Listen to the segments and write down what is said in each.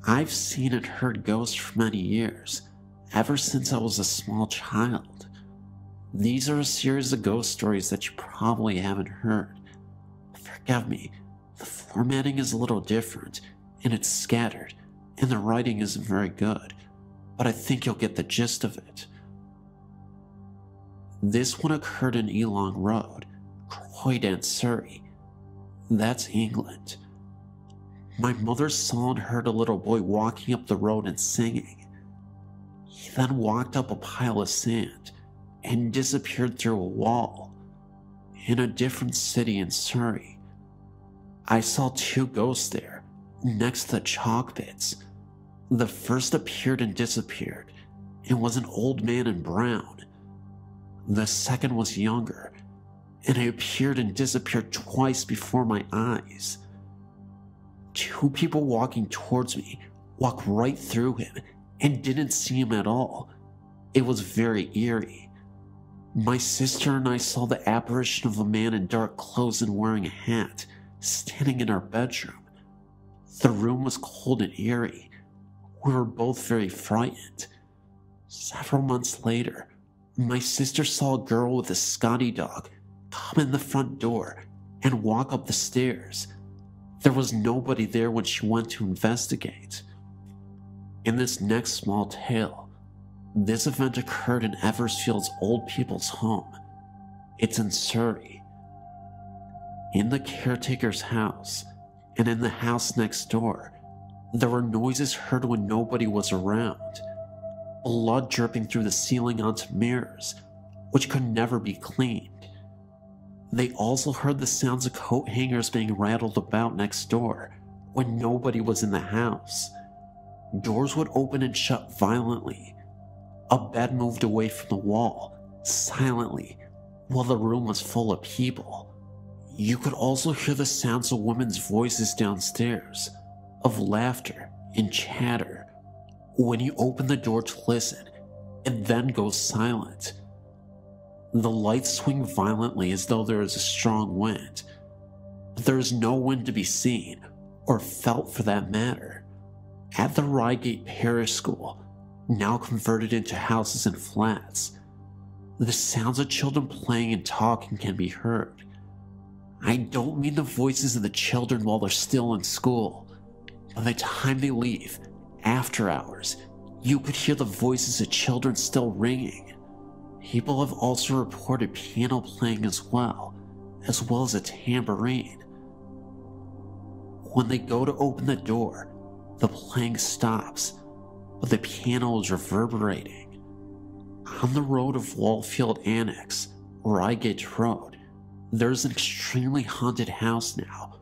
I've seen and heard ghosts for many years, ever since I was a small child. These are a series of ghost stories that you probably haven't heard. Forgive me, the formatting is a little different, and it's scattered, and the writing isn't very good, but I think you'll get the gist of it. This one occurred in Elong Road, Croydon, Surrey. That's England. My mother saw and heard a little boy walking up the road and singing. He then walked up a pile of sand and disappeared through a wall in a different city in Surrey. I saw two ghosts there, next to the chalk pits. The first appeared and disappeared and was an old man in brown. The second was younger, and it appeared and disappeared twice before my eyes. Two people walking towards me walked right through him and didn't see him at all. It was very eerie. My sister and I saw the apparition of a man in dark clothes and wearing a hat, standing in our bedroom. The room was cold and eerie. We were both very frightened. Several months later, my sister saw a girl with a Scotty dog come in the front door and walk up the stairs. There was nobody there when she went to investigate. In this next small tale, this event occurred in Eversfield's old people's home. It's in Surrey. In the caretaker's house, and in the house next door, there were noises heard when nobody was around. Blood dripping through the ceiling onto mirrors, which could never be cleaned. They also heard the sounds of coat hangers being rattled about next door when nobody was in the house. Doors would open and shut violently. A bed moved away from the wall, silently, while the room was full of people. You could also hear the sounds of women's voices downstairs, of laughter and chatter. When you open the door to listen, it then goes silent. The lights swing violently as though there is a strong wind, but there is no wind to be seen, or felt for that matter. At the Reigate Parish School, now converted into houses and flats, the sounds of children playing and talking can be heard. I don't mean the voices of the children while they're still in school. By the time they leave, after hours, you could hear the voices of children still ringing. People have also reported piano playing as well as a tambourine. When they go to open the door, the playing stops, but the piano is reverberating. On the road of Wallfield Annex, Reigate Road, there's an extremely haunted house now,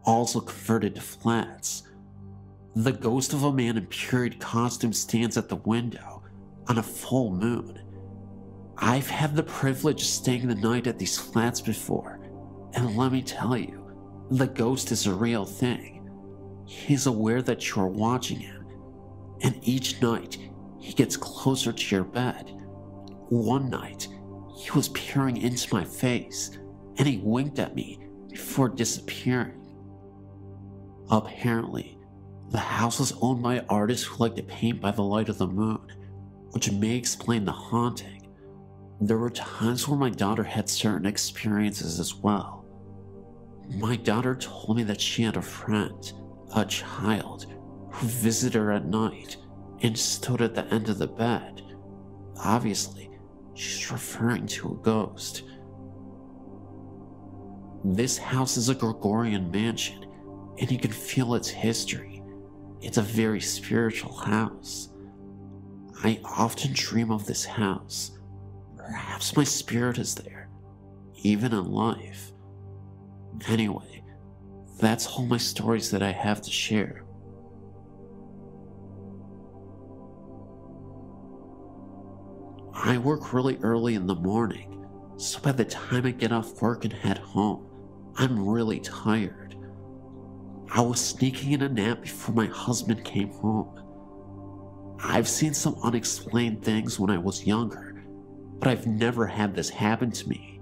also converted to flats. The ghost of a man in period costume stands at the window on a full moon. I've had the privilege of staying the night at these flats before, and let me tell you, the ghost is a real thing. He's aware that you are watching him, and each night he gets closer to your bed. One night, he was peering into my face, and he winked at me before disappearing. Apparently, the house was owned by artists who like to paint by the light of the moon, which may explain the haunting. There were times where my daughter had certain experiences as well. My daughter told me that she had a friend, a child, who visited her at night and stood at the end of the bed. Obviously, she's referring to a ghost. This house is a Gregorian mansion, and you can feel its history. It's a very spiritual house. I often dream of this house. Perhaps my spirit is there, even in life. Anyway, that's all my stories that I have to share. I work really early in the morning, so by the time I get off work and head home, I'm really tired. I was sneaking in a nap before my husband came home. I've seen some unexplained things when I was younger, but I've never had this happen to me.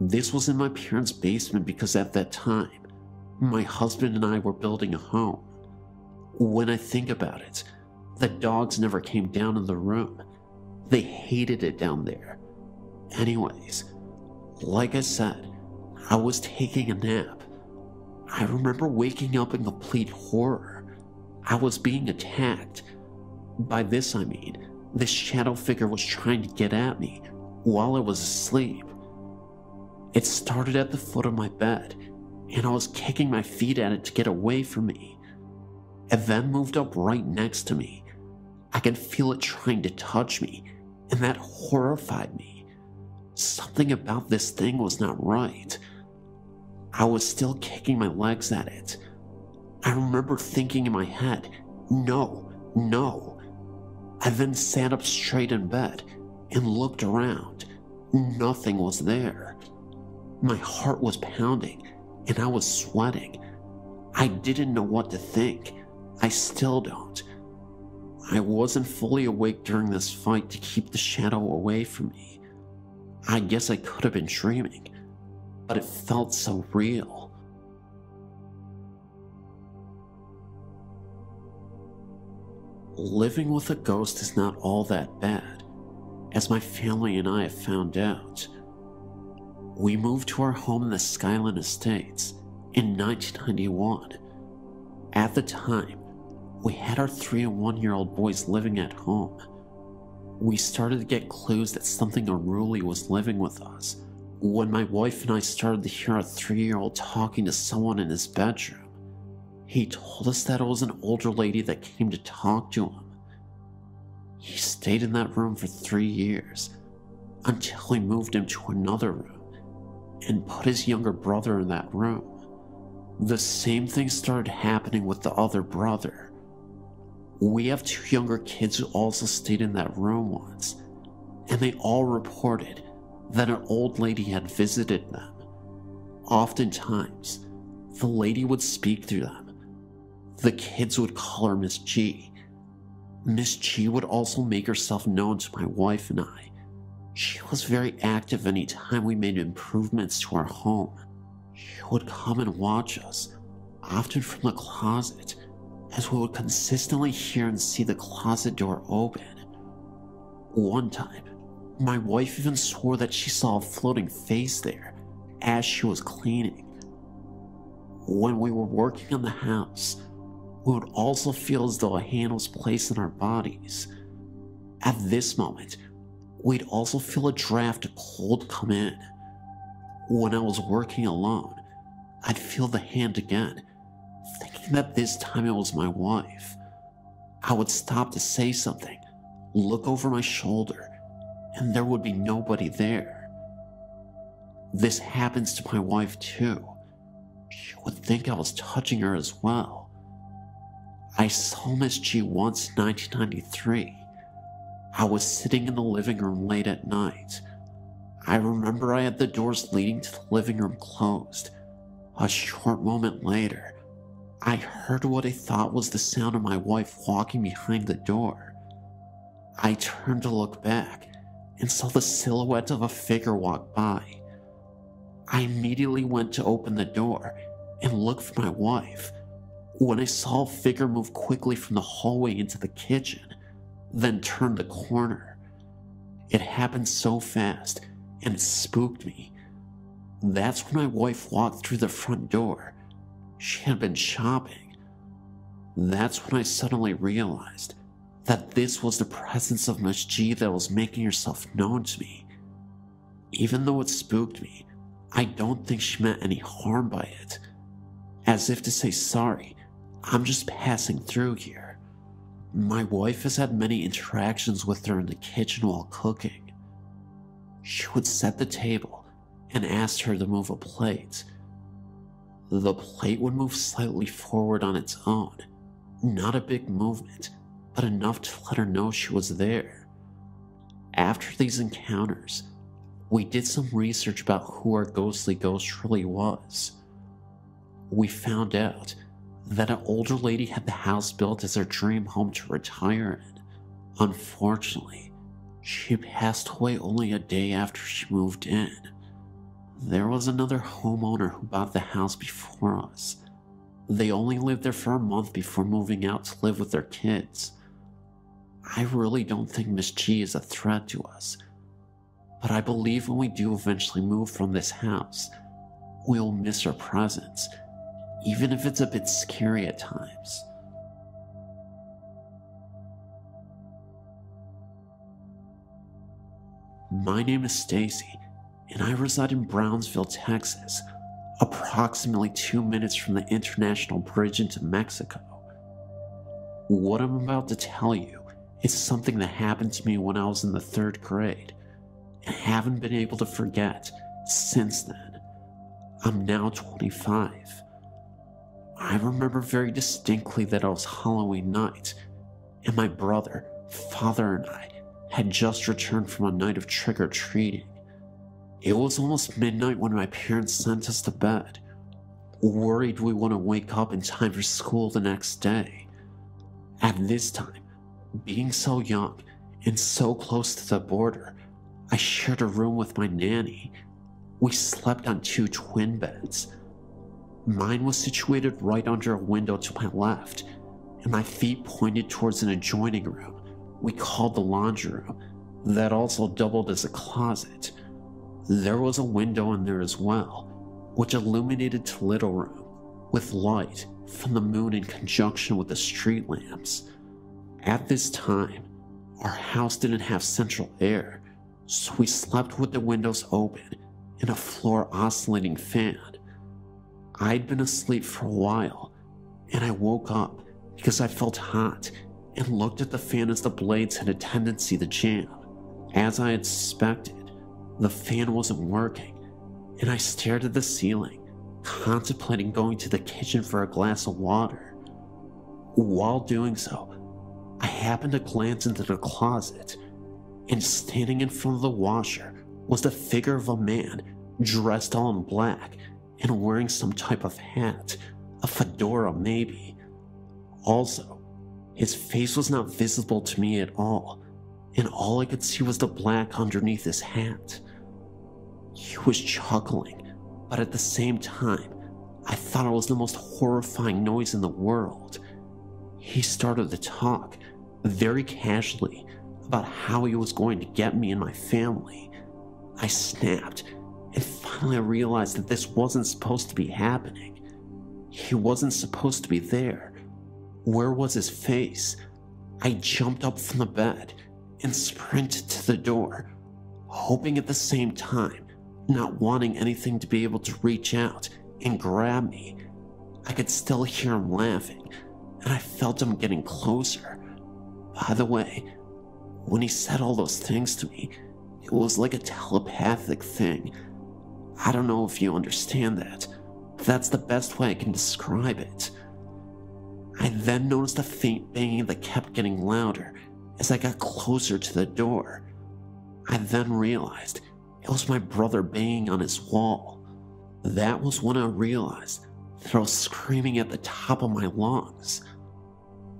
This was in my parents' basement because at that time, my husband and I were building a home. When I think about it, the dogs never came down in the room. They hated it down there. Anyways, like I said, I was taking a nap. I remember waking up in complete horror. I was being attacked. By this I mean, this shadow figure was trying to get at me while I was asleep. It started at the foot of my bed, and I was kicking my feet at it to get away from me. It then moved up right next to me. I could feel it trying to touch me, and that horrified me. Something about this thing was not right. I was still kicking my legs at it. I remember thinking in my head, no, no. I then sat up straight in bed and looked around. Nothing was there. My heart was pounding and I was sweating. I didn't know what to think. I still don't. I wasn't fully awake during this fight to keep the shadow away from me. I guess I could have been dreaming, but it felt so real. Living with a ghost is not all that bad, as my family and I have found out. We moved to our home in the Skyline Estates in 1991. At the time, we had our 3 and 1-year-old boys living at home. We started to get clues that something unruly was living with us when my wife and I started to hear our 3-year-old talking to someone in his bedroom. He told us that it was an older lady that came to talk to him. He stayed in that room for 3 years until we moved him to another room and put his younger brother in that room. The same thing started happening with the other brother. We have 2 younger kids who also stayed in that room once, and they all reported that an old lady had visited them. Oftentimes, the lady would speak through them. The kids would call her Miss G. Miss G would also make herself known to my wife and I. She was very active any time we made improvements to our home. She would come and watch us, often from the closet, as we would consistently hear and see the closet door open. One time, my wife even swore that she saw a floating face there as she was cleaning. When we were working on the house, we would also feel as though a hand was placed in our bodies. At this moment, we'd also feel a draft of cold come in. When I was working alone, I'd feel the hand again, thinking that this time it was my wife. I would stop to say something, look over my shoulder, and there would be nobody there. This happens to my wife too. She would think I was touching her as well. I saw Miss G once in 1993. I was sitting in the living room late at night. I remember I had the doors leading to the living room closed. A short moment later, I heard what I thought was the sound of my wife walking behind the door. I turned to look back and saw the silhouette of a figure walk by. I immediately went to open the door and look for my wife when I saw a figure move quickly from the hallway into the kitchen, then turn the corner. It happened so fast, and it spooked me. That's when my wife walked through the front door. She had been shopping. That's when I suddenly realized that this was the presence of Miss G that was making herself known to me. Even though it spooked me, I don't think she meant any harm by it. As if to say, sorry, I'm just passing through here. My wife has had many interactions with her in the kitchen while cooking. She would set the table and ask her to move a plate. The plate would move slightly forward on its own. Not a big movement, but enough to let her know she was there. After these encounters, we did some research about who our ghostly ghost really was. We found out that an older lady had the house built as her dream home to retire in. Unfortunately, she passed away only a day after she moved in. There was another homeowner who bought the house before us. They only lived there for a month before moving out to live with their kids. I really don't think Miss G is a threat to us, but I believe when we do eventually move from this house, we'll miss her presence, even if it's a bit scary at times. My name is Stacy, and I reside in Brownsville, Texas, approximately 2 minutes from the international bridge into Mexico. What I'm about to tell you is something that happened to me when I was in the 3rd grade, and haven't been able to forget since then. I'm now 25. I remember very distinctly that it was Halloween night, and my brother, father, and I had just returned from a night of trick-or-treating. It was almost midnight when my parents sent us to bed, worried we wouldn't wake up in time for school the next day. At this time, being so young and so close to the border, I shared a room with my nanny. We slept on 2 twin beds. Mine was situated right under a window to my left, and my feet pointed towards an adjoining room we called the laundry room that also doubled as a closet. There was a window in there as well, which illuminated the little room with light from the moon in conjunction with the street lamps. At this time, our house didn't have central air, so we slept with the windows open and a floor oscillating fan. I'd been asleep for a while, and I woke up because I felt hot and looked at the fan as the blades had a tendency to jam. As I had suspected, the fan wasn't working, and I stared at the ceiling, contemplating going to the kitchen for a glass of water. While doing so, I happened to glance into the closet, and standing in front of the washer was the figure of a man dressed all in black and wearing some type of hat, a fedora maybe. Also, his face was not visible to me at all, and all I could see was the black underneath his hat. He was chuckling, but at the same time, I thought it was the most horrifying noise in the world. He started to talk, very casually, about how he was going to get me and my family. I snapped, and finally I realized that this wasn't supposed to be happening. He wasn't supposed to be there. Where was his face? I jumped up from the bed and sprinted to the door, hoping at the same time, not wanting anything to be able to reach out and grab me. I could still hear him laughing, and I felt him getting closer. By the way, when he said all those things to me, it was like a telepathic thing. I don't know if you understand that, but that's the best way I can describe it. I then noticed a faint banging that kept getting louder as I got closer to the door. I then realized it was my brother banging on his wall. That was when I realized that I was screaming at the top of my lungs.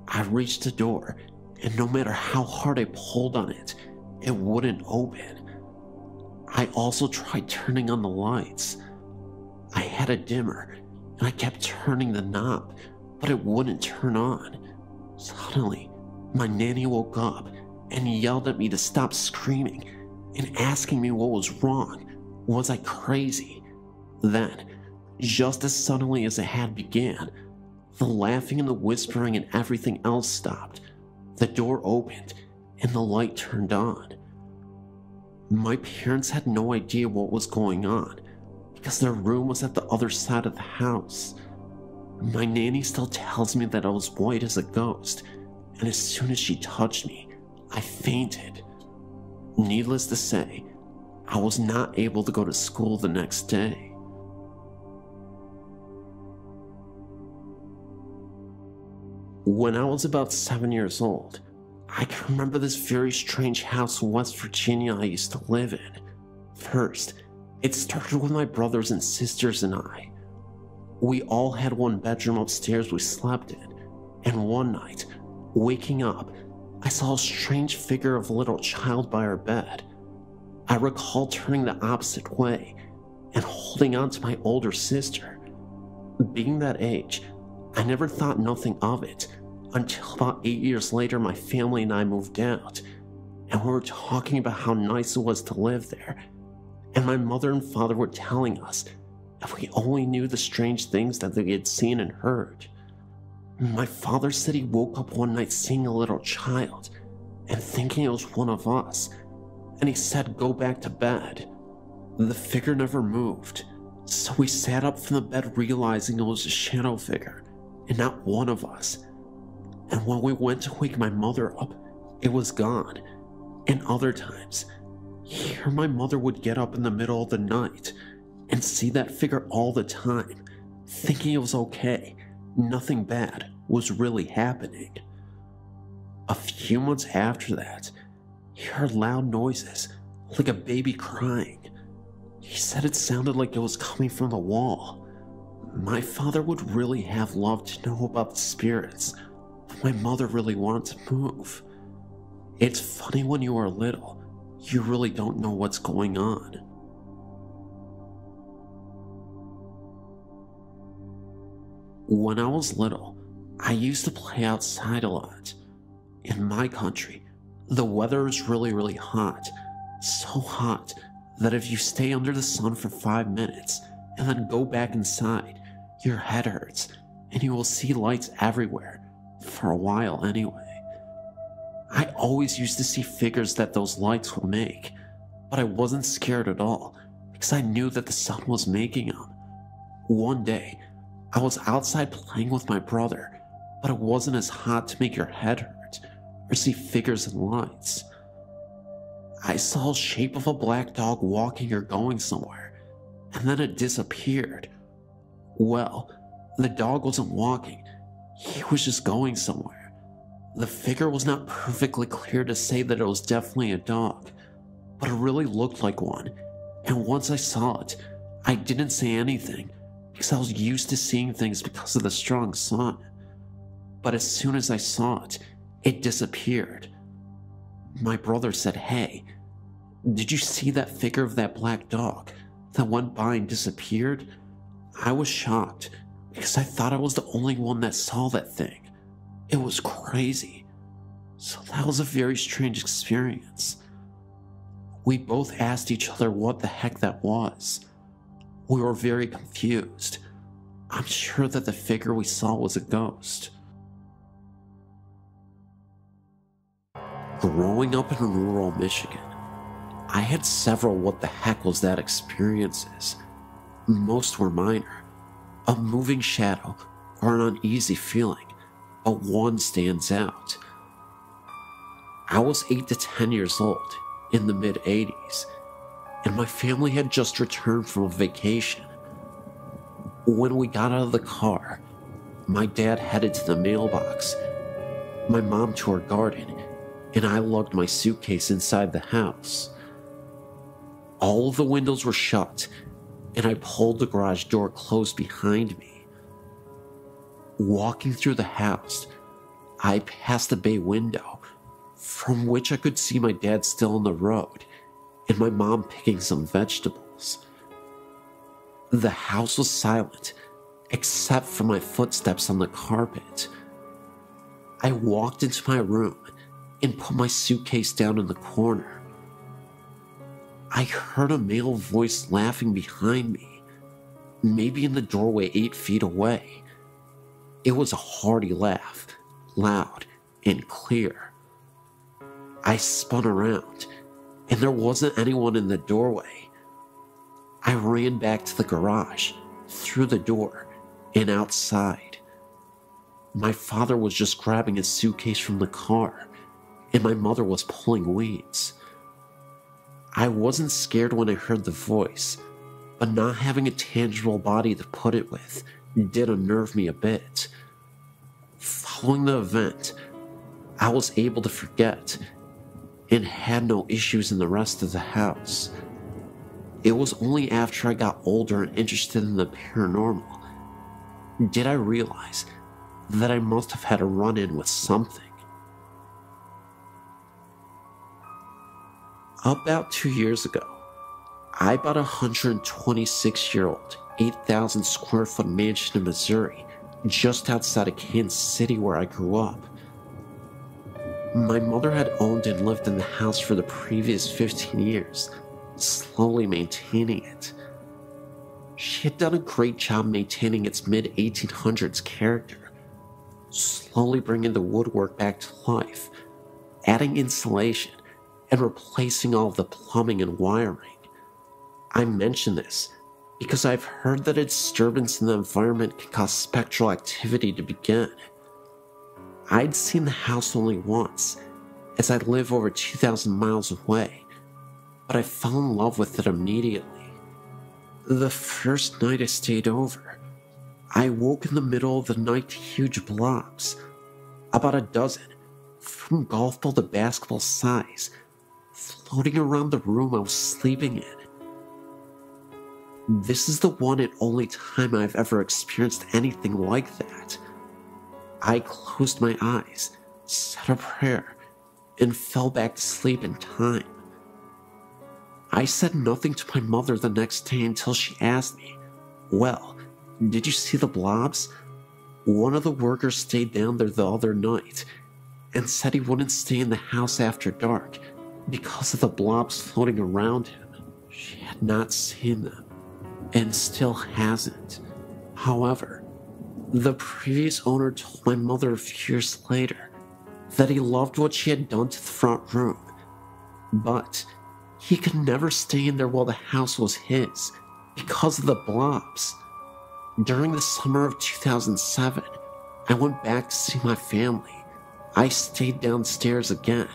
I reached the door, and no matter how hard I pulled on it, it wouldn't open. I also tried turning on the lights. I had a dimmer, and I kept turning the knob, but it wouldn't turn on. Suddenly, my nanny woke up and yelled at me to stop screaming and asking me what was wrong. Was I crazy? Then, just as suddenly as it had began, the laughing and the whispering and everything else stopped. The door opened and the light turned on. My parents had no idea what was going on because their room was at the other side of the house. My nanny still tells me that I was white as a ghost, and as soon as she touched me, I fainted. Needless to say, I was not able to go to school the next day. When I was about 7 years old, I can remember this very strange house in West Virginia I used to live in. First, it started with my brothers and sisters and I. We all had one bedroom upstairs we slept in, and one night, waking up, I saw a strange figure of a little child by our bed. I recall turning the opposite way, and holding on to my older sister. Being that age, I never thought nothing of it until about 8 years later my family and I moved out, and we were talking about how nice it was to live there, and my mother and father were telling us if we only knew the strange things that they had seen and heard. My father said he woke up one night seeing a little child and thinking it was one of us, and he said go back to bed. The figure never moved, so we sat up from the bed realizing it was a shadow figure and not one of us. And when we went to wake my mother up, it was gone. And other times, here my mother would get up in the middle of the night and see that figure all the time, thinking it was okay, nothing bad was really happening. A few months after that, he heard loud noises, like a baby crying. He said it sounded like it was coming from the wall. My father would really have loved to know about the spirits, but my mother really wanted to move. It's funny when you are little, you really don't know what's going on. When I was little, I used to play outside a lot. In my country, the weather is really hot. So hot that if you stay under the sun for 5 minutes and then go back inside, your head hurts and you will see lights everywhere, for a while anyway. I always used to see figures that those lights would make, but I wasn't scared at all because I knew that the sun was making them. One day, I was outside playing with my brother, but it wasn't as hot to make your head hurt or see figures and lights. I saw a shape of a black dog walking or going somewhere, and then it disappeared. Well, the dog wasn't walking, he was just going somewhere. The figure was not perfectly clear to say that it was definitely a dog, but it really looked like one, and once I saw it, I didn't say anything because I was used to seeing things because of the strong sun. But as soon as I saw it, it disappeared. My brother said, "Hey, did you see that figure of that black dog that went by and disappeared?" I was shocked because I thought I was the only one that saw that thing. It was crazy. So that was a very strange experience. We both asked each other what the heck that was. We were very confused. I'm sure that the figure we saw was a ghost. Growing up in rural Michigan, I had several what the heck was that experiences. Most were minor, a moving shadow or an uneasy feeling, but one stands out. I was 8 to 10 years old in the mid-80s, and my family had just returned from a vacation. When we got out of the car, my dad headed to the mailbox, my mom to her garden, and I lugged my suitcase inside the house. All of the windows were shut, and I pulled the garage door closed behind me. Walking through the house, I passed the bay window, from which I could see my dad still on the road, and my mom picking some vegetables. The house was silent, except for my footsteps on the carpet. I walked into my room and put my suitcase down in the corner. I heard a male voice laughing behind me, maybe in the doorway 8 feet away. It was a hearty laugh, loud and clear. I spun around, and there wasn't anyone in the doorway. I ran back to the garage, through the door, and outside. My father was just grabbing his suitcase from the car, and my mother was pulling weeds. I wasn't scared when I heard the voice, but not having a tangible body to put it with did unnerve me a bit. Following the event, I was able to forget and had no issues in the rest of the house. It was only after I got older and interested in the paranormal did I realize that I must have had a run-in with something. About 2 years ago, I bought a 126-year-old, 8,000 square foot mansion in Missouri, just outside of Kansas City where I grew up. My mother had owned and lived in the house for the previous 15 years, slowly maintaining it. She had done a great job maintaining its mid-1800s character, slowly bringing the woodwork back to life, adding insulation, and replacing all of the plumbing and wiring. I mention this because I've heard that a disturbance in the environment can cause spectral activity to begin. I'd seen the house only once, as I live over 2,000 miles away, but I fell in love with it immediately. The first night I stayed over, I woke in the middle of the night to huge blobs, about a dozen, from golf ball to basketball size, floating around the room I was sleeping in. This is the one and only time I've ever experienced anything like that. I closed my eyes, said a prayer, and fell back to sleep in time. I said nothing to my mother the next day until she asked me, "Well, did you see the blobs?" One of the workers stayed down there the other night and said he wouldn't stay in the house after dark because of the blobs floating around him. She had not seen them, and still hasn't. However, the previous owner told my mother a few years later that he loved what she had done to the front room, but he could never stay in there while the house was his because of the blobs. During the summer of 2007, I went back to see my family. I stayed downstairs again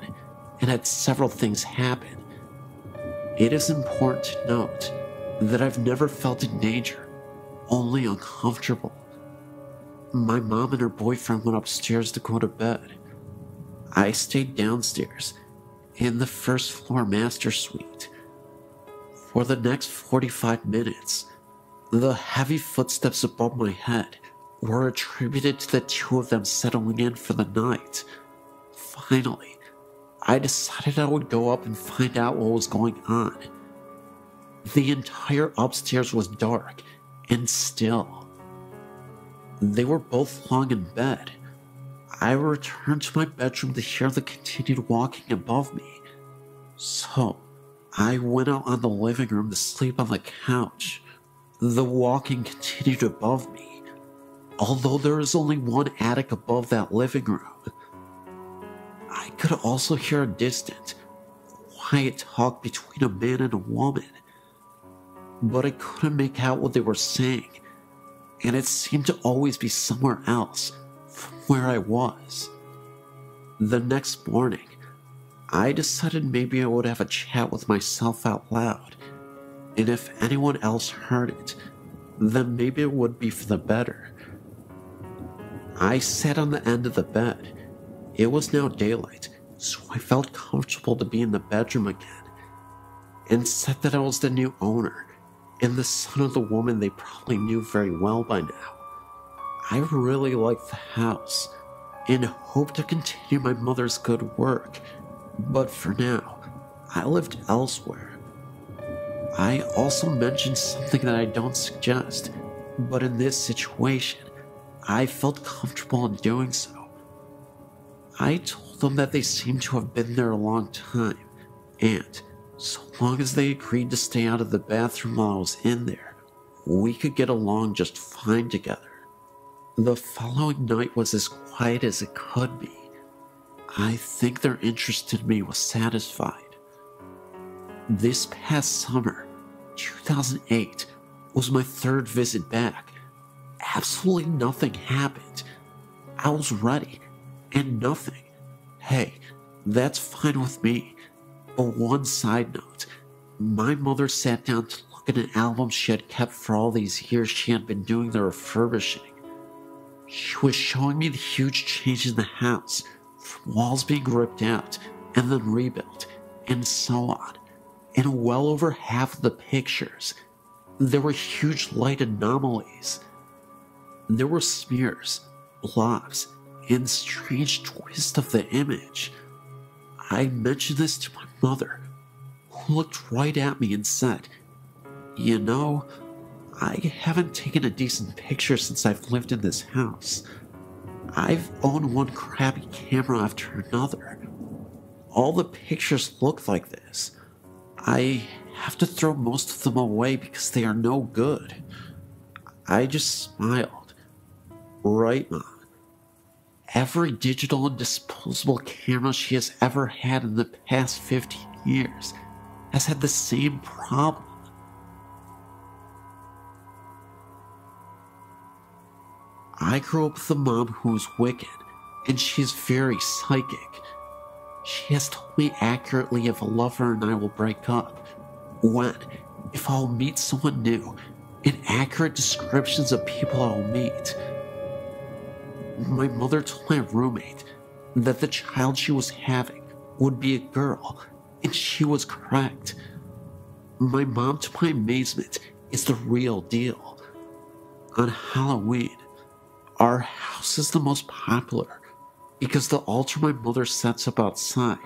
and had several things happen. It is important to note that I've never felt in danger, only uncomfortable. My mom and her boyfriend went upstairs to go to bed. I stayed downstairs in the first floor master suite. For the next 45 minutes, the heavy footsteps above my head were attributed to the two of them settling in for the night. Finally, I decided I would go up and find out what was going on. The entire upstairs was dark and still. They were both lying in bed. I returned to my bedroom to hear the continued walking above me. So, I went out on the living room to sleep on the couch. The walking continued above me, although there is only one attic above that living room. I could also hear a distant, quiet talk between a man and a woman, but I couldn't make out what they were saying, and it seemed to always be somewhere else from where I was. The next morning, I decided maybe I would have a chat with myself out loud, and if anyone else heard it, then maybe it would be for the better. I sat on the end of the bed. It was now daylight, so I felt comfortable to be in the bedroom again, and said that I was the new owner and the son of the woman they probably knew very well by now. I really liked the house and hoped to continue my mother's good work, but for now, I lived elsewhere. I also mentioned something that I don't suggest, but in this situation, I felt comfortable in doing so. I told them that they seemed to have been there a long time, and so long as they agreed to stay out of the bathroom while I was in there, we could get along just fine together. The following night was as quiet as it could be. I think their interest in me was satisfied. This past summer, 2008, was my third visit back. Absolutely nothing happened. I was ready, and nothing. Hey, that's fine with me. But one side note, my mother sat down to look at an album she had kept for all these years she had been doing the refurbishing. She was showing me the huge change in the house, from walls being ripped out and then rebuilt, and so on. In well over half of the pictures, there were huge light anomalies. There were smears, blobs, and strange twists of the image. I mentioned this to my mother, who looked right at me and said, You know, I haven't taken a decent picture since I've lived in this house. I've owned one crappy camera after another. All the pictures look like this. I have to throw most of them away because they are no good. I just smiled. Right, Mom. Every digital and disposable camera she has ever had in the past 15 years has had the same problem. I grew up with a mom who was wicked, and she is very psychic. She has told me accurately if a lover and I will break up, when, if I'll meet someone new, and accurate descriptions of people I'll meet. My mother told my roommate that the child she was having would be a girl, and she was correct. My mom, to my amazement, is the real deal. On Halloween, our house is the most popular because the altar my mother sets up outside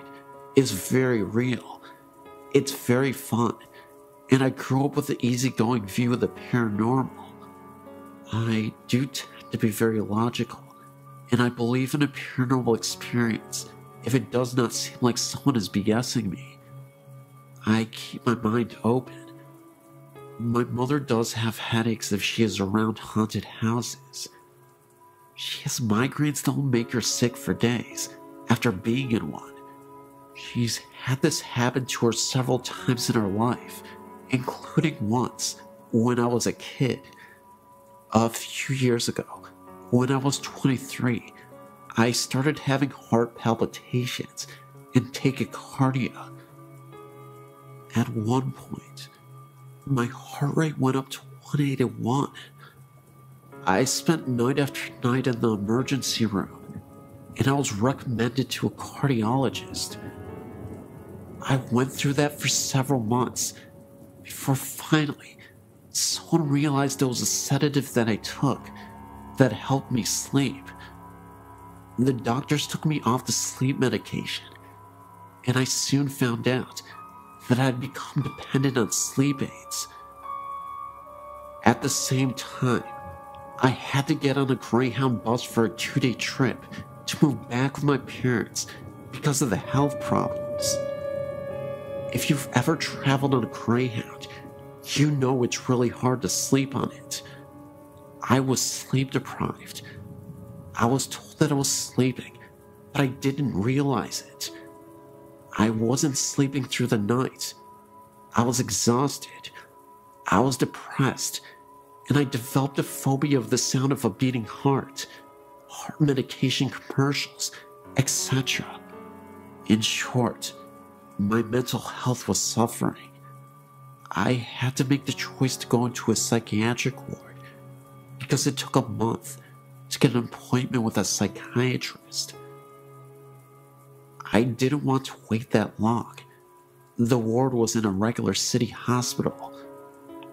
is very real. It's very fun, and I grew up with an easygoing view of the paranormal. I do tend to be very logical, and I believe in a paranormal experience if it does not seem like someone is BSing me. I keep my mind open. My mother does have headaches if she is around haunted houses. She has migraines that will make her sick for days after being in one. She's had this happen to her several times in her life, including once when I was a kid. A few years ago, when I was 23, I started having heart palpitations and tachycardia. At one point, my heart rate went up to 181. I spent night after night in the emergency room, and I was recommended to a cardiologist. I went through that for several months before finally someone realized there was a sedative that I took that helped me sleep. The doctors took me off the sleep medication, and I soon found out that I had become dependent on sleep aids. At the same time, I had to get on a Greyhound bus for a 2-day trip to move back with my parents because of the health problems. If you've ever traveled on a Greyhound, you know it's really hard to sleep on it. I was sleep deprived. I was told that I was sleeping, but I didn't realize it. I wasn't sleeping through the night. I was exhausted. I was depressed, and I developed a phobia of the sound of a beating heart medication commercials, etc. In short, my mental health was suffering. I had to make the choice to go into a psychiatric ward because it took a month to get an appointment with a psychiatrist. I didn't want to wait that long. The ward was in a regular city hospital.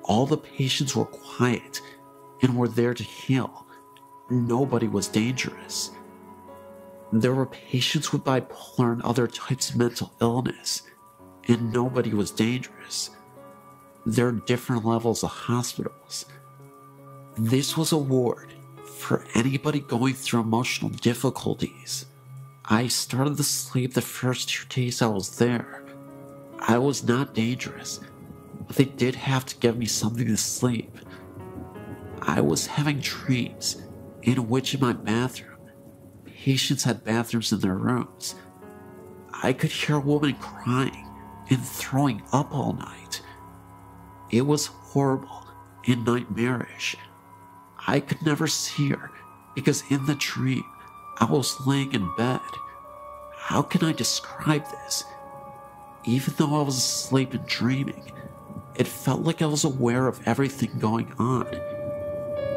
All the patients were quiet and were there to heal. Nobody was dangerous. There were patients with bipolar and other types of mental illness, and nobody was dangerous. There are different levels of hospitals. This was a ward for anybody going through emotional difficulties. I started to sleep the first 2 days I was there. I was not dangerous, but they did have to give me something to sleep. I was having dreams in which in my bathroom, patients had bathrooms in their rooms. I could hear a woman crying and throwing up all night. It was horrible and nightmarish. I could never see her because in the dream, I was laying in bed. How can I describe this? Even though I was asleep and dreaming, it felt like I was aware of everything going on.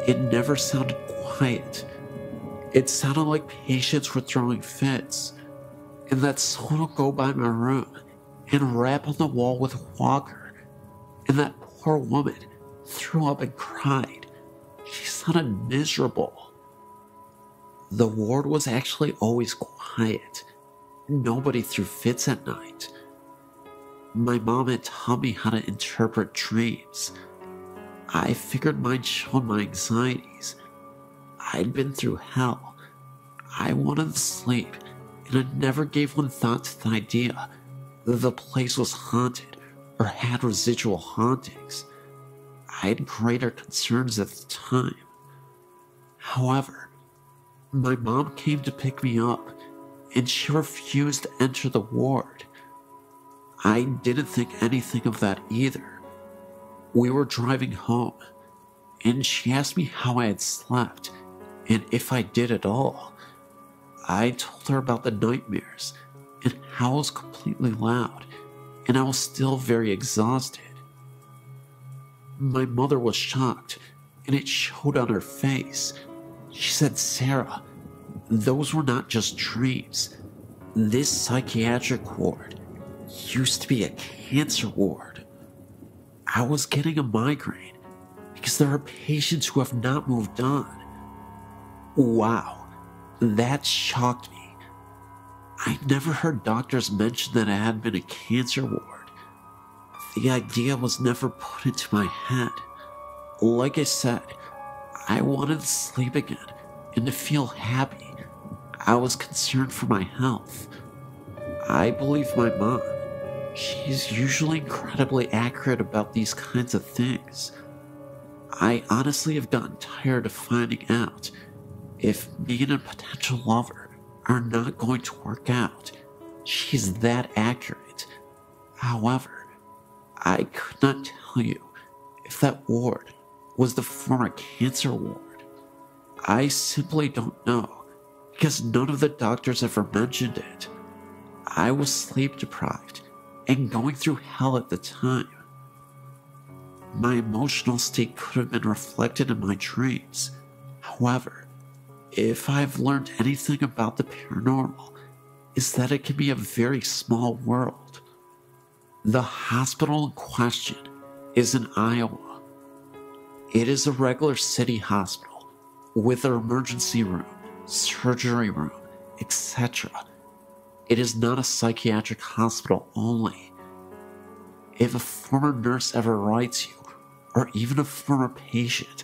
It never sounded quiet. It sounded like patients were throwing fits, and that someone would go by my room and rap on the wall with a walker, and that poor woman threw up and cried. She sounded miserable. The ward was actually always quiet. Nobody threw fits at night. My mom had taught me how to interpret dreams. I figured mine showed my anxieties. I'd been through hell. I wanted to sleep, and I never gave one thought to the idea that the place was haunted or had residual hauntings. I had greater concerns at the time. However, my mom came to pick me up, and she refused to enter the ward. I didn't think anything of that either. We were driving home, and she asked me how I had slept, and if I did at all. I told her about the nightmares, and how I was completely loud, and I was still very exhausted. My mother was shocked, and it showed on her face. She said, "Sarah, those were not just dreams. This psychiatric ward used to be a cancer ward." I was getting a migraine because there are patients who have not moved on. Wow, that shocked me. I never heard doctors mention that I had been a cancer ward. The idea was never put into my head. Like I said, I wanted to sleep again and to feel happy. I was concerned for my health. I believe my mom. She's usually incredibly accurate about these kinds of things. I honestly have gotten tired of finding out if me and a potential lover are not going to work out. She's that accurate. However, I could not tell you if that ward was the former cancer ward. I simply don't know because none of the doctors ever mentioned it. I was sleep deprived and going through hell at the time. My emotional state could have been reflected in my dreams. However, if I've learned anything about the paranormal, is that it can be a very small world. The hospital in question is in Iowa. It is a regular city hospital with an emergency room, surgery room, etc. It is not a psychiatric hospital only. If a former nurse ever writes you, or even a former patient,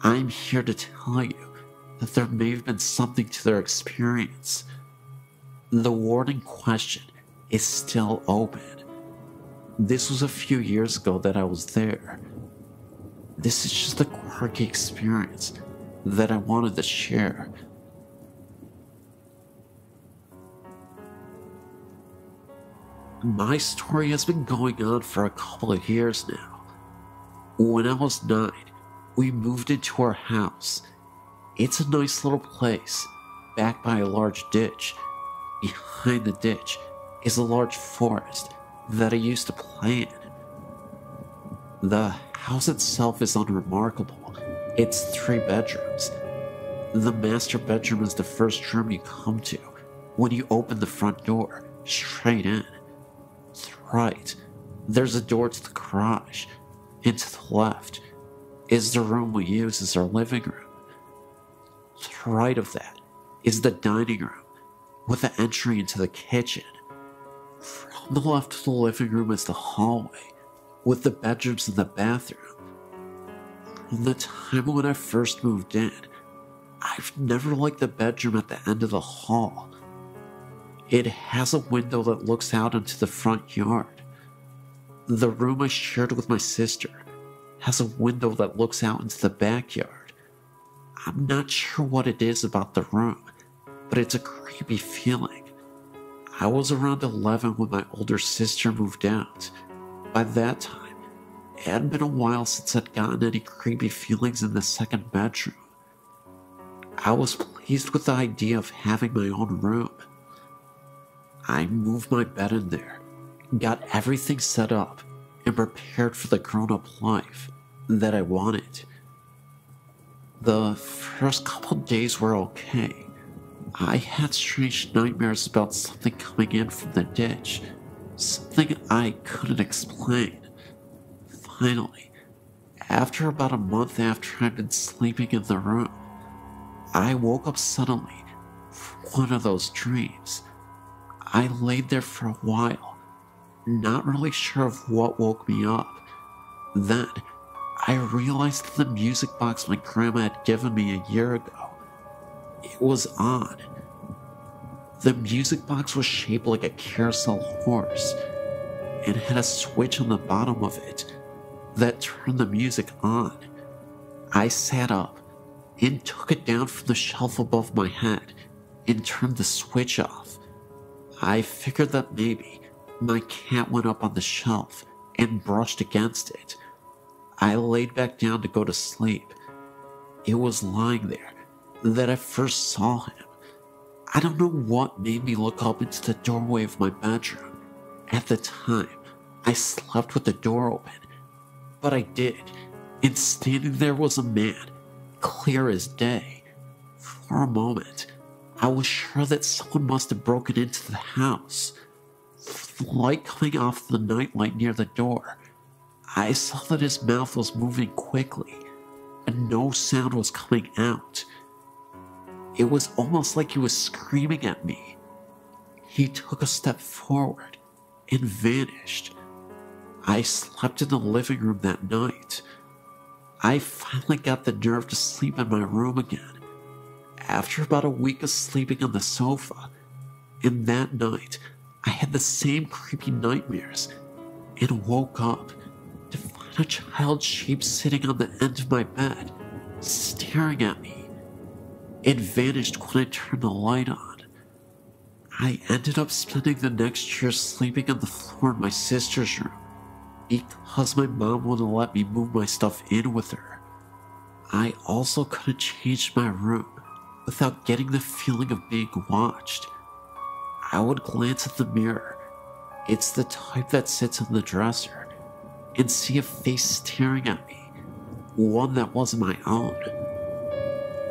I'm here to tell you that there may have been something to their experience. The ward in question is still open. This was a few years ago that I was there. This is just a quirky experience that I wanted to share. My story has been going on for a couple of years now. When I was 9, we moved into our house. It's a nice little place, backed by a large ditch. Behind the ditch is a large forest that I used to play in. The house itself is unremarkable. It's 3 bedrooms. The master bedroom is the first room you come to when you open the front door, straight in. To the right, there's a door to the garage, and to the left is the room we use as our living room. To the right of that is the dining room, with the entry into the kitchen. From the left of the living room is the hallway, with the bedrooms and the bathroom. From the time when I first moved in, I've never liked the bedroom at the end of the hall. It has a window that looks out into the front yard. The room I shared with my sister has a window that looks out into the backyard. I'm not sure what it is about the room, but it's a creepy feeling. I was around 11 when my older sister moved out. By that time, it had been a while since I'd gotten any creepy feelings in the second bedroom. I was pleased with the idea of having my own room. I moved my bed in there, got everything set up, and prepared for the grown-up life that I wanted. The first couple days were okay. I had strange nightmares about something coming in from the ditch, something I couldn't explain. Finally, after about a month after I'd been sleeping in the room, I woke up suddenly from one of those dreams. I laid there for a while, not really sure of what woke me up. Then, I realized that the music box my grandma had given me a year ago, it was on. The music box was shaped like a carousel horse and had a switch on the bottom of it that turned the music on. I sat up and took it down from the shelf above my head and turned the switch off. I figured that maybe my cat went up on the shelf and brushed against it. I laid back down to go to sleep. It was lying there that I first saw him. I don't know what made me look up into the doorway of my bedroom. At the time, I slept with the door open, but I did, and standing there was a man, clear as day. For a moment, I was sure that someone must have broken into the house. With the light coming off the nightlight near the door, I saw that his mouth was moving quickly, and no sound was coming out. It was almost like he was screaming at me. He took a step forward and vanished. I slept in the living room that night. I finally got the nerve to sleep in my room again, after about a week of sleeping on the sofa. And that night, I had the same creepy nightmares and woke up to find a child's shape sitting on the end of my bed, staring at me. It vanished when I turned the light on. I ended up spending the next year sleeping on the floor in my sister's room because my mom wouldn't let me move my stuff in with her. I also couldn't change my room without getting the feeling of being watched. I would glance at the mirror, it's the type that sits on the dresser, and see a face staring at me, one that wasn't my own.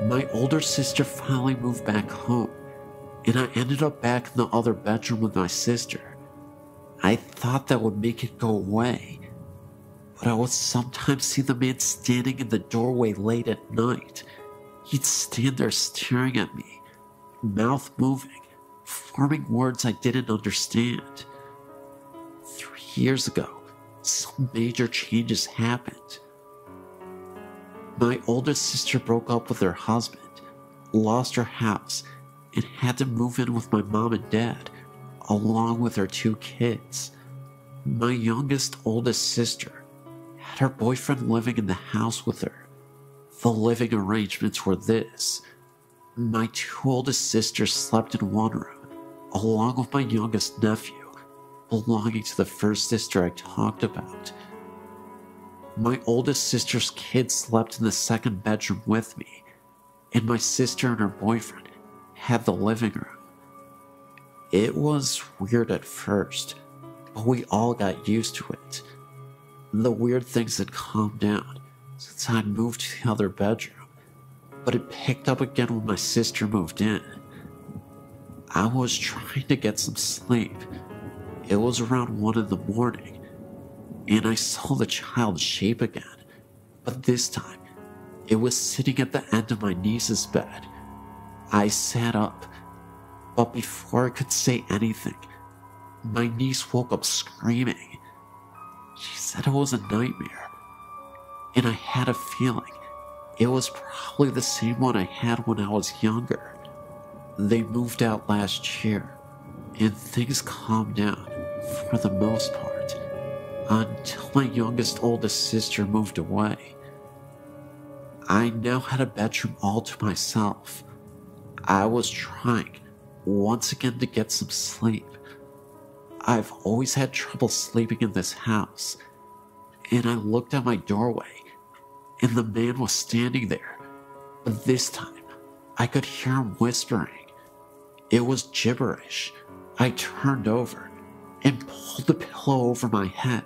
My older sister finally moved back home, and I ended up back in the other bedroom with my sister. I thought that would make it go away, but I would sometimes see the man standing in the doorway late at night. He'd stand there staring at me, mouth moving, forming words I didn't understand. 3 years ago, some major changes happened. My oldest sister broke up with her husband, lost her house, and had to move in with my mom and dad, along with her 2 kids. My oldest sister had her boyfriend living in the house with her. The living arrangements were this: my 2 oldest sisters slept in one room, along with my youngest nephew, belonging to the first sister I talked about. My oldest sister's kids slept in the second bedroom with me, and my sister and her boyfriend had the living room. It was weird at first, but we all got used to it. The weird things had calmed down since I'd moved to the other bedroom, but it picked up again when my sister moved in. I was trying to get some sleep. It was around 1 in the morning, and I saw the child's shape again, but this time, it was sitting at the end of my niece's bed. I sat up, but before I could say anything, my niece woke up screaming. She said it was a nightmare, and I had a feeling it was probably the same one I had when I was younger. They moved out last year, and things calmed down for the most part, until my oldest sister moved away. I now had a bedroom all to myself. I was trying once again to get some sleep. I've always had trouble sleeping in this house, and I looked at my doorway, and the man was standing there, but this time I could hear him whispering. It was gibberish. I turned over and pulled the pillow over my head,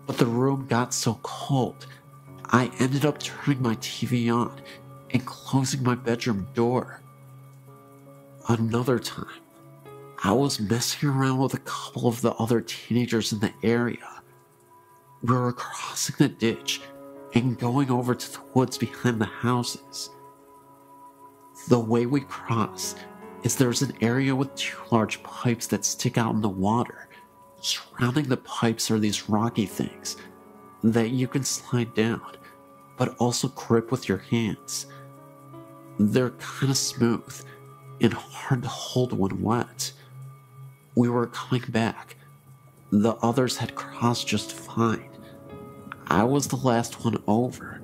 but the room got so cold, I ended up turning my TV on and closing my bedroom door. Another time, I was messing around with a couple of the other teenagers in the area. We were crossing the ditch and going over to the woods behind the houses. The way we cross is there's an area with 2 large pipes that stick out in the water. Surrounding the pipes are these rocky things that you can slide down, but also grip with your hands. They're kind of smooth and hard to hold when wet. We were coming back. The others had crossed just fine. I was the last one over.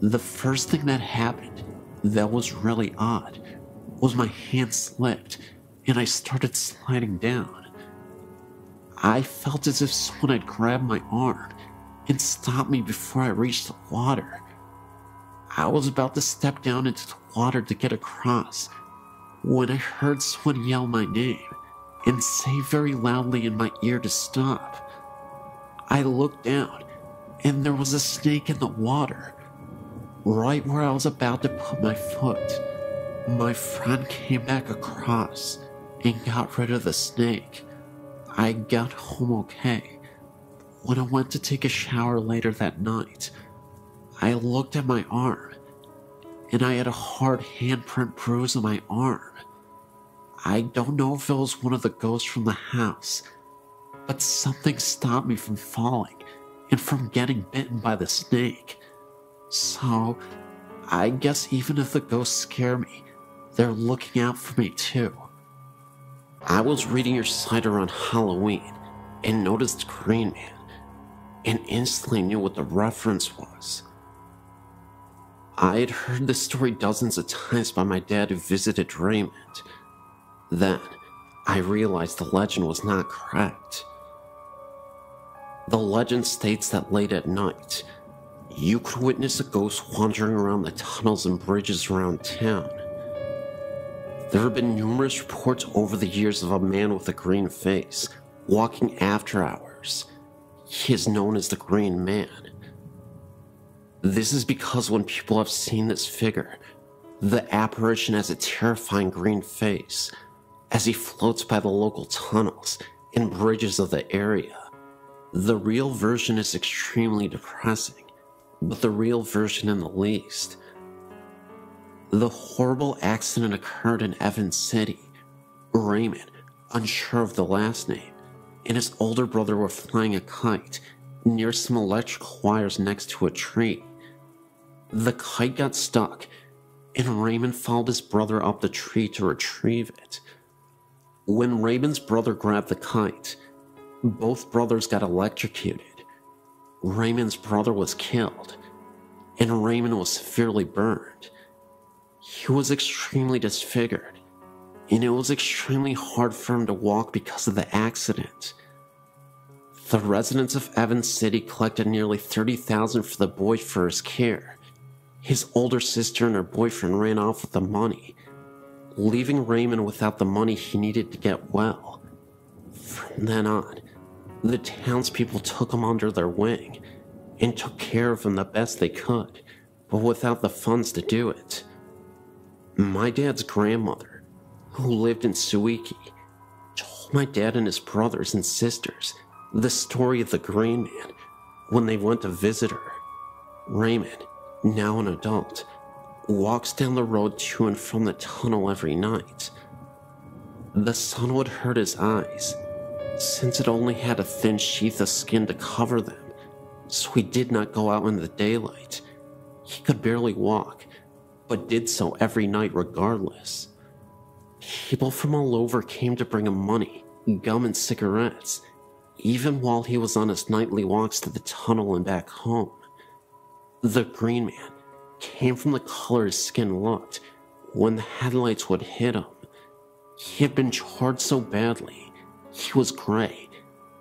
The first thing that happened that was really odd was my hand slipped and I started sliding down. I felt as if someone had grabbed my arm and stopped me before I reached the water. I was about to step down into the water to get across when I heard someone yell my name and say very loudly in my ear to stop. I looked down and there was a snake in the water, right where I was about to put my foot. My friend came back across and got rid of the snake. I got home okay. When I went to take a shower later that night, I looked at my arm and I had a hard handprint bruise on my arm. I don't know if it was one of the ghosts from the house, but something stopped me from falling and from getting bitten by the snake. So, I guess even if the ghosts scare me, they're looking out for me too. I was reading your site around Halloween and noticed Green Man, and instantly knew what the reference was. I had heard this story dozens of times by my dad who visited Raymond. Then, I realized the legend was not correct. The legend states that late at night, you could witness a ghost wandering around the tunnels and bridges around town. There have been numerous reports over the years of a man with a green face walking after hours. He is known as the Green Man. This is because when people have seen this figure, the apparition has a terrifying green face as he floats by the local tunnels and bridges of the area. The real version is extremely depressing, but the real version in the least. The horrible accident occurred in Evans City. Raymond, unsure of the last name, and his older brother were flying a kite near some electrical wires next to a tree. The kite got stuck, and Raymond followed his brother up the tree to retrieve it. When Raymond's brother grabbed the kite, both brothers got electrocuted. Raymond's brother was killed, and Raymond was severely burned. He was extremely disfigured, and it was extremely hard for him to walk because of the accident. The residents of Evans City collected nearly $30,000 for the boy for his care. His older sister and her boyfriend ran off with the money, leaving Raymond without the money he needed to get well. From then on, the townspeople took him under their wing and took care of him the best they could, but without the funds to do it. My dad's grandmother, who lived in Suiki, told my dad and his brothers and sisters the story of the Green Man when they went to visit her. Raymond, now an adult, walks down the road to and from the tunnel every night. The sun would hurt his eyes, since it only had a thin sheath of skin to cover them, so he did not go out in the daylight. He could barely walk, but did so every night regardless. People from all over came to bring him money, gum, and cigarettes, even while he was on his nightly walks to the tunnel and back home. The Green Man came from the color his skin looked when the headlights would hit him. He had been charred so badly, he was gray,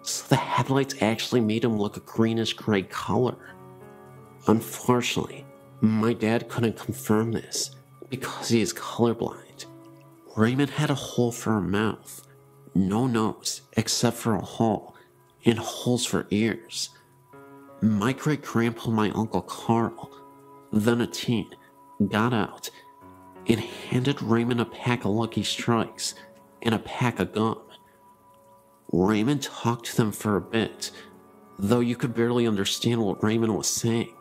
so the headlights actually made him look a greenish-gray color. Unfortunately, my dad couldn't confirm this because he is colorblind. Raymond had a hole for a mouth, no nose except for a hole, and holes for ears. My great-grandpa and my Uncle Carl, then a teen, got out and handed Raymond a pack of Lucky Strikes and a pack of gum. Raymond talked to them for a bit, though you could barely understand what Raymond was saying.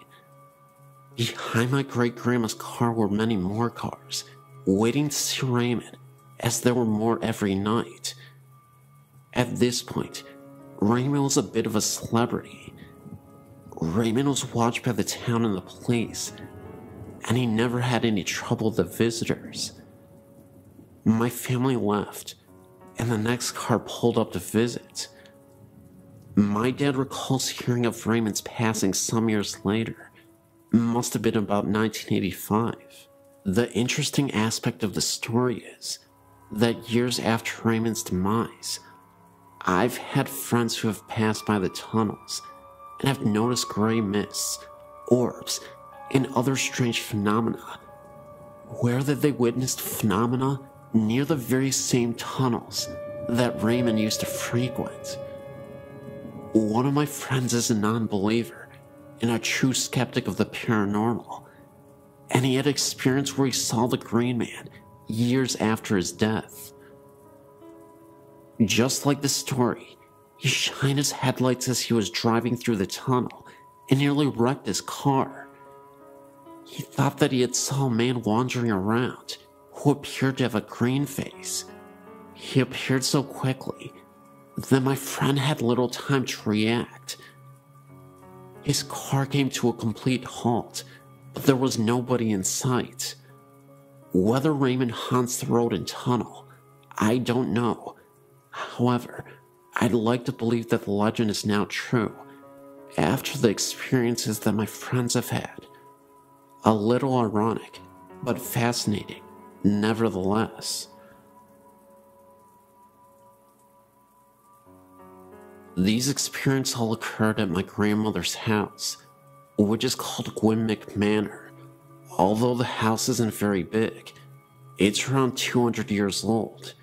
Behind my great-grandma's car were many more cars, waiting to see Raymond, as there were more every night. At this point, Raymond was a bit of a celebrity. Raymond was watched by the town and the police, and he never had any trouble with the visitors. My family left, and the next car pulled up to visit. My dad recalls hearing of Raymond's passing some years later. Must have been about 1985. The interesting aspect of the story is that years after Raymond's demise, I've had friends who have passed by the tunnels and have noticed gray mists, orbs, and other strange phenomena. Whether they witnessed phenomena near the very same tunnels that Raymond used to frequent. One of my friends is a non-believer and a true skeptic of the paranormal, and he had experience where he saw the Green Man years after his death. Just like the story, he shined his headlights as he was driving through the tunnel and nearly wrecked his car. He thought that he had saw a man wandering around who appeared to have a green face. He appeared so quickly that my friend had little time to react. His car came to a complete halt, but there was nobody in sight. Whether Raymond haunts the road and tunnel, I don't know. However, I'd like to believe that the legend is now true, after the experiences that my friends have had. A little ironic, but fascinating, nevertheless. These experiences all occurred at my grandmother's house, which is called Gwynmick Manor. Although the house isn't very big, it's around 200 years old.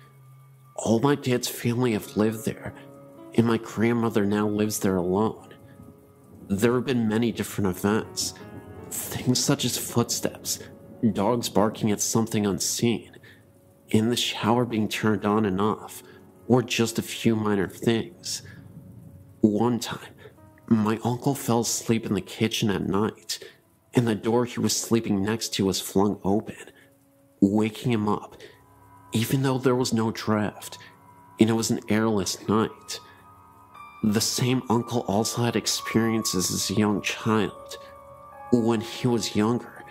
All my dad's family have lived there, and my grandmother now lives there alone. There have been many different events, things such as footsteps, dogs barking at something unseen, and the shower being turned on and off, or just a few minor things. One time, my uncle fell asleep in the kitchen at night, and the door he was sleeping next to was flung open, waking him up, even though there was no draft, and it was an airless night. The same uncle also had experiences as a young child. When he was younger,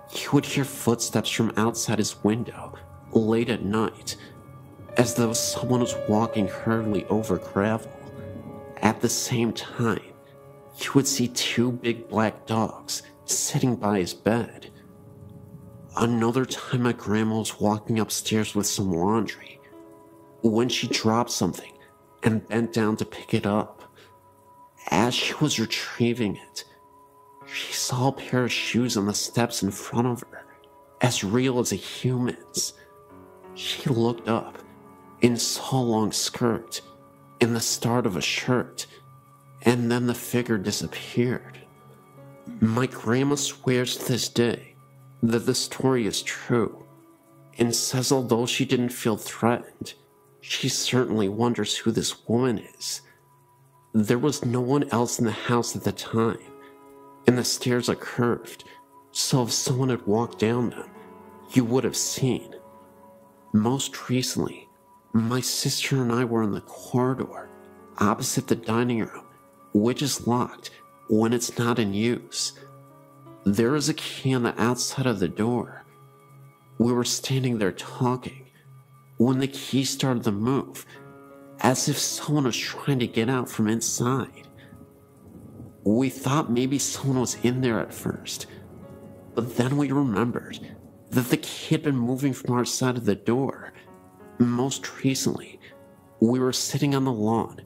he would hear footsteps from outside his window late at night, as though someone was walking hurriedly over gravel. At the same time, he would see two big black dogs sitting by his bed. Another time, my grandma was walking upstairs with some laundry when she dropped something and bent down to pick it up. As she was retrieving it, she saw a pair of shoes on the steps in front of her, as real as a human's. She looked up and saw a long skirt and the start of a shirt, and then the figure disappeared. My grandma swears to this day that the story is true, and says although she didn't feel threatened, she certainly wonders who this woman is. There was no one else in the house at the time, and the stairs are curved, so if someone had walked down them, you would have seen. Most recently, my sister and I were in the corridor opposite the dining room, which is locked when it's not in use. There is a key on the outside of the door. We were standing there talking when the key started to move, as if someone was trying to get out from inside. We thought maybe someone was in there at first, but then we remembered that the key had been moving from our side of the door. Most recently, we were sitting on the lawn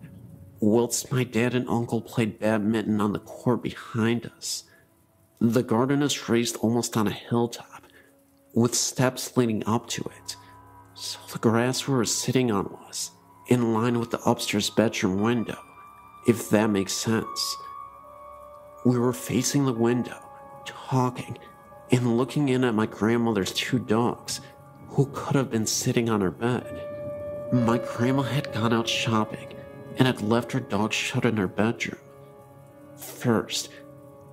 whilst my dad and uncle played badminton on the court behind us. The garden is raised almost on a hilltop, with steps leading up to it, so the grass we were sitting on was in line with the upstairs bedroom window, if that makes sense. We were facing the window, talking, and looking in at my grandmother's two dogs, who could have been sitting on her bed. My grandma had gone out shopping and had left her dog shut in her bedroom. First,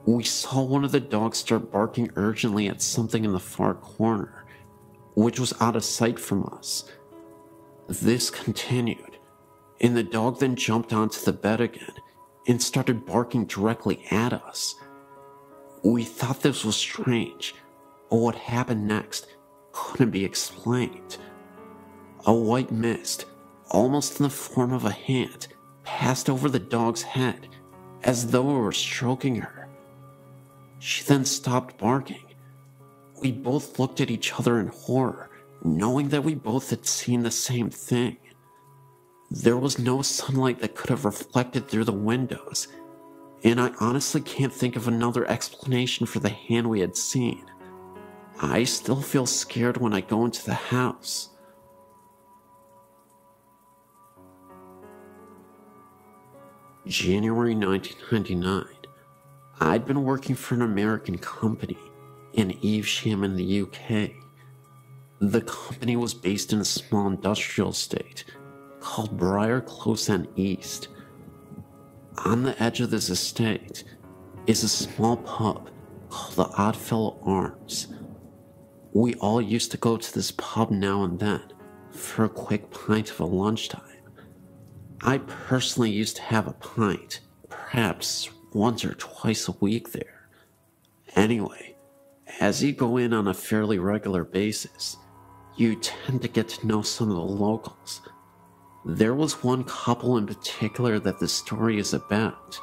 we saw one of the dogs start barking urgently at something in the far corner, which was out of sight from us. This continued, and the dog then jumped onto the bed again and started barking directly at us. We thought this was strange, but what happened next couldn't be explained. A white mist, almost in the form of a hand, passed over the dog's head as though we were stroking her. She then stopped barking. We both looked at each other in horror, knowing that we both had seen the same thing. There was no sunlight that could have reflected through the windows, and I honestly can't think of another explanation for the hand we had seen. I still feel scared when I go into the house. January 1999. I'd been working for an American company in Evesham in the UK. The company was based in a small industrial estate called Briar Close End East. On the edge of this estate is a small pub called the Oddfellow Arms. We all used to go to this pub now and then for a quick pint of a lunchtime. I personally used to have a pint, perhaps once or twice a week there. Anyway, as you go in on a fairly regular basis, you tend to get to know some of the locals. There was one couple in particular that the story is about.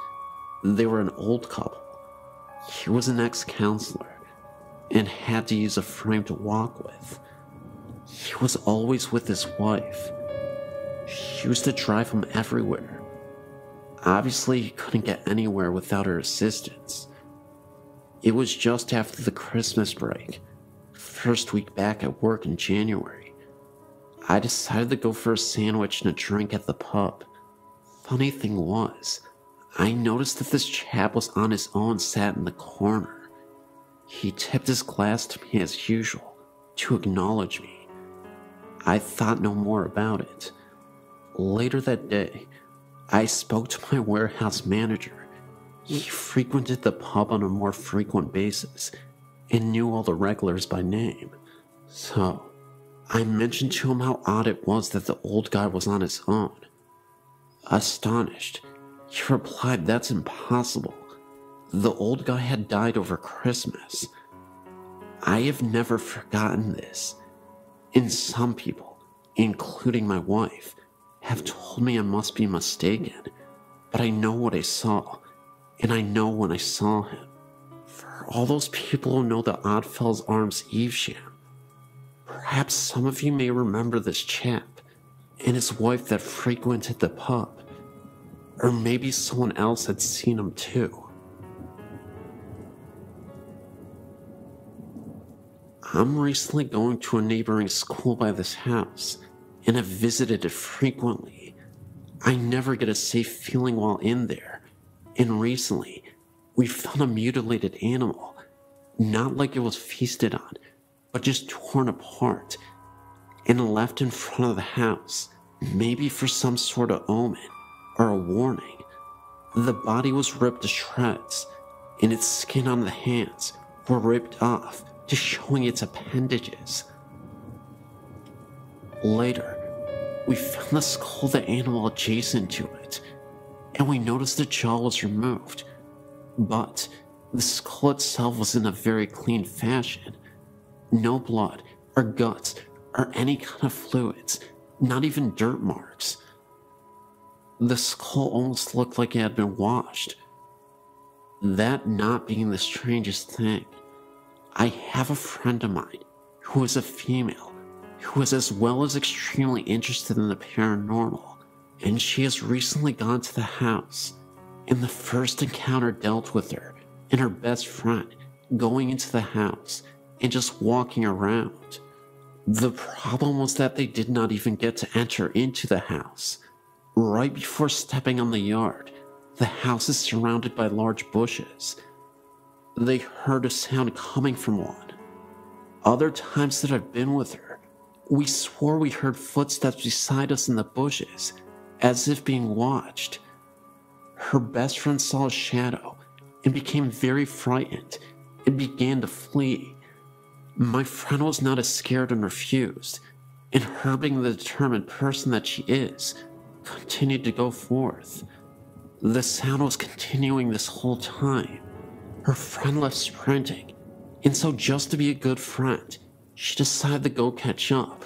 They were an old couple. He was an ex-counselor and had to use a frame to walk with. He was always with his wife. She used to drive him everywhere. Obviously, he couldn't get anywhere without her assistance. It was just after the Christmas break, first week back at work in January. I decided to go for a sandwich and a drink at the pub. Funny thing was, I noticed that this chap was on his own, sat in the corner. He tipped his glass to me as usual, to acknowledge me. I thought no more about it. Later that day, I spoke to my warehouse manager. He frequented the pub on a more frequent basis and knew all the regulars by name. So, I mentioned to him how odd it was that the old guy was on his own. Astonished, he replied, "That's impossible. The old guy had died over Christmas." I have never forgotten this, and some people, including my wife, have told me I must be mistaken, but I know what I saw, and I know when I saw him. For all those people who know the Oddfellows Arms Evesham, perhaps some of you may remember this chap and his wife that frequented the pub, or maybe someone else had seen him too. I'm recently going to a neighboring school by this house, and have visited it frequently. I never get a safe feeling while in there, and recently, we found a mutilated animal, not like it was feasted on, but just torn apart, and left in front of the house, maybe for some sort of omen, or a warning. The body was ripped to shreds, and its skin on the hands were ripped off, just showing its appendages. Later, we found the skull of the animal adjacent to it, and we noticed the jaw was removed, but the skull itself was in a very clean fashion. No blood, or guts, or any kind of fluids, not even dirt marks. The skull almost looked like it had been washed. That not being the strangest thing, I have a friend of mine who is a female, who is as well as extremely interested in the paranormal, and she has recently gone to the house, and the first encounter dealt with her and her best friend going into the house and just walking around. The problem was that they did not even get to enter into the house. Right before stepping on the yard, the house is surrounded by large bushes. They heard a sound coming from one. Other times that I've been with her, we swore we heard footsteps beside us in the bushes, as if being watched. Her best friend saw a shadow and became very frightened and began to flee. My friend was not as scared and refused, and her being the determined person that she is, continued to go forth. The sound was continuing this whole time. Her friend left sprinting, and so just to be a good friend, she decided to go catch up.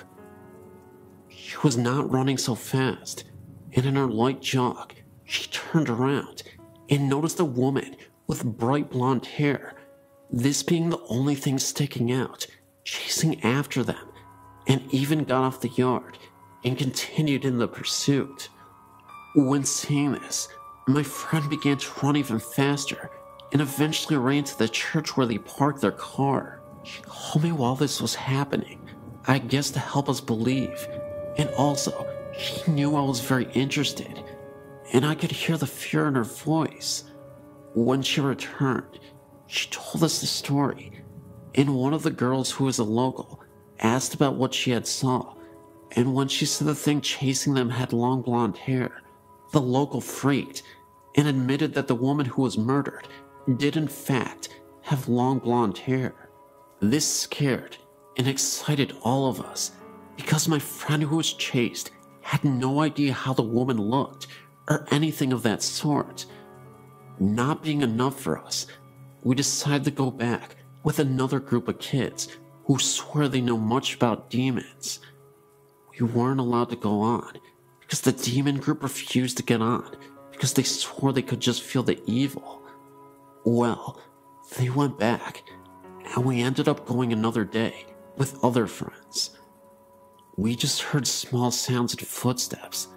She was not running so fast, and in her light jog, she turned around and noticed a woman with bright blonde hair, this being the only thing sticking out, chasing after them, and even got off the yard and continued in the pursuit. When seeing this, my friend began to run even faster and eventually ran to the church where they parked their car. She called me while this was happening, I guess to help us believe, and also she knew I was very interested, and I could hear the fear in her voice. When she returned, she told us the story, and one of the girls who was a local asked about what she had saw, and when she said the thing chasing them had long blonde hair, the local freaked and admitted that the woman who was murdered did in fact have long blonde hair. This scared and excited all of us because my friend who was chased had no idea how the woman looked or anything of that sort. Not being enough for us, we decided to go back with another group of kids who swear they know much about demons. We weren't allowed to go on because the demon group refused to get on because they swore they could just feel the evil. Well, they went back, and we ended up going another day with other friends. We just heard small sounds and footsteps.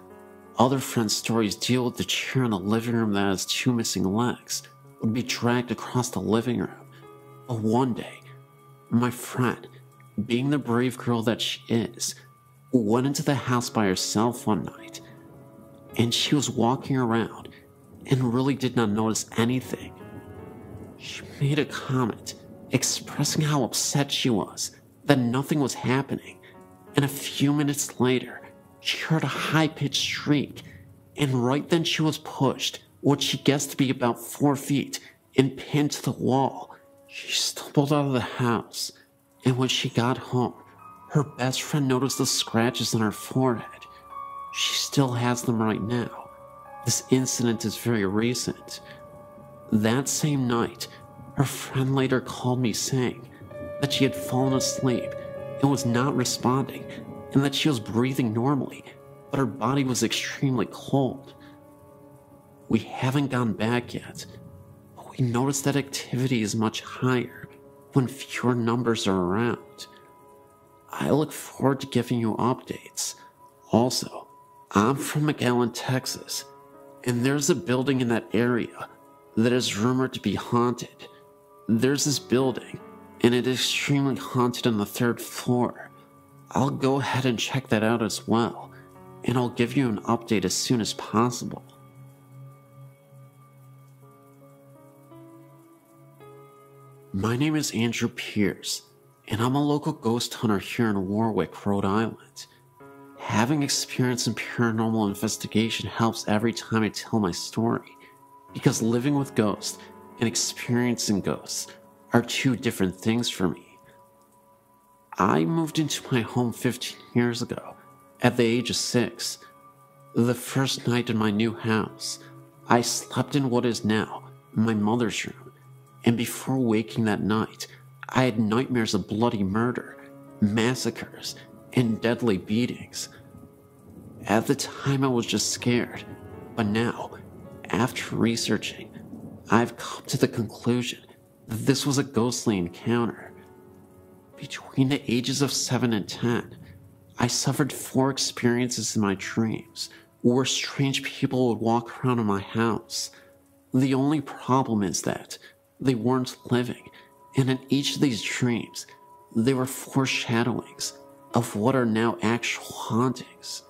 Other friends' stories deal with the chair in the living room that has two missing legs would be dragged across the living room. But one day, my friend, being the brave girl that she is, went into the house by herself one night, and she was walking around and really did not notice anything. She made a comment expressing how upset she was that nothing was happening, and a few minutes later, she heard a high-pitched shriek, and right then she was pushed, what she guessed to be about 4 feet, and pinned to the wall. She stumbled out of the house, and when she got home, her best friend noticed the scratches on her forehead. She still has them right now. This incident is very recent. That same night, her friend later called me saying that she had fallen asleep and was not responding, and that she was breathing normally, but her body was extremely cold. We haven't gone back yet, but we noticed that activity is much higher when fewer numbers are around. I look forward to giving you updates. Also, I'm from McAllen, Texas, and there's a building in that area that is rumored to be haunted. There's this building, and it is extremely haunted on the 3rd floor. I'll go ahead and check that out as well, and I'll give you an update as soon as possible. My name is Andrew Pierce, and I'm a local ghost hunter here in Warwick, Rhode Island. Having experience in paranormal investigation helps every time I tell my story, because living with ghosts and experiencing ghosts are two different things for me. I moved into my home 15 years ago, at the age of 6. The first night in my new house, I slept in what is now my mother's room, and before waking that night, I had nightmares of bloody murder, massacres, and deadly beatings. At the time I was just scared, but now, after researching, I've come to the conclusion that this was a ghostly encounter. Between the ages of 7 and 10, I suffered 4 experiences in my dreams where strange people would walk around in my house. The only problem is that they weren't living, and in each of these dreams, they were foreshadowings of what are now actual hauntings.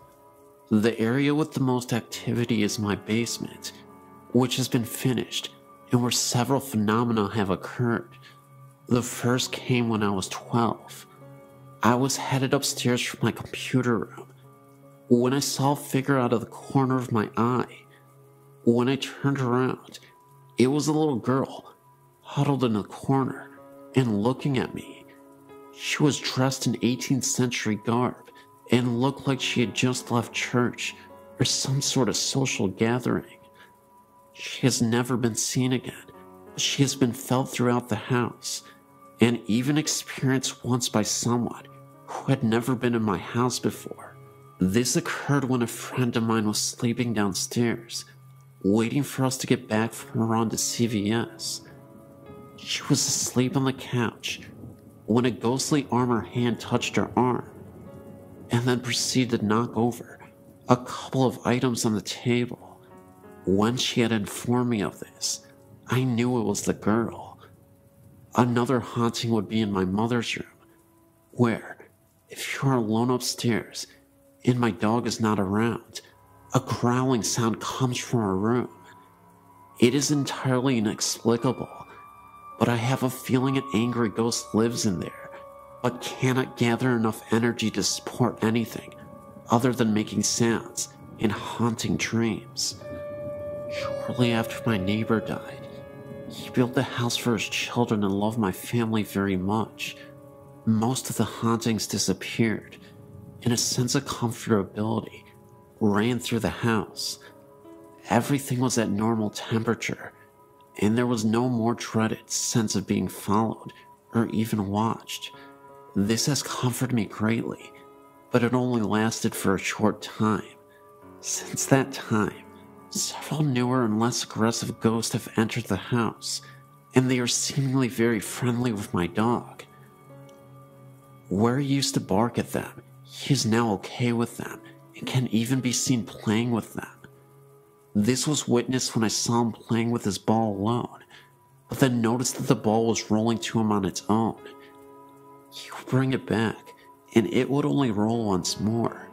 The area with the most activity is my basement, which has been finished and where several phenomena have occurred. The first came when I was 12. I was headed upstairs from my computer room when I saw a figure out of the corner of my eye. When I turned around, it was a little girl huddled in the corner and looking at me. She was dressed in 18th century garb and looked like she had just left church or some sort of social gathering. She has never been seen again, but she has been felt throughout the house, and even experienced once by someone who had never been in my house before. This occurred when a friend of mine was sleeping downstairs, waiting for us to get back from a run to CVS. She was asleep on the couch when a ghostly arm or hand touched her arm, and then proceeded to knock over a couple of items on the table. When she had informed me of this, I knew it was the girl. Another haunting would be in my mother's room, where, if you are alone upstairs and my dog is not around, a growling sound comes from her room. It is entirely inexplicable, but I have a feeling an angry ghost lives in there, but cannot gather enough energy to support anything other than making sounds and haunting dreams. Shortly after my neighbor died, he built the house for his children and loved my family very much. Most of the hauntings disappeared, and a sense of comfortability ran through the house. Everything was at normal temperature, and there was no more dreaded sense of being followed or even watched. This has comforted me greatly, but it only lasted for a short time. Since that time, several newer and less aggressive ghosts have entered the house, and they are seemingly very friendly with my dog. Where he used to bark at them, he is now okay with them and can even be seen playing with them. This was witnessed when I saw him playing with his ball alone, but then noticed that the ball was rolling to him on its own. He would bring it back, and it would only roll once more.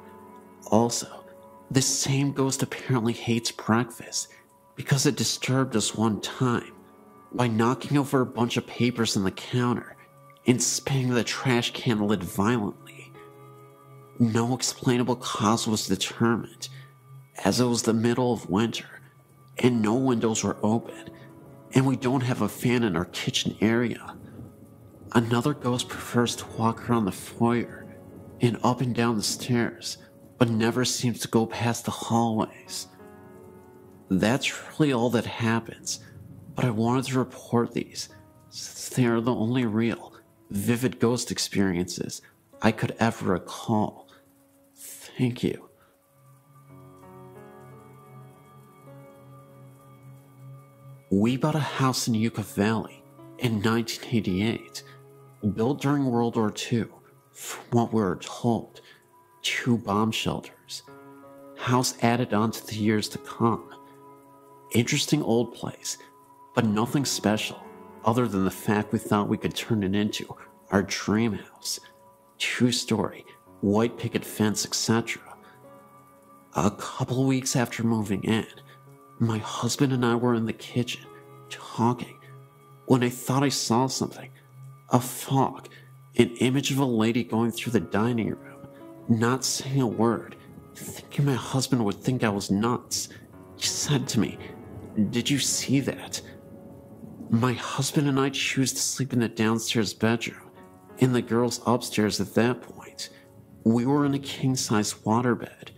Also, this same ghost apparently hates breakfast because it disturbed us one time by knocking over a bunch of papers on the counter and spinning the trash can lid violently. No explainable cause was determined, as it was the middle of winter and no windows were open, and we don't have a fan in our kitchen area. Another ghost prefers to walk around the foyer and up and down the stairs, but never seems to go past the hallways. That's really all that happens, but I wanted to report these since they are the only real, vivid ghost experiences I could ever recall. Thank you. We bought a house in Yucca Valley in 1988, built during World War II, from what we were told, 2 bomb shelters. House added on to the years to come. Interesting old place, but nothing special other than the fact we thought we could turn it into our dream house. 2-story, white picket fence, etc. A couple weeks after moving in, my husband and I were in the kitchen, talking, when I thought I saw something. A fog, an image of a lady going through the dining room, not saying a word, thinking my husband would think I was nuts. He said to me, "Did you see that?" My husband and I choose to sleep in the downstairs bedroom, and the girls upstairs at that point. We were in a king-size waterbed,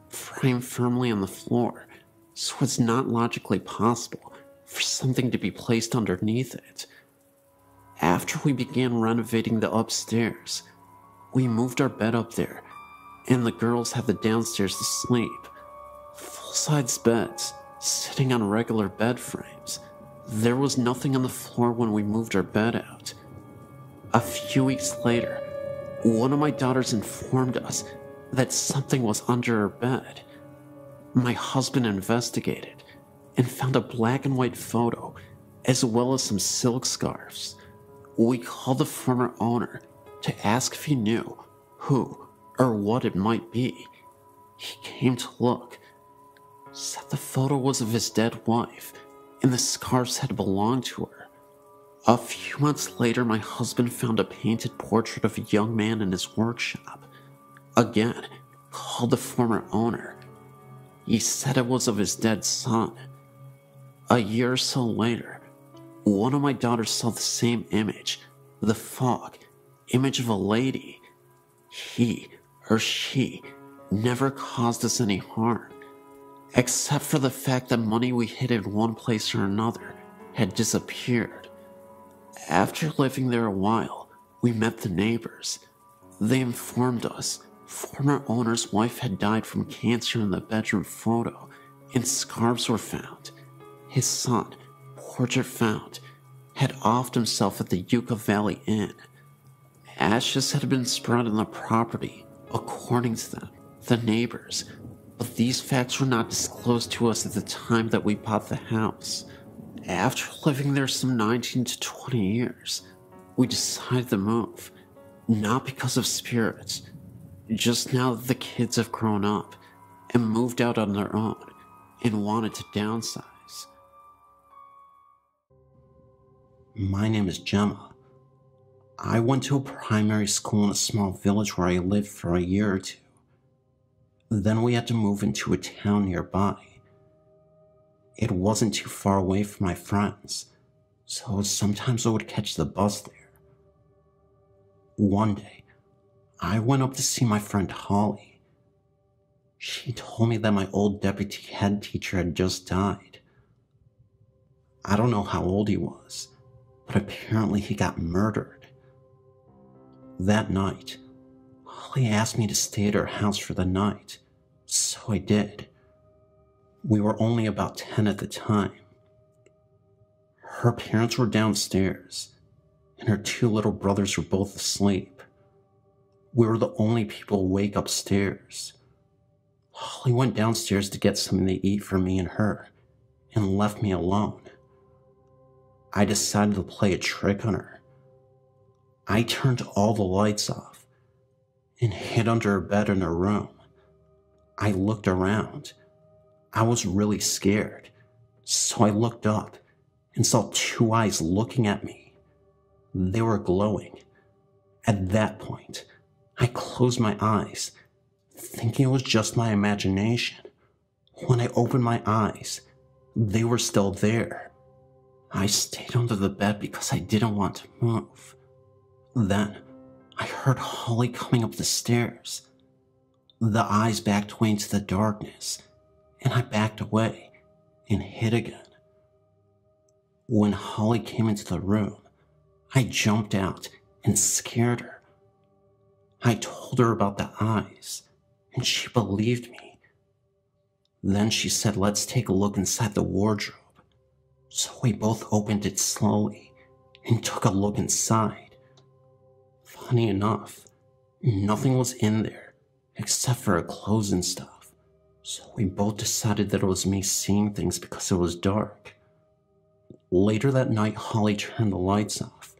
framed firmly on the floor, so it's not logically possible for something to be placed underneath it. After we began renovating the upstairs, we moved our bed up there, and the girls had the downstairs to sleep. Full-size beds, sitting on regular bed frames. There was nothing on the floor when we moved our bed out. A few weeks later, one of my daughters informed us that something was under her bed. My husband investigated and found a black and white photo, as well as some silk scarves. We called the former owner to ask if he knew who or what it might be. He came to look, said the photo was of his dead wife, and the scarves had belonged to her. A few months later, my husband found a painted portrait of a young man in his workshop. Again, called the former owner. He said it was of his dead son. A year or so later, one of my daughters saw the same image, the fog, image of a lady. He or she never caused us any harm. except for the fact that money we hid in one place or another had disappeared. After living there a while, we met the neighbors. They informed us former owner's wife had died from cancer in the bedroom photo, and scarves were found. His son, portrait found, had offed himself at the Yucca Valley Inn. Ashes had been spread on the property, according to them, the neighbors, but these facts were not disclosed to us at the time that we bought the house. After living there some 19 to 20 years, we decided to move, not because of spirits, just now that the kids have grown up and moved out on their own and wanted to downsize. My name is Gemma. I went to a primary school in a small village where I lived for a year or two. Then we had to move into a town nearby. It wasn't too far away from my friends, so sometimes I would catch the bus there. One day, I went up to see my friend Holly. She told me that my old deputy head teacher had just died. I don't know how old he was, but apparently he got murdered. That night, Holly asked me to stay at her house for the night, so I did. We were only about 10 at the time. Her parents were downstairs, and her two little brothers were both asleep. We were the only people awake upstairs. Holly went downstairs to get something to eat for me and her, and left me alone. I decided to play a trick on her. I turned all the lights off and hid under her bed in her room. I looked around. I was really scared, so I looked up and saw two eyes looking at me. They were glowing. At that point, I closed my eyes, thinking it was just my imagination. When I opened my eyes, they were still there. I stayed under the bed because I didn't want to move. Then, I heard Holly coming up the stairs. The eyes backed away into the darkness, and I backed away and hid again. When Holly came into the room, I jumped out and scared her. I told her about the eyes, and she believed me. Then she said, "Let's take a look inside the wardrobe." So we both opened it slowly and took a look inside. Funny enough, nothing was in there except for her clothes and stuff. So we both decided that it was me seeing things because it was dark. Later that night, Holly turned the lights off,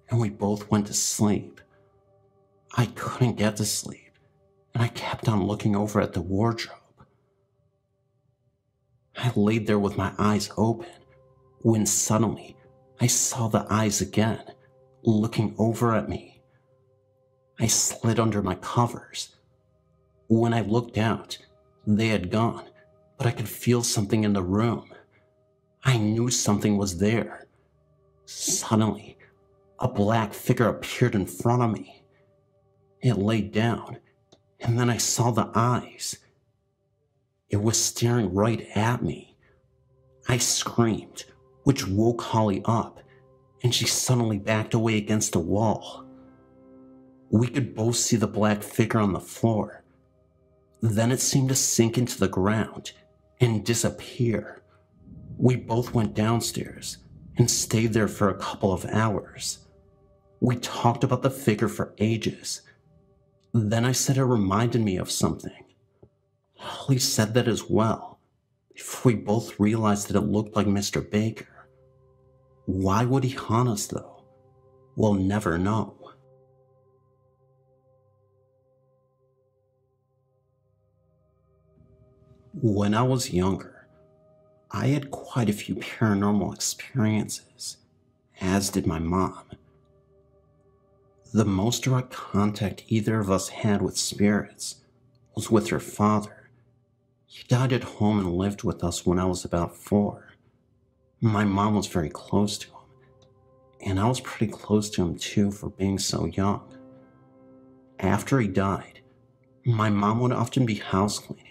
and we both went to sleep. I couldn't get to sleep, and I kept on looking over at the wardrobe. I laid there with my eyes open, when suddenly I saw the eyes again, looking over at me. I slid under my covers. When I looked out, they had gone, but I could feel something in the room. I knew something was there. Suddenly, a black figure appeared in front of me. It laid down, and then I saw the eyes. It was staring right at me. I screamed, which woke Holly up, and she suddenly backed away against the wall. We could both see the black figure on the floor. Then it seemed to sink into the ground and disappear. We both went downstairs and stayed there for a couple of hours. We talked about the figure for ages. Then I said it reminded me of something. Holly said that as well, before we both realized that it looked like Mr. Baker. Why would he haunt us, though? We'll never know. When I was younger, I had quite a few paranormal experiences, as did my mom. The most direct contact either of us had with spirits was with her father. He died at home and lived with us when I was about 4. My mom was very close to him, and I was pretty close to him too for being so young. After he died, my mom would often be house cleaning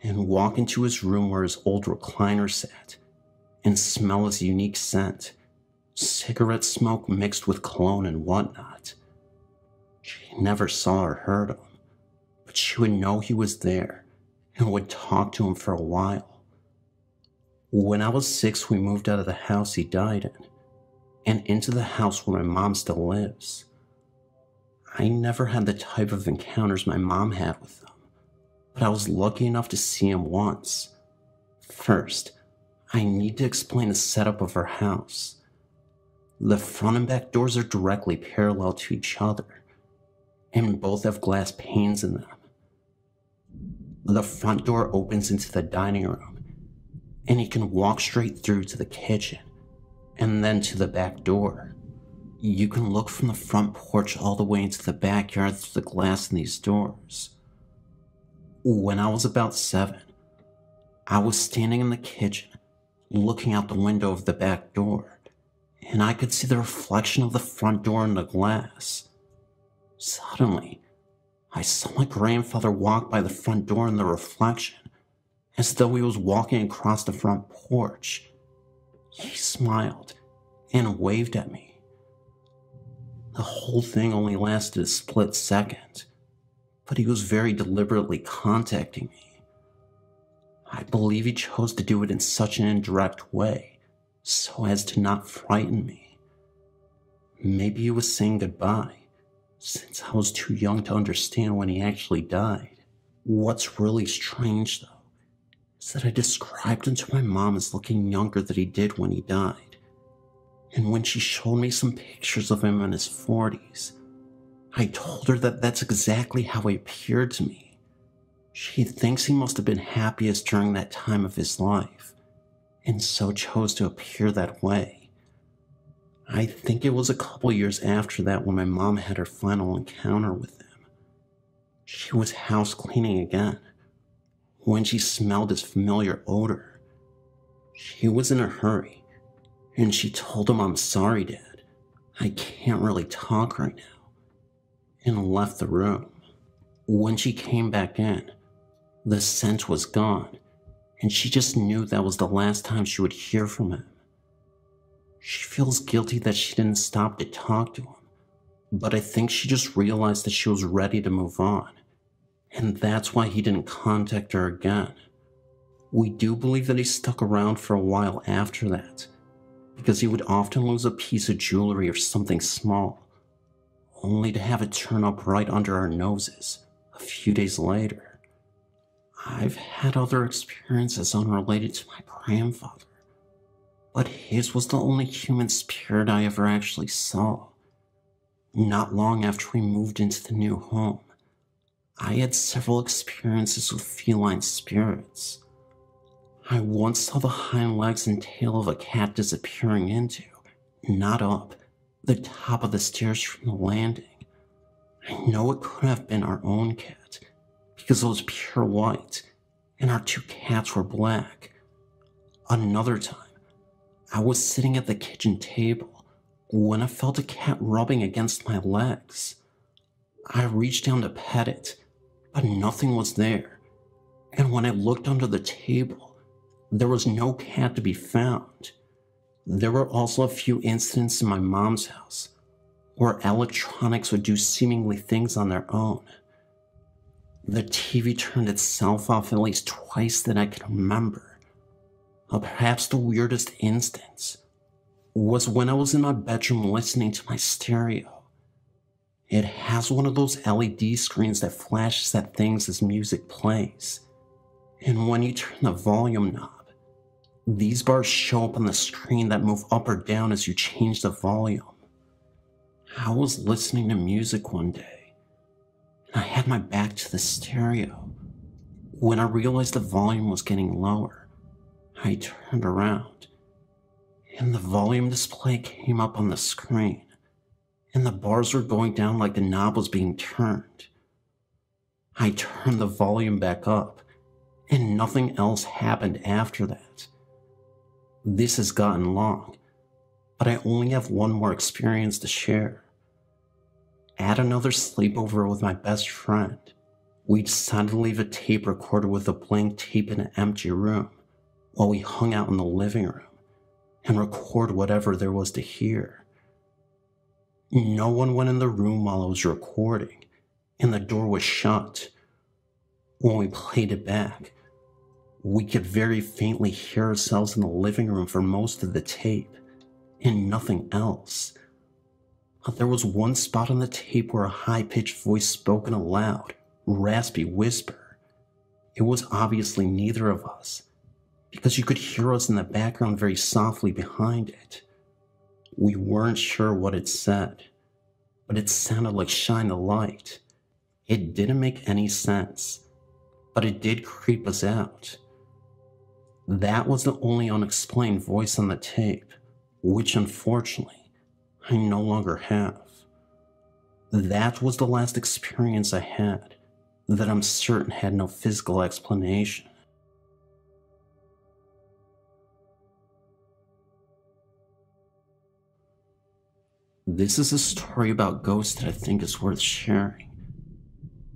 and walk into his room where his old recliner sat and smell his unique scent, cigarette smoke mixed with cologne and whatnot. She never saw or heard him, but she would know he was there and would talk to him for a while. When I was 6, we moved out of the house he died in and into the house where my mom still lives. I never had the type of encounters my mom had with them, but I was lucky enough to see him once. First, I need to explain the setup of our house. The front and back doors are directly parallel to each other, and both have glass panes in them. The front door opens into the dining room, and you can walk straight through to the kitchen, and then to the back door. You can look from the front porch all the way into the backyard through the glass in these doors. When I was about 7, I was standing in the kitchen, looking out the window of the back door, and I could see the reflection of the front door in the glass. Suddenly, I saw my grandfather walk by the front door in the reflection, as though he was walking across the front porch. He smiled and waved at me. The whole thing only lasted a split second, but he was very deliberately contacting me. I believe he chose to do it in such an indirect way, so as to not frighten me. Maybe he was saying goodbye, since I was too young to understand when he actually died. What's really strange, though, is that I described him to my mom as looking younger than he did when he died. And when she showed me some pictures of him in his 40s, I told her that that's exactly how he appeared to me. She thinks he must have been happiest during that time of his life, and so chose to appear that way. I think it was a couple years after that when my mom had her final encounter with him. She was house cleaning again, when she smelled his familiar odor. She was in a hurry, and she told him, "I'm sorry, Dad, I can't really talk right now," and left the room. When she came back in, the scent was gone, and she just knew that was the last time she would hear from him. She feels guilty that she didn't stop to talk to him, but I think she just realized that she was ready to move on, and that's why he didn't contact her again. We do believe that he stuck around for a while after that, because he would often lose a piece of jewelry or something small, only to have it turn up right under our noses a few days later. I've had other experiences unrelated to my grandfather, but his was the only human spirit I ever actually saw. Not long after we moved into the new home, I had several experiences with feline spirits. I once saw the hind legs and tail of a cat disappearing into, not up, the top of the stairs from the landing. I know it could have been our own cat, because it was pure white, and our 2 cats were black. Another time, I was sitting at the kitchen table when I felt a cat rubbing against my legs. I reached down to pet it, but nothing was there, and when I looked under the table, there was no cat to be found. There were also a few incidents in my mom's house where electronics would do seemingly things on their own. The TV turned itself off at least twice that I can remember. Perhaps the weirdest instance was when I was in my bedroom listening to my stereo. It has one of those LED screens that flashes at things as music plays, and when you turn the volume knob, these bars show up on the screen that move up or down as you change the volume. I was listening to music one day, and I had my back to the stereo. When I realized the volume was getting lower, I turned around, and the volume display came up on the screen, and the bars were going down like the knob was being turned. I turned the volume back up, and nothing else happened after that. This has gotten long, but I only have one more experience to share. At another sleepover with my best friend, We decided to leave a tape recorder with a blank tape in an empty room while we hung out in the living room and record whatever there was to hear. No one went in the room while I was recording, and the door was shut. When we played it back, we could very faintly hear ourselves in the living room for most of the tape, and nothing else. But there was one spot on the tape where a high-pitched voice spoke in a loud, raspy whisper. It was obviously neither of us, because you could hear us in the background very softly behind it. We weren't sure what it said, but it sounded like "shine a light." It didn't make any sense, but it did creep us out. That was the only unexplained voice on the tape, which unfortunately I no longer have. That was the last experience I had that I'm certain had no physical explanation. This is a story about ghosts that I think is worth sharing.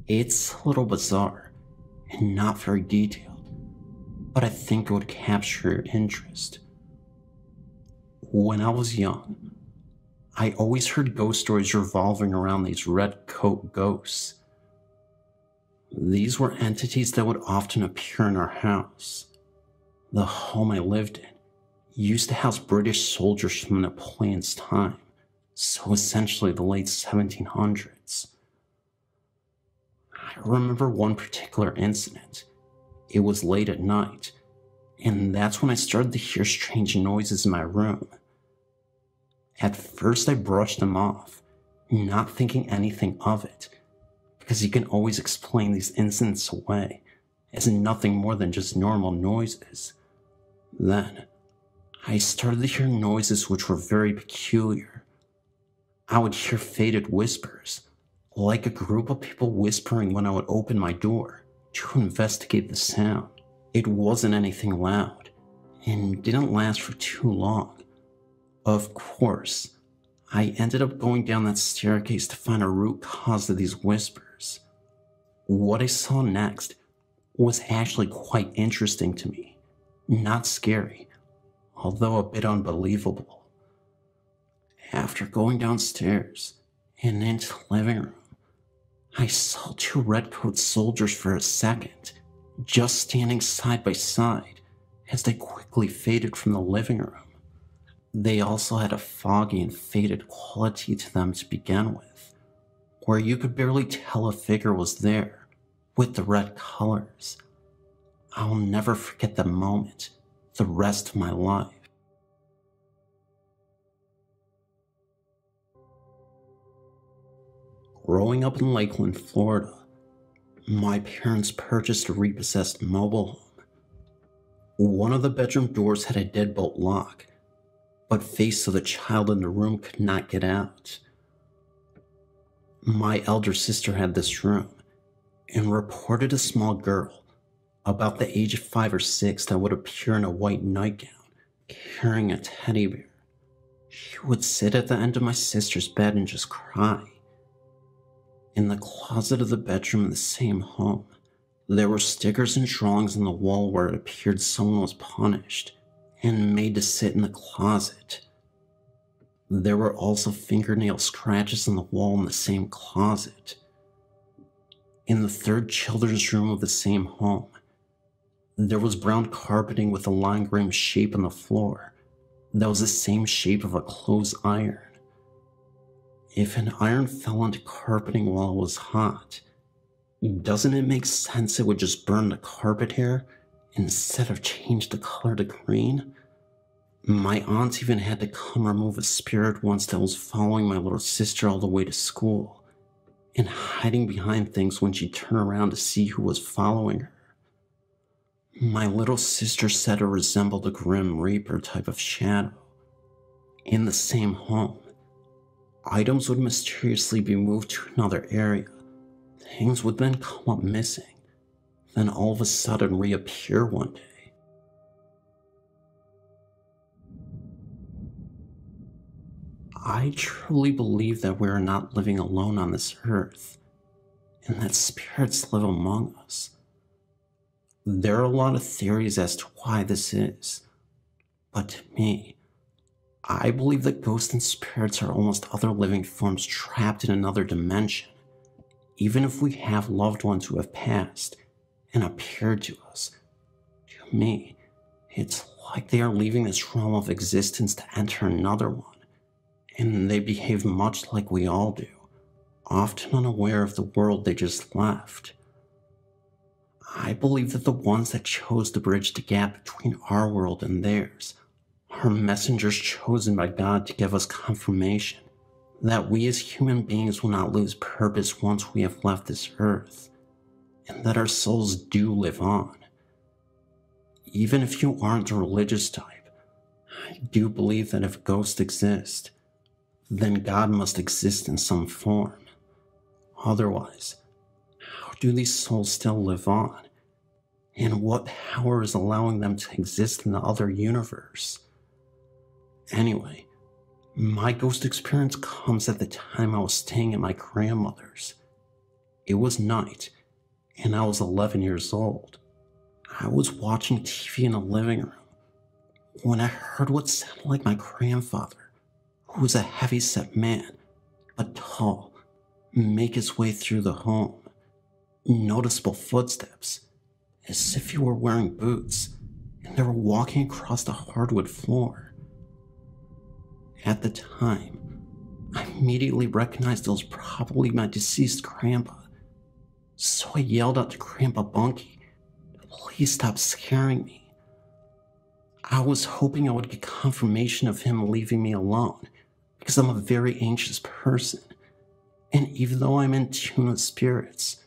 It's a little bizarre and not very detailed, but I think it would capture your interest. When I was young, I always heard ghost stories revolving around these red coat ghosts. These were entities that would often appear in our house. The home I lived in used to house British soldiers from Napoleon's time, so essentially the late 1700s. I remember one particular incident. It was late at night, and that's when I started to hear strange noises in my room. At first I brushed them off, not thinking anything of it, because you can always explain these incidents away as nothing more than just normal noises. Then, I started to hear noises which were very peculiar. I would hear faded whispers, like a group of people whispering when I would open my door to investigate the sound. It wasn't anything loud, and didn't last for too long. Of course, I ended up going down that staircase to find a root cause of these whispers. What I saw next was actually quite interesting to me. Not scary, although a bit unbelievable. After going downstairs and into the living room, I saw two redcoat soldiers for a second, just standing side by side as they quickly faded from the living room. They also had a foggy and faded quality to them to begin with, where you could barely tell a figure was there with the red colors. I'll never forget that moment the rest of my life. Growing up in Lakeland, Florida, my parents purchased a repossessed mobile home. One of the bedroom doors had a deadbolt lock, but face so the child in the room could not get out. My elder sister had this room and reported a small girl about the age of 5 or 6 that would appear in a white nightgown carrying a teddy bear. She would sit at the end of my sister's bed and just cry. In the closet of the bedroom in the same home, there were stickers and drawings on the wall where it appeared someone was punished and made to sit in the closet. There were also fingernail scratches on the wall in the same closet. In the third children's room of the same home, there was brown carpeting with a lime green shape on the floor that was the same shape of a clothes iron. If an iron fell onto carpeting while it was hot, doesn't it make sense it would just burn the carpet hair instead of change the color to green? My aunt even had to come remove a spirit once that was following my little sister all the way to school and hiding behind things when she turned around to see who was following her. My little sister said it resembled a Grim Reaper type of shadow. In the same home, items would mysteriously be moved to another area. Things would then come up missing, then all of a sudden reappear one day. I truly believe that we are not living alone on this earth, and that spirits live among us. There are a lot of theories as to why this is, but to me, I believe that ghosts and spirits are almost other living forms trapped in another dimension. Even if we have loved ones who have passed and appeared to us, to me, it's like they are leaving this realm of existence to enter another one, and they behave much like we all do, often unaware of the world they just left. I believe that the ones that chose to bridge the gap between our world and theirs are messengers chosen by God to give us confirmation that we as human beings will not lose purpose once we have left this earth, and that our souls do live on. Even if you aren't the religious type, I do believe that if ghosts exist, then God must exist in some form. Otherwise, how do these souls still live on? And what power is allowing them to exist in the other universe? Anyway, my ghost experience comes at the time I was staying at my grandmother's. It was night, and I was 11 years old. I was watching TV in the living room when I heard what sounded like my grandfather, who was a heavy-set man, but tall, make his way through the home. Noticeable footsteps, as if he were wearing boots, and they were walking across the hardwood floor. At the time, I immediately recognized it was probably my deceased grandpa, so I yelled out to Grandpa Bunky to please stop scaring me. I was hoping I would get confirmation of him leaving me alone, because I'm a very anxious person, and even though I'm in tune with spirits,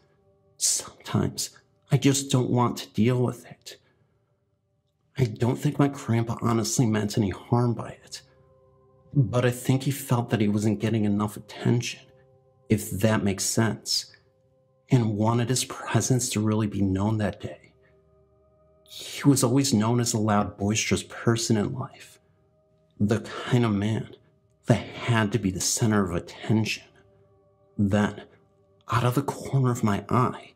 sometimes I just don't want to deal with it. I don't think my grandpa honestly meant any harm by it, but I think he felt that he wasn't getting enough attention, if that makes sense, and wanted his presence to really be known that day. He was always known as a loud, boisterous person in life, the kind of man that had to be the center of attention. Then, out of the corner of my eye,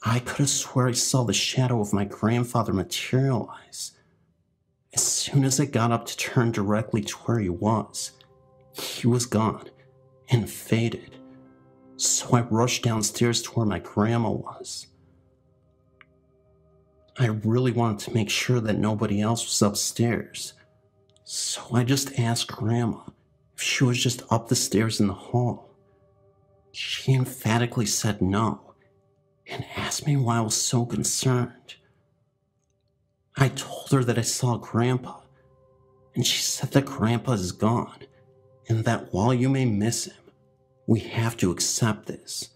I could have swore I saw the shadow of my grandfather materialize. As soon as I got up to turn directly to where he was gone and faded. So I rushed downstairs to where my grandma was. I really wanted to make sure that nobody else was upstairs, so I just asked Grandma if she was just up the stairs in the hall. She emphatically said no, and asked me why I was so concerned. I told her that I saw Grandpa, and she said that Grandpa is gone, and that while you may miss him, we have to accept this.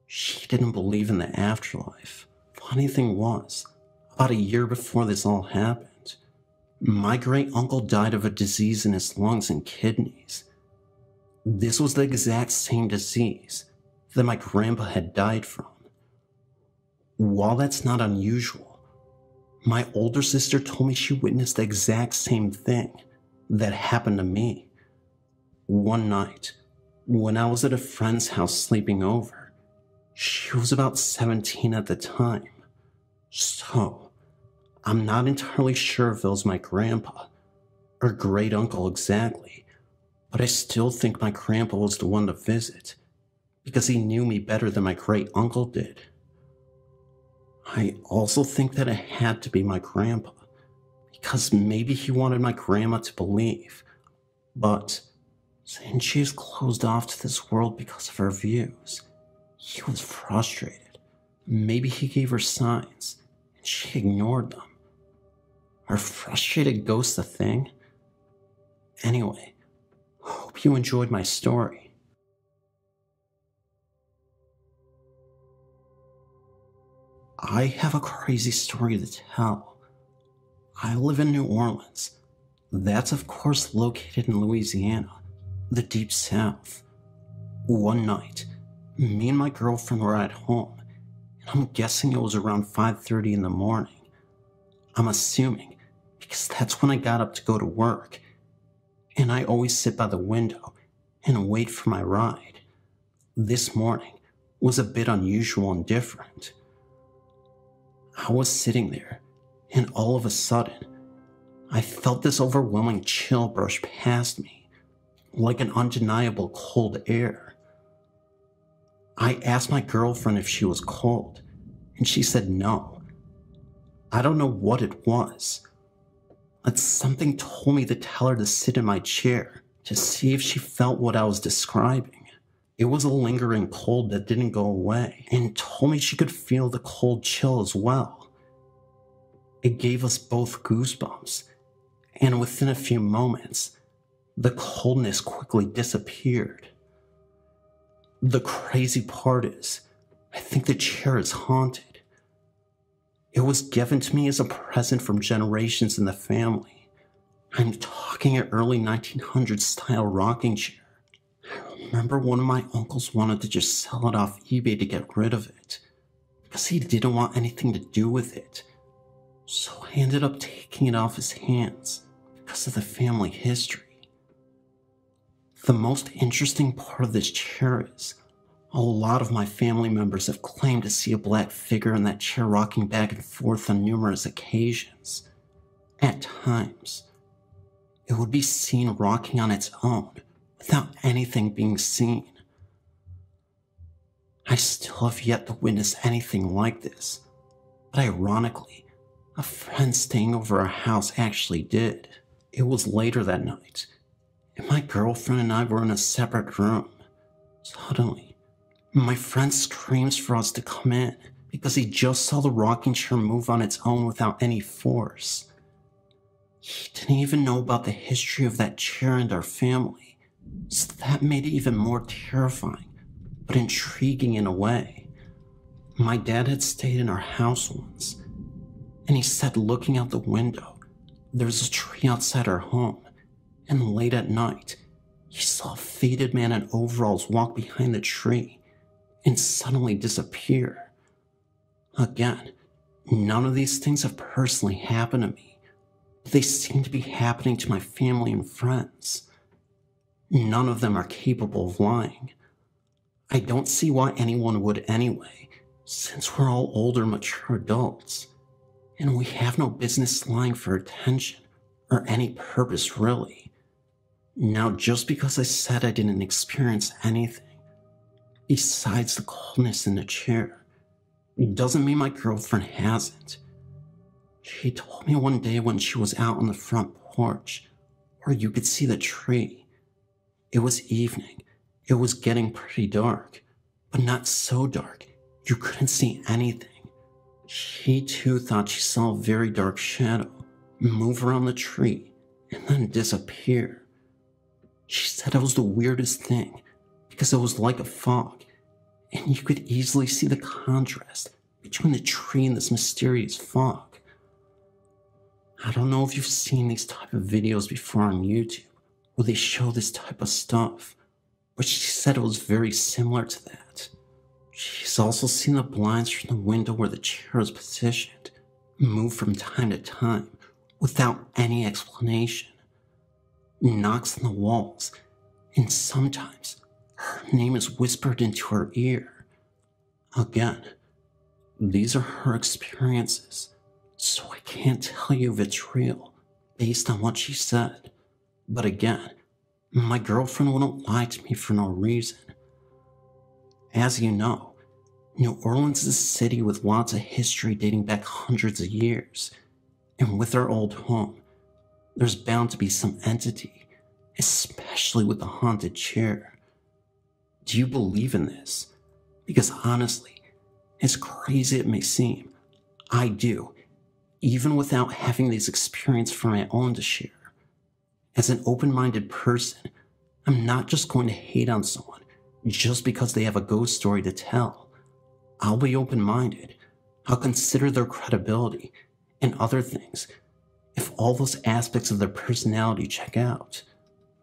She didn't believe in the afterlife. Funny thing was, about a year before this all happened, my great-uncle died of a disease in his lungs and kidneys. This was the exact same disease that my grandpa had died from. While that's not unusual, my older sister told me she witnessed the exact same thing that happened to me. One night, when I was at a friend's house sleeping over, she was about 17 at the time. So, I'm not entirely sure if it was my grandpa or great uncle exactly, but I still think my grandpa was the one to visit because he knew me better than my great uncle did. I also think that it had to be my grandpa, because maybe he wanted my grandma to believe, but since she's closed off to this world because of her views, he was frustrated. Maybe he gave her signs, and she ignored them. Are frustrated ghosts a thing? Anyway, hope you enjoyed my story. I have a crazy story to tell. I live in New Orleans. That's of course located in Louisiana, the deep south. One night, me and my girlfriend were at home, and I'm guessing it was around 5:30 in the morning. I'm assuming, because that's when I got up to go to work, and I always sit by the window and wait for my ride. This morning, was a bit unusual and different. I was sitting there, and all of a sudden, I felt this overwhelming chill brush past me, like an undeniable cold air. I asked my girlfriend if she was cold, and she said no. I don't know what it was, but something told me to tell her to sit in my chair to see if she felt what I was describing. It was a lingering cold that didn't go away, and told me she could feel the cold chill as well. It gave us both goosebumps, and within a few moments, the coldness quickly disappeared. The crazy part is, I think the chair is haunted. It was given to me as a present from generations in the family. I'm talking an early 1900s style rocking chair. I remember one of my uncles wanted to just sell it off eBay to get rid of it, because he didn't want anything to do with it. So I ended up taking it off his hands because of the family history. The most interesting part of this chair is, a lot of my family members have claimed to see a black figure in that chair rocking back and forth on numerous occasions. At times, it would be seen rocking on its own, without anything being seen. I still have yet to witness anything like this, but ironically, a friend staying over our house actually did. It was later that night, and my girlfriend and I were in a separate room. Suddenly, my friend screams for us to come in because he just saw the rocking chair move on its own without any force. He didn't even know about the history of that chair and our family, so that made it even more terrifying, but intriguing in a way. My dad had stayed in our house once, and he said looking out the window, there's a tree outside our home, and late at night, he saw a faded man in overalls walk behind the tree and suddenly disappear. Again, none of these things have personally happened to me, but they seem to be happening to my family and friends. None of them are capable of lying. I don't see why anyone would anyway, since we're all older, mature adults, and we have no business lying for attention or any purpose really. Now, just because I said I didn't experience anything, besides the coldness in the chair, it doesn't mean my girlfriend hasn't. She told me one day when she was out on the front porch, where you could see the tree. It was evening. It was getting pretty dark, but not so dark you couldn't see anything. She too thought she saw a very dark shadow move around the tree and then disappear. She said it was the weirdest thing, because it was like a fog, and you could easily see the contrast between the tree and this mysterious fog. I don't know if you've seen these type of videos before on YouTube, where they show this type of stuff, but she said it was very similar to that. She's also seen the blinds from the window where the chair is positioned move from time to time without any explanation. Knocks on the walls, and sometimes her name is whispered into her ear. Again, these are her experiences, so I can't tell you if it's real based on what she said. But again, my girlfriend wouldn't lie to me for no reason. As you know, New Orleans is a city with lots of history dating back hundreds of years, and with our old home, there's bound to be some entity, especially with the haunted chair. Do you believe in this? Because honestly, as crazy it may seem, I do, even without having this experience for my own to share. As an open-minded person, I'm not just going to hate on someone just because they have a ghost story to tell. I'll be open-minded. I'll consider their credibility and other things. If all those aspects of their personality check out,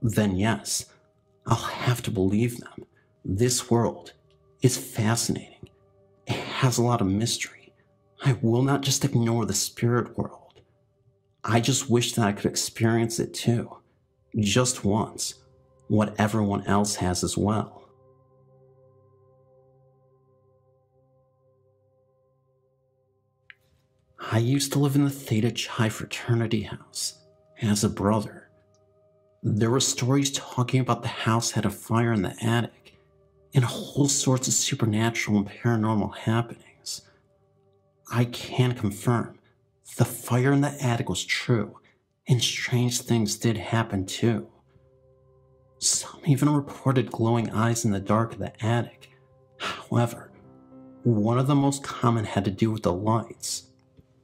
then yes, I'll have to believe them. This world is fascinating. It has a lot of mystery. I will not just ignore the spirit world. I just wish that I could experience it too. Just once. What everyone else has as well. I used to live in the Theta Chi fraternity house as a brother. There were stories talking about the house had a fire in the attic and all sorts of supernatural and paranormal happenings. I can confirm the fire in the attic was true, and strange things did happen too. Some even reported glowing eyes in the dark of the attic. However, one of the most common had to do with the lights.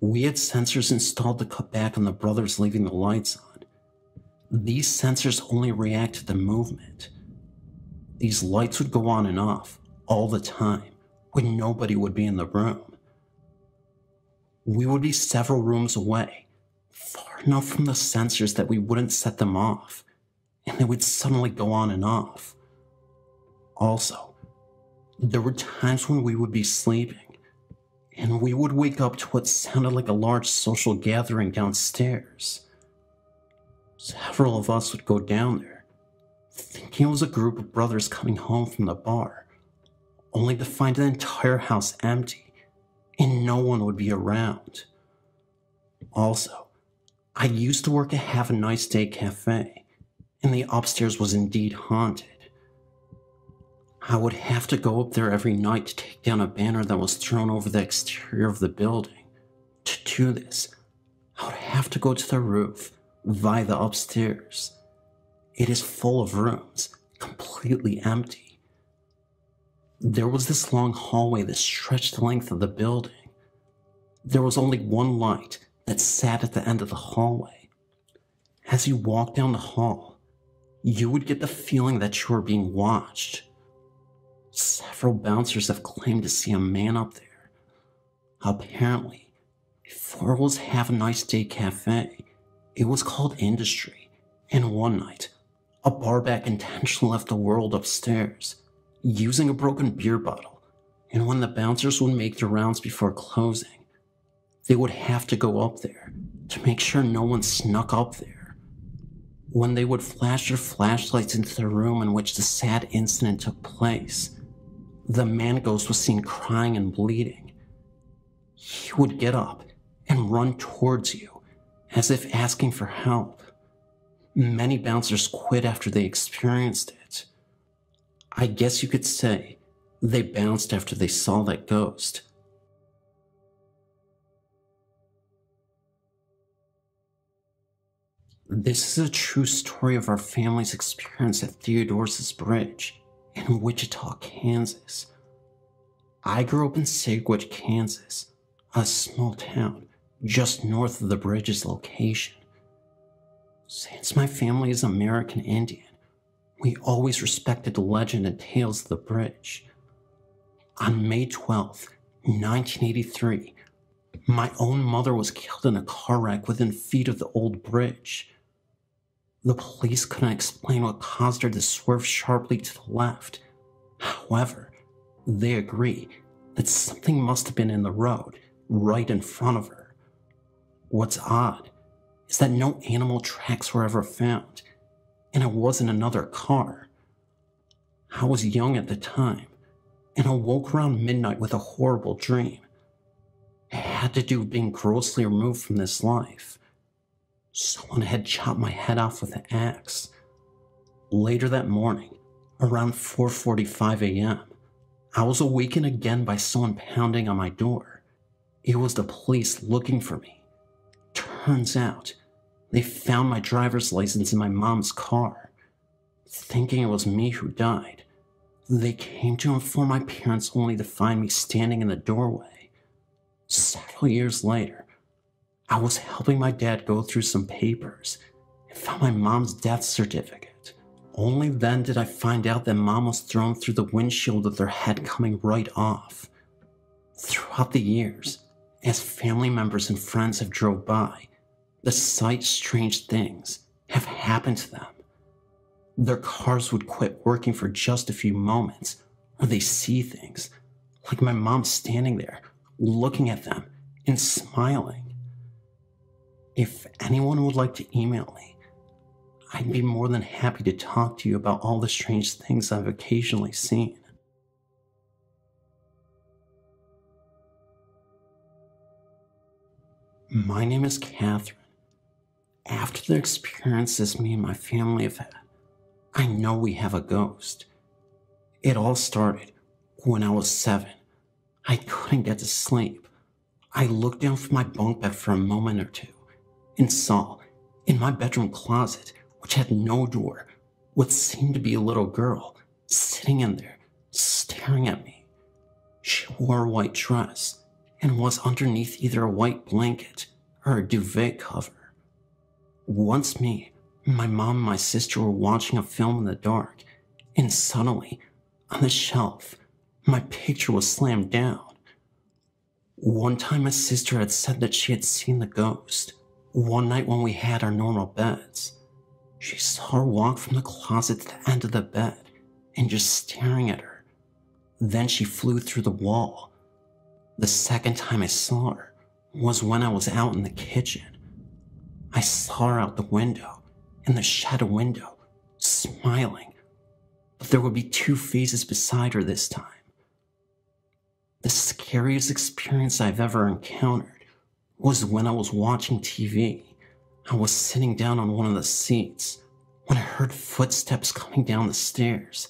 We had sensors installed to cut back on the brothers leaving the lights on. These sensors only reacted to movement. These lights would go on and off all the time when nobody would be in the room. We would be several rooms away, far enough from the sensors that we wouldn't set them off, and they would suddenly go on and off. Also, there were times when we would be sleeping, and we would wake up to what sounded like a large social gathering downstairs. Several of us would go down there, thinking it was a group of brothers coming home from the bar, only to find the entire house empty, and no one would be around. Also, I used to work at Have a Nice Day Cafe, and the upstairs was indeed haunted. I would have to go up there every night to take down a banner that was thrown over the exterior of the building. To do this, I would have to go to the roof via the upstairs. It is full of rooms, completely empty. There was this long hallway that stretched the length of the building. There was only one light that sat at the end of the hallway. As you walked down the hall, you would get the feeling that you were being watched. Several bouncers have claimed to see a man up there. Apparently, before it was Have a Nice Day Cafe, it was called Industry, and one night, a barback intentionally left the world upstairs, using a broken beer bottle, and when the bouncers would make their rounds before closing, they would have to go up there to make sure no one snuck up there. When they would flash their flashlights into the room in which the sad incident took place, the man ghost was seen crying and bleeding. He would get up and run towards you, as if asking for help. Many bouncers quit after they experienced it. I guess you could say they bounced after they saw that ghost. This is a true story of our family's experience at Theodore's Bridge in Wichita, Kansas. I grew up in Sagwitch, Kansas, a small town just north of the bridge's location. Since my family is American Indian, we always respected the legend and tales of the bridge. On May 12th, 1983, my own mother was killed in a car wreck within feet of the old bridge. The police couldn't explain what caused her to swerve sharply to the left. However, they agree that something must have been in the road right in front of her. What's odd is that no animal tracks were ever found, and it wasn't another car. I was young at the time, and awoke around midnight with a horrible dream. It had to do with being grossly removed from this life. Someone had chopped my head off with an axe. Later that morning, around 4:45 a.m., I was awakened again by someone pounding on my door. It was the police looking for me. Turns out, they found my driver's license in my mom's car. Thinking it was me who died, they came to inform my parents only to find me standing in the doorway. Several years later, I was helping my dad go through some papers and found my mom's death certificate. Only then did I find out that Mom was thrown through the windshield with her head coming right off. Throughout the years, as family members and friends have drove by, the sight strange things have happened to them. Their cars would quit working for just a few moments, or they see things, like my mom standing there, looking at them and smiling. If anyone would like to email me, I'd be more than happy to talk to you about all the strange things I've occasionally seen. My name is Catherine. After the experiences me and my family have had, I know we have a ghost. It all started when I was 7. I couldn't get to sleep. I looked down from my bunk bed for a moment or two and saw, in my bedroom closet, which had no door, what seemed to be a little girl sitting in there, staring at me. She wore a white dress and was underneath either a white blanket or a duvet cover. Once me, my mom and my sister were watching a film in the dark, and suddenly, on the shelf, my picture was slammed down. One time my sister had said that she had seen the ghost. One night when we had our normal beds, she saw her walk from the closet to the end of the bed and just staring at her. Then she flew through the wall. The second time I saw her was when I was out in the kitchen. I saw her out the window, in the shed window, smiling, but there would be 2 faces beside her this time. The scariest experience I've ever encountered was when I was watching TV. I was sitting down on one of the seats when I heard footsteps coming down the stairs.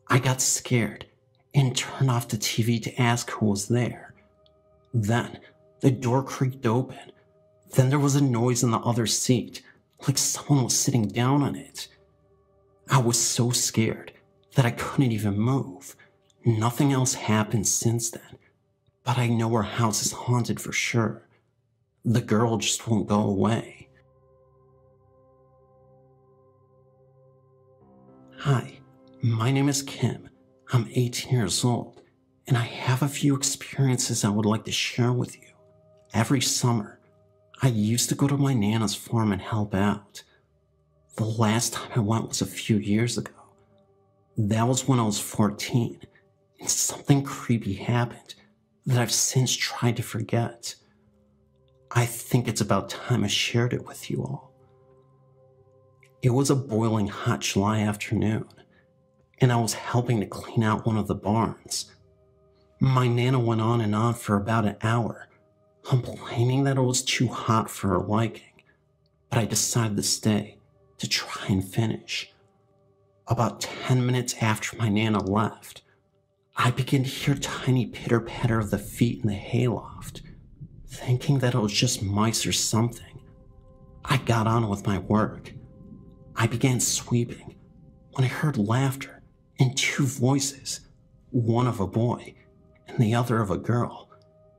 I got scared and turned off the TV to ask who was there. Then the door creaked open. Then there was a noise in the other seat, like someone was sitting down on it. I was so scared that I couldn't even move. Nothing else happened since then, but I know our house is haunted for sure. The girl just won't go away. Hi, my name is Kim. I'm 18 years old, and I have a few experiences I would like to share with you. Every summer, I used to go to my Nana's farm and help out. The last time I went was a few years ago. That was when I was 14, and something creepy happened that I've since tried to forget. I think it's about time I shared it with you all. It was a boiling hot July afternoon, and I was helping to clean out one of the barns. My Nana went on and on for about an hour, complaining that it was too hot for her liking, but I decided to stay to try and finish. About 10 minutes after my Nana left, I began to hear tiny pitter-patter of the feet in the hayloft. Thinking that it was just mice or something, I got on with my work. I began sweeping when I heard laughter and 2 voices, one of a boy and the other of a girl,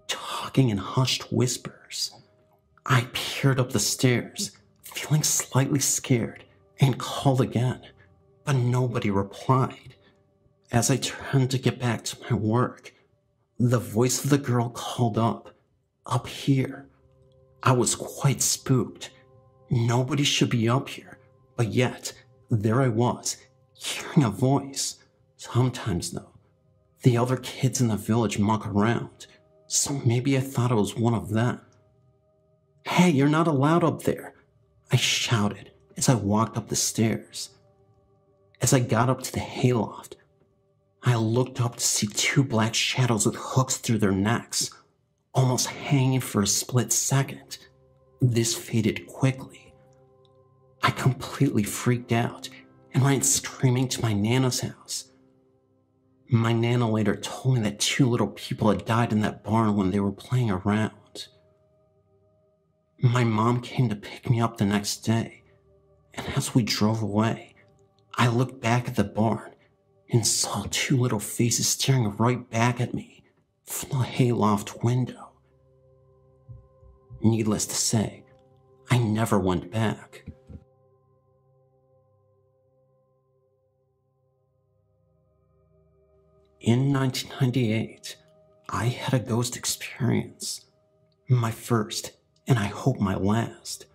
talking in hushed whispers. I peered up the stairs, feeling slightly scared, and called again, but nobody replied. As I turned to get back to my work, the voice of the girl called up here. I was quite spooked. Nobody should be up here, but yet, there I was, hearing a voice. Sometimes, though, the other kids in the village muck around, so maybe I thought it was one of them. "Hey, you're not allowed up there," I shouted as I walked up the stairs. As I got up to the hayloft, I looked up to see 2 black shadows with hooks through their necks, almost hanging for a split second. This faded quickly. I completely freaked out and ran screaming to my Nana's house. My Nana later told me that 2 little people had died in that barn when they were playing around. My mom came to pick me up the next day, and as we drove away, I looked back at the barn and saw 2 little faces staring right back at me from the hayloft window. Needless to say, I never went back. In 1998, I had a ghost experience. My first, and I hope my last.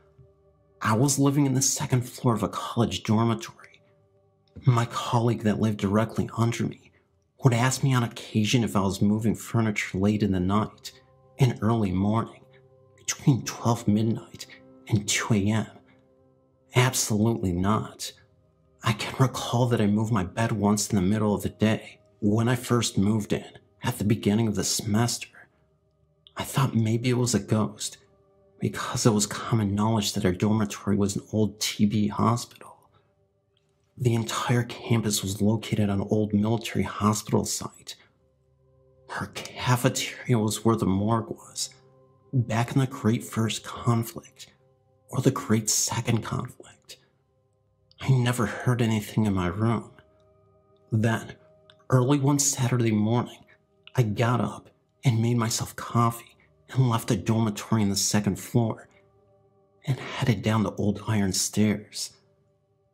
I was living in the 2nd floor of a college dormitory. My colleague that lived directly under me would ask me on occasion if I was moving furniture late in the night and early morning, between 12 midnight and 2 a.m. Absolutely not. I can recall that I moved my bed once in the middle of the day when I first moved in at the beginning of the semester. I thought maybe it was a ghost, because it was common knowledge that our dormitory was an old TB hospital. The entire campus was located on an old military hospital site. Our cafeteria was where the morgue was, back in the Great First Conflict, or the Great Second Conflict. I never heard anything in my room. Then, early one Saturday morning, I got up and made myself coffee and left the dormitory on the second floor and headed down the old iron stairs.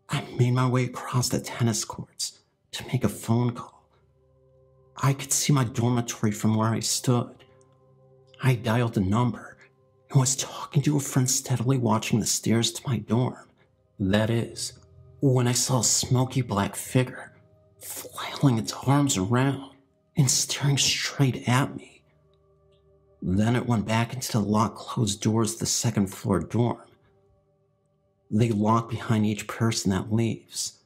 I made my way across the tennis courts to make a phone call. I could see my dormitory from where I stood. I dialed the number and was talking to a friend steadily watching the stairs to my dorm. That is, when I saw a smoky black figure flailing its arms around and staring straight at me. Then it went back into the locked closed doors of the second floor dorm. They lock behind each person that leaves,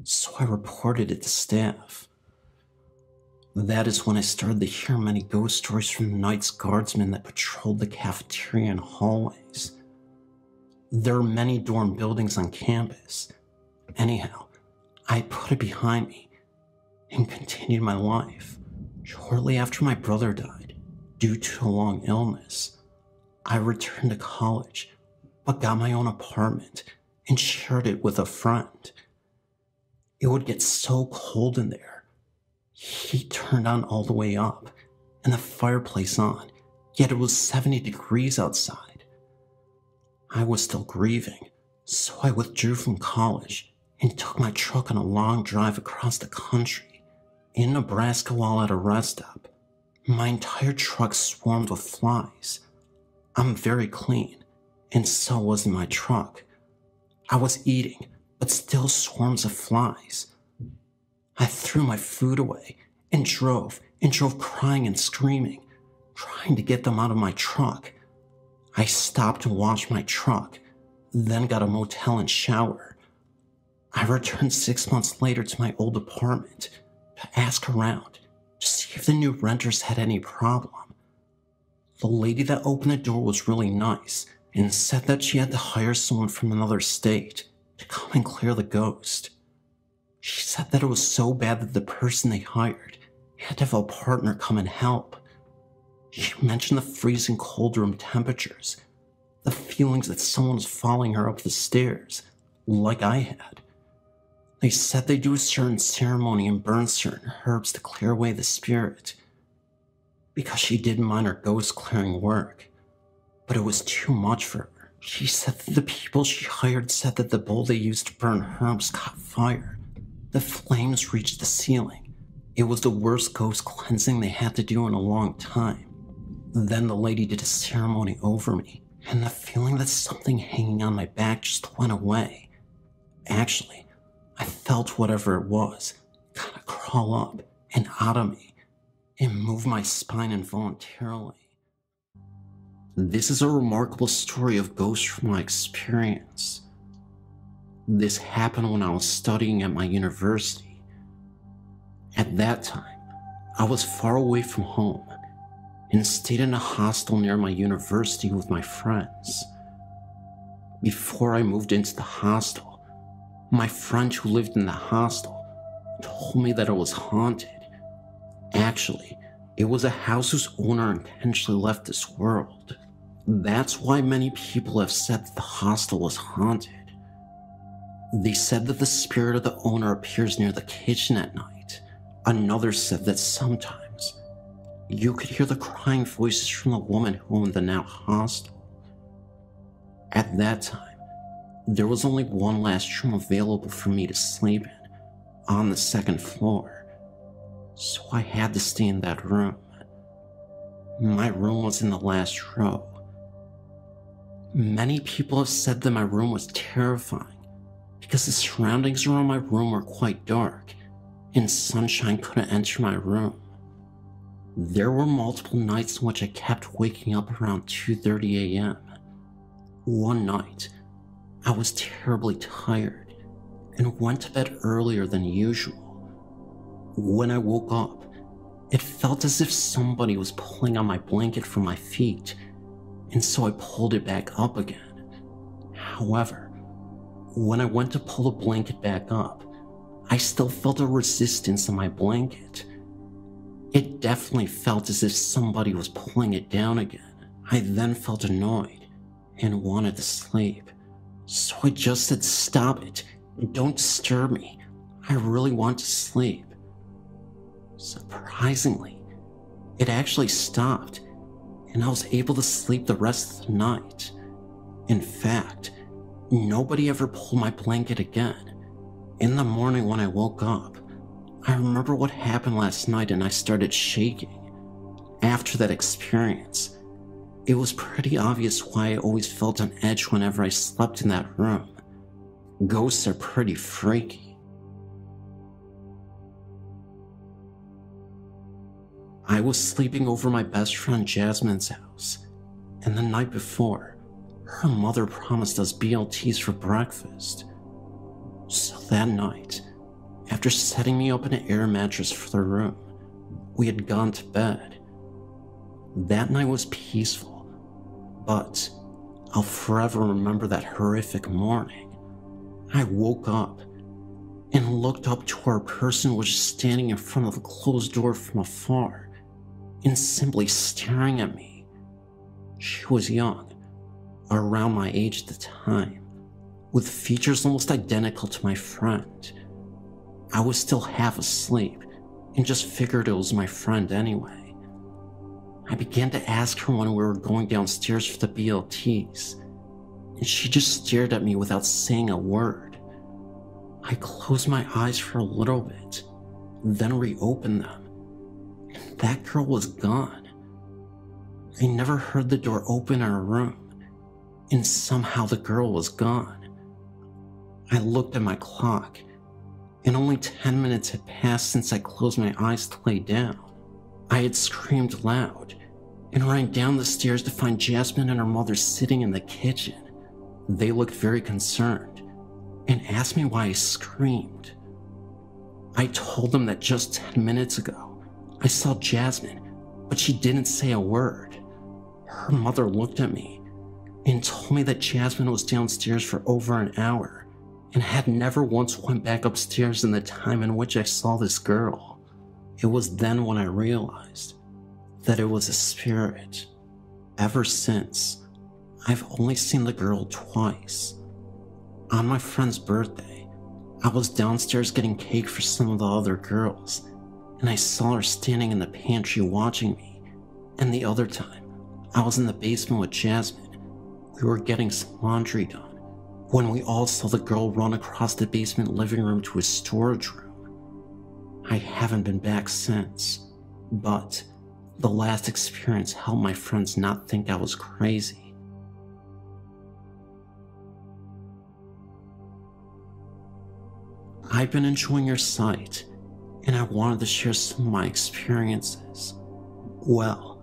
so I reported it to staff. That is when I started to hear many ghost stories from the Knights Guardsmen that patrolled the cafeteria and hallways. There are many dorm buildings on campus. Anyhow, I put it behind me and continued my life. Shortly after my brother died, due to a long illness, I returned to college, but got my own apartment and shared it with a friend. It would get so cold in there. Heat turned on all the way up and the fireplace on, yet it was 70 degrees outside. I was still grieving, so I withdrew from college and took my truck on a long drive across the country. In Nebraska while at a rest stop, my entire truck swarmed with flies. I'm very clean, and so wasn't my truck. I was eating, but still swarms of flies. I threw my food away and drove crying and screaming, trying to get them out of my truck. I stopped to wash my truck, then got a motel and shower. I returned 6 months later to my old apartment to ask around to see if the new renters had any problem. The lady that opened the door was really nice and said that she had to hire someone from another state to come and clear the ghost. She said that it was so bad that the person they hired had to have a partner come and help. She mentioned the freezing cold room temperatures, the feelings that someone was following her up the stairs, like I had. They said they do a certain ceremony and burn certain herbs to clear away the spirit, because she didn't mind her ghost clearing work, but it was too much for her. She said that the people she hired said that the bowl they used to burn herbs caught fire. The flames reached the ceiling. It was the worst ghost cleansing they had to do in a long time. Then the lady did a ceremony over me, and the feeling that something hanging on my back just went away. Actually, I felt whatever it was kind of crawl up and out of me and move my spine involuntarily. This is a remarkable story of ghosts from my experience. This happened when I was studying at my university. At that time, I was far away from home and stayed in a hostel near my university with my friends. Before I moved into the hostel, my friend who lived in the hostel told me that it was haunted. Actually, it was a house whose owner intentionally left this world. That's why many people have said that the hostel was haunted. They said that the spirit of the owner appears near the kitchen at night. Another said that sometimes you could hear the crying voices from the woman who owned the now hostel. At that time, there was only one last room available for me to sleep in, on the second floor, so I had to stay in that room. My room was in the last row. Many people have said that my room was terrifying because the surroundings around my room were quite dark and sunshine couldn't enter my room. There were multiple nights in which I kept waking up around 2:30 a.m. One night, I was terribly tired and went to bed earlier than usual. When I woke up, it felt as if somebody was pulling on my blanket from my feet and so I pulled it back up again. However, when I went to pull the blanket back up, I still felt a resistance on my blanket. It definitely felt as if somebody was pulling it down again. I then felt annoyed and wanted to sleep. So I just said, "Stop it. Don't disturb me. I really want to sleep." Surprisingly, it actually stopped, and I was able to sleep the rest of the night. In fact, nobody ever pulled my blanket again. In the morning when I woke up, I remember what happened last night and I started shaking. After that experience, it was pretty obvious why I always felt on edge whenever I slept in that room. Ghosts are pretty freaky. I was sleeping over my best friend Jasmine's house, and the night before, her mother promised us BLTs for breakfast. So that night, after setting me up in an air mattress for the room, we had gone to bed. That night was peaceful, but I'll forever remember that horrific morning. I woke up and looked up to where a person was just standing in front of the closed door from afar and simply staring at me. She was young, around my age at the time, with features almost identical to my friend. I was still half asleep and just figured it was my friend anyway. I began to ask her when we were going downstairs for the BLTs, and she just stared at me without saying a word. I closed my eyes for a little bit, then reopened them, and that girl was gone. I never heard the door open in her room, and somehow the girl was gone. I looked at my clock, and only 10 minutes had passed since I closed my eyes to lay down. I had screamed loud and ran down the stairs to find Jasmine and her mother sitting in the kitchen. They looked very concerned and asked me why I screamed. I told them that just 10 minutes ago, I saw Jasmine, but she didn't say a word. Her mother looked at me and told me that Jasmine was downstairs for over an hour and had never once went back upstairs in the time in which I saw this girl. It was then when I realized that it was a spirit. Ever since, I've only seen the girl twice. On my friend's birthday, I was downstairs getting cake for some of the other girls, and I saw her standing in the pantry watching me. And the other time, I was in the basement with Jasmine. We were getting some laundry done when we all saw the girl run across the basement living room to his storage room. I haven't been back since, but the last experience helped my friends not think I was crazy. I've been enjoying your site, and I wanted to share some of my experiences. Well,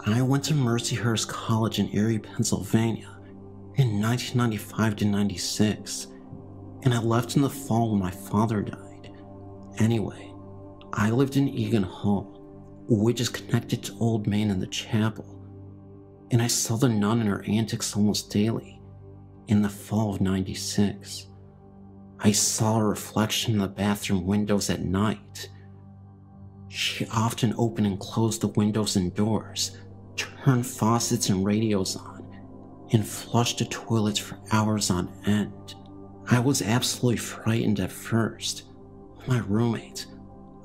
I went to Mercyhurst College in Erie, Pennsylvania in 1995 to 96, and I left in the fall when my father died. Anyway, I lived in Egan Hall, which is connected to Old Main and the chapel, and I saw the nun and her antics almost daily. In the fall of 96, I saw a reflection in the bathroom windows at night. She often opened and closed the windows and doors, turned faucets and radios on, and flushed the toilets for hours on end. I was absolutely frightened at first. My roommate,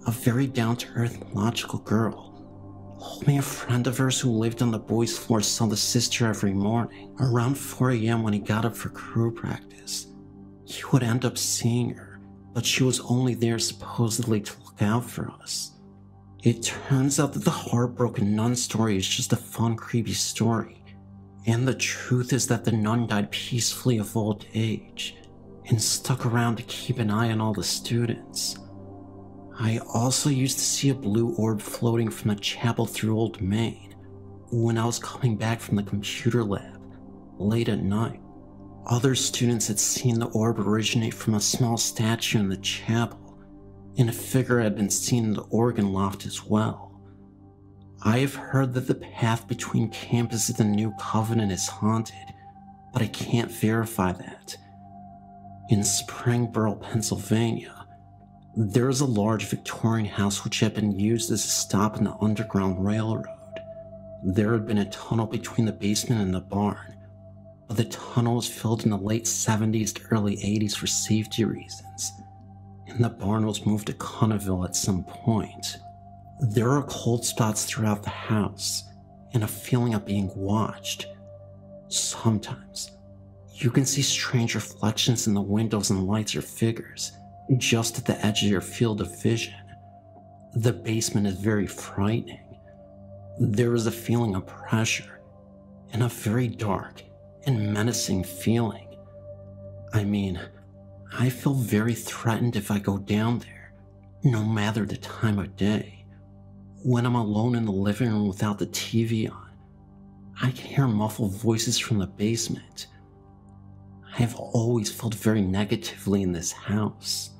a very down-to-earth and logical girl, told me a friend of hers who lived on the boys' floor saw the sister every morning. Around 4 a.m. when he got up for crew practice, he would end up seeing her, but she was only there supposedly to look out for us. It turns out that the heartbroken nun story is just a fun, creepy story. And the truth is that the nun died peacefully of old age and stuck around to keep an eye on all the students. I also used to see a blue orb floating from the chapel through Old Main when I was coming back from the computer lab late at night. Other students had seen the orb originate from a small statue in the chapel, and a figure had been seen in the organ loft as well. I have heard that the path between campus and the New Covenant is haunted, but I can't verify that. In Springboro, Pennsylvania, there is a large Victorian house which had been used as a stop in the Underground Railroad. There had been a tunnel between the basement and the barn, but the tunnel was filled in the late 70s to early 80s for safety reasons, and the barn was moved to Cunnaville at some point. There are cold spots throughout the house, and a feeling of being watched. Sometimes, you can see strange reflections in the windows and lights or figures, just at the edge of your field of vision. The basement is very frightening. There is a feeling of pressure, and a very dark and menacing feeling. I mean, I feel very threatened if I go down there, no matter the time of day. When I'm alone in the living room without the TV on, I can hear muffled voices from the basement. I have always felt very negatively in this house.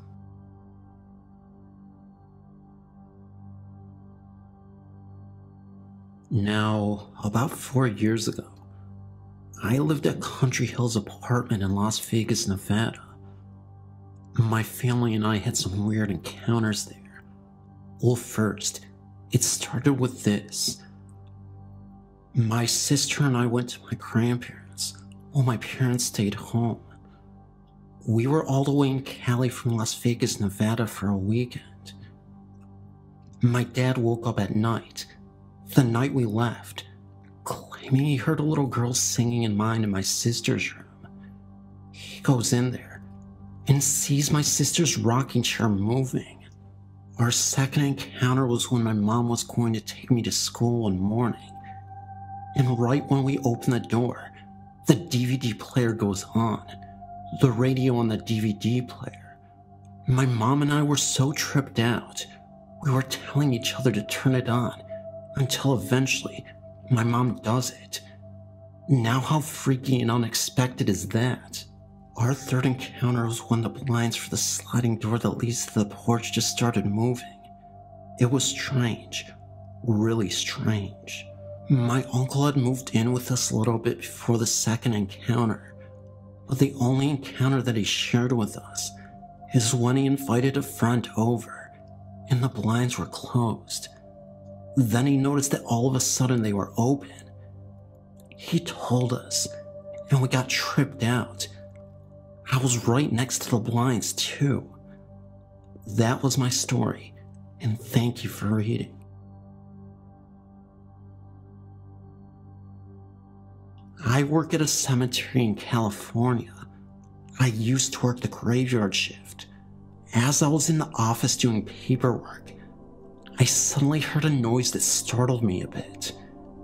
Now, about 4 years ago, I lived at Country Hills apartment in Las Vegas, Nevada. My family and I had some weird encounters there. Well, first, it started with this. My sister and I went to my grandparents while my parents stayed home. We were all the way in Cali from Las Vegas, Nevada for a weekend. My dad woke up at night, the night we left, claiming he heard a little girl singing in mine and my sister's room. He goes in there and sees my sister's rocking chair moving. Our second encounter was when my mom was going to take me to school one morning, and right when we open the door, the DVD player goes on, the radio on the DVD player. My mom and I were so tripped out, we were telling each other to turn it on, until eventually, my mom does it. Now how freaky and unexpected is that? Our third encounter was when the blinds for the sliding door that leads to the porch just started moving. It was strange, really strange. My uncle had moved in with us a little bit before the second encounter, but the only encounter that he shared with us is when he invited a friend over and the blinds were closed. Then he noticed that all of a sudden they were open. He told us, and we got tripped out. I was right next to the blinds too. That was my story, and thank you for reading. I work at a cemetery in California. I used to work the graveyard shift. As I was in the office doing paperwork, I suddenly heard a noise that startled me a bit.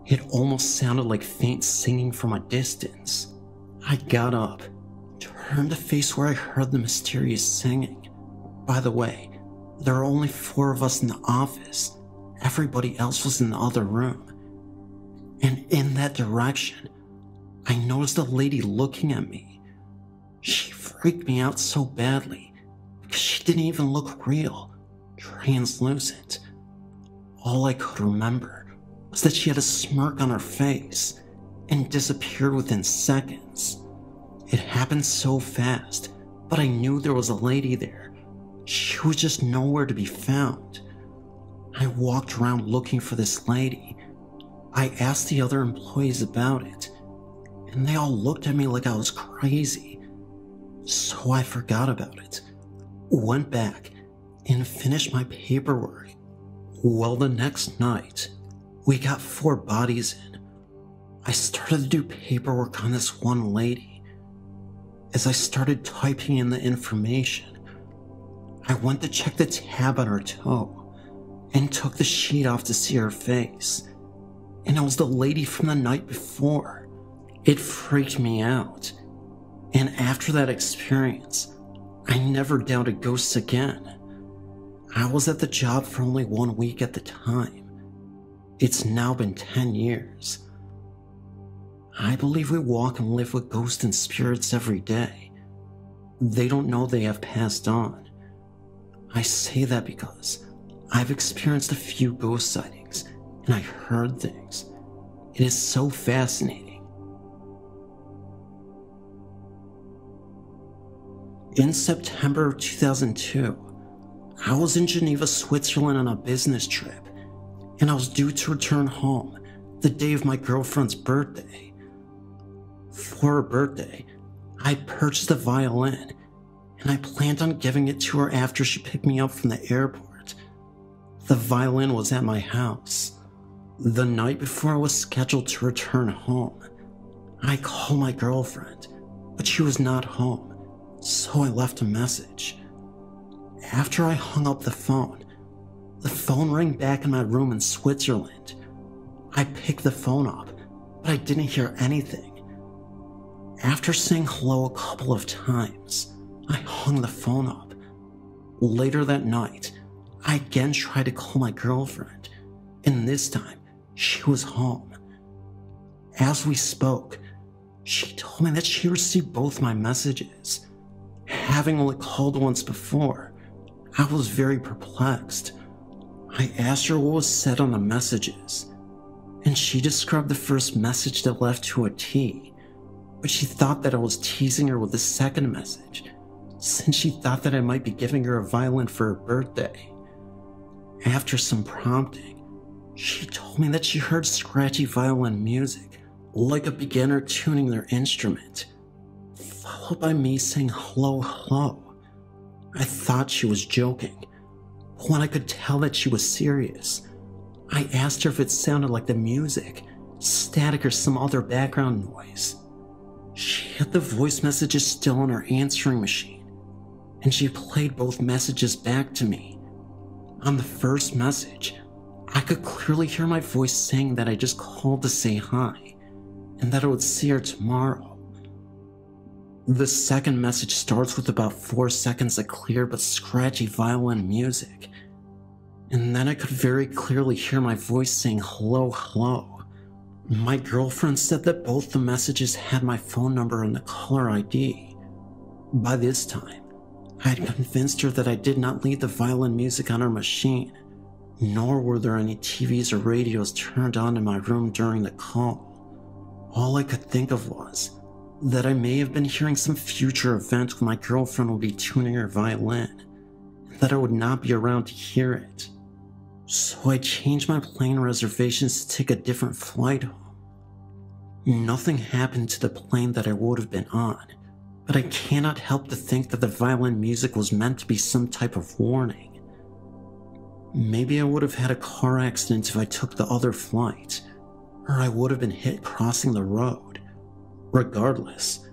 It almost sounded like faint singing from a distance. I got up, turned to face where I heard the mysterious singing. By the way, there are only 4 of us in the office. Everybody else was in the other room. And in that direction, I noticed a lady looking at me. She freaked me out so badly because she didn't even look real, translucent. All I could remember was that she had a smirk on her face and disappeared within seconds. It happened so fast, but I knew there was a lady there. She was just nowhere to be found. I walked around looking for this lady. I asked the other employees about it, and they all looked at me like I was crazy. So I forgot about it, went back, and finished my paperwork. Well, the next night, we got 4 bodies in. I started to do paperwork on this one lady. As I started typing in the information, I went to check the tab on her toe and took the sheet off to see her face. And it was the lady from the night before. It freaked me out. And after that experience, I never doubted ghosts again. I was at the job for only 1 week at the time. It's now been 10 years. I believe we walk and live with ghosts and spirits every day. They don't know they have passed on. I say that because I've experienced a few ghost sightings, and I heard things. It is so fascinating. In September of 2002, I was in Geneva, Switzerland on a business trip, and I was due to return home the day of my girlfriend's birthday. For her birthday, I purchased a violin, and I planned on giving it to her after she picked me up from the airport. The violin was at my house. The night before I was scheduled to return home, I called my girlfriend, but she was not home, so I left a message. After I hung up the phone rang back in my room in Switzerland. I picked the phone up, but I didn't hear anything. After saying hello a couple of times, I hung the phone up. Later that night, I again tried to call my girlfriend, and this time, she was home. As we spoke, she told me that she received both my messages. Having only called once before, I was very perplexed. I asked her what was said on the messages, and she described the first message that left to a T, but she thought that I was teasing her with the second message, since she thought that I might be giving her a violin for her birthday. After some prompting, she told me that she heard scratchy violin music, like a beginner tuning their instrument, followed by me saying hello, hello. I thought she was joking, but when I could tell that she was serious, I asked her if it sounded like the music, static, or some other background noise. She had the voice messages still on her answering machine, and she played both messages back to me. On the first message, I could clearly hear my voice saying that I just called to say hi, and that I would see her tomorrow. The second message starts with about 4 seconds of clear but scratchy violin music, and then I could very clearly hear my voice saying hello, hello. My girlfriend said that both the messages had my phone number and the caller ID. By this time, I had convinced her that I did not leave the violin music on her machine, nor were there any TVs or radios turned on in my room during the call. All I could think of was that I may have been hearing some future event when my girlfriend would be tuning her violin, and that I would not be around to hear it. So I changed my plane reservations to take a different flight home. Nothing happened to the plane that I would have been on, but I cannot help to think that the violin music was meant to be some type of warning. Maybe I would have had a car accident if I took the other flight, or I would have been hit crossing the road. Regardless,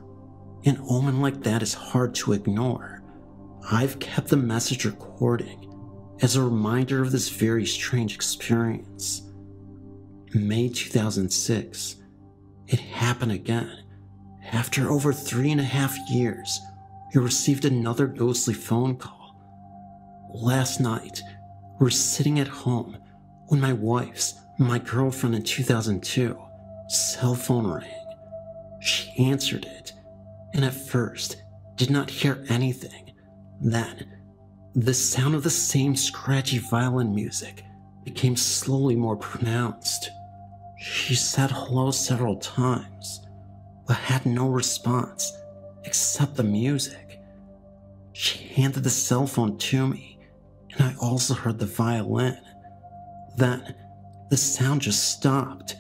an omen like that is hard to ignore. I've kept the message recording as a reminder of this very strange experience. May 2006, it happened again. After over 3.5 years, we received another ghostly phone call. Last night, we were sitting at home when my girlfriend in 2002, cell phone rang. She answered it, and at first did not hear anything. Then, the sound of the same scratchy violin music became slowly more pronounced. She said hello several times, but had no response except the music. She handed the cell phone to me, and I also heard the violin. Then, the sound just stopped.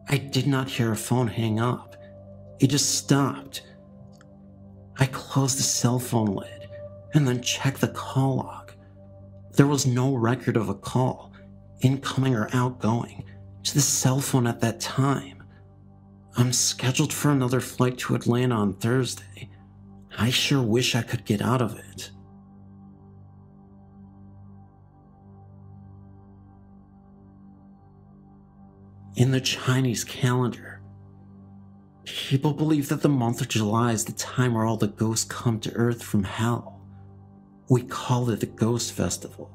I did not hear her phone hang up. It just stopped. I closed the cell phone lid and then checked the call log. There was no record of a call, incoming or outgoing, to the cell phone at that time. I'm scheduled for another flight to Atlanta on Thursday. I sure wish I could get out of it. In the Chinese calendar, people believe that the month of July is the time where all the ghosts come to Earth from hell. We call it the Ghost Festival.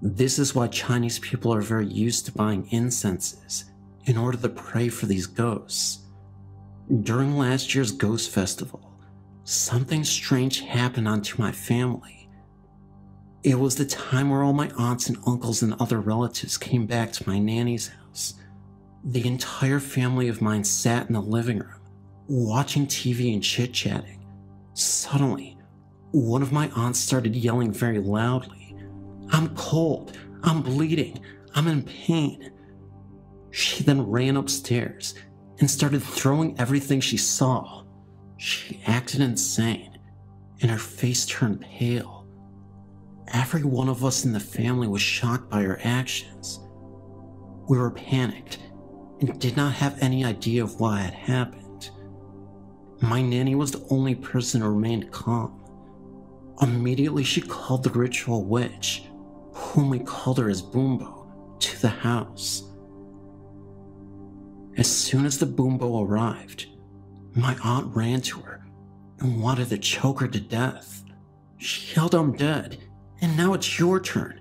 This is why Chinese people are very used to buying incenses in order to pray for these ghosts. During last year's Ghost Festival, something strange happened onto my family. It was the time where all my aunts and uncles and other relatives came back to my nanny's house. The entire family of mine sat in the living room, watching TV and chit-chatting. Suddenly, one of my aunts started yelling very loudly, "I'm cold, I'm bleeding, I'm in pain." She then ran upstairs and started throwing everything she saw. She acted insane, and her face turned pale. Every one of us in the family was shocked by her actions. We were panicked and did not have any idea of what had happened. My nanny was the only person who remained calm. Immediately she called the ritual witch, whom we called her as Boombo, to the house. As soon as the Boombo arrived, my aunt ran to her and wanted to choke her to death. She yelled, "I'm dead, and now it's your turn."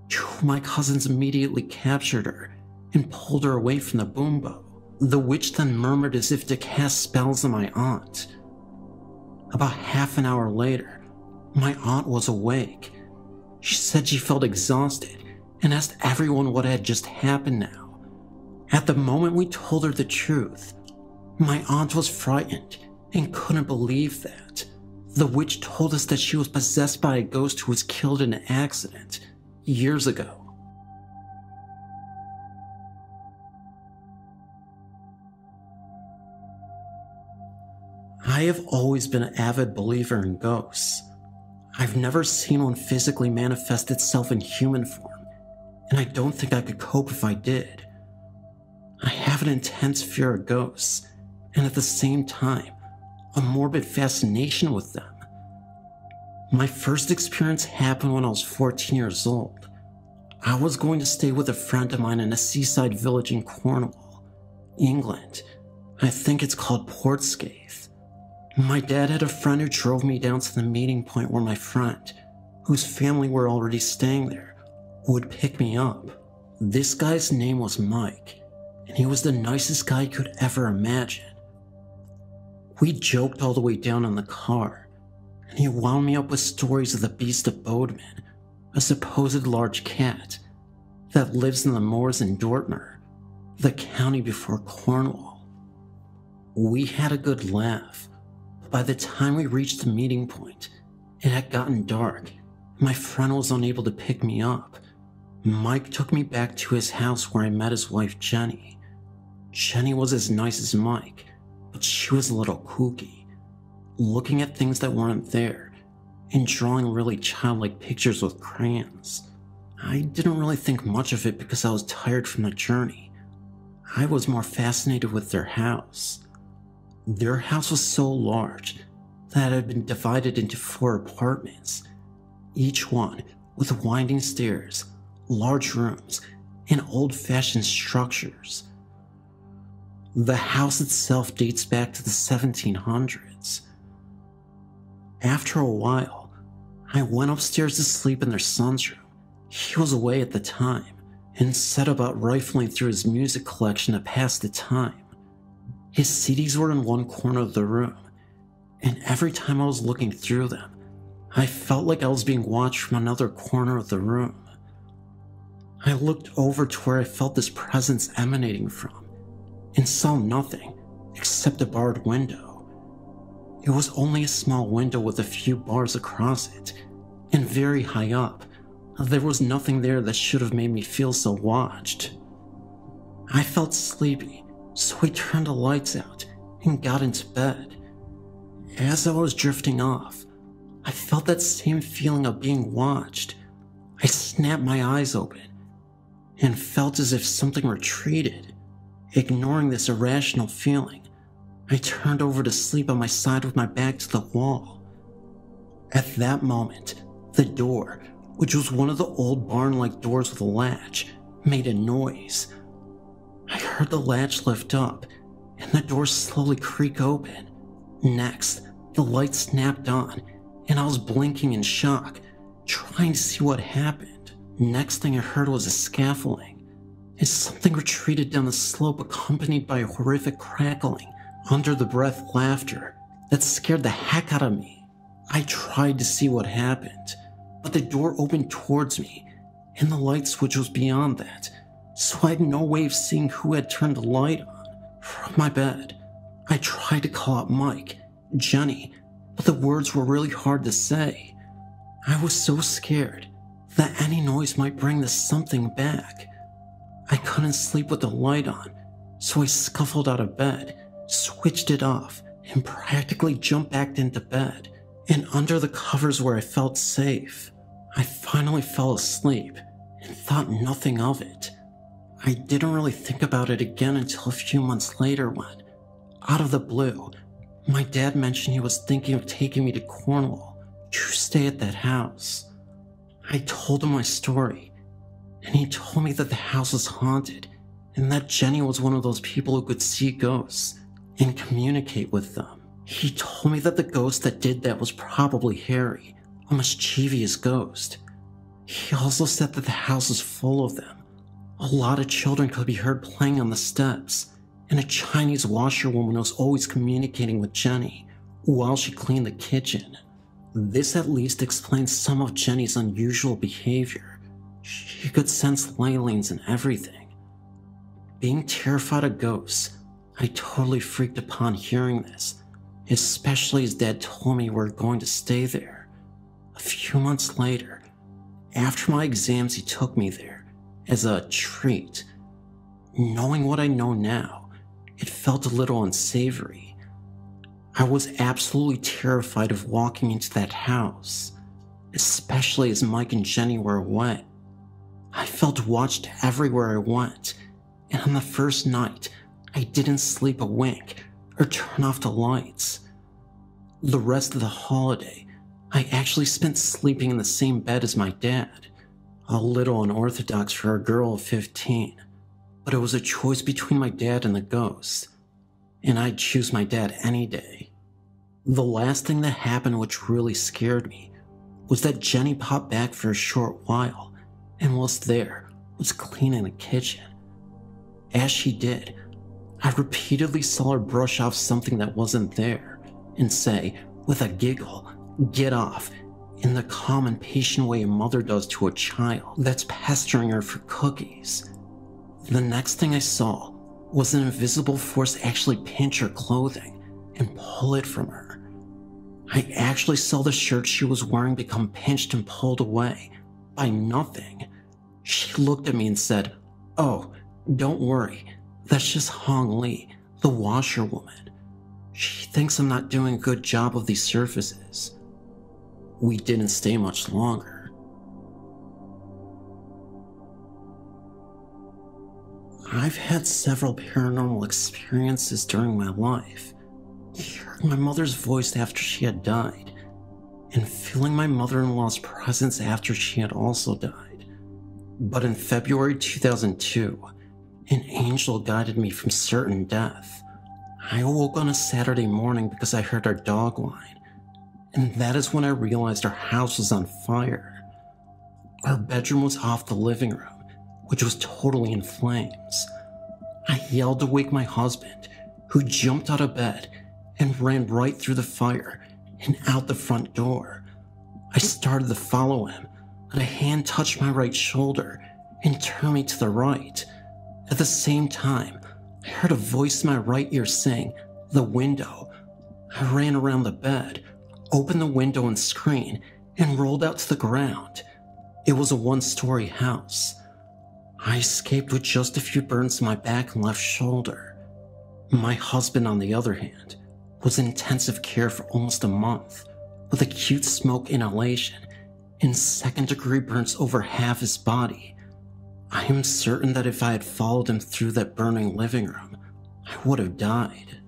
Two of my cousins immediately captured her and pulled her away from the Boombo. The witch then murmured as if to cast spells on my aunt. About half an hour later, my aunt was awake. She said she felt exhausted and asked everyone what had just happened now. At the moment we told her the truth, my aunt was frightened and couldn't believe that. The witch told us that she was possessed by a ghost who was killed in an accident years ago. I have always been an avid believer in ghosts. I've never seen one physically manifest itself in human form, and I don't think I could cope if I did. I have an intense fear of ghosts, and at the same time, a morbid fascination with them. My first experience happened when I was 14 years old. I was going to stay with a friend of mine in a seaside village in Cornwall, England. I think it's called Portscaith. My dad had a friend who drove me down to the meeting point where my friend, whose family were already staying there, would pick me up. This guy's name was Mike, and he was the nicest guy you could ever imagine. We joked all the way down in the car, and he wound me up with stories of the Beast of Bodmin, a supposed large cat that lives in the moors in Dortmund, the county before Cornwall. We had a good laugh. By the time we reached the meeting point, it had gotten dark. My friend was unable to pick me up. Mike took me back to his house where I met his wife, Jenny. Jenny was as nice as Mike, but she was a little kooky, looking at things that weren't there and drawing really childlike pictures with crayons. I didn't really think much of it because I was tired from the journey. I was more fascinated with their house. Their house was so large that it had been divided into 4 apartments, each one with winding stairs, large rooms, and old-fashioned structures. The house itself dates back to the 1700s. After a while, I went upstairs to sleep in their son's room. He was away at the time and set about rifling through his music collection to pass the time. His CDs were in one corner of the room, and every time I was looking through them, I felt like I was being watched from another corner of the room. I looked over to where I felt this presence emanating from, and saw nothing except a barred window. It was only a small window with a few bars across it, and very high up. There was nothing there that should have made me feel so watched. I felt sleepy, so I turned the lights out and got into bed. As I was drifting off, I felt that same feeling of being watched. I snapped my eyes open and felt as if something retreated. Ignoring this irrational feeling, I turned over to sleep on my side with my back to the wall. At that moment, the door, which was one of the old barn-like doors with a latch, made a noise. I heard the latch lift up, and the door slowly creak open. Next, the light snapped on, and I was blinking in shock, trying to see what happened. Next thing I heard was a scaffolding, as something retreated down the slope accompanied by a horrific crackling, under-the-breath laughter that scared the heck out of me. I tried to see what happened, but the door opened towards me, and the light switch was beyond that, so I had no way of seeing who had turned the light on. From my bed, I tried to call out Mike, Jenny, but the words were really hard to say. I was so scared that any noise might bring this something back. I couldn't sleep with the light on, so I scuffled out of bed, switched it off, and practically jumped back into bed, and under the covers where I felt safe. I finally fell asleep and thought nothing of it. I didn't really think about it again until a few months later when, out of the blue, my dad mentioned he was thinking of taking me to Cornwall to stay at that house. I told him my story, and he told me that the house was haunted and that Jenny was one of those people who could see ghosts and communicate with them. He told me that the ghost that did that was probably Harry, a mischievous ghost. He also said that the house was full of them. A lot of children could be heard playing on the steps, and a Chinese washerwoman was always communicating with Jenny while she cleaned the kitchen. This at least explains some of Jenny's unusual behavior. She could sense ley lines and everything. Being terrified of ghosts, I totally freaked upon hearing this, especially as Dad told me we were going to stay there. A few months later, after my exams, he took me there as a treat. Knowing what I know now, it felt a little unsavory. I was absolutely terrified of walking into that house, especially as Mike and Jenny were away. I felt watched everywhere I went, and on the first night, I didn't sleep a wink or turn off the lights. The rest of the holiday, I actually spent sleeping in the same bed as my dad. A little unorthodox for a girl of 15, but it was a choice between my dad and the ghost, and I'd choose my dad any day. The last thing that happened which really scared me was that Jenny popped back for a short while and was cleaning the kitchen. As she did, I repeatedly saw her brush off something that wasn't there and say, with a giggle, "Get off," in the calm and patient way a mother does to a child that's pestering her for cookies. The next thing I saw was an invisible force actually pinch her clothing and pull it from her. I actually saw the shirt she was wearing become pinched and pulled away by nothing. She looked at me and said, "Oh, don't worry, that's just Hong Lee, the washerwoman. She thinks I'm not doing a good job of these surfaces." We didn't stay much longer. I've had several paranormal experiences during my life. Hearing my mother's voice after she had died, and feeling my mother-in-law's presence after she had also died. But in February 2002, an angel guided me from certain death. I awoke on a Saturday morning because I heard our dog whine, and that is when I realized our house was on fire. Our bedroom was off the living room, which was totally in flames. I yelled to wake my husband, who jumped out of bed and ran right through the fire and out the front door. I started to follow him, but a hand touched my right shoulder and turned me to the right. At the same time, I heard a voice in my right ear saying, "The window." I ran around the bed, opened the window and screen, and rolled out to the ground. It was a one-story house. I escaped with just a few burns to my back and left shoulder. My husband, on the other hand, was in intensive care for almost a month, with acute smoke inhalation and second-degree burns over half his body. I am certain that if I had followed him through that burning living room, I would have died.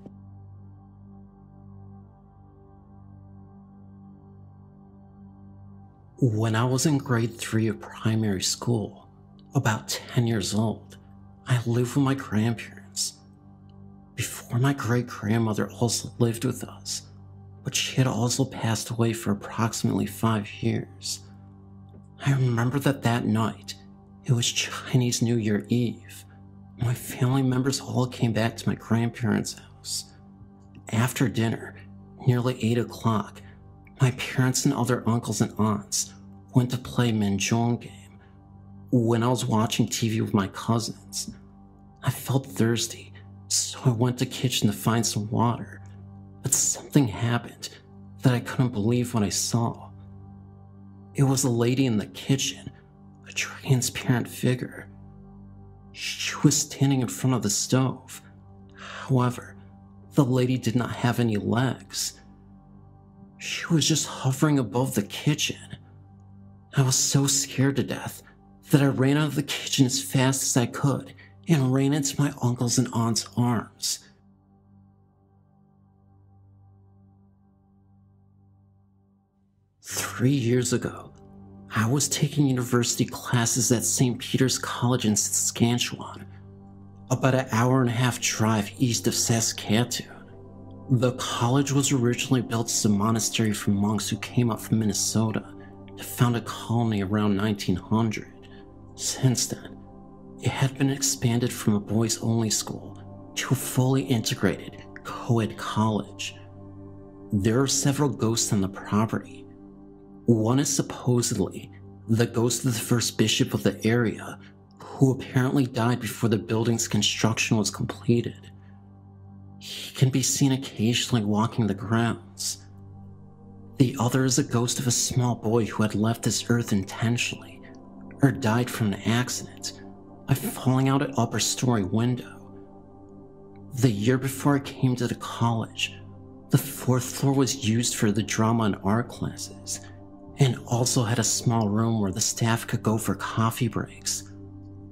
When I was in grade 3 of primary school, about 10 years old, I lived with my grandparents. Before, my great-grandmother also lived with us, but she had also passed away for approximately 5 years. I remember that night, it was Chinese New Year Eve. My family members all came back to my grandparents' house. After dinner, nearly 8 o'clock, my parents and other uncles and aunts went to play Mahjong game. When I was watching TV with my cousins, I felt thirsty, so I went to the kitchen to find some water. But something happened that I couldn't believe what I saw. It was a lady in the kitchen, a transparent figure. She was standing in front of the stove. However, the lady did not have any legs. She was just hovering above the kitchen. I was so scared to death that I ran out of the kitchen as fast as I could and ran into my uncle's and aunt's arms. "3 years ago, I was taking university classes at St. Peter's College in Saskatchewan, about an hour-and-a-half drive east of Saskatoon. The college was originally built as a monastery for monks who came up from Minnesota to found a colony around 1900. Since then, it had been expanded from a boys-only school to a fully integrated co-ed college. There are several ghosts on the property. One is supposedly the ghost of the first bishop of the area, who apparently died before the building's construction was completed. He can be seen occasionally walking the grounds. The other is a ghost of a small boy who had left this earth intentionally, or died from an accident by falling out an upper story window. The year before I came to the college, the 4th floor was used for the drama and art classes, and also had a small room where the staff could go for coffee breaks.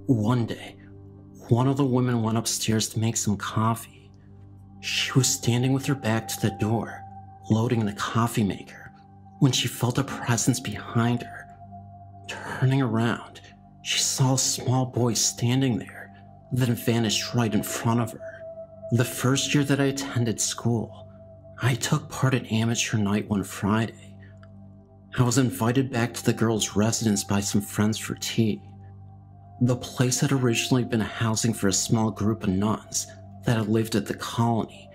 One day, one of the women went upstairs to make some coffee. She was standing with her back to the door, loading the coffee maker, when she felt a presence behind her. Turning around, she saw a small boy standing there, then vanished right in front of her. The first year that I attended school, I took part in amateur night one Friday. I was invited back to the girls' residence by some friends for tea. The place had originally been a housing for a small group of nuns that had lived at the colony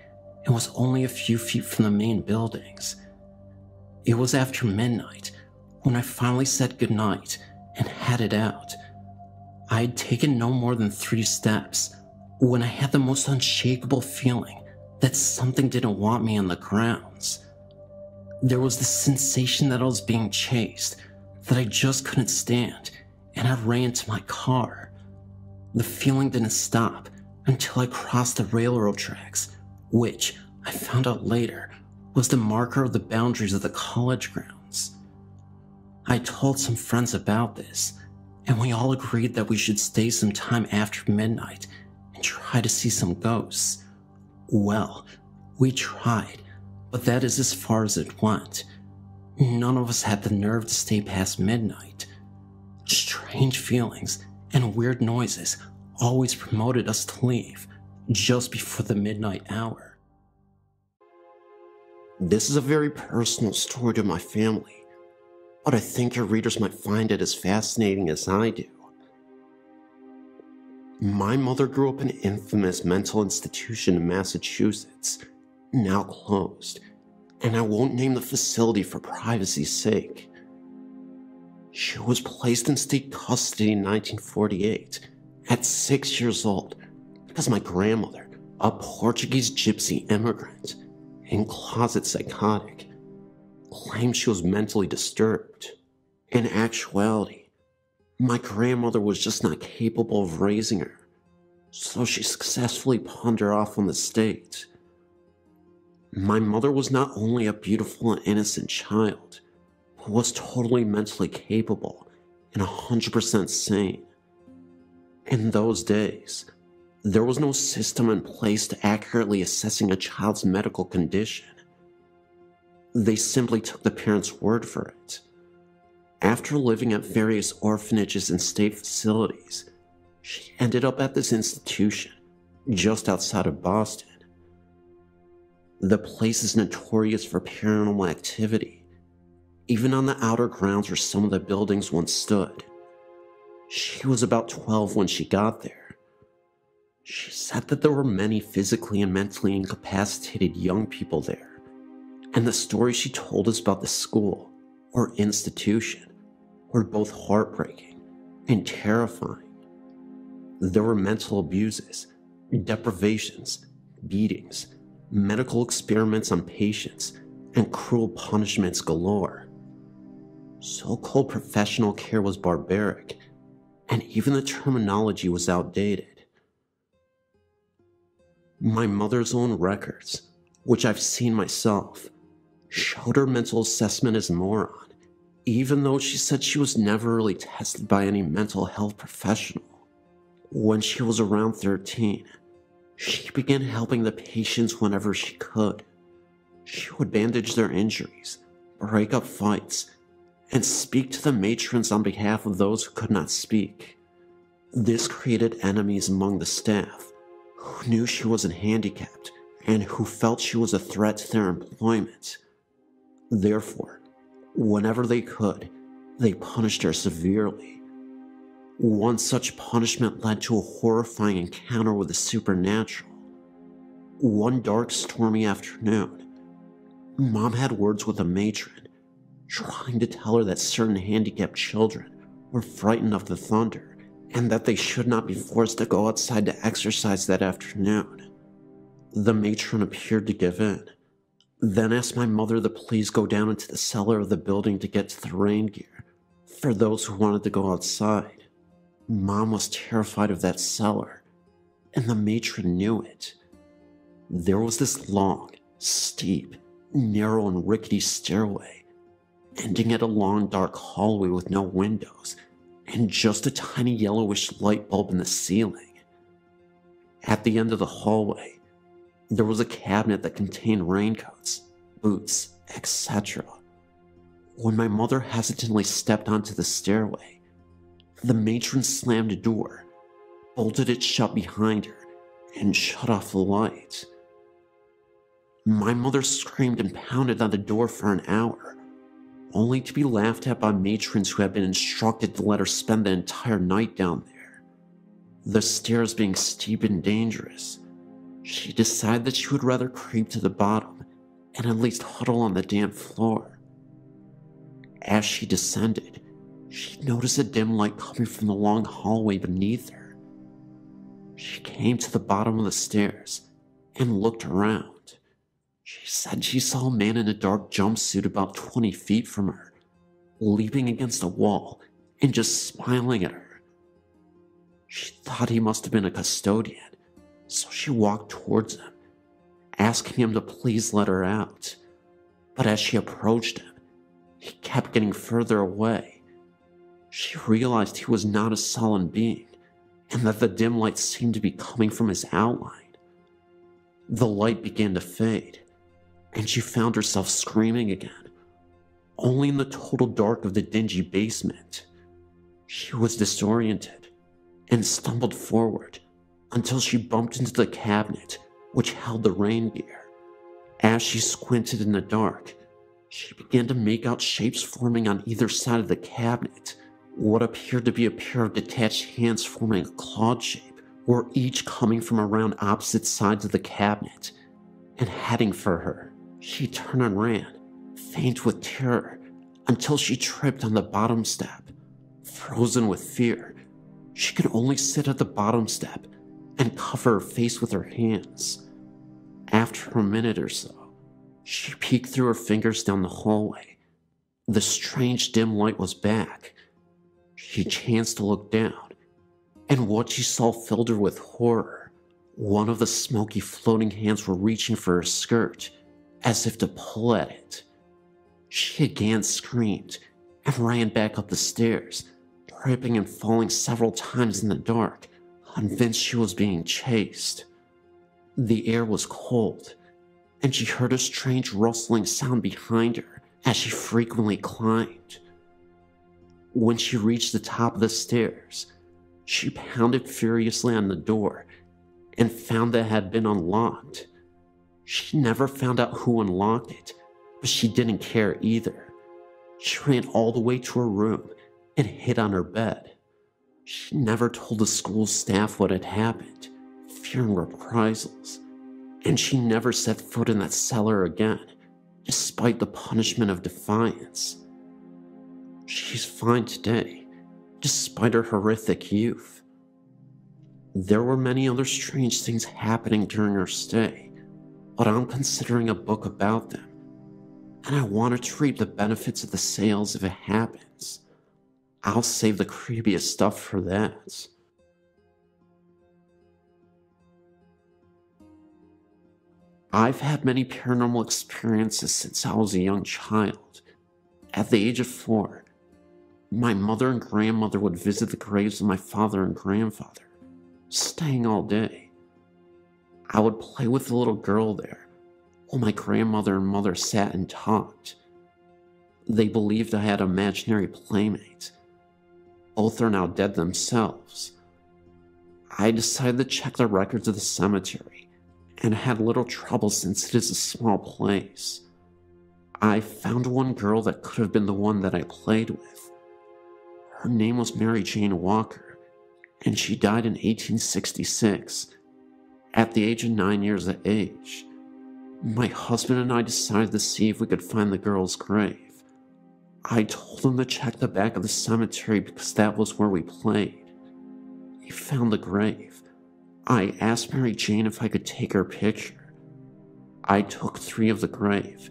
and was only a few feet from the main buildings. It was after midnight when I finally said goodnight and headed out. I had taken no more than 3 steps when I had the most unshakable feeling that something didn't want me on the grounds. There was this sensation that I was being chased, that I just couldn't stand, and I ran to my car. The feeling didn't stop until I crossed the railroad tracks, which, I found out later, was the marker of the boundaries of the college grounds. I told some friends about this, and we all agreed that we should stay some time after midnight and try to see some ghosts. Well, we tried, but that is as far as it went. None of us had the nerve to stay past midnight. Strange feelings and weird noises always promoted us to leave just before the midnight hour. This is a very personal story to my family, but I think your readers might find it as fascinating as I do. My mother grew up in an infamous mental institution in Massachusetts, now closed, and I won't name the facility for privacy's sake. She was placed in state custody in 1948 at 6 years old because my grandmother, a Portuguese gypsy immigrant and closet psychotic, claimed she was mentally disturbed. In actuality, my grandmother was just not capable of raising her, so she successfully pawned her off on the state. My mother was not only a beautiful and innocent child, but was totally mentally capable and 100% sane. In those days, there was no system in place to accurately assessing a child's medical condition. They simply took the parents' word for it. After living at various orphanages and state facilities, she ended up at this institution just outside of Boston. The place is notorious for paranormal activity, even on the outer grounds where some of the buildings once stood. She was about 12 when she got there. She said that there were many physically and mentally incapacitated young people there, and the stories she told us about the school, or institution, were both heartbreaking and terrifying. There were mental abuses, deprivations, beatings, medical experiments on patients, and cruel punishments galore. So-called professional care was barbaric, and even the terminology was outdated. My mother's own records, which I've seen myself, showed her mental assessment as moron, even though she said she was never really tested by any mental health professional. When she was around 13, she began helping the patients whenever she could. She would bandage their injuries, break up fights, and speak to the matrons on behalf of those who could not speak. This created enemies among the staff, who knew she wasn't handicapped and who felt she was a threat to their employment. Therefore, whenever they could, they punished her severely. One such punishment led to a horrifying encounter with the supernatural. One dark, stormy afternoon, Mom had words with a matron, trying to tell her that certain handicapped children were frightened of the thunder and that they should not be forced to go outside to exercise that afternoon. The matron appeared to give in, then asked my mother to please go down into the cellar of the building to get to the rain gear for those who wanted to go outside. Mom was terrified of that cellar, and the matron knew it. There was this long, steep, narrow and rickety stairway, ending at a long dark hallway with no windows and just a tiny yellowish light bulb in the ceiling. At the end of the hallway, there was a cabinet that contained raincoats, boots, etc. When my mother hesitantly stepped onto the stairway, the matron slammed a door, bolted it shut behind her, and shut off the light. My mother screamed and pounded on the door for an hour, only to be laughed at by matrons who had been instructed to let her spend the entire night down there. The stairs being steep and dangerous, she decided that she would rather creep to the bottom and at least huddle on the damp floor. As she descended, she noticed a dim light coming from the long hallway beneath her. She came to the bottom of the stairs and looked around. She said she saw a man in a dark jumpsuit about 20 feet from her, leaping against a wall and just smiling at her. She thought he must have been a custodian, so she walked towards him, asking him to please let her out. But as she approached him, he kept getting further away. She realized he was not a sullen being, and that the dim light seemed to be coming from his outline. The light began to fade, and she found herself screaming again, only in the total dark of the dingy basement. She was disoriented and stumbled forward until she bumped into the cabinet which held the rain gear. As she squinted in the dark, she began to make out shapes forming on either side of the cabinet. What appeared to be a pair of detached hands forming a clawed shape were each coming from around opposite sides of the cabinet and heading for her. She turned and ran, faint with terror, until she tripped on the bottom step. Frozen with fear, she could only sit at the bottom step and cover her face with her hands. After a minute or so, she peeked through her fingers down the hallway. The strange dim light was back. She chanced to look down, and what she saw filled her with horror. One of the smoky floating hands were reaching for her skirt, as if to pull at it. She again screamed and ran back up the stairs, tripping and falling several times in the dark, convinced she was being chased. The air was cold, and she heard a strange rustling sound behind her as she frequently climbed. When she reached the top of the stairs, she pounded furiously on the door and found that it had been unlocked. She never found out who unlocked it, but she didn't care either. She ran all the way to her room and hid on her bed. She never told the school staff what had happened, fearing reprisals, and she never set foot in that cellar again, despite the punishment of defiance. She's fine today, despite her horrific youth. There were many other strange things happening during her stay, but I'm considering a book about them, and I wanted to reap the benefits of the sales if it happens. I'll save the creepiest stuff for that. I've had many paranormal experiences since I was a young child. At the age of 4, my mother and grandmother would visit the graves of my father and grandfather, staying all day. I would play with the little girl there, while my grandmother and mother sat and talked. They believed I had an imaginary playmate. Both are now dead themselves. I decided to check the records of the cemetery, and had little trouble since it is a small place. I found one girl that could have been the one that I played with. Her name was Mary Jane Walker, and she died in 1866, at the age of 9 years of age. My husband and I decided to see if we could find the girl's grave. I told him to check the back of the cemetery because that was where we played. He found the grave. I asked Mary Jane if I could take her picture. I took 3 of the grave,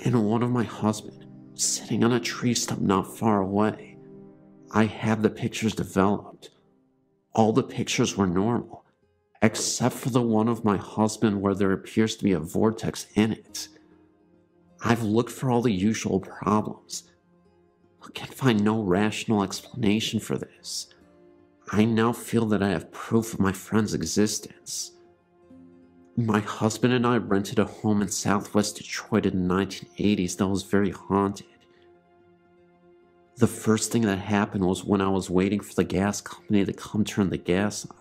and one of my husband, sitting on a tree stump not far away. I had the pictures developed. All the pictures were normal, except for the one of my husband where there appears to be a vortex in it. I've looked for all the usual problems, but can find no rational explanation for this. I now feel that I have proof of my friend's existence. My husband and I rented a home in southwest Detroit in the 1980s that was very haunted. The first thing that happened was when I was waiting for the gas company to come turn the gas on.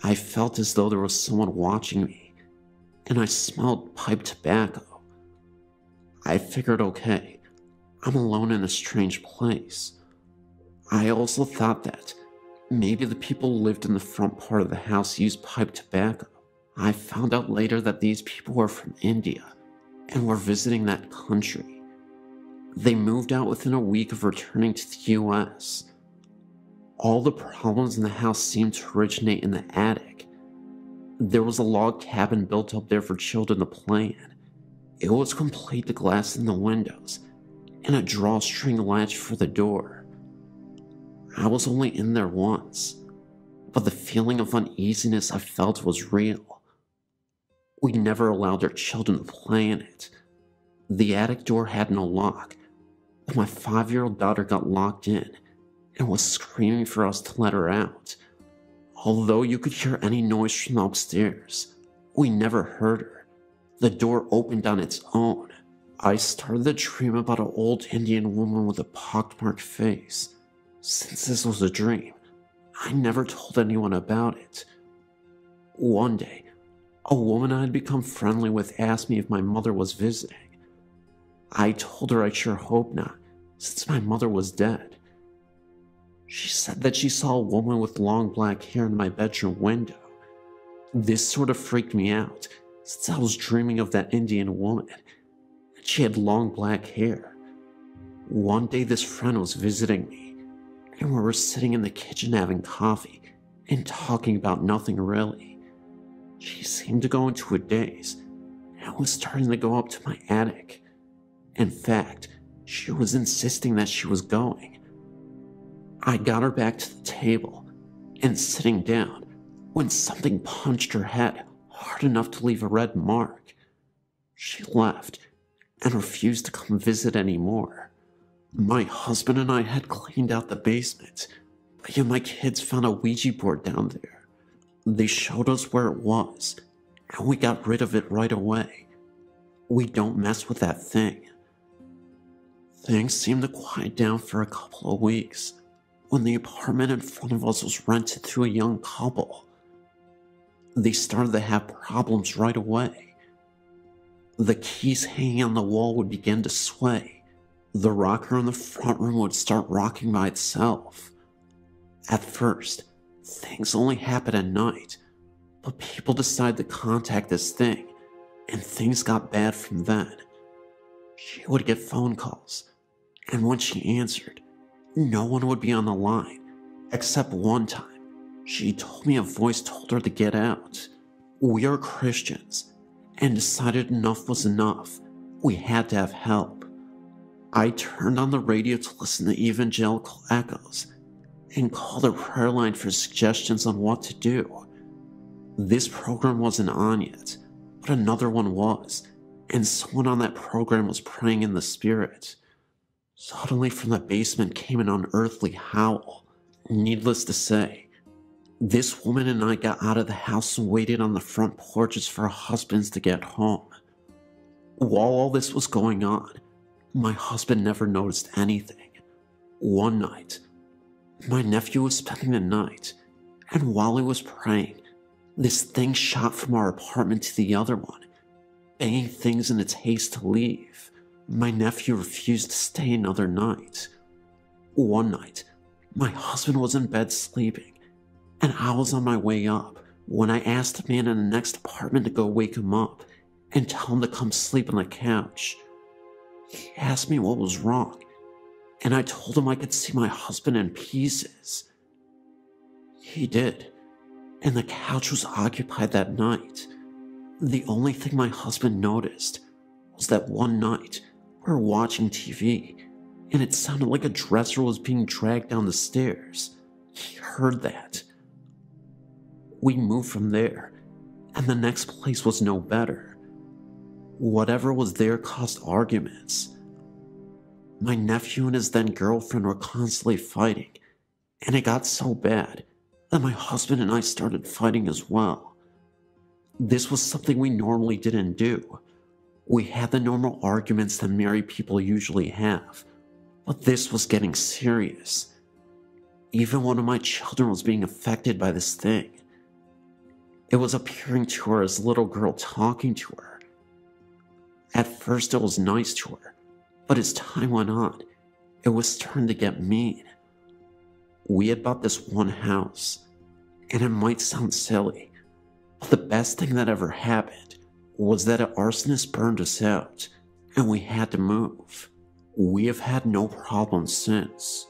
I felt as though there was someone watching me, and I smelled pipe tobacco. I figured, okay, I'm alone in a strange place. I also thought that maybe the people who lived in the front part of the house used pipe tobacco. I found out later that these people were from India and were visiting that country. They moved out within a week of returning to the US. All the problems in the house seemed to originate in the attic. There was a log cabin built up there for children to play in. It was complete with glass in the windows and a drawstring latch for the door. I was only in there once, but the feeling of uneasiness I felt was real. We never allowed our children to play in it. The attic door had no lock, but my 5-year-old daughter got locked in and was screaming for us to let her out. Although you could hear any noise from upstairs, we never heard her. The door opened on its own. I started to dream about an old Indian woman with a pockmarked face. Since this was a dream, I never told anyone about it. One day, a woman I had become friendly with asked me if my mother was visiting. I told her I sure hope not, since my mother was dead. She said that she saw a woman with long black hair in my bedroom window. This sort of freaked me out, since I was dreaming of that Indian woman, and she had long black hair. One day this friend was visiting me, and we were sitting in the kitchen having coffee and talking about nothing really. She seemed to go into a daze, and was starting to go up to my attic. In fact, she was insisting that she was going. I got her back to the table and sitting down when something punched her head hard enough to leave a red mark. She left and refused to come visit anymore. My husband and I had cleaned out the basement, but yet my kids found a Ouija board down there. They showed us where it was, and we got rid of it right away. We don't mess with that thing. Things seemed to quiet down for a couple of weeks when the apartment in front of us was rented to a young couple. They started to have problems right away. The keys hanging on the wall would begin to sway. The rocker in the front room would start rocking by itself. At first, things only happened at night, but people decided to contact this thing, and things got bad from then. She would get phone calls, and when she answered, no one would be on the line, except one time. She told me a voice told her to get out. We are Christians, and decided enough was enough. We had to have help. I turned on the radio to listen to evangelical echoes and called a prayer line for suggestions on what to do. This program wasn't on yet, but another one was, and someone on that program was praying in the spirit. Suddenly from the basement came an unearthly howl. Needless to say, this woman and I got out of the house and waited on the front porches for our husbands to get home. While all this was going on, my husband never noticed anything. One night, my nephew was spending the night, and while he was praying, this thing shot from our apartment to the other one, banging things in its haste to leave. My nephew refused to stay another night. One night, my husband was in bed sleeping, and I was on my way up when I asked the man in the next apartment to go wake him up and tell him to come sleep on the couch. He asked me what was wrong, and I told him I could see my husband in pieces. He did, and the couch was occupied that night. The only thing my husband noticed was that one night we were watching TV, and it sounded like a dresser was being dragged down the stairs. He heard that. We moved from there, and the next place was no better. Whatever was there caused arguments. My nephew and his then girlfriend were constantly fighting, and it got so bad that my husband and I started fighting as well. This was something we normally didn't do. We had the normal arguments that married people usually have, but this was getting serious. Even one of my children was being affected by this thing. It was appearing to her as a little girl talking to her. At first it was nice to her, but as time went on, it was starting to get mean. We had bought this one house, and it might sound silly, but the best thing that ever happened was that an arsonist burned us out, and we had to move. We have had no problems since.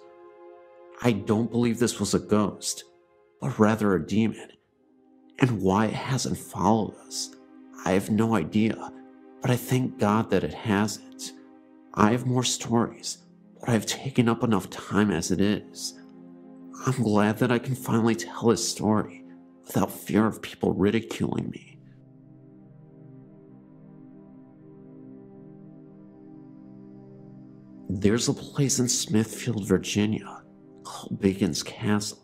I don't believe this was a ghost, but rather a demon. And why it hasn't followed us, I have no idea, but I thank God that it hasn't. I have more stories, but I've taken up enough time as it is. I'm glad that I can finally tell this story without fear of people ridiculing me. There's a place in Smithfield, Virginia called Bacon's Castle.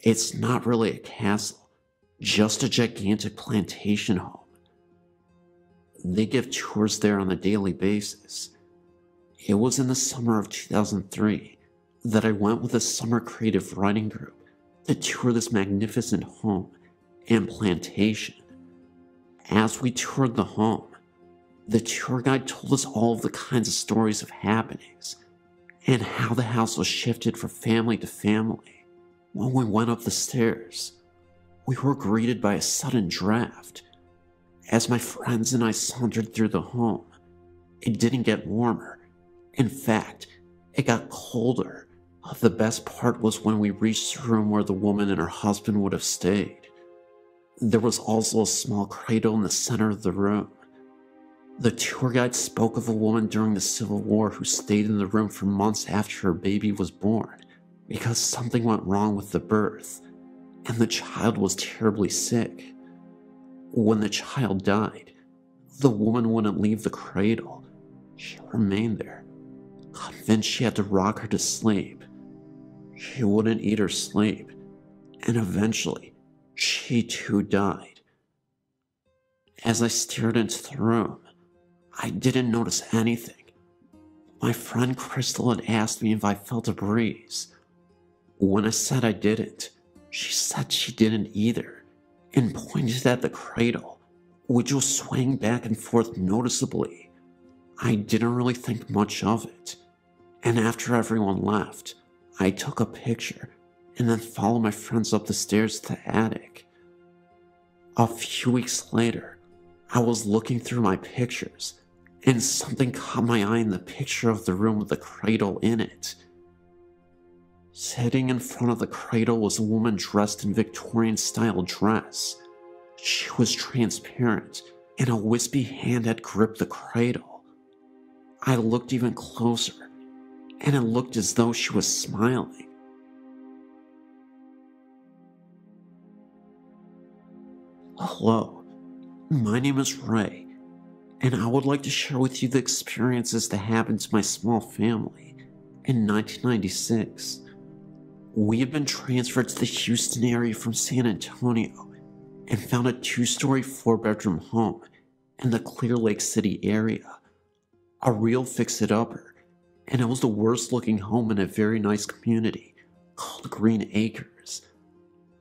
It's not really a castle, just a gigantic plantation home. They give tours there on a daily basis. It was in the summer of 2003 that I went with a summer creative writing group to tour this magnificent home and plantation. As we toured the home, the tour guide told us all of the kinds of stories of happenings and how the house was shifted from family to family. When we went up the stairs, we were greeted by a sudden draft. As my friends and I sauntered through the home, it didn't get warmer. In fact, it got colder. The best part was when we reached the room where the woman and her husband would have stayed. There was also a small cradle in the center of the room. The tour guide spoke of a woman during the Civil War who stayed in the room for months after her baby was born because something went wrong with the birth, and the child was terribly sick. When the child died, the woman wouldn't leave the cradle. She remained there, convinced she had to rock her to sleep. She wouldn't eat or sleep, and eventually, she too died. As I stared into the room, I didn't notice anything. My friend Crystal had asked me if I felt a breeze. When I said I didn't, she said she didn't either, and pointed at the cradle, which was swaying back and forth noticeably. I didn't really think much of it, and after everyone left, I took a picture and then followed my friends up the stairs to the attic. A few weeks later, I was looking through my pictures, and something caught my eye in the picture of the room with the cradle in it. Sitting in front of the cradle was a woman dressed in Victorian-style dress. She was transparent, and a wispy hand had gripped the cradle. I looked even closer, and it looked as though she was smiling. Hello, my name is Ray, and I would like to share with you the experiences that happened to my small family in 1996. We had been transferred to the Houston area from San Antonio and found a 2-story 4-bedroom home in the Clear Lake City area. A real fix-it-upper, and it was the worst looking home in a very nice community called Green Acres.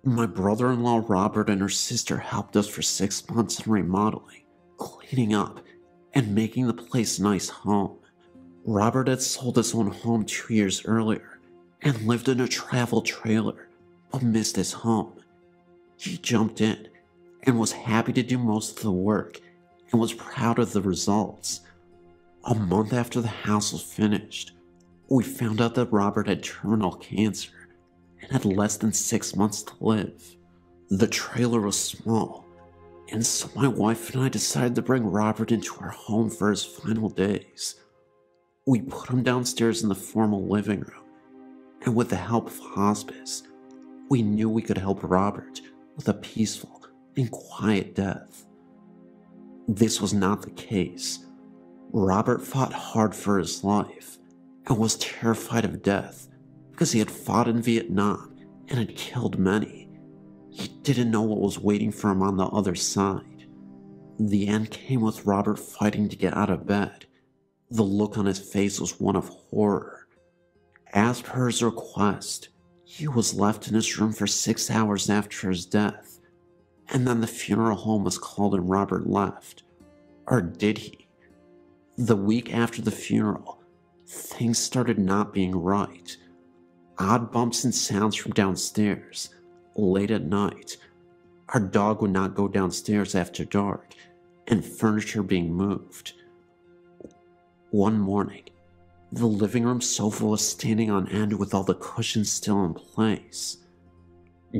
My brother-in-law Robert and her sister helped us for 6 months in remodeling, cleaning up, and making the place a nice home. Robert had sold his own home 2 years earlier and lived in a travel trailer, but missed his home. He jumped in and was happy to do most of the work and was proud of the results. A month after the house was finished, we found out that Robert had terminal cancer and had less than 6 months to live. The trailer was small, and so my wife and I decided to bring Robert into our home for his final days. We put him downstairs in the formal living room, and with the help of hospice, we knew we could help Robert with a peaceful and quiet death. This was not the case. Robert fought hard for his life and was terrified of death because he had fought in Vietnam and had killed many. He didn't know what was waiting for him on the other side. The end came with Robert fighting to get out of bed. The look on his face was one of horror. As per his request, he was left in his room for 6 hours after his death, and then the funeral home was called and Robert left. Or did he? The week after the funeral, things started not being right. Odd bumps and sounds from downstairs. Late at night, our dog would not go downstairs after dark, and furniture being moved. One morning, the living room sofa was standing on end with all the cushions still in place.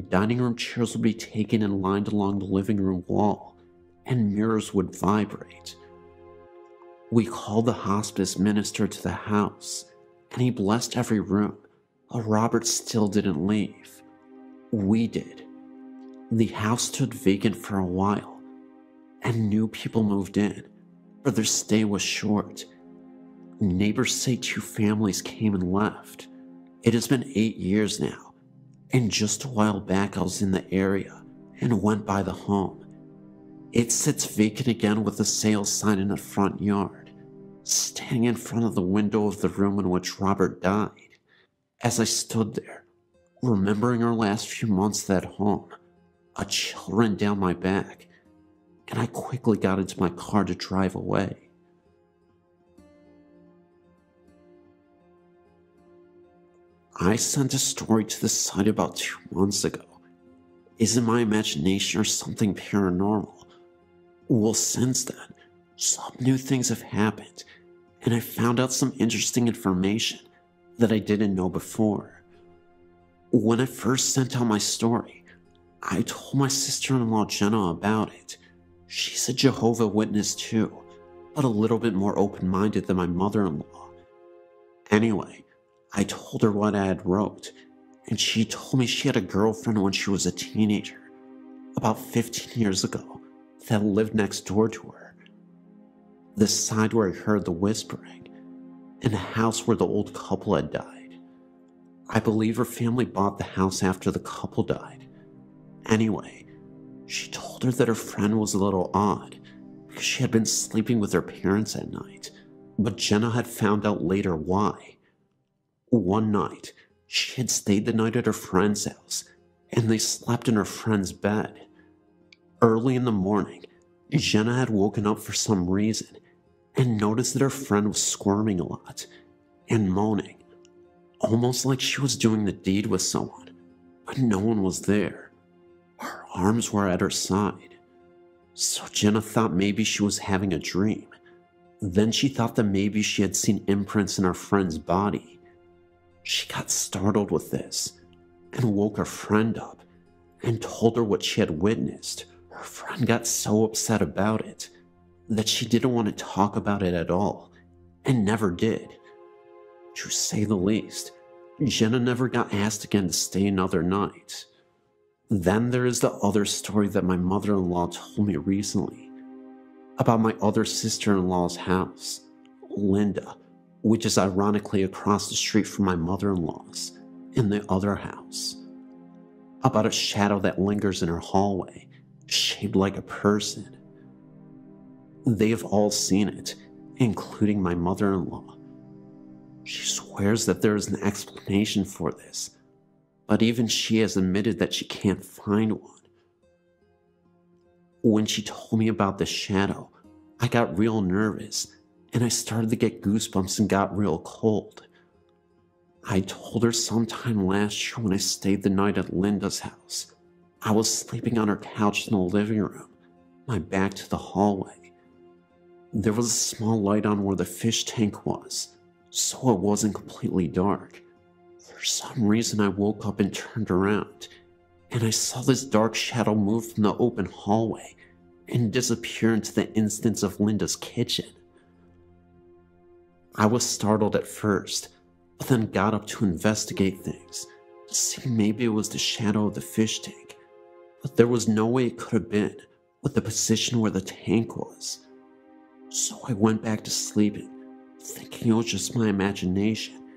Dining room chairs would be taken and lined along the living room wall, and mirrors would vibrate. We called the hospice minister to the house, and he blessed every room, but Robert still didn't leave. We did. The house stood vacant for a while, and new people moved in, but their stay was short. Neighbors say 2 families came and left. It has been 8 years now, and just a while back I was in the area and went by the home. It sits vacant again with a sale sign in the front yard, standing in front of the window of the room in which Robert died. As I stood there, remembering our last few months at home, a chill ran down my back, and I quickly got into my car to drive away. I sent a story to the site about 2 months ago. Is it my imagination or something paranormal? Well, since then, some new things have happened, and I found out some interesting information that I didn't know before. When I first sent out my story, I told my sister-in-law Jenna about it. She's a Jehovah's Witness too, but a little bit more open-minded than my mother-in-law. Anyway, I told her what I had wrote, and she told me she had a girlfriend when she was a teenager, about 15 years ago, that lived next door to her. The side where I heard the whispering, in the house where the old couple had died. I believe her family bought the house after the couple died. Anyway, she told her that her friend was a little odd, because she had been sleeping with her parents at night, but Jenna had found out later why. One night, she had stayed the night at her friend's house, and they slept in her friend's bed. Early in the morning, Jenna had woken up for some reason and noticed that her friend was squirming a lot and moaning, almost like she was doing the deed with someone, but no one was there. Her arms were at her side. So Jenna thought maybe she was having a dream. Then she thought that maybe she had seen imprints in our friend's body. She got startled with this and woke her friend up and told her what she had witnessed. Her friend got so upset about it that she didn't want to talk about it at all and never did. To say the least, Jenna never got asked again to stay another night. Then there is the other story that my mother-in-law told me recently about my other sister-in-law's house, Linda, which is ironically across the street from my mother-in-law's, in the other house. About a shadow that lingers in her hallway, shaped like a person. They have all seen it, including my mother-in-law. She swears that there is an explanation for this, but even she has admitted that she can't find one. When she told me about the shadow, I got real nervous, and I started to get goosebumps and got real cold. I told her sometime last year when I stayed the night at Linda's house. I was sleeping on her couch in the living room, my back to the hallway. There was a small light on where the fish tank was, so it wasn't completely dark. For some reason I woke up and turned around, and I saw this dark shadow move from the open hallway and disappear into the instance of Linda's kitchen. I was startled at first, but then got up to investigate things, to see maybe it was the shadow of the fish tank, but there was no way it could have been with the position where the tank was. So I went back to sleeping, thinking it was just my imagination,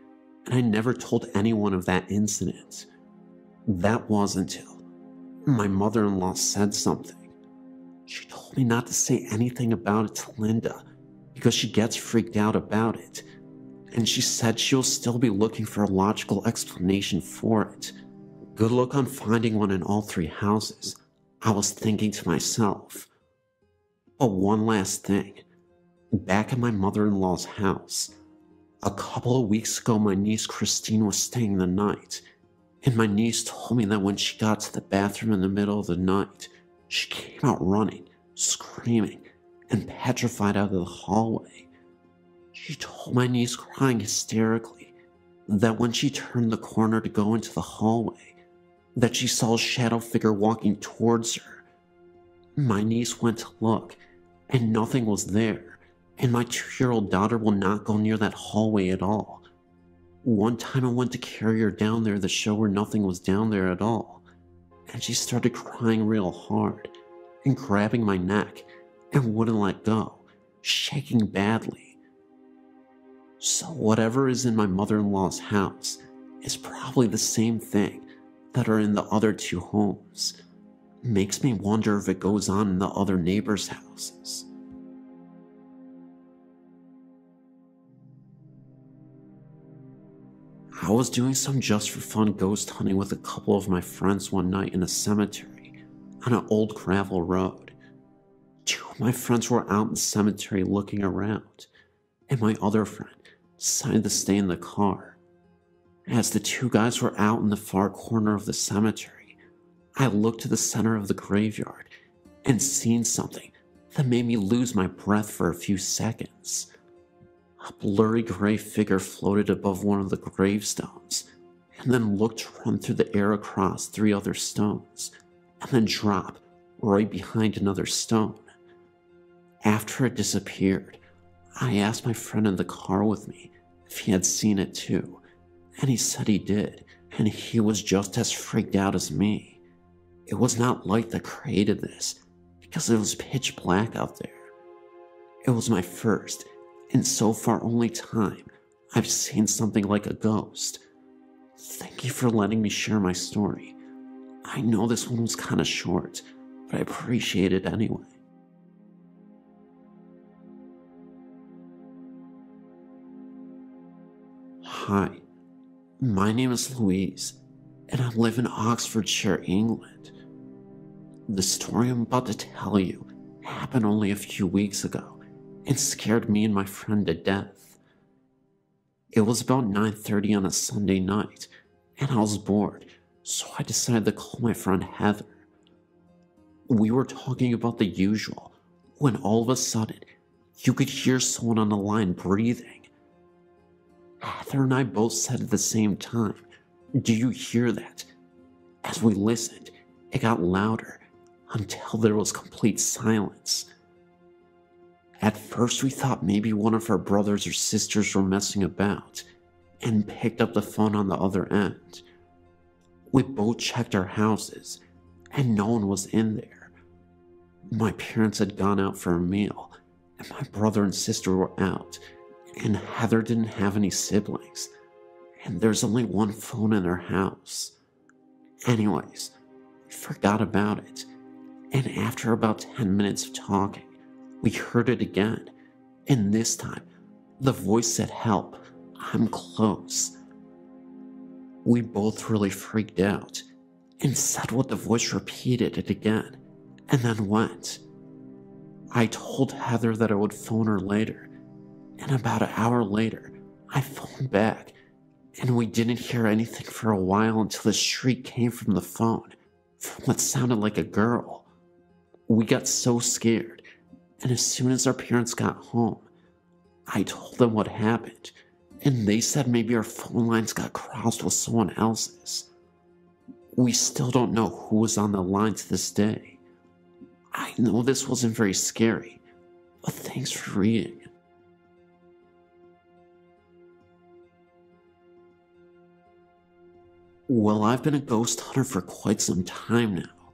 and I never told anyone of that incident. That was until my mother-in-law said something. She told me not to say anything about it to Linda because she gets freaked out about it, and she said she'll still be looking for a logical explanation for it. Good luck on finding one in all three houses, I was thinking to myself. But one last thing. Back at my mother-in-law's house, a couple of weeks ago my niece Christine was staying the night, and my niece told me that when she got to the bathroom in the middle of the night, she came out running, screaming, and petrified out of the hallway. She told my niece, crying hysterically, that when she turned the corner to go into the hallway, that she saw a shadow figure walking towards her. My niece went to look, and nothing was there, and my 2-year-old daughter will not go near that hallway at all. One time I went to carry her down there to show her nothing was down there at all, and she started crying real hard, and grabbing my neck, and wouldn't let go, shaking badly. So whatever is in my mother-in-law's house is probably the same thing that are in the other 2 homes. Makes me wonder if it goes on in the other neighbors' houses. I was doing some just for fun ghost hunting with a couple of my friends one night in a cemetery on an old gravel road. 2 of my friends were out in the cemetery looking around, and my other friend decided to stay in the car. As the 2 guys were out in the far corner of the cemetery, I looked to the center of the graveyard and seen something that made me lose my breath for a few seconds. A blurry gray figure floated above one of the gravestones, and then looked to run through the air across 3 other stones, and then drop right behind another stone. After it disappeared, I asked my friend in the car with me if he had seen it too, and he said he did, and he was just as freaked out as me. It was not light that created this, because it was pitch black out there. It was my first, and so far only time, I've seen something like a ghost. Thank you for letting me share my story. I know this one was kinda short, but I appreciate it anyway. Hi, my name is Louise, and I live in Oxfordshire, England. The story I'm about to tell you happened only a few weeks ago and scared me and my friend to death. It was about 9:30 on a Sunday night, and I was bored, so I decided to call my friend Heather. We were talking about the usual when all of a sudden, You could hear someone on the line breathing. Heather and I both said at the same time, "Do you hear that?" As we listened, it got louder until there was complete silence. At first we thought maybe one of our brothers or sisters were messing about and picked up the phone on the other end. We both checked our houses and no one was in there. My parents had gone out for a meal and my brother and sister were out, and Heather didn't have any siblings, and there's only one phone in her house. Anyways, we forgot about it, and after about 10 minutes of talking, we heard it again, and this time, the voice said, "Help, I'm close." We both really freaked out, and said what the voice repeated it again, and then went. I told Heather that I would phone her later, and about an hour later, I phoned back, and we didn't hear anything for a while until the shriek came from the phone, from what sounded like a girl. We got so scared, and as soon as our parents got home, I told them what happened, and they said maybe our phone lines got crossed with someone else's. We still don't know who was on the line to this day. I know this wasn't very scary, but thanks for reading. Well, I've been a ghost hunter for quite some time now.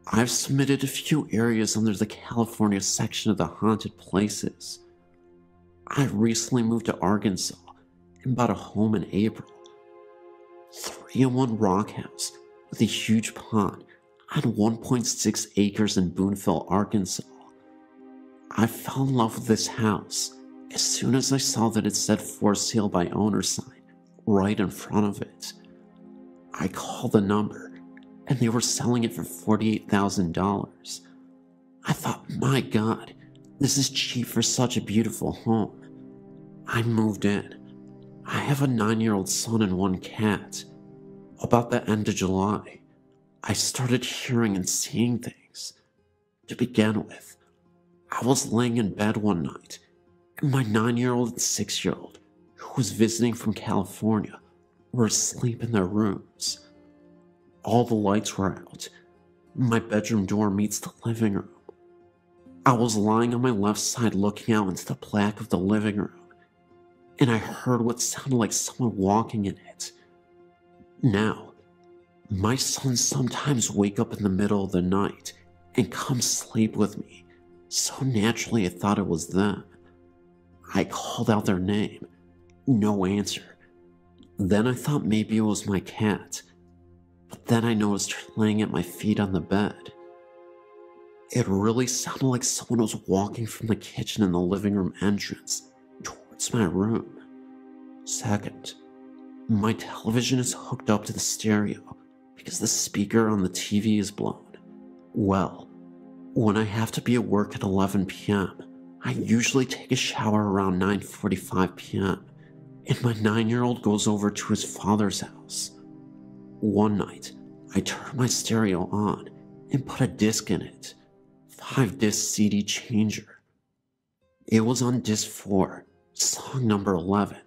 I've submitted a few areas under the California section of the haunted places. I recently moved to Arkansas and bought a home in April. 3-in-1 rock house with a huge pond on 1.6 acres in Booneville, Arkansas. I fell in love with this house as soon as I saw that it said "For Sale by Owner" sign right in front of it. I called the number and they were selling it for $48,000. I thought, my God, this is cheap for such a beautiful home. I moved in. I have a 9-year-old son and 1 cat. About the end of July, I started hearing and seeing things. To begin with, I was laying in bed one night, and my 9-year-old and 6-year-old, who was visiting from California, were asleep in their rooms. All the lights were out. My bedroom door meets the living room. I was lying on my left side looking out into the black of the living room, and I heard what sounded like someone walking in it. Now, my sons sometimes wake up in the middle of the night and come sleep with me, so naturally I thought it was them. I called out their name. No answer. Then I thought maybe it was my cat, but then I noticed her laying at my feet on the bed. It really sounded like someone was walking from the kitchen in the living room entrance towards my room. Second, my television is hooked up to the stereo because the speaker on the TV is blown. Well, when I have to be at work at 11 p.m., I usually take a shower around 9:45 p.m., and my 9-year-old goes over to his father's house. One night, I turned my stereo on and put a disc in it, 5-disc CD changer. It was on disc 4, song number 11.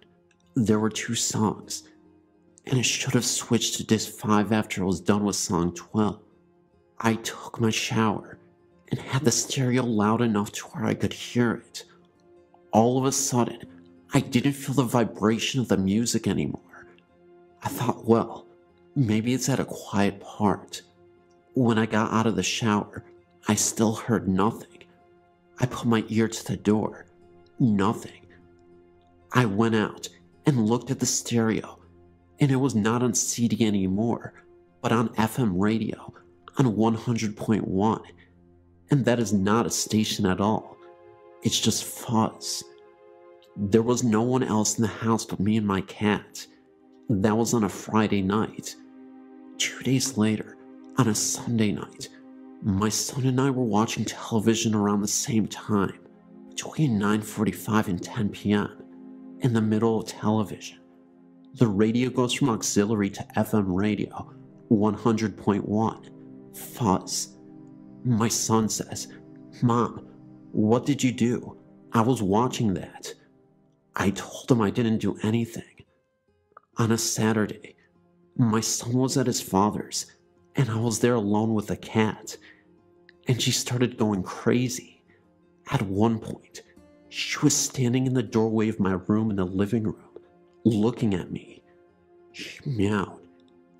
There were 2 songs, and it should have switched to disc 5 after it was done with song 12. I took my shower and had the stereo loud enough to where I could hear it. All of a sudden, I didn't feel the vibration of the music anymore. I thought, well, maybe it's at a quiet part. When I got out of the shower, I still heard nothing. I put my ear to the door. Nothing. I went out and looked at the stereo, and it was not on CD anymore, but on FM radio on 100.1, and that is not a station at all. It's just fuzz. There was no one else in the house but me and my cat. That was on a Friday night. 2 days later, on a Sunday night, my son and I were watching television around the same time, between 9:45 and 10 p.m. In the middle of television, the radio goes from auxiliary to FM radio, 100.1, fuzz. My son says, "Mom, what did you do? I was watching that. I told him I didn't do anything. On a Saturday, my son was at his father's, and I was there alone with the cat, and she started going crazy. At one point, she was standing in the doorway of my room in the living room, looking at me. She meowed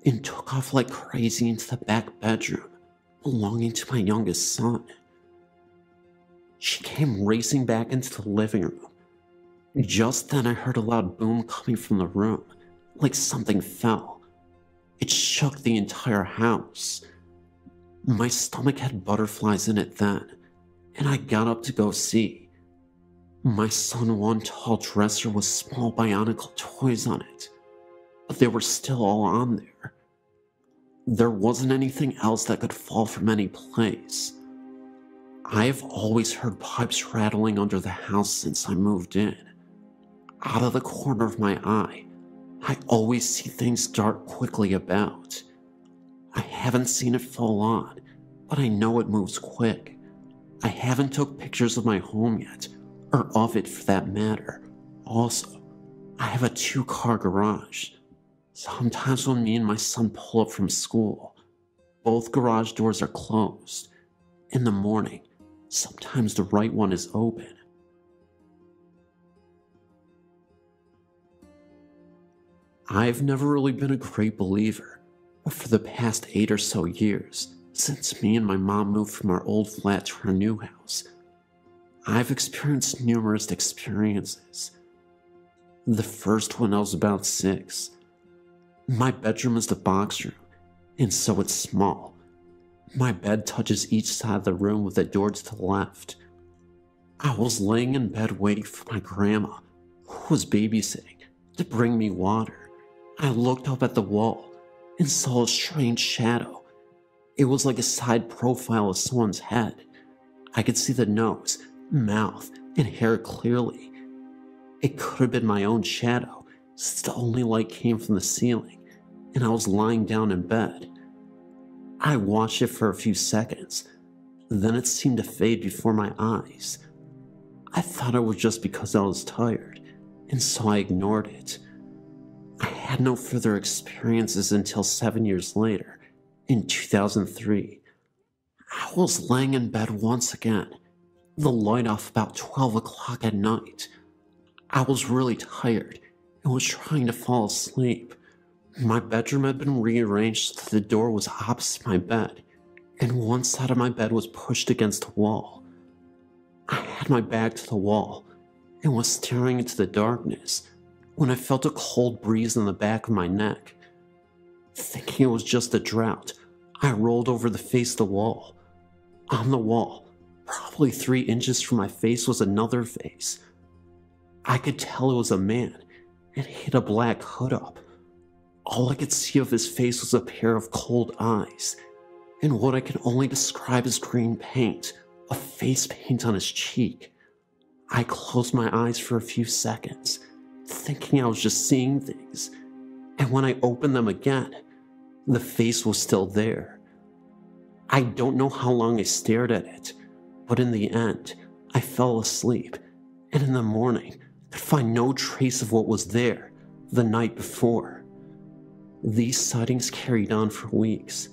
and took off like crazy into the back bedroom belonging to my youngest son. She came racing back into the living room. Just then I heard a loud boom coming from the room, like something fell. It shook the entire house. My stomach had butterflies in it then, and I got up to go see. My son one tall dresser with small bionicle toys on it, but they were still all on there. There wasn't anything else that could fall from any place. I've always heard pipes rattling under the house since I moved in. Out of the corner of my eye, I always see things dart quickly about. I haven't seen it fall on, but I know it moves quick. I haven't took pictures of my home yet, or of it for that matter. Also, I have a 2-car garage. Sometimes when me and my son pull up from school, both garage doors are closed. In the morning, sometimes the right one is open. I've never really been a great believer, but for the past 8 or so years, since me and my mom moved from our old flat to our new house, I've experienced numerous experiences. The first one I was about 6. My bedroom is the box room, and so it's small. My bed touches each side of the room with a door to the left. I was laying in bed waiting for my grandma, who was babysitting, to bring me water. I looked up at the wall and saw a strange shadow. It was like a side profile of someone's head. I could see the nose, mouth, and hair clearly. It could have been my own shadow, since the only light came from the ceiling, and I was lying down in bed. I watched it for a few seconds, then it seemed to fade before my eyes. I thought it was just because I was tired, and so I ignored it. I had no further experiences until 7 years later, in 2003. I was laying in bed once again, the light off about 12 o'clock at night. I was really tired and was trying to fall asleep. My bedroom had been rearranged so that the door was opposite my bed, and one side of my bed was pushed against the wall. I had my back to the wall and was staring into the darkness when I felt a cold breeze on the back of my neck. Thinking it was just a drought, I rolled over the face of the wall. On the wall, probably 3 inches from my face, was another face. I could tell it was a man, and he had a black hood up. All I could see of his face was a pair of cold eyes, and what I can only describe as green paint, a face paint on his cheek. I closed my eyes for a few seconds, thinking I was just seeing things, and when I opened them again, the face was still there. I don't know how long I stared at it, but in the end, I fell asleep, and in the morning, could find no trace of what was there the night before. These sightings carried on for weeks,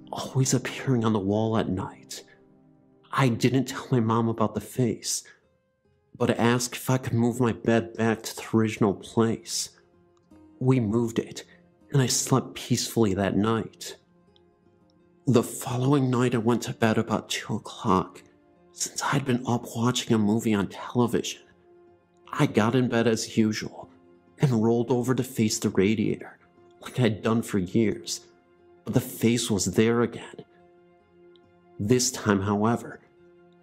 always appearing on the wall at night. I didn't tell my mom about the face, but asked if I could move my bed back to the original place. We moved it, and I slept peacefully that night. The following night I went to bed about 2 o'clock, since I'd been up watching a movie on television. I got in bed as usual, and rolled over to face the radiator, like I'd done for years, but the face was there again. This time, however,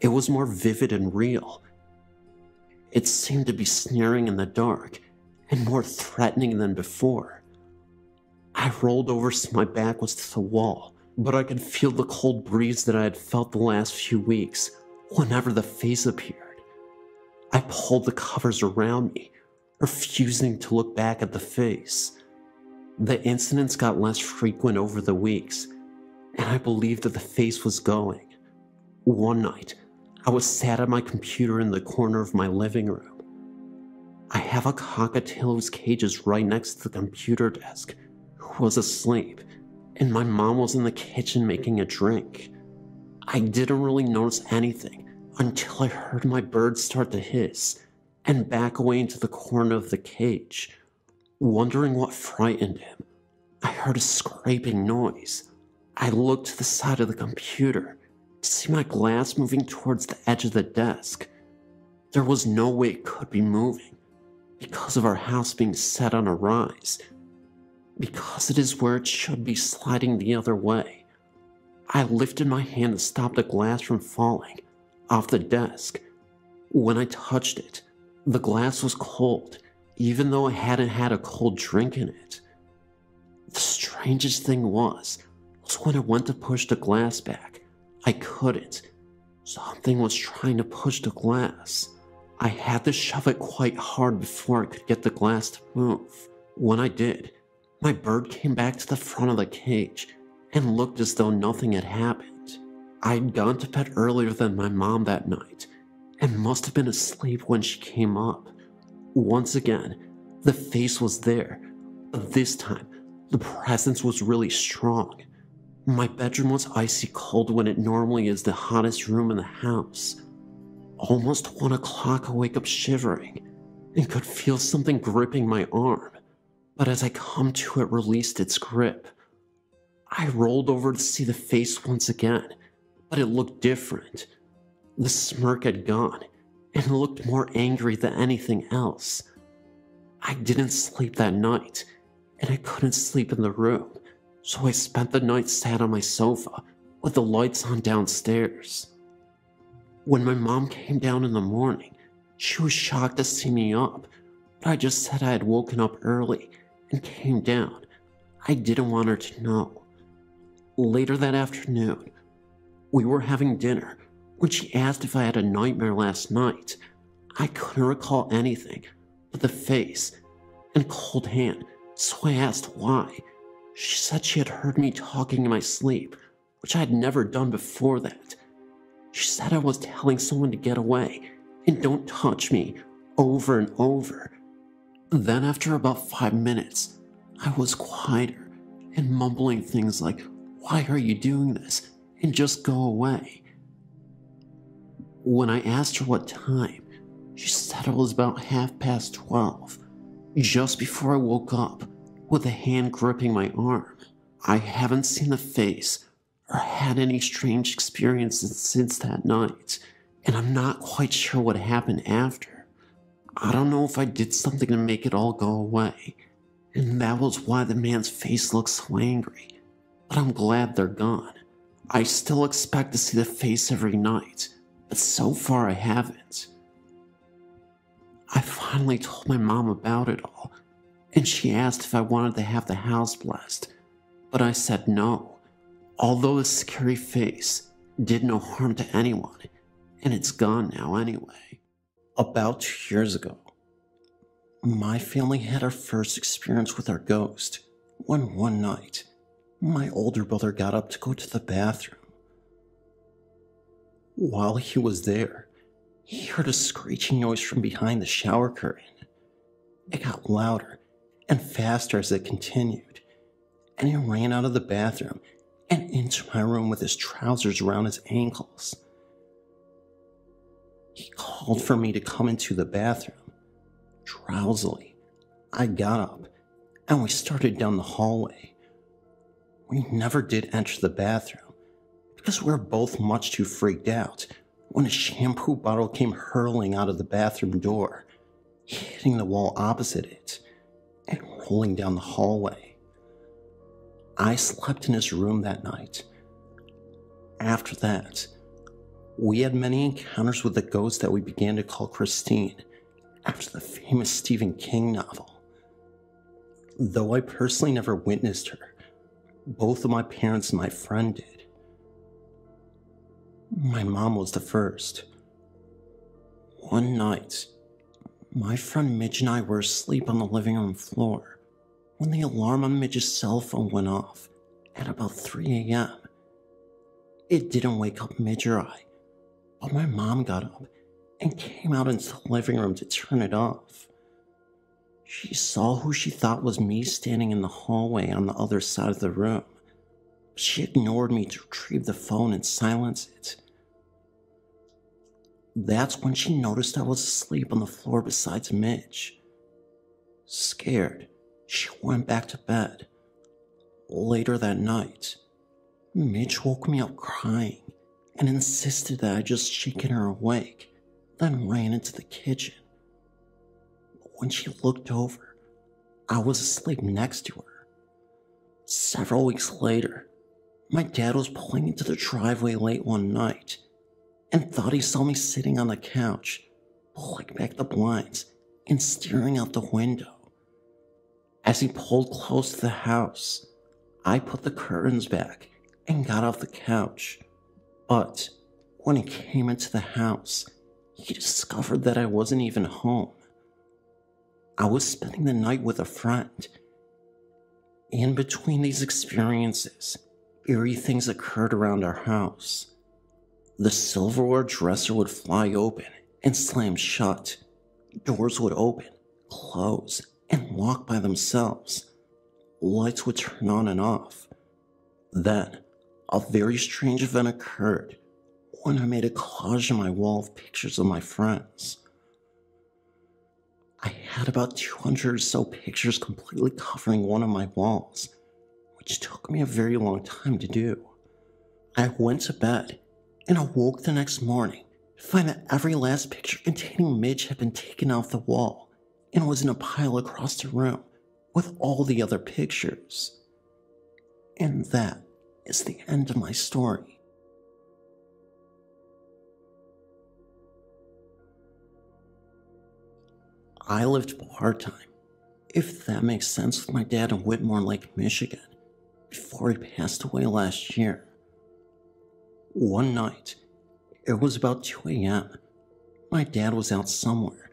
it was more vivid and real. It seemed to be sneering in the dark, and more threatening than before. I rolled over so my back was to the wall, but I could feel the cold breeze that I had felt the last few weeks whenever the face appeared. I pulled the covers around me, refusing to look back at the face. The incidents got less frequent over the weeks, and I believed that the face was going. One night, I was sat at my computer in the corner of my living room. I have a cockatiel whose cage is right next to the computer desk, who was asleep, and my mom was in the kitchen making a drink. I didn't really notice anything until I heard my bird start to hiss and back away into the corner of the cage. Wondering what frightened him, I heard a scraping noise. I looked to the side of the computer to see my glass moving towards the edge of the desk. There was no way it could be moving because of our house being set on a rise, because it is where it should be sliding the other way. I lifted my hand to stop the glass from falling off the desk. When I touched it, the glass was cold, even though I hadn't had a cold drink in it. The strangest thing was when I went to push the glass back, I couldn't. Something was trying to push the glass. I had to shove it quite hard before I could get the glass to move. When I did, my bird came back to the front of the cage and looked as though nothing had happened. I'd gone to bed earlier than my mom that night and must have been asleep when she came up. Once again, the face was there, but this time, the presence was really strong. My bedroom was icy cold when it normally is the hottest room in the house. Almost 1 o'clock, I wake up shivering and could feel something gripping my arm, but as I come to, it released its grip. I rolled over to see the face once again, but it looked different. The smirk had gone, and it looked more angry than anything else. I didn't sleep that night, and I couldn't sleep in the room, so I spent the night sat on my sofa with the lights on downstairs. When my mom came down in the morning, she was shocked to see me up, but I just said I had woken up early and came down. I didn't want her to know. Later that afternoon, we were having dinner when she asked if I had a nightmare last night. I couldn't recall anything but the face and cold hand, so I asked why. She said she had heard me talking in my sleep, which I had never done before that. She said I was telling someone to get away and don't touch me over and over. Then after about 5 minutes, I was quieter and mumbling things like, "Why are you doing this?" and "just go away." When I asked her what time, she said it was about 12:30, just before I woke up with a hand gripping my arm. I haven't seen the face or had any strange experiences since that night, and I'm not quite sure what happened after. I don't know if I did something to make it all go away, and that was why the man's face looks so angry, but I'm glad they're gone. I still expect to see the face every night, but so far I haven't. I finally told my mom about it all, and she asked if I wanted to have the house blessed, but I said no, although the scary face did no harm to anyone, and it's gone now anyway. About 2 years ago, my family had our first experience with our ghost when one night, my older brother got up to go to the bathroom. While he was there, he heard a screeching noise from behind the shower curtain. It got louder and faster as it continued, and he ran out of the bathroom and into my room with his trousers around his ankles. He called for me to come into the bathroom. Drowsily, I got up and we started down the hallway. We never did enter the bathroom because we were both much too freaked out when a shampoo bottle came hurtling out of the bathroom door, hitting the wall opposite it and rolling down the hallway. I slept in his room that night. After that, we had many encounters with the ghost that we began to call Christine, after the famous Stephen King novel. Though I personally never witnessed her, both of my parents and my friend did. My mom was the first. One night, my friend Midge and I were asleep on the living room floor when the alarm on Midge's cell phone went off at about 3 a.m. It didn't wake up Midge or I, but my mom got up and came out into the living room to turn it off. She saw who she thought was me standing in the hallway on the other side of the room. She ignored me to retrieve the phone and silence it. That's when she noticed I was asleep on the floor beside Midge. Scared, she went back to bed. Later that night, Midge woke me up crying and insisted that I just shaken her awake, then ran into the kitchen. When she looked over, I was asleep next to her. Several weeks later, my dad was pulling into the driveway late one night and thought he saw me sitting on the couch, pulling back the blinds and staring out the window. As he pulled close to the house, I put the curtains back and got off the couch. But when he came into the house, he discovered that I wasn't even home. I was spending the night with a friend. In between these experiences, eerie things occurred around our house. The silverware dresser would fly open and slam shut. Doors would open, close, and lock by themselves. Lights would turn on and off. Then, a very strange event occurred when I made a collage on my wall of pictures of my friends. I had about 200 or so pictures completely covering one of my walls, which took me a very long time to do. I went to bed and awoke the next morning to find that every last picture containing Midge had been taken off the wall and was in a pile across the room with all the other pictures. And that is the end of my story. I lived part-time, if that makes sense, with my dad in Whitmore Lake, Michigan, before he passed away last year. One night, it was about 2 a.m. My dad was out somewhere,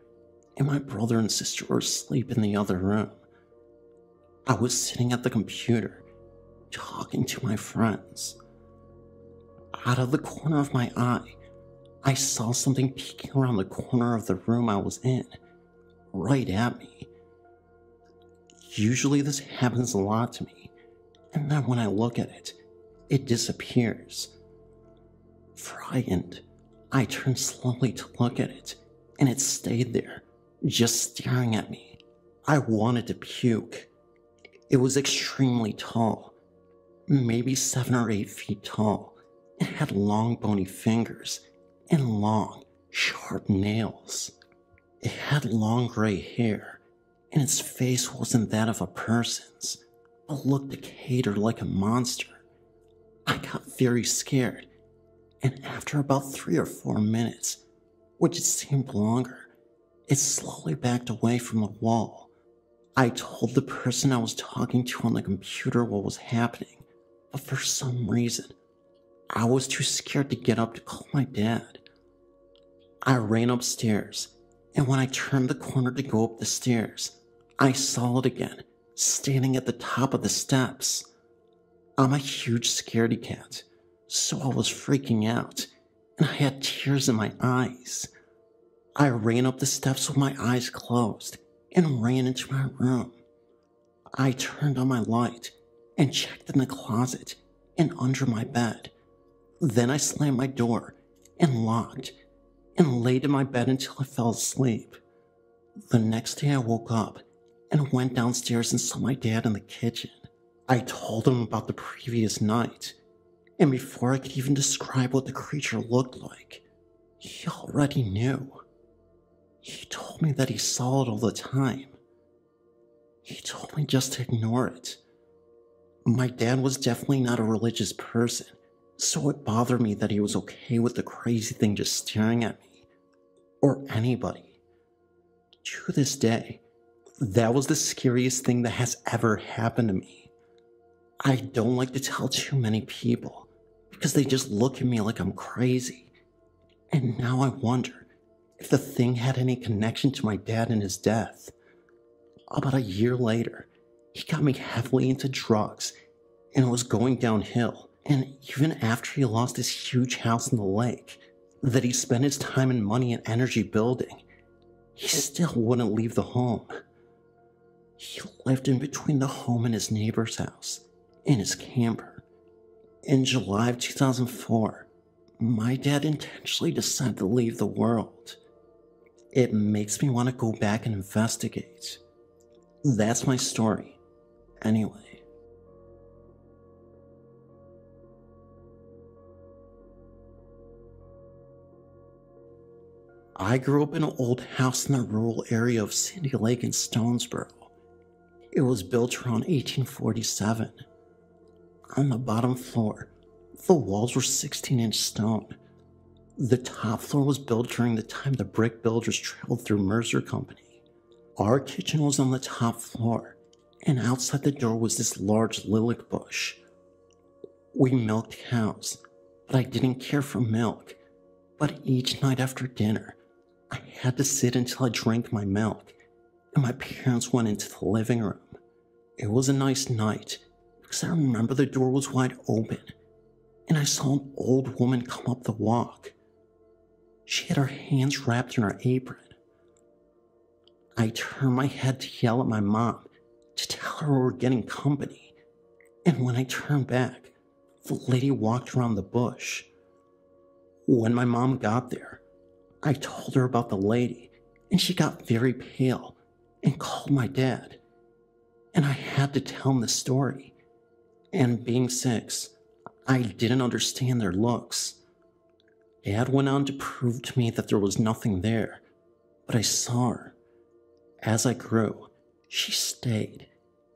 and my brother and sister were asleep in the other room. I was sitting at the computer, talking to my friends. Out of the corner of my eye, I saw something peeking around the corner of the room I was in, right at me. Usually this happens a lot to me, and then when I look at it, it disappears. Frightened, I turned slowly to look at it, and it stayed there, just staring at me. I wanted to puke. It was extremely tall, maybe 7 or 8 feet tall. It had long bony fingers and long, sharp nails. It had long gray hair, and its face wasn't that of a person's, but looked decayed or like a monster. I got very scared, and after about 3 or 4 minutes, which it seemed longer, it slowly backed away from the wall. I told the person I was talking to on the computer what was happening, but for some reason, I was too scared to get up to call my dad. I ran upstairs, and when I turned the corner to go up the stairs, I saw it again, standing at the top of the steps. I'm a huge scaredy cat, so I was freaking out, and I had tears in my eyes. I ran up the steps with my eyes closed and ran into my room. I turned on my light and checked in the closet and under my bed. Then I slammed my door and locked and laid in my bed until I fell asleep. The next day I woke up and went downstairs and saw my dad in the kitchen. I told him about the previous night, and before I could even describe what the creature looked like, he already knew. He told me that he saw it all the time. He told me just to ignore it. My dad was definitely not a religious person, so it bothered me that he was okay with the crazy thing just staring at me, or anybody. To this day, that was the scariest thing that has ever happened to me. I don't like to tell too many people, because they just look at me like I'm crazy. And now I wonder if the thing had any connection to my dad and his death. About a year later, he got me heavily into drugs, and it was going downhill. And even after he lost his huge house in the lake, that he spent his time and money and energy building, he still wouldn't leave the home. He lived in between the home and his neighbor's house, in his camper. In July of 2004, my dad intentionally decided to leave the world. It makes me want to go back and investigate. That's my story. Anyway. I grew up in an old house in the rural area of Sandy Lake in Stonesboro. It was built around 1847. On the bottom floor, the walls were 16-inch stone. The top floor was built during the time the brick builders traveled through Mercer Company. Our kitchen was on the top floor, and outside the door was this large lilac bush. We milked cows, but I didn't care for milk. But each night after dinner, I had to sit until I drank my milk, and my parents went into the living room. It was a nice night, because I remember the door was wide open, and I saw an old woman come up the walk. She had her hands wrapped in her apron. I turned my head to yell at my mom to tell her we were getting company, and when I turned back, the lady walked around the bush. When my mom got there, I told her about the lady, and she got very pale and called my dad. And I had to tell him the story. And being 6, I didn't understand their looks. Dad went on to prove to me that there was nothing there, but I saw her. As I grew, she stayed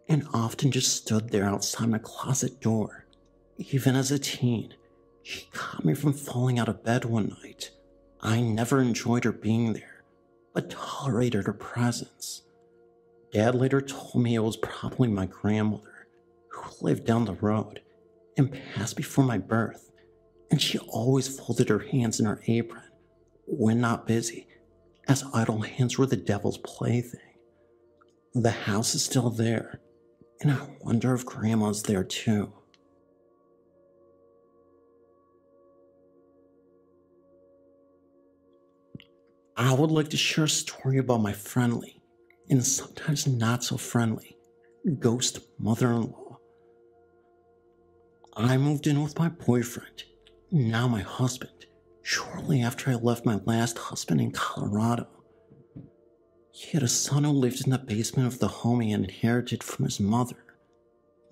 and often just stood there outside my closet door. Even as a teen, she caught me from falling out of bed one night. I never enjoyed her being there, but tolerated her presence. Dad later told me it was probably my grandmother, who lived down the road and passed before my birth, and she always folded her hands in her apron when not busy, as idle hands were the devil's plaything. The house is still there, and I wonder if Grandma's there too. I would like to share a story about my friendly, and sometimes not so friendly, ghost mother-in-law. I moved in with my boyfriend, now my husband, shortly after I left my last husband in Colorado. He had a son who lived in the basement of the home he inherited from his mother.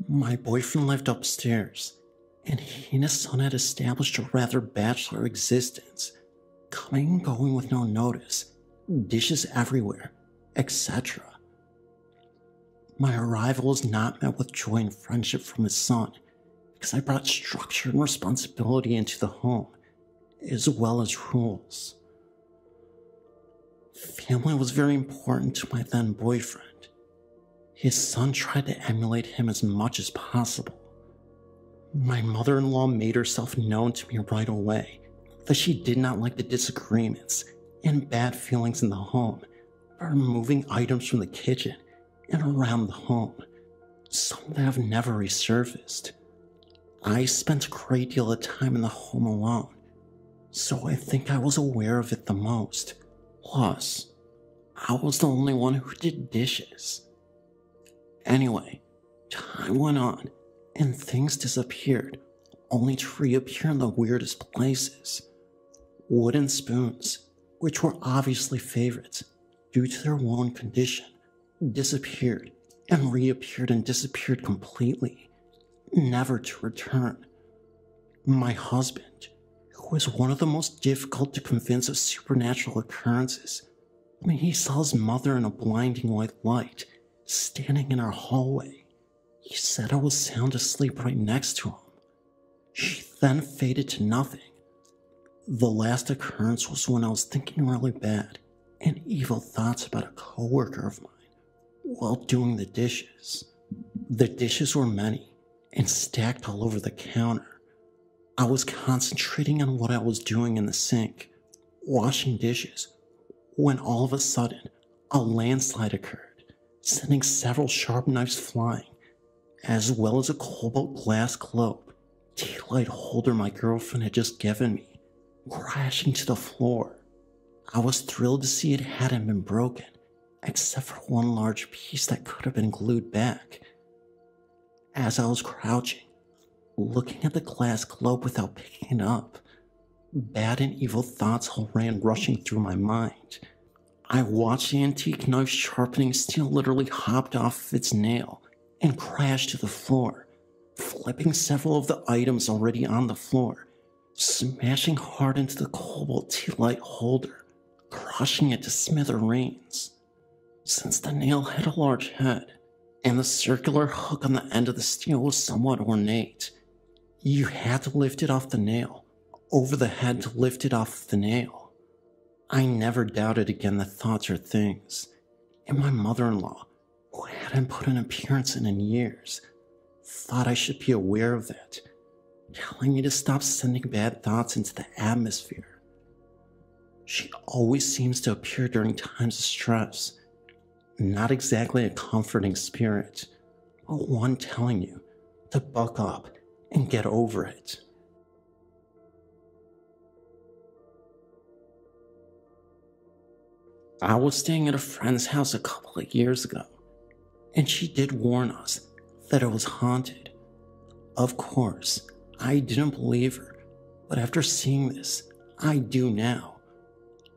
My boyfriend lived upstairs, and he and his son had established a rather bachelor existence, coming and going with no notice, dishes everywhere, etc. My arrival was not met with joy and friendship from his son, because I brought structure and responsibility into the home, as well as rules. Family was very important to my then boyfriend. His son tried to emulate him as much as possible. My mother-in-law made herself known to me right away, that she did not like the disagreements and bad feelings in the home by removing items from the kitchen and around the home, some that have never resurfaced. I spent a great deal of time in the home alone, so I think I was aware of it the most. Plus, I was the only one who did dishes. Anyway, time went on, and things disappeared, only to reappear in the weirdest places. Wooden spoons, which were obviously favorites due to their worn condition, disappeared and reappeared and disappeared completely, never to return. My husband, who was one of the most difficult to convince of supernatural occurrences, when he saw his mother in a blinding white light standing in our hallway, he said I was sound asleep right next to him. She then faded to nothing. The last occurrence was when I was thinking really bad and evil thoughts about a coworker of mine while doing the dishes. The dishes were many and stacked all over the counter. I was concentrating on what I was doing in the sink, washing dishes, when all of a sudden a landslide occurred, sending several sharp knives flying, as well as a cobalt glass globe tea light holder my girlfriend had just given me, crashing to the floor. I was thrilled to see it hadn't been broken, except for one large piece that could have been glued back. As I was crouching, looking at the glass globe without picking it up, bad and evil thoughts all ran rushing through my mind. I watched the antique knife sharpening steel literally hopped off of its nail and crashed to the floor, flipping several of the items already on the floor, smashing hard into the cobalt tea light holder, crushing it to smithereens. Since the nail had a large head, and the circular hook on the end of the steel was somewhat ornate, you had to lift it off the nail, over the head to lift it off the nail. I never doubted again that thoughts are things, and my mother-in-law, who hadn't put an appearance in years, thought I should be aware of that, telling me to stop sending bad thoughts into the atmosphere. She always seems to appear during times of stress, not exactly a comforting spirit, but one telling you to buck up and get over it. I was staying at a friend's house a couple of years ago, and she did warn us that it was haunted. Of course, I didn't believe her, but after seeing this, I do now.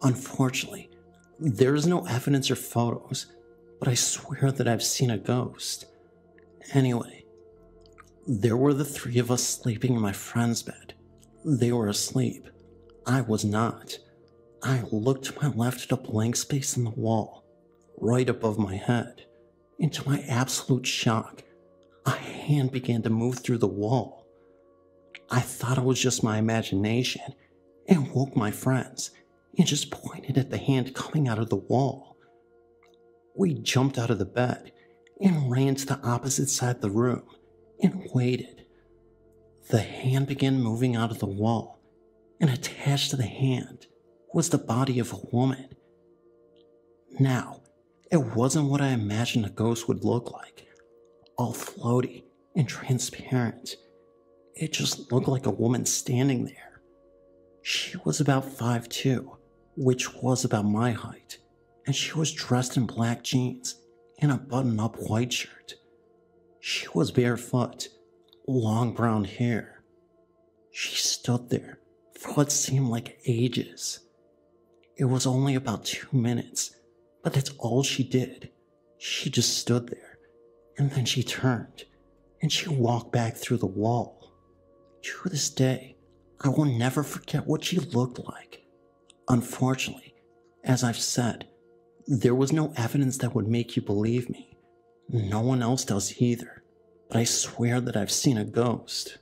Unfortunately, there is no evidence or photos, but I swear that I've seen a ghost. Anyway, there were the three of us sleeping in my friend's bed. They were asleep. I was not. I looked to my left at a blank space in the wall, right above my head. And to my absolute shock, a hand began to move through the wall. I thought it was just my imagination and woke my friends and just pointed at the hand coming out of the wall. We jumped out of the bed and ran to the opposite side of the room and waited. The hand began moving out of the wall, and attached to the hand was the body of a woman. Now, it wasn't what I imagined a ghost would look like, all floaty and transparent. It just looked like a woman standing there. She was about 5'2", which was about my height, and she was dressed in black jeans and a button-up white shirt. She was barefoot, long brown hair. She stood there for what seemed like ages. It was only about 2 minutes, but that's all she did. She just stood there, and then she turned, and she walked back through the wall. To this day, I will never forget what she looked like. Unfortunately, as I've said, there was no evidence that would make you believe me. No one else does either, but I swear that I've seen a ghost.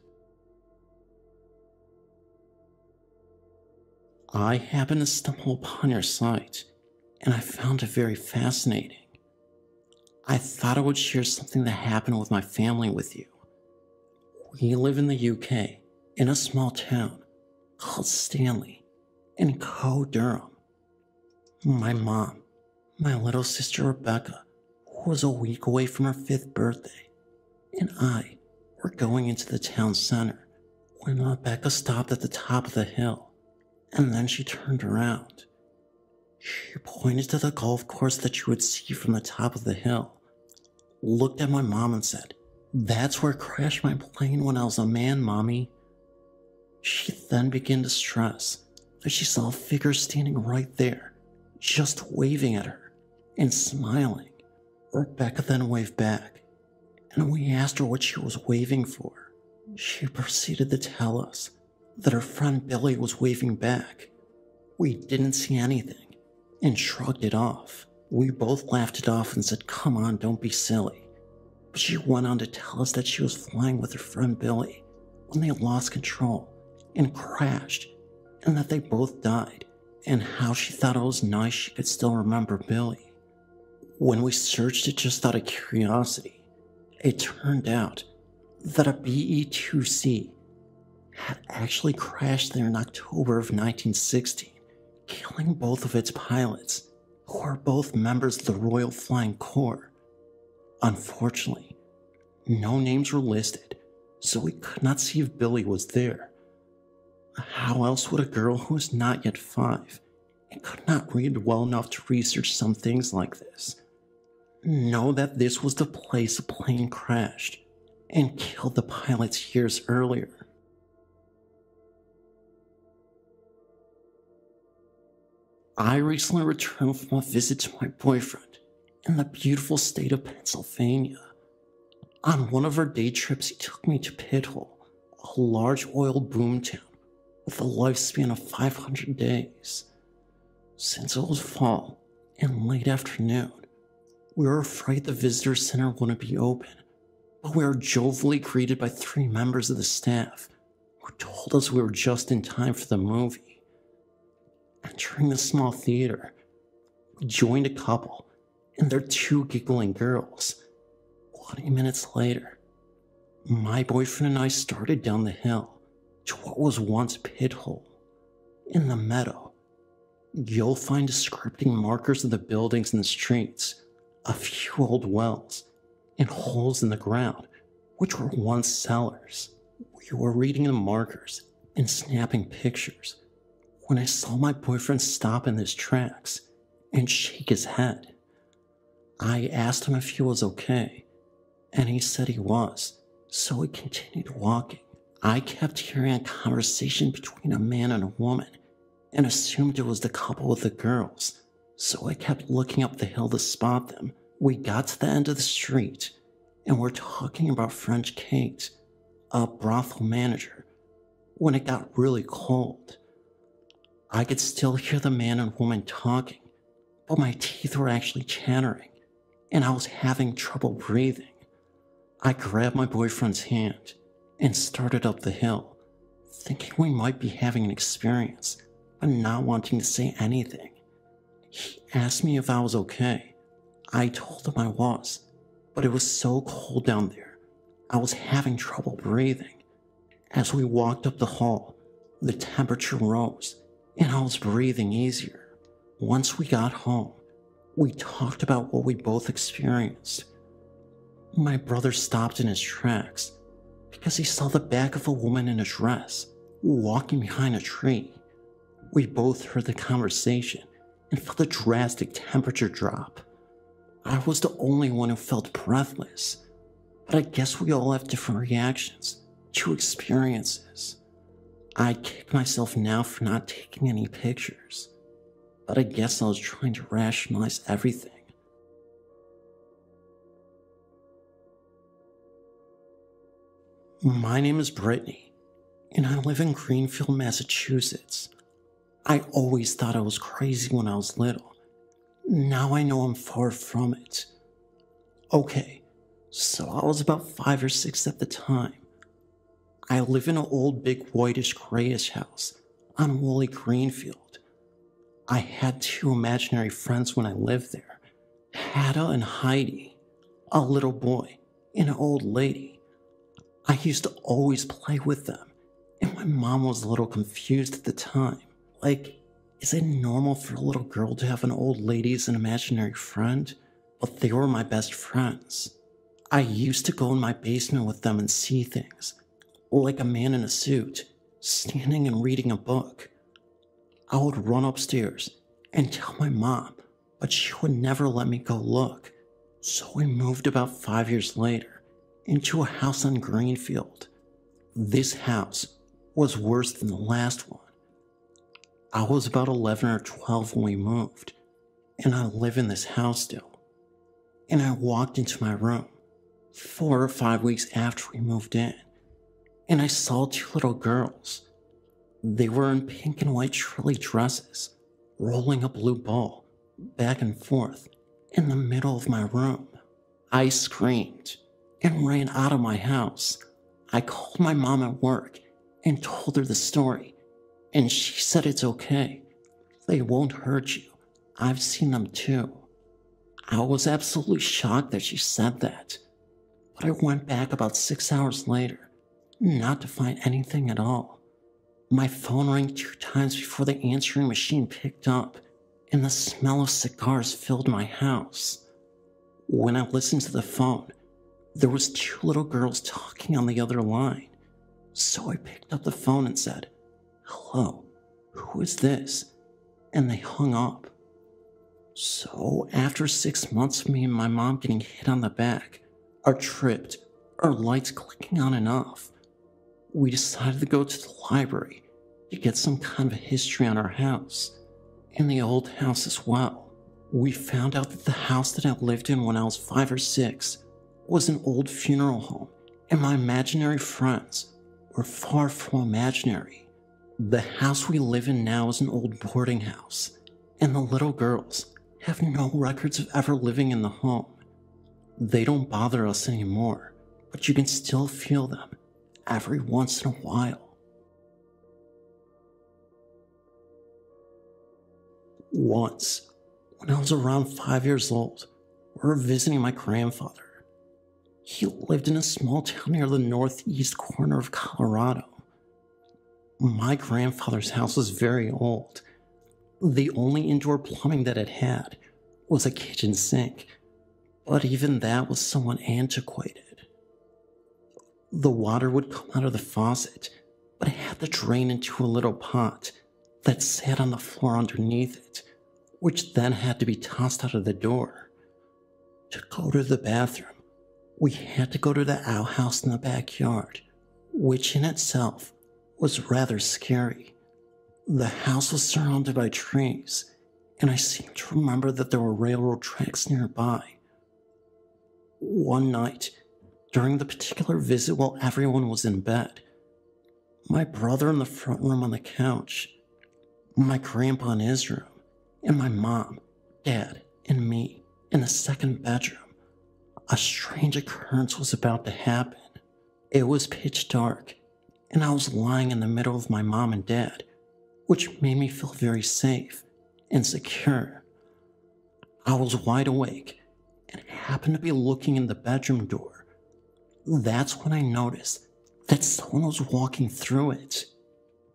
I happened to stumble upon your site, and I found it very fascinating. I thought I would share something that happened with my family with you. We live in the UK, in a small town called Stanley, in Co Durham. My mom, my little sister Rebecca, who was a week away from her 5th birthday, and I were going into the town center when Rebecca stopped at the top of the hill. And then she turned around. She pointed to the golf course that you would see from the top of the hill, looked at my mom and said, "That's where I crashed my plane when I was a man, Mommy." She then began to stress that she saw a figure standing right there, just waving at her and smiling. Rebecca then waved back, and we asked her what she was waving for. She proceeded to tell us that her friend Billy was waving back. We didn't see anything and shrugged it off. We both laughed it off and said, "Come on, don't be silly." But she went on to tell us that she was flying with her friend Billy when they lost control and crashed, and that they both died, and how she thought it was nice she could still remember Billy. When we searched it just out of curiosity, it turned out that a BE-2C had actually crashed there in October of 1916, killing both of its pilots, who are both members of the Royal Flying Corps. Unfortunately, no names were listed, so we could not see if Billy was there. How else would a girl who is not yet 5 and could not read well enough to research some things like this know that this was the place a plane crashed and killed the pilots years earlier? I recently returned from a visit to my boyfriend in the beautiful state of Pennsylvania. On one of our day trips, he took me to Pithole, a large oil boomtown with a lifespan of 500 days. Since it was fall and late afternoon, we were afraid the visitor center wouldn't be open, but we were jovially greeted by 3 members of the staff who told us we were just in time for the movie. Entering the small theater, we joined a couple and their 2 giggling girls. 20 minutes later, my boyfriend and I started down the hill to what was once Pithole. In the meadow, you'll find descripting markers of the buildings and the streets, a few old wells, and holes in the ground, which were once cellars. We were reading the markers and snapping pictures when I saw my boyfriend stop in his tracks and shake his head. I asked him if he was okay, and he said he was, so we continued walking. I kept hearing a conversation between a man and a woman and assumed it was the couple with the girls, so I kept looking up the hill to spot them. We got to the end of the street and were talking about French Kate, a brothel manager, when it got really cold. I could still hear the man and woman talking, but my teeth were actually chattering, and I was having trouble breathing. I grabbed my boyfriend's hand and started up the hill, thinking we might be having an experience, but not wanting to say anything. He asked me if I was okay. I told him I was, but it was so cold down there, I was having trouble breathing. As we walked up the hall, the temperature rose, and I was breathing easier. Once we got home, we talked about what we both experienced. My brother stopped in his tracks because he saw the back of a woman in a dress walking behind a tree. We both heard the conversation and felt a drastic temperature drop. I was the only one who felt breathless, but I guess we all have different reactions to experiences. I kick myself now for not taking any pictures, but I guess I was trying to rationalize everything. My name is Brittany, and I live in Greenfield, Massachusetts. I always thought I was crazy when I was little. Now I know I'm far from it. Okay, so I was about 5 or 6 at the time. I live in an old big whitish grayish house on woolly Greenfield. I had 2 imaginary friends when I lived there, Hada and Heidi, a little boy and an old lady. I used to always play with them, and my mom was a little confused at the time. Like, is it normal for a little girl to have an old lady as an imaginary friend? But they were my best friends. I used to go in my basement with them and see things, like a man in a suit, standing and reading a book. I would run upstairs and tell my mom, but she would never let me go look. So we moved about 5 years later into a house on Greenfield. This house was worse than the last one. I was about 11 or 12 when we moved, and I live in this house still. And I walked into my room 4 or 5 weeks after we moved in, and I saw 2 little girls. They were in pink and white frilly dresses, rolling a blue ball back and forth in the middle of my room. I screamed and ran out of my house. I called my mom at work and told her the story, and she said it's okay. They won't hurt you. I've seen them too. I was absolutely shocked that she said that, but I went back about 6 hours later, not to find anything at all. My phone rang 2 times before the answering machine picked up, and the smell of cigars filled my house. When I listened to the phone, there was 2 little girls talking on the other line, so I picked up the phone and said, "Hello, who is this?" And they hung up. So after 6 months of me and my mom getting hit on the back, our tripped, our lights clicking on and off, we decided to go to the library to get some kind of a history on our house, and the old house as well. We found out that the house that I lived in when I was 5 or 6 was an old funeral home, and my imaginary friends were far from imaginary. The house we live in now is an old boarding house, and the little girls have no records of ever living in the home. They don't bother us anymore, but you can still feel them every once in a while. Once, when I was around 5 years old, we were visiting my grandfather. He lived in a small town near the northeast corner of Colorado. My grandfather's house was very old. The only indoor plumbing that it had was a kitchen sink, but even that was somewhat antiquated. The water would come out of the faucet, but it had to drain into a little pot that sat on the floor underneath it, which then had to be tossed out of the door. To go to the bathroom, we had to go to the outhouse in the backyard, which in itself was rather scary. The house was surrounded by trees, and I seem to remember that there were railroad tracks nearby. One night, during the particular visit while everyone was in bed, my brother in the front room on the couch, my grandpa in his room, and my mom, dad, and me in the second bedroom, a strange occurrence was about to happen. It was pitch dark, and I was lying in the middle of my mom and dad, which made me feel very safe and secure. I was wide awake and happened to be looking in the bedroom door. That's when I noticed that someone was walking through it.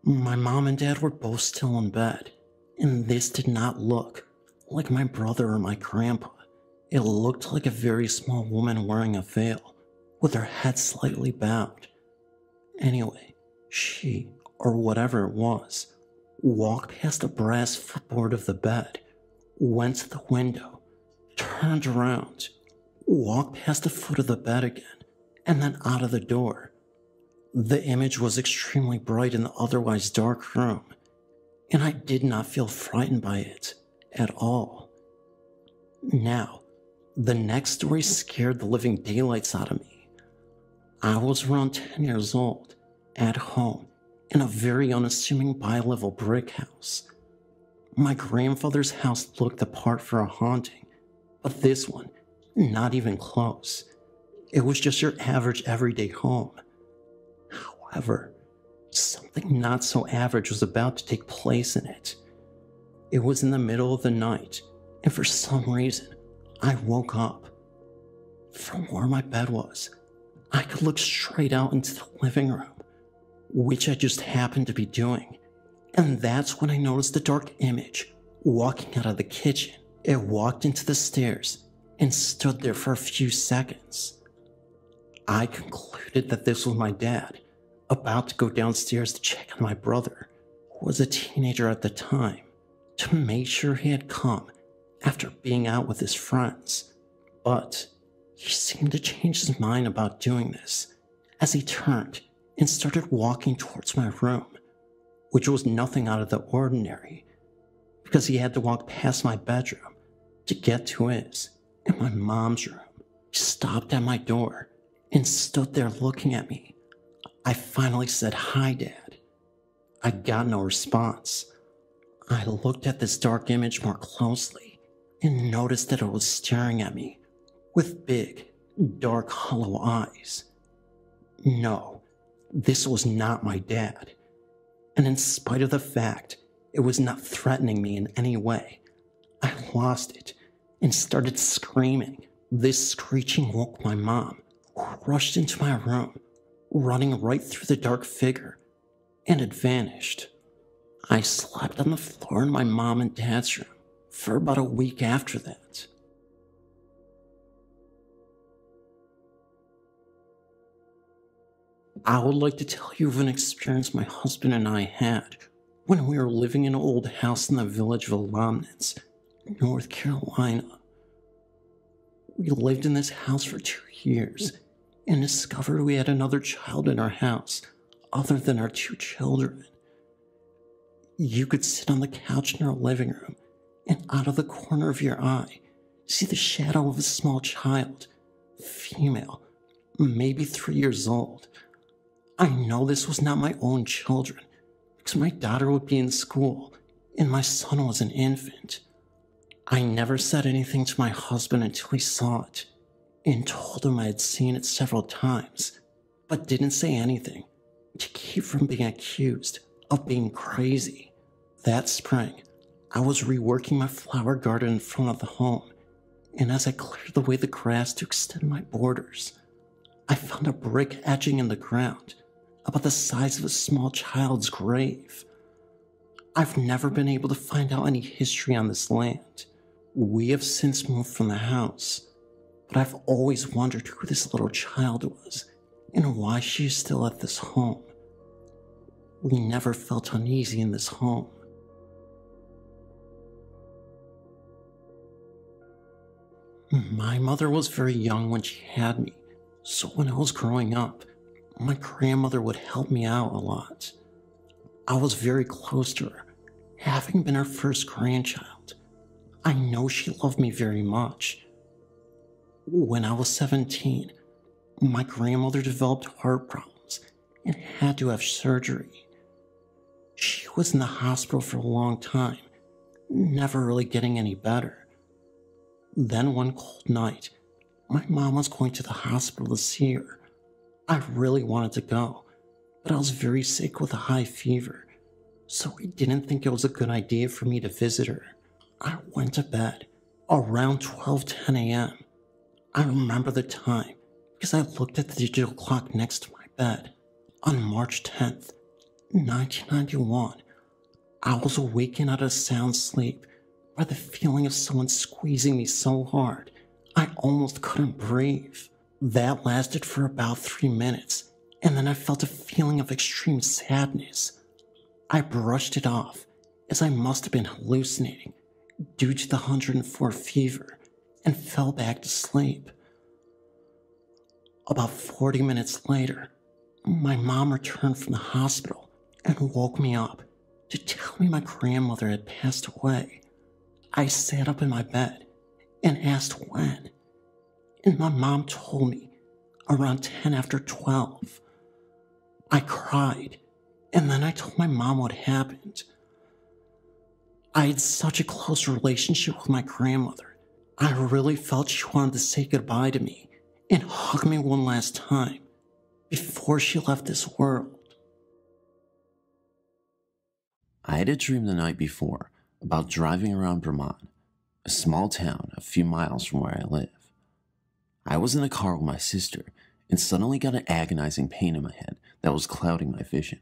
My mom and dad were both still in bed, and this did not look like my brother or my grandpa. It looked like a very small woman wearing a veil, with her head slightly bowed. Anyway, she, or whatever it was, walked past the brass footboard of the bed, went to the window, turned around, walked past the foot of the bed again, and then out of the door. The image was extremely bright in the otherwise dark room, and I did not feel frightened by it at all. Now, the next story scared the living daylights out of me. I was around 10 years old, at home, in a very unassuming bi-level brick house. My grandfather's house looked the part for a haunting, but this one, not even close. It was just your average everyday home. However, something not so average was about to take place in it. It was in the middle of the night, and for some reason, I woke up. From where my bed was, I could look straight out into the living room, which I just happened to be doing, and that's when I noticed a dark image walking out of the kitchen. It walked into the stairs and stood there for a few seconds. I concluded that this was my dad, about to go downstairs to check on my brother, who was a teenager at the time, to make sure he had come after being out with his friends. But he seemed to change his mind about doing this as he turned and started walking towards my room, which was nothing out of the ordinary, because he had to walk past my bedroom to get to his and my mom's room. He stopped at my door and stood there looking at me. I finally said, "Hi, Dad." I got no response. I looked at this dark image more closely and noticed that it was staring at me with big, dark, hollow eyes. No, this was not my dad. And in spite of the fact it was not threatening me in any way, I lost it and started screaming. This screeching woke my mom, who rushed into my room, running right through the dark figure, and it vanished. I slept on the floor in my mom and dad's room for about a week after that. I would like to tell you of an experience my husband and I had when we were living in an old house in the village of Lomnitz, North Carolina. We lived in this house for 2 years and discovered we had another child in our house other than our 2 children. You could sit on the couch in our living room and out of the corner of your eye see the shadow of a small child, female, maybe 3 years old. I know this was not my own children because my daughter would be in school and my son was an infant. I never said anything to my husband until he saw it and told him I had seen it several times, but didn't say anything to keep from being accused of being crazy. That spring, I was reworking my flower garden in front of the home, and as I cleared away the grass to extend my borders, I found a brick edging in the ground about the size of a small child's grave. I've never been able to find out any history on this land. We have since moved from the house, but I've always wondered who this little child was and why she is still at this home. We never felt uneasy in this home. My mother was very young when she had me, so when I was growing up, my grandmother would help me out a lot. I was very close to her, having been her first grandchild. I know she loved me very much. When I was 17, my grandmother developed heart problems and had to have surgery. She was in the hospital for a long time, never really getting any better. Then one cold night, my mom was going to the hospital to see her. I really wanted to go, but I was very sick with a high fever, so I didn't think it was a good idea for me to visit her. I went to bed around 12:10 a.m. I remember the time because I looked at the digital clock next to my bed. On March 10th, 1991, I was awakened out of sound sleep by the feeling of someone squeezing me so hard I almost couldn't breathe. That lasted for about 3 minutes, and then I felt a feeling of extreme sadness. I brushed it off, as I must have been hallucinating due to the 104 fever, and fell back to sleep. About 40 minutes later, my mom returned from the hospital and woke me up to tell me my grandmother had passed away. I sat up in my bed and asked when, and my mom told me around 10 after 12. I cried, and then I told my mom what happened. I had such a close relationship with my grandmother. I really felt she wanted to say goodbye to me and hug me one last time before she left this world. I had a dream the night before about driving around Vermont, a small town a few miles from where I live. I was in a car with my sister and suddenly got an agonizing pain in my head that was clouding my vision.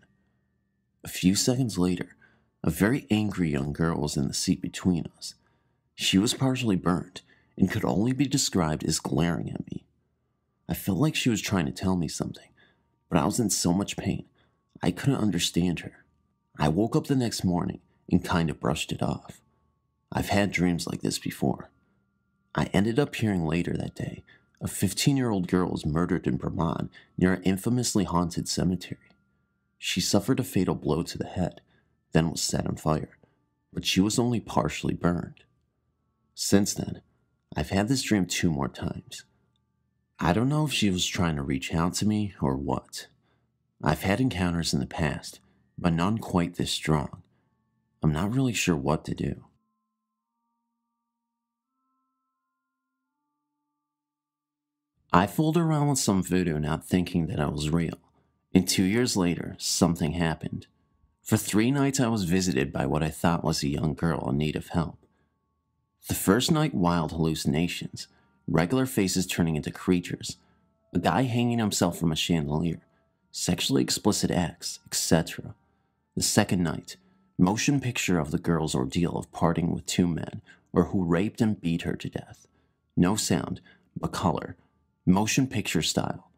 A few seconds later, a very angry young girl was in the seat between us. She was partially burnt and could only be described as glaring at me. I felt like she was trying to tell me something, but I was in so much pain, I couldn't understand her. I woke up the next morning and kind of brushed it off. I've had dreams like this before. I ended up hearing later that day a 15-year-old girl was murdered in Vermont near an infamously haunted cemetery. She suffered a fatal blow to the head, then was set on fire, but she was only partially burned. Since then, I've had this dream 2 more times. I don't know if she was trying to reach out to me or what. I've had encounters in the past, but none quite this strong. I'm not really sure what to do. I fooled around with some voodoo not thinking that I was real, and 2 years later, something happened. For 3 nights I was visited by what I thought was a young girl in need of help. The first night, wild hallucinations, regular faces turning into creatures, a guy hanging himself from a chandelier, sexually explicit acts, etc. The second night, motion picture of the girl's ordeal of parting with 2 men, or who raped and beat her to death. No sound, but color, motion picture style.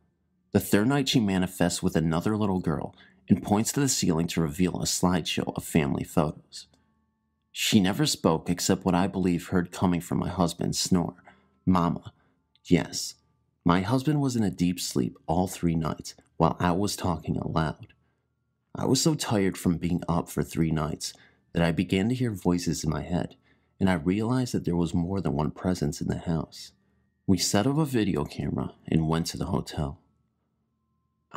The third night, she manifests with another little girl and points to the ceiling to reveal a slideshow of family photos. She never spoke except what I believe heard coming from my husband's snore. Mama. Yes, my husband was in a deep sleep all 3 nights while I was talking aloud. I was so tired from being up for 3 nights that I began to hear voices in my head, and I realized that there was more than one presence in the house. We set up a video camera and went to the hotel.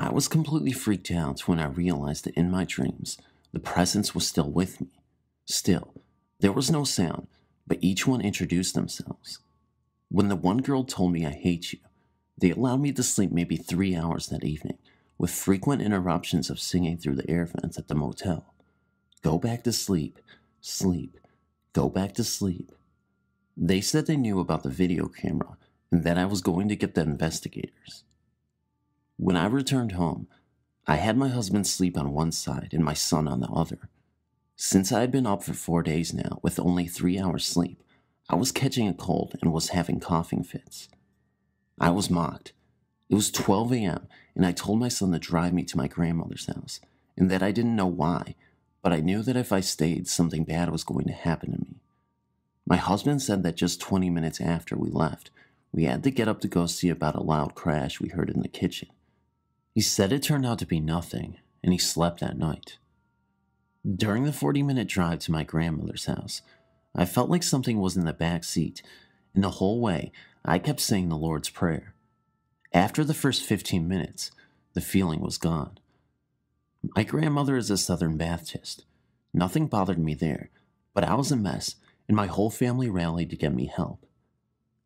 I was completely freaked out when I realized that in my dreams, the presence was still with me. Still, there was no sound, but each one introduced themselves. When the one girl told me I hate you, they allowed me to sleep maybe 3 hours that evening, with frequent interruptions of singing through the air vents at the motel. Go back to sleep, sleep, go back to sleep. They said they knew about the video camera and that I was going to get the investigators. When I returned home, I had my husband sleep on one side and my son on the other. Since I had been up for 4 days now with only 3 hours sleep, I was catching a cold and was having coughing fits. I was mocked. It was 12 a.m. and I told my son to drive me to my grandmother's house, and that I didn't know why, but I knew that if I stayed, something bad was going to happen to me. My husband said that just 20 minutes after we left, we had to get up to go see about a loud crash we heard in the kitchen. He said it turned out to be nothing, and he slept that night. During the 40-minute drive to my grandmother's house, I felt like something was in the back seat, and the whole way, I kept saying the Lord's Prayer. After the first 15 minutes, the feeling was gone. My grandmother is a Southern Baptist. Nothing bothered me there, but I was a mess, and my whole family rallied to get me help.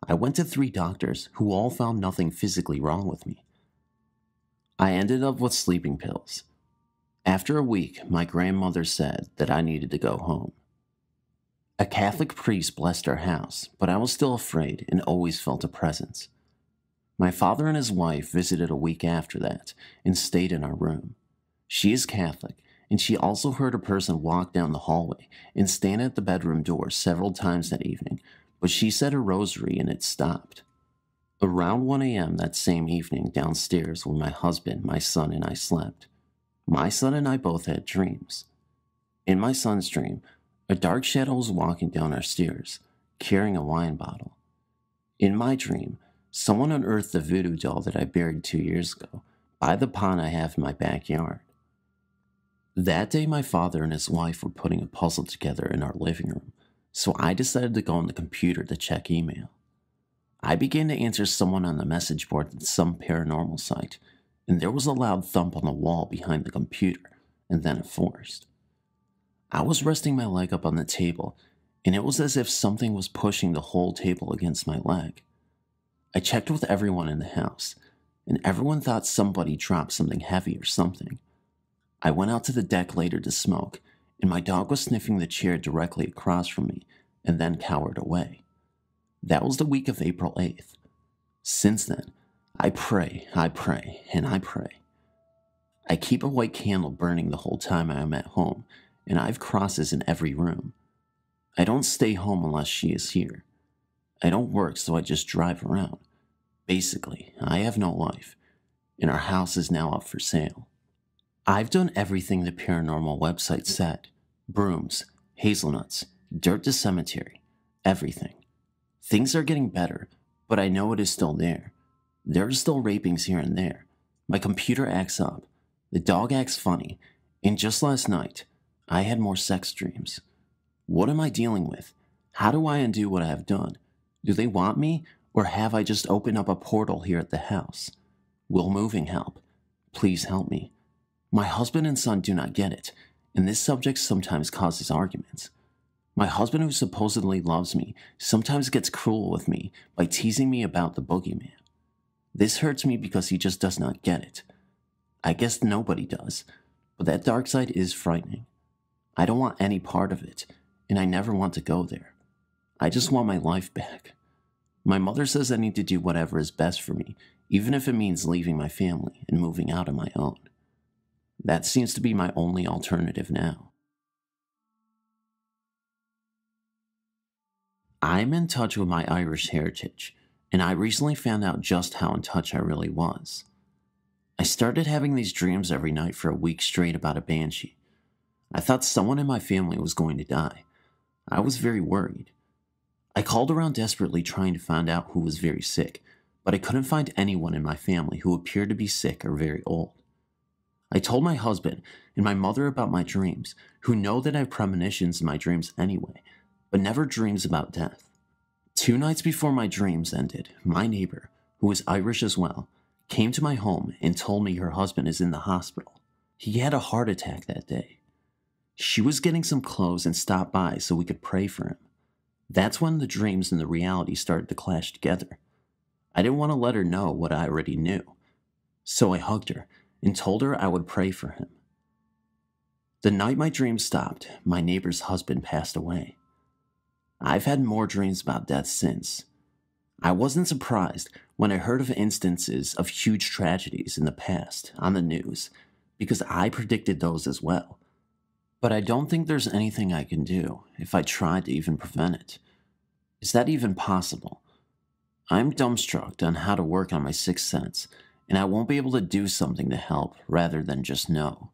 I went to 3 doctors, who all found nothing physically wrong with me. I ended up with sleeping pills. After a week, my grandmother said that I needed to go home. A Catholic priest blessed our house, but I was still afraid and always felt a presence. My father and his wife visited a week after that and stayed in our room. She is Catholic, and she also heard a person walk down the hallway and stand at the bedroom door several times that evening, but she said her rosary and it stopped. Around 1 a.m. that same evening, downstairs where my husband, my son, and I slept, my son and I both had dreams. In my son's dream, a dark shadow was walking down our stairs, carrying a wine bottle. In my dream, someone unearthed the voodoo doll that I buried 2 years ago by the pond I have in my backyard. That day, my father and his wife were putting a puzzle together in our living room, so I decided to go on the computer to check email. I began to answer someone on the message board at some paranormal site, and there was a loud thump on the wall behind the computer, and then it forced. I was resting my leg up on the table, and it was as if something was pushing the whole table against my leg. I checked with everyone in the house, and everyone thought somebody dropped something heavy or something. I went out to the deck later to smoke, and my dog was sniffing the chair directly across from me, and then cowered away. That was the week of April 8th. Since then, I pray, and I pray. I keep a white candle burning the whole time I am at home, and I have crosses in every room. I don't stay home unless she is here. I don't work, so I just drive around. Basically, I have no life, and our house is now up for sale. I've done everything the paranormal website said. Brooms, hazelnuts, dirt to cemetery, everything. Things are getting better, but I know it is still there. There are still rapings here and there. My computer acts up. The dog acts funny. And just last night, I had more sex dreams. What am I dealing with? How do I undo what I have done? Do they want me, or have I just opened up a portal here at the house? Will moving help? Please help me. My husband and son do not get it, and this subject sometimes causes arguments. My husband, who supposedly loves me, sometimes gets cruel with me by teasing me about the boogeyman. This hurts me because he just does not get it. I guess nobody does, but that dark side is frightening. I don't want any part of it, and I never want to go there. I just want my life back. My mother says I need to do whatever is best for me, even if it means leaving my family and moving out on my own. That seems to be my only alternative now. I'm in touch with my Irish heritage, and I recently found out just how in touch I really was. I started having these dreams every night for a week straight about a banshee. I thought someone in my family was going to die. I was very worried. I called around desperately trying to find out who was very sick, but I couldn't find anyone in my family who appeared to be sick or very old. I told my husband and my mother about my dreams, who know that I have premonitions in my dreams anyway, but never dreams about death. 2 nights before my dreams ended, my neighbor, who was Irish as well, came to my home and told me her husband is in the hospital. He had a heart attack that day. She was getting some clothes and stopped by so we could pray for him. That's when the dreams and the reality started to clash together. I didn't want to let her know what I already knew, so I hugged her and told her I would pray for him. The night my dreams stopped, my neighbor's husband passed away. I've had more dreams about death since. I wasn't surprised when I heard of instances of huge tragedies in the past on the news, because I predicted those as well. But I don't think there's anything I can do if I tried to even prevent it. Is that even possible? I'm dumbstruck on how to work on my sixth sense, and I won't be able to do something to help rather than just know.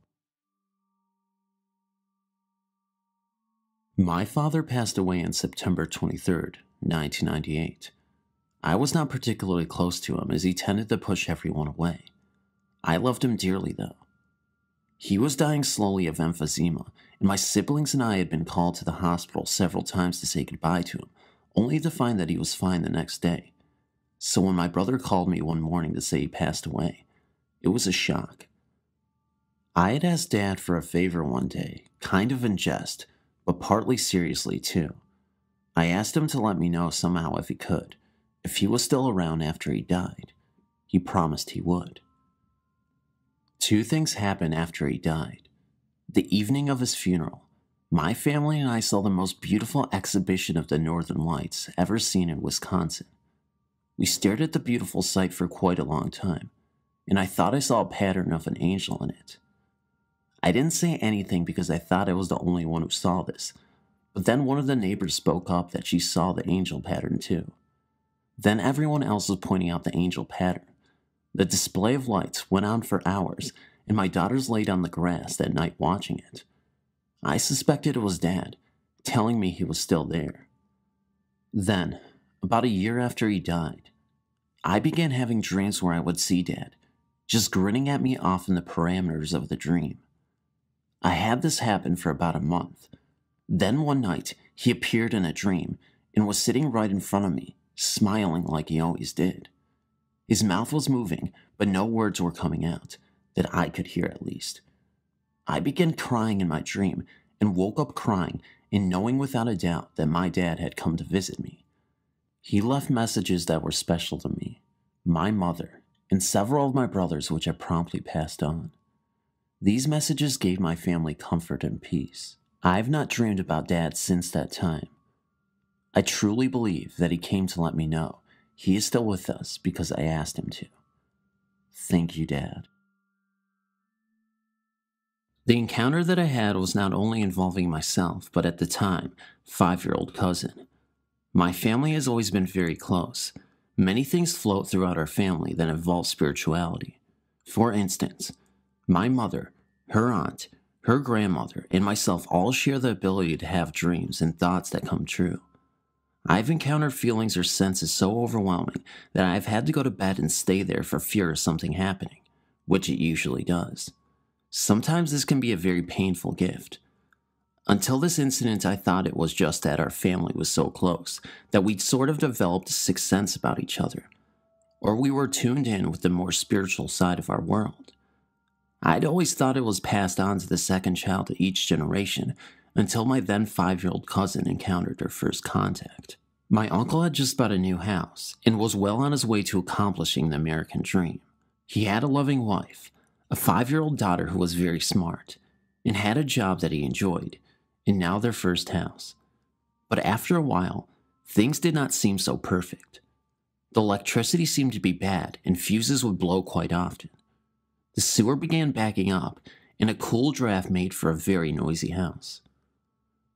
My father passed away on September 23rd, 1998. I was not particularly close to him as he tended to push everyone away. I loved him dearly though. He was dying slowly of emphysema, and my siblings and I had been called to the hospital several times to say goodbye to him, only to find that he was fine the next day. So when my brother called me one morning to say he passed away, it was a shock. I had asked Dad for a favor one day, kind of in jest, but partly seriously too. I asked him to let me know somehow if he could, if he was still around after he died. He promised he would. 2 things happened after he died. The evening of his funeral, my family and I saw the most beautiful exhibition of the Northern Lights ever seen in Wisconsin. We stared at the beautiful sight for quite a long time, and I thought I saw a pattern of an angel in it. I didn't say anything because I thought I was the only one who saw this, but then one of the neighbors spoke up that she saw the angel pattern too. Then everyone else was pointing out the angel pattern. The display of lights went on for hours, and my daughters laid on the grass that night watching it. I suspected it was Dad, telling me he was still there. Then, about a year after he died, I began having dreams where I would see Dad, just grinning at me off in the parameters of the dream. I had this happen for about a month. Then one night, he appeared in a dream and was sitting right in front of me, smiling like he always did. His mouth was moving, but no words were coming out, that I could hear at least. I began crying in my dream and woke up crying and knowing without a doubt that my dad had come to visit me. He left messages that were special to me, my mother, and several of my brothers which I promptly passed on. These messages gave my family comfort and peace. I've not dreamed about Dad since that time. I truly believe that he came to let me know he is still with us because I asked him to. Thank you, Dad. The encounter that I had was not only involving myself, but at the time, 5-year-old cousin. My family has always been very close. Many things float throughout our family that involve spirituality. For instance, my mother, her aunt, her grandmother, and myself all share the ability to have dreams and thoughts that come true. I've encountered feelings or senses so overwhelming that I've had to go to bed and stay there for fear of something happening, which it usually does. Sometimes this can be a very painful gift. Until this incident, I thought it was just that our family was so close that we'd sort of developed a sixth sense about each other, or we were tuned in with the more spiritual side of our world. I'd always thought it was passed on to the second child of each generation until my then 5-year-old cousin encountered her first contact. My uncle had just bought a new house and was well on his way to accomplishing the American dream. He had a loving wife, a 5-year-old daughter who was very smart, and had a job that he enjoyed, and now their first house. But after a while, things did not seem so perfect. The electricity seemed to be bad, and fuses would blow quite often. The sewer began backing up, and a cool draft made for a very noisy house.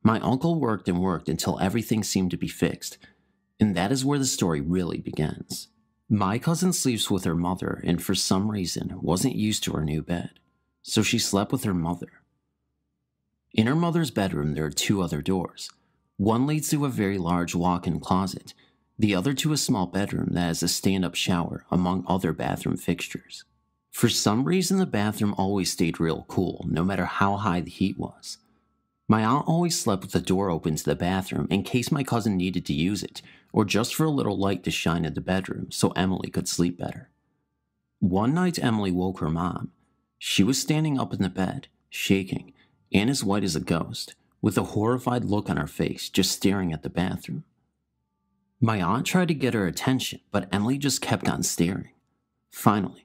My uncle worked and worked until everything seemed to be fixed, and that is where the story really begins. My cousin sleeps with her mother and for some reason wasn't used to her new bed, so she slept with her mother. In her mother's bedroom, there are two other doors. One leads to a very large walk-in closet, the other to a small bedroom that has a stand-up shower, among other bathroom fixtures. For some reason, the bathroom always stayed real cool, no matter how high the heat was. My aunt always slept with the door open to the bathroom in case my cousin needed to use it, or just for a little light to shine in the bedroom so Emily could sleep better. One night, Emily woke her mom. She was standing up in the bed, shaking, and as white as a ghost, with a horrified look on her face, just staring at the bathroom. My aunt tried to get her attention, but Emily just kept on staring. Finally,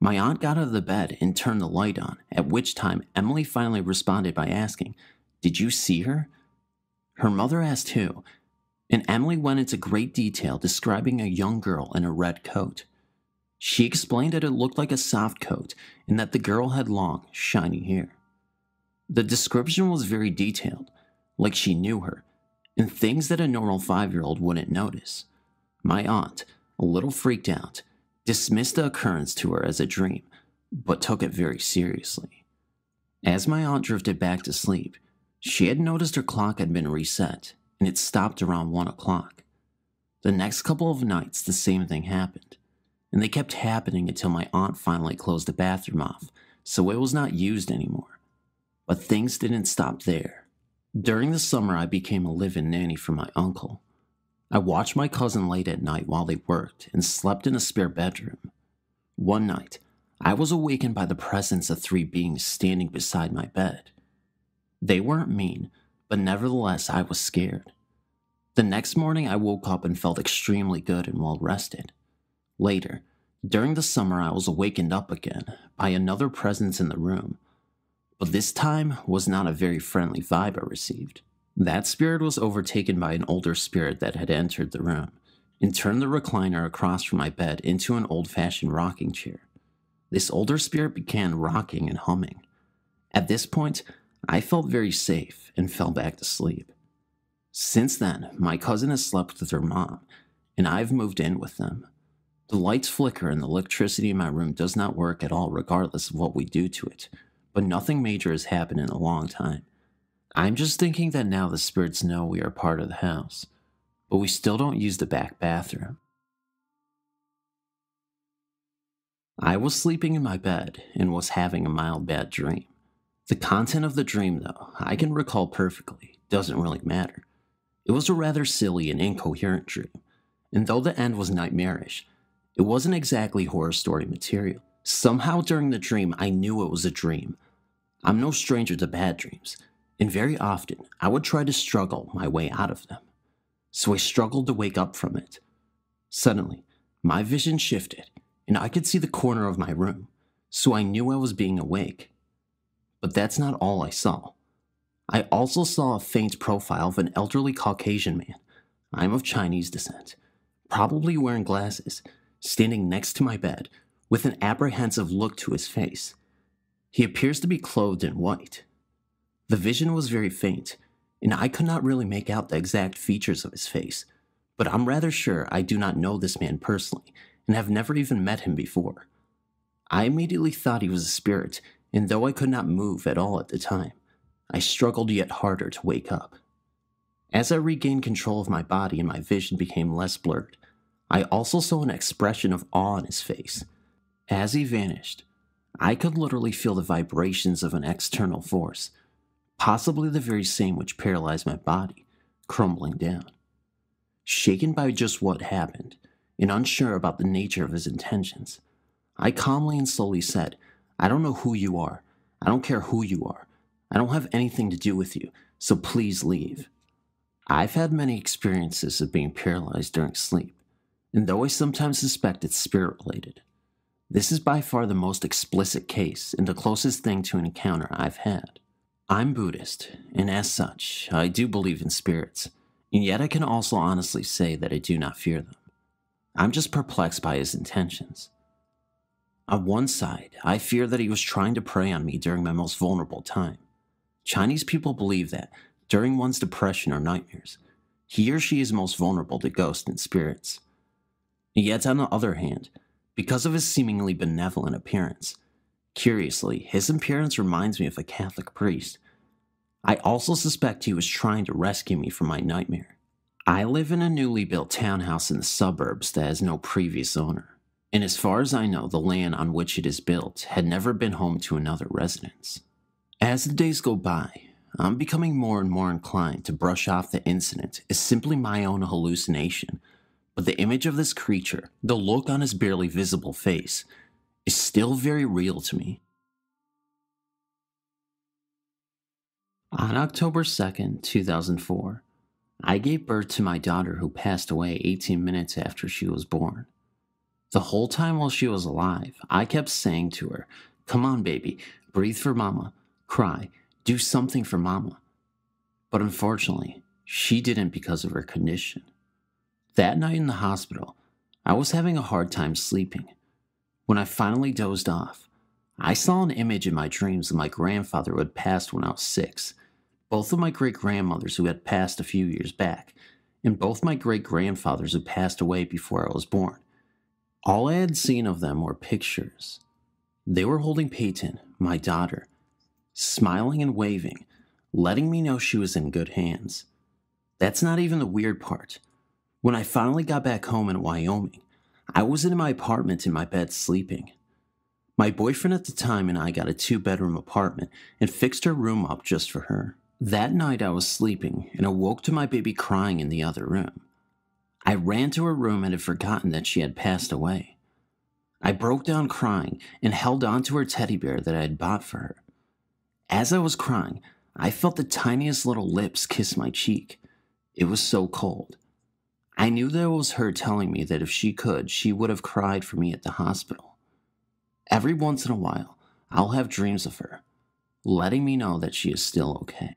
my aunt got out of the bed and turned the light on, at which time Emily finally responded by asking, "Did you see her?" Her mother asked who, and Emily went into great detail describing a young girl in a red coat. She explained that it looked like a soft coat and that the girl had long, shiny hair. The description was very detailed, like she knew her, and things that a normal 5-year-old wouldn't notice. My aunt, a little freaked out, dismissed the occurrence to her as a dream, but took it very seriously. As my aunt drifted back to sleep, she had noticed her clock had been reset, and it stopped around 1 o'clock. The next couple of nights, the same thing happened, and they kept happening until my aunt finally closed the bathroom off, so it was not used anymore. But things didn't stop there. During the summer, I became a live-in nanny for my uncle. I watched my cousin late at night while they worked and slept in a spare bedroom. One night, I was awakened by the presence of 3 beings standing beside my bed. They weren't mean, but nevertheless I was scared. The next morning I woke up and felt extremely good and well rested. Later, during the summer I was awakened up again by another presence in the room, but this time was not a very friendly vibe I received. That spirit was overtaken by an older spirit that had entered the room and turned the recliner across from my bed into an old-fashioned rocking chair. This older spirit began rocking and humming. At this point, I felt very safe and fell back to sleep. Since then, my cousin has slept with her mom, and I've moved in with them. The lights flicker and the electricity in my room does not work at all regardless of what we do to it, but nothing major has happened in a long time. I'm just thinking that now the spirits know we are part of the house, but we still don't use the back bathroom. I was sleeping in my bed and was having a mild bad dream. The content of the dream, though, I can recall perfectly, doesn't really matter. It was a rather silly and incoherent dream, and though the end was nightmarish, it wasn't exactly horror story material. Somehow during the dream, I knew it was a dream. I'm no stranger to bad dreams, and very often I would try to struggle my way out of them. So I struggled to wake up from it. Suddenly, my vision shifted, and I could see the corner of my room, so I knew I was being awake. But that's not all I saw. I also saw a faint profile of an elderly Caucasian man. I'm of Chinese descent, probably wearing glasses, standing next to my bed with an apprehensive look to his face. He appears to be clothed in white. The vision was very faint, and I could not really make out the exact features of his face, but I'm rather sure I do not know this man personally and have never even met him before. I immediately thought he was a spirit, and though I could not move at all at the time, I struggled yet harder to wake up. As I regained control of my body and my vision became less blurred, I also saw an expression of awe on his face. As he vanished, I could literally feel the vibrations of an external force, possibly the very same which paralyzed my body, crumbling down. Shaken by just what happened, and unsure about the nature of his intentions, I calmly and slowly said, "I don't know who you are. I don't care who you are. I don't have anything to do with you, so please leave." I've had many experiences of being paralyzed during sleep, and though I sometimes suspect it's spirit-related, this is by far the most explicit case and the closest thing to an encounter I've had. I'm Buddhist, and as such, I do believe in spirits, and yet I can also honestly say that I do not fear them. I'm just perplexed by his intentions. On one side, I fear that he was trying to prey on me during my most vulnerable time. Chinese people believe that, during one's depression or nightmares, he or she is most vulnerable to ghosts and spirits. Yet on the other hand, because of his seemingly benevolent appearance, curiously, his appearance reminds me of a Catholic priest. I also suspect he was trying to rescue me from my nightmare. I live in a newly built townhouse in the suburbs that has no previous owner, and as far as I know, the land on which it is built had never been home to another residence. As the days go by, I'm becoming more and more inclined to brush off the incident as simply my own hallucination, but the image of this creature, the look on his barely visible face, is still very real to me. On October 2nd, 2004, I gave birth to my daughter who passed away 18 minutes after she was born. The whole time while she was alive, I kept saying to her, "Come on, baby, breathe for mama, cry, do something for mama." But unfortunately, she didn't because of her condition. That night in the hospital, I was having a hard time sleeping. When I finally dozed off, I saw an image in my dreams of my grandfather who had passed when I was 6, both of my great-grandmothers who had passed a few years back, and both my great-grandfathers who passed away before I was born. All I had seen of them were pictures. They were holding Peyton, my daughter, smiling and waving, letting me know she was in good hands. That's not even the weird part. When I finally got back home in Wyoming, I was in my apartment in my bed sleeping. My boyfriend at the time and I got a 2-bedroom apartment and fixed her room up just for her. That night I was sleeping and awoke to my baby crying in the other room. I ran to her room and had forgotten that she had passed away. I broke down crying and held onto her teddy bear that I had bought for her. As I was crying, I felt the tiniest little lips kiss my cheek. It was so cold. I knew that it was her telling me that if she could, she would have cried for me at the hospital. Every once in a while, I'll have dreams of her, letting me know that she is still okay.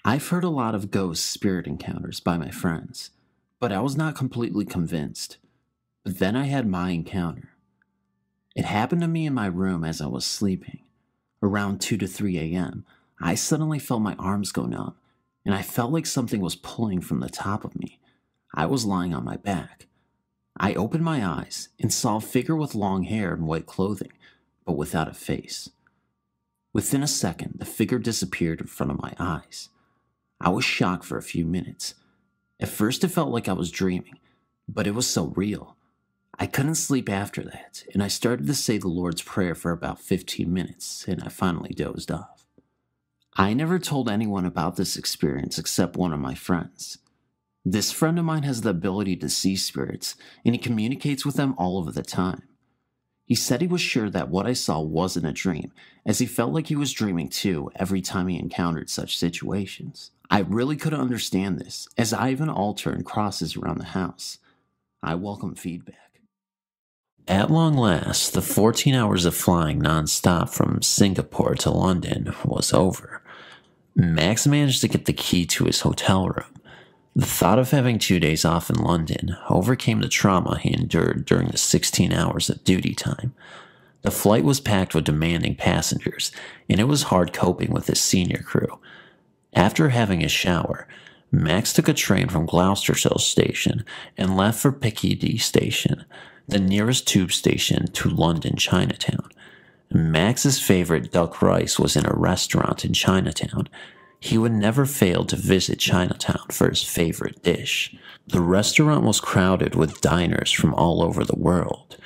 I've heard a lot of ghost spirit encounters by my friends, but I was not completely convinced. But then I had my encounter. It happened to me in my room as I was sleeping. Around 2 to 3 a.m., I suddenly felt my arms go numb, and I felt like something was pulling from the top of me. I was lying on my back. I opened my eyes and saw a figure with long hair and white clothing, but without a face. Within a second, the figure disappeared in front of my eyes. I was shocked for a few minutes. At first it felt like I was dreaming, but it was so real. I couldn't sleep after that, and I started to say the Lord's Prayer for about 15 minutes, and I finally dozed off. I never told anyone about this experience except one of my friends. This friend of mine has the ability to see spirits, and he communicates with them all of the time. He said he was sure that what I saw wasn't a dream, as he felt like he was dreaming too every time he encountered such situations. I really couldn't understand this, as I have an altar and crosses around the house. I welcome feedback. At long last, the 14 hours of flying non-stop from Singapore to London was over. Max managed to get the key to his hotel room. The thought of having 2 days off in London overcame the trauma he endured during the 16 hours of duty time. The flight was packed with demanding passengers, and it was hard coping with his senior crew. After having a shower, Max took a train from Gloucestershire Station and left for Piccadilly Station, the nearest tube station to London Chinatown. Max's favorite duck rice was in a restaurant in Chinatown. He would never fail to visit Chinatown for his favorite dish. The restaurant was crowded with diners from all over the world.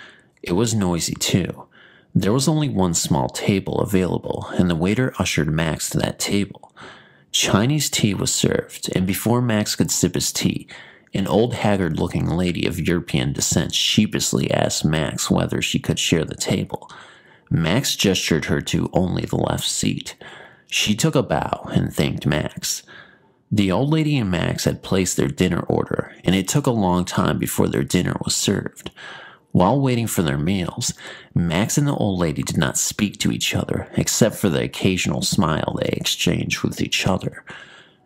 It was noisy too. There was only one small table available, and the waiter ushered Max to that table. Chinese tea was served, and before Max could sip his tea, an old haggard-looking lady of European descent sheepishly asked Max whether she could share the table. Max gestured her to only the left seat. She took a bow and thanked Max. The old lady and Max had placed their dinner order, and it took a long time before their dinner was served. While waiting for their meals, Max and the old lady did not speak to each other, except for the occasional smile they exchanged with each other.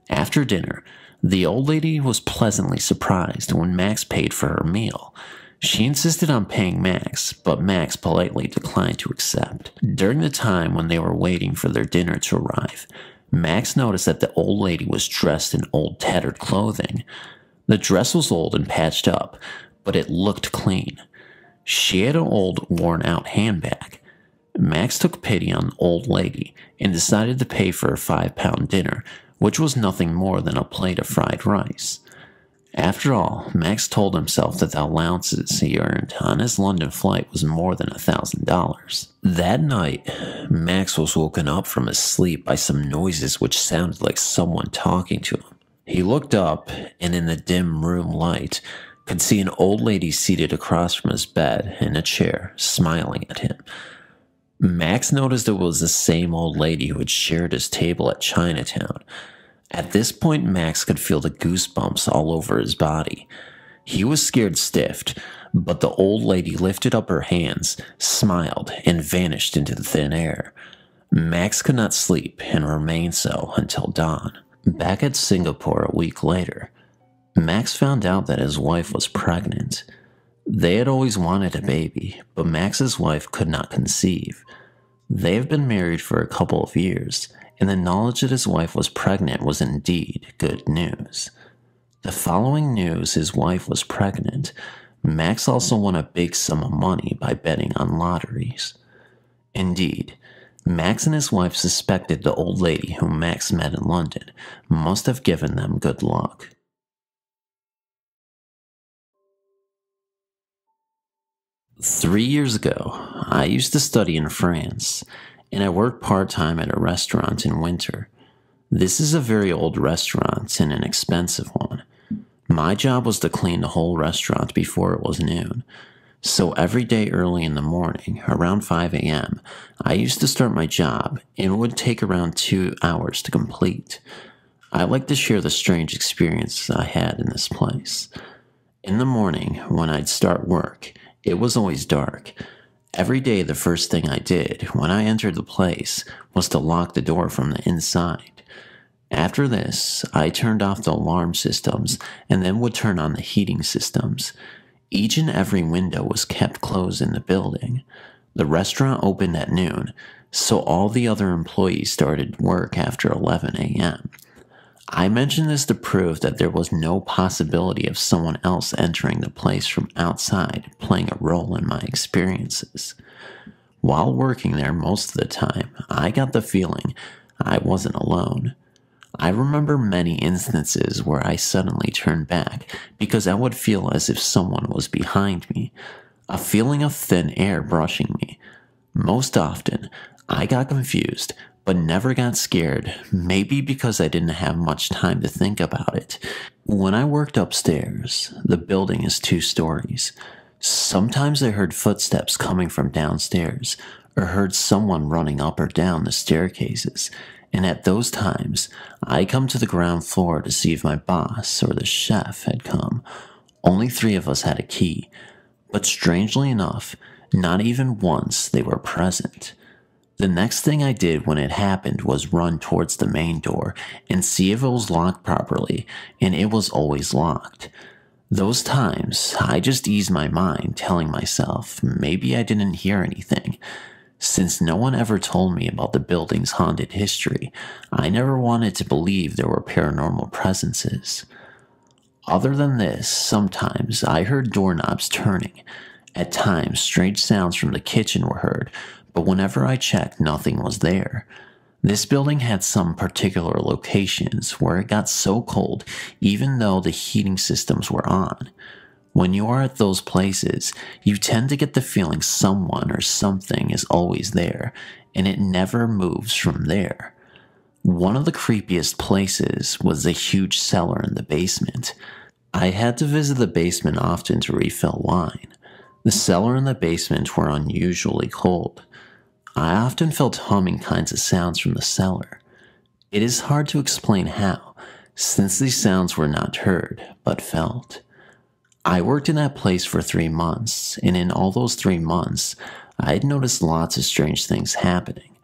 After dinner, the old lady was pleasantly surprised when Max paid for her meal. She insisted on paying Max, but Max politely declined to accept. During the time when they were waiting for their dinner to arrive, Max noticed that the old lady was dressed in old tattered clothing. The dress was old and patched up, but it looked clean. She had an old, worn-out handbag. Max took pity on the old lady and decided to pay for a £5 dinner, which was nothing more than a plate of fried rice. After all, Max told himself that the allowances he earned on his London flight was more than $1,000. That night, Max was woken up from his sleep by some noises which sounded like someone talking to him. He looked up, and in the dim room light, could see an old lady seated across from his bed in a chair, smiling at him. Max noticed it was the same old lady who had shared his table at Chinatown. At this point, Max could feel the goosebumps all over his body. He was scared stiff, but the old lady lifted up her hands, smiled, and vanished into the thin air. Max could not sleep and remained so until dawn. Back at Singapore a week later, Max found out that his wife was pregnant. They had always wanted a baby, but Max's wife could not conceive. They have been married for a couple of years, and the knowledge that his wife was pregnant was indeed good news. The following news his wife was pregnant, Max also won a big sum of money by betting on lotteries. Indeed, Max and his wife suspected the old lady whom Max met in London must have given them good luck. "3 years ago, I used to study in France, and I worked part-time at a restaurant in winter. This is a very old restaurant and an expensive one. My job was to clean the whole restaurant before it was noon. So every day early in the morning, around 5 a.m., I used to start my job, and it would take around 2 hours to complete. I like to share the strange experiences I had in this place. In the morning, when I'd start work, it was always dark. Every day the first thing I did when I entered the place was to lock the door from the inside. After this, I turned off the alarm systems and then would turn on the heating systems. Each and every window was kept closed in the building. The restaurant opened at noon, so all the other employees started work after 11 a.m. I mention this to prove that there was no possibility of someone else entering the place from outside playing a role in my experiences. While working there most of the time, I got the feeling I wasn't alone. I remember many instances where I suddenly turned back because I would feel as if someone was behind me, a feeling of thin air brushing me. Most often, I got confused, but never got scared, maybe because I didn't have much time to think about it. When I worked upstairs, the building is 2 stories. Sometimes I heard footsteps coming from downstairs, or heard someone running up or down the staircases, and at those times, I come to the ground floor to see if my boss or the chef had come. Only 3 of us had a key, but strangely enough, not even once they were present. The next thing I did when it happened was run towards the main door and see if it was locked properly, and it was always locked. Those times, I just eased my mind, telling myself maybe I didn't hear anything. Since no one ever told me about the building's haunted history, I never wanted to believe there were paranormal presences. Other than this, sometimes I heard doorknobs turning. At times, strange sounds from the kitchen were heard, but whenever I checked, nothing was there. This building had some particular locations where it got so cold even though the heating systems were on. When you are at those places, you tend to get the feeling someone or something is always there, and it never moves from there. One of the creepiest places was the huge cellar in the basement. I had to visit the basement often to refill wine. The cellar and the basement were unusually cold. I often felt humming kinds of sounds from the cellar. It is hard to explain how, since these sounds were not heard, but felt. I worked in that place for 3 months, and in all those 3 months, I had noticed lots of strange things happening.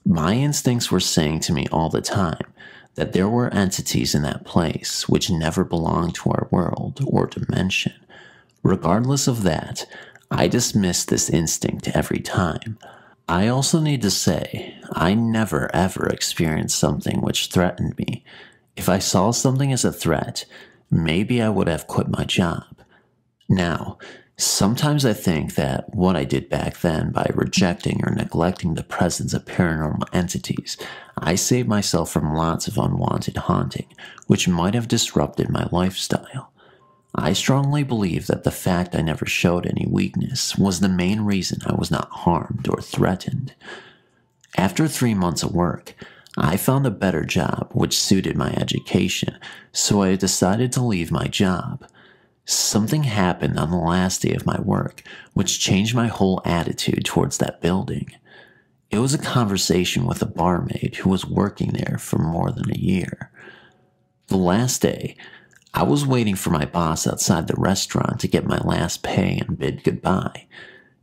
My instincts were saying to me all the time that there were entities in that place which never belonged to our world or dimension. Regardless of that, I dismissed this instinct every time. I also need to say, I never ever experienced something which threatened me. If I saw something as a threat, maybe I would have quit my job. Now, sometimes I think that what I did back then by rejecting or neglecting the presence of paranormal entities, I saved myself from lots of unwanted haunting, which might have disrupted my lifestyle. I strongly believe that the fact I never showed any weakness was the main reason I was not harmed or threatened. After 3 months of work, I found a better job which suited my education, so I decided to leave my job. Something happened on the last day of my work which changed my whole attitude towards that building. It was a conversation with a barmaid who was working there for more than a year. The last day, I was waiting for my boss outside the restaurant to get my last pay and bid goodbye.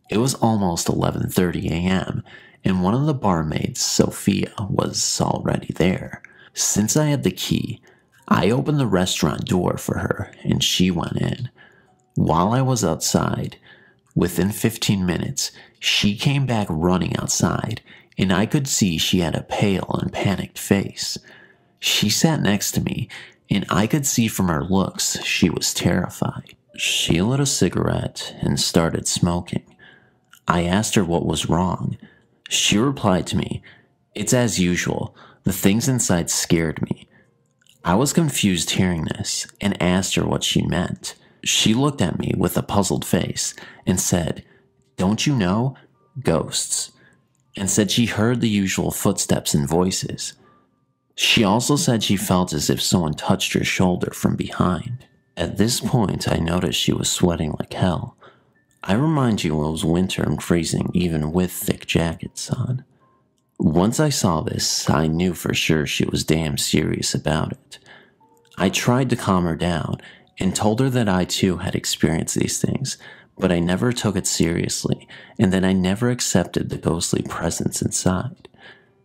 It was almost 11:30 a.m., and one of the barmaids, Sophia, was already there. Since I had the key, I opened the restaurant door for her, and she went in. While I was outside, within 15 minutes, she came back running outside, and I could see she had a pale and panicked face. She sat next to me, and I could see from her looks she was terrified. She lit a cigarette and started smoking. I asked her what was wrong. She replied to me, "It's as usual. The things inside scared me." I was confused hearing this and asked her what she meant. She looked at me with a puzzled face and said, "Don't you know? Ghosts," and said she heard the usual footsteps and voices. She also said she felt as if someone touched her shoulder from behind. At this point, I noticed she was sweating like hell. I remind you it was winter and freezing even with thick jackets on. Once I saw this, I knew for sure she was damn serious about it. I tried to calm her down and told her that I too had experienced these things, but I never took it seriously and that I never accepted the ghostly presence inside.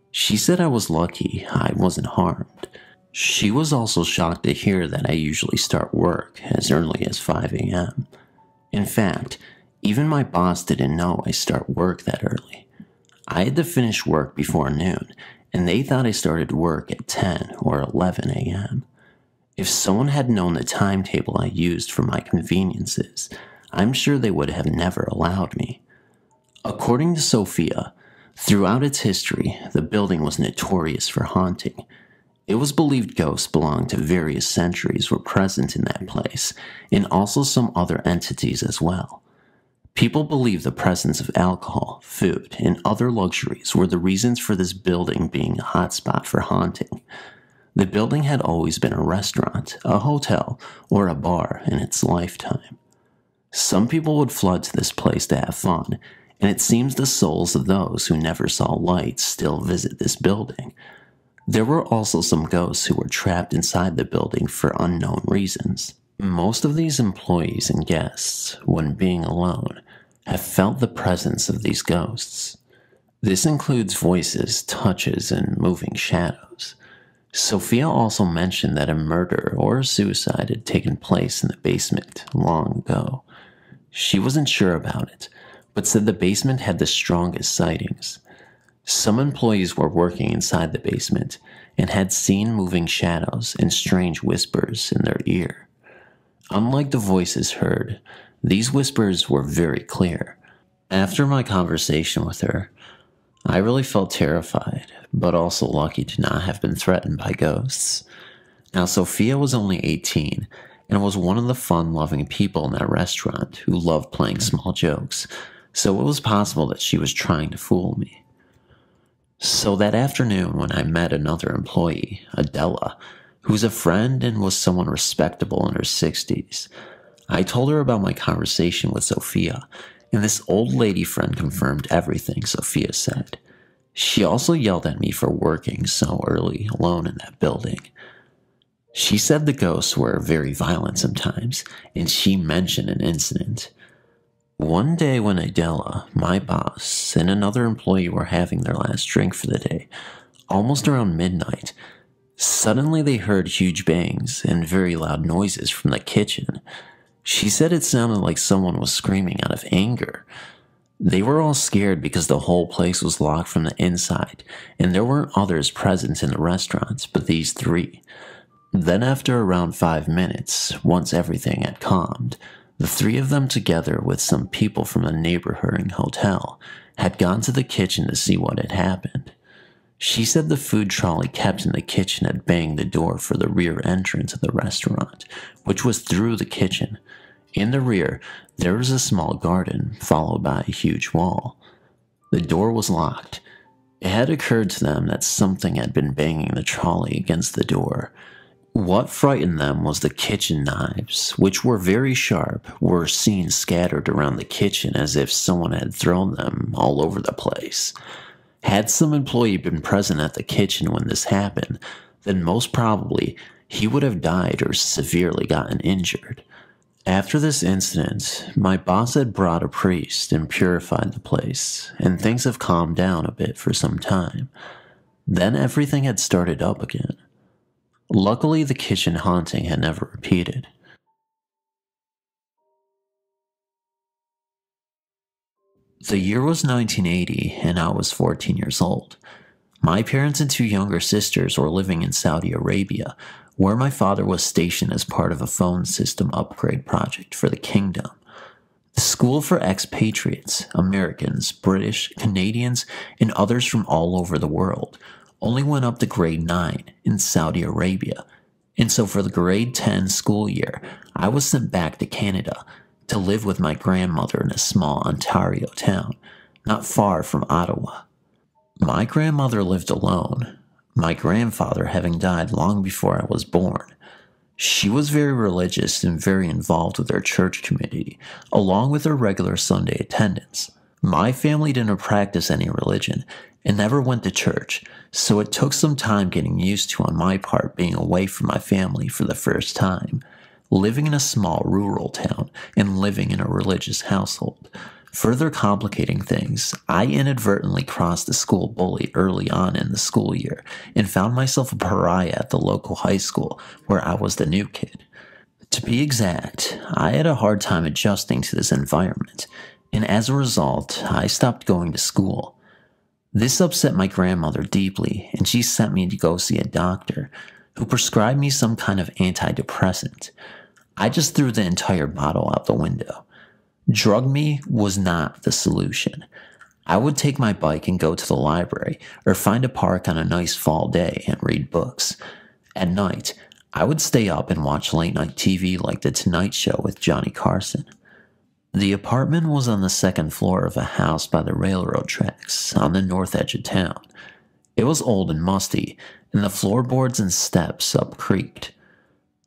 She said I was lucky I wasn't harmed. She was also shocked to hear that I usually start work as early as 5 a.m. In fact, even my boss didn't know I start work that early. I had to finish work before noon, and they thought I started work at 10 or 11 a.m. If someone had known the timetable I used for my conveniences, I'm sure they would have never allowed me. According to Sophia, throughout its history, the building was notorious for haunting. It was believed ghosts belonged to various centuries were present in that place, and also some other entities as well. People believe the presence of alcohol, food, and other luxuries were the reasons for this building being a hotspot for haunting. The building had always been a restaurant, a hotel, or a bar in its lifetime. Some people would flood to this place to have fun, and it seems the souls of those who never saw light still visit this building. There were also some ghosts who were trapped inside the building for unknown reasons. Most of these employees and guests, when being alone, have felt the presence of these ghosts. This includes voices, touches, and moving shadows. Sophia also mentioned that a murder or a suicide had taken place in the basement long ago. She wasn't sure about it, but said the basement had the strongest sightings. Some employees were working inside the basement and had seen moving shadows and strange whispers in their ear. Unlike the voices heard, these whispers were very clear. After my conversation with her, I really felt terrified, but also lucky to not have been threatened by ghosts. Now, Sophia was only 18 and was one of the fun-loving people in that restaurant who loved playing small jokes, so it was possible that she was trying to fool me. So that afternoon when I met another employee, Adela, who was a friend and was someone respectable in her 60s, I told her about my conversation with Sophia, and this old lady friend confirmed everything Sophia said. She also yelled at me for working so early alone in that building. She said the ghosts were very violent sometimes, and she mentioned an incident. One day when Adela, my boss, and another employee were having their last drink for the day, almost around midnight, suddenly they heard huge bangs and very loud noises from the kitchen. She said it sounded like someone was screaming out of anger. They were all scared because the whole place was locked from the inside, and there weren't others present in the restaurant but these three. Then after around 5 minutes, once everything had calmed, the three of them together with some people from the neighboring hotel had gone to the kitchen to see what had happened. She said the food trolley kept in the kitchen had banged the door for the rear entrance of the restaurant, which was through the kitchen. In the rear, there was a small garden, followed by a huge wall. The door was locked. It had occurred to them that something had been banging the trolley against the door. What frightened them was the kitchen knives, which were very sharp, were seen scattered around the kitchen as if someone had thrown them all over the place. Had some employee been present at the kitchen when this happened, then most probably he would have died or severely gotten injured. After this incident, my boss had brought a priest and purified the place, and things have calmed down a bit for some time. Then everything had started up again. Luckily, the kitchen haunting had never repeated. The year was 1980, and I was 14 years old. My parents and two younger sisters were living in Saudi Arabia, where my father was stationed as part of a phone system upgrade project for the kingdom. The school for expatriates, Americans, British, Canadians, and others from all over the world, only went up to grade 9 in Saudi Arabia, and so for the grade 10 school year, I was sent back to Canada to live with my grandmother in a small Ontario town, not far from Ottawa. My grandmother lived alone, my grandfather having died long before I was born. She was very religious and very involved with our church community, along with her regular Sunday attendance. My family didn't practice any religion and never went to church, so it took some time getting used to on my part being away from my family for the first time, living in a small rural town and living in a religious household. Further complicating things, I inadvertently crossed the school bully early on in the school year and found myself a pariah at the local high school where I was the new kid. To be exact, I had a hard time adjusting to this environment, and as a result, I stopped going to school. This upset my grandmother deeply, and she sent me to go see a doctor who prescribed me some kind of antidepressant. I just threw the entire bottle out the window. Drug me was not the solution. I would take my bike and go to the library or find a park on a nice fall day and read books. At night, I would stay up and watch late-night TV like The Tonight Show with Johnny Carson. The apartment was on the second floor of a house by the railroad tracks on the north edge of town. It was old and musty, and the floorboards and steps up creaked.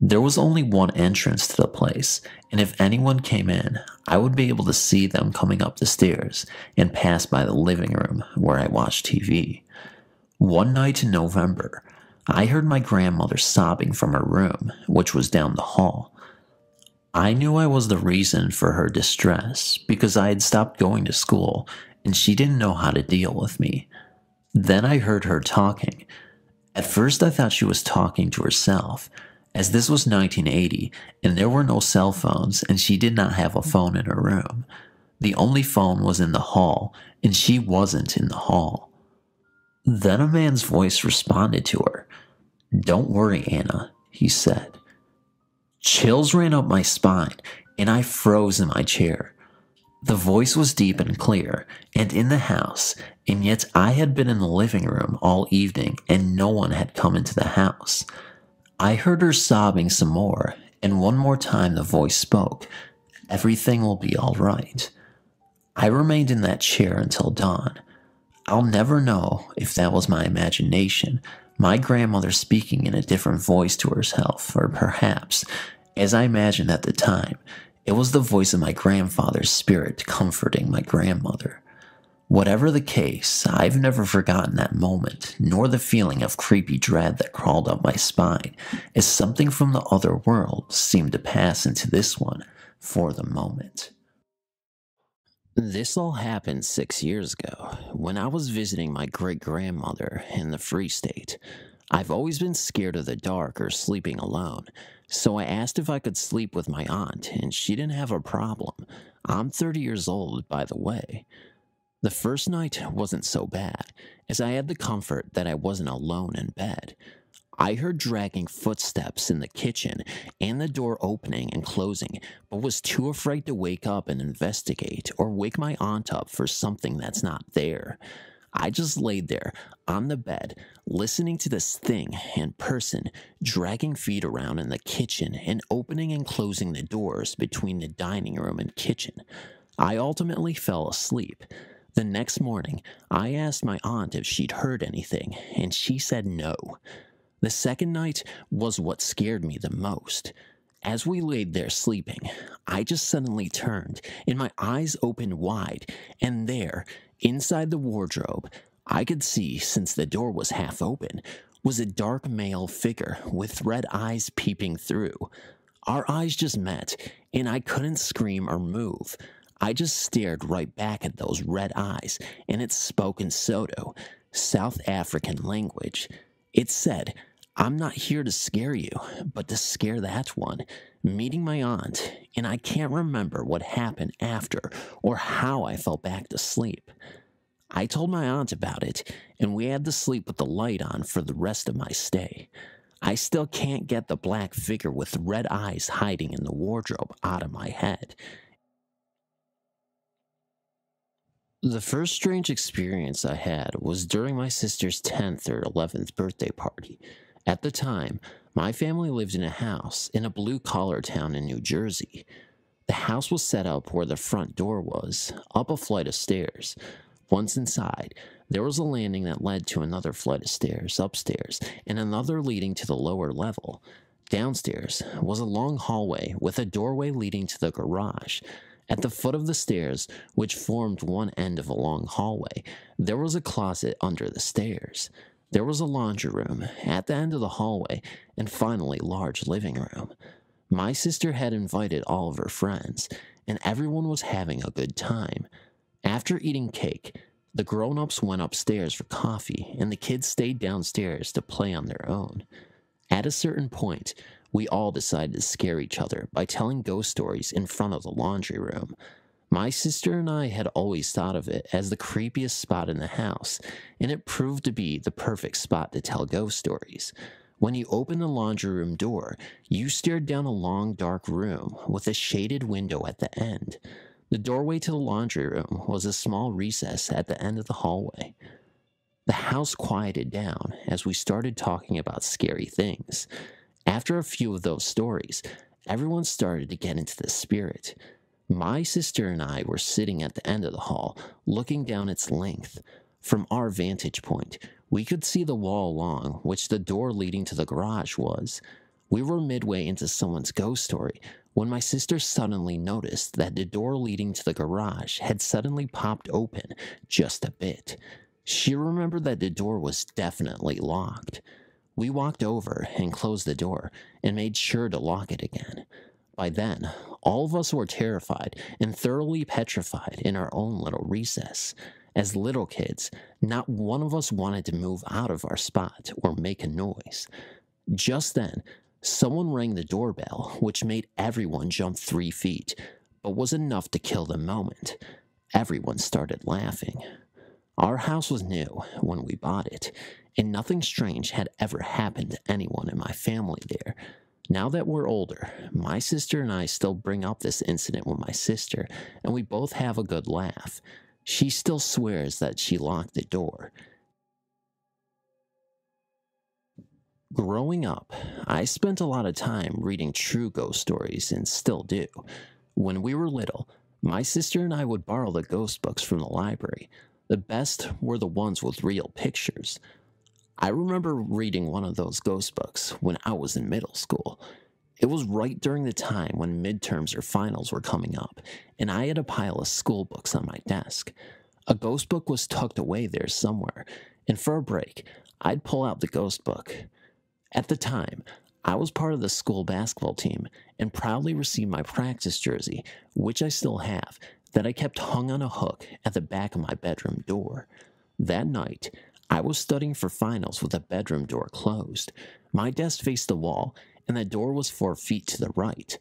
There was only one entrance to the place, and if anyone came in, I would be able to see them coming up the stairs and pass by the living room where I watched TV. One night in November, I heard my grandmother sobbing from her room, which was down the hall. I knew I was the reason for her distress because I had stopped going to school and she didn't know how to deal with me. Then I heard her talking. At first I thought she was talking to herself, as this was 1980 and there were no cell phones and she did not have a phone in her room. The only phone was in the hall and she wasn't in the hall. Then a man's voice responded to her. "Don't worry, Anna," he said. Chills ran up my spine and I froze in my chair. The voice was deep and clear and in the house, and yet I had been in the living room all evening and no one had come into the house. I heard her sobbing some more, and one more time the voice spoke, "Everything will be all right." I remained in that chair until dawn. I'll never know if that was my imagination, my grandmother speaking in a different voice to herself, or perhaps, as I imagined at the time, it was the voice of my grandfather's spirit comforting my grandmother. Whatever the case, I've never forgotten that moment, nor the feeling of creepy dread that crawled up my spine, as something from the other world seemed to pass into this one for the moment. This all happened 6 years ago, when I was visiting my great-grandmother in the Free State. I've always been scared of the dark or sleeping alone, so I asked if I could sleep with my aunt, and she didn't have a problem. I'm 30 years old, by the way. The first night wasn't so bad, as I had the comfort that I wasn't alone in bed. I heard dragging footsteps in the kitchen and the door opening and closing, but was too afraid to wake up and investigate or wake my aunt up for something that's not there. I just laid there on the bed, listening to this thing and person dragging feet around in the kitchen and opening and closing the doors between the dining room and kitchen. I ultimately fell asleep. The next morning, I asked my aunt if she'd heard anything, and she said no. The second night was what scared me the most. As we laid there sleeping, I just suddenly turned, and my eyes opened wide, and there, inside the wardrobe, I could see, since the door was half open, was a dark male figure with red eyes peeping through. Our eyes just met, and I couldn't scream or move. I just stared right back at those red eyes, and it spoke in Soto, South African language. It said, "I'm not here to scare you, but to scare that one." Meeting my aunt, and I can't remember what happened after or how I fell back to sleep. I told my aunt about it, and we had to sleep with the light on for the rest of my stay. I still can't get the black figure with red eyes hiding in the wardrobe out of my head. The first strange experience I had was during my sister's 10th or 11th birthday party. At the time, my family lived in a house in a blue-collar town in New Jersey. The house was set up where the front door was, up a flight of stairs. Once inside, there was a landing that led to another flight of stairs upstairs and another leading to the lower level. Downstairs was a long hallway with a doorway leading to the garage. At the foot of the stairs, which formed one end of a long hallway, there was a closet under the stairs. There was a laundry room at the end of the hallway, and finally large living room. My sister had invited all of her friends, and everyone was having a good time. After eating cake, the grown-ups went upstairs for coffee, and the kids stayed downstairs to play on their own. At a certain point, we all decided to scare each other by telling ghost stories in front of the laundry room. My sister and I had always thought of it as the creepiest spot in the house, and it proved to be the perfect spot to tell ghost stories. When you opened the laundry room door, you stared down a long, dark room with a shaded window at the end. The doorway to the laundry room was a small recess at the end of the hallway. The house quieted down as we started talking about scary things. After a few of those stories, everyone started to get into the spirit. My sister and I were sitting at the end of the hall, looking down its length. From our vantage point, we could see the wall along which the door leading to the garage was. We were midway into someone's ghost story when my sister suddenly noticed that the door leading to the garage had suddenly popped open just a bit. She remembered that the door was definitely locked. We walked over and closed the door and made sure to lock it again. By then, all of us were terrified and thoroughly petrified in our own little recess. As little kids, not one of us wanted to move out of our spot or make a noise. Just then, someone rang the doorbell, which made everyone jump 3 feet, but was enough to kill the moment. Everyone started laughing. Our house was new when we bought it, and nothing strange had ever happened to anyone in my family there. Now that we're older, my sister and I still bring up this incident with my sister, and we both have a good laugh. She still swears that she locked the door. Growing up, I spent a lot of time reading true ghost stories and still do. When we were little, my sister and I would borrow the ghost books from the library. The best were the ones with real pictures. I remember reading one of those ghost books when I was in middle school. It was right during the time when midterms or finals were coming up, and I had a pile of school books on my desk. A ghost book was tucked away there somewhere, and for a break, I'd pull out the ghost book. At the time, I was part of the school basketball team and proudly received my practice jersey, which I still have, that I kept hung on a hook at the back of my bedroom door. That night, I was studying for finals with the bedroom door closed. My desk faced the wall, and the door was 4 feet to the right.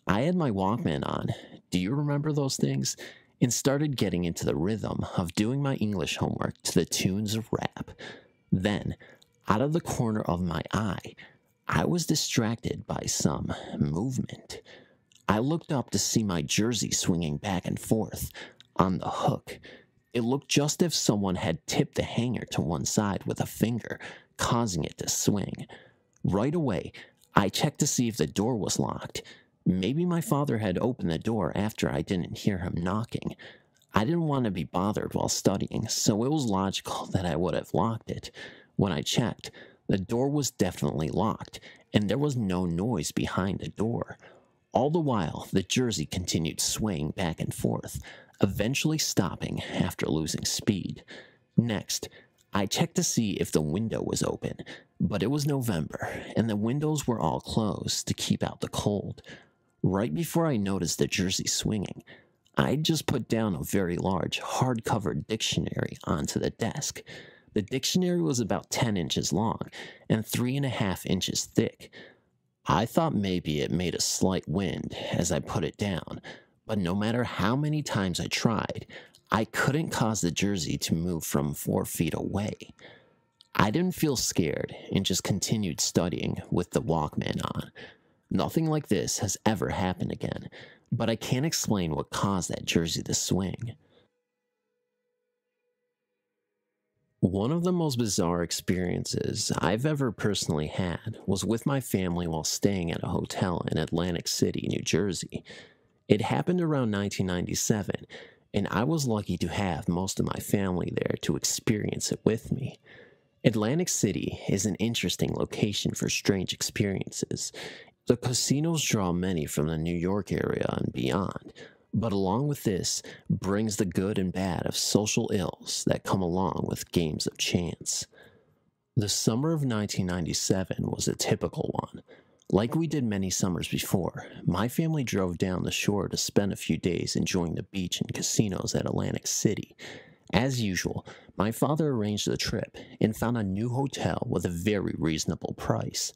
I had my Walkman on, do you remember those things? And started getting into the rhythm of doing my English homework to the tunes of rap. Then, Out of the corner of my eye, I was distracted by some movement. I looked up to see my jersey swinging back and forth on the hook. It looked just as if someone had tipped the hanger to one side with a finger, causing it to swing. Right away, I checked to see if the door was locked. Maybe my father had opened the door after I didn't hear him knocking. I didn't want to be bothered while studying, so it was logical that I would have locked it. When I checked, the door was definitely locked, and there was no noise behind the door. All the while, the jersey continued swaying back and forth, eventually stopping after losing speed. Next, I checked to see if the window was open, but it was November, and the windows were all closed to keep out the cold. Right before I noticed the jersey swinging, I just put down a very large, hard-covered dictionary onto the desk. The dictionary was about 10 inches long and 3.5 inches thick. I thought maybe it made a slight wind as I put it down, but no matter how many times I tried, I couldn't cause the jersey to move from 4 feet away. I didn't feel scared and just continued studying with the Walkman on. Nothing like this has ever happened again, but I can't explain what caused that jersey to swing. One of the most bizarre experiences I've ever personally had was with my family while staying at a hotel in Atlantic City, New Jersey. It happened around 1997, and I was lucky to have most of my family there to experience it with me. Atlantic City is an interesting location for strange experiences. The casinos draw many from the New York area and beyond, but along with this brings the good and bad of social ills that come along with games of chance. The summer of 1997 was a typical one. Like we did many summers before, my family drove down the shore to spend a few days enjoying the beach and casinos at Atlantic City. As usual, my father arranged the trip and found a new hotel with a very reasonable price.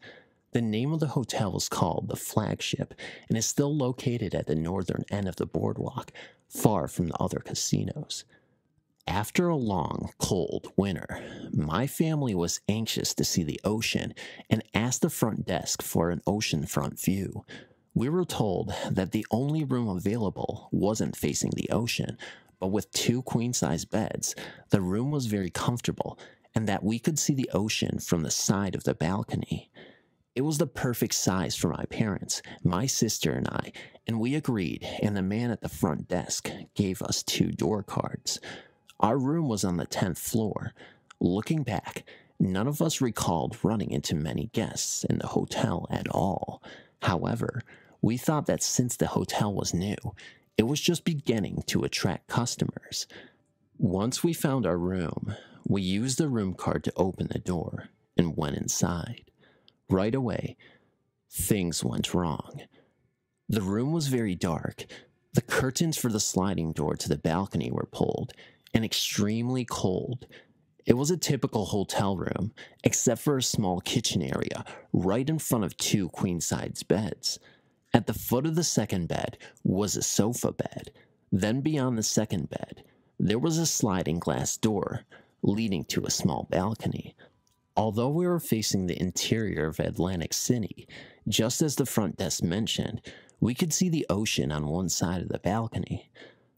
The name of the hotel is called the Flagship and is still located at the northern end of the boardwalk, far from the other casinos. After a long, cold winter, my family was anxious to see the ocean and asked the front desk for an oceanfront view. We were told that the only room available wasn't facing the ocean, but with 2 queen-size beds, the room was very comfortable and that we could see the ocean from the side of the balcony. It was the perfect size for my parents, my sister and I, and we agreed, and the man at the front desk gave us 2 door cards. Our room was on the 10th floor. Looking back, none of us recalled running into many guests in the hotel at all. However, we thought that since the hotel was new, it was just beginning to attract customers. Once we found our room, we used the room card to open the door and went inside. Right away, things went wrong. The room was very dark. The curtains for the sliding door to the balcony were pulled, and extremely cold. It was a typical hotel room, except for a small kitchen area right in front of 2 queen-size beds. At the foot of the second bed was a sofa bed. Then beyond the second bed, there was a sliding glass door leading to a small balcony. Although we were facing the interior of Atlantic City, just as the front desk mentioned, we could see the ocean on one side of the balcony.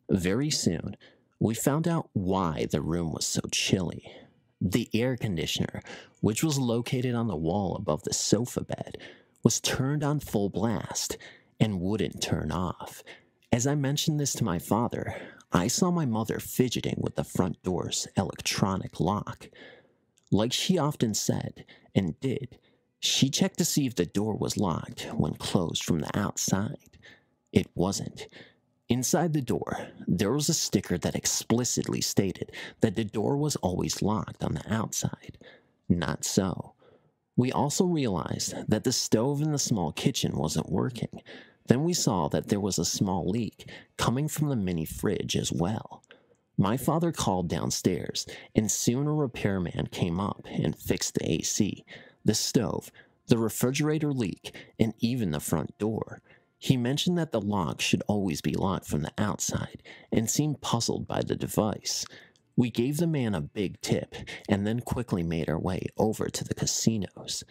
Very soon, we found out why the room was so chilly. The air conditioner, which was located on the wall above the sofa bed, was turned on full blast and wouldn't turn off. As I mentioned this to my father, I saw my mother fidgeting with the front door's electronic lock. Like she often said, and did, she checked to see if the door was locked when closed from the outside. It wasn't. Inside the door, there was a sticker that explicitly stated that the door was always locked on the outside. Not so. We also realized that the stove in the small kitchen wasn't working. Then we saw that there was a small leak coming from the mini fridge as well. My father called downstairs, and soon a repairman came up and fixed the AC, the stove, the refrigerator leak, and even the front door. He mentioned that the lock should always be locked from the outside and seemed puzzled by the device. We gave the man a big tip and then quickly made our way over to the casinos.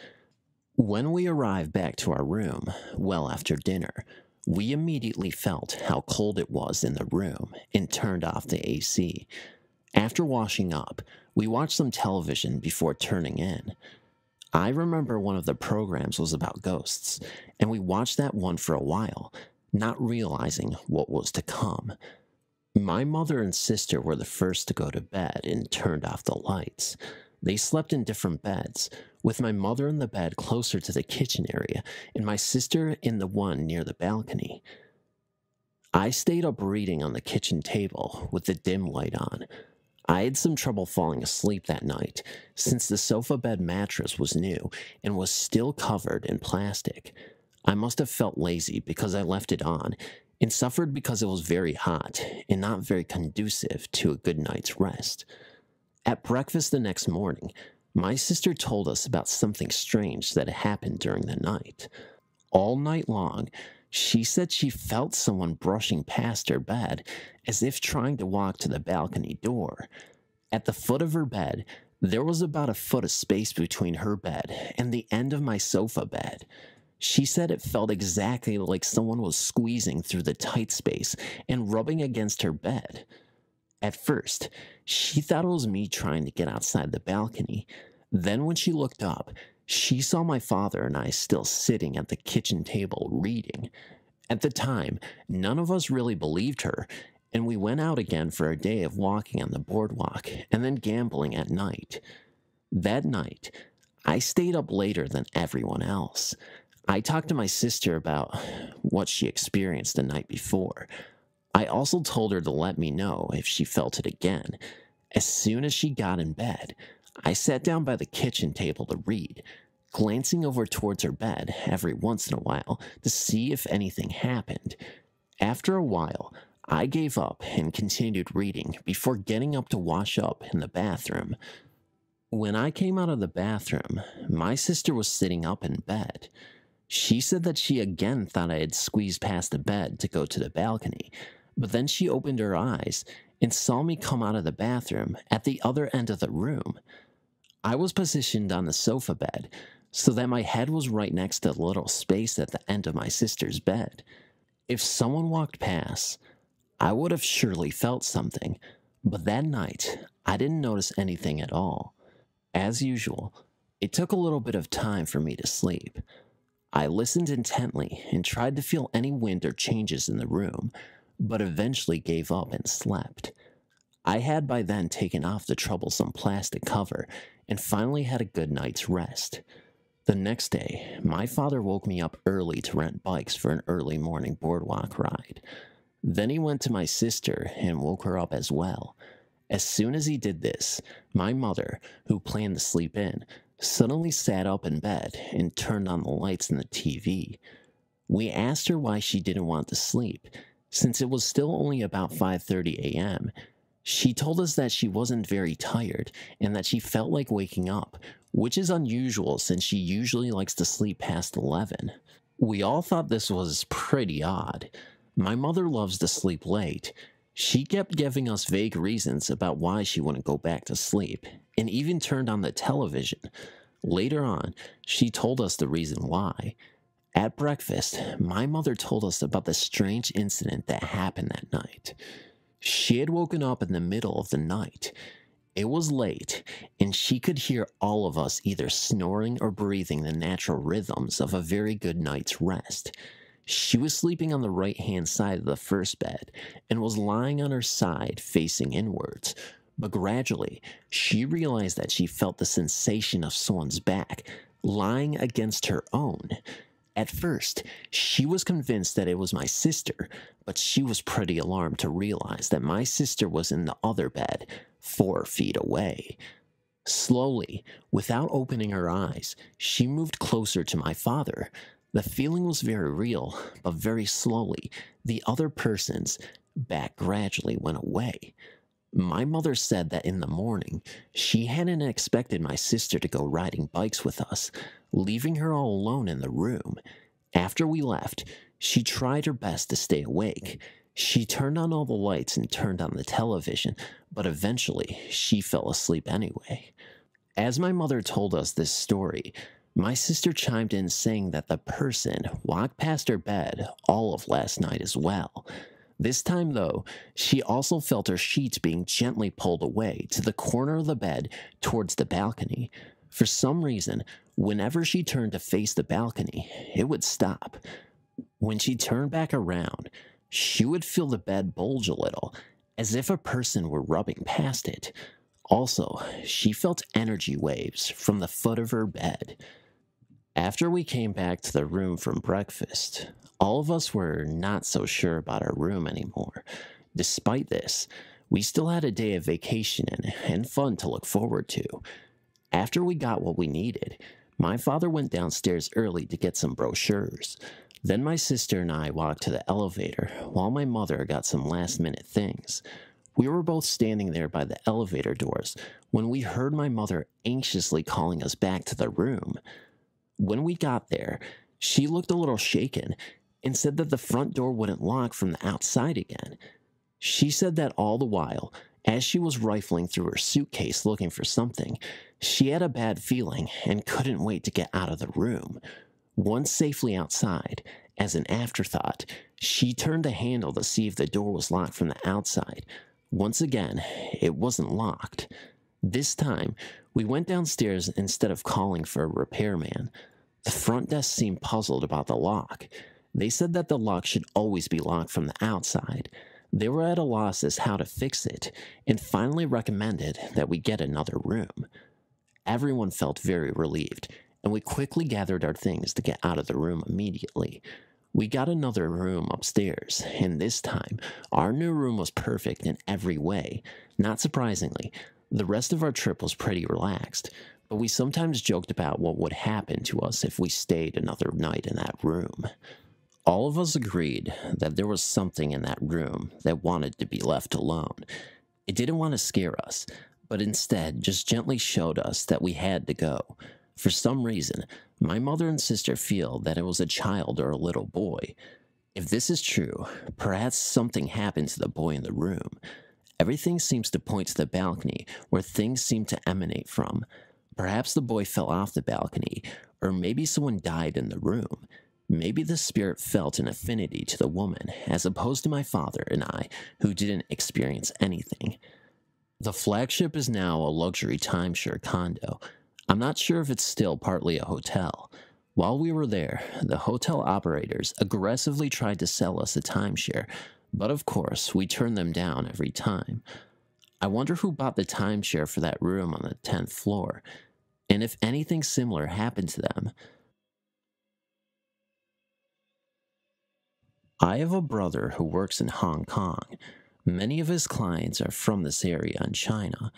When we arrived back to our room, well after dinner, we immediately felt how cold it was in the room and turned off the AC. After washing up, we watched some television before turning in. I remember one of the programs was about ghosts, and we watched that one for a while, not realizing what was to come. My mother and sister were the first to go to bed and turned off the lights. They slept in different beds, with my mother in the bed closer to the kitchen area and my sister in the one near the balcony. I stayed up reading on the kitchen table with the dim light on. I had some trouble falling asleep that night, since the sofa bed mattress was new and was still covered in plastic. I must have felt lazy because I left it on, and suffered because it was very hot and not very conducive to a good night's rest. At breakfast the next morning, my sister told us about something strange that had happened during the night. All night long, she said she felt someone brushing past her bed as if trying to walk to the balcony door. At the foot of her bed, there was about a foot of space between her bed and the end of my sofa bed. She said it felt exactly like someone was squeezing through the tight space and rubbing against her bed. At first, she thought it was me trying to get outside the balcony. Then when she looked up, she saw my father and I still sitting at the kitchen table reading. At the time, none of us really believed her, and we went out again for a day of walking on the boardwalk and then gambling at night. That night, I stayed up later than everyone else. I talked to my sister about what she experienced the night before. I also told her to let me know if she felt it again. As soon as she got in bed, I sat down by the kitchen table to read, glancing over towards her bed every once in a while to see if anything happened. After a while, I gave up and continued reading before getting up to wash up in the bathroom. When I came out of the bathroom, my sister was sitting up in bed. She said that she again thought I had squeezed past the bed to go to the balcony, but then she opened her eyes and saw me come out of the bathroom at the other end of the room. I was positioned on the sofa bed so that my head was right next to the little space at the end of my sister's bed. If someone walked past, I would have surely felt something, but that night I didn't notice anything at all. As usual, it took a little bit of time for me to sleep. I listened intently and tried to feel any wind or changes in the room, but eventually gave up and slept. I had by then taken off the troublesome plastic cover and finally had a good night's rest. The next day, my father woke me up early to rent bikes for an early morning boardwalk ride. Then he went to my sister and woke her up as well. As soon as he did this, my mother, who planned to sleep in, suddenly sat up in bed and turned on the lights in the TV. We asked her why she didn't want to sleep, since it was still only about 5:30 a.m. She told us that she wasn't very tired and that she felt like waking up, which is unusual since she usually likes to sleep past 11. We all thought this was pretty odd. My mother loves to sleep late. She kept giving us vague reasons about why she wouldn't go back to sleep, and even turned on the television. Later on, she told us the reason why. At breakfast, my mother told us about the strange incident that happened that night. She had woken up in the middle of the night. It was late, and she could hear all of us either snoring or breathing the natural rhythms of a very good night's rest. She was sleeping on the right-hand side of the first bed and was lying on her side facing inwards, but gradually she realized that she felt the sensation of someone's back lying against her own. At first, she was convinced that it was my sister, but she was pretty alarmed to realize that my sister was in the other bed, 4 feet away. Slowly, without opening her eyes, she moved closer to my father. The feeling was very real, but very slowly, the other person's back gradually went away. My mother said that in the morning, she hadn't expected my sister to go riding bikes with us, leaving her all alone in the room. After we left, she tried her best to stay awake. She turned on all the lights and turned on the television, but eventually she fell asleep anyway. As my mother told us this story, my sister chimed in saying that the person walked past her bed all of last night as well. This time, though, she also felt her sheets being gently pulled away to the corner of the bed towards the balcony. For some reason, whenever she turned to face the balcony, it would stop. When she turned back around, she would feel the bed bulge a little, as if a person were rubbing past it. Also, she felt energy waves from the foot of her bed. After we came back to the room from breakfast, all of us were not so sure about our room anymore. Despite this, we still had a day of vacation and fun to look forward to. After we got what we needed, my father went downstairs early to get some brochures. Then my sister and I walked to the elevator while my mother got some last-minute things. We were both standing there by the elevator doors when we heard my mother anxiously calling us back to the room. When we got there, she looked a little shaken and said that the front door wouldn't lock from the outside again. She said that all the while, as she was rifling through her suitcase looking for something, she had a bad feeling and couldn't wait to get out of the room. Once safely outside, as an afterthought, she turned the handle to see if the door was locked from the outside. Once again, it wasn't locked. This time, we went downstairs instead of calling for a repairman. The front desk seemed puzzled about the lock. They said that the lock should always be locked from the outside. They were at a loss as how to fix it, and finally recommended that we get another room. Everyone felt very relieved, and we quickly gathered our things to get out of the room immediately. We got another room upstairs, and this time, our new room was perfect in every way. Not surprisingly, the rest of our trip was pretty relaxed, but we sometimes joked about what would happen to us if we stayed another night in that room. All of us agreed that there was something in that room that wanted to be left alone. It didn't want to scare us, but instead just gently showed us that we had to go. For some reason, my mother and sister feel that it was a child or a little boy. If this is true, perhaps something happened to the boy in the room. Everything seems to point to the balcony where things seem to emanate from. Perhaps the boy fell off the balcony, or maybe someone died in the room. Maybe the spirit felt an affinity to the woman, as opposed to my father and I, who didn't experience anything. The flagship is now a luxury timeshare condo. I'm not sure if it's still partly a hotel. While we were there, the hotel operators aggressively tried to sell us a timeshare, but of course, we turned them down every time. I wonder who bought the timeshare for that room on the 10th floor, and if anything similar happened to them. I have a brother who works in Hong Kong. Many of his clients are from this area in China.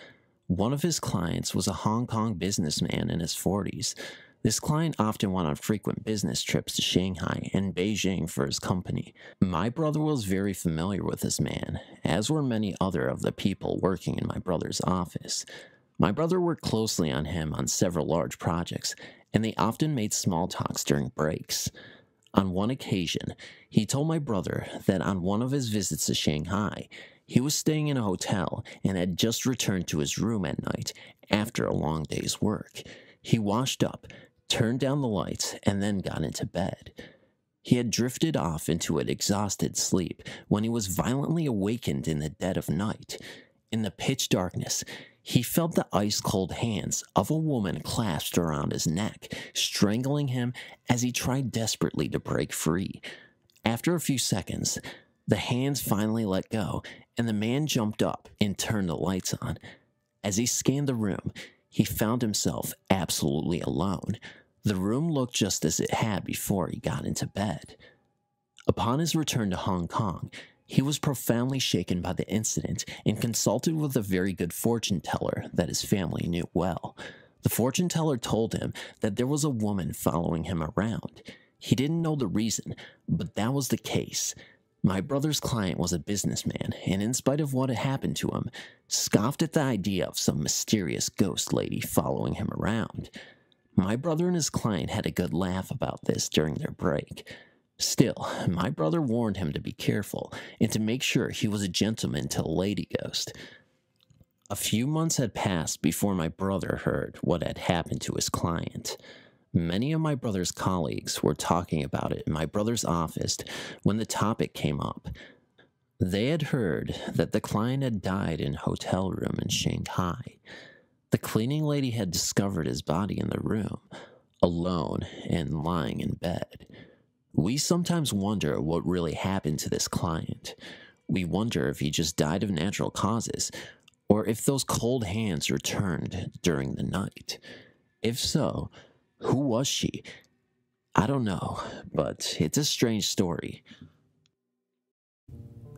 One of his clients was a Hong Kong businessman in his 40s. This client often went on frequent business trips to Shanghai and Beijing for his company. My brother was very familiar with this man, as were many other of the people working in my brother's office. My brother worked closely on him on several large projects, and they often made small talks during breaks. On one occasion, he told my brother that on one of his visits to Shanghai, he was staying in a hotel and had just returned to his room at night after a long day's work. He washed up, turned down the lights, and then got into bed. He had drifted off into an exhausted sleep when he was violently awakened in the dead of night. In the pitch darkness, he felt the ice-cold hands of a woman clasped around his neck, strangling him as he tried desperately to break free. After a few seconds, the hands finally let go, and the man jumped up and turned the lights on. As he scanned the room, he found himself absolutely alone. The room looked just as it had before he got into bed. Upon his return to Hong Kong, he was profoundly shaken by the incident and consulted with a very good fortune teller that his family knew well. The fortune teller told him that there was a woman following him around. He didn't know the reason, but that was the case. My brother's client was a businessman, and in spite of what had happened to him, scoffed at the idea of some mysterious ghost lady following him around. My brother and his client had a good laugh about this during their break. Still, my brother warned him to be careful and to make sure he was a gentleman to the lady ghost. A few months had passed before my brother heard what had happened to his client. Many of my brother's colleagues were talking about it in my brother's office when the topic came up. They had heard that the client had died in a hotel room in Shanghai. The cleaning lady had discovered his body in the room, alone and lying in bed. We sometimes wonder what really happened to this client. We wonder if he just died of natural causes, or if those cold hands returned during the night. If so, who was she? I don't know, but it's a strange story.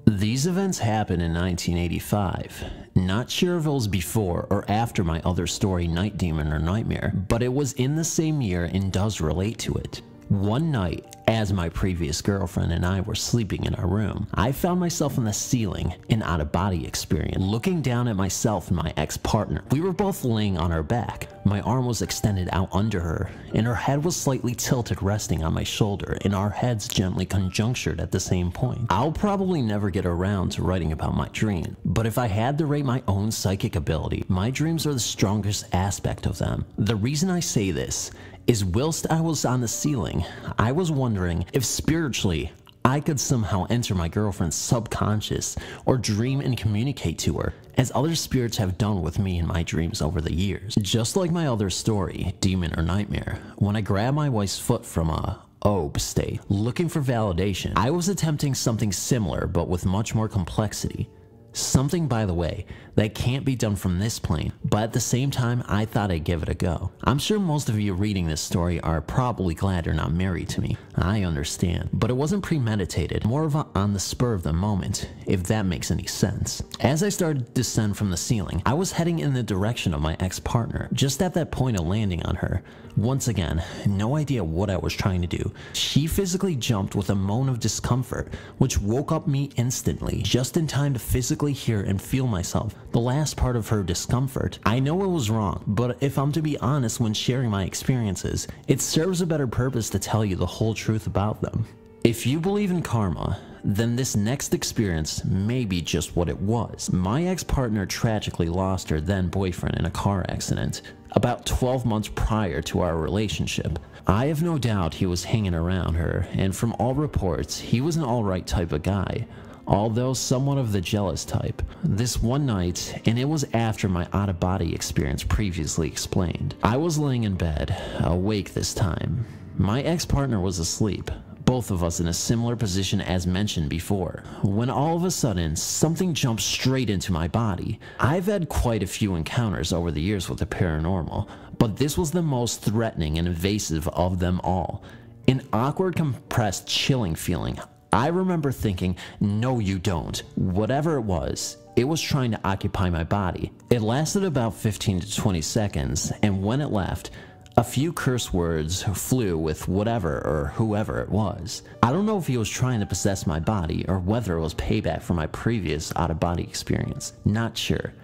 These events happened in 1985. Not sure if it was before or after my other story, Night Demon or Nightmare, but it was in the same year and does relate to it. One night, as my previous girlfriend and I were sleeping in our room, I found myself on the ceiling, an out-of-body experience, looking down at myself and my ex-partner. We were both laying on our back. My arm was extended out under her, and her head was slightly tilted, resting on my shoulder, and our heads gently conjunctured at the same point. I'll probably never get around to writing about my dream, but if I had to rate my own psychic ability, my dreams are the strongest aspect of them. The reason I say this is whilst I was on the ceiling, I was wondering if spiritually I could somehow enter my girlfriend's subconscious or dream and communicate to her, as other spirits have done with me in my dreams over the years. Just like my other story, Demon or Nightmare, when I grabbed my wife's foot from a OB state, looking for validation, I was attempting something similar but with much more complexity. Something, by the way, that can't be done from this plane, but at the same time, I thought I'd give it a go. I'm sure most of you reading this story are probably glad you're not married to me. I understand, but it wasn't premeditated, more of a on the spur of the moment, if that makes any sense. As I started to descend from the ceiling, I was heading in the direction of my ex-partner, just at that point of landing on her. Once again, no idea what I was trying to do. She physically jumped with a moan of discomfort, which woke up me instantly, just in time to physically hear and feel myself. The last part of her discomfort. I know it was wrong, but if I'm to be honest when sharing my experiences, it serves a better purpose to tell you the whole truth about them. If you believe in karma, then this next experience may be just what it was. My ex-partner tragically lost her then boyfriend in a car accident about 12 months prior to our relationship. I have no doubt he was hanging around her, and from all reports, he was an alright type of guy, although somewhat of the jealous type. This one night, and it was after my out-of-body experience previously explained, I was laying in bed, awake this time. My ex-partner was asleep, both of us in a similar position as mentioned before, when all of a sudden, something jumped straight into my body. I've had quite a few encounters over the years with the paranormal, but this was the most threatening and invasive of them all. An awkward, compressed, chilling feeling. I remember thinking, no you don't. Whatever it was trying to occupy my body. It lasted about 15 to 20 seconds, and when it left, a few curse words flew with whatever or whoever it was. I don't know if he was trying to possess my body or whether it was payback for my previous out-of-body experience. Not sure.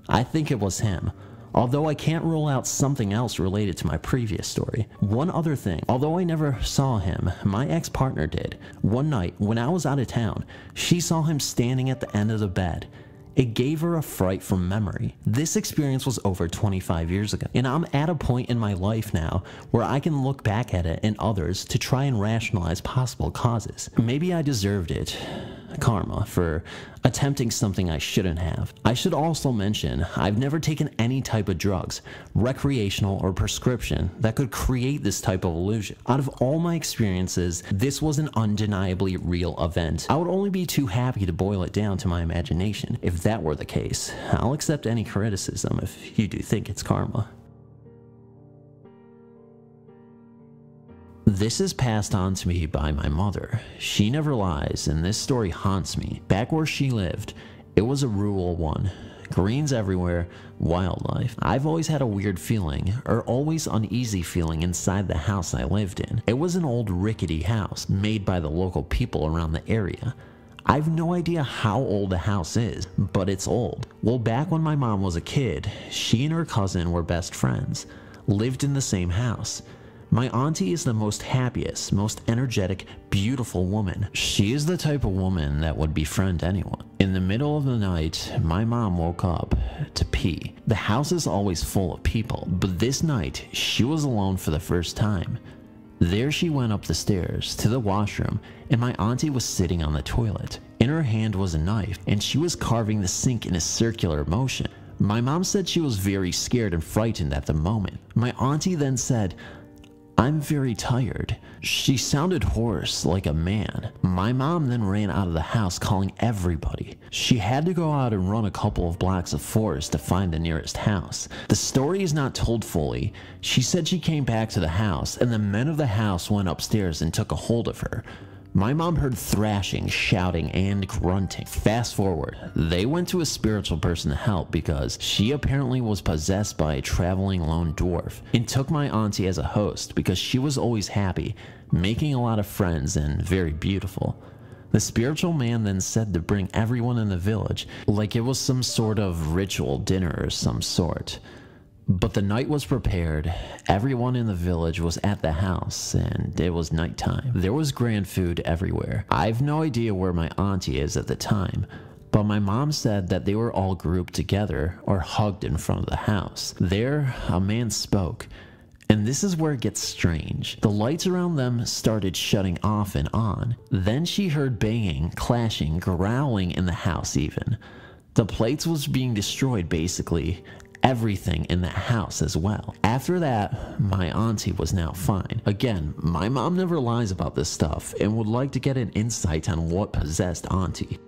I think it was him, although I can't rule out something else related to my previous story. One other thing, although I never saw him, my ex-partner did. One night, when I was out of town, she saw him standing at the end of the bed. It gave her a fright from memory. This experience was over 25 years ago, and I'm at a point in my life now where I can look back at it and others to try and rationalize possible causes. Maybe I deserved it, karma, for attempting something I shouldn't have. I should also mention, I've never taken any type of drugs, recreational or prescription, that could create this type of illusion. Out of all my experiences, this was an undeniably real event. I would only be too happy to boil it down to my imagination. If that were the case, I'll accept any criticism if you do think it's karma. This is passed on to me by my mother. She never lies, and this story haunts me. Back where she lived, it was a rural one. Greens everywhere, wildlife. I've always had a weird feeling, or always uneasy feeling inside the house I lived in. It was an old rickety house, made by the local people around the area. I've no idea how old the house is, but it's old. Well, back when my mom was a kid, she and her cousin were best friends, lived in the same house. My auntie is the most happiest, most energetic, beautiful woman. She is the type of woman that would befriend anyone. In the middle of the night, my mom woke up to pee. The house is always full of people, but this night, she was alone for the first time. There she went up the stairs to the washroom, and my auntie was sitting on the toilet. In her hand was a knife, and she was carving the sink in a circular motion. My mom said she was very scared and frightened at the moment. My auntie then said, "I'm very tired." She sounded hoarse, like a man. My mom then ran out of the house calling everybody. She had to go out and run a couple of blocks of forest to find the nearest house. The story is not told fully. She said she came back to the house and the men of the house went upstairs and took a hold of her. My mom heard thrashing, shouting, and grunting. Fast forward, they went to a spiritual person to help because she apparently was possessed by a traveling lone dwarf and took my auntie as a host because she was always happy, making a lot of friends, and very beautiful. The spiritual man then said to bring everyone in the village, like it was some sort of ritual dinner or some sort. But the night was prepared, everyone in the village was at the house, and it was nighttime. There was grand food everywhere. I have no idea where my auntie is at the time, but my mom said that they were all grouped together or hugged in front of the house. There, a man spoke, and this is where it gets strange. The lights around them started shutting off and on. Then she heard banging, clashing, growling in the house even. The plates was being destroyed basically. Everything in that house as well. After that, my auntie was now fine. Again, my mom never lies about this stuff and would like to get an insight on what possessed auntie.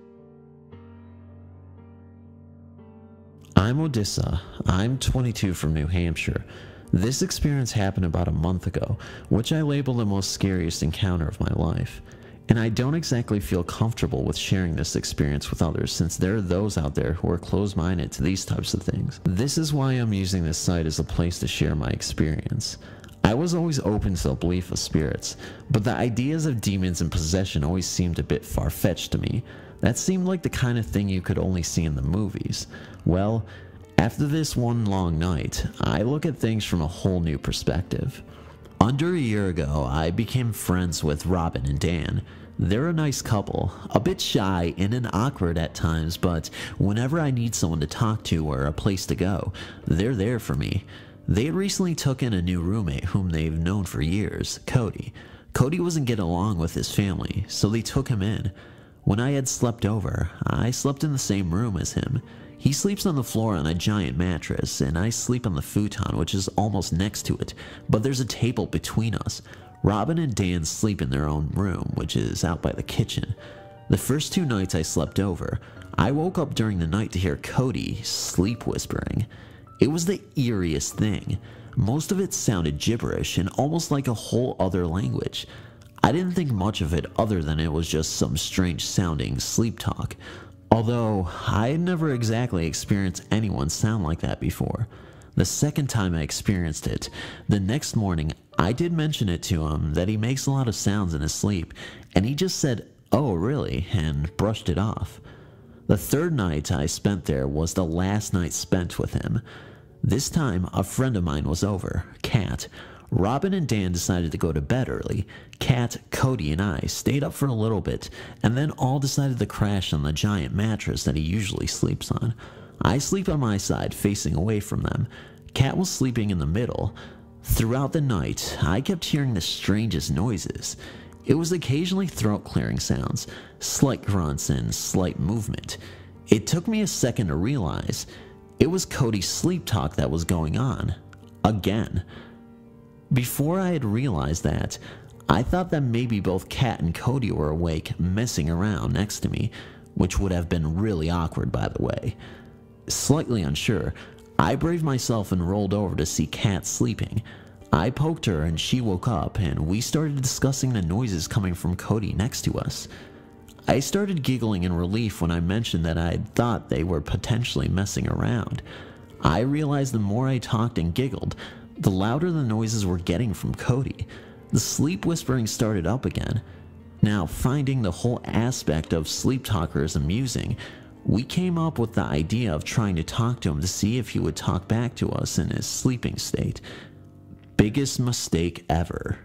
I'm Odessa. I'm 22 from New Hampshire. This experience happened about a month ago, which I label the most scariest encounter of my life. And I don't exactly feel comfortable with sharing this experience with others since there are those out there who are closed-minded to these types of things. This is why I'm using this site as a place to share my experience. I was always open to the belief of spirits, but the ideas of demons and possession always seemed a bit far-fetched to me. That seemed like the kind of thing you could only see in the movies. Well, after this one long night, I look at things from a whole new perspective. Under a year ago, I became friends with Robin and Dan. They're a nice couple, a bit shy and awkward at times, but whenever I need someone to talk to or a place to go, they're there for me. They had recently took in a new roommate whom they've known for years, Cody. Cody wasn't getting along with his family, so they took him in. When I had slept over, I slept in the same room as him. He sleeps on the floor on a giant mattress, and I sleep on the futon, which is almost next to it, but there's a table between us. Robin and Dan sleep in their own room, which is out by the kitchen. The first 2 nights I slept over, I woke up during the night to hear Cody sleep whispering. It was the eeriest thing. Most of it sounded gibberish and almost like a whole other language. I didn't think much of it other than it was just some strange sounding sleep talk. Although, I had never exactly experienced anyone sound like that before. The second time I experienced it, the next morning, I did mention it to him that he makes a lot of sounds in his sleep, and he just said, "Oh, really?" and brushed it off. The third night I spent there was the last night spent with him. This time, a friend of mine was over, Kat. Robin and Dan decided to go to bed early. Kat, Cody, and I stayed up for a little bit, and then all decided to crash on the giant mattress that he usually sleeps on. I sleep on my side, facing away from them. Kat was sleeping in the middle. Throughout the night, I kept hearing the strangest noises. It was occasionally throat-clearing sounds, slight grunts, and slight movement. It took me a second to realize it was Cody's sleep talk that was going on. Again. Before I had realized that, I thought that maybe both Kat and Cody were awake, messing around next to me, which would have been really awkward, by the way. Slightly unsure, I braved myself and rolled over to see Kat sleeping. I poked her and she woke up, and we started discussing the noises coming from Cody next to us. I started giggling in relief when I mentioned that I thought they were potentially messing around. I realized the more I talked and giggled, the louder the noises were getting from Cody. The sleep whispering started up again. Now, finding the whole aspect of sleep talkers amusing, we came up with the idea of trying to talk to him to see if he would talk back to us in his sleeping state. biggest mistake ever.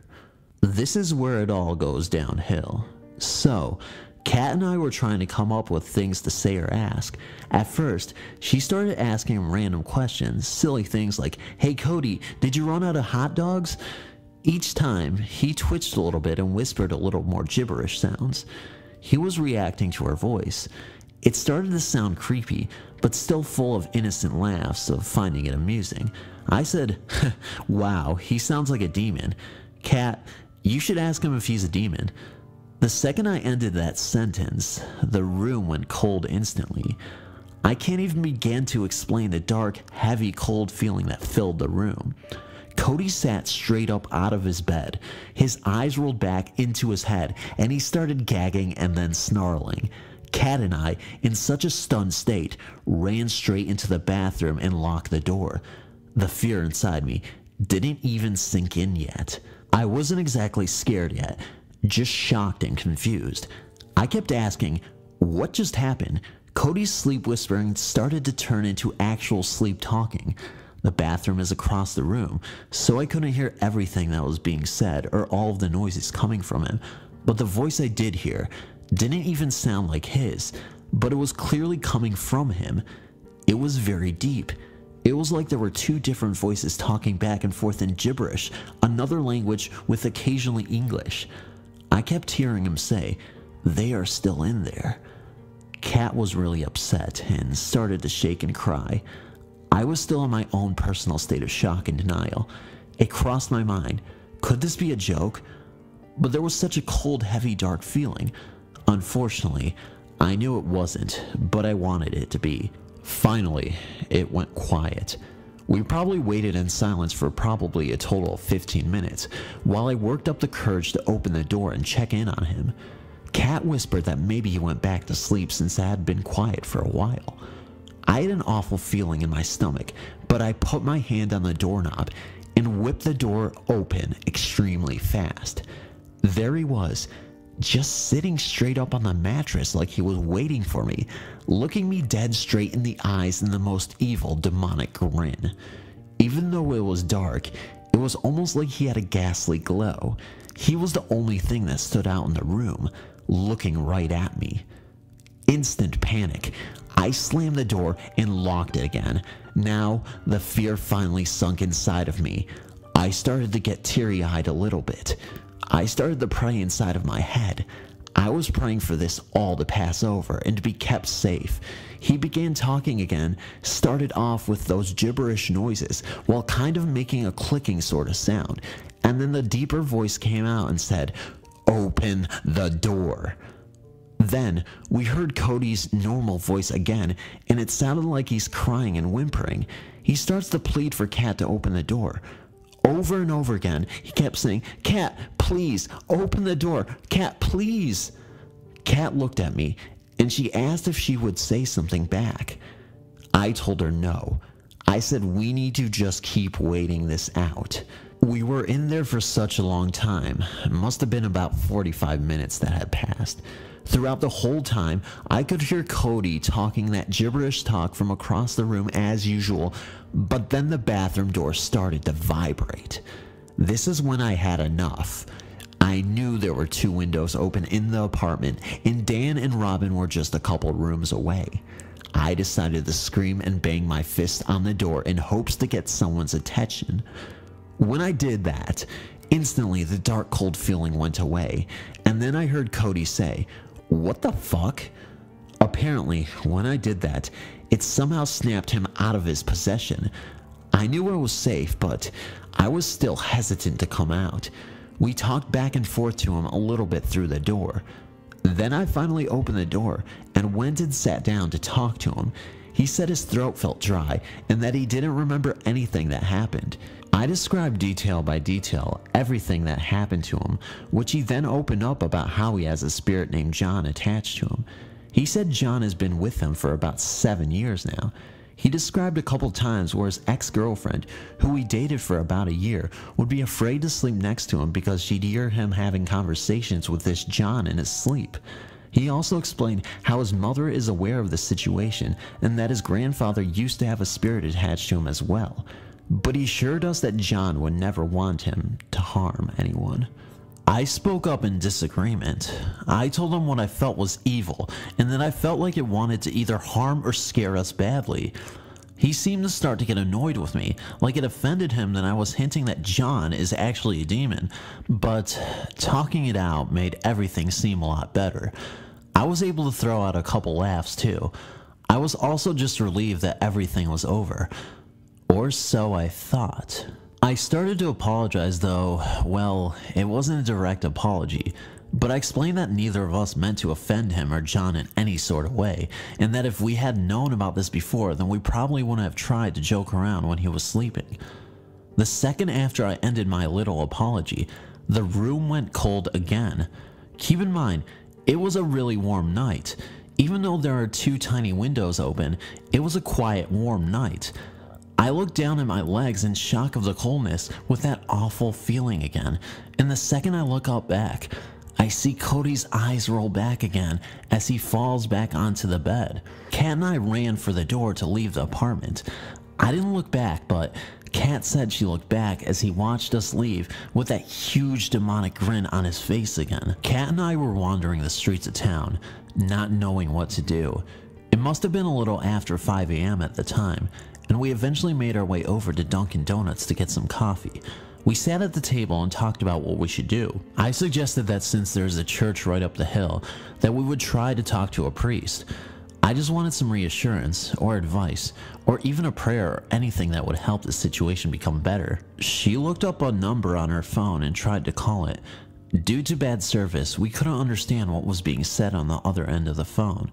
This is where it all goes downhill. So, Kat and I were trying to come up with things to say or ask. At first, she started asking him random questions, silly things like, "Hey Cody, did you run out of hot dogs?" Each time, he twitched a little bit and whispered a little more gibberish sounds. He was reacting to her voice. It started to sound creepy, but still full of innocent laughs of finding it amusing. I said, "Wow, he sounds like a demon. Kat, you should ask him if he's a demon." The second I ended that sentence, the room went cold instantly. I can't even begin to explain the dark, heavy, cold feeling that filled the room. Cody sat straight up out of his bed. His eyes rolled back into his head, and he started gagging and then snarling. Kat and I, in such a stunned state, ran straight into the bathroom and locked the door. The fear inside me didn't even sink in yet. I wasn't exactly scared yet, just shocked and confused. I kept asking, what just happened? Cody's sleep whispering started to turn into actual sleep talking. The bathroom is across the room, so I couldn't hear everything that was being said or all of the noises coming from him. But the voice I did hear didn't even sound like his, but it was clearly coming from him. It was very deep. It was like there were two different voices talking back and forth in gibberish, another language with occasionally English. I kept hearing him say, "They are still in there." Kat was really upset and started to shake and cry. I was still in my own personal state of shock and denial. It crossed my mind, could this be a joke? But there was such a cold, heavy, dark feeling. Unfortunately, I knew it wasn't, but I wanted it to be. Finally, it went quiet. We probably waited in silence for probably a total of 15 minutes, while I worked up the courage to open the door and check in on him. Kat whispered that maybe he went back to sleep since I had been quiet for a while. I had an awful feeling in my stomach, but I put my hand on the doorknob and whipped the door open extremely fast. There he was, just sitting straight up on the mattress like he was waiting for me, looking me dead straight in the eyes in the most evil, demonic grin. Even though it was dark, it was almost like he had a ghastly glow. He was the only thing that stood out in the room, looking right at me. Instant panic. I slammed the door and locked it again. Now, the fear finally sunk inside of me. I started to get teary-eyed a little bit. I started to pray inside of my head. I was praying for this all to pass over and to be kept safe. He began talking again, started off with those gibberish noises while kind of making a clicking sort of sound, and then the deeper voice came out and said, "Open the door." Then we heard Cody's normal voice again, and it sounded like he's crying and whimpering. He starts to plead for Kat to open the door. Over and over again, he kept saying, "Kat, please, open the door. Kat, please." Kat looked at me, and she asked if she would say something back. I told her no. I said we need to just keep waiting this out. We were in there for such a long time. It must have been about 45 minutes that had passed. Throughout the whole time, I could hear Cody talking that gibberish talk from across the room as usual, but then the bathroom door started to vibrate. This is when I had enough. I knew there were two windows open in the apartment, and Dan and Robin were just a couple rooms away. I decided to scream and bang my fist on the door in hopes to get someone's attention. When I did that, instantly the dark cold feeling went away, and then I heard Cody say, "What the fuck?" Apparently, when I did that, it somehow snapped him out of his possession. I knew I was safe, but I was still hesitant to come out. We talked back and forth to him a little bit through the door. Then I finally opened the door and went and sat down to talk to him. He said his throat felt dry and that he didn't remember anything that happened. I described detail by detail everything that happened to him, which he then opened up about how he has a spirit named John attached to him. He said John has been with him for about 7 years now. He described a couple times where his ex-girlfriend, who he dated for about a year, would be afraid to sleep next to him because she'd hear him having conversations with this John in his sleep. He also explained how his mother is aware of the situation and that his grandfather used to have a spirit attached to him as well. but he assured us that John would never want him to harm anyone. I spoke up in disagreement. I told him what I felt was evil, and that I felt like it wanted to either harm or scare us badly. He seemed to start to get annoyed with me, like it offended him that I was hinting that John is actually a demon, but talking it out made everything seem a lot better. I was able to throw out a couple laughs too. I was also just relieved that everything was over. Or so I thought. I started to apologize though. Well, it wasn't a direct apology, but I explained that neither of us meant to offend him or John in any sort of way, and that if we had known about this before, then we probably wouldn't have tried to joke around when he was sleeping. The second after I ended my little apology, the room went cold again. Keep in mind, it was a really warm night. Even though there are 2 tiny windows open, it was a quiet, warm night. I looked down at my legs in shock of the coldness with that awful feeling again, and the second I look up back, I see Cody's eyes roll back again as he falls back onto the bed. Kat and I ran for the door to leave the apartment. I didn't look back, but Kat said she looked back as he watched us leave with that huge demonic grin on his face again. Kat and I were wandering the streets of town, not knowing what to do. It must have been a little after 5 a.m. at the time, and we eventually made our way over to Dunkin' Donuts to get some coffee. We sat at the table and talked about what we should do. I suggested that since there's a church right up the hill, that we would try to talk to a priest. I just wanted some reassurance, or advice, or even a prayer or anything that would help the situation become better. She looked up a number on her phone and tried to call it. Due to bad service, we couldn't understand what was being said on the other end of the phone,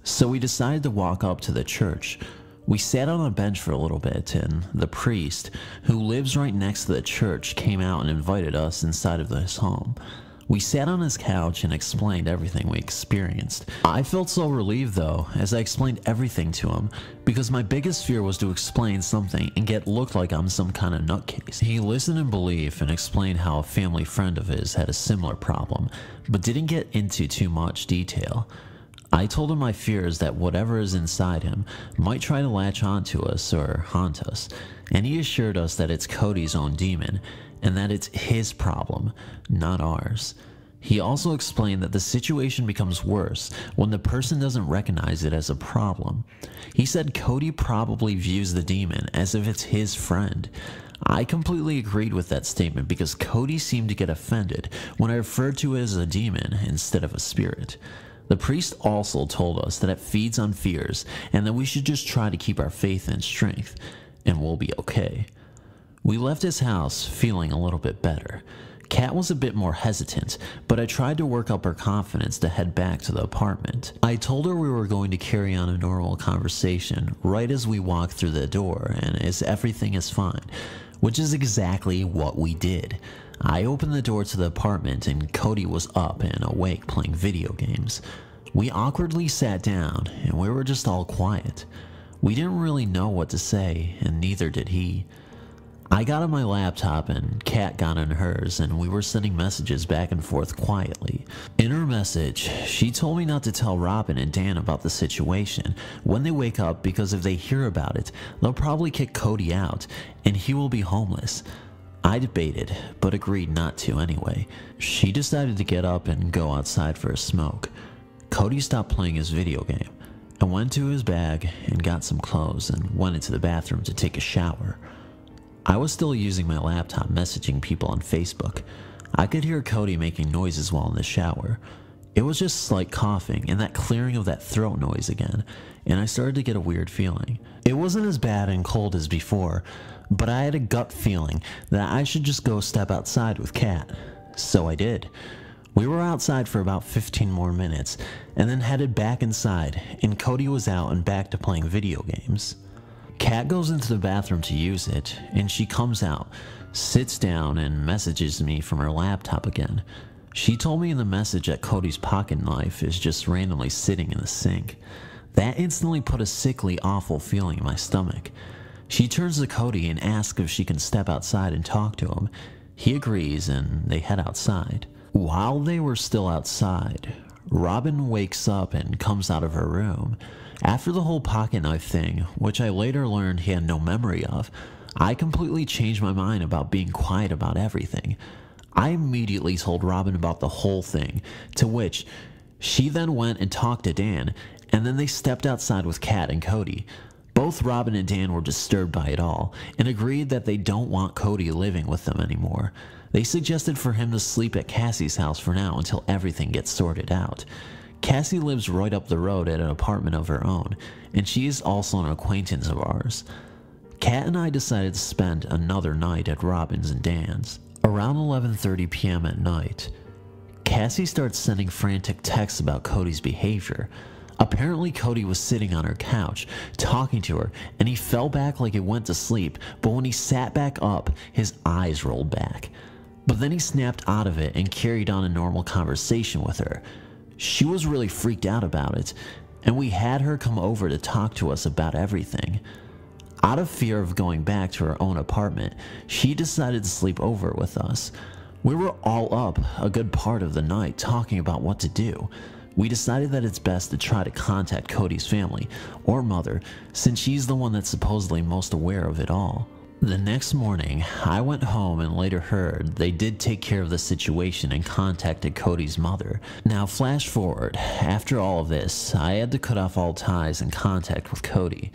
so we decided to walk up to the church. We sat on a bench for a little bit, and the priest, who lives right next to the church, came out and invited us inside of his home. We sat on his couch and explained everything we experienced. I felt so relieved though, as I explained everything to him, because my biggest fear was to explain something and get looked like I'm some kind of nutcase. He listened in belief and explained how a family friend of his had a similar problem, but didn't get into too much detail. I told him my fears that whatever is inside him might try to latch onto us or haunt us, and he assured us that it's Cody's own demon, and that it's his problem, not ours. He also explained that the situation becomes worse when the person doesn't recognize it as a problem. He said Cody probably views the demon as if it's his friend. I completely agreed with that statement because Cody seemed to get offended when I referred to it as a demon instead of a spirit. The priest also told us that it feeds on fears and that we should just try to keep our faith and strength, and we'll be okay. We left his house feeling a little bit better. Kat was a bit more hesitant, but I tried to work up her confidence to head back to the apartment. I told her we were going to carry on a normal conversation right as we walked through the door and as everything is fine, which is exactly what we did. I opened the door to the apartment and Cody was up and awake playing video games. We awkwardly sat down and we were just all quiet. We didn't really know what to say, and neither did he. I got on my laptop and Kat got on hers, and we were sending messages back and forth quietly. In her message, she told me not to tell Robin and Dan about the situation when they wake up, because if they hear about it, they'll probably kick Cody out and he will be homeless. I debated, but agreed not to anyway. She decided to get up and go outside for a smoke. Cody stopped playing his video game and went to his bag and got some clothes and went into the bathroom to take a shower. I was still using my laptop messaging people on Facebook. I could hear Cody making noises while in the shower. It was just slight coughing and that clearing of that throat noise again, and I started to get a weird feeling. It wasn't as bad and cold as before, but I had a gut feeling that I should just go step outside with Kat. So I did. We were outside for about 15 more minutes and then headed back inside, and Cody was out and back to playing video games. Kat goes into the bathroom to use it, and she comes out, sits down, and messages me from her laptop again. She told me in the message that Cody's pocket knife is just randomly sitting in the sink. That instantly put a sickly, awful feeling in my stomach. She turns to Cody and asks if she can step outside and talk to him. He agrees, and they head outside. While they were still outside, Robin wakes up and comes out of her room. After the whole pocket knife thing, which I later learned he had no memory of, I completely changed my mind about being quiet about everything. I immediately told Robin about the whole thing, to which she then went and talked to Dan, and then they stepped outside with Kat and Cody. Both Robin and Dan were disturbed by it all, and agreed that they don't want Cody living with them anymore. They suggested for him to sleep at Cassie's house for now until everything gets sorted out. Cassie lives right up the road at an apartment of her own, and she is also an acquaintance of ours. Kat and I decided to spend another night at Robin's and Dan's. Around 11:30 p.m. at night, Cassie starts sending frantic texts about Cody's behavior. Apparently Cody was sitting on her couch, talking to her, and he fell back like he went to sleep, but when he sat back up, his eyes rolled back. But then he snapped out of it and carried on a normal conversation with her. She was really freaked out about it, and we had her come over to talk to us about everything. Out of fear of going back to her own apartment, she decided to sleep over with us. We were all up a good part of the night talking about what to do. We decided that it's best to try to contact Cody's family, or mother, since she's the one that's supposedly most aware of it all. The next morning, I went home and later heard they did take care of the situation and contacted Cody's mother. Now flash forward, after all of this, I had to cut off all ties and contact with Cody.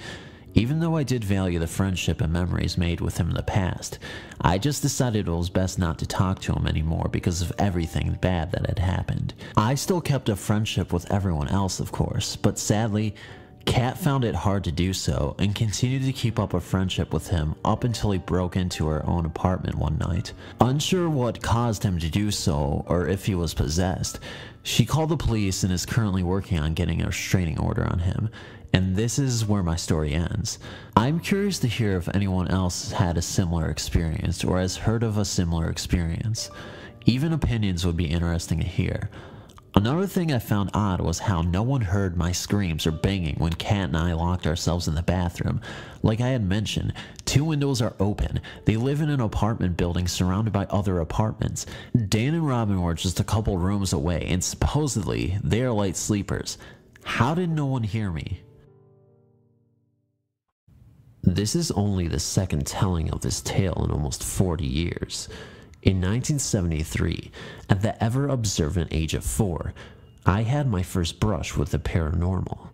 Even though I did value the friendship and memories made with him in the past, I just decided it was best not to talk to him anymore because of everything bad that had happened. I still kept a friendship with everyone else, of course, but sadly, Kat found it hard to do so and continued to keep up a friendship with him up until he broke into her own apartment one night. Unsure what caused him to do so or if he was possessed, she called the police and is currently working on getting a restraining order on him. And this is where my story ends. I'm curious to hear if anyone else had a similar experience or has heard of a similar experience. Even opinions would be interesting to hear. Another thing I found odd was how no one heard my screams or banging when Kat and I locked ourselves in the bathroom. Like I had mentioned, 2 windows are open. They live in an apartment building surrounded by other apartments. Dan and Robin were just a couple rooms away, and supposedly they are light sleepers. How did no one hear me? This is only the second telling of this tale in almost 40 years. In 1973, at the ever-observant age of 4, I had my first brush with the paranormal.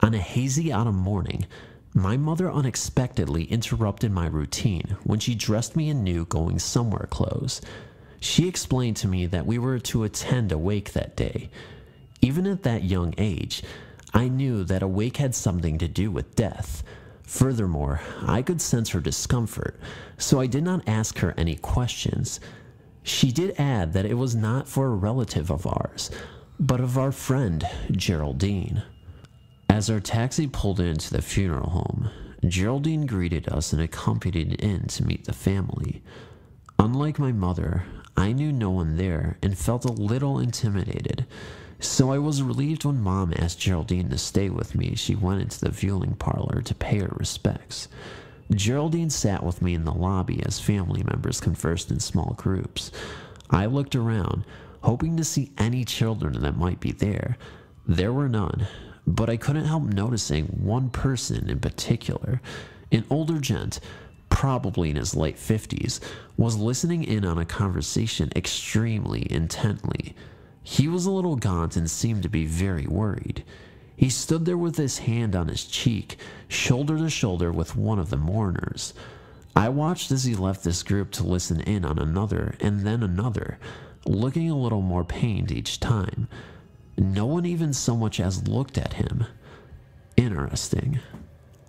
On a hazy autumn morning, my mother unexpectedly interrupted my routine when she dressed me in new going somewhere clothes. She explained to me that we were to attend a wake that day. Even at that young age, I knew that a wake had something to do with death. Furthermore, I could sense her discomfort, so I did not ask her any questions. She did add that it was not for a relative of ours, but of our friend, Geraldine. As our taxi pulled into the funeral home, Geraldine greeted us and accompanied in to meet the family. Unlike my mother, I knew no one there and felt a little intimidated. So I was relieved when Mom asked Geraldine to stay with me as she went into the viewing parlor to pay her respects. Geraldine sat with me in the lobby as family members conversed in small groups. I looked around, hoping to see any children that might be there. There were none, but I couldn't help noticing one person in particular. An older gent, probably in his late 50s, was listening in on a conversation extremely intently. He was a little gaunt and seemed to be very worried. He stood there with his hand on his cheek, shoulder to shoulder with one of the mourners. I watched as he left this group to listen in on another and then another, looking a little more pained each time. No one even so much as looked at him. Interesting.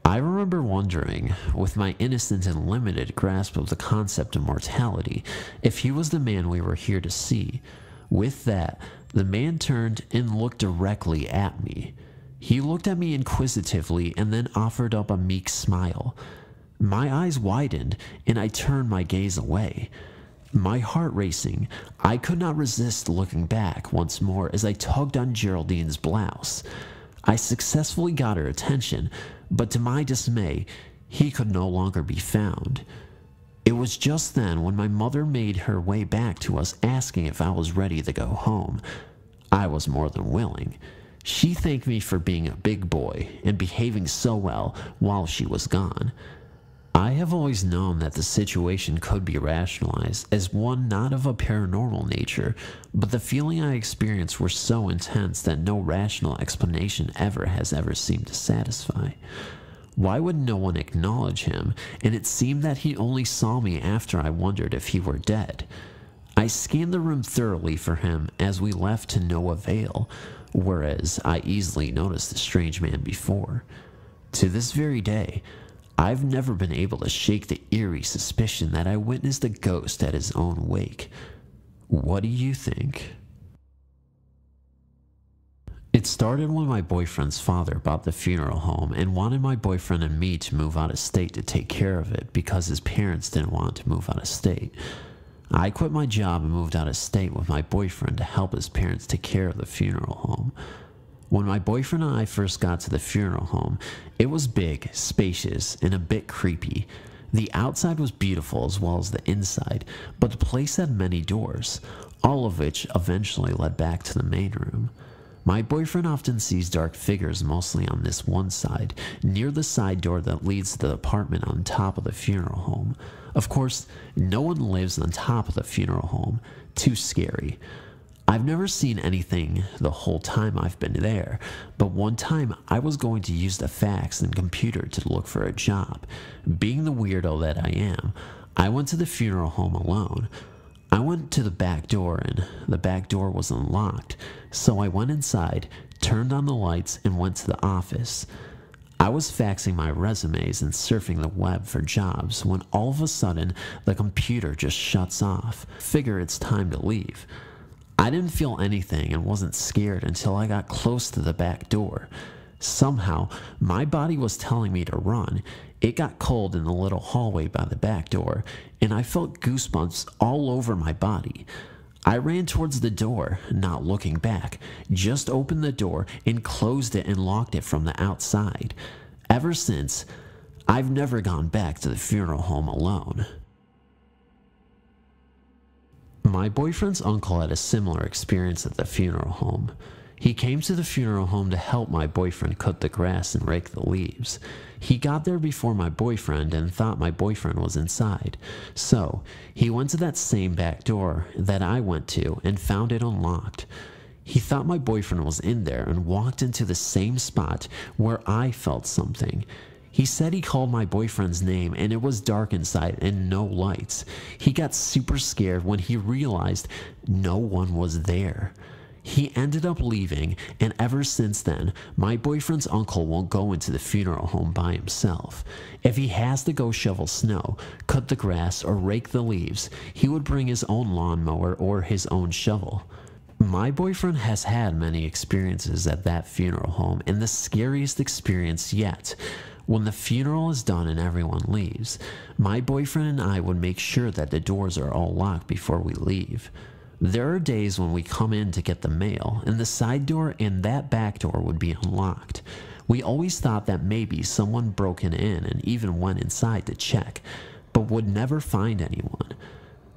I remember wondering, with my innocent and limited grasp of the concept of mortality, if he was the man we were here to see. With that, the man turned and looked directly at me. He looked at me inquisitively and then offered up a meek smile. My eyes widened and I turned my gaze away. My heart racing, I could not resist looking back once more as I tugged on Geraldine's blouse. I successfully got her attention, but to my dismay, he could no longer be found. It was just then when my mother made her way back to us asking if I was ready to go home. I was more than willing. She thanked me for being a big boy and behaving so well while she was gone. I have always known that the situation could be rationalized as one not of a paranormal nature, but the feeling I experienced were so intense that no rational explanation has ever seemed to satisfy. Why would no one acknowledge him? And it seemed that he only saw me after I wondered if he were dead. I scanned the room thoroughly for him as we left to no avail, whereas I easily noticed the strange man before. To this very day, I've never been able to shake the eerie suspicion that I witnessed a ghost at his own wake. What do you think? It started when my boyfriend's father bought the funeral home and wanted my boyfriend and me to move out of state to take care of it because his parents didn't want to move out of state. I quit my job and moved out of state with my boyfriend to help his parents take care of the funeral home. When my boyfriend and I first got to the funeral home, it was big, spacious, and a bit creepy. The outside was beautiful as well as the inside, but the place had many doors, all of which eventually led back to the main room. My boyfriend often sees dark figures mostly on this one side, near the side door that leads to the apartment on top of the funeral home. Of course, no one lives on top of the funeral home. Too scary. I've never seen anything the whole time I've been there, but one time I was going to use the fax and computer to look for a job. Being the weirdo that I am, I went to the funeral home alone. I went to the back door and the back door was unlocked, so I went inside, turned on the lights, and went to the office. I was faxing my resumes and surfing the web for jobs when all of a sudden the computer just shuts off. Figure it's time to leave. I didn't feel anything and wasn't scared until I got close to the back door. Somehow, my body was telling me to run. It got cold in the little hallway by the back door, and I felt goosebumps all over my body. I ran towards the door, not looking back, just opened the door and closed it and locked it from the outside. Ever since, I've never gone back to the funeral home alone. My boyfriend's uncle had a similar experience at the funeral home. He came to the funeral home to help my boyfriend cut the grass and rake the leaves. He got there before my boyfriend and thought my boyfriend was inside. So, he went to that same back door that I went to and found it unlocked. He thought my boyfriend was in there and walked into the same spot where I felt something. He said he called my boyfriend's name and it was dark inside and no lights. He got super scared when he realized no one was there. He ended up leaving, and ever since then, my boyfriend's uncle won't go into the funeral home by himself. If he has to go shovel snow, cut the grass, or rake the leaves, he would bring his own lawnmower or his own shovel. My boyfriend has had many experiences at that funeral home, and the scariest experience yet. When the funeral is done and everyone leaves, my boyfriend and I would make sure that the doors are all locked before we leave. There are days when we come in to get the mail, and the side door and that back door would be unlocked. We always thought that maybe someone broke in and even went inside to check, but would never find anyone.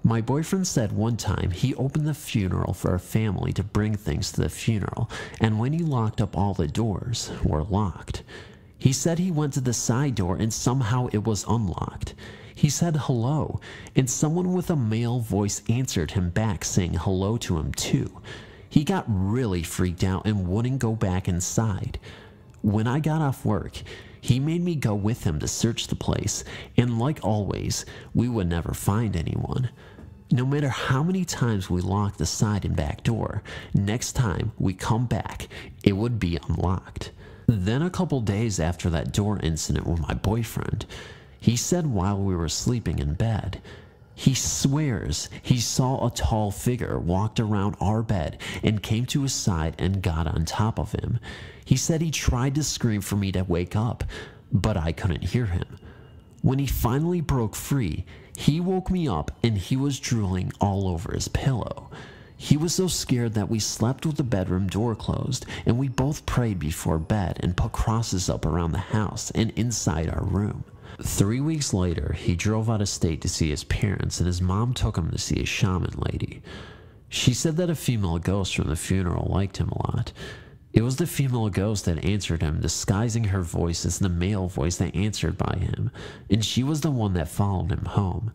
My boyfriend said one time he opened the funeral for a family to bring things to the funeral, and when he locked up all the doors were locked. He said he went to the side door and somehow it was unlocked. He said hello, and someone with a male voice answered him back saying hello to him too. He got really freaked out and wouldn't go back inside. When I got off work, he made me go with him to search the place, and like always, we would never find anyone. No matter how many times we locked the side and back door, next time we come back, it would be unlocked. Then a couple days after that door incident with my boyfriend, he said while we were sleeping in bed, he swears he saw a tall figure walked around our bed and came to his side and got on top of him. He said he tried to scream for me to wake up, but I couldn't hear him. When he finally broke free, he woke me up and he was drooling all over his pillow. He was so scared that we slept with the bedroom door closed, and we both prayed before bed and put crosses up around the house and inside our room. 3 weeks later, he drove out of state to see his parents, and his mom took him to see a shaman lady. She said that a female ghost from the funeral liked him a lot. It was the female ghost that answered him, disguising her voice as the male voice that answered by him, and she was the one that followed him home.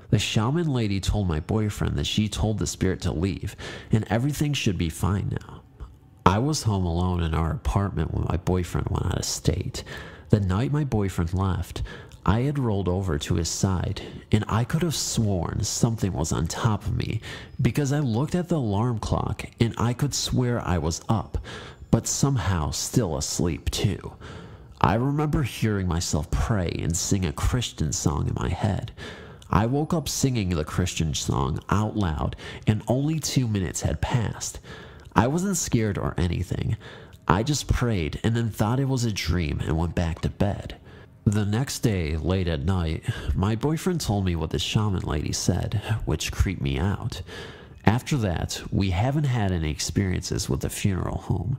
The shaman lady told my boyfriend that she told the spirit to leave, and everything should be fine now. I was home alone in our apartment when my boyfriend went out of state. The night my boyfriend left, I had rolled over to his side, and I could have sworn something was on top of me because I looked at the alarm clock and I could swear I was up, but somehow still asleep too. I remember hearing myself pray and sing a Christian song in my head. I woke up singing the Christian song out loud, and only 2 minutes had passed. I wasn't scared or anything. I just prayed and then thought it was a dream and went back to bed. The next day, late at night, my boyfriend told me what the shaman lady said, which creeped me out. After that, we haven't had any experiences with the funeral home.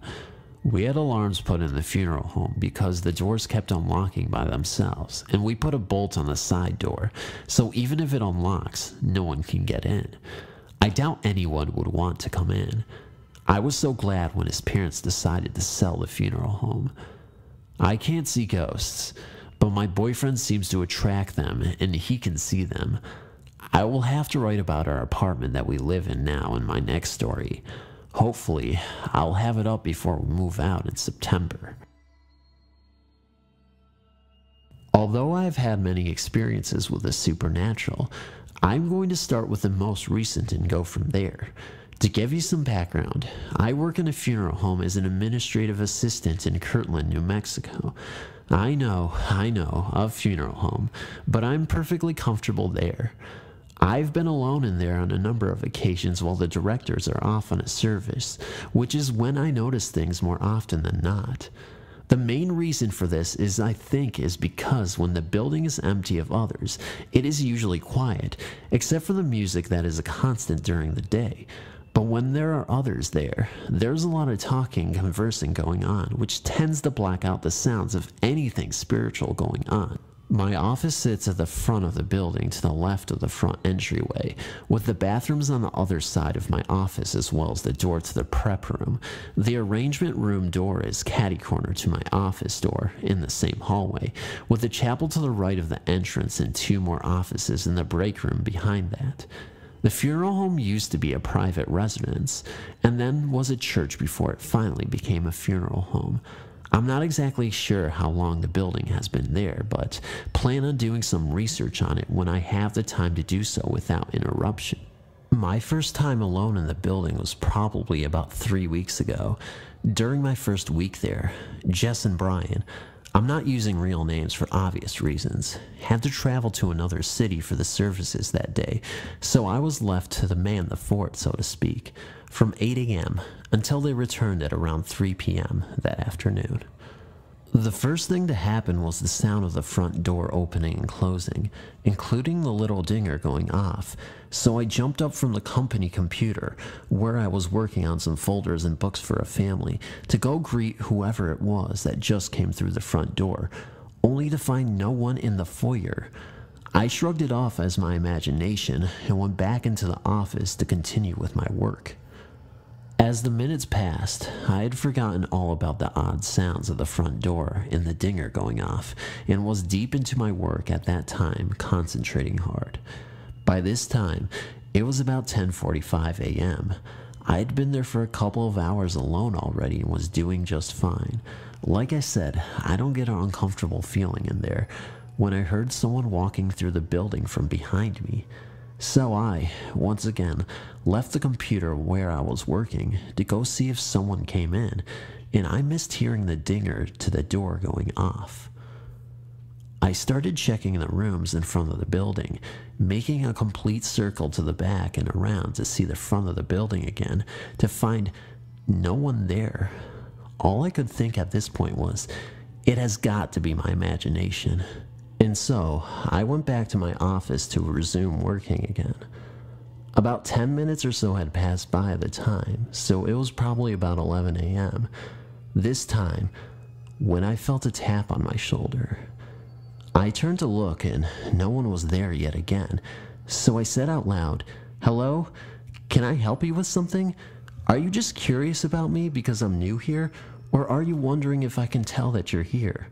We had alarms put in the funeral home because the doors kept unlocking by themselves, and we put a bolt on the side door, so even if it unlocks, no one can get in. I doubt anyone would want to come in. I was so glad when his parents decided to sell the funeral home. I can't see ghosts, but my boyfriend seems to attract them, and he can see them. I will have to write about our apartment that we live in now in my next story. Hopefully, I'll have it up before we move out in September. Although I've had many experiences with the supernatural, I'm going to start with the most recent and go from there. To give you some background, I work in a funeral home as an administrative assistant in Kirtland, New Mexico. I know, a funeral home, but I'm perfectly comfortable there. I've been alone in there on a number of occasions while the directors are off on a service, which is when I notice things more often than not. The main reason for this is because when the building is empty of others, it is usually quiet, except for the music that is a constant during the day. But when there are others there, there's a lot of talking and conversing going on, which tends to black out the sounds of anything spiritual going on. My office sits at the front of the building to the left of the front entryway, with the bathrooms on the other side of my office as well as the door to the prep room. The arrangement room door is catty-corner to my office door in the same hallway, with the chapel to the right of the entrance and 2 more offices in the break room behind that. The funeral home used to be a private residence, and then was a church before it finally became a funeral home. I'm not exactly sure how long the building has been there, but plan on doing some research on it when I have the time to do so without interruption. My first time alone in the building was probably about 3 weeks ago. During my first week there, Jess and Brian, I'm not using real names for obvious reasons, had to travel to another city for the services that day, so I was left to man the fort, so to speak, from 8 a.m. until they returned at around 3 p.m. that afternoon. The first thing to happen was the sound of the front door opening and closing, including the little dinger going off, so I jumped up from the company computer, where I was working on some folders and books for a family, to go greet whoever it was that just came through the front door, only to find no one in the foyer. I shrugged it off as my imagination and went back into the office to continue with my work. As the minutes passed, I had forgotten all about the odd sounds of the front door and the dinger going off, and was deep into my work at that time, concentrating hard. By this time, it was about 10:45 a.m. I had been there for a couple of hours alone already and was doing just fine. Like I said, I don't get an uncomfortable feeling in there when I heard someone walking through the building from behind me. So I, once again, left the computer where I was working to go see if someone came in, and I missed hearing the dinger to the door going off. I started checking the rooms in front of the building, making a complete circle to the back and around to see the front of the building again, to find no one there. All I could think at this point was, it has got to be my imagination. And so, I went back to my office to resume working again. About 10 minutes or so had passed by at the time, so it was probably about 11 a.m. This time, when I felt a tap on my shoulder. I turned to look and no one was there yet again, so I said out loud, "Hello? Can I help you with something? Are you just curious about me because I'm new here, or are you wondering if I can tell that you're here?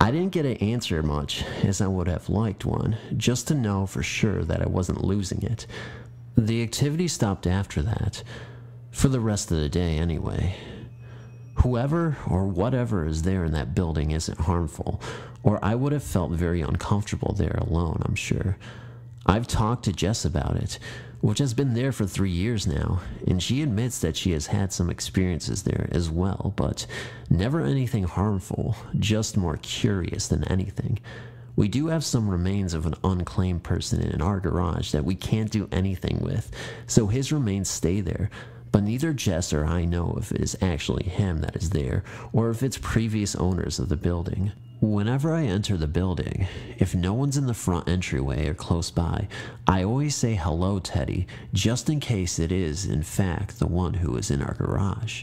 I didn't get an answer much, as I would have liked one, just to know for sure that I wasn't losing it. The activity stopped after that, for the rest of the day anyway. Whoever or whatever is there in that building isn't harmful, or I would have felt very uncomfortable there alone, I'm sure. I've talked to Jess about it, which has been there for 3 years now, and she admits that she has had some experiences there as well, but never anything harmful, just more curious than anything. We do have some remains of an unclaimed person in our garage that we can't do anything with, so his remains stay there, but neither Jess or I know if it is actually him that is there, or if it's previous owners of the building. Whenever I enter the building, if no one's in the front entryway or close by, I always say hello, Teddy, just in case it is, in fact, the one who is in our garage.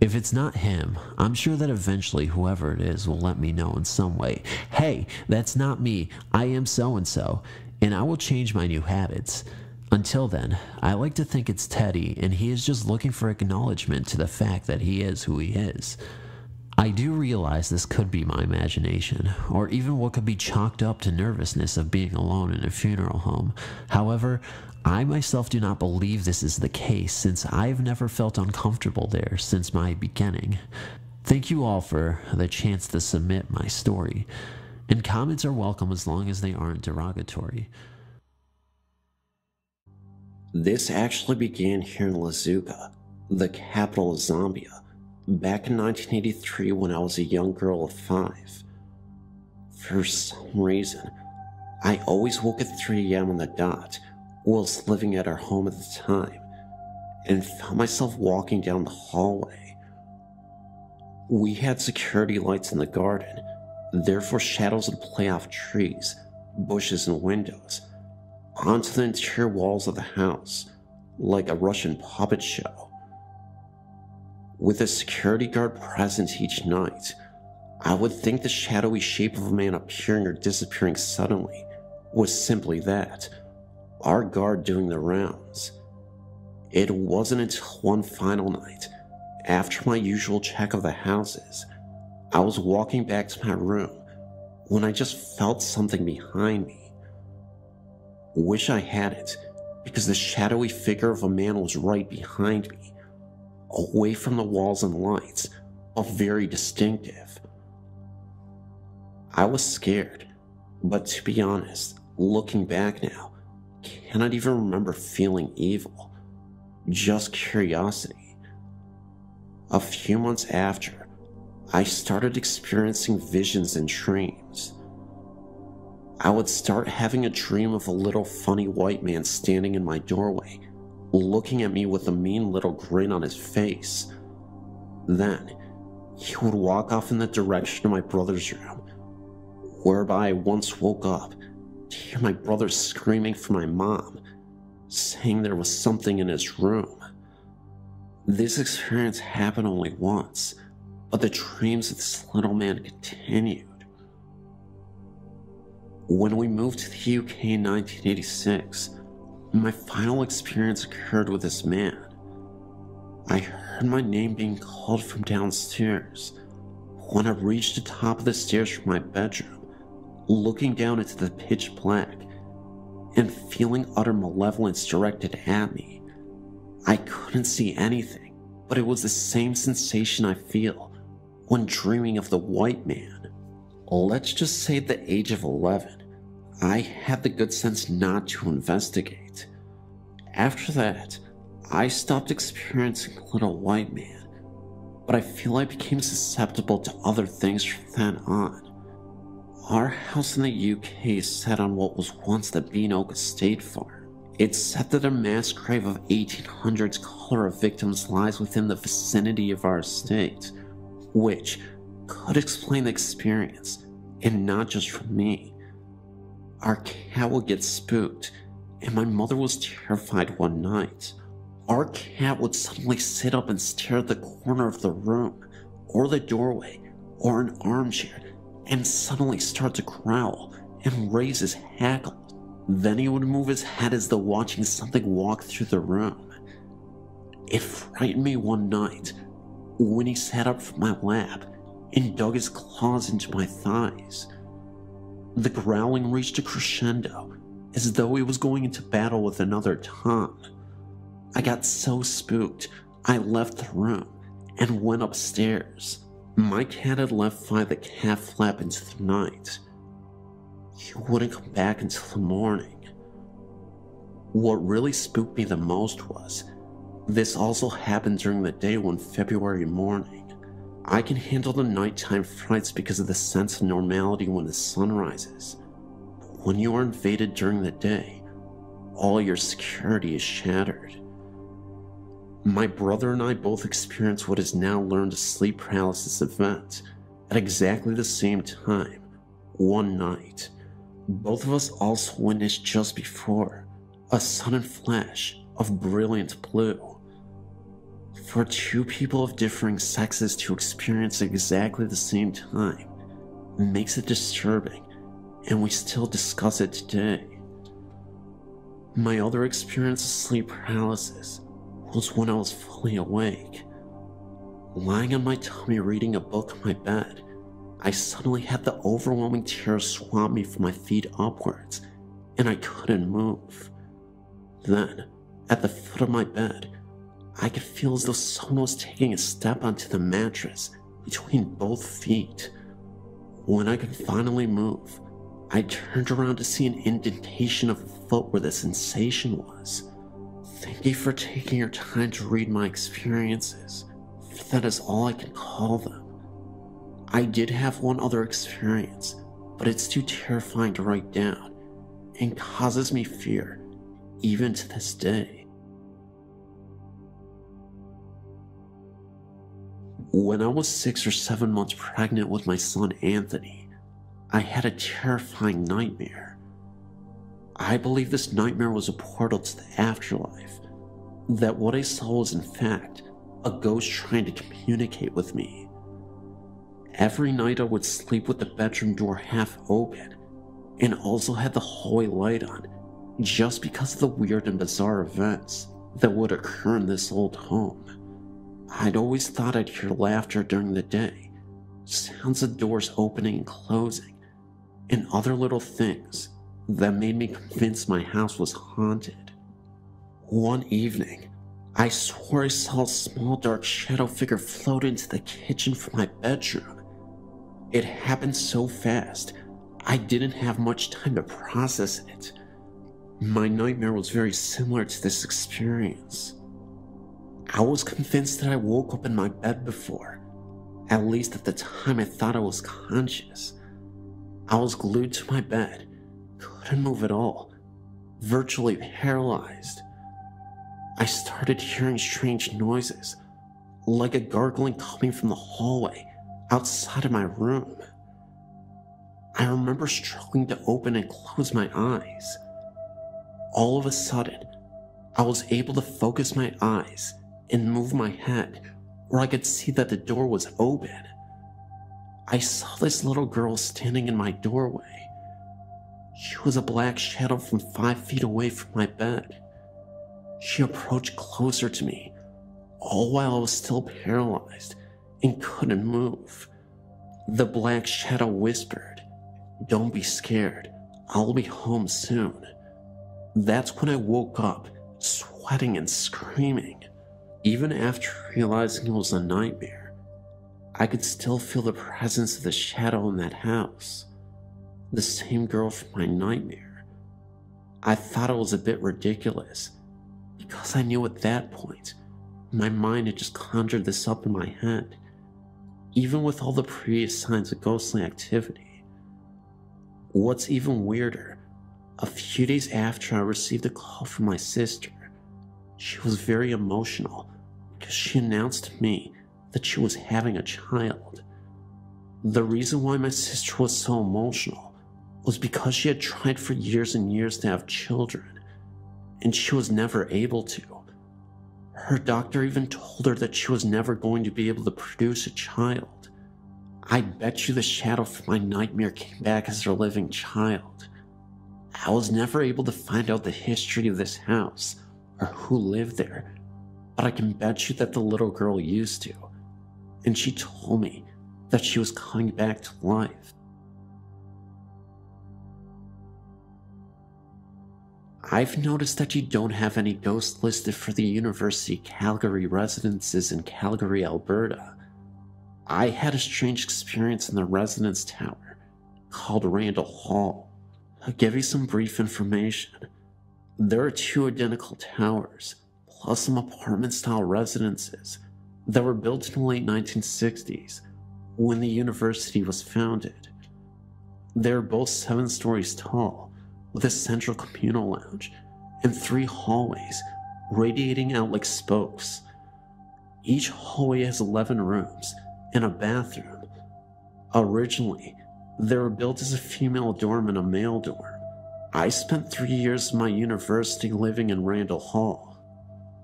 If it's not him, I'm sure that eventually whoever it is will let me know in some way, hey, that's not me, I am so-and-so, and I will change my new habits. Until then, I like to think it's Teddy, and he is just looking for acknowledgement to the fact that he is who he is. I do realize this could be my imagination, or even what could be chalked up to nervousness of being alone in a funeral home. However, I myself do not believe this is the case, since I've never felt uncomfortable there since my beginning. Thank you all for the chance to submit my story, and comments are welcome as long as they aren't derogatory. This actually began here in Lazuka, the capital of Zambia, back in 1983 when I was a young girl of 5. For some reason, I always woke at 3 a.m. on the dot, whilst living at our home at the time, and found myself walking down the hallway. We had security lights in the garden, therefore shadows would play off trees, bushes, and windows onto the interior walls of the house, like a Russian puppet show. With a security guard present each night, I would think the shadowy shape of a man appearing or disappearing suddenly was simply that, our guard doing the rounds. It wasn't until one final night, after my usual check of the houses, I was walking back to my room when I just felt something behind me. Wish I had it, because the shadowy figure of a man was right behind me, away from the walls and lights, but very distinctive. I was scared, but to be honest, looking back now, cannot even remember feeling evil, just curiosity. A few months after, I started experiencing visions and dreams. I would start having a dream of a little funny white man standing in my doorway, looking at me with a mean little grin on his face. Then, he would walk off in the direction of my brother's room, whereby I once woke up to hear my brother screaming for my mom, saying there was something in his room. This experience happened only once, but the dreams of this little man continued. When we moved to the UK in 1986, my final experience occurred with this man. I heard my name being called from downstairs. When I reached the top of the stairs from my bedroom, looking down into the pitch black, and feeling utter malevolence directed at me, I couldn't see anything, but it was the same sensation I feel when dreaming of the white man. Let's just say at the age of 11, I had the good sense not to investigate. After that, I stopped experiencing little white man, but I feel I became susceptible to other things from then on. Our house in the UK is set on what was once the Beanoak Estate Farm. It's said that a mass grave of 1800s cholera victims lies within the vicinity of our estate, which could explain the experience, and not just for me. Our cat would get spooked, and my mother was terrified one night. Our cat would suddenly sit up and stare at the corner of the room, or the doorway, or an armchair, and suddenly start to growl and raise his hackle. Then he would move his head as though watching something walk through the room. It frightened me one night when he sat up from my lap and dug his claws into my thighs. The growling reached a crescendo, as though he was going into battle with another Tom. I got so spooked, I left the room and went upstairs. My cat had left by the cat flap into the night. He wouldn't come back until the morning. What really spooked me the most was, this also happened during the day one February morning. I can handle the nighttime frights because of the sense of normality when the sun rises. But when you are invaded during the day, all your security is shattered. My brother and I both experienced what is now learned a sleep paralysis event at exactly the same time, one night. Both of us also witnessed just before a sudden flash of brilliant blue. For two people of differing sexes to experience exactly the same time makes it disturbing, and we still discuss it today. My other experience of sleep paralysis was when I was fully awake. Lying on my tummy reading a book on my bed, I suddenly had the overwhelming terror swamp me from my feet upwards, and I couldn't move. Then, at the foot of my bed, I could feel as though someone was taking a step onto the mattress between both feet. When I could finally move, I turned around to see an indentation of a foot where the sensation was. Thank you for taking your time to read my experiences, for that is all I can call them. I did have one other experience, but it's too terrifying to write down, and causes me fear, even to this day. When I was 6 or 7 months pregnant with my son Anthony, I had a terrifying nightmare. I believe this nightmare was a portal to the afterlife, that what I saw was in fact a ghost trying to communicate with me. Every night I would sleep with the bedroom door half open, and also had the hallway light on, just because of the weird and bizarre events that would occur in this old home. I'd always thought I'd hear laughter during the day, sounds of doors opening and closing, and other little things that made me convinced my house was haunted. One evening, I swore I saw a small dark shadow figure float into the kitchen from my bedroom. It happened so fast, I didn't have much time to process it. My nightmare was very similar to this experience. I was convinced that I woke up in my bed before. At least at the time I thought I was conscious. I was glued to my bed, couldn't move at all, virtually paralyzed. I started hearing strange noises, like a gargling coming from the hallway outside of my room. I remember struggling to open and close my eyes. All of a sudden, I was able to focus my eyes and move my head where I could see that the door was open. I saw this little girl standing in my doorway. She was a black shadow from 5 feet away from my bed. She approached closer to me, all while I was still paralyzed and couldn't move. The black shadow whispered, "Don't be scared, I'll be home soon." That's when I woke up, sweating and screaming. Even after realizing it was a nightmare, I could still feel the presence of the shadow in that house. The same girl from my nightmare. I thought it was a bit ridiculous, because I knew at that point, my mind had just conjured this up in my head, even with all the previous signs of ghostly activity. What's even weirder, a few days after I received a call from my sister, she was very emotional because she announced to me that she was having a child. The reason why my sister was so emotional was because she had tried for years and years to have children, and she was never able to. Her doctor even told her that she was never going to be able to produce a child. I bet you the shadow from my nightmare came back as her living child. I was never able to find out the history of this house or who lived there, but I can bet you that the little girl used to, and she told me that she was coming back to life. I've noticed that you don't have any ghosts listed for the University Calgary residences in Calgary, Alberta. I had a strange experience in the residence tower called Randall Hall. I'll give you some brief information. There are 2 identical towers, plus some apartment-style residences that were built in the late 1960s when the university was founded. They're both 7 stories tall, with a central communal lounge and 3 hallways radiating out like spokes. Each hallway has 11 rooms and a bathroom. Originally, they were built as a female dorm and a male dorm. I spent 3 years of my university living in Randall Hall.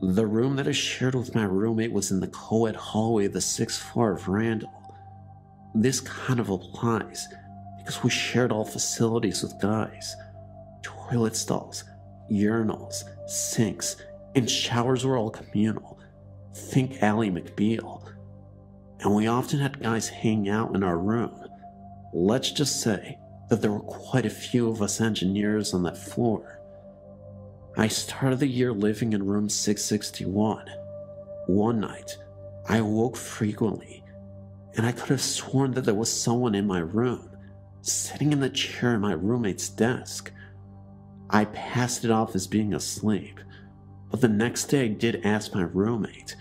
The room that I shared with my roommate was in the co-ed hallway of the 6th floor of Randall. This kind of applies because we shared all facilities with guys. Toilet stalls, urinals, sinks, and showers were all communal. Think Ally McBeal. And we often had guys hang out in our room. Let's just say that there were quite a few of us engineers on that floor. I started the year living in room 661. One night, I woke frequently, and I could have sworn that there was someone in my room, sitting in the chair in my roommate's desk. I passed it off as being asleep, but the next day I did ask my roommate,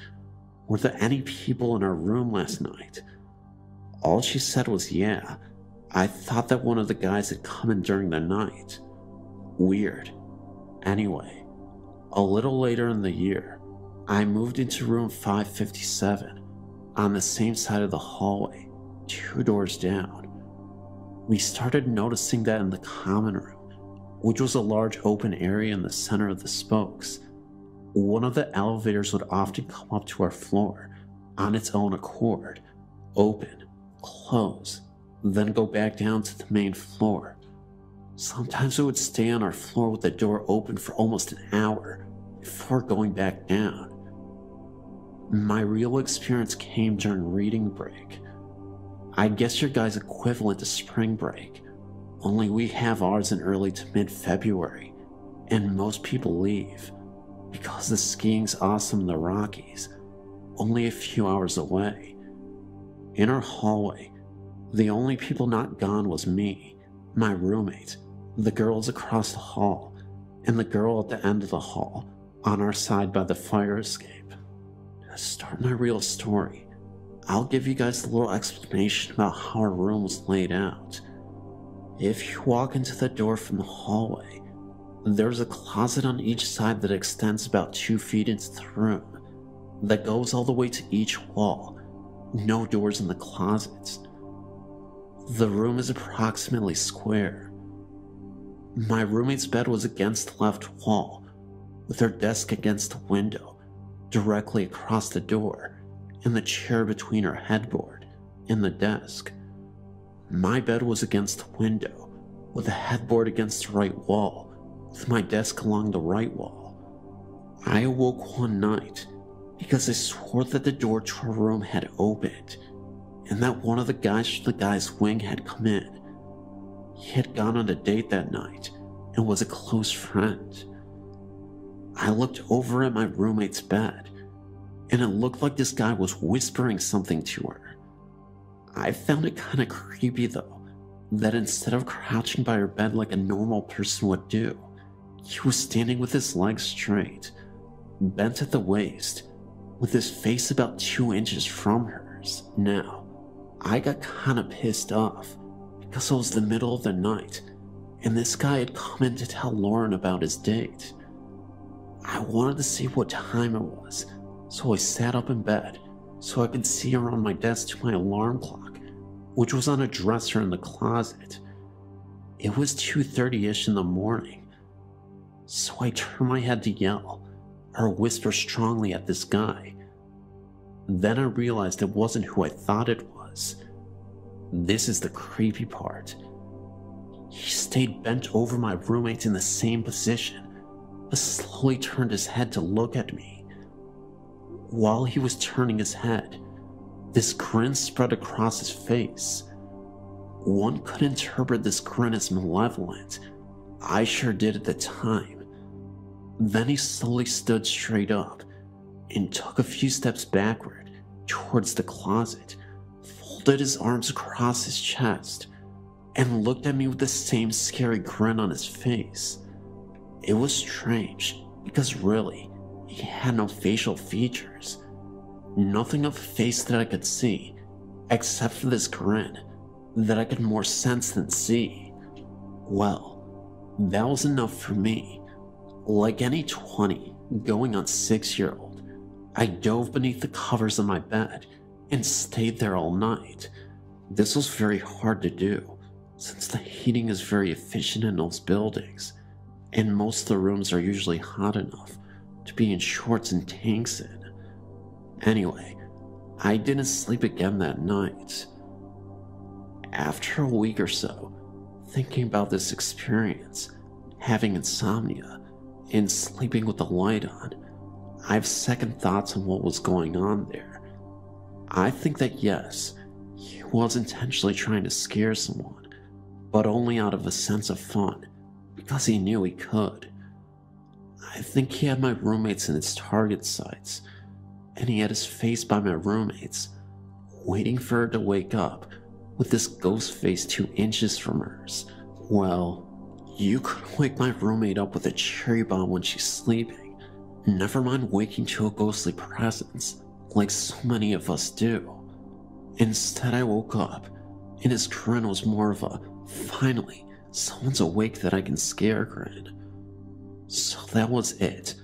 were there any people in our room last night? All she said was yeah. I thought that one of the guys had come in during the night. Weird. Anyway, a little later in the year, I moved into room 557, on the same side of the hallway, 2 doors down. We started noticing that in the common room, which was a large open area in the center of the spokes, one of the elevators would often come up to our floor on its own accord, open, close, then go back down to the main floor. Sometimes it would stay on our floor with the door open for almost an hour before going back down. My real experience came during reading break. I guess your guys' equivalent to spring break, only we have ours in early to mid-February, and most people leave because the skiing's awesome in the Rockies, only a few hours away. In our hallway, the only people not gone was me, my roommate, the girls across the hall, and the girl at the end of the hall, on our side by the fire escape. To start my real story, I'll give you guys a little explanation about how our room was laid out. If you walk into the door from the hallway, there's a closet on each side that extends about 2 feet into the room, that goes all the way to each wall, no doors in the closets. The room is approximately square. My roommate's bed was against the left wall, with her desk against the window, directly across the door, and the chair between her headboard and the desk. My bed was against the window, with the headboard against the right wall, with my desk along the right wall. I awoke one night because I swore that the door to our room had opened, and that one of the guys from the guy's wing had come in. He had gone on a date that night and was a close friend. I looked over at my roommate's bed, and it looked like this guy was whispering something to her. I found it kind of creepy though, that instead of crouching by her bed like a normal person would do, he was standing with his legs straight, bent at the waist, with his face about 2 inches from hers. Now, I got kinda pissed off because it was the middle of the night and this guy had come in to tell Lauren about his date. I wanted to see what time it was, so I sat up in bed so I could see around my desk to my alarm clock, which was on a dresser in the closet. It was 2:30-ish in the morning, so I turned my head to yell or whisper strongly at this guy. Then I realized it wasn't who I thought it was. This is the creepy part. He stayed bent over my roommate in the same position, but slowly turned his head to look at me. while he was turning his head, this grin spread across his face. One could interpret this grin as malevolent. I sure did at the time. Then he slowly stood straight up and took a few steps backward towards the closet, folded his arms across his chest, and looked at me with the same scary grin on his face. It was strange, because really, he had no facial features. Nothing of a face that I could see, except for this grin that I could more sense than see. Well, that was enough for me. Like any 20 going on 6-year-old, I dove beneath the covers of my bed and stayed there all night. This was very hard to do, since the heating is very efficient in those buildings, and most of the rooms are usually hot enough to be in shorts and tanks in. Anyway, I didn't sleep again that night. After a week or so, thinking about this experience, having insomnia, and sleeping with the light on, I have second thoughts on what was going on there. I think that yes, he was intentionally trying to scare someone, but only out of a sense of fun, because he knew he could. I think he had my roommates in his target sights, and he had his face by my roommates, waiting for her to wake up with this ghost face 2 inches from hers. Well, you could wake my roommate up with a cherry bomb when she's sleeping, never mind waking to a ghostly presence like so many of us do. Instead, I woke up, and his grin was more of a, finally, someone's awake that I can scare grin. So that was it,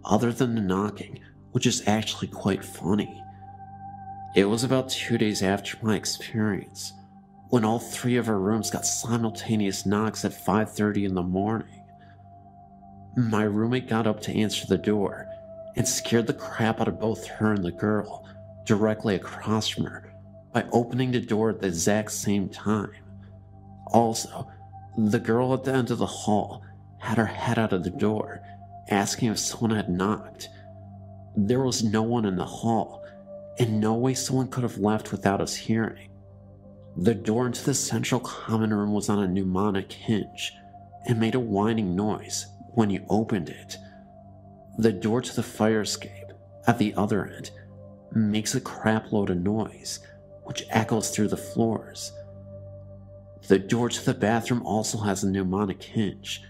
other than the knocking, which is actually quite funny. It was about 2 days after my experience, when all 3 of our rooms got simultaneous knocks at 5:30 in the morning. My roommate got up to answer the door, and scared the crap out of both her and the girl directly across from her by opening the door at the exact same time. Also, the girl at the end of the hall had her head out of the door, asking if someone had knocked. There was no one in the hall, and no way someone could have left without us hearing. The door into the central common room was on a pneumonic hinge, and made a whining noise when you opened it. The door to the fire escape, at the other end, makes a crapload of noise, which echoes through the floors. The door to the bathroom also has a pneumonic hinge,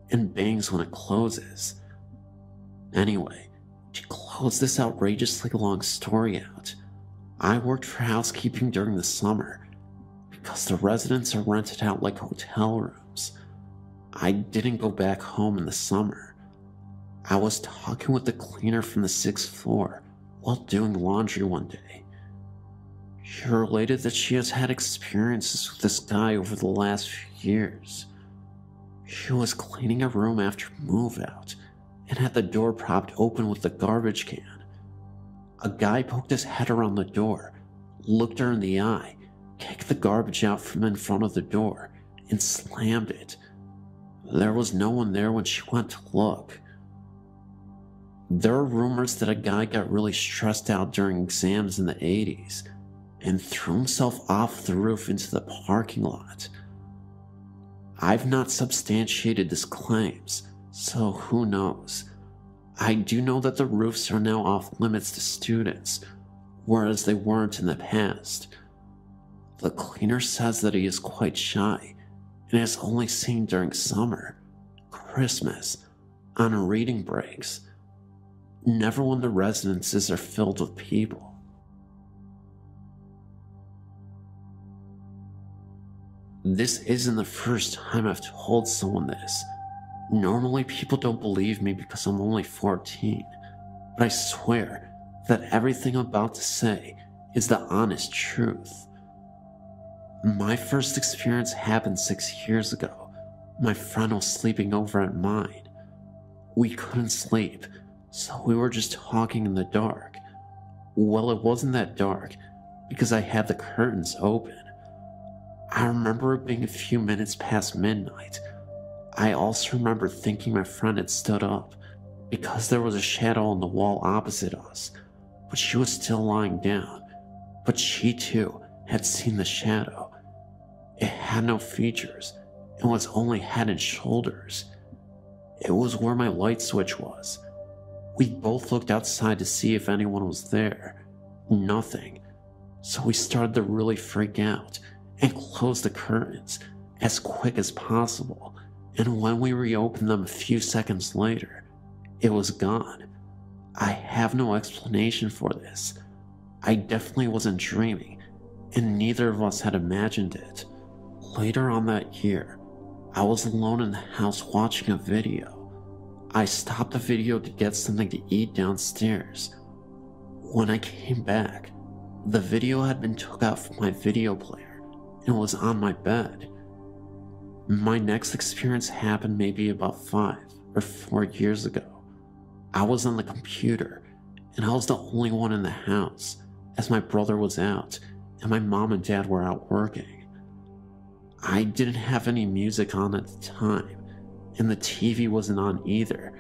and bangs when it closes. Anyway, to close this outrageously long story out, I worked for housekeeping during the summer, because the residents are rented out like hotel rooms. I didn't go back home in the summer. I was talking with the cleaner from the 6th floor while doing laundry one day. She related that she has had experiences with this guy over the last few years. She was cleaning a room after move out and had the door propped open with the garbage can. A guy poked his head around the door, looked her in the eye, kicked the garbage out from in front of the door, and slammed it. There was no one there when she went to look. There are rumors that a guy got really stressed out during exams in the 80s and threw himself off the roof into the parking lot. I've not substantiated his claims, so who knows. I do know that the roofs are now off limits to students, whereas they weren't in the past. The cleaner says that he is quite shy and is only seen during summer, Christmas, on reading breaks, never when the residences are filled with people. This isn't the first time I've told someone this. Normally people don't believe me because I'm only 14, but I swear that everything I'm about to say is the honest truth. My first experience happened 6 years ago. My friend was sleeping over at mine. We couldn't sleep, so we were just talking in the dark. Well, it wasn't that dark because I had the curtains open. I remember it being a few minutes past midnight. I also remember thinking my friend had stood up because there was a shadow on the wall opposite us, but she was still lying down. But she too had seen the shadow. It had no features and was only head and shoulders. It was where my light switch was. We both looked outside to see if anyone was there. Nothing. So we started to really freak out and close the curtains as quick as possible. And when we reopened them a few seconds later, it was gone. I have no explanation for this. I definitely wasn't dreaming, and neither of us had imagined it. Later on that year, I was alone in the house watching a video. I stopped the video to get something to eat downstairs. When I came back, the video had been took out from my video player and was on my bed. My next experience happened maybe about 5 or 4 years ago. I was on the computer, and I was the only one in the house, as my brother was out and my mom and dad were out working. I didn't have any music on at the time, and the TV wasn't on either.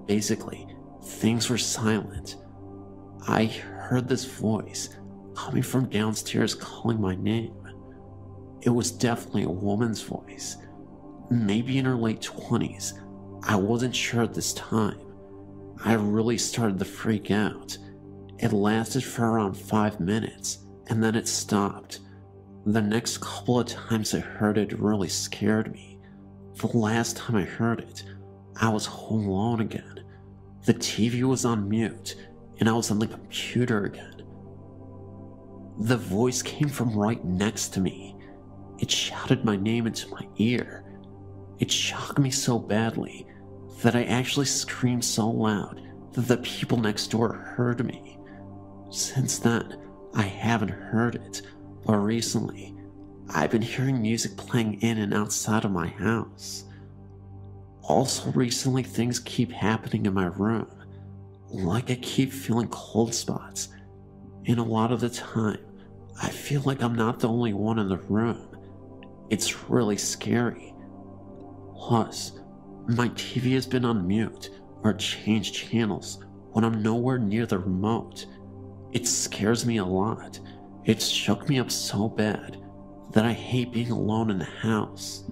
Basically, things were silent. I heard this voice coming from downstairs calling my name. It was definitely a woman's voice, maybe in her late 20s. I wasn't sure at this time. I really started to freak out. It lasted for around 5 minutes, and then it stopped. The next couple of times I heard it really scared me. The last time I heard it, I was home alone again. The TV was on mute, and I was on the computer again. The voice came from right next to me. It shouted my name into my ear. It shocked me so badly that I actually screamed so loud that the people next door heard me. Since then, I haven't heard it, but recently, I've been hearing music playing in and outside of my house. Also recently, things keep happening in my room. Like I keep feeling cold spots, and a lot of the time, I feel like I'm not the only one in the room. It's really scary. Plus, my TV has been on mute or changed channels when I'm nowhere near the remote. It scares me a lot. It shook me up so bad that I hate being alone in the house.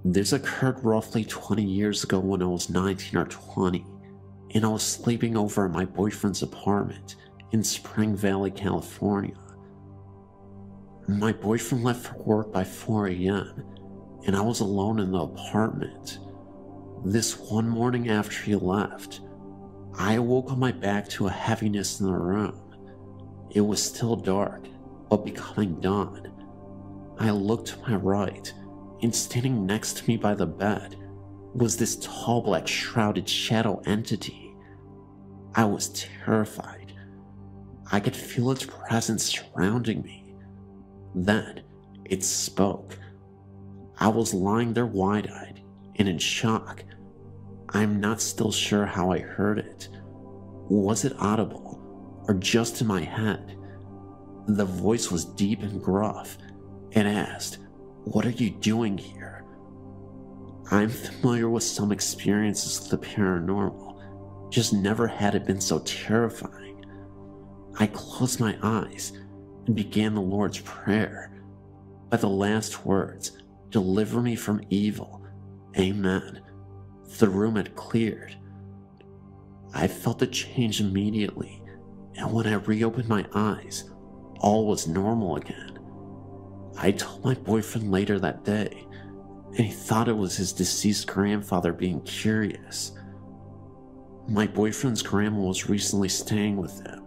This occurred roughly 20 years ago when I was 19 or 20, and I was sleeping over at my boyfriend's apartment in Spring Valley, California. My boyfriend left for work by 4 a.m., and I was alone in the apartment. This one morning after he left, I awoke on my back to a heaviness in the room. It was still dark, but becoming dawn. I looked to my right, and standing next to me by the bed was this tall black shrouded shadow entity. I was terrified. I could feel its presence surrounding me. Then, it spoke. I was lying there wide-eyed and in shock. I'm not still sure how I heard it. Was it audible, or just in my head? The voice was deep and gruff, and asked, "What are you doing here?" I'm familiar with some experiences with the paranormal, just never had it been so terrifying. I closed my eyes and began the Lord's Prayer. By the last words, "Deliver me from evil. Amen." The room had cleared. I felt a change immediately, and when I reopened my eyes, all was normal again. I told my boyfriend later that day, and he thought it was his deceased grandfather being curious. My boyfriend's grandma was recently staying with him,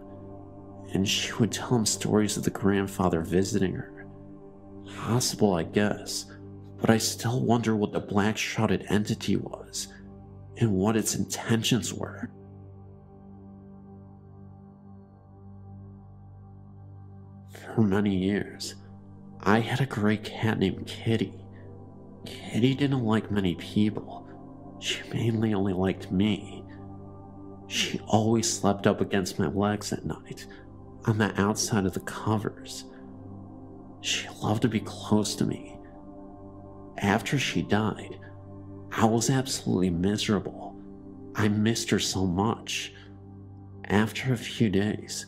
and she would tell him stories of the grandfather visiting her. Possible, I guess, but I still wonder what the black shrouded entity was, and what its intentions were. For many years, I had a gray cat named Kitty. Kitty didn't like many people. She mainly only liked me. She always slept up against my legs at night, on the outside of the covers. She loved to be close to me. After she died, I was absolutely miserable. I missed her so much. After a few days,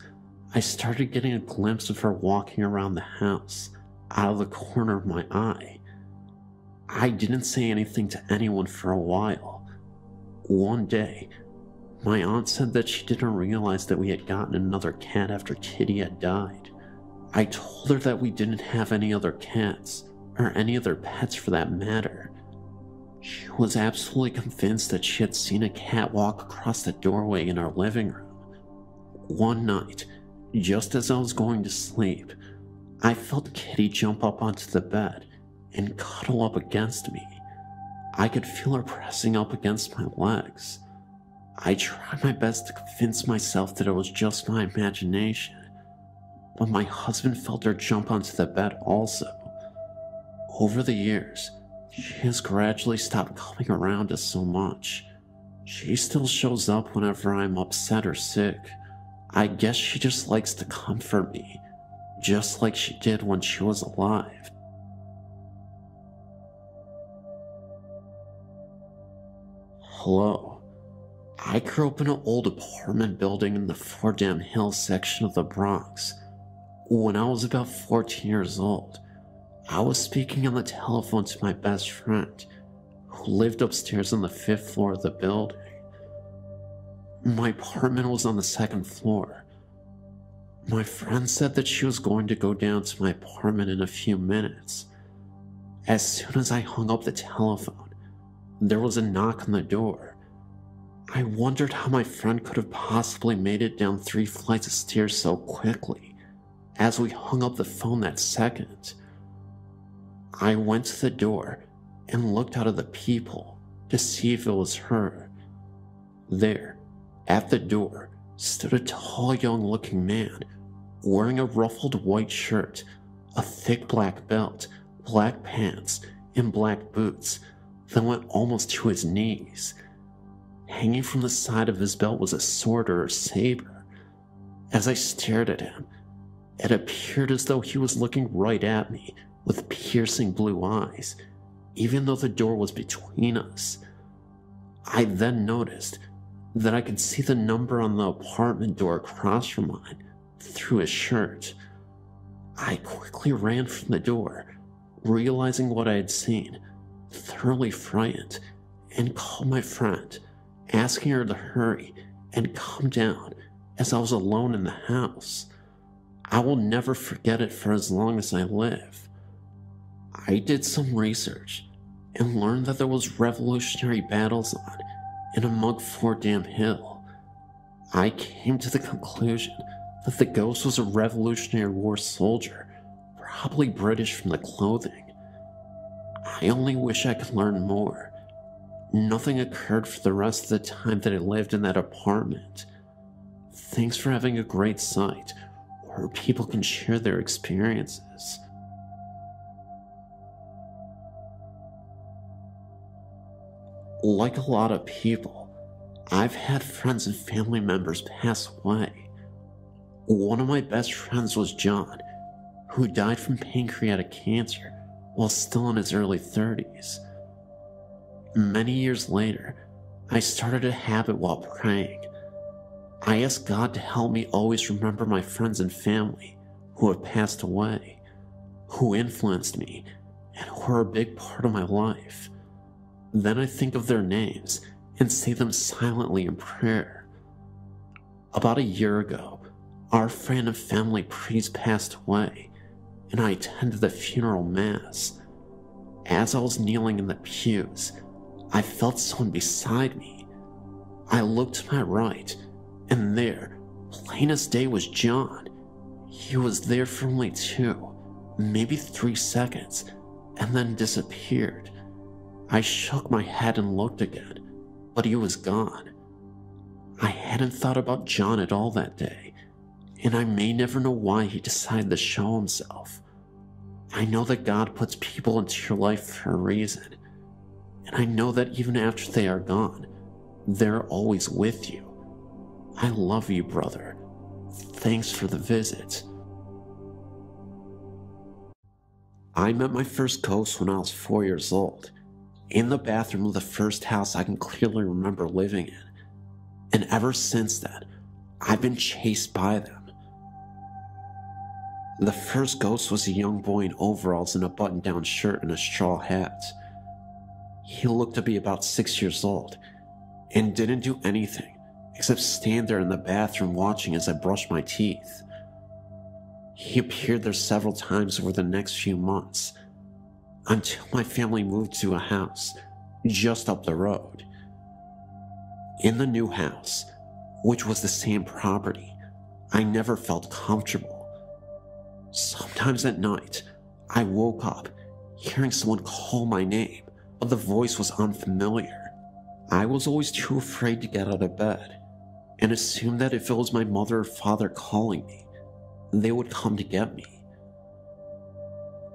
I started getting a glimpse of her walking around the house out of the corner of my eye. I didn't say anything to anyone for a while. One day, my aunt said that she didn't realize that we had gotten another cat after Kitty had died. I told her that we didn't have any other cats, or any other pets for that matter. She was absolutely convinced that she had seen a cat walk across the doorway in our living room. One night, just as I was going to sleep, I felt Kitty jump up onto the bed and cuddle up against me. I could feel her pressing up against my legs. I tried my best to convince myself that it was just my imagination, but my husband felt her jump onto the bed also. Over the years, she has gradually stopped coming around us so much. She still shows up whenever I'm upset or sick. I guess she just likes to comfort me, just like she did when she was alive. Hello. I grew up in an old apartment building in the Fordham Hills section of the Bronx. When I was about 14 years old, I was speaking on the telephone to my best friend, who lived upstairs on the 5th floor of the building. My apartment was on the 2nd floor. My friend said that she was going to go down to my apartment in a few minutes. As soon as I hung up the telephone, there was a knock on the door. I wondered how my friend could have possibly made it down 3 flights of stairs so quickly. As we hung up the phone that second, I went to the door and looked out at the peephole to see if it was her. There, at the door, stood a tall, young-looking man wearing a ruffled white shirt, a thick black belt, black pants, and black boots that went almost to his knees. Hanging from the side of his belt was a sword or a saber. As I stared at him, it appeared as though he was looking right at me with piercing blue eyes, even though the door was between us. I then noticed that I could see the number on the apartment door across from mine through his shirt. I quickly ran from the door, realizing what I had seen, thoroughly frightened, and called my friend, asking her to hurry and come down as I was alone in the house. I will never forget it for as long as I live. I did some research and learned that there was Revolutionary battles on and among Fordham Hill. I came to the conclusion that the ghost was a Revolutionary War soldier, probably British from the clothing. I only wish I could learn more. Nothing occurred for the rest of the time that I lived in that apartment. Thanks for having a great site where people can share their experiences. Like a lot of people, I've had friends and family members pass away. One of my best friends was John, who died from pancreatic cancer while still in his early 30s. Many years later, I started a habit while praying. I asked God to help me always remember my friends and family who have passed away, who influenced me, and who are a big part of my life. Then I think of their names and say them silently in prayer. About a year ago, our friend and family priest passed away, and I attended the funeral mass. As I was kneeling in the pews, I felt someone beside me. I looked to my right, and there, plain as day, was John. He was there for only 2, maybe 3 seconds, and then disappeared. I shook my head and looked again, but he was gone. I hadn't thought about John at all that day, and I may never know why he decided to show himself. I know that God puts people into your life for a reason, and I know that even after they are gone, they're always with you. I love you, brother. Thanks for the visit. I met my first ghost when I was 4 years old. in the bathroom of the first house I can clearly remember living in. And ever since then, I've been chased by them. The first ghost was a young boy in overalls and a button-down shirt and a straw hat. He looked to be about 6 years old and didn't do anything except stand there in the bathroom watching as I brushed my teeth. He appeared there several times over the next few months until my family moved to a house just up the road. In the new house, which was the same property, I never felt comfortable. Sometimes at night, I woke up hearing someone call my name, but the voice was unfamiliar. I was always too afraid to get out of bed and assumed that if it was my mother or father calling me, they would come to get me.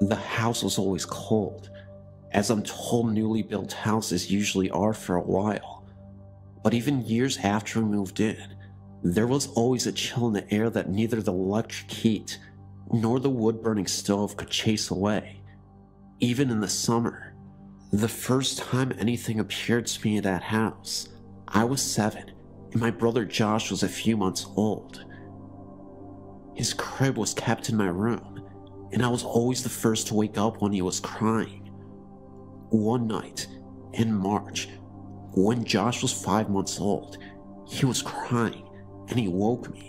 The house was always cold, as I'm told newly built houses usually are for a while. But even years after we moved in, there was always a chill in the air that neither the electric heat nor the wood-burning stove could chase away, even in the summer. The first time anything appeared to me in that house, I was 7, and my brother Josh was a few months old. His crib was kept in my room, and I was always the first to wake up when he was crying. One night, in March, when Josh was 5 months old, he was crying, and he woke me.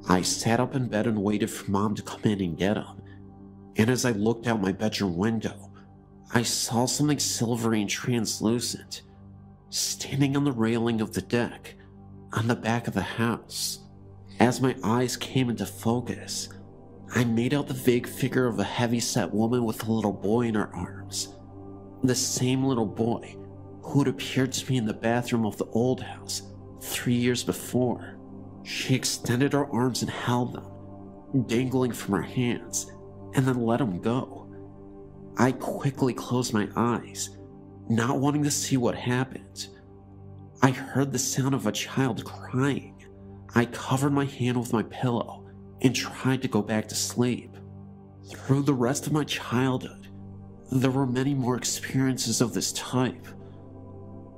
I sat up in bed and waited for Mom to come in and get him, and as I looked out my bedroom window, I saw something silvery and translucent, standing on the railing of the deck, on the back of the house. As my eyes came into focus, I made out the vague figure of a heavy-set woman with a little boy in her arms. The same little boy who had appeared to me in the bathroom of the old house 3 years before. She extended her arms and held them, dangling from her hands, and then let them go. I quickly closed my eyes, not wanting to see what happened. I heard the sound of a child crying. I covered my hand with my pillow and tried to go back to sleep. Through the rest of my childhood, there were many more experiences of this type.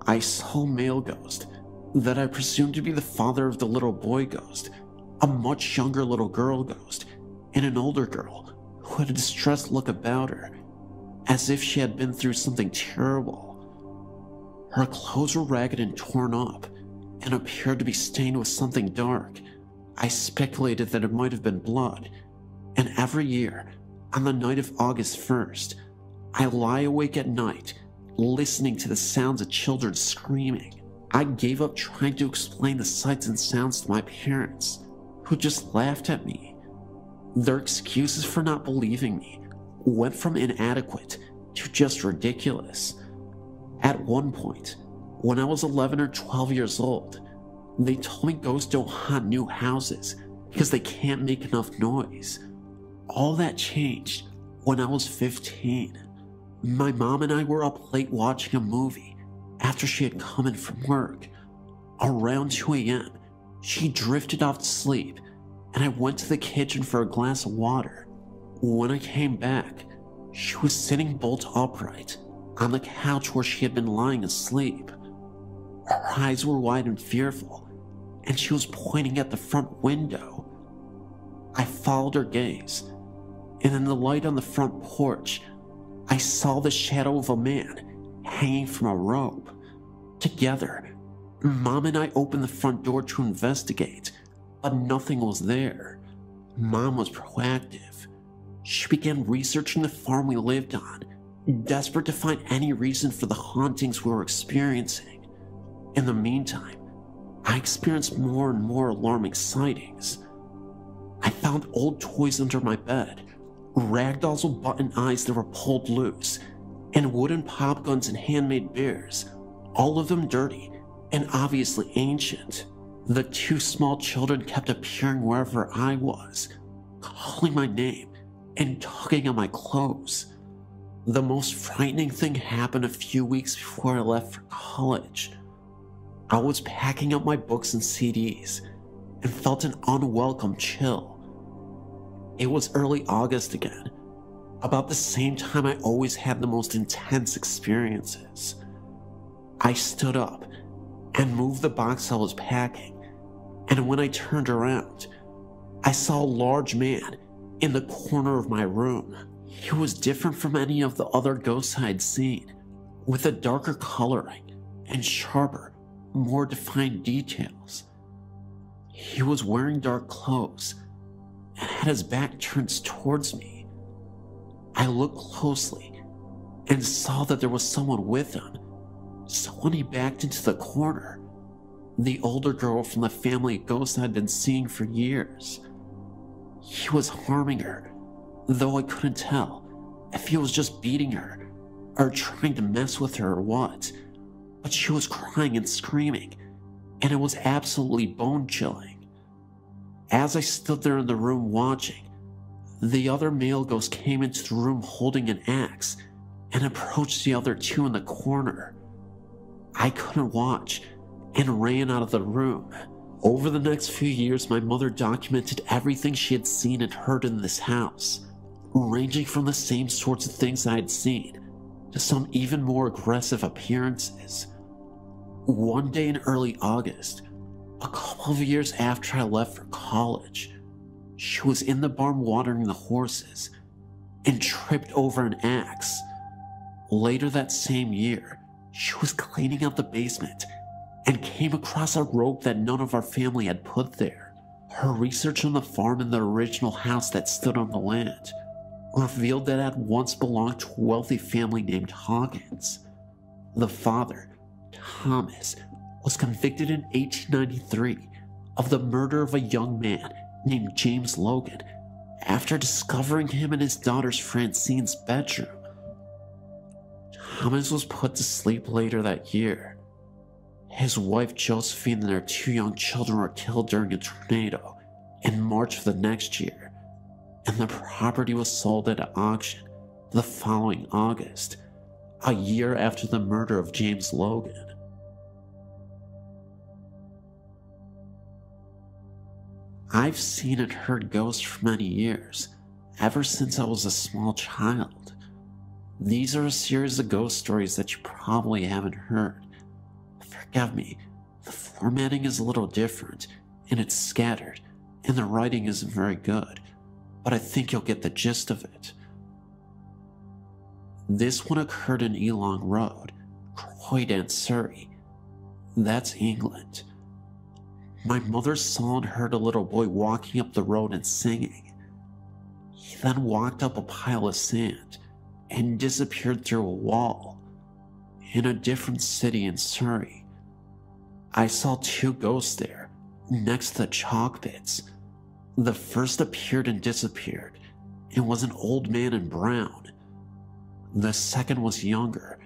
I saw a male ghost that I presumed to be the father of the little boy ghost, a much younger little girl ghost, and an older girl who had a distressed look about her, as if she had been through something terrible. Her clothes were ragged and torn up, and appeared to be stained with something dark. I speculated that it might have been blood, and every year, on the night of August 1st, I lie awake at night, listening to the sounds of children screaming. I gave up trying to explain the sights and sounds to my parents, who just laughed at me. Their excuses for not believing me went from inadequate to just ridiculous. At one point, when I was 11 or 12 years old, they told me ghosts don't haunt new houses because they can't make enough noise. All that changed when I was 15. My mom and I were up late watching a movie after she had come in from work. Around 2 a.m., she drifted off to sleep, and I went to the kitchen for a glass of water. When I came back, she was sitting bolt upright on the couch where she had been lying asleep. Her eyes were wide and fearful, and she was pointing at the front window. I followed her gaze, and in the light on the front porch, I saw the shadow of a man hanging from a rope. Together, Mom and I opened the front door to investigate, but nothing was there. Mom was proactive. She began researching the farm we lived on, desperate to find any reason for the hauntings we were experiencing. In the meantime, I experienced more and more alarming sightings. I found old toys under my bed, ragdolls with button eyes that were pulled loose, and wooden pop guns and handmade bears, all of them dirty and obviously ancient. The 2 small children kept appearing wherever I was, calling my name and tugging on my clothes. The most frightening thing happened a few weeks before I left for college. I was packing up my books and CDs and felt an unwelcome chill. It was early August again, About the same time, I always had the most intense experiences. I stood up and moved the box I was packing, and when I turned around, I saw a large man in the corner of my room. He was different from any of the other ghosts I had seen, with a darker coloring and sharper, more defined details. He was wearing dark clothes and had his back turned towards me. I looked closely and saw that there was someone with him, so when he backed into the corner, the older girl from the family of ghosts I'd been seeing for years. He was harming her, though I couldn't tell if he was just beating her or trying to mess with her or what, but she was crying and screaming, and it was absolutely bone-chilling. As I stood there in the room watching, the other male ghost came into the room holding an axe and approached the other two in the corner. I couldn't watch and ran out of the room. Over the next few years, my mother documented everything she had seen and heard in this house, ranging from the same sorts of things I had seen to some even more aggressive appearances. One day in early August, a couple of years after I left for college, she was in the barn watering the horses and tripped over an axe. Later that same year, she was cleaning out the basement and came across a rope that none of our family had put there. Her research on the farm and the original house that stood on the land revealed that it had once belonged to a wealthy family named Hawkins. The father, Thomas, was convicted in 1893 of the murder of a young man named James Logan after discovering him in his daughter Francine's bedroom. Thomas was put to sleep later that year. His wife Josephine and their two young children were killed during a tornado in March of the next year, and the property was sold at auction the following August, a year after the murder of James Logan. I've seen and heard ghosts for many years, ever since I was a small child. These are a series of ghost stories that you probably haven't heard. Forgive me, the formatting is a little different, and it's scattered, and the writing isn't very good, but I think you'll get the gist of it. This one occurred in Elong Road, Croydon, Surrey. That's England. My mother saw and heard a little boy walking up the road and singing. He then walked up a pile of sand and disappeared through a wall in a different city in Surrey. I saw two ghosts there, next to the chalk pits. The first appeared and disappeared and was an old man in brown. The second was younger,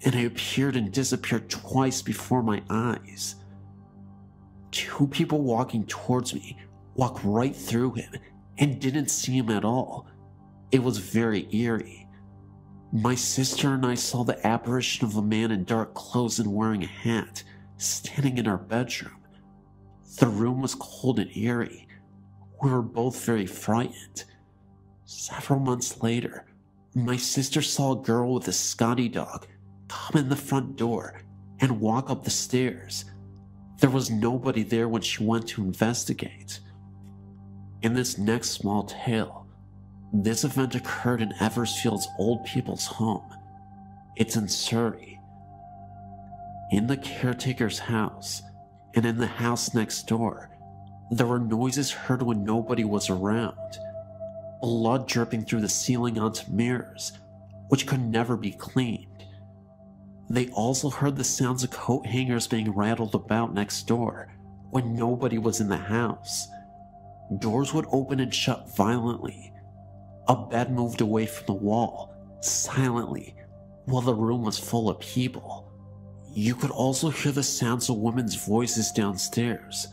and he appeared and disappeared twice before my eyes. Two people walking towards me walked right through him and didn't see him at all. It was very eerie. My sister and I saw the apparition of a man in dark clothes and wearing a hat, standing in our bedroom. The room was cold and eerie. We were both very frightened. Several months later, my sister saw a girl with a Scotty dog come in the front door and walk up the stairs. There was nobody there when she went to investigate. In this next small tale, this event occurred in Eversfield's old people's home. It's in Surrey. In the caretaker's house, and in the house next door, there were noises heard when nobody was around. Blood dripping through the ceiling onto mirrors, which could never be cleaned. They also heard the sounds of coat hangers being rattled about next door when nobody was in the house. Doors would open and shut violently. A bed moved away from the wall, silently, while the room was full of people. You could also hear the sounds of women's voices downstairs,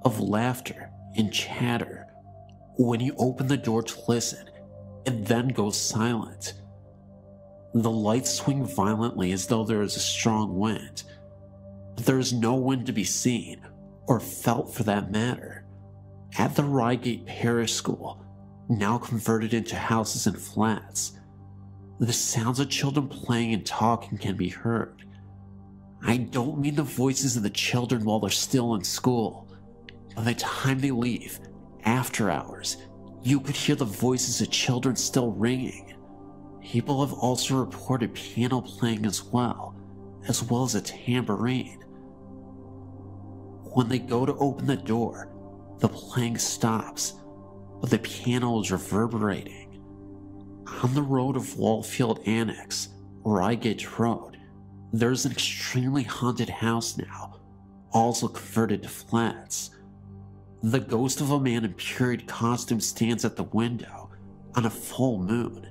of laughter and chatter. When you open the door to listen, it then goes silent. The lights swing violently as though there is a strong wind, but there is no wind to be seen, or felt for that matter. At the Reigate Parish School, now converted into houses and flats. The sounds of children playing and talking can be heard. I don't mean the voices of the children while they're still in school. By the time they leave, after hours, you could hear the voices of children still ringing. People have also reported piano playing as well as a tambourine. When they go to open the door, the playing stops, but the piano is reverberating. On the road of Wallfield Annex, Reigate Road, there's an extremely haunted house now, also converted to flats. The ghost of a man in period costume stands at the window on a full moon.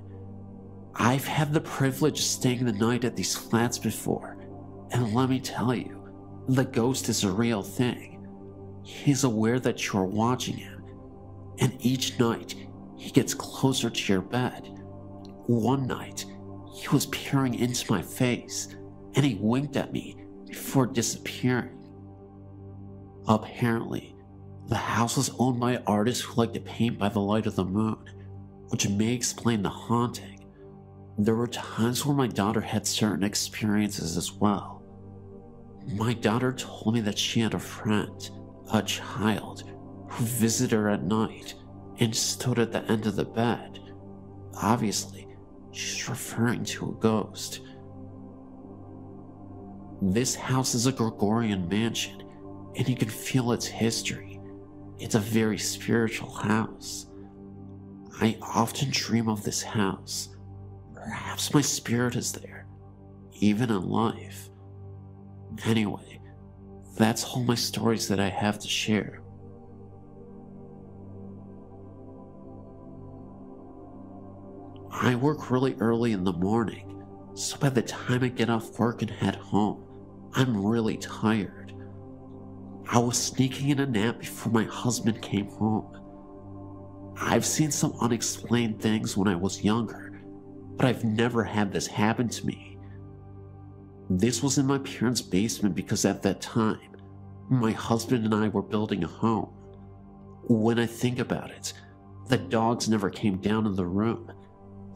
I've had the privilege of staying the night at these flats before, and let me tell you, the ghost is a real thing. He's aware that you're watching him, and each night he gets closer to your bed. One night, he was peering into my face, and he winked at me before disappearing. Apparently, the house was owned by artists who like to paint by the light of the moon, which may explain the haunting. There were times where my daughter had certain experiences as well. My daughter told me that she had a friend, a child, who visited her at night and stood at the end of the bed. Obviously, she's referring to a ghost. This house is a Gregorian mansion, and you can feel its history. It's a very spiritual house. I often dream of this house. Perhaps my spirit is there, even in life. Anyway, that's all my stories that I have to share. I work really early in the morning, so by the time I get off work and head home, I'm really tired. I was sneaking in a nap before my husband came home. I've seen some unexplained things when I was younger, but I've never had this happen to me. This was in my parents' basement because at that time, my husband and I were building a home. When I think about it, the dogs never came down in the room.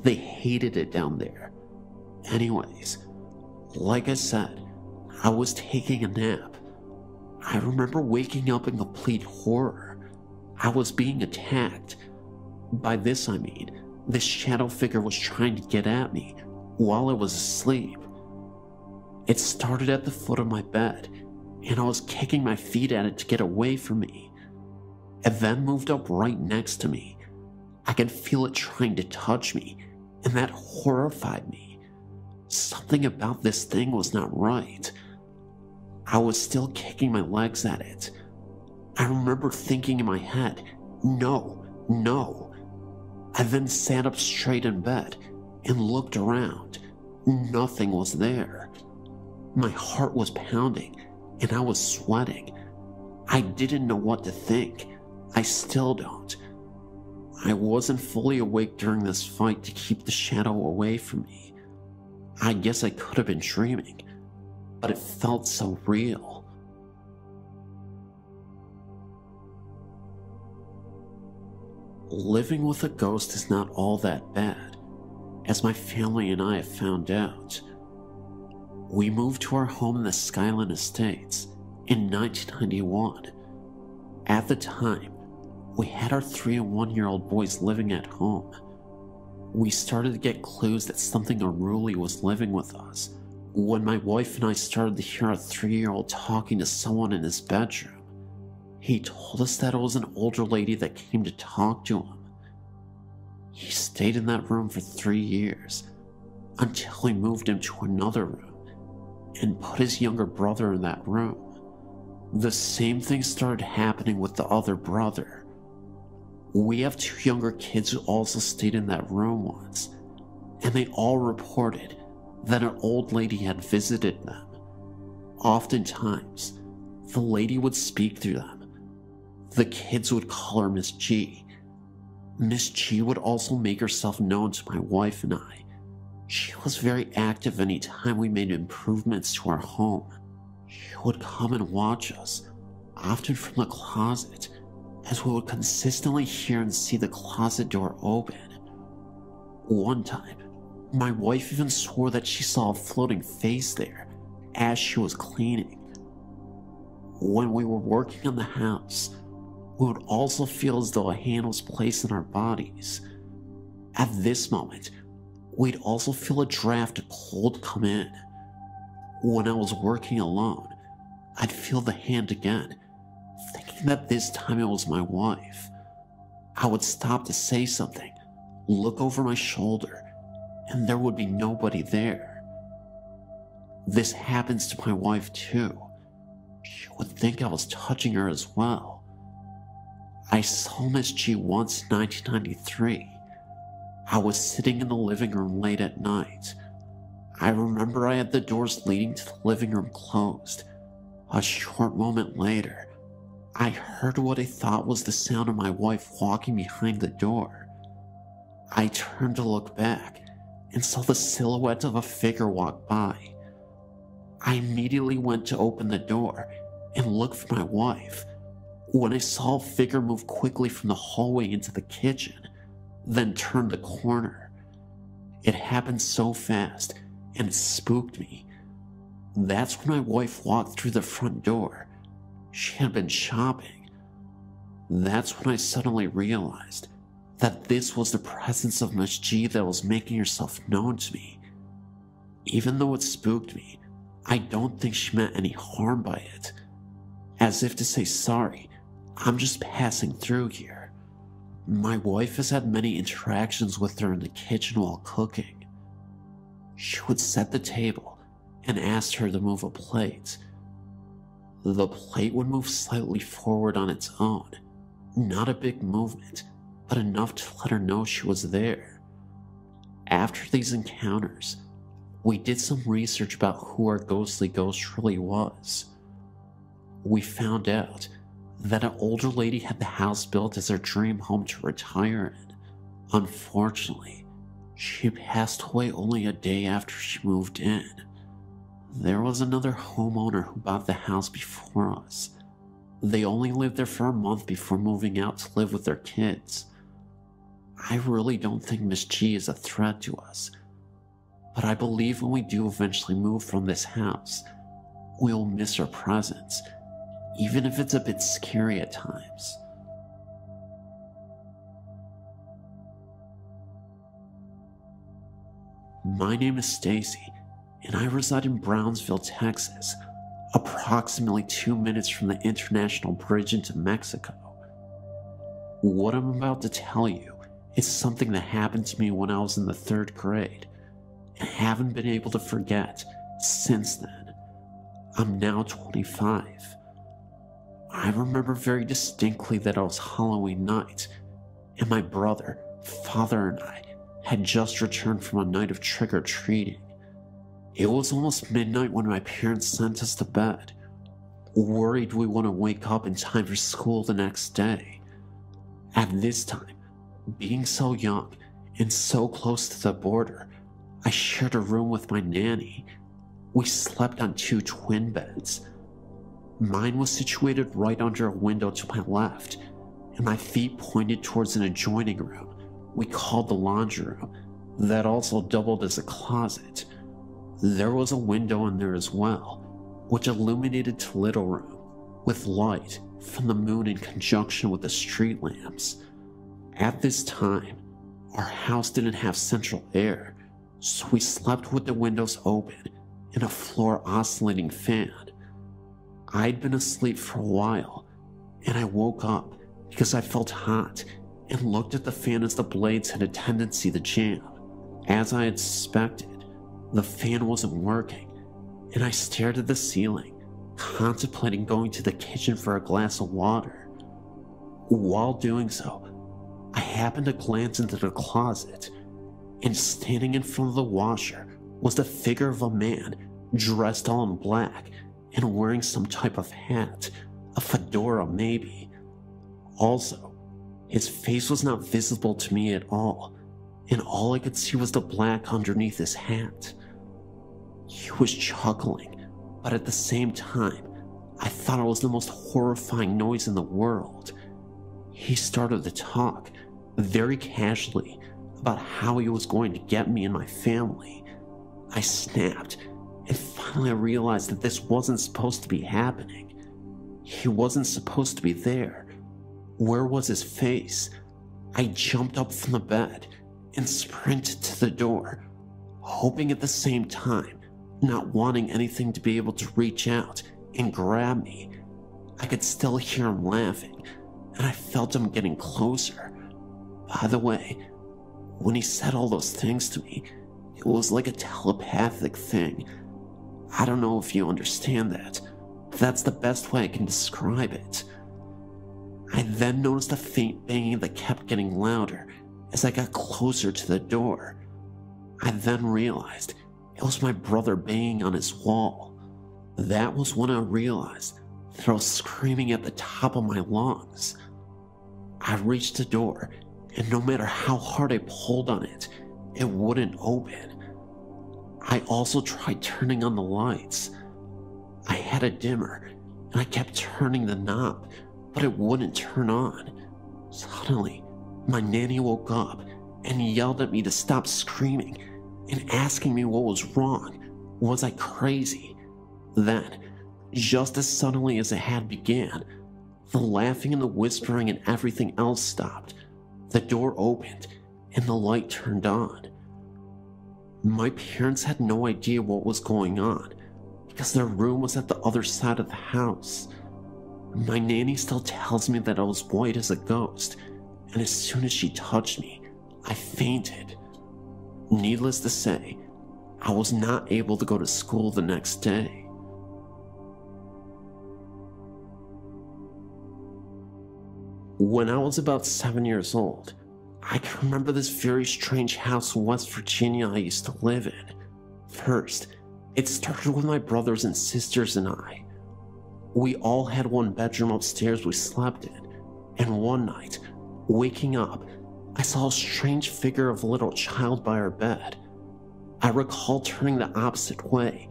They hated it down there. Anyways, like I said, I was taking a nap. I remember waking up in complete horror. I was being attacked. By this I mean, this shadow figure was trying to get at me while I was asleep. It started at the foot of my bed, and I was kicking my feet at it to get away from me. It then moved up right next to me. I could feel it trying to touch me, and that horrified me. Something about this thing was not right. I was still kicking my legs at it. I remember thinking in my head, no, no. I then sat up straight in bed and looked around. Nothing was there. My heart was pounding and I was sweating. I didn't know what to think. I still don't. I wasn't fully awake during this fight to keep the shadow away from me. I guess I could have been dreaming, but it felt so real. Living with a ghost is not all that bad, as my family and I have found out. We moved to our home in the Skyline Estates in 1991. At the time, we had our 3 and 1-year-old boys living at home. We started to get clues that something unruly was living with us when my wife and I started to hear our 3-year-old talking to someone in his bedroom. He told us that it was an older lady that came to talk to him. He stayed in that room for 3 years until we moved him to another room and put his younger brother in that room. The same thing started happening with the other brother. We have 2 younger kids who also stayed in that room once, and they all reported that an old lady had visited them. Oftentimes, the lady would speak through them. The kids would call her Miss G. Miss G would also make herself known to my wife and I. She was very active any time we made improvements to our home. She would come and watch us, often from the closet, as we would consistently hear and see the closet door open. One time, my wife even swore that she saw a floating face there as she was cleaning. When we were working on the house, we would also feel as though a hand was placed on our bodies. At this moment, we'd also feel a draft of cold come in. When I was working alone, I'd feel the hand again, thinking that this time it was my wife. I would stop to say something, look over my shoulder, and there would be nobody there. This happens to my wife too. She would think I was touching her as well. I saw Miss G once in 1993. I was sitting in the living room late at night. I remember I had the doors leading to the living room closed. A short moment later, I heard what I thought was the sound of my wife walking behind the door. I turned to look back and saw the silhouette of a figure walk by. I immediately went to open the door and look for my wife when I saw a figure move quickly from the hallway into the kitchen, then turn the corner. It happened so fast, and it spooked me. That's when my wife walked through the front door. She had been shopping. That's when I suddenly realized that this was the presence of Miss G that was making herself known to me. Even though it spooked me, I don't think she meant any harm by it. As if to say, sorry, I'm just passing through here. My wife has had many interactions with her in the kitchen while cooking. She would set the table and ask her to move a plate. The plate would move slightly forward on its own. Not a big movement, but enough to let her know she was there. After these encounters, we did some research about who our ghostly ghost really was. We found out that an older lady had the house built as her dream home to retire in. Unfortunately, she passed away only a day after she moved in. There was another homeowner who bought the house before us. They only lived there for a month before moving out to live with their kids. I really don't think Miss G is a threat to us, but I believe when we do eventually move from this house, we'll miss her presence, even if it's a bit scary at times. My name is Stacy, and I reside in Brownsville, Texas, approximately 2 minutes from the international bridge into Mexico. What I'm about to tell you is something that happened to me when I was in the 3rd grade, and haven't been able to forget since then. I'm now 25. I remember very distinctly that it was Halloween night, and my brother, father, and I had just returned from a night of trick-or-treating. It was almost midnight when my parents sent us to bed, worried we wouldn't wake up in time for school the next day. At this time, being so young and so close to the border, I shared a room with my nanny. We slept on 2 twin beds. Mine was situated right under a window to my left, and my feet pointed towards an adjoining room we called the laundry room that also doubled as a closet. There was a window in there as well, which illuminated the little room with light from the moon in conjunction with the street lamps. At this time, our house didn't have central air, so we slept with the windows open and a floor oscillating fan. I'd been asleep for a while, and I woke up because I felt hot and looked at the fan as the blades had a tendency to jam. As I had suspected, the fan wasn't working, and I stared at the ceiling, contemplating going to the kitchen for a glass of water. While doing so, I happened to glance into the closet, and standing in front of the washer was the figure of a man dressed all in black and wearing some type of hat, a fedora maybe. Also, his face was not visible to me at all, and all I could see was the black underneath his hat. He was chuckling, but at the same time, I thought it was the most horrifying noise in the world. he started to talk, very casually, about how he was going to get me and my family. I snapped, and finally I realized that this wasn't supposed to be happening. He wasn't supposed to be there. Where was his face? I jumped up from the bed and sprinted to the door, hoping at the same time, not wanting anything to be able to reach out and grab me. I could still hear him laughing, and I felt him getting closer. By the way, when he said all those things to me, it was like a telepathic thing. I don't know if you understand that, but that's the best way I can describe it. I then noticed a faint banging that kept getting louder as I got closer to the door. I then realized it was my brother banging on his wall. That was when I realized that I was screaming at the top of my lungs. I reached the door, and no matter how hard I pulled on it, it wouldn't open. I also tried turning on the lights. I had a dimmer, and I kept turning the knob, but it wouldn't turn on. Suddenly, my nanny woke up and yelled at me to stop screaming and asking me what was wrong. Was I crazy? Then, just as suddenly as it had began, the laughing and the whispering and everything else stopped. The door opened and the light turned on. My parents had no idea what was going on because their room was at the other side of the house. My nanny still tells me that I was white as a ghost, and as soon as she touched me, I fainted. Needless to say, I was not able to go to school the next day. When I was about 7 years old, I can remember this very strange house in West Virginia I used to live in. First, it started with my brothers and sisters and I. We all had one bedroom upstairs we slept in, and one night, waking up, I saw a strange figure of a little child by our bed. I recall turning the opposite way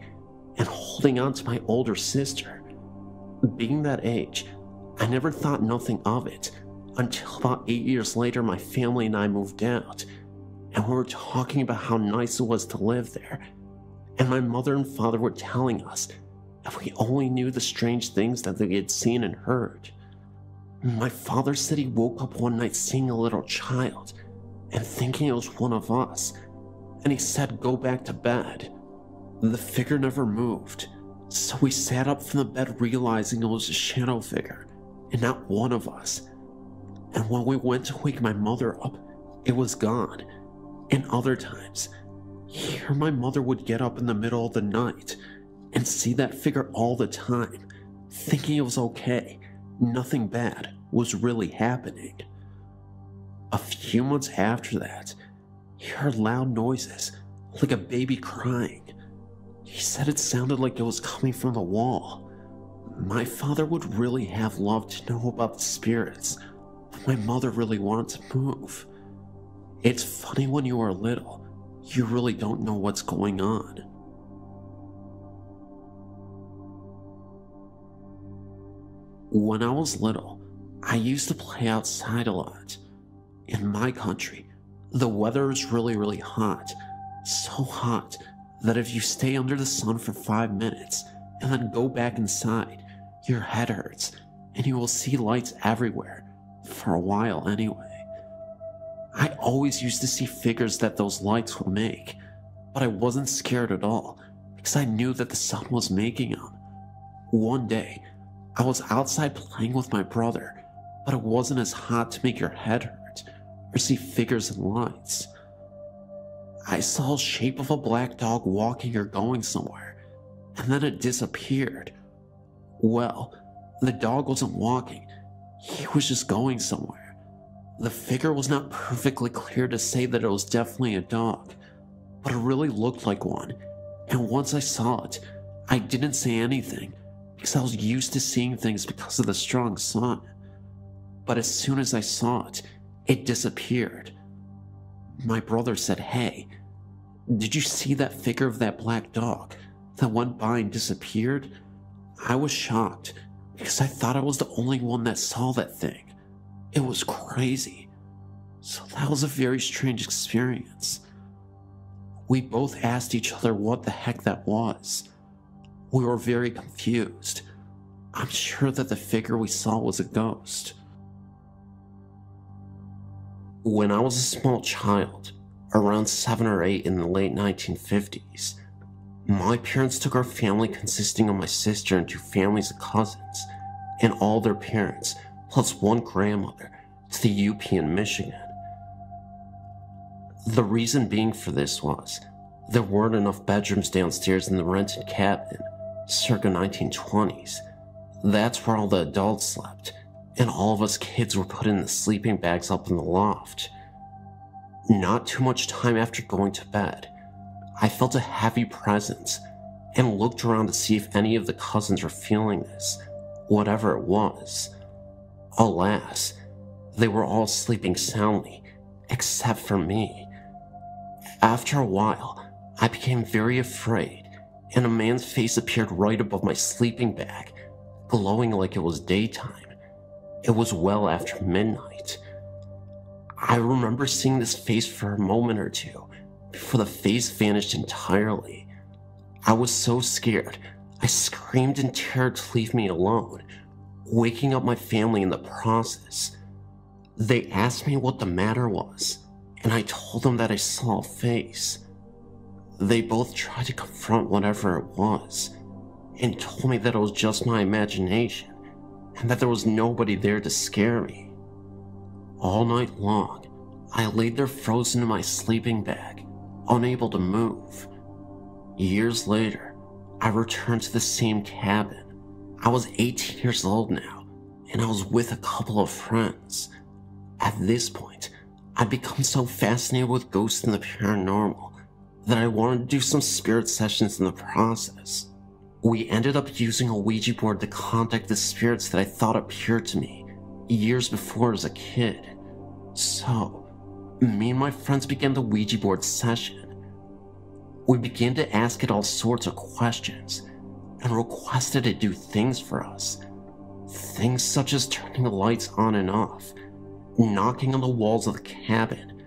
and holding on to my older sister. Being that age, I never thought nothing of it until about 8 years later my family and I moved out, and we were talking about how nice it was to live there, and my mother and father were telling us if we only knew the strange things that they had seen and heard. My father said he woke up one night seeing a little child and thinking it was one of us, and he said go back to bed. The figure never moved, so we sat up from the bed realizing it was a shadow figure and not one of us. And when we went to wake my mother up, it was gone. And other times, here my mother would get up in the middle of the night and see that figure all the time, thinking it was okay, nothing bad was really happening. A few months after that, he heard loud noises, like a baby crying. He said it sounded like it was coming from the wall. My father would really have loved to know about the spirits, but my mother really wanted to move. It's funny when you are little, you really don't know what's going on. When I was little, I used to play outside a lot. In my country, the weather is really hot. So hot that if you stay under the sun for 5 minutes and then go back inside, your head hurts and you will see lights everywhere, for a while anyway. I always used to see figures that those lights would make, but I wasn't scared at all because I knew that the sun was making them. One day, I was outside playing with my brother, but it wasn't as hot to make your head hurt or see figures and lights. I saw a shape of a black dog walking or going somewhere, and then it disappeared. Well, the dog wasn't walking, he was just going somewhere. The figure was not perfectly clear to say that it was definitely a dog, but it really looked like one, and once I saw it, I didn't say anything because I was used to seeing things because of the strong sun. But as soon as I saw it, it disappeared. My brother said, "Hey, did you see that figure of that black dog that went by and disappeared?" I was shocked because I thought I was the only one that saw that thing. It was crazy. So that was a very strange experience. We both asked each other what the heck that was. We were very confused. I'm sure that the figure we saw was a ghost. When I was a small child, around 7 or 8 in the late 1950s, my parents took our family consisting of my sister and 2 families of cousins, and all their parents, plus 1 grandmother, to the UP in Michigan. The reason being for this was, there weren't enough bedrooms downstairs in the rented cabin, circa 1920s. That's where all the adults slept, and all of us kids were put in the sleeping bags up in the loft. Not too much time after going to bed, I felt a heavy presence and looked around to see if any of the cousins were feeling this, whatever it was. Alas, they were all sleeping soundly, except for me. After a while, I became very afraid, and a man's face appeared right above my sleeping bag, glowing like it was daytime. It was well after midnight. I remember seeing this face for a moment or two, before the face vanished entirely. I was so scared, I screamed in terror to leave me alone, waking up my family in the process. They asked me what the matter was, and I told them that I saw a face. They both tried to confront whatever it was, and told me that it was just my imagination, and that there was nobody there to scare me. All night long, I laid there frozen in my sleeping bag, unable to move. Years later, I returned to the same cabin. I was 18 years old now, and I was with a couple of friends. At this point, I'd become so fascinated with ghosts and the paranormal that I wanted to do some spirit sessions in the process. We ended up using a Ouija board to contact the spirits that I thought appeared to me years before as a kid. So, me and my friends began the Ouija board session. We began to ask it all sorts of questions and requested it do things for us. Things such as turning the lights on and off, knocking on the walls of the cabin,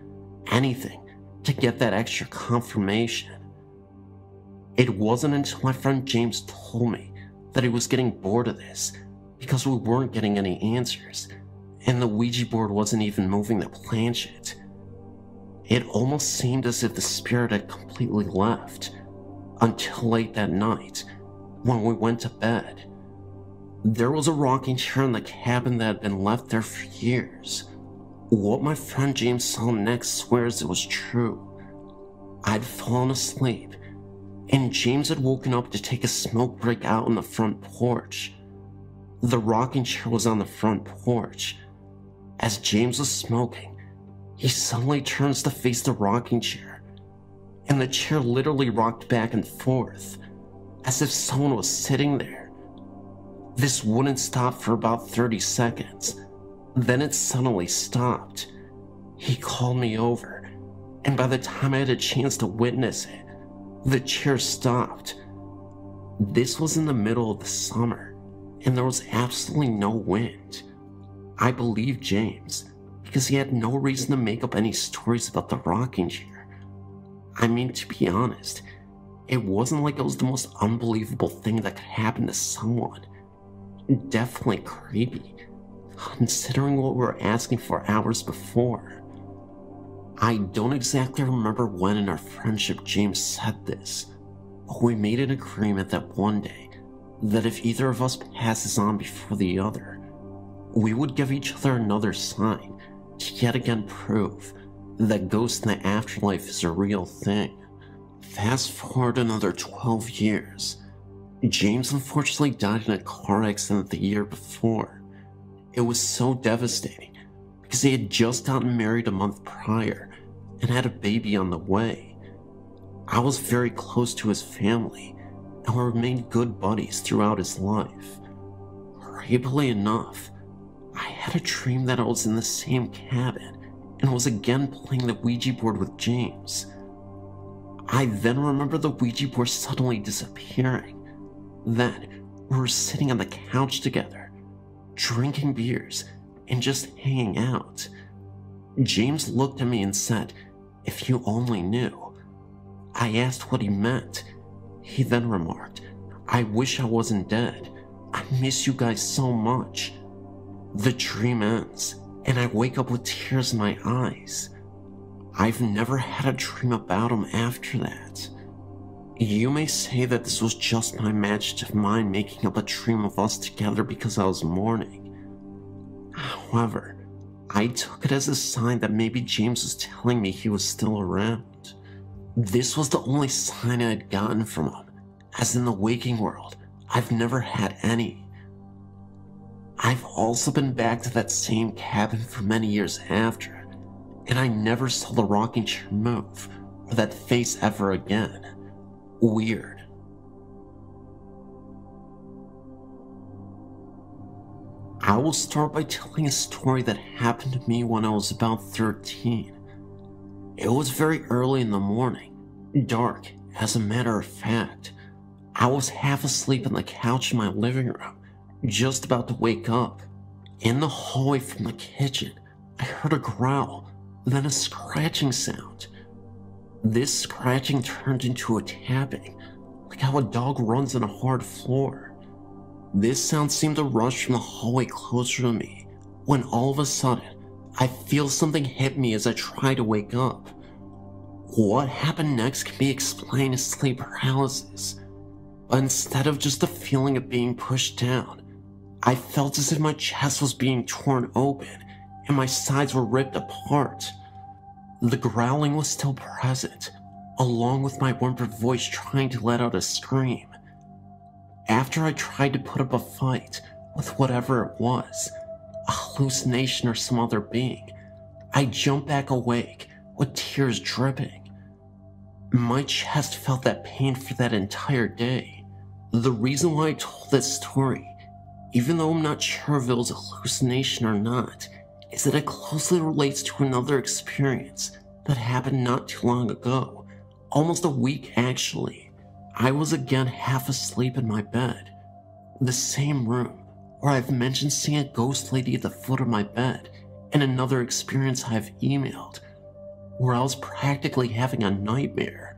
anything to get that extra confirmation. It wasn't until my friend James told me that he was getting bored of this because we weren't getting any answers, and the Ouija board wasn't even moving the planchette. It almost seemed as if the spirit had completely left, until late that night, when we went to bed. There was a rocking chair in the cabin that had been left there for years. What my friend James saw next swears it was true. I'd fallen asleep, and James had woken up to take a smoke break out on the front porch. The rocking chair was on the front porch. As James was smoking, he suddenly turns to face the rocking chair, and the chair literally rocked back and forth, as if someone was sitting there. This wouldn't stop for about 30 seconds. Then it suddenly stopped. He called me over, and by the time I had a chance to witness it, the chair stopped. This was in the middle of the summer, and there was absolutely no wind. I believed James, because he had no reason to make up any stories about the rocking chair. I mean, to be honest, it wasn't like it was the most unbelievable thing that could happen to someone. Definitely creepy, considering what we were asking for hours before. I don't exactly remember when in our friendship James said this, but we made an agreement that one day, that if either of us passes on before the other, we would give each other another sign to yet again prove that ghosts in the afterlife is a real thing. Fast forward another 12 years. James unfortunately died in a car accident the year before. It was so devastating because he had just gotten married a month prior and had a baby on the way. I was very close to his family and we remained good buddies throughout his life. Creepily enough, I had a dream that I was in the same cabin and was again playing the Ouija board with James. I then remember the Ouija board suddenly disappearing. Then, we were sitting on the couch together, drinking beers and just hanging out. James looked at me and said, "If you only knew." I asked what he meant. He then remarked, "I wish I wasn't dead. I miss you guys so much." The dream ends, and I wake up with tears in my eyes. I've never had a dream about him after that. You may say that this was just my imaginative mind making up a dream of us together because I was mourning. However, I took it as a sign that maybe James was telling me he was still around. This was the only sign I had gotten from him, as in the waking world, I've never had any. I've also been back to that same cabin for many years after, and I never saw the rocking chair move, or that face ever again. Weird. I will start by telling a story that happened to me when I was about 13. It was very early in the morning, dark, as a matter of fact. I was half asleep on the couch in my living room, just about to wake up. In the hallway from the kitchen, I heard a growl, then a scratching sound. This scratching turned into a tapping, like how a dog runs on a hard floor. This sound seemed to rush from the hallway closer to me, when all of a sudden, I feel something hit me as I try to wake up. What happened next can be explained as sleep paralysis, but instead of just a feeling of being pushed down, I felt as if my chest was being torn open and my sides were ripped apart. The growling was still present, along with my whimpered voice trying to let out a scream. After I tried to put up a fight with whatever it was, a hallucination or some other being, I jumped back awake with tears dripping. My chest felt that pain for that entire day. The reason why I told this story, even though I'm not sure if it was a hallucination or not, is that it closely relates to another experience that happened not too long ago, almost a week actually. I was again half asleep in my bed, the same room where I've mentioned seeing a ghost lady at the foot of my bed, and another experience I've emailed, where I was practically having a nightmare.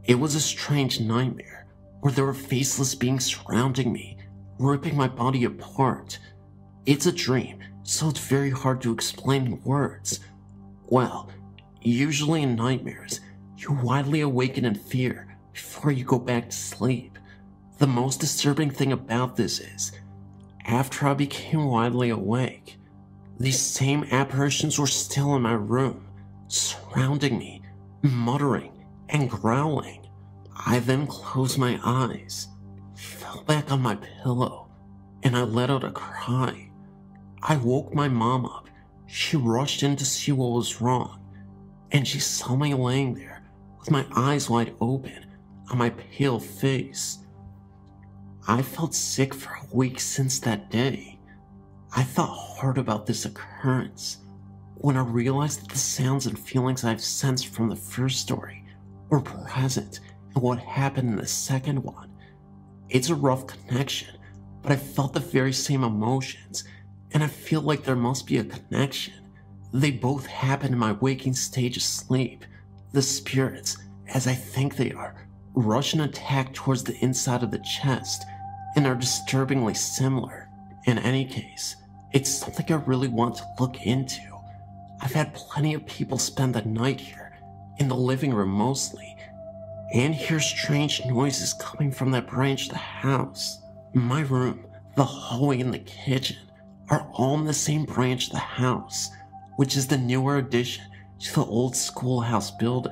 It was a strange nightmare, where there were faceless beings surrounding me, ripping my body apart. It's a dream, so it's very hard to explain in words. Well, usually in nightmares, you widely awaken in fear before you go back to sleep. The most disturbing thing about this is, after I became widely awake, these same apparitions were still in my room, surrounding me, muttering and growling. I then closed my eyes, fell back on my pillow, and I let out a cry. I woke my mom up. She rushed in to see what was wrong, and she saw me laying there with my eyes wide open on my pale face. I felt sick for a week since that day. I thought hard about this occurrence when I realized that the sounds and feelings I've sensed from the first story were present in what happened in the second one. It's a rough connection, but I felt the very same emotions, and I feel like there must be a connection. They both happen in my waking stage of sleep. The spirits, as I think they are, rush and attack towards the inside of the chest, and are disturbingly similar. In any case, it's something I really want to look into. I've had plenty of people spend the night here, in the living room mostly, and hear strange noises coming from that branch of the house. My room, the hallway, and the kitchen are all in the same branch of the house, which is the newer addition to the old schoolhouse building.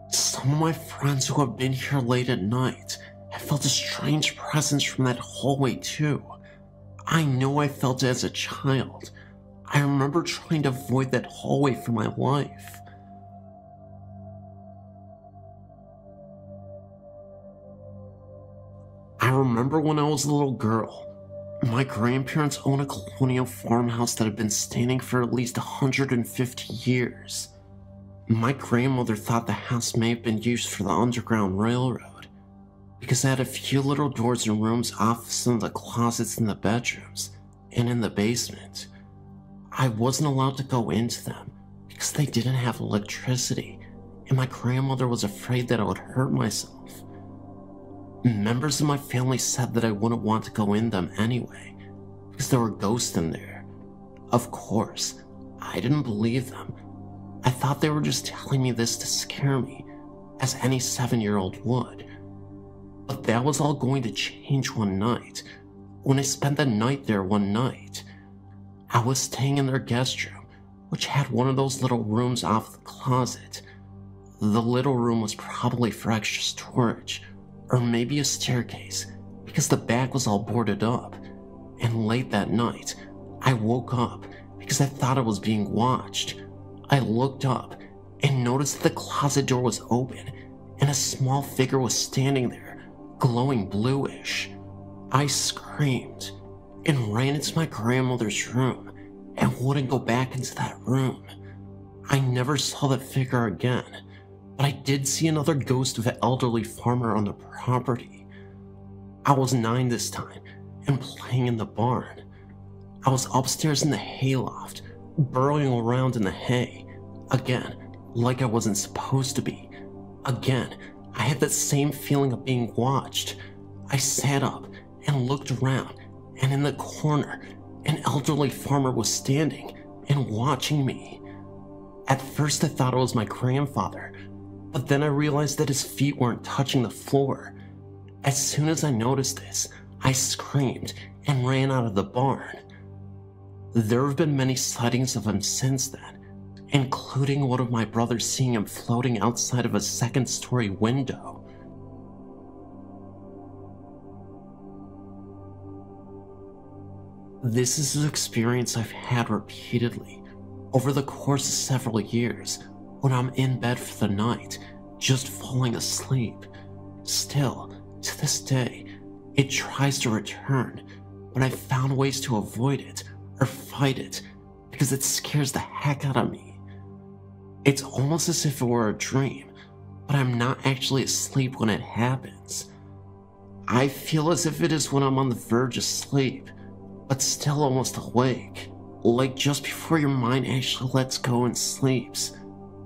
Some of my friends who have been here late at night have felt a strange presence from that hallway too. I know I felt it as a child. I remember trying to avoid that hallway for my life. I remember when I was a little girl, my grandparents owned a colonial farmhouse that had been standing for at least 150 years. My grandmother thought the house may have been used for the Underground Railroad, because it had a few little doors and rooms off some of the closets in the bedrooms and in the basement. I wasn't allowed to go into them because they didn't have electricity, and my grandmother was afraid that I would hurt myself. Members of my family said that I wouldn't want to go in them anyway, because there were ghosts in there. Of course, I didn't believe them. I thought they were just telling me this to scare me, as any 7-year-old would. But that was all going to change one night, when I spent the night there one night. I was staying in their guest room, which had one of those little rooms off the closet. The little room was probably for extra storage, or maybe a staircase, because the back was all boarded up. And late that night, I woke up because I thought I was being watched. I looked up and noticed that the closet door was open and a small figure was standing there, glowing bluish. I screamed and ran into my grandmother's room and wouldn't go back into that room. I never saw that figure again, but I did see another ghost of an elderly farmer on the property. I was 9 this time and playing in the barn. I was upstairs in the hayloft, burrowing around in the hay. Again, like I wasn't supposed to be. Again, I had that same feeling of being watched. I sat up and looked around, and in the corner, an elderly farmer was standing and watching me. At first I thought it was my grandfather, but then I realized that his feet weren't touching the floor. As soon as I noticed this, I screamed and ran out of the barn. There have been many sightings of him since then, including one of my brothers seeing him floating outside of a second-story window. This is an experience I've had repeatedly over the course of several years when I'm in bed for the night, just falling asleep. Still, to this day, it tries to return, but I've found ways to avoid it or fight it because it scares the heck out of me. It's almost as if it were a dream, but I'm not actually asleep when it happens. I feel as if it is when I'm on the verge of sleep, but still almost awake, like just before your mind actually lets go and sleeps.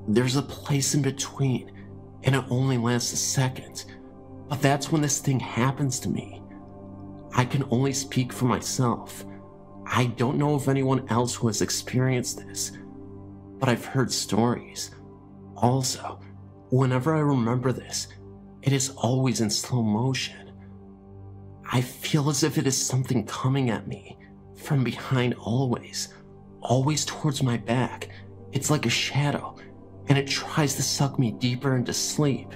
There's a place in between, and it only lasts a second, but that's when this thing happens to me. I can only speak for myself. I don't know of anyone else who has experienced this, but I've heard stories. Also, whenever I remember this, it is always in slow motion. I feel as if it is something coming at me from behind always towards my back. It's like a shadow, and it tries to suck me deeper into sleep.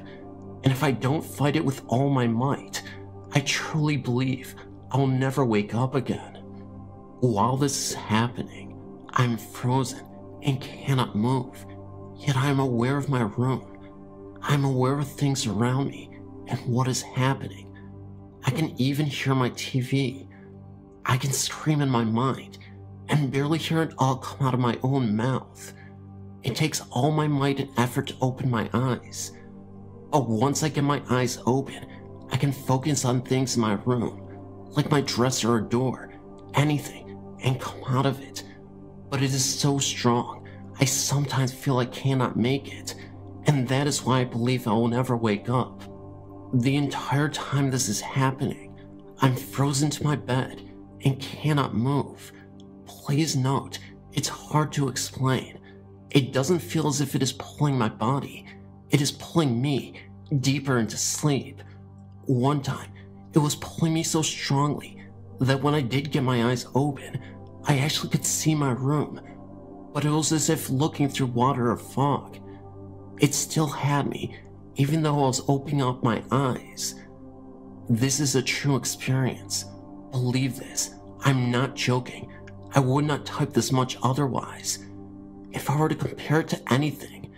And if I don't fight it with all my might, I truly believe I'll never wake up again. While this is happening, I'm frozen and cannot move, yet I am aware of my room. I'm aware of things around me and what is happening. I can even hear my TV. I can scream in my mind and barely hear it all come out of my own mouth. It takes all my might and effort to open my eyes. But once I get my eyes open, I can focus on things in my room, like my dresser or door, anything, and come out of it. But it is so strong, I sometimes feel I cannot make it, and that is why I believe I will never wake up. The entire time this is happening, I'm frozen to my bed and cannot move. Please note, it's hard to explain. It doesn't feel as if it is pulling my body. It is pulling me deeper into sleep. One time, it was pulling me so strongly that when I did get my eyes open, I actually could see my room, but it was as if looking through water or fog. It still had me, even though I was opening up my eyes. This is a true experience. Believe this, I'm not joking. I would not type this much otherwise. If I were to compare it to anything,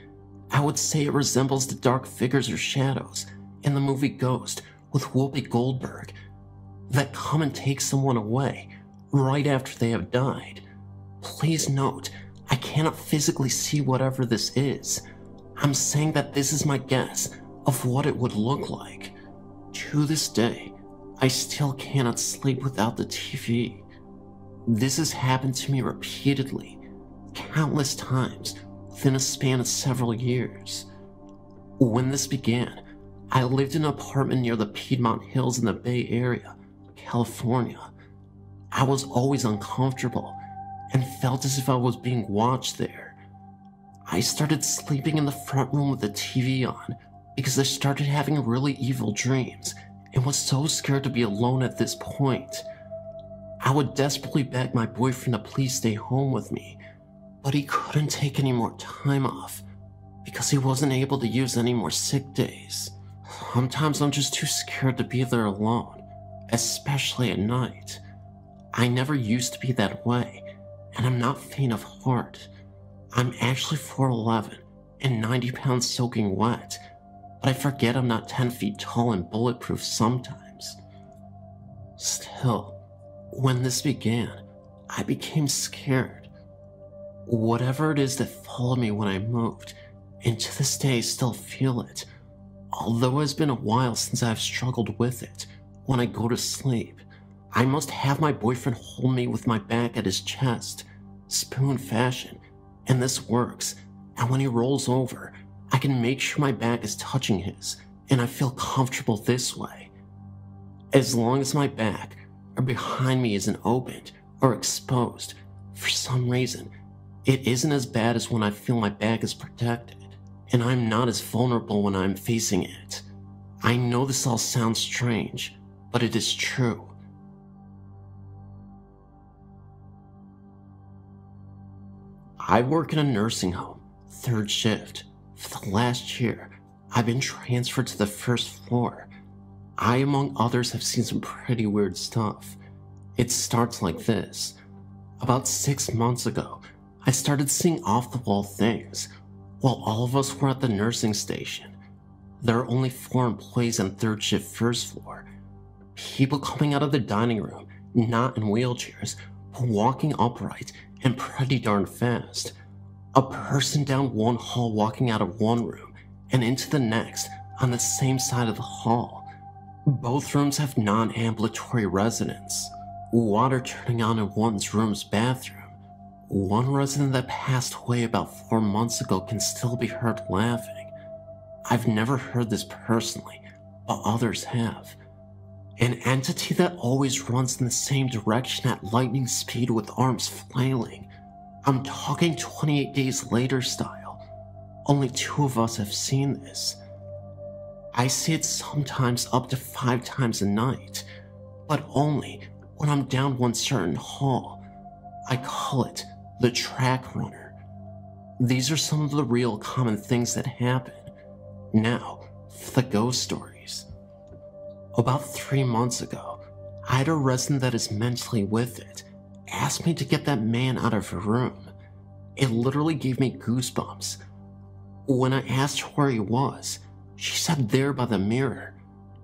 I would say it resembles the dark figures or shadows in the movie Ghost with Whoopi Goldberg that come and take someone away right after they have died. Please note, I cannot physically see whatever this is. I'm saying that this is my guess of what it would look like. To this day, I still cannot sleep without the TV. This has happened to me repeatedly, countless times within a span of several years. When this began, I lived in an apartment near the Piedmont Hills in the Bay Area, California. I was always uncomfortable and felt as if I was being watched there. I started sleeping in the front room with the TV on because I started having really evil dreams and was so scared to be alone at this point. I would desperately beg my boyfriend to please stay home with me, but he couldn't take any more time off because he wasn't able to use any more sick days. Sometimes I'm just too scared to be there alone, especially at night. I never used to be that way, and I'm not faint of heart. I'm actually 4'11" and 90 pounds soaking wet, but I forget I'm not 10 feet tall and bulletproof sometimes. Still, when this began, I became scared. Whatever it is that followed me when I moved, and to this day I still feel it, although it's been a while since I've struggled with it. When I go to sleep, I must have my boyfriend hold me with my back at his chest, spoon fashion, and this works, and when he rolls over, I can make sure my back is touching his, and I feel comfortable this way. As long as my back or behind me isn't opened or exposed, for some reason, it isn't as bad as when I feel my back is protected, and I'm not as vulnerable when I'm facing it. I know this all sounds strange, but it is true. I work in a nursing home, 3rd shift. For the last year, I've been transferred to the 1st floor. I, among others, have seen some pretty weird stuff. It starts like this. About 6 months ago, I started seeing off-the-wall things while all of us were at the nursing station. There are only 4 employees on 3rd shift 1st floor. People coming out of the dining room, not in wheelchairs, but walking upright and pretty darn fast. A person down one hall walking out of one room and into the next on the same side of the hall. Both rooms have non-ambulatory residents. Water turning on in one's room's bathroom. One resident that passed away about 4 months ago can still be heard laughing. I've never heard this personally, but others have. An entity that always runs in the same direction at lightning speed with arms flailing. I'm talking 28 days later style. Only 2 of us have seen this. I see it sometimes up to 5 times a night, but only when I'm down one certain hall. I call it the track runner. These are some of the real common things that happen. Now, for the ghost stories. About 3 months ago, I had a resident that is mentally with it ask me to get that man out of her room. It literally gave me goosebumps. When I asked her where he was, she said there by the mirror.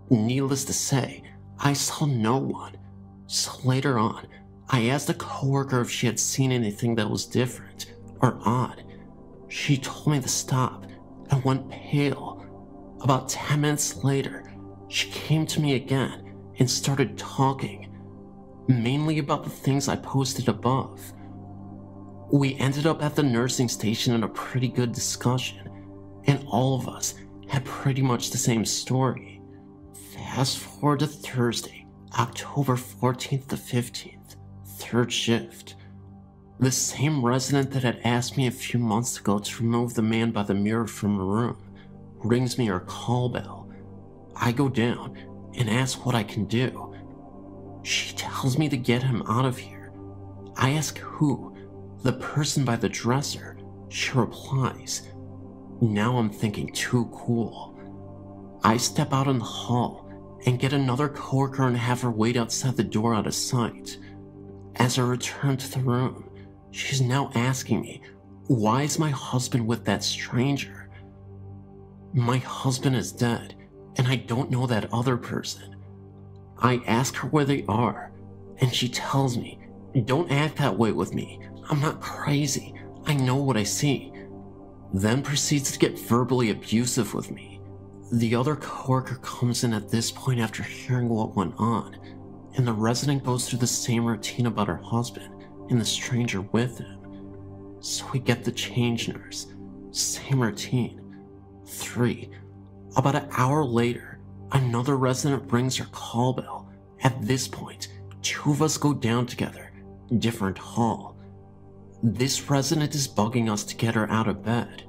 Needless to say, I saw no one. So later on, I asked a coworker if she had seen anything that was different or odd. She told me to stop and went pale. About 10 minutes later, she came to me again and started talking, mainly about the things I posted above. We ended up at the nursing station in a pretty good discussion, and all of us had pretty much the same story. Fast forward to Thursday, October 14th to 15th, 3rd shift. The same resident that had asked me a few months ago to remove the man by the mirror from her room rings me her call bell. I go down and ask what I can do. She tells me to get him out of here. I ask who, the person by the dresser. She replies, now I'm thinking too cool. I step out in the hall and get another coworker and have her wait outside the door out of sight. As I return to the room, she's now asking me, why is my husband with that stranger? My husband is dead, and I don't know that other person. I ask her where they are, and she tells me, don't act that way with me. I'm not crazy. I know what I see. Then proceeds to get verbally abusive with me. The other coworker comes in at this point after hearing what went on, and the resident goes through the same routine about her husband and the stranger with him. So we get the change nurse. Same routine. 3. About an hour later, another resident rings her call bell. At this point, 2 of us go down together. Different hall. This resident is bugging us to get her out of bed.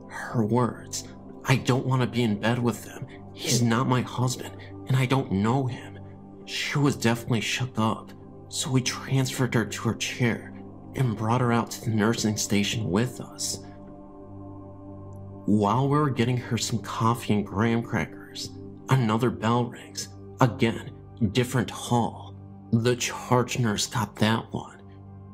Her words, "I don't want to be in bed with him. He's not my husband, and I don't know him." She was definitely shook up, so we transferred her to her chair and brought her out to the nursing station with us. While we were getting her some coffee and graham crackers, another bell rings. Again, different hall. The charge nurse got that one.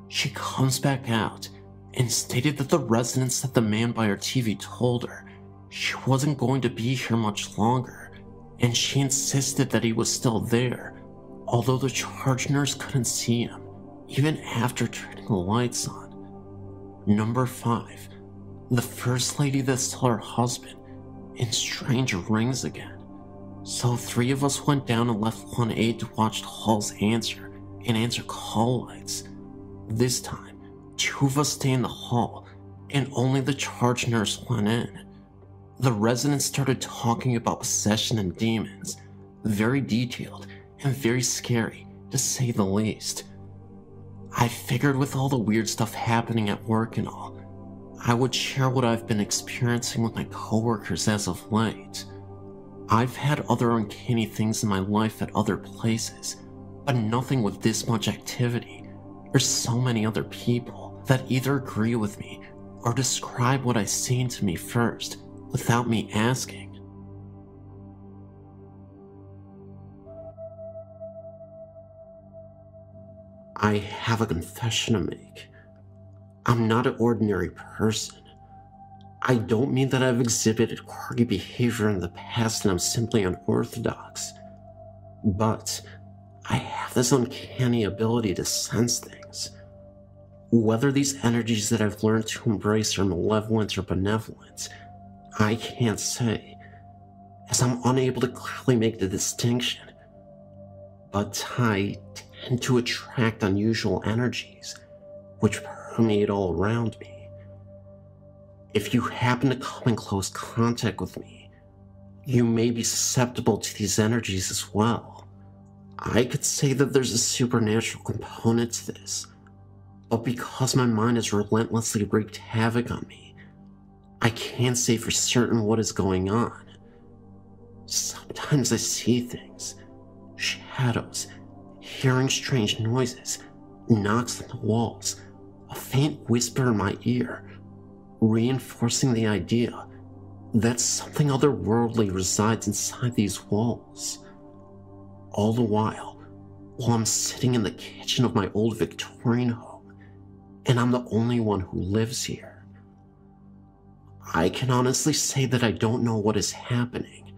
She comes back out and stated that the resident said the man by her TV told her she wasn't going to be here much longer, and she insisted that he was still there, although the charge nurse couldn't see him, even after turning the lights on. Number 5. The first lady that saw her husband, and strange rings again. So 3 of us went down and left one aide to watch the halls answer and answer call lights. This time, 2 of us stay in the hall, and only the charge nurse went in. The residents started talking about possession and demons, very detailed and very scary, to say the least. I figured with all the weird stuff happening at work and all, I would share what I've been experiencing with my coworkers as of late. I've had other uncanny things in my life at other places, but nothing with this much activity. There's so many other people that either agree with me or describe what I've seen to me first without me asking. I have a confession to make. I'm not an ordinary person. I don't mean that I've exhibited quirky behavior in the past and I'm simply unorthodox, but I have this uncanny ability to sense things. Whether these energies that I've learned to embrace are malevolent or benevolent, I can't say, as I'm unable to clearly make the distinction. But I tend to attract unusual energies, which permeate all around me. If you happen to come in close contact with me, you may be susceptible to these energies as well. I could say that there's a supernatural component to this, but because my mind has relentlessly wreaked havoc on me, I can't say for certain what is going on. Sometimes I see things, shadows, hearing strange noises, knocks on the walls, a faint whisper in my ear, reinforcing the idea that something otherworldly resides inside these walls. All the while I'm sitting in the kitchen of my old Victorian home, and I'm the only one who lives here. I can honestly say that I don't know what is happening,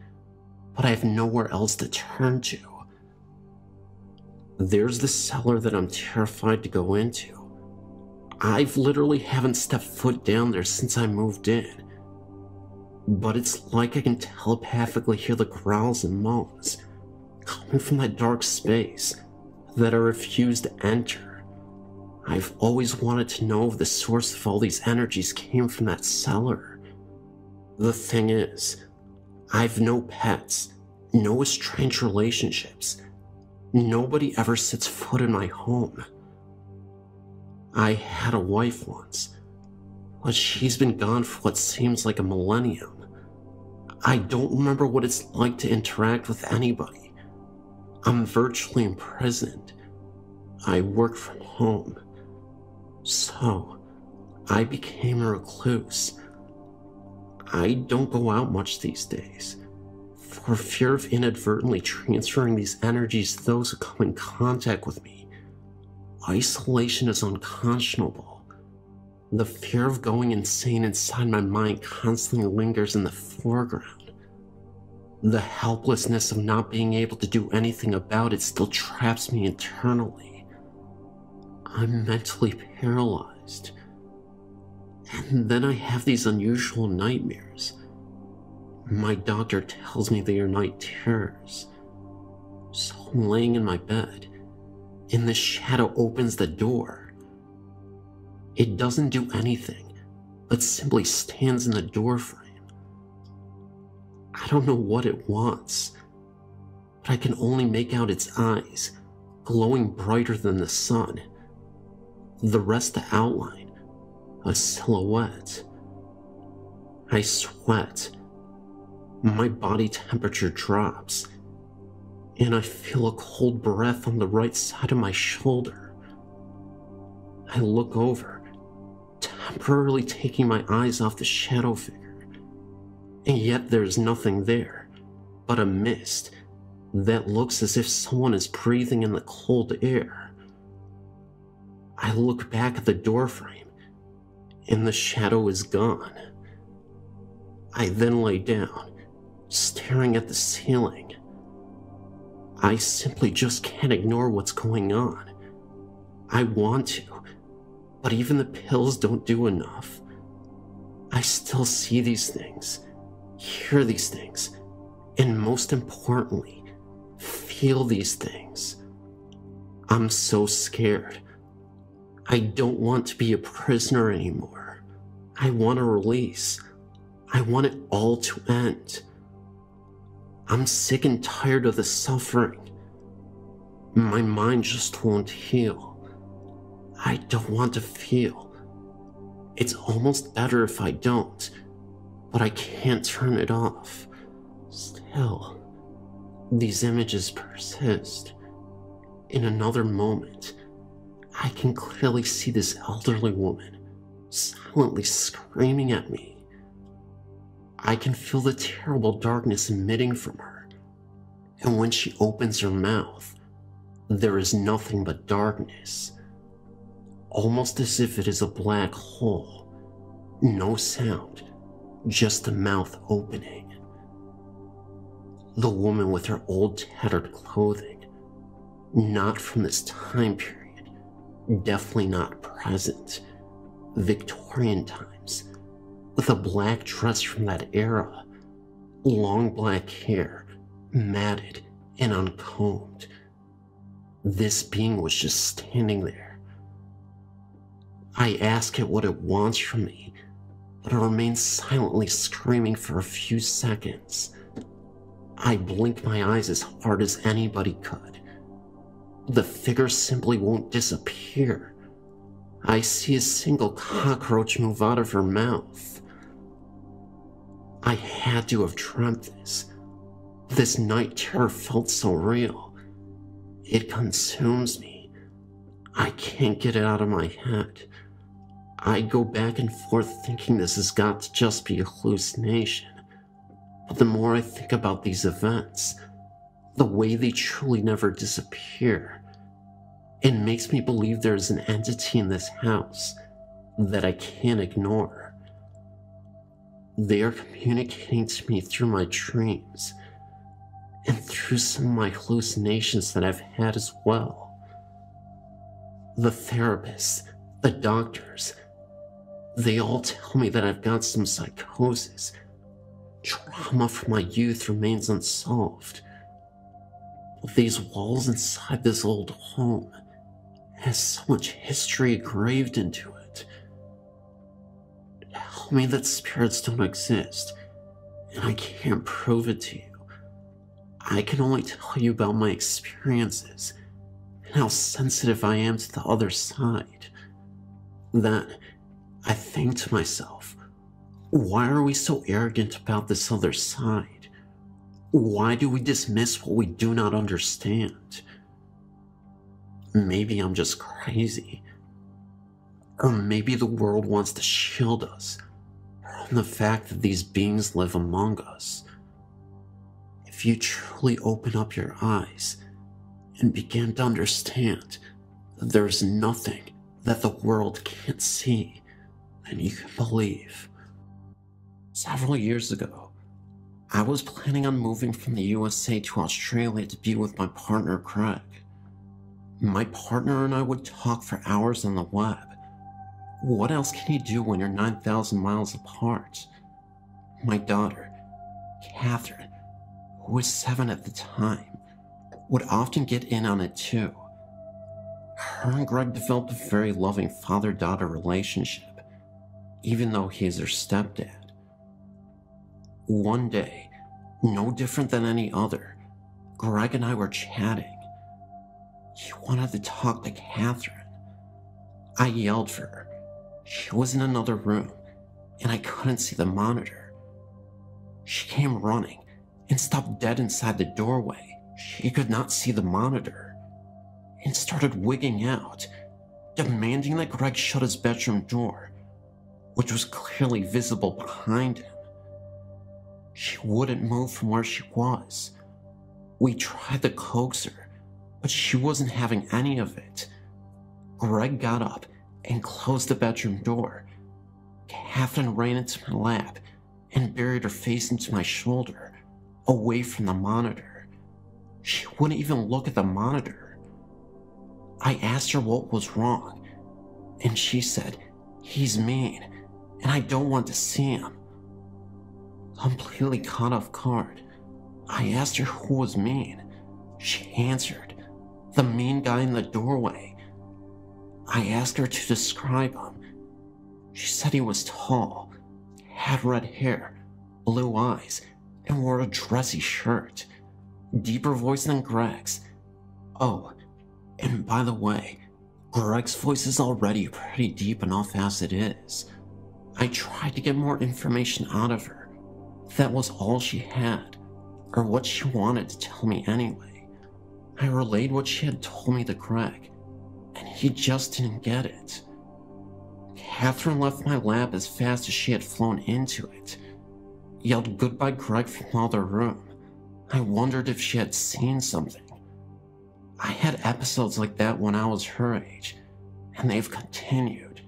but I have nowhere else to turn to. There's the cellar that I'm terrified to go into. I've literally haven't stepped foot down there since I moved in, but it's like I can telepathically hear the growls and moans coming from that dark space that I refuse to enter. I've always wanted to know if the source of all these energies came from that cellar. The thing is, I've no pets, no estranged relationships. Nobody ever sets foot in my home. I had a wife once, but she's been gone for what seems like a millennium. I don't remember what it's like to interact with anybody. I'm virtually imprisoned. I work from home. So, I became a recluse. I don't go out much these days, for fear of inadvertently transferring these energies to those who come in contact with me. Isolation is unconscionable. The fear of going insane inside my mind constantly lingers in the foreground. The helplessness of not being able to do anything about it still traps me internally. I'm mentally paralyzed. And then I have these unusual nightmares. My doctor tells me they are night terrors. So I'm laying in my bed, and the shadow opens the door. It doesn't do anything, but simply stands in the doorframe. I don't know what it wants, but I can only make out its eyes, glowing brighter than the sun. The rest the outline, a silhouette. I sweat. My body temperature drops, and I feel a cold breath on the right side of my shoulder. I look over, temporarily taking my eyes off the shadow figure, and yet there's nothing there but a mist that looks as if someone is breathing in the cold air. I look back at the doorframe, and the shadow is gone. I then lay down, staring at the ceiling. I simply just can't ignore what's going on. I want to, but even the pills don't do enough. I still see these things, hear these things, and most importantly, feel these things. I'm so scared. I don't want to be a prisoner anymore. I want a release. I want it all to end. I'm sick and tired of the suffering. My mind just won't heal. I don't want to feel. It's almost better if I don't, but I can't turn it off. Still, these images persist. In another moment, I can clearly see this elderly woman silently screaming at me. I can feel the terrible darkness emitting from her, and when she opens her mouth, there is nothing but darkness, almost as if it is a black hole. No sound, just the mouth opening. The woman with her old tattered clothing, not from this time period, definitely not present, Victorian times, with a black dress from that era, long black hair, matted and uncombed. This being was just standing there. I ask it what it wants from me, but it remains silently screaming for a few seconds. I blink my eyes as hard as anybody could. The figure simply won't disappear. I see a single cockroach move out of her mouth. I had to have dreamt this. This night terror felt so real. It consumes me. I can't get it out of my head. I go back and forth thinking this has got to just be a hallucination. But the more I think about these events, the way they truly never disappear, it makes me believe there's an entity in this house that I can't ignore. They are communicating to me through my dreams, and through some of my hallucinations that I've had as well. The therapists, the doctors, they all tell me that I've got some psychosis. Trauma from my youth remains unsolved. But these walls inside this old home has so much history engraved into it. Tell me that spirits don't exist, and I can't prove it to you. I can only tell you about my experiences and how sensitive I am to the other side. Then I think to myself, why are we so arrogant about this other side? Why do we dismiss what we do not understand? Maybe I'm just crazy. Or maybe the world wants to shield us from the fact that these beings live among us. If you truly open up your eyes and begin to understand that there's nothing that the world can't see, then you can believe. Several years ago, I was planning on moving from the USA to Australia to be with my partner Craig. My partner and I would talk for hours on the web. What else can you do when you're 9,000 miles apart? My daughter, Catherine, who was 7 at the time, would often get in on it too. Her and Greg developed a very loving father-daughter relationship, even though he is her stepdad. One day, no different than any other, Greg and I were chatting. He wanted to talk to Catherine. I yelled for her. She was in another room, and I couldn't see the monitor. She came running and stopped dead inside the doorway. She could not see the monitor, and started wigging out, demanding that Greg shut his bedroom door, which was clearly visible behind him. She wouldn't move from where she was. We tried to coax her, but she wasn't having any of it. Greg got up and closed the bedroom door. Catherine ran into my lap and buried her face into my shoulder, away from the monitor. She wouldn't even look at the monitor. I asked her what was wrong, and she said, "He's mean, and I don't want to see him." Completely caught off guard, I asked her who was mean. She answered, "The mean guy in the doorway." I asked her to describe him. She said he was tall, had red hair, blue eyes, and wore a dressy shirt. Deeper voice than Greg's. Oh, and by the way, Greg's voice is already pretty deep enough as it is. I tried to get more information out of her. That was all she had, or what she wanted to tell me anyway. I relayed what she had told me to Greg, and he just didn't get it. Catherine left my lap as fast as she had flown into it, yelled goodbye Greg from the other room. I wondered if she had seen something. I had episodes like that when I was her age, and they've continued.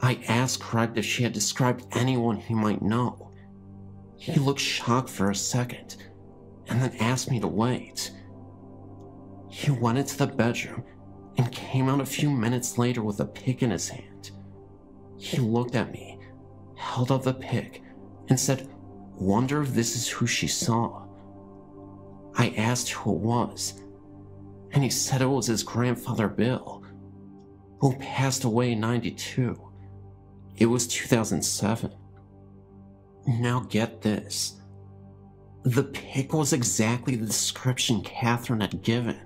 I asked Greg if she had described anyone he might know. He looked shocked for a second, and then asked me to wait. He went into the bedroom and came out a few minutes later with a pick in his hand. He looked at me, held up the pick, and said, "Wonder if this is who she saw." I asked who it was, and he said it was his grandfather Bill, who passed away in '92. It was 2007. Now get this. The pick was exactly the description Catherine had given.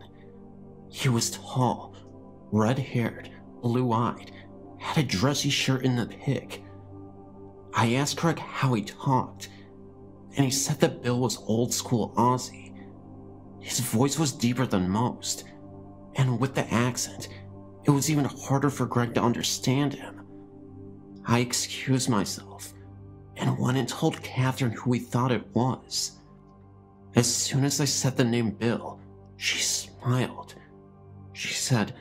He was tall, red-haired, blue-eyed, had a dressy shirt in the pic. I asked Greg how he talked, and he said that Bill was old-school Aussie. His voice was deeper than most, and with the accent, it was even harder for Greg to understand him. I excused myself, and went and told Catherine who we thought it was. As soon as I said the name Bill, she smiled. She said,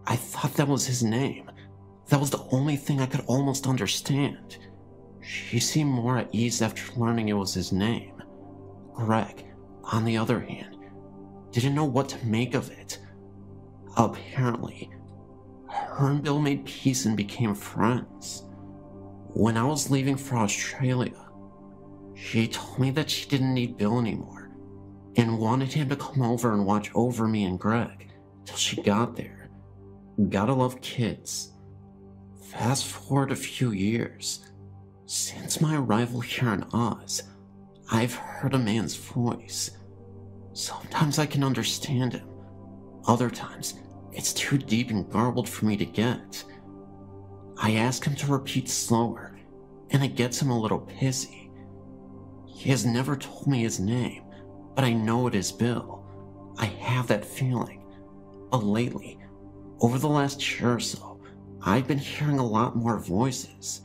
"I thought that was his name. That was the only thing I could almost understand." She seemed more at ease after learning it was his name. Greg, on the other hand, didn't know what to make of it. Apparently, her and Bill made peace and became friends. When I was leaving for Australia, she told me that she didn't need Bill anymore and wanted him to come over and watch over me and Greg till she got there. Gotta love kids. Fast forward a few years. Since my arrival here in Oz, I've heard a man's voice. Sometimes I can understand him. Other times, it's too deep and garbled for me to get. I ask him to repeat slower, and it gets him a little pissy. He has never told me his name, but I know it is Bill. I have that feeling. But lately, over the last year or so, I've been hearing a lot more voices.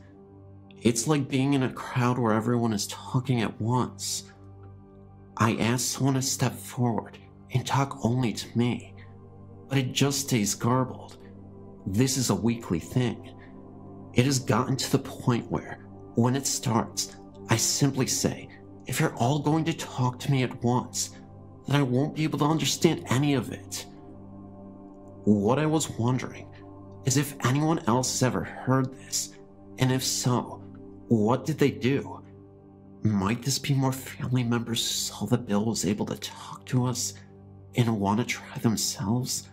It's like being in a crowd where everyone is talking at once. I ask someone to step forward and talk only to me, but it just stays garbled. This is a weekly thing. It has gotten to the point where, when it starts, I simply say, if you're all going to talk to me at once, then I won't be able to understand any of it. What I was wondering is if anyone else has ever heard this, and if so, what did they do? Might this be more family members who saw that Bill was able to talk to us and want to try themselves?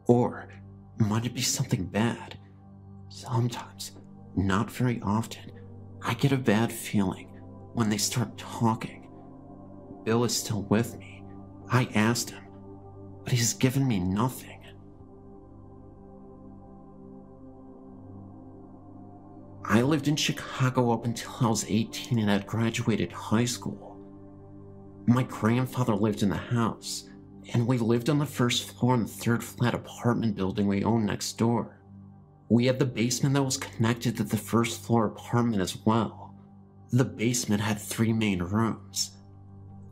Or Might it be something bad? Sometimes, not very often, I get a bad feeling when they start talking. Bill is still with me. I asked him, but he's given me nothing. I lived in Chicago up until I was 18 and had graduated high school. My grandfather lived in the house, and we lived on the first floor in the third flat apartment building we owned next door. We had the basement that was connected to the first floor apartment as well. The basement had 3 main rooms.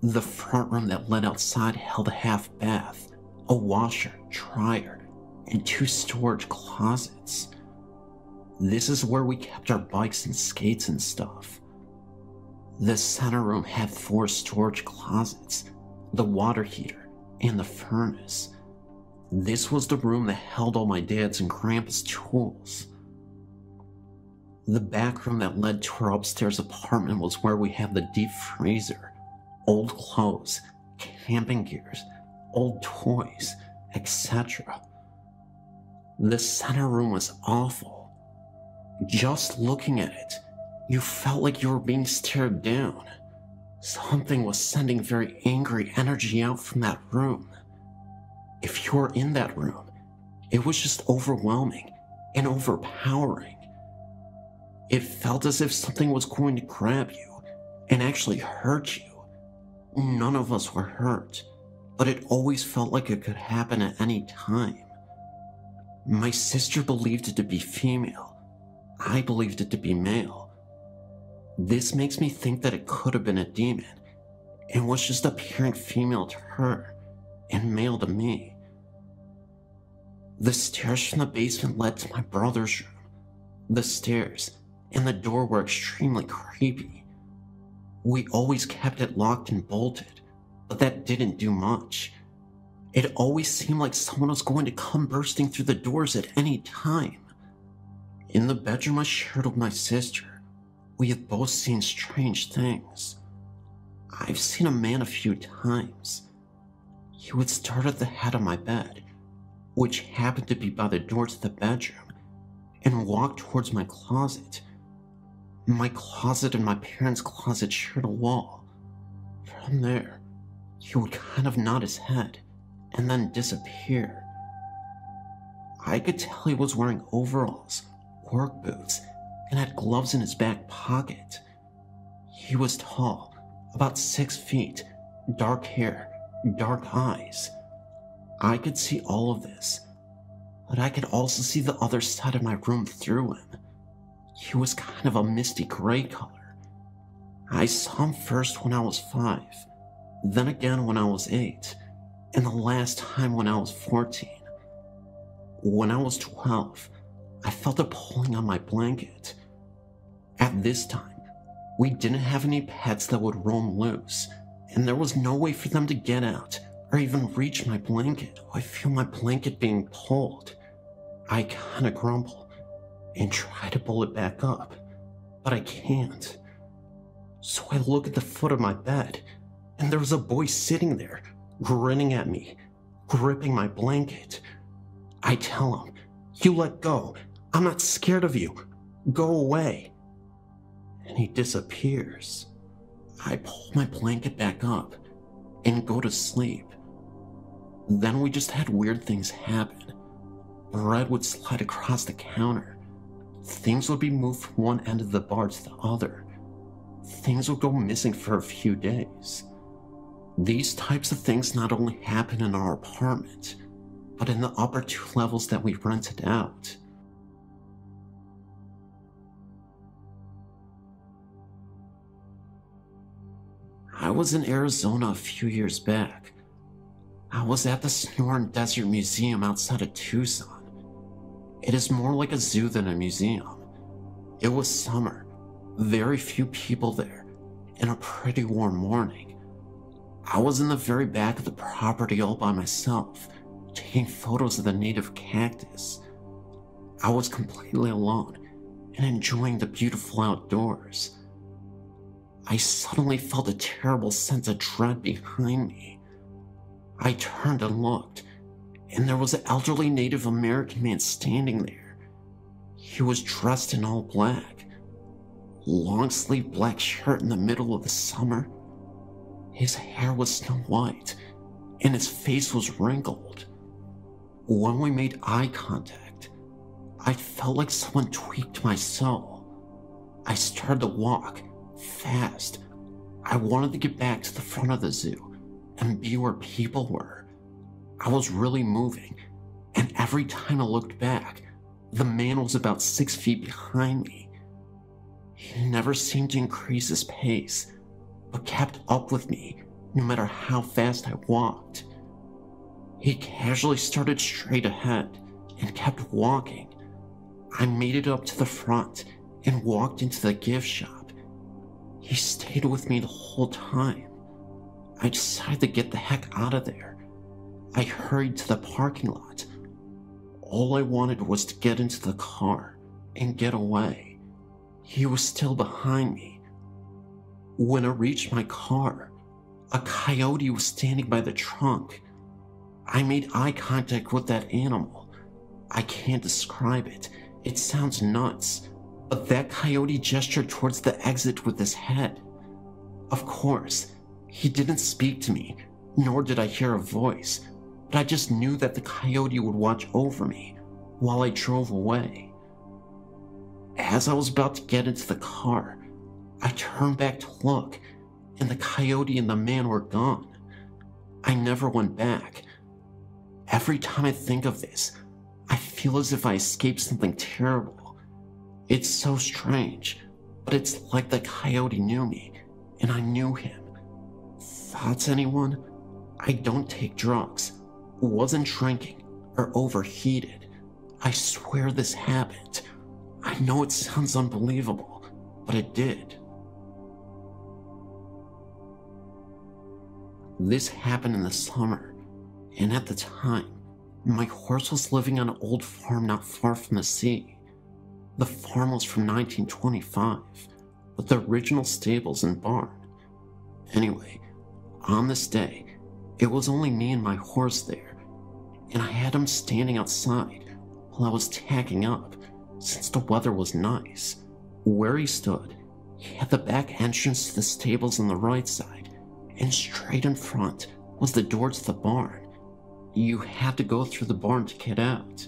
The front room that led outside held a half bath, a washer, dryer, and 2 storage closets. This is where we kept our bikes and skates and stuff. The center room had 4 storage closets, the water heater, and the furnace. This was the room that held all my dad's and grandpa's tools. The back room that led to our upstairs apartment was where we had the deep freezer, old clothes, camping gears, old toys, etc. The center room was awful. Just looking at it, you felt like you were being stared down. Something was sending very angry energy out from that room. If you were in that room, it was just overwhelming and overpowering. It felt as if something was going to grab you and actually hurt you. None of us were hurt, but it always felt like it could happen at any time. My sister believed it to be female. I believed it to be male. This makes me think that it could have been a demon and was just appearing female to her and male to me. The stairs from the basement led to my brother's room. The stairs and the door were extremely creepy. We always kept it locked and bolted, but that didn't do much. It always seemed like someone was going to come bursting through the doors at any time. In the bedroom I shared with my sister, we have both seen strange things. I've seen a man a few times. He would start at the head of my bed, which happened to be by the door to the bedroom, and walk towards my closet. My closet and my parents' closet shared a wall. From there, he would kind of nod his head and then disappear. I could tell he was wearing overalls, work boots, and had gloves in his back pocket. He was tall, about 6 feet, dark hair, dark eyes. I could see all of this, but I could also see the other side of my room through him. He was kind of a misty gray color. I saw him first when I was 5, then again when I was 8, and the last time when I was 14. When I was 12, I felt a pulling on my blanket. At this time, we didn't have any pets that would roam loose, and there was no way for them to get out or even reach my blanket. I feel my blanket being pulled. I kinda grumble and try to pull it back up, but I can't. So I look at the foot of my bed, and there's a boy sitting there, grinning at me, gripping my blanket. I tell him, "You let go. I'm not scared of you. Go away." And he disappears. I pull my blanket back up and go to sleep. Then we just had weird things happen. Bread would slide across the counter. Things would be moved from one end of the bar to the other. Things would go missing for a few days. These types of things not only happen in our apartment, but in the upper 2 levels that we rented out. I was in Arizona a few years back. I was at the Sonoran Desert Museum outside of Tucson. It is more like a zoo than a museum. It was summer, very few people there, and a pretty warm morning. I was in the very back of the property all by myself, taking photos of the native cactus. I was completely alone and enjoying the beautiful outdoors. I suddenly felt a terrible sense of dread behind me. I turned and looked, and there was an elderly Native American man standing there. He was dressed in all black, long-sleeved black shirt in the middle of the summer. His hair was snow white, and his face was wrinkled. When we made eye contact, I felt like someone tweaked my soul. I started to walk, fast. I wanted to get back to the front of the zoo and be where people were. I was really moving, and every time I looked back, the man was about 6 feet behind me. He never seemed to increase his pace, but kept up with me no matter how fast I walked. He casually started straight ahead and kept walking. I made it up to the front and walked into the gift shop. He stayed with me the whole time. I decided to get the heck out of there. I hurried to the parking lot. All I wanted was to get into the car and get away. He was still behind me. When I reached my car, a coyote was standing by the trunk. I made eye contact with that animal. I can't describe it. It sounds nuts, but that coyote gestured towards the exit with his head. Of course, he didn't speak to me, nor did I hear a voice, but I just knew that the coyote would watch over me while I drove away. As I was about to get into the car, I turned back to look, and the coyote and the man were gone. I never went back. Every time I think of this, I feel as if I escaped something terrible. It's so strange, but it's like the coyote knew me, and I knew him. Thoughts, anyone? I don't take drugs, wasn't drinking, or overheated. I swear this happened. I know it sounds unbelievable, but it did. This happened in the summer, and at the time, my horse was living on an old farm not far from the sea. The farm was from 1925, with the original stables and barn. Anyway, on this day, it was only me and my horse there, and I had him standing outside while I was tacking up, since the weather was nice. Where he stood, he had the back entrance to the stables on the right side, and straight in front was the door to the barn. You had to go through the barn to get out.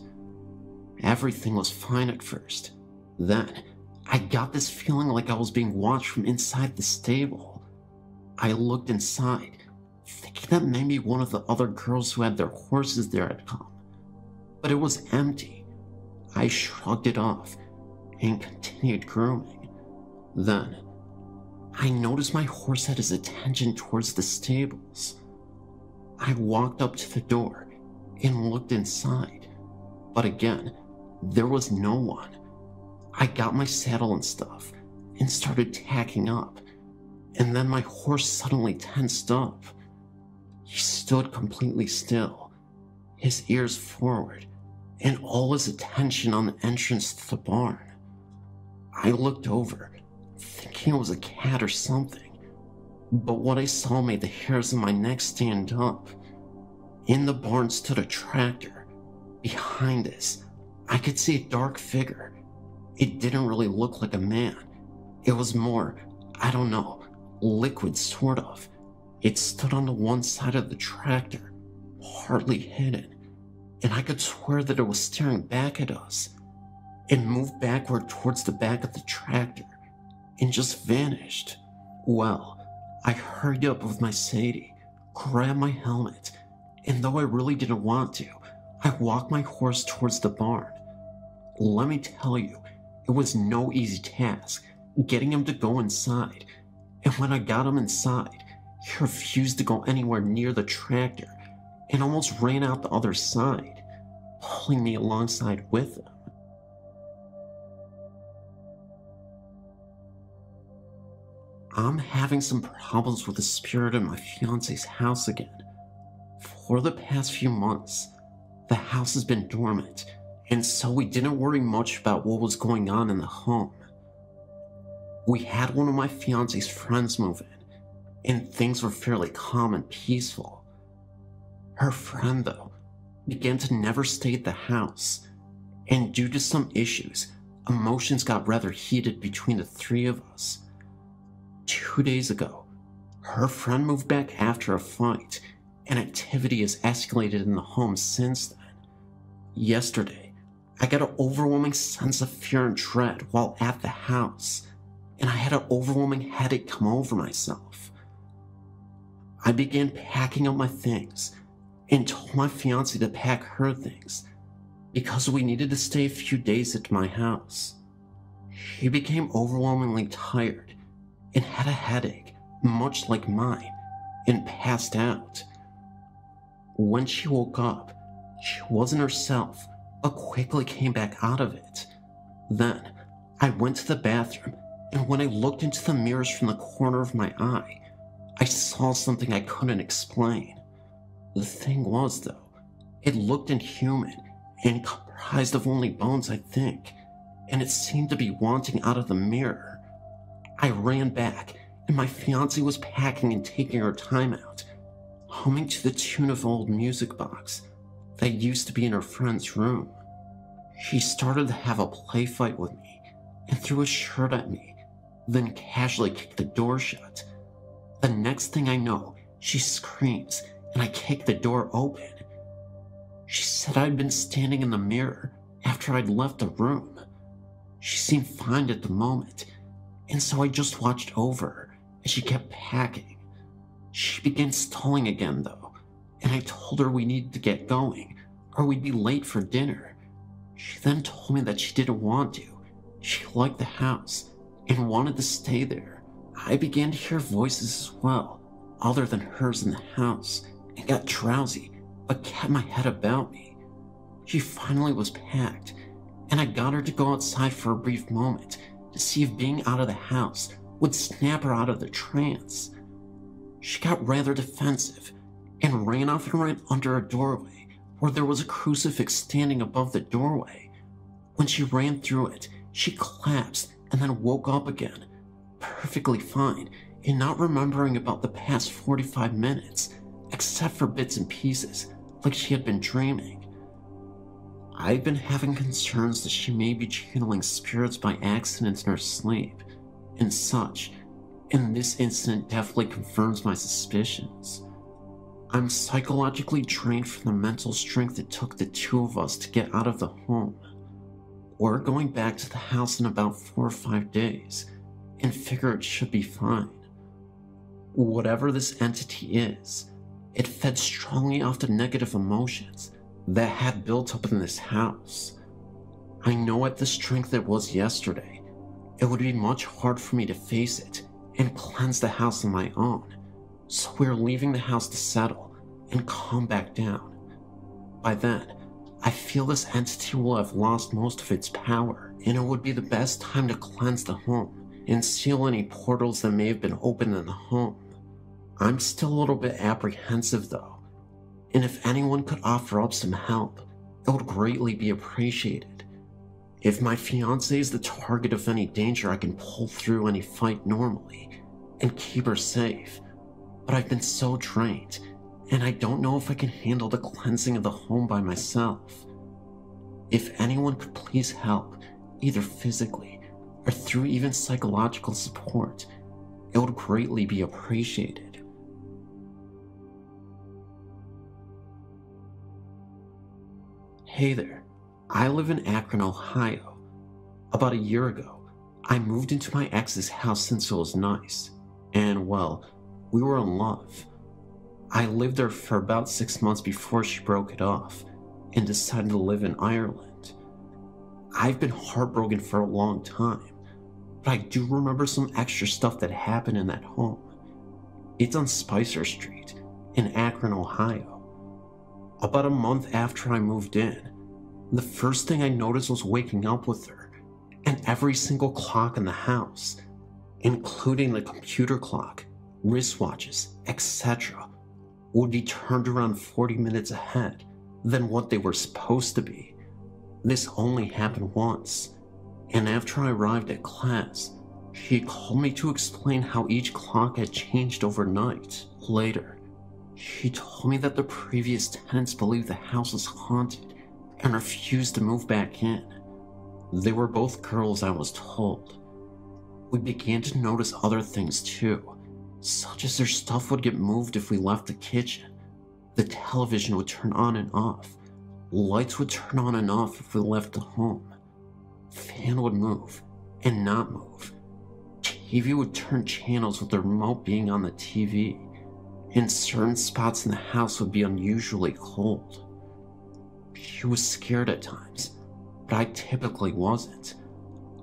Everything was fine at first. Then, I got this feeling like I was being watched from inside the stable. I looked inside, thinking that maybe one of the other girls who had their horses there had come. But it was empty. I shrugged it off and continued grooming. Then, I noticed my horse had his attention towards the stables. I walked up to the door and looked inside, but again, there was no one. I got my saddle and stuff and started tacking up, and then my horse suddenly tensed up. He stood completely still, his ears forward, and all his attention on the entrance to the barn. I looked over, thinking it was a cat or something, but what I saw made the hairs on my neck stand up. In the barn stood a tractor. Behind us, I could see a dark figure. It didn't really look like a man. It was more, I don't know, liquid sort of. It stood on the one side of the tractor, partly hidden, and I could swear that it was staring back at us. It moved backward towards the back of the tractor and just vanished. Well, I hurried up with my Sadie, grabbed my helmet, and though I really didn't want to, I walked my horse towards the barn. Let me tell you, it was no easy task getting him to go inside, and when I got him inside, he refused to go anywhere near the tractor and almost ran out the other side, pulling me alongside with him. I'm having some problems with the spirit in my fiance's house again. For the past few months, the house has been dormant, and so we didn't worry much about what was going on in the home. We had one of my fiance's friends move in, and things were fairly calm and peaceful. Her friend, though, began to never stay at the house, and due to some issues, emotions got rather heated between the three of us. 2 days ago, her friend moved back after a fight, and activity has escalated in the home since then. Yesterday, I got an overwhelming sense of fear and dread while at the house, and I had an overwhelming headache come over myself. I began packing up my things and told my fiancée to pack her things because we needed to stay a few days at my house. She became overwhelmingly tired and had a headache, much like mine, and passed out. When she woke up, she wasn't herself, but quickly came back out of it. Then, I went to the bathroom, and when I looked into the mirrors from the corner of my eye, I saw something I couldn't explain. The thing was, though, it looked inhuman and comprised of only bones, I think, and it seemed to be wanting out of the mirror. I ran back, and my fiancée was packing and taking her time out, humming to the tune of an old music box that used to be in her friend's room. She started to have a play fight with me and threw a shirt at me, then casually kicked the door shut. The next thing I know, she screams and I kick the door open. She said I'd been standing in the mirror after I'd left the room. She seemed fine at the moment, and so I just watched over her as she kept packing. She began stalling again though, and I told her we needed to get going or we'd be late for dinner. She then told me that she didn't want to. She liked the house and wanted to stay there. I began to hear voices as well, other than hers in the house, and got drowsy, but kept my head about me. She finally was packed, and I got her to go outside for a brief moment to see if being out of the house would snap her out of the trance. She got rather defensive and ran off and ran under a doorway where there was a crucifix standing above the doorway. When she ran through it, she collapsed and then woke up again, perfectly fine and not remembering about the past 45 minutes, except for bits and pieces, like she had been dreaming. I've been having concerns that she may be channeling spirits by accident in her sleep and such, and this incident definitely confirms my suspicions. I'm psychologically drained from the mental strength it took the two of us to get out of the home. We're going back to the house in about 4 or 5 days, and figure it should be fine. Whatever this entity is, it fed strongly off the negative emotions that had built up in this house. I know at the strength it was yesterday, it would be much hard for me to face it and cleanse the house on my own, so we're leaving the house to settle and calm back down. By then, I feel this entity will have lost most of its power, and it would be the best time to cleanse the home and seal any portals that may have been opened in the home. I'm still a little bit apprehensive though, and if anyone could offer up some help, it would greatly be appreciated. If my fiancée is the target of any danger, I can pull through any fight normally and keep her safe, but I've been so drained, and I don't know if I can handle the cleansing of the home by myself. If anyone could please help, either physically or through even psychological support, it would greatly be appreciated. Hey there, I live in Akron, Ohio. About a year ago, I moved into my ex's house since it was nice, and well, we were in love. I lived there for about 6 months before she broke it off and decided to live in Ireland. I've been heartbroken for a long time, but I do remember some extra stuff that happened in that home. It's on Spicer Street in Akron, Ohio. About a month after I moved in, the first thing I noticed was waking up with her, and every single clock in the house, including the computer clock, wristwatches, etc., would be turned around 40 minutes ahead than what they were supposed to be. This only happened once, and after I arrived at class, she called me to explain how each clock had changed overnight. Later, She told me that the previous tenants believed the house was haunted and refused to move back in. They were both girls, I was told. We began to notice other things too, such as their stuff would get moved if we left the kitchen. The television would turn on and off. Lights would turn on and off if we left the home. Fan would move and not move. TV would turn channels with the remote being on the TV. And certain spots in the house would be unusually cold. She was scared at times, but I typically wasn't.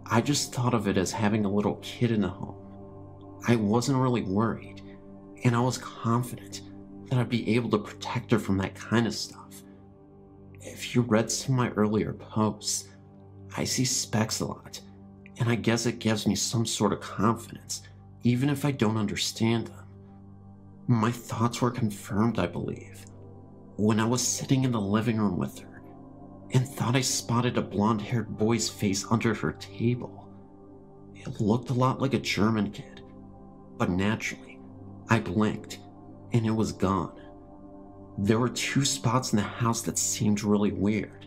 I just thought of it as having a little kid in the home. I wasn't really worried, and I was confident that I'd be able to protect her from that kind of stuff. If you read some of my earlier posts, I see specks a lot, and I guess it gives me some sort of confidence, even if I don't understand them. My thoughts were confirmed, I believe, when I was sitting in the living room with her and thought I spotted a blonde-haired boy's face under her table. It looked a lot like a German kid, but naturally, I blinked and it was gone. There were 2 spots in the house that seemed really weird.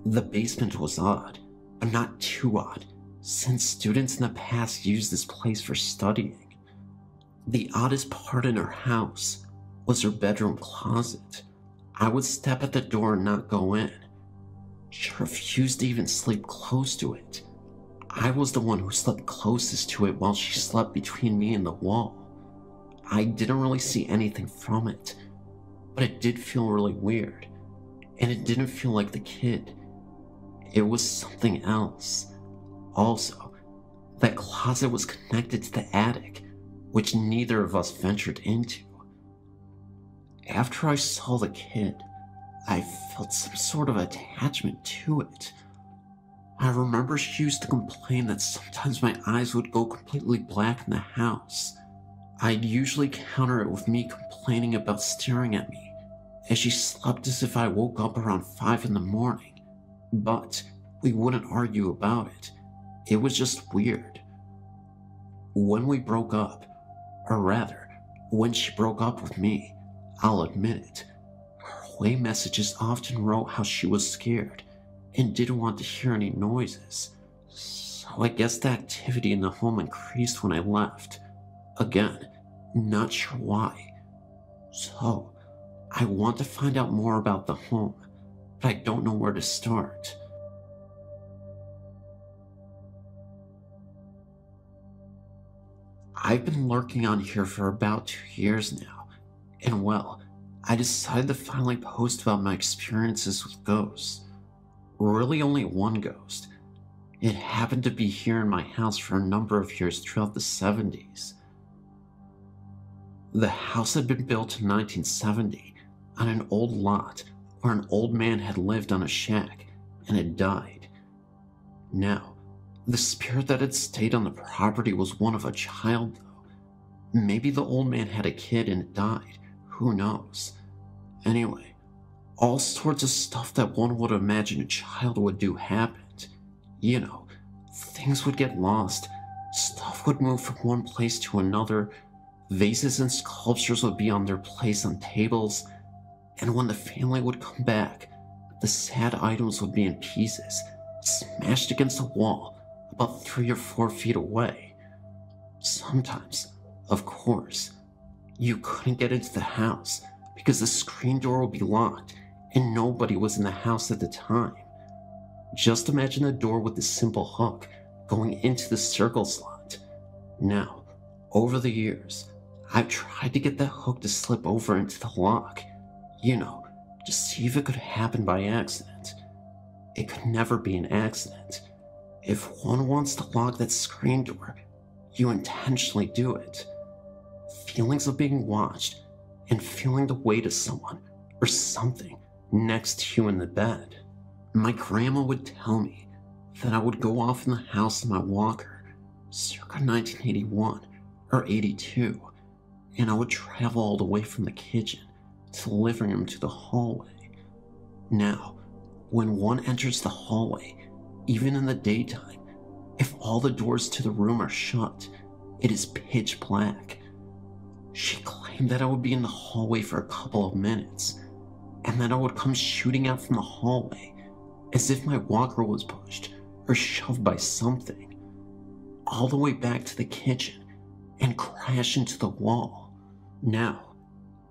The basement was odd, but not too odd, since students in the past used this place for studying. The oddest part in her house was her bedroom closet. I would step at the door and not go in. She refused to even sleep close to it. I was the one who slept closest to it while she slept between me and the wall. I didn't really see anything from it, but it did feel really weird, and it didn't feel like the kid. It was something else. Also, that closet was connected to the attic, which neither of us ventured into. After I saw the kid, I felt some sort of attachment to it. I remember she used to complain that sometimes my eyes would go completely black in the house. I'd usually counter it with me complaining about staring at me, as she slept as if I woke up around 5 in the morning, but we wouldn't argue about it. It was just weird. When we broke up, or rather, when she broke up with me, I'll admit it, her away messages often wrote how she was scared and didn't want to hear any noises. So I guess the activity in the home increased when I left. Again, not sure why. So, I want to find out more about the home, but I don't know where to start. I've been lurking on here for about 2 years now, and well, I decided to finally post about my experiences with ghosts. Really only one ghost. It happened to be here in my house for a number of years throughout the 70s. The house had been built in 1970 on an old lot where an old man had lived on a shack and had died. Now, the spirit that had stayed on the property was one of a child, though. Maybe the old man had a kid and it died. Who knows? Anyway, all sorts of stuff that one would imagine a child would do happened. You know, things would get lost, stuff would move from one place to another, vases and sculptures would be on their place on tables, and when the family would come back, the sad items would be in pieces, smashed against a wall about 3 or 4 feet away. Sometimes, of course, you couldn't get into the house because the screen door would be locked and nobody was in the house at the time. Just imagine a door with a simple hook going into the circle slot. Now, over the years, I've tried to get that hook to slip over into the lock, you know, to see if it could happen by accident. It could never be an accident. If one wants to lock that screen door, you intentionally do it. Feelings of being watched and feeling the weight of someone or something next to you in the bed. My grandma would tell me that I would go off in the house in my walker, circa 1981 or 82, and I would travel all the way from the kitchen to the living room to the hallway. Now, when one enters the hallway, even in the daytime, if all the doors to the room are shut, it is pitch black. She claimed that I would be in the hallway for a couple of minutes, and that I would come shooting out from the hallway as if my walker was pushed or shoved by something, all the way back to the kitchen and crash into the wall. Now,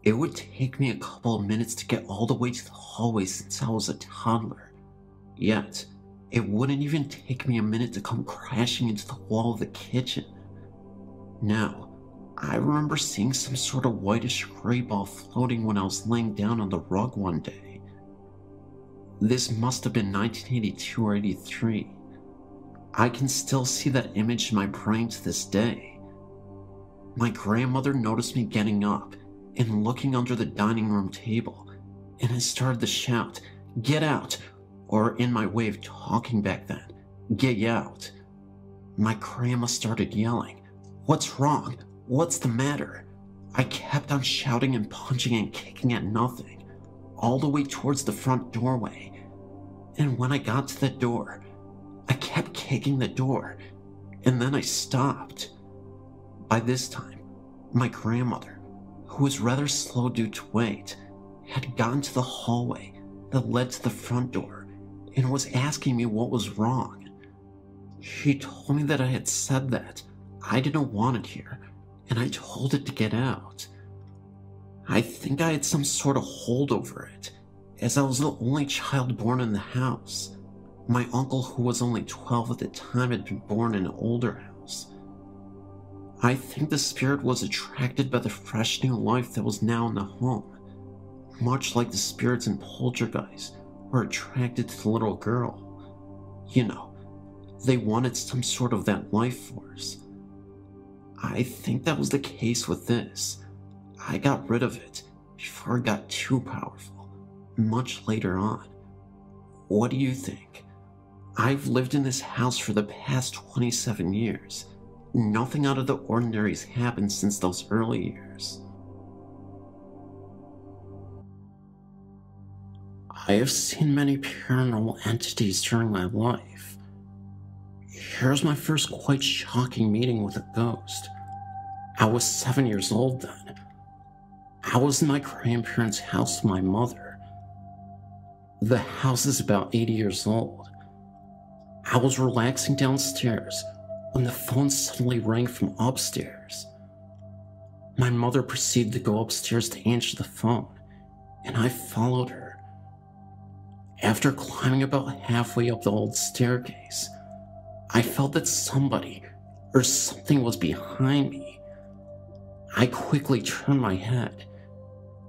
it would take me a couple of minutes to get all the way to the hallway since I was a toddler, yet it wouldn't even take me a minute to come crashing into the wall of the kitchen. Now, I remember seeing some sort of whitish gray ball floating when I was laying down on the rug one day. This must have been 1982 or 83. I can still see that image in my brain to this day. My grandmother noticed me getting up and looking under the dining room table, and I started to shout, "Get out!" or in my way of talking back then, "Get out!" My grandma started yelling, "What's wrong? What's the matter?" I kept on shouting and punching and kicking at nothing, all the way towards the front doorway. And when I got to the door, I kept kicking the door, and then I stopped. By this time, my grandmother, who was rather slow due to weight, had gotten to the hallway that led to the front door and was asking me what was wrong. She told me that I had said that I didn't want it here, and I told it to get out. I think I had some sort of hold over it, as I was the only child born in the house. My uncle, who was only 12 at the time, had been born in an older house. I think the spirit was attracted by the fresh new life that was now in the home, much like the spirits in Poltergeist were attracted to the little girl. You know, they wanted some sort of that life force. I think that was the case with this. I got rid of it before it got too powerful, much later on. What do you think? I've lived in this house for the past 27 years. Nothing out of the ordinary has happened since those early years. I have seen many paranormal entities during my life. Here's my first quite shocking meeting with a ghost. I was 7 years old then. I was in my grandparents' house with my mother. The house is about 80 years old. I was relaxing downstairs when the phone suddenly rang from upstairs. My mother proceeded to go upstairs to answer the phone, and I followed her. After climbing about halfway up the old staircase, I felt that somebody or something was behind me. I quickly turned my head,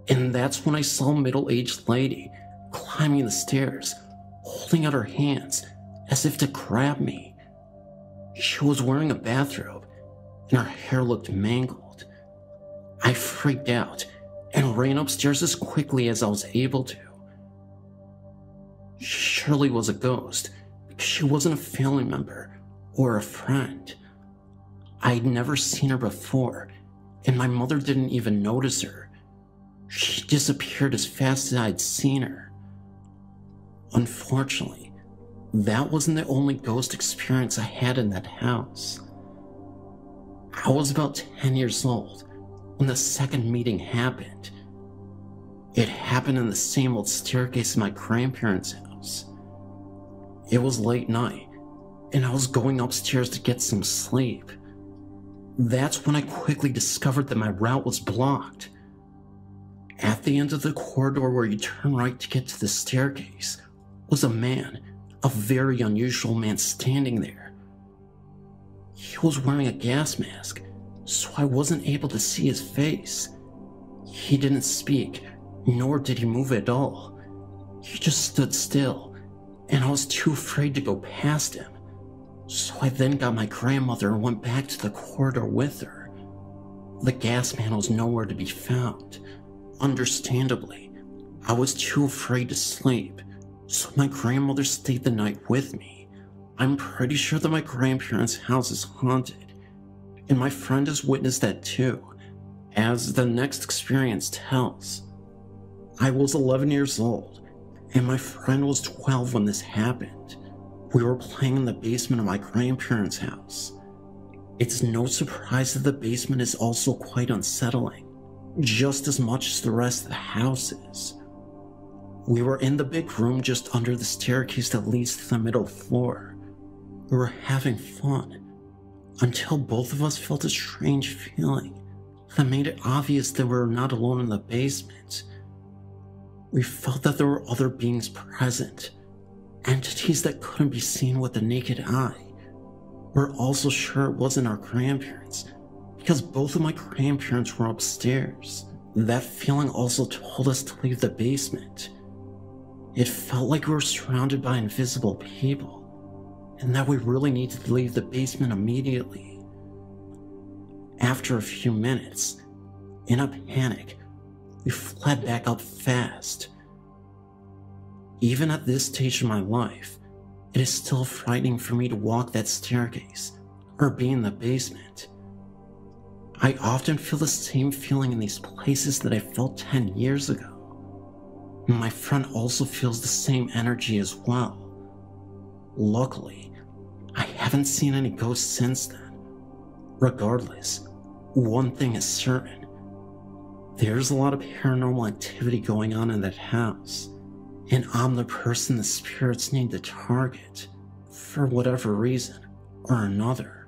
and that's when I saw a middle-aged lady climbing the stairs, holding out her hands as if to grab me. She was wearing a bathrobe, and her hair looked mangled. I freaked out and ran upstairs as quickly as I was able to. She surely was a ghost, because she wasn't a family member or a friend. I'd never seen her before, and my mother didn't even notice her. She disappeared as fast as I'd seen her. Unfortunately, that wasn't the only ghost experience I had in that house. I was about 10 years old when the second meeting happened. It happened in the same old staircase in my grandparents' house. It was late night, and I was going upstairs to get some sleep. That's when I quickly discovered that my route was blocked. At the end of the corridor where you turn right to get to the staircase was a man, a very unusual man standing there. He was wearing a gas mask, so I wasn't able to see his face. He didn't speak, nor did he move at all. He just stood still, and I was too afraid to go past him. So I then got my grandmother and went back to the corridor with her. The gas man was nowhere to be found. Understandably, I was too afraid to sleep, so my grandmother stayed the night with me. I'm pretty sure that my grandparents' house is haunted, and my friend has witnessed that too, as the next experience tells. I was 11 years old, and my friend was 12 when this happened. We were playing in the basement of my grandparents' house. It's no surprise that the basement is also quite unsettling. just as much as the rest of the houses. We were in the big room just under the staircase that leads to the middle floor. We were having fun, until both of us felt a strange feeling that made it obvious that we were not alone in the basement. We felt that there were other beings present, entities that couldn't be seen with the naked eye. We're also sure it wasn't our grandparents, because both of my grandparents were upstairs. That feeling also told us to leave the basement. It felt like we were surrounded by invisible people, and that we really needed to leave the basement immediately. After a few minutes, in a panic, we fled back up fast. Even at this stage of my life, it is still frightening for me to walk that staircase or be in the basement. I often feel the same feeling in these places that I felt 10 years ago. My friend also feels the same energy as well. Luckily, I haven't seen any ghosts since then. Regardless, one thing is certain. There's a lot of paranormal activity going on in that house, and I'm the person the spirits need to target, for whatever reason or another.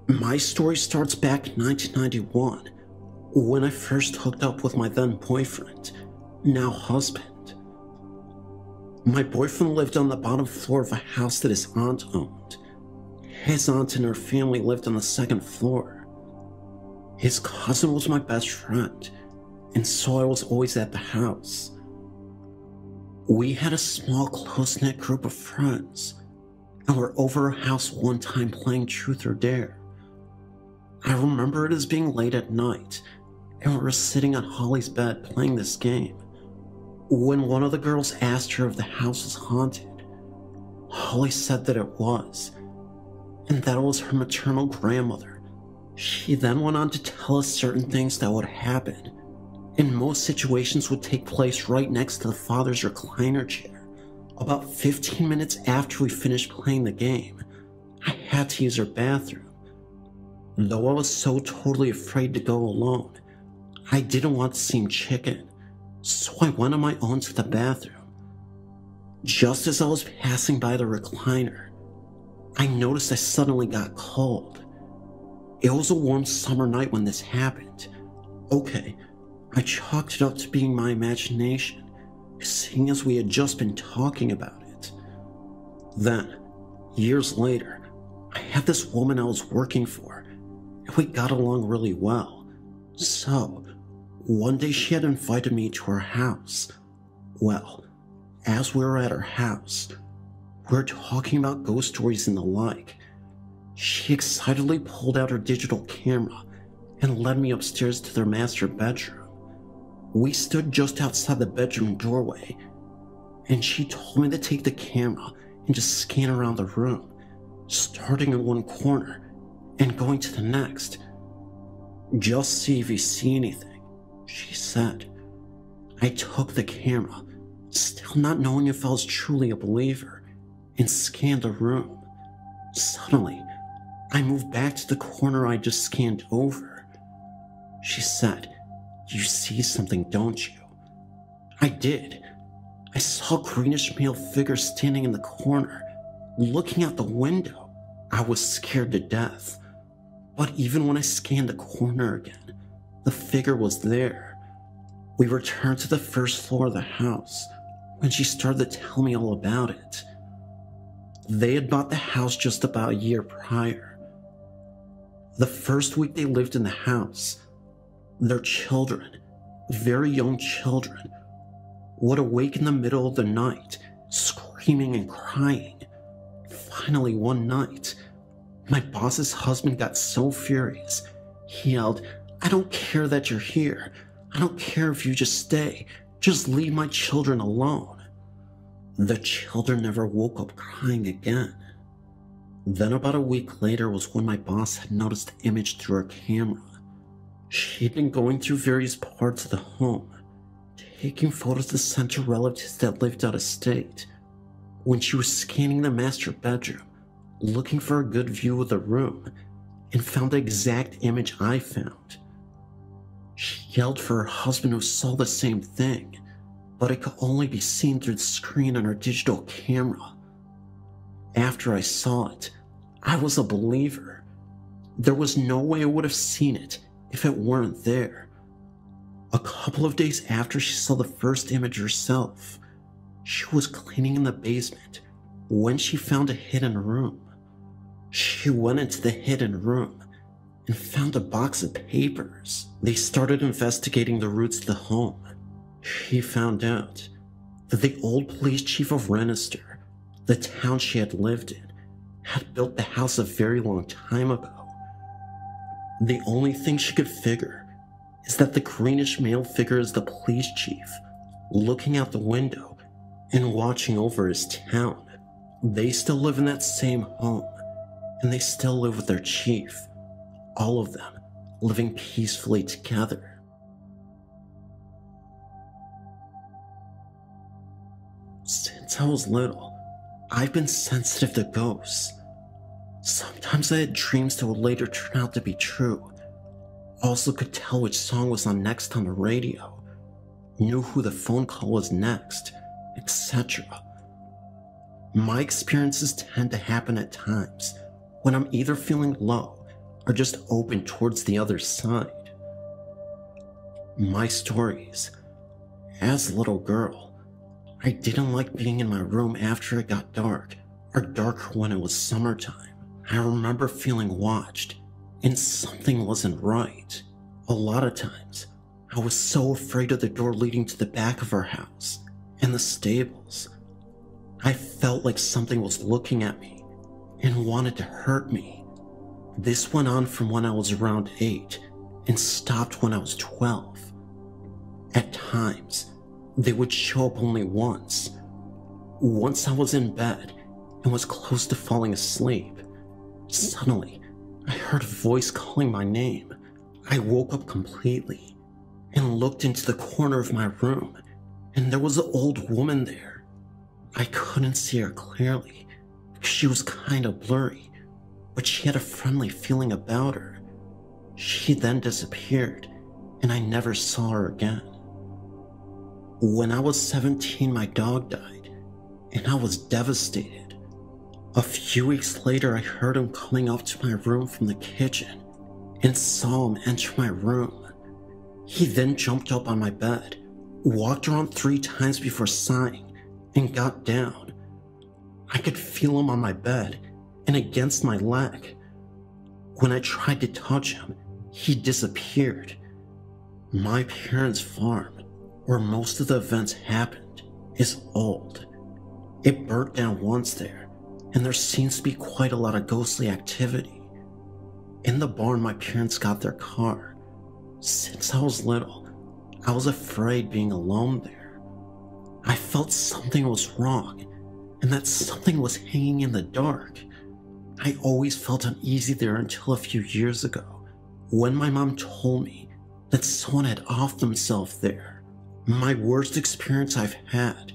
My story starts back in 1991, when I first hooked up with my then boyfriend, now husband. My boyfriend lived on the bottom floor of a house that his aunt owned. His aunt and her family lived on the second floor. His cousin was my best friend, and so I was always at the house. We had a small, close-knit group of friends, and were over our house one time playing Truth or Dare. I remember it as being late at night, and we were sitting on Holly's bed playing this game, when one of the girls asked her if the house was haunted. Holly said that it was, and that it was her maternal grandmother. She then went on to tell us certain things that would happen, and most situations would take place right next to the father's recliner chair. About 15 minutes after we finished playing the game, I had to use her bathroom. Though I was so totally afraid to go alone, I didn't want to seem chicken, so I went on my own to the bathroom. Just as I was passing by the recliner, I noticed I suddenly got cold. It was a warm summer night when this happened. Okay, I chalked it up to being my imagination, seeing as we had just been talking about it. Then, years later, I had this woman I was working for, and we got along really well. So, one day she had invited me to her house. Well, as we were at her house, we were talking about ghost stories and the like. She excitedly pulled out her digital camera and led me upstairs to their master bedroom. We stood just outside the bedroom doorway, and she told me to take the camera and just scan around the room, starting in one corner and going to the next. Just see if you see anything, she said. I took the camera, still not knowing if I was truly a believer, and scanned the room. Suddenly, I moved back to the corner I just scanned over. She said, "You see something, don't you?" I did. I saw a greenish male figure standing in the corner, looking out the window. I was scared to death. But even when I scanned the corner again, the figure was there. We returned to the first floor of the house when she started to tell me all about it. They had bought the house just about a year prior. The first week they lived in the house, their children, very young children, would awake in the middle of the night, screaming and crying. Finally, one night, my boss's husband got so furious, he yelled, "I don't care that you're here. I don't care if you just stay. Just leave my children alone." The children never woke up crying again. Then about a week later was when my boss had noticed the image through her camera. She'd been going through various parts of the home, taking photos to send to relatives that lived out of state. when she was scanning the master bedroom, looking for a good view of the room, and found the exact image I found. She yelled for her husband, who saw the same thing, but it could only be seen through the screen on her digital camera. After I saw it, I was a believer. There was no way I would have seen it if it weren't there. A couple of days after she saw the first image herself, she was cleaning in the basement when she found a hidden room. She went into the hidden room and found a box of papers. They started investigating the roots of the home. She found out that the old police chief of Rennister, the town she had lived in, had built the house a very long time ago. The only thing she could figure is that the greenish male figure is the police chief, looking out the window and watching over his town. They still live in that same home, and they still live with their chief, all of them living peacefully together. Since I was little, I've been sensitive to ghosts. Sometimes I had dreams that would later turn out to be true. Also could tell which song was on next on the radio, knew who the phone call was next, etc. My experiences tend to happen at times when I'm either feeling low or just open towards the other side. My stories. As a little girl, I didn't like being in my room after it got dark, or darker when it was summertime. I remember feeling watched, and something wasn't right. A lot of times, I was so afraid of the door leading to the back of our house and the stables. I felt like something was looking at me and wanted to hurt me. This went on from when I was around 8 and stopped when I was 12. At times, they would show up only once. Once I was in bed and was close to falling asleep. Suddenly, I heard a voice calling my name. I woke up completely and looked into the corner of my room, and there was an old woman there. I couldn't see her clearly because she was kind of blurry, but she had a friendly feeling about her. She then disappeared, and I never saw her again. When I was 17, my dog died, and I was devastated. A few weeks later, I heard him coming up to my room from the kitchen and saw him enter my room. He then jumped up on my bed, walked around 3 times before sighing, and got down. I could feel him on my bed and against my leg. When I tried to touch him, he disappeared. My parents' farm, where most of the events happened, is old. It burnt down once there, and there seems to be quite a lot of ghostly activity. In the barn, my parents got their car. Since I was little, I was afraid being alone there. I felt something was wrong, and that something was hanging in the dark. I always felt uneasy there until a few years ago, when my mom told me that someone had offed themselves there. My worst experience I've had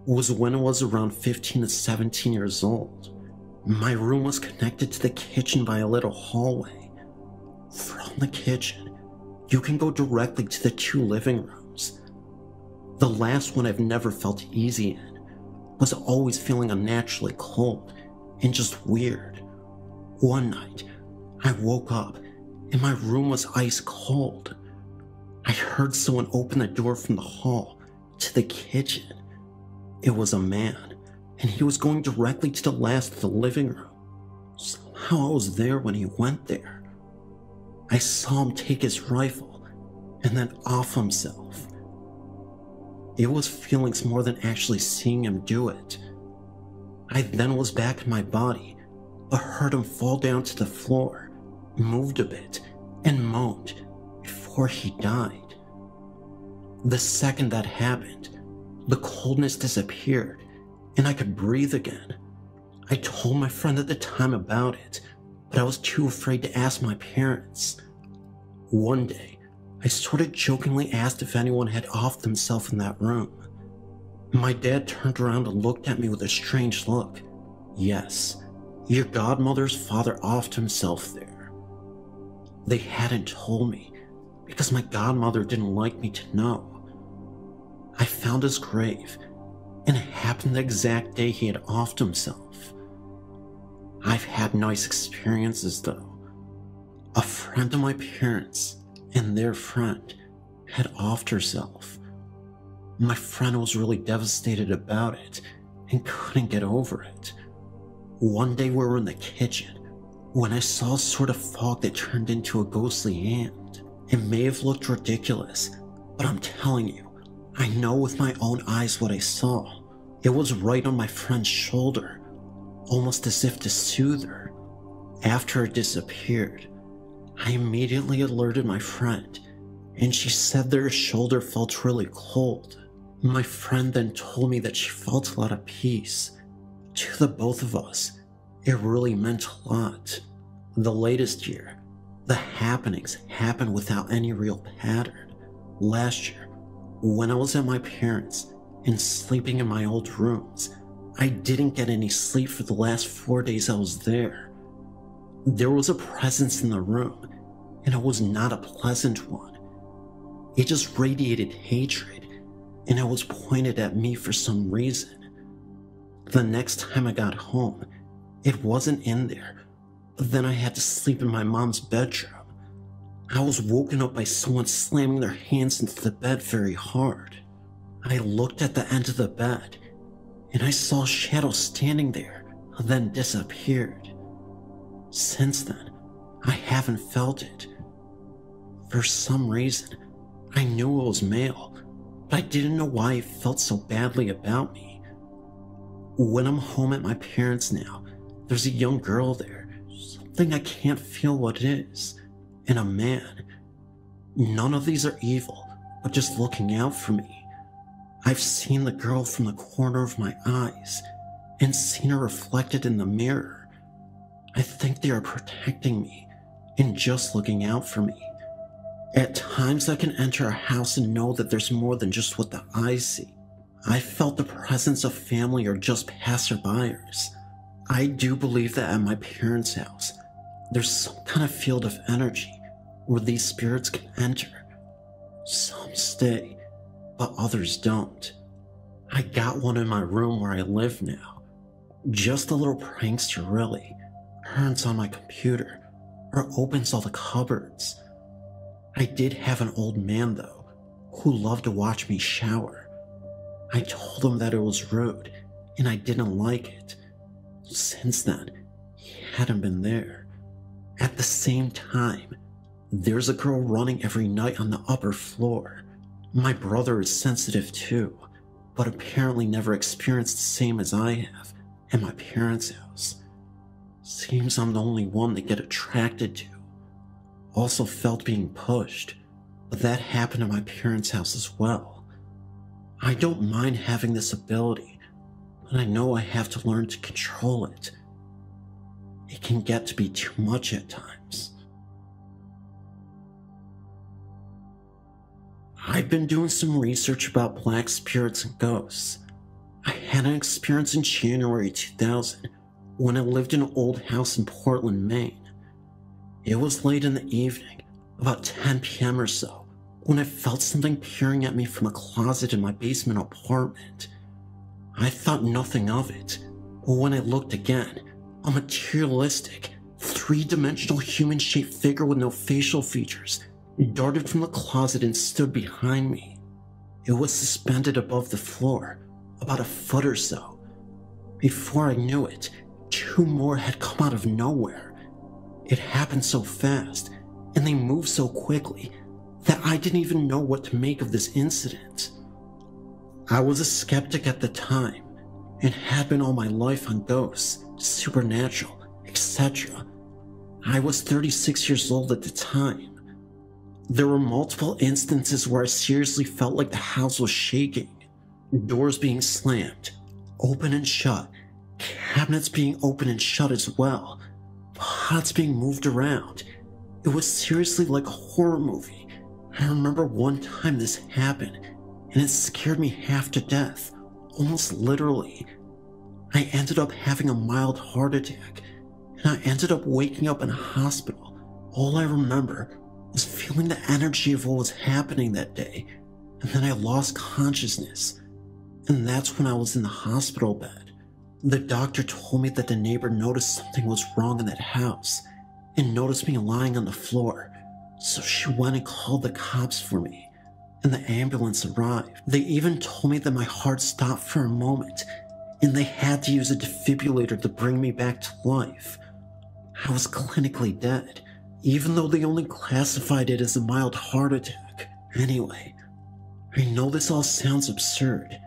was when I was around 15 to 17 years old. My room was connected to the kitchen by a little hallway. From the kitchen, you can go directly to the 2 living rooms. The last one I've never felt easy in was always feeling unnaturally cold and just weird. One night, I woke up and my room was ice cold. I heard someone open the door from the hall to the kitchen. It was a man, and he was going directly to the last of the living room. Somehow I was there when he went there. I saw him take his rifle and then off himself. It was feelings more than actually seeing him do it. I then was back in my body, but heard him fall down to the floor, moved a bit, and moaned before he died. The second that happened, the coldness disappeared, and I could breathe again. I told my friend at the time about it, but I was too afraid to ask my parents. One day, I sort of jokingly asked if anyone had offed themselves in that room. My dad turned around and looked at me with a strange look. Yes, your godmother's father offed himself there. They hadn't told me because my godmother didn't like me to know. I found his grave, and it happened the exact day he had offed himself. I've had nice experiences though. A friend of my parents and their friend had offed herself. My friend was really devastated about it and couldn't get over it. One day we were in the kitchen when I saw a sort of fog that turned into a ghostly hand. It may have looked ridiculous, but I'm telling you, I know with my own eyes what I saw. It was right on my friend's shoulder, almost as if to soothe her. After it disappeared, I immediately alerted my friend, and she said that her shoulder felt really cold. My friend then told me that she felt a lot of peace. To the both of us, it really meant a lot. The latest year, the happenings happened without any real pattern. Last year, when I was at my parents' and sleeping in my old rooms, I didn't get any sleep for the last 4 days I was there. There was a presence in the room, and it was not a pleasant one. It just radiated hatred, and it was pointed at me for some reason. The next time I got home, it wasn't in there, but then I had to sleep in my mom's bedroom. I was woken up by someone slamming their hands into the bed very hard. I looked at the end of the bed, and I saw a shadow standing there, then disappeared. Since then, I haven't felt it. For some reason, I knew it was male, but I didn't know why it felt so badly about me. When I'm home at my parents' now, there's a young girl there, something I can't feel what it is, and a man. None of these are evil, but just looking out for me. I've seen the girl from the corner of my eyes, and seen her reflected in the mirror. I think they are protecting me, and just looking out for me. At times I can enter a house and know that there's more than just what the eyes see. I felt the presence of family or just passerbyers. I do believe that at my parents' house, there's some kind of field of energy where these spirits can enter. Some stay, but others don't. I got one in my room where I live now. Just a little prankster really. Turns on my computer, or opens all the cupboards. I did have an old man though, who loved to watch me shower. I told him that it was rude, and I didn't like it. Since then, he hadn't been there. At the same time, there's a girl running every night on the upper floor. My brother is sensitive too, but apparently never experienced the same as I have at my parents' house. Seems I'm the only one they get attracted to. Also felt being pushed, but that happened at my parents' house as well. I don't mind having this ability, but I know I have to learn to control it. It can get to be too much at times. I've been doing some research about black spirits and ghosts. I had an experience in January 2000 when I lived in an old house in Portland, Maine. It was late in the evening, about 10 p.m. or so, when I felt something peering at me from a closet in my basement apartment. I thought nothing of it, but when I looked again, a materialistic, three-dimensional human-shaped figure with no facial features darted from the closet and stood behind me. It was suspended above the floor, about a foot or so. Before I knew it, two more had come out of nowhere. It happened so fast, and they moved so quickly, that I didn't even know what to make of this incident. I was a skeptic at the time, and had been all my life on ghosts, supernatural, etc. I was 36 years old at the time. There were multiple instances where I seriously felt like the house was shaking. Doors being slammed, open and shut, cabinets being open and shut as well, pots being moved around. It was seriously like a horror movie. I remember one time this happened, and it scared me half to death, almost literally. I ended up having a mild heart attack, and I ended up waking up in a hospital. All I remember was feeling the energy of what was happening that day, and then I lost consciousness, and that's when I was in the hospital bed. The doctor told me that the neighbor noticed something was wrong in that house, and noticed me lying on the floor, so she went and called the cops for me, and the ambulance arrived. They even told me that my heart stopped for a moment, and they had to use a defibrillator to bring me back to life. I was clinically dead, even though they only classified it as a mild heart attack. Anyway, I know this all sounds absurd,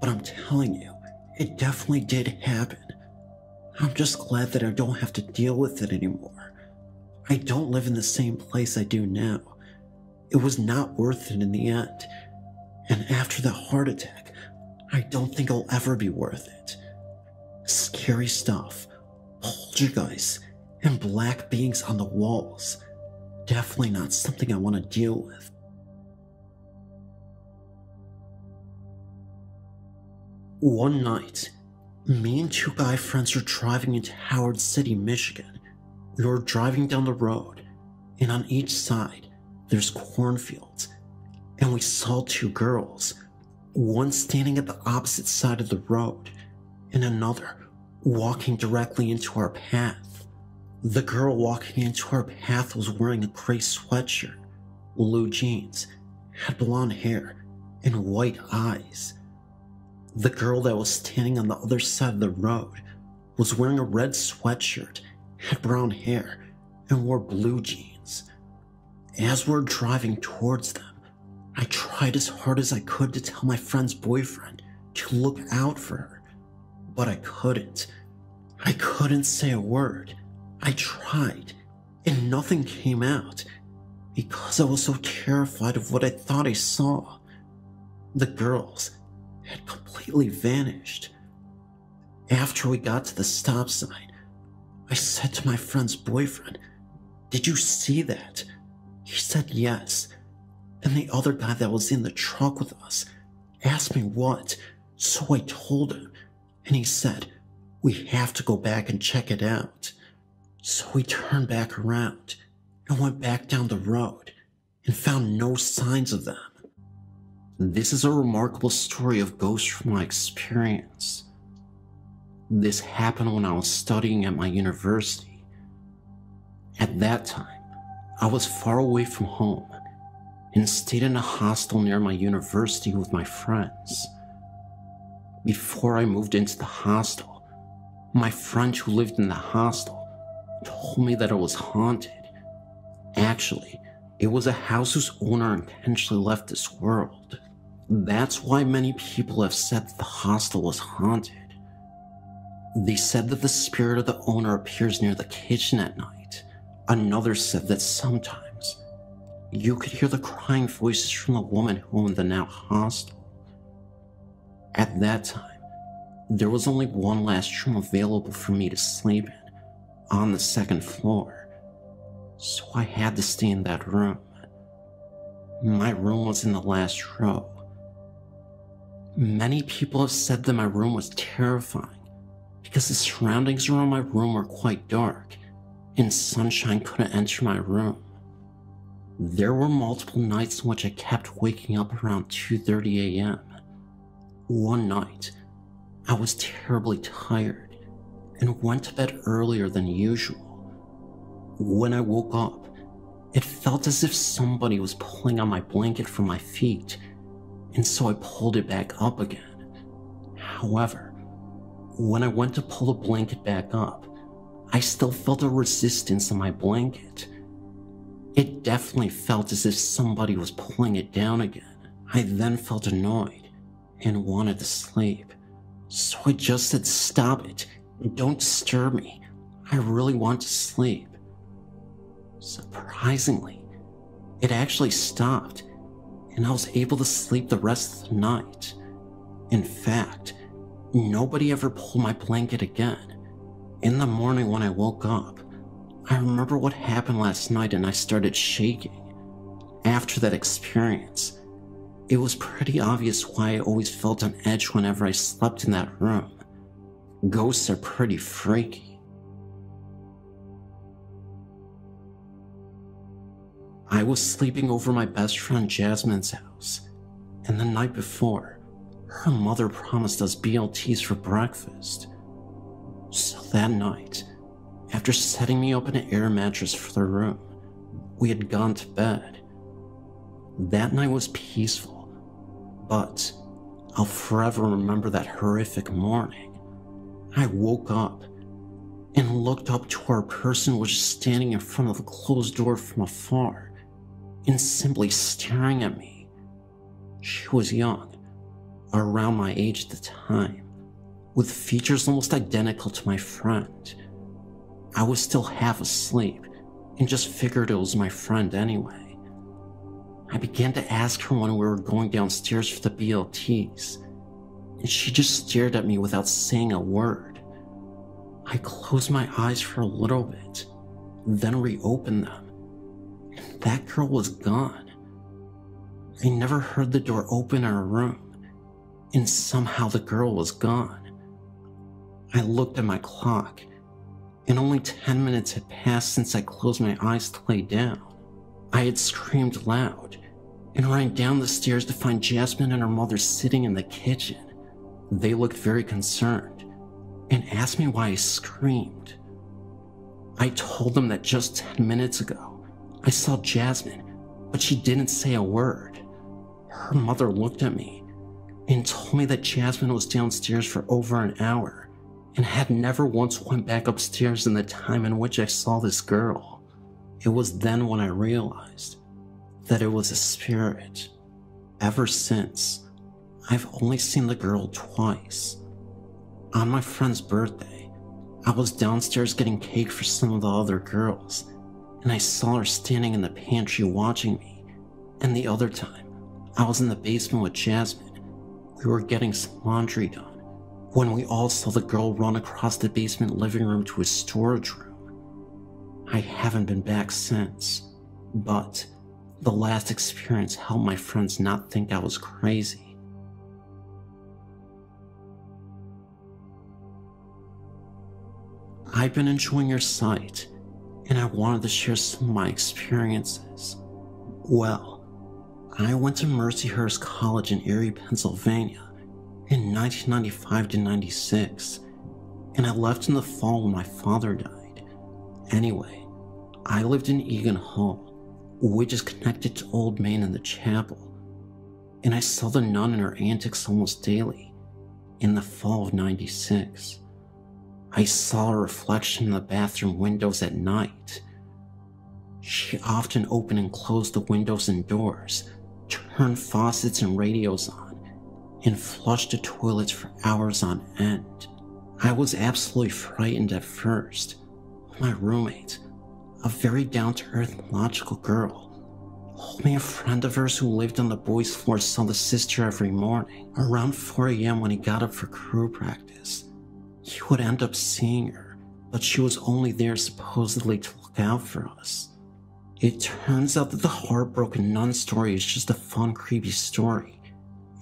but I'm telling you, it definitely did happen. I'm just glad that I don't have to deal with it anymore. I don't live in the same place I do now. It was not worth it in the end. And after that heart attack, I don't think I'll ever be worth it. Scary stuff, poltergeists, and black beings on the walls. Definitely not something I want to deal with. One night, me and two guy friends were driving into Howard City, Michigan. We were driving down the road, and on each side, there's cornfields, and we saw two girls, one standing at the opposite side of the road, and another walking directly into our path. The girl walking into our path was wearing a gray sweatshirt, blue jeans, had blonde hair, and white eyes. The girl that was standing on the other side of the road was wearing a red sweatshirt, had brown hair, and wore blue jeans. As we're driving towards them, I tried as hard as I could to tell my friend's boyfriend to look out for her, but I couldn't. I couldn't say a word. I tried, and nothing came out, because I was so terrified of what I thought I saw. The girls had completely vanished. After we got to the stop sign, I said to my friend's boyfriend, "Did you see that?" He said yes, and the other guy that was in the truck with us asked me what, so I told him, and he said, "We have to go back and check it out." So we turned back around and went back down the road and found no signs of them. This is a remarkable story of ghosts from my experience. This happened when I was studying at my university. At that time, I was far away from home and stayed in a hostel near my university with my friends. Before I moved into the hostel, my friend who lived in the hostel told me that it was haunted. Actually, it was a house whose owner intentionally left this world. That's why many people have said that the hostel was haunted. They said that the spirit of the owner appears near the kitchen at night. Another said that sometimes you could hear the crying voices from the woman who owned the now hostel. At that time, there was only one last room available for me to sleep in, on the second floor, so I had to stay in that room. My room was in the last row. Many people have said that my room was terrifying because the surroundings around my room were quite dark and sunshine couldn't enter my room. There were multiple nights in which I kept waking up around 2:30 a.m. One night, I was terribly tired and went to bed earlier than usual. When I woke up, it felt as if somebody was pulling on my blanket from my feet, and so I pulled it back up again. However, when I went to pull the blanket back up, I still felt a resistance on my blanket. It definitely felt as if somebody was pulling it down again. I then felt annoyed and wanted to sleep, so I just said, "Stop it. Don't disturb me. I really want to sleep." Surprisingly, it actually stopped, and I was able to sleep the rest of the night. In fact, nobody ever pulled my blanket again. In the morning when I woke up, I remember what happened last night and I started shaking. After that experience, It was pretty obvious why I always felt on edge whenever I slept in that room. Ghosts are pretty freaky. I was sleeping over my best friend Jasmine's house, and the night before, her mother promised us BLTs for breakfast. So that night, after setting me up in an air mattress for the room, we had gone to bed. That night was peaceful, but I'll forever remember that horrific morning. I woke up and looked up to where a person was just standing in front of the closed door from afar and simply staring at me. She was young, around my age at the time, with features almost identical to my friend. I was still half asleep and just figured it was my friend anyway. I began to ask her when we were going downstairs for the BLTs, and she just stared at me without saying a word. I closed my eyes for a little bit, then reopened them, and that girl was gone. I never heard the door open in her room, and somehow the girl was gone. I looked at my clock, and only 10 minutes had passed since I closed my eyes to lay down. I had screamed loud and ran down the stairs to find Jasmine and her mother sitting in the kitchen. They looked very concerned and asked me why I screamed. I told them that just 10 minutes ago I saw Jasmine, but she didn't say a word. Her mother looked at me and told me that Jasmine was downstairs for over an hour and had never once went back upstairs in the time in which I saw this girl. It was then when I realized that it was a spirit. Ever since, I've only seen the girl twice. On my friend's birthday, I was downstairs getting cake for some of the other girls, and I saw her standing in the pantry watching me. And the other time, I was in the basement with Jasmine. We were getting some laundry done when we all saw the girl run across the basement living room to a storage room. I haven't been back since, but the last experience helped my friends not think I was crazy. I've been enjoying your site, and I wanted to share some of my experiences. Well, I went to Mercyhurst College in Erie, Pennsylvania in 1995 to 96, and I left in the fall when my father died. Anyway, I lived in Egan Hall, which is connected to Old Main and the chapel, and I saw the nun and her antics almost daily. In the fall of 96, I saw a reflection in the bathroom windows at night. She often opened and closed the windows and doors, turned faucets and radios on, and flushed the toilets for hours on end. I was absolutely frightened at first. My roommate, a very down-to-earth and logical girl, told me a friend of hers who lived on the boys' floor saw the sister every morning. Around 4 a.m. when he got up for crew practice, he would end up seeing her, but she was only there supposedly to look out for us. It turns out that the heartbroken nun story is just a fun, creepy story,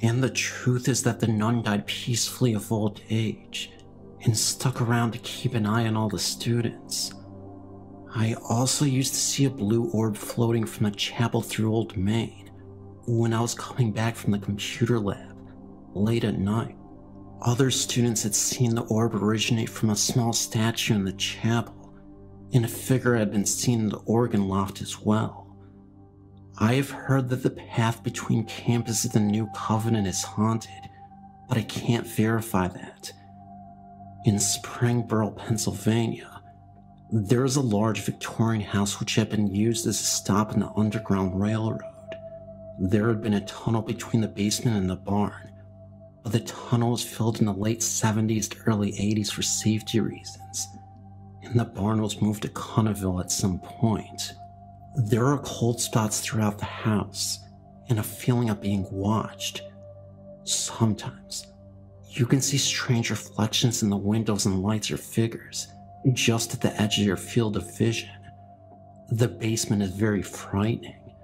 and the truth is that the nun died peacefully of old age and stuck around to keep an eye on all the students. I also used to see a blue orb floating from the chapel through Old Main when I was coming back from the computer lab late at night. Other students had seen the orb originate from a small statue in the chapel, and a figure had been seen in the organ loft as well. I have heard that the path between campus and the New Covenant is haunted, but I can't verify that. In Springboro, Pennsylvania, there is a large Victorian house which had been used as a stop in the Underground Railroad. There had been a tunnel between the basement and the barn, but the tunnel was filled in the late 70s to early 80s for safety reasons, and the barn was moved to Cunnaville at some point. There are cold spots throughout the house, and a feeling of being watched. Sometimes, you can see strange reflections in the windows and lights or figures, just at the edge of your field of vision. The basement is very frightening.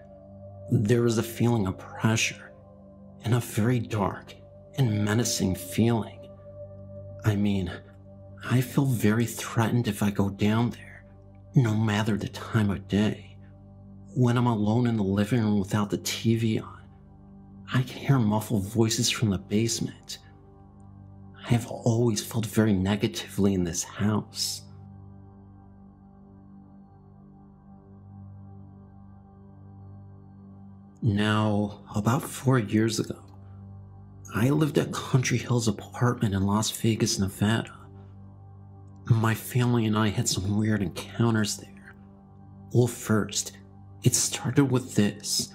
There is a feeling of pressure, and a very dark and menacing feeling. I mean, I feel very threatened if I go down there, no matter the time of day. When I'm alone in the living room without the TV on, I can hear muffled voices from the basement. I have always felt very negatively in this house. Now, about 4 years ago, I lived at Country Hills apartment in Las Vegas, Nevada. My family and I had some weird encounters there. Well, first, it started with this.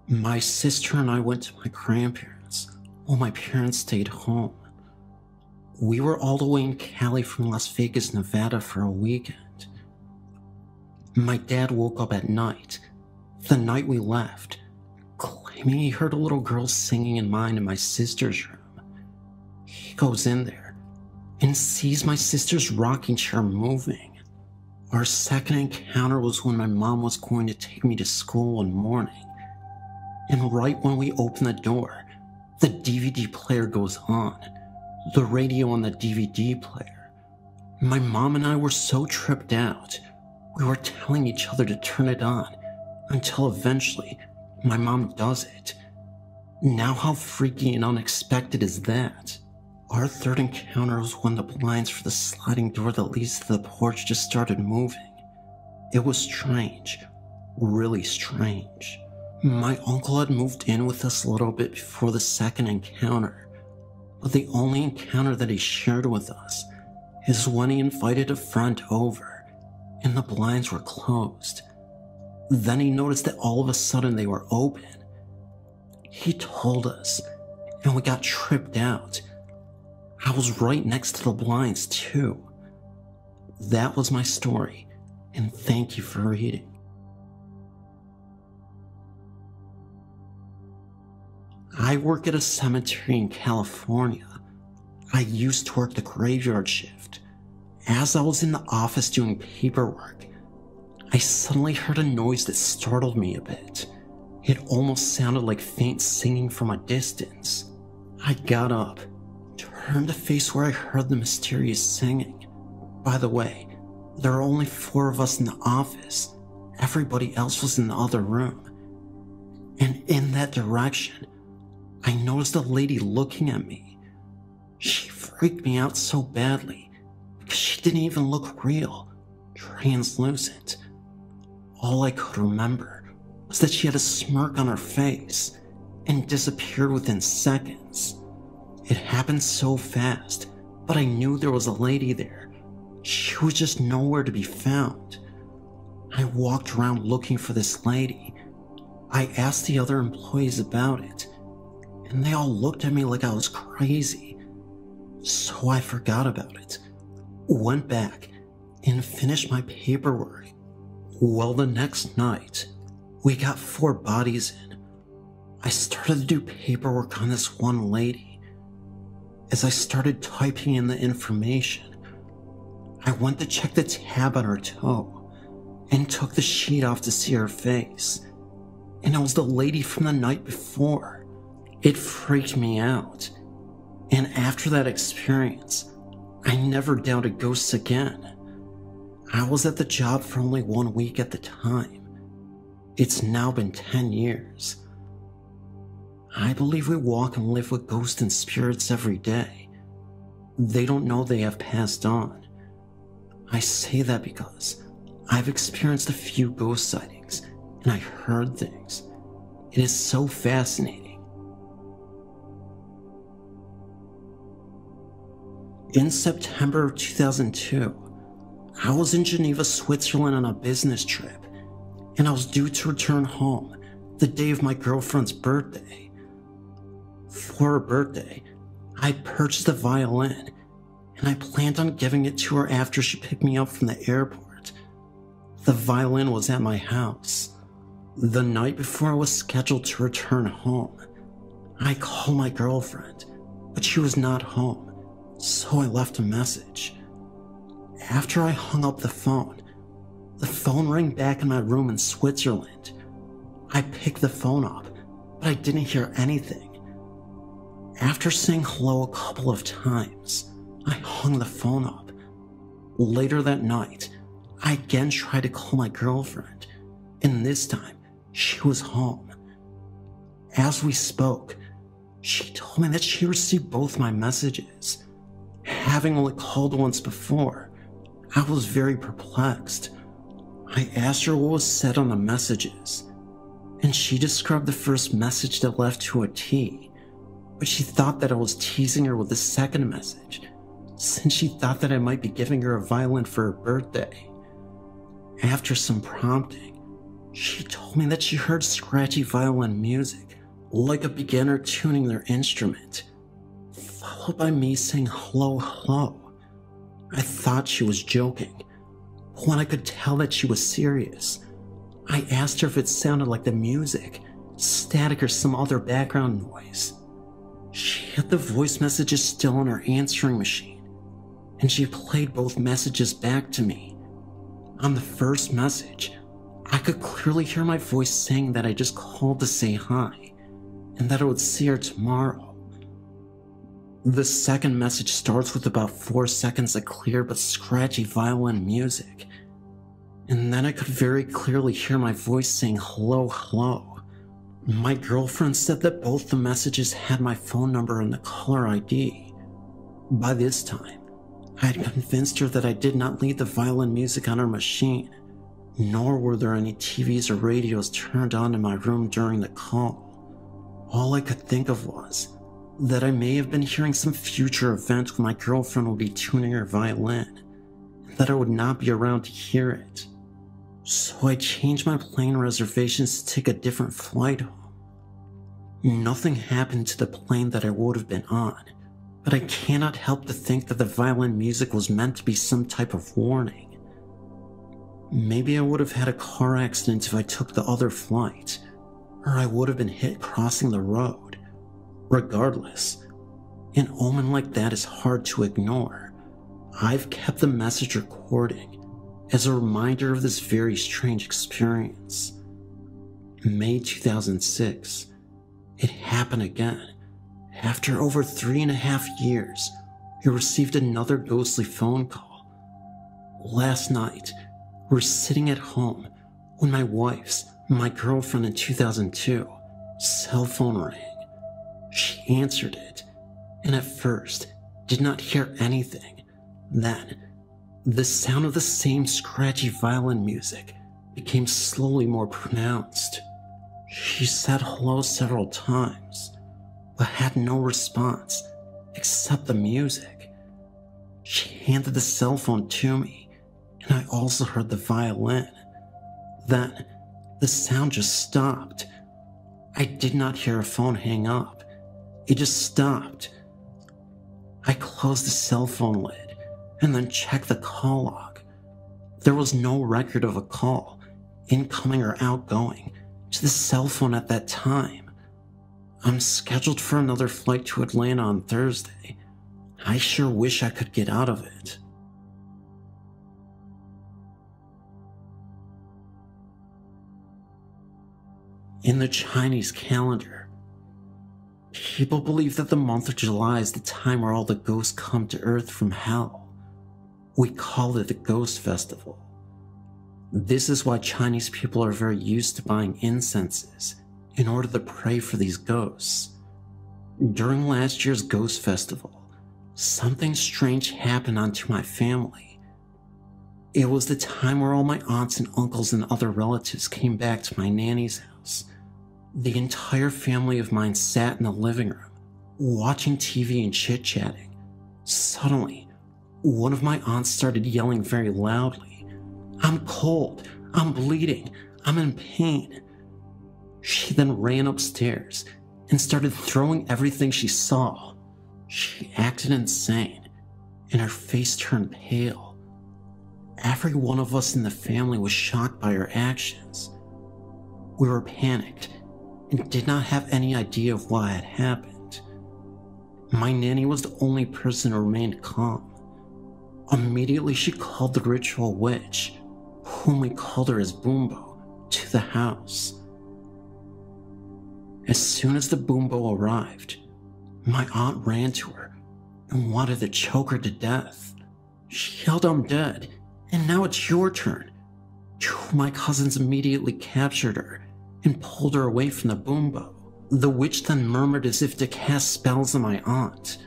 My sister and I went to my grandparents while my parents stayed home. We were all the way in Cali from Las Vegas, Nevada for a weekend. My dad woke up at night, the night we left, claiming he heard a little girl singing in mine and my sister's room. He goes in there and sees my sister's rocking chair moving. Our second encounter was when my mom was going to take me to school one morning. And right when we open the door, the DVD player goes on, the radio on the DVD player. My mom and I were so tripped out, we were telling each other to turn it on, until eventually my mom does it. Now how freaky and unexpected is that? Our third encounter was when the blinds for the sliding door that leads to the porch just started moving. It was strange, really strange. My uncle had moved in with us a little bit before the second encounter, but the only encounter that he shared with us is when he invited a friend over and the blinds were closed. Then he noticed that all of a sudden they were open. He told us, and we got tripped out. I was right next to the blinds too. That was my story, and thank you for reading. I work at a cemetery in California. I used to work the graveyard shift. As I was in the office doing paperwork, I suddenly heard a noise that startled me a bit. It almost sounded like faint singing from a distance. I got up, turned to face where I heard the mysterious singing. By the way, there were only 4 of us in the office. Everybody else was in the other room. And in that direction, I noticed a lady looking at me. She freaked me out so badly because she didn't even look real, translucent. All I could remember was that she had a smirk on her face and disappeared within seconds. It happened so fast, but I knew there was a lady there. She was just nowhere to be found. I walked around looking for this lady. I asked the other employees about it, and they all looked at me like I was crazy. So I forgot about it, went back, and finished my paperwork. Well, the next night, we got 4 bodies in. I started to do paperwork on this one lady. As I started typing in the information, I went to check the tab on her toe and took the sheet off to see her face. And it was the lady from the night before. It freaked me out. And after that experience, I never doubted ghosts again. I was at the job for only 1 week at the time. It's now been 10 years. I believe we walk and live with ghosts and spirits every day. They don't know they have passed on. I say that because I've experienced a few ghost sightings and I heard things. It is so fascinating. In September of 2002, I was in Geneva, Switzerland on a business trip, and I was due to return home the day of my girlfriend's birthday. For her birthday, I purchased a violin, and I planned on giving it to her after she picked me up from the airport. The violin was at my house. The night before I was scheduled to return home, I called my girlfriend, but she was not home, so I left a message. After I hung up the phone rang back in my room in Switzerland. I picked the phone up, but I didn't hear anything. After saying hello a couple of times, I hung the phone up. Later that night, I again tried to call my girlfriend, and this time, she was home. As we spoke, she told me that she received both my messages. Having only called once before, I was very perplexed. I asked her what was said on the messages, and she described the first message that left to a T, but she thought that I was teasing her with the second message, since she thought that I might be giving her a violin for her birthday. After some prompting, she told me that she heard scratchy violin music, like a beginner tuning their instrument, followed by me saying hello, hello. I thought she was joking, but when I could tell that she was serious, I asked her if it sounded like the music, static, or some other background noise. She had the voice messages still on her answering machine, and she played both messages back to me. On the first message, I could clearly hear my voice saying that I just called to say hi, and that I would see her tomorrow. The second message starts with about 4 seconds of clear but scratchy violin music, and then I could very clearly hear my voice saying hello, hello. My girlfriend said that both the messages had my phone number and the caller ID. By this time, I had convinced her that I did not leave the violin music on her machine, nor were there any TVs or radios turned on in my room during the call. All I could think of was that I may have been hearing some future event when my girlfriend would be tuning her violin, and that I would not be around to hear it. So I changed my plane reservations to take a different flight home. Nothing happened to the plane that I would have been on, but I cannot help to think that the violin music was meant to be some type of warning. Maybe I would have had a car accident if I took the other flight, or I would have been hit crossing the road. Regardless, an omen like that is hard to ignore. I've kept the message recording as a reminder of this very strange experience. May 2006, it happened again. After over 3.5 years, we received another ghostly phone call. Last night, we were sitting at home when my wife's, my girlfriend in 2002, cell phone rang. She answered it, and at first did not hear anything. Then, the sound of the same scratchy violin music became slowly more pronounced. She said hello several times, but had no response except the music. She handed the cell phone to me, and I also heard the violin. Then, the sound just stopped. I did not hear a phone hang up. It just stopped. I closed the cell phone lid and then checked the call log. There was no record of a call, incoming or outgoing, to the cell phone at that time. I'm scheduled for another flight to Atlanta on Thursday. I sure wish I could get out of it. In the Chinese calendar, people believe that the month of July is the time where all the ghosts come to Earth from hell. We call it the Ghost Festival. This is why Chinese people are very used to buying incenses in order to pray for these ghosts. During last year's Ghost Festival, something strange happened onto my family. It was the time where all my aunts and uncles and other relatives came back to my nanny's house. The entire family of mine sat in the living room, watching TV and chit-chatting. Suddenly, one of my aunts started yelling very loudly, "I'm cold, I'm bleeding, I'm in pain." She then ran upstairs and started throwing everything she saw. She acted insane, and her face turned pale. Every one of us in the family was shocked by her actions. We were panicked and did not have any idea of what had happened. My nanny was the only person who remained calm. Immediately she called the ritual witch, whom we called her as Boombo, to the house. As soon as the boombo arrived, my aunt ran to her and wanted to choke her to death. She yelled, "I'm dead, and now it's your turn." Two of my cousins immediately captured her and pulled her away from the boombo. The witch then murmured as if to cast spells on my aunt.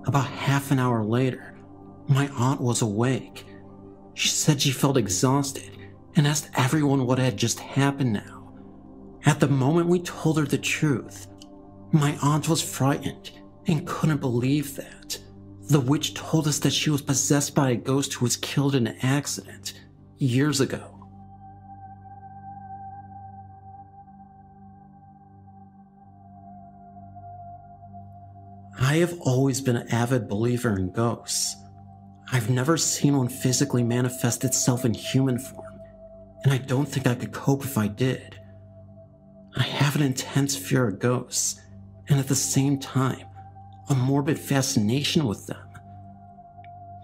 About half an hour later, my aunt was awake. She said she felt exhausted and asked everyone what had just happened now. At the moment we told her the truth, my aunt was frightened and couldn't believe that. The witch told us that she was possessed by a ghost who was killed in an accident years ago. I have always been an avid believer in ghosts. I've never seen one physically manifest itself in human form, and I don't think I could cope if I did. I have an intense fear of ghosts, and at the same time, a morbid fascination with them.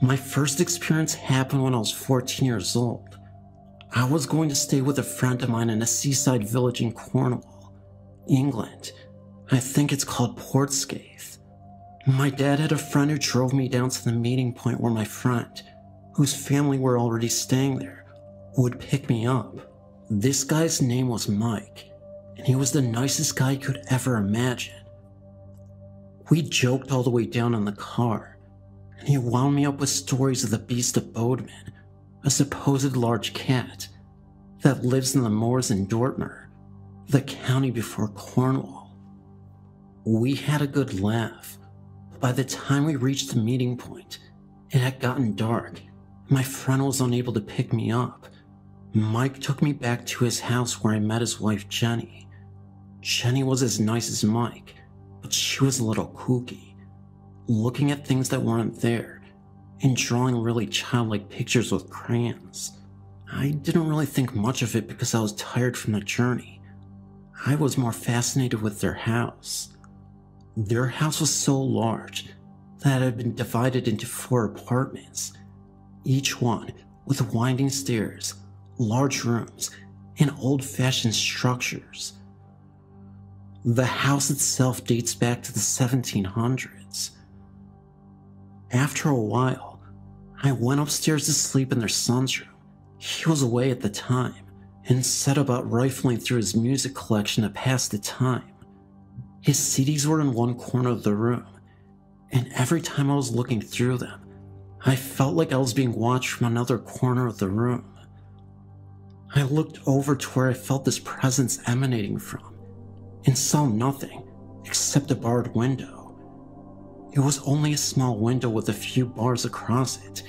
My first experience happened when I was 14 years old. I was going to stay with a friend of mine in a seaside village in Cornwall, England. I think it's called Portscape. My dad had a friend who drove me down to the meeting point where my friend, whose family were already staying there, would pick me up. This guy's name was Mike, and he was the nicest guy you could ever imagine. We joked all the way down in the car, and he wound me up with stories of the Beast of Bodmin, a supposed large cat that lives in the moors in Dortmund, the county before Cornwall. We had a good laugh. By the time we reached the meeting point, it had gotten dark. My friend was unable to pick me up. Mike took me back to his house where I met his wife, Jenny. Jenny was as nice as Mike, but she was a little kooky, looking at things that weren't there and drawing really childlike pictures with crayons. I didn't really think much of it because I was tired from the journey. I was more fascinated with their house. Their house was so large that it had been divided into 4 apartments, each one with winding stairs, large rooms, and old-fashioned structures. The house itself dates back to the 1700s. After a while, I went upstairs to sleep in their son's room. He was away at the time and set about rifling through his music collection to pass the time. His CDs were in one corner of the room, and every time I was looking through them, I felt like I was being watched from another corner of the room. I looked over to where I felt this presence emanating from, and saw nothing except a barred window. It was only a small window with a few bars across it,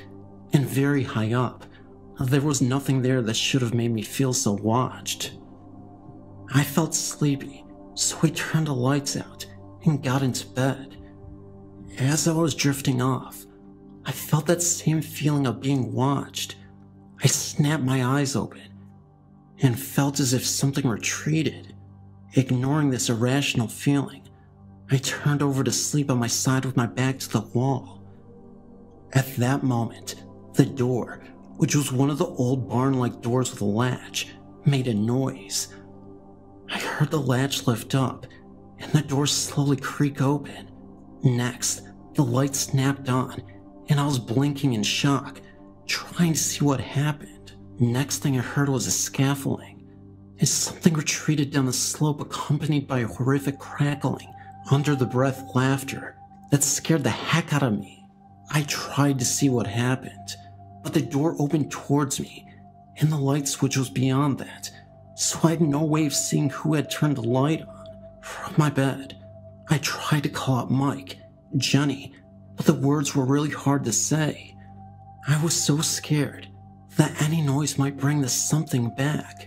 and very high up. There was nothing there that should have made me feel so watched. I felt sleepy, so I turned the lights out and got into bed. As I was drifting off, I felt that same feeling of being watched. I snapped my eyes open and felt as if something retreated. Ignoring this irrational feeling, I turned over to sleep on my side with my back to the wall. At that moment, the door, which was one of the old barn-like doors with a latch, made a noise. I heard the latch lift up, and the door slowly creak open. Next, the light snapped on, and I was blinking in shock, trying to see what happened. Next thing I heard was a scaffolding, as something retreated down the slope accompanied by a horrific crackling, under-the-breath laughter that scared the heck out of me. I tried to see what happened, but the door opened towards me, and the light switch was beyond that, so I had no way of seeing who had turned the light on. From my bed, I tried to call out Mike, Jenny, but the words were really hard to say. I was so scared that any noise might bring the something back.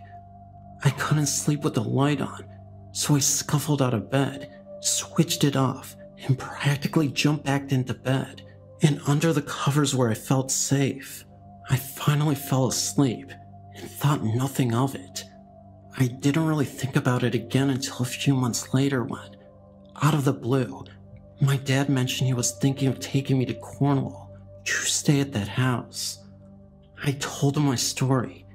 I couldn't sleep with the light on, so I scuffled out of bed, switched it off, and practically jumped back into bed, and under the covers where I felt safe. I finally fell asleep and thought nothing of it. I didn't really think about it again until a few months later when, out of the blue, my dad mentioned he was thinking of taking me to Cornwall to stay at that house. I told him my story,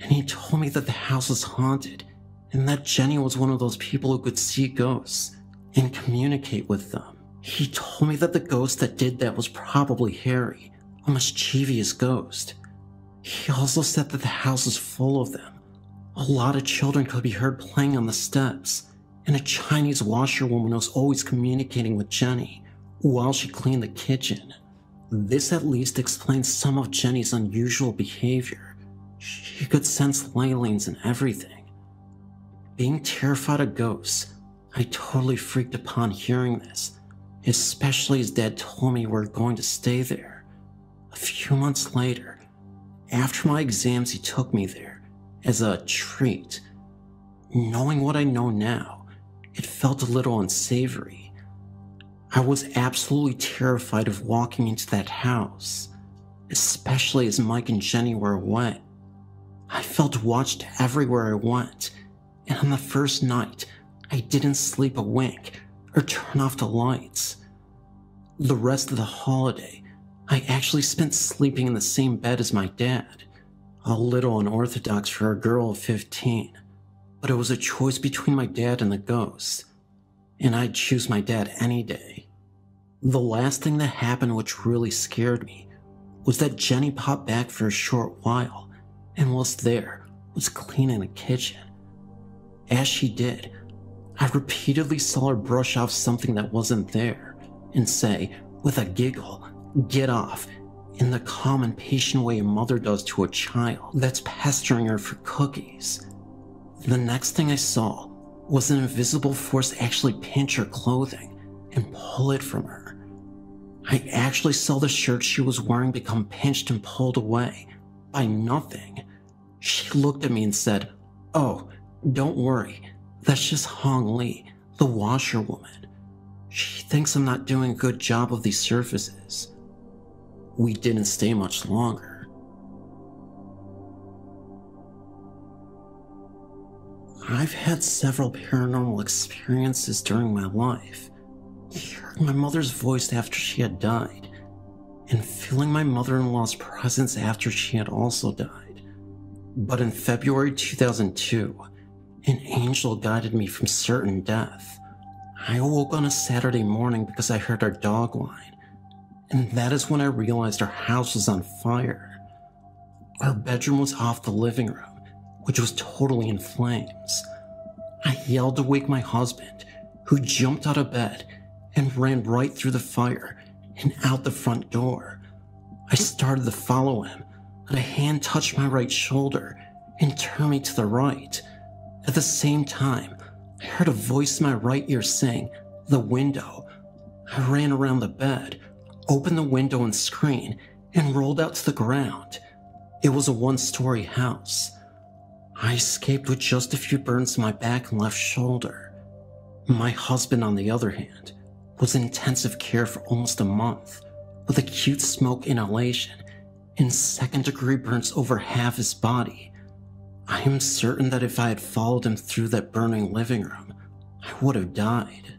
and he told me that the house was haunted and that Jenny was one of those people who could see ghosts and communicate with them. He told me that the ghost that did that was probably Harry, a mischievous ghost. He also said that the house was full of them. A lot of children could be heard playing on the steps, and a Chinese washerwoman was always communicating with Jenny while she cleaned the kitchen. This at least explains some of Jenny's unusual behavior. She could sense ley lines and everything. Being terrified of ghosts, I totally freaked upon hearing this, especially as Dad told me we were going to stay there. A few months later, after my exams, he took me there as a treat. Knowing what I know now, it felt a little unsavory. I was absolutely terrified of walking into that house, especially as Mike and Jenny were away. I felt watched everywhere I went, and on the first night, I didn't sleep a wink or turn off the lights. The rest of the holiday, I actually spent sleeping in the same bed as my dad. A little unorthodox for a girl of 15, but it was a choice between my dad and the ghost, and I'd choose my dad any day. The last thing that happened which really scared me was that Jenny popped back for a short while and was cleaning the kitchen. As she did, I repeatedly saw her brush off something that wasn't there and say, with a giggle, "Get off," in the calm and patient way a mother does to a child that's pestering her for cookies. The next thing I saw was an invisible force actually pinch her clothing and pull it from her. I actually saw the shirt she was wearing become pinched and pulled away by nothing. She looked at me and said, "Oh, don't worry, that's just Hong Lee, the washerwoman. She thinks I'm not doing a good job of these surfaces." We didn't stay much longer. I've had several paranormal experiences during my life. Hearing my mother's voice after she had died, and feeling my mother-in-law's presence after she had also died. But in February 2002, an angel guided me from certain death. I awoke on a Saturday morning because I heard our dog whine, and that is when I realized our house was on fire. Our bedroom was off the living room, which was totally in flames. I yelled to wake my husband, who jumped out of bed and ran right through the fire and out the front door. I started to follow him, but a hand touched my right shoulder and turned me to the right. At the same time, I heard a voice in my right ear saying, "The window." I ran around the bed, opened the window and screen, and rolled out to the ground. It was a one-story house. I escaped with just a few burns to my back and left shoulder. My husband, on the other hand, was in intensive care for almost a month, with acute smoke inhalation and second-degree burns over half his body. I am certain that if I had followed him through that burning living room, I would have died.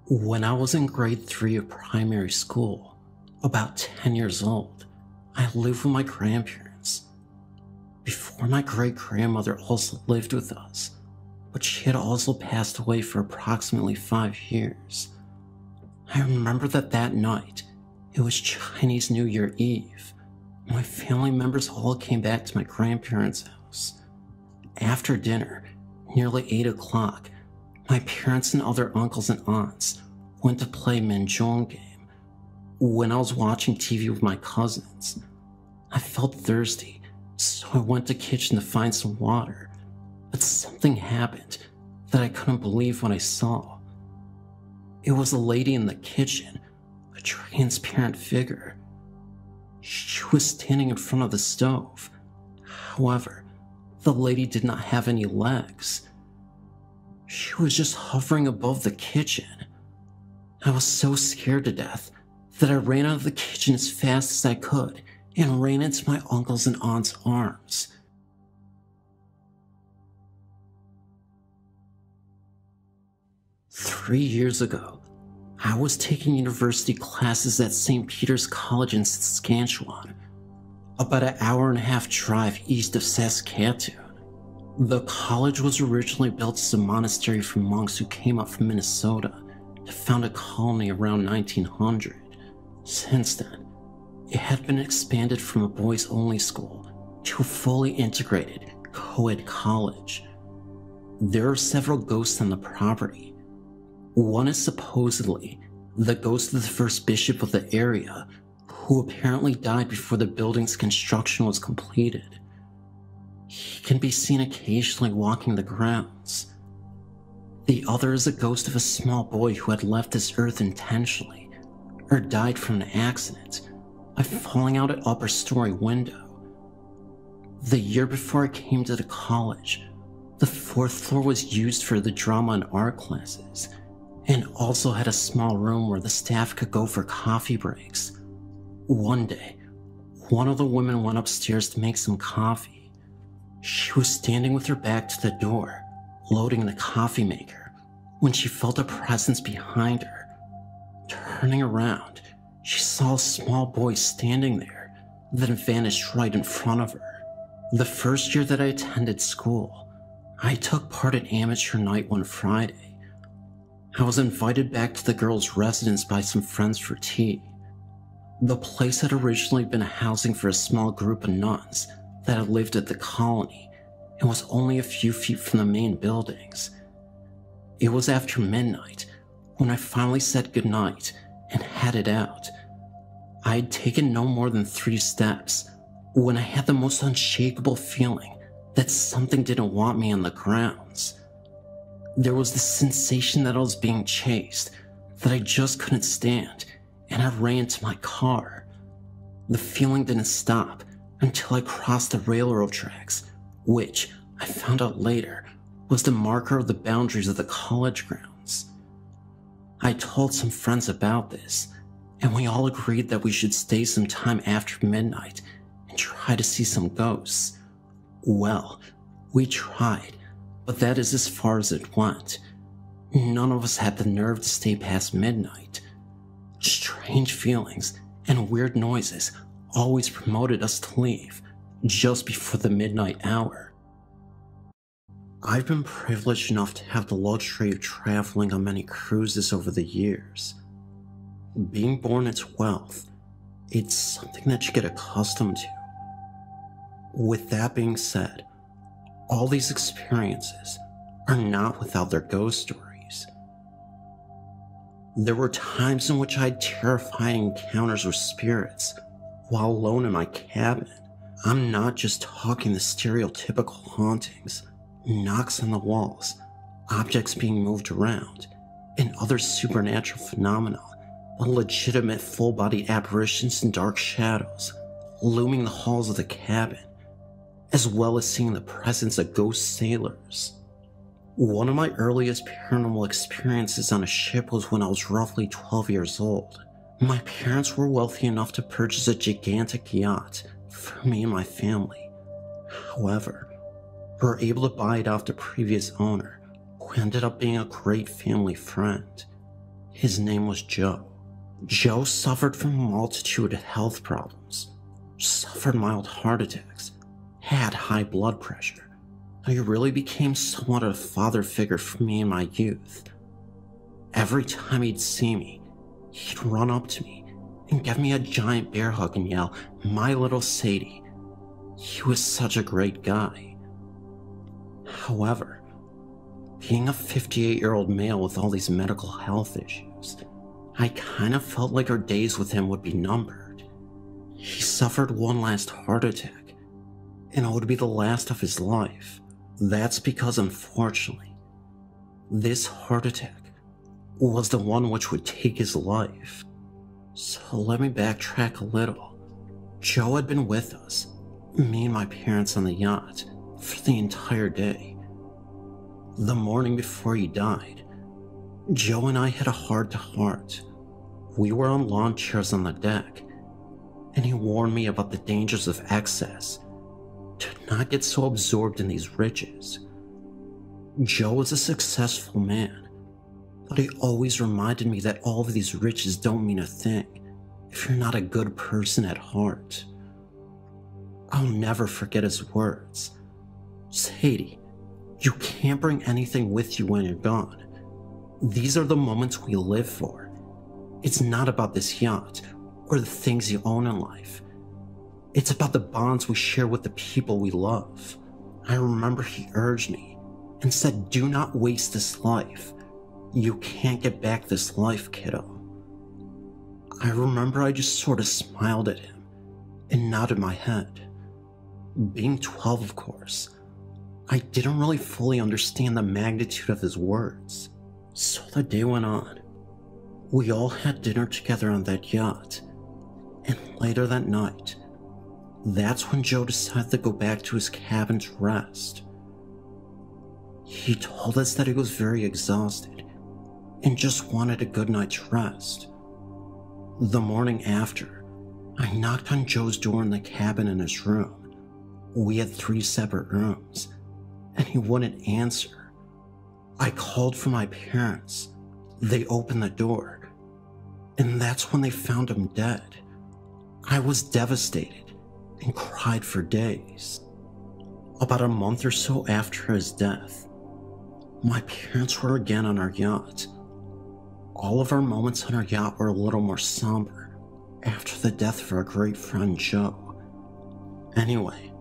When I was in grade 3 of primary school, about 10 years old, I lived with my grandparents. Before, my great-grandmother also lived with us, but she had also passed away for approximately 5 years. I remember that night, it was Chinese New Year Eve. My family members all came back to my grandparents' house. After dinner, nearly 8 o'clock, my parents and other uncles and aunts went to play Mahjong game. When I was watching TV with my cousins, I felt thirsty, so I went to the kitchen to find some water, but something happened that I couldn't believe what I saw. It was a lady in the kitchen, a transparent figure. She was standing in front of the stove. However, the lady did not have any legs. She was just hovering above the kitchen. I was so scared to death that I ran out of the kitchen as fast as I could and ran into my uncle's and aunt's arms. "3 years ago, I was taking university classes at St. Peter's College in Saskatchewan. about an hour-and-a-half drive east of Saskatoon. The college was originally built as a monastery for monks who came up from Minnesota to found a colony around 1900. Since then, it had been expanded from a boys-only school to a fully integrated co-ed college. There are several ghosts on the property. One is supposedly the ghost of the first bishop of the area, who apparently died before the building's construction was completed. He can be seen occasionally walking the grounds. The other is a ghost of a small boy who had left this earth intentionally, or died from an accident by falling out an upper story window. The year before I came to the college, the 4th floor was used for the drama and art classes, and also had a small room where the staff could go for coffee breaks. One day, one of the women went upstairs to make some coffee. She was standing with her back to the door, loading the coffee maker, when she felt a presence behind her. Turning around, she saw a small boy standing there, then vanished right in front of her. The first year that I attended school, I took part in amateur night one Friday. I was invited back to the girls' residence by some friends for tea. The place had originally been a housing for a small group of nuns that had lived at the colony and was only a few feet from the main buildings. It was after midnight when I finally said goodnight and headed out. I had taken no more than 3 steps when I had the most unshakable feeling that something didn't want me on the grounds. There was this sensation that I was being chased that I just couldn't stand, and I ran to my car. The feeling didn't stop until I crossed the railroad tracks, which I found out later was the marker of the boundaries of the college grounds. I told some friends about this, and we all agreed that we should stay some time after midnight and try to see some ghosts. Well, we tried, but that is as far as it went. None of us had the nerve to stay past midnight. Strange feelings and weird noises always promoted us to leave just before the midnight hour. I've been privileged enough to have the luxury of traveling on many cruises over the years. Being born into wealth, it's something that you get accustomed to. With that being said, all these experiences are not without their ghost stories. There were times in which I had terrifying encounters with spirits while alone in my cabin. I'm not just talking the stereotypical hauntings, knocks on the walls, objects being moved around, and other supernatural phenomena, but legitimate full-body apparitions and dark shadows looming the halls of the cabin, as well as seeing the presence of ghost sailors. One of my earliest paranormal experiences on a ship was when I was roughly 12 years old. My parents were wealthy enough to purchase a gigantic yacht for me and my family. However, we were able to buy it off the previous owner, who ended up being a great family friend. His name was Joe. Joe suffered from a multitude of health problems, suffered mild heart attacks, had high blood pressure. He really became somewhat of a father figure for me in my youth. Every time he'd see me, he'd run up to me and give me a giant bear hug and yell, "My little Sadie." He was such a great guy. However, being a 58-year-old male with all these medical health issues, I kind of felt like our days with him would be numbered. He suffered one last heart attack, and it would be the last of his life. That's because, unfortunately, this heart attack was the one which would take his life. So let me backtrack a little. Joe had been with us, me and my parents on the yacht, for the entire day. The morning before he died, Joe and I had a heart-to-heart. We were on lawn chairs on the deck, and he warned me about the dangers of excess, to not get so absorbed in these riches. Joe was a successful man, but he always reminded me that all of these riches don't mean a thing if you're not a good person at heart. I'll never forget his words. Sadie, you can't bring anything with you when you're gone. These are the moments we live for. It's not about this yacht or the things you own in life. It's about the bonds we share with the people we love. I remember he urged me and said, do not waste this life. You can't get back this life, kiddo. I remember I just sort of smiled at him and nodded my head. Being 12, of course, I didn't really fully understand the magnitude of his words. So the day went on. We all had dinner together on that yacht, and later that night, that's when Joe decided to go back to his cabin to rest. He told us that he was very exhausted and just wanted a good night's rest. The morning after, I knocked on Joe's door in the cabin in his room. We had 3 separate rooms, and he wouldn't answer. I called for my parents. They opened the door, and that's when they found him dead. I was devastated and cried for days. About a month or so after his death, my parents were again on our yacht. All of our moments on our yacht were a little more somber after the death of our great friend Joe. Anyway,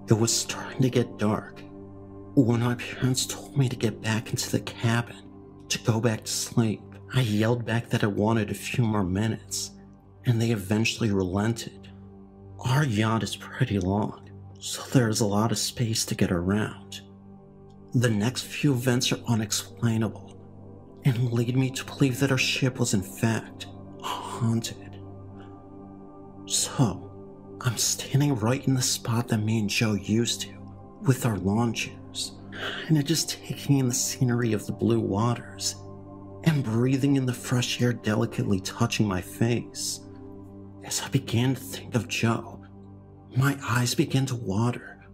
it was starting to get dark when my parents told me to get back into the cabin to go back to sleep. I yelled back that I wanted a few more minutes, and they eventually relented. Our yacht is pretty long, so there is a lot of space to get around. The next few events are unexplainable and lead me to believe that our ship was in fact haunted. So, I'm standing right in the spot that me and Joe used to, with our lawn chairs, and I'm just taking in the scenery of the blue waters and breathing in the fresh air delicately touching my face. As I began to think of Joe, my eyes began to water.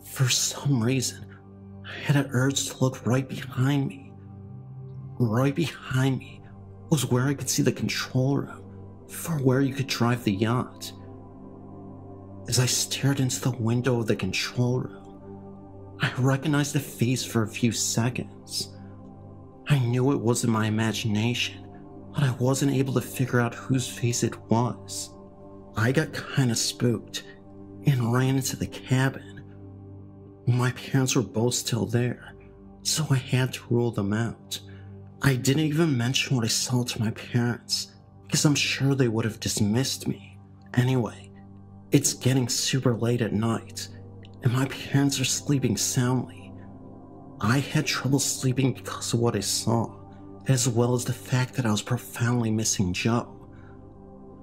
For some reason, I had an urge to look right behind me. Right behind me was where I could see the control room for where you could drive the yacht. As I stared into the window of the control room, I recognized the face for a few seconds. I knew it wasn't my imagination, but I wasn't able to figure out whose face it was. I got kinda spooked and ran into the cabin. My parents were both still there, so I had to rule them out. I didn't even mention what I saw to my parents, because I'm sure they would have dismissed me. Anyway, it's getting super late at night, and my parents are sleeping soundly. I had trouble sleeping because of what I saw, as well as the fact that I was profoundly missing Joe.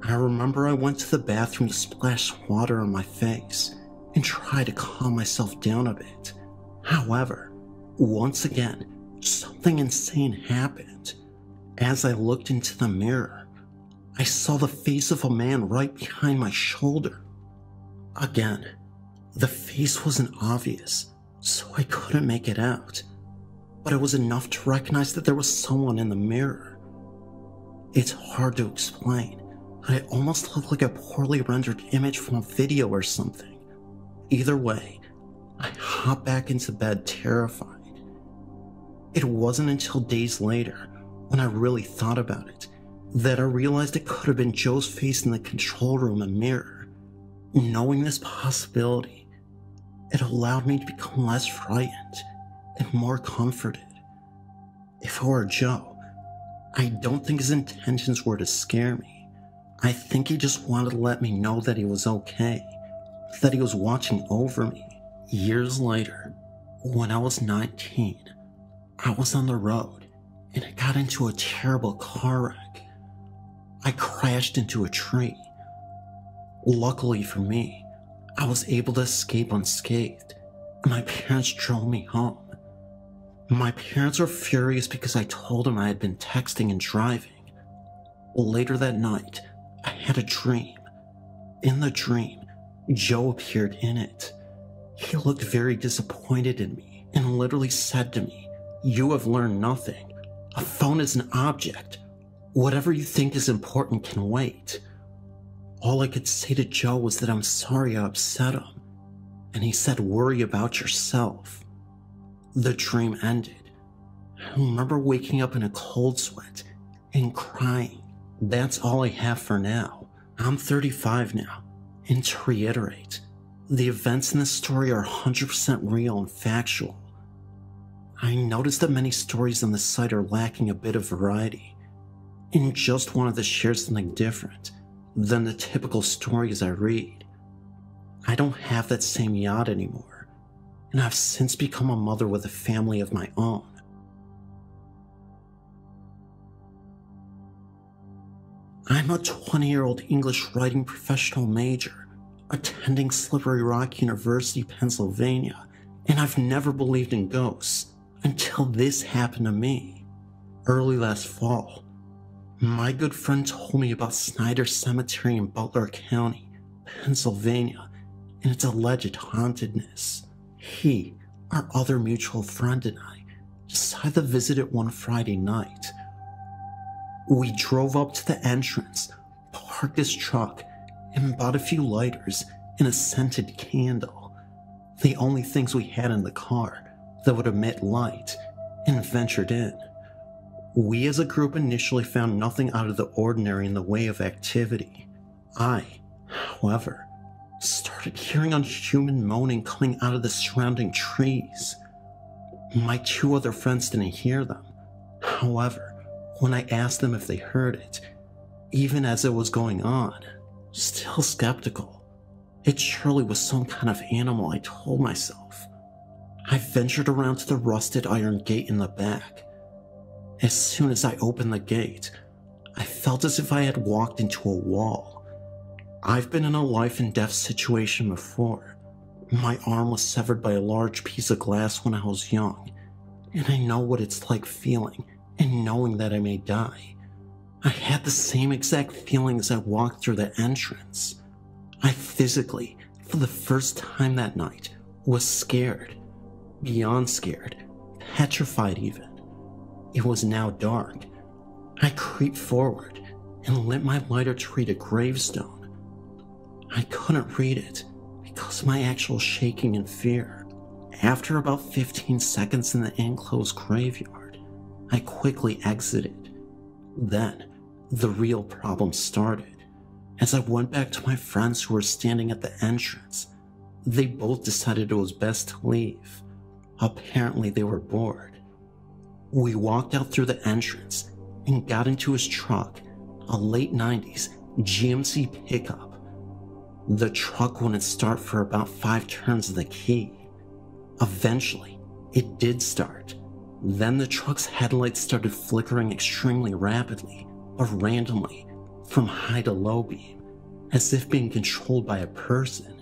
I remember I went to the bathroom to splash water on my face and try to calm myself down a bit. However, once again, something insane happened. As I looked into the mirror, I saw the face of a man right behind my shoulder. Again, the face wasn't obvious, so I couldn't make it out, but it was enough to recognize that there was someone in the mirror. It's hard to explain, but it almost looked like a poorly rendered image from a video or something. Either way, I hopped back into bed terrified. It wasn't until days later, when I really thought about it, that I realized it could have been Joe's face in the control room and mirror. Knowing this possibility, it allowed me to become less frightened and more comforted. If it were Joe, I don't think his intentions were to scare me. I think he just wanted to let me know that he was okay, that he was watching over me. Years later, when I was 19, I was on the road and I got into a terrible car wreck. I crashed into a tree. Luckily for me, I was able to escape unscathed, and my parents drove me home. My parents were furious because I told them I had been texting and driving. Later that night, I had a dream. In the dream, Joe appeared in it. He looked very disappointed in me and literally said to me, "You have learned nothing. A phone is an object. Whatever you think is important can wait." All I could say to Joe was that I'm sorry I upset him, and he said, "Worry about yourself." The dream ended. I remember waking up in a cold sweat and crying. That's all I have for now. I'm 35 now, and to reiterate, the events in this story are 100% real and factual. I noticed that many stories on the site are lacking a bit of variety, and just wanted to share something different than the typical stories I read. I don't have that same yacht anymore, and I've since become a mother with a family of my own. I'm a 20-year-old English writing professional major, attending Slippery Rock University, Pennsylvania, and I've never believed in ghosts until this happened to me. Early last fall, my good friend told me about Snyder Cemetery in Butler County, Pennsylvania, and its alleged hauntedness. He, our other mutual friend, and I decided to visit it one Friday night. We drove up to the entrance, parked his truck, and bought a few lighters and a scented candle, the only things we had in the car that would emit light, and ventured in. We as a group initially found nothing out of the ordinary in the way of activity. I, however, started hearing unhuman moaning coming out of the surrounding trees. My two other friends didn't hear them. However, when I asked them if they heard it, even as it was going on, still skeptical, it surely was some kind of animal, I told myself. I ventured around to the rusted iron gate in the back. As soon as I opened the gate, I felt as if I had walked into a wall. I've been in a life and death situation before. My arm was severed by a large piece of glass when I was young, and I know what it's like feeling and knowing that I may die. I had the same exact feeling as I walked through the entrance. I physically, for the first time that night, was scared. Beyond scared, petrified even. It was now dark. I creeped forward and lit my lighter to read a gravestone. I couldn't read it because of my actual shaking and fear. After about 15 seconds in the enclosed graveyard, I quickly exited. Then, the real problem started. As I went back to my friends who were standing at the entrance, they both decided it was best to leave. Apparently they were bored. We walked out through the entrance and got into his truck, a late 90s GMC pickup. The truck wouldn't start for about 5 turns of the key. Eventually, it did start. Then the truck's headlights started flickering extremely rapidly, but randomly, from high to low beam, as if being controlled by a person.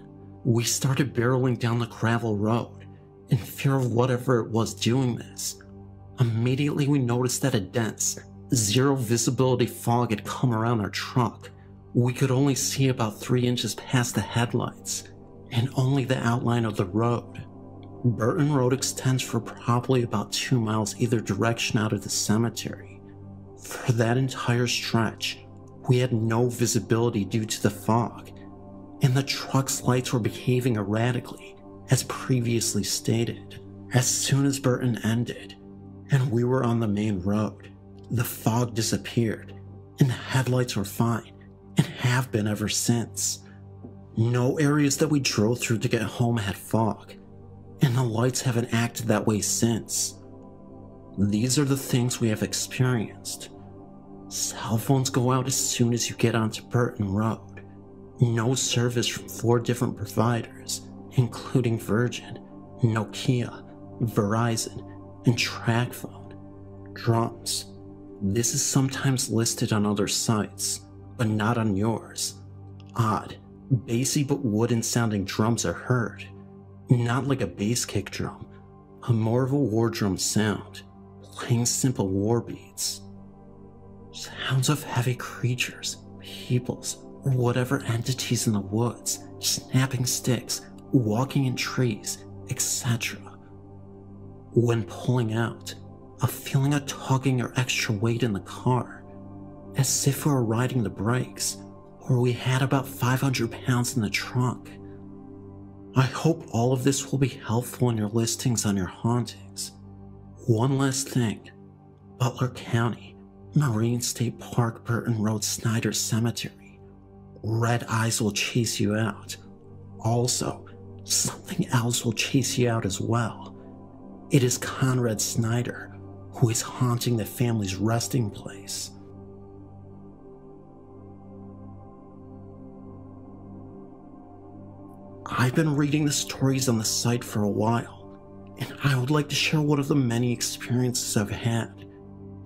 We started barreling down the gravel road, in fear of whatever it was doing this. Immediately we noticed that a dense, zero visibility fog had come around our truck. We could only see about 3 inches past the headlights, and only the outline of the road. Burton Road extends for probably about 2 miles either direction out of the cemetery. For that entire stretch, we had no visibility due to the fog, and the truck's lights were behaving erratically, as previously stated. As soon as Burton ended, and we were on the main road, the fog disappeared, and the headlights were fine, and have been ever since. No areas that we drove through to get home had fog, and the lights haven't acted that way since. These are the things we have experienced. Cell phones go out as soon as you get onto Burton Road. No service from 4 different providers, including Virgin, Nokia, Verizon, and TracFone. Drums. This is sometimes listed on other sites, but not on yours. Odd, bassy but wooden sounding drums are heard. Not like a bass kick drum, but more of a war drum sound, playing simple war beats. Sounds of heavy creatures, peoples, or whatever entities in the woods, snapping sticks, walking in trees, etc. When pulling out, a feeling of tugging or extra weight in the car, as if we were riding the brakes, where we had about 500 pounds in the trunk. I hope all of this will be helpful in your listings on your hauntings. One last thing. Butler County, Marine State Park, Burton Road, Snyder Cemetery. Red eyes will chase you out. Also, something else will chase you out as well. It is Conrad Snyder, who is haunting the family's resting place. I've been reading the stories on the site for a while, and I would like to share one of the many experiences I've had.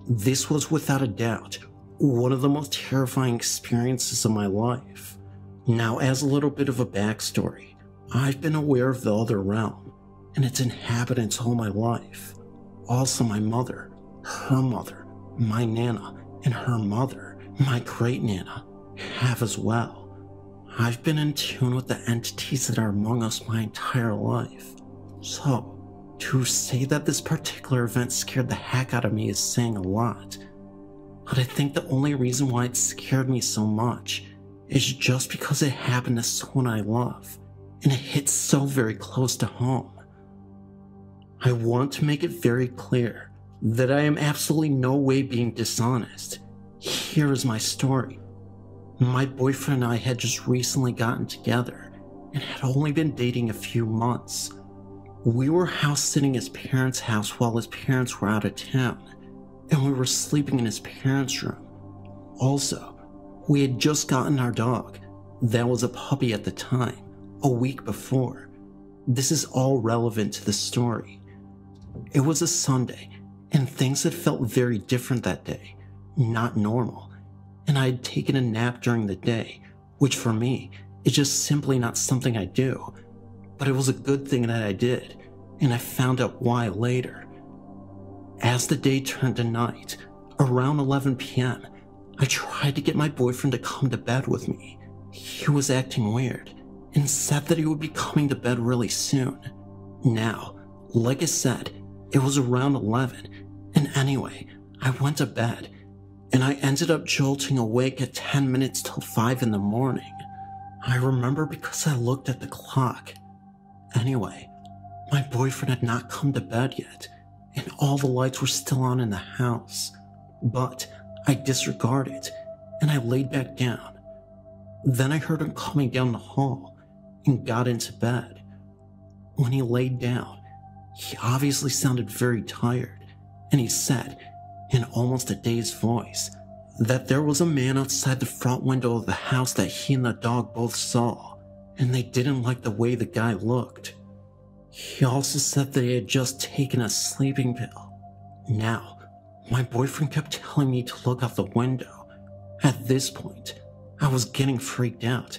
This was without a doubt one of the most terrifying experiences of my life. Now, as a little bit of a backstory, I've been aware of the other realm and its inhabitants all my life. Also my mother, her mother, my Nana, and her mother, my great-Nana, have as well. I've been in tune with the entities that are among us my entire life. So, to say that this particular event scared the heck out of me is saying a lot. But I think the only reason why it scared me so much is just because it happened to someone I love, and it hits so very close to home. I want to make it very clear that I am absolutely no way being dishonest. Here is my story. My boyfriend and I had just recently gotten together and had only been dating a few months. We were house sitting at his parents' house while his parents were out of town, and we were sleeping in his parents' room. Also, we had just gotten our dog. That was a puppy at the time, a week before. This is all relevant to the story. It was a Sunday, and things had felt very different that day, not normal, and I had taken a nap during the day, which for me is just simply not something I do, but it was a good thing that I did, and I found out why later. As the day turned to night, around 11 p.m., I tried to get my boyfriend to come to bed with me. He was acting weird, and said that he would be coming to bed really soon. Now, like I said, it was around 11, and anyway, I went to bed, and I ended up jolting awake at 10 minutes till 5 in the morning. I remember because I looked at the clock. Anyway, my boyfriend had not come to bed yet, and all the lights were still on in the house, but I disregarded, and I laid back down. Then I heard him coming down the hall, and got into bed. When he laid down, he obviously sounded very tired, and he said, in almost a dazed voice, that there was a man outside the front window of the house that he and the dog both saw, and they didn't like the way the guy looked. He also said that he had just taken a sleeping pill. Now, my boyfriend kept telling me to look out the window. At this point, I was getting freaked out,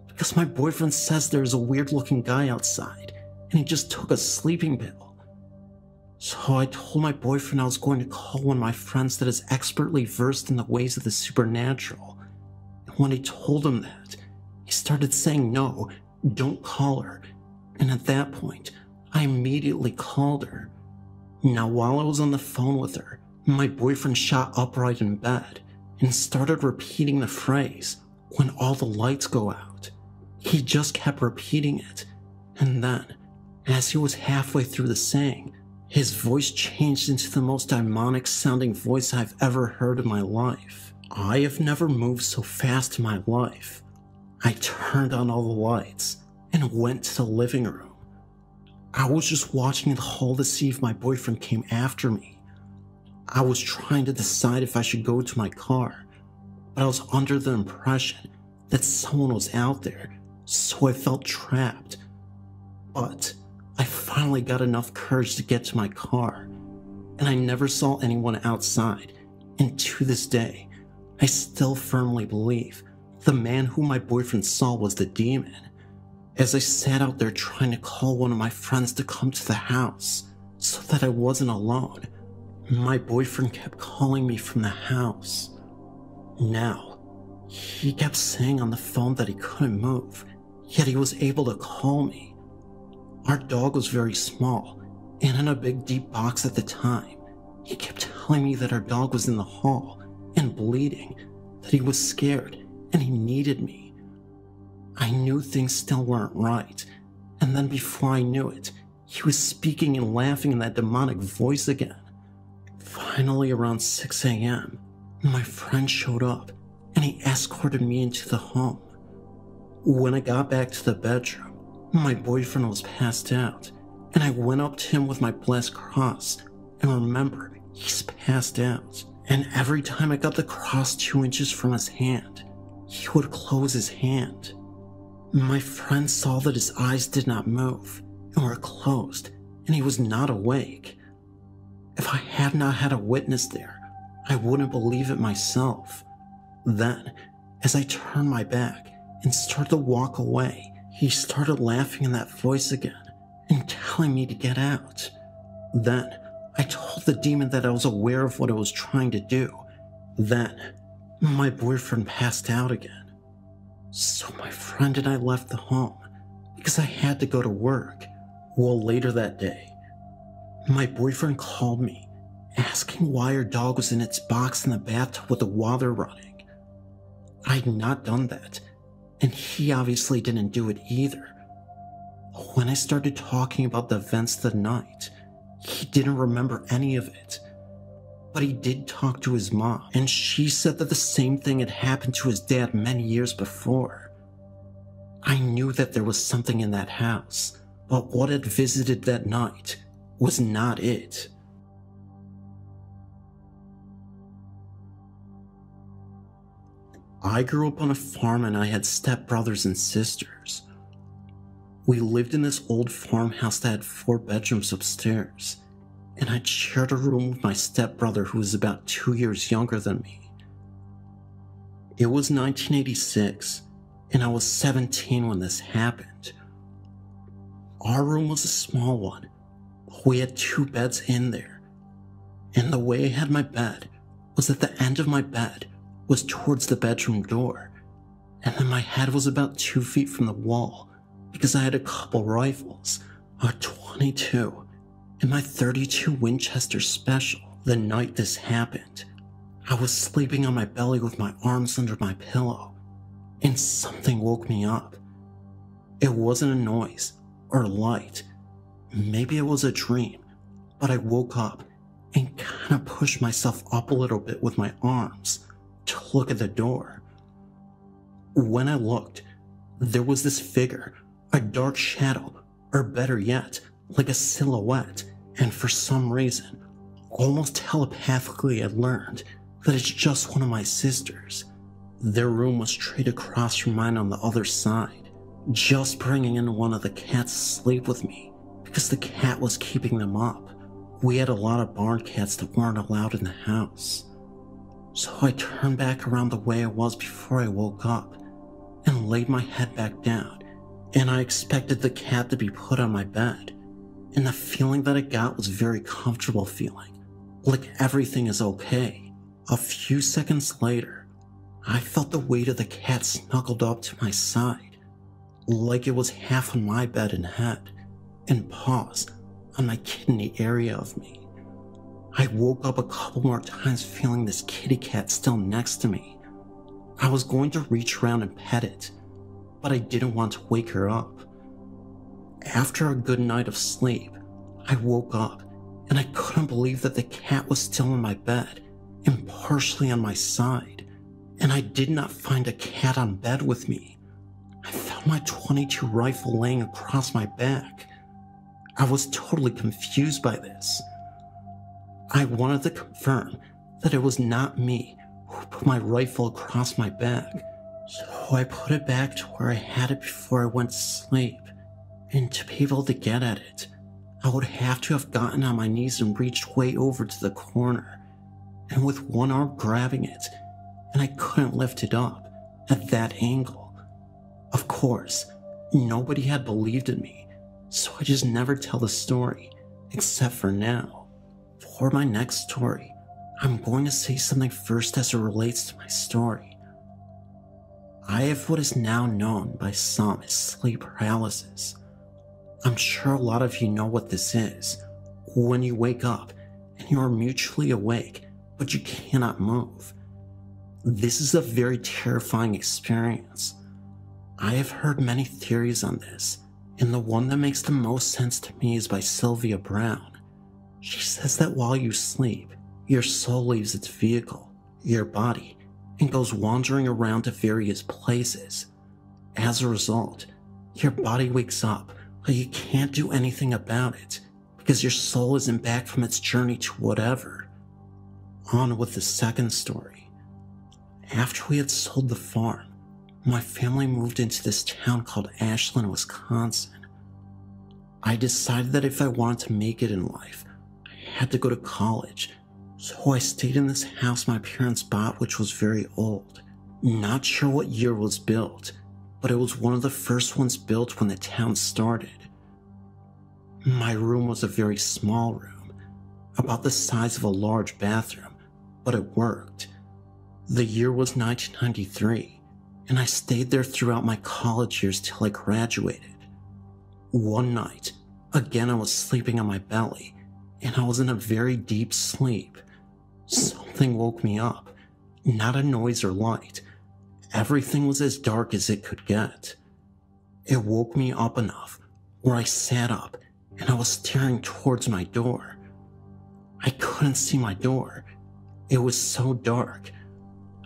because my boyfriend says there's a weird-looking guy outside, and he just took a sleeping pill. So I told my boyfriend I was going to call one of my friends that is expertly versed in the ways of the supernatural. And when I told him that, he started saying, "No, don't call her." And at that point, I immediately called her. Now, while I was on the phone with her, my boyfriend shot upright in bed and started repeating the phrase, "When all the lights go out." He just kept repeating it, and then, as he was halfway through the saying, his voice changed into the most demonic sounding voice I've ever heard in my life. I have never moved so fast in my life. I turned on all the lights and went to the living room. I was just watching the hall to see if my boyfriend came after me. I was trying to decide if I should go to my car, but I was under the impression that someone was out there, so I felt trapped. But I finally got enough courage to get to my car, and I never saw anyone outside, and to this day, I still firmly believe the man who my boyfriend saw was the demon. As I sat out there trying to call one of my friends to come to the house so that I wasn't alone, my boyfriend kept calling me from the house. Now, he kept saying on the phone that he couldn't move, yet he was able to call me. Our dog was very small, and in a big deep box at the time. He kept telling me that our dog was in the hall, and bleeding, that he was scared, and he needed me. I knew things still weren't right, and then before I knew it, he was speaking and laughing in that demonic voice again. Finally, around 6 a.m., my friend showed up, and he escorted me into the home. When I got back to the bedroom, my boyfriend was passed out, and I went up to him with my blessed cross, and remembered he's passed out. And every time I got the cross 2 inches from his hand, he would close his hand. My friend saw that his eyes did not move and were closed, and he was not awake. If I had not had a witness there, I wouldn't believe it myself. Then, as I turned my back and started to walk away, he started laughing in that voice again and telling me to get out. Then, I told the demon that I was aware of what it was trying to do. Then, my boyfriend passed out again. So my friend and I left the home because I had to go to work. Well, later that day, my boyfriend called me asking why our dog was in its box in the bathtub with the water running. I had not done that, and he obviously didn't do it either. When I started talking about the events of the night, he didn't remember any of it. But he did talk to his mom, and she said that the same thing had happened to his dad many years before. I knew that there was something in that house, but what had visited that night was not it. I grew up on a farm and I had stepbrothers and sisters. We lived in this old farmhouse that had 4 bedrooms upstairs, and I'd shared a room with my stepbrother who was about 2 years younger than me. It was 1986, and I was 17 when this happened. Our room was a small one, but we had 2 beds in there, and the way I had my bed was that the end of my bed was towards the bedroom door, and then my head was about 2 feet from the wall because I had a couple rifles, a .22, and my .32 Winchester Special. The night this happened, I was sleeping on my belly with my arms under my pillow, and something woke me up. It wasn't a noise or light. Maybe it was a dream, but I woke up and kind of pushed myself up a little bit with my arms to look at the door. When I looked, there was this figure, a dark shadow, or better yet, like a silhouette, and for some reason, almost telepathically I learned that it's just one of my sisters. Their room was straight across from mine on the other side, just bringing in one of the cats to sleep with me because the cat was keeping them up. We had a lot of barn cats that weren't allowed in the house. So I turned back around the way I was before I woke up and laid my head back down, and I expected the cat to be put on my bed. And the feeling that I got was a very comfortable feeling, like everything is okay. A few seconds later, I felt the weight of the cat snuggled up to my side, like it was half on my bed and head, and paws on my kidney area of me. I woke up a couple more times feeling this kitty cat still next to me. I was going to reach around and pet it, but I didn't want to wake her up. After a good night of sleep, I woke up and I couldn't believe that the cat was still in my bed and partially on my side, and I did not find a cat on bed with me. I found my .22 rifle laying across my back. I was totally confused by this. I wanted to confirm that it was not me who put my rifle across my back, so I put it back to where I had it before I went to sleep. And to be able to get at it, I would have to have gotten on my knees and reached way over to the corner, and with one arm grabbing it, and I couldn't lift it up at that angle. Of course, nobody had believed in me, so I just never tell the story, except for now. For my next story, I'm going to say something first as it relates to my story. I have what is now known by some as sleep paralysis. I'm sure a lot of you know what this is. When you wake up and you are mutually awake, but you cannot move. This is a very terrifying experience. I have heard many theories on this, and the one that makes the most sense to me is by Sylvia Brown. She says that while you sleep, your soul leaves its vehicle, your body, and goes wandering around to various places. As a result, your body wakes up, but you can't do anything about it because your soul isn't back from its journey to whatever. On with the second story. After we had sold the farm, my family moved into this town called Ashland, Wisconsin. I decided that if I wanted to make it in life, I had to go to college, so I stayed in this house my parents bought, which was very old. Not sure what year it was built, but it was one of the first ones built when the town started. My room was a very small room, about the size of a large bathroom, but it worked. The year was 1993, and I stayed there throughout my college years till I graduated. One night, again I was sleeping on my belly, and I was in a very deep sleep. Something woke me up, not a noise or light. Everything was as dark as it could get. It woke me up enough where I sat up and I was staring towards my door. I couldn't see my door. It was so dark.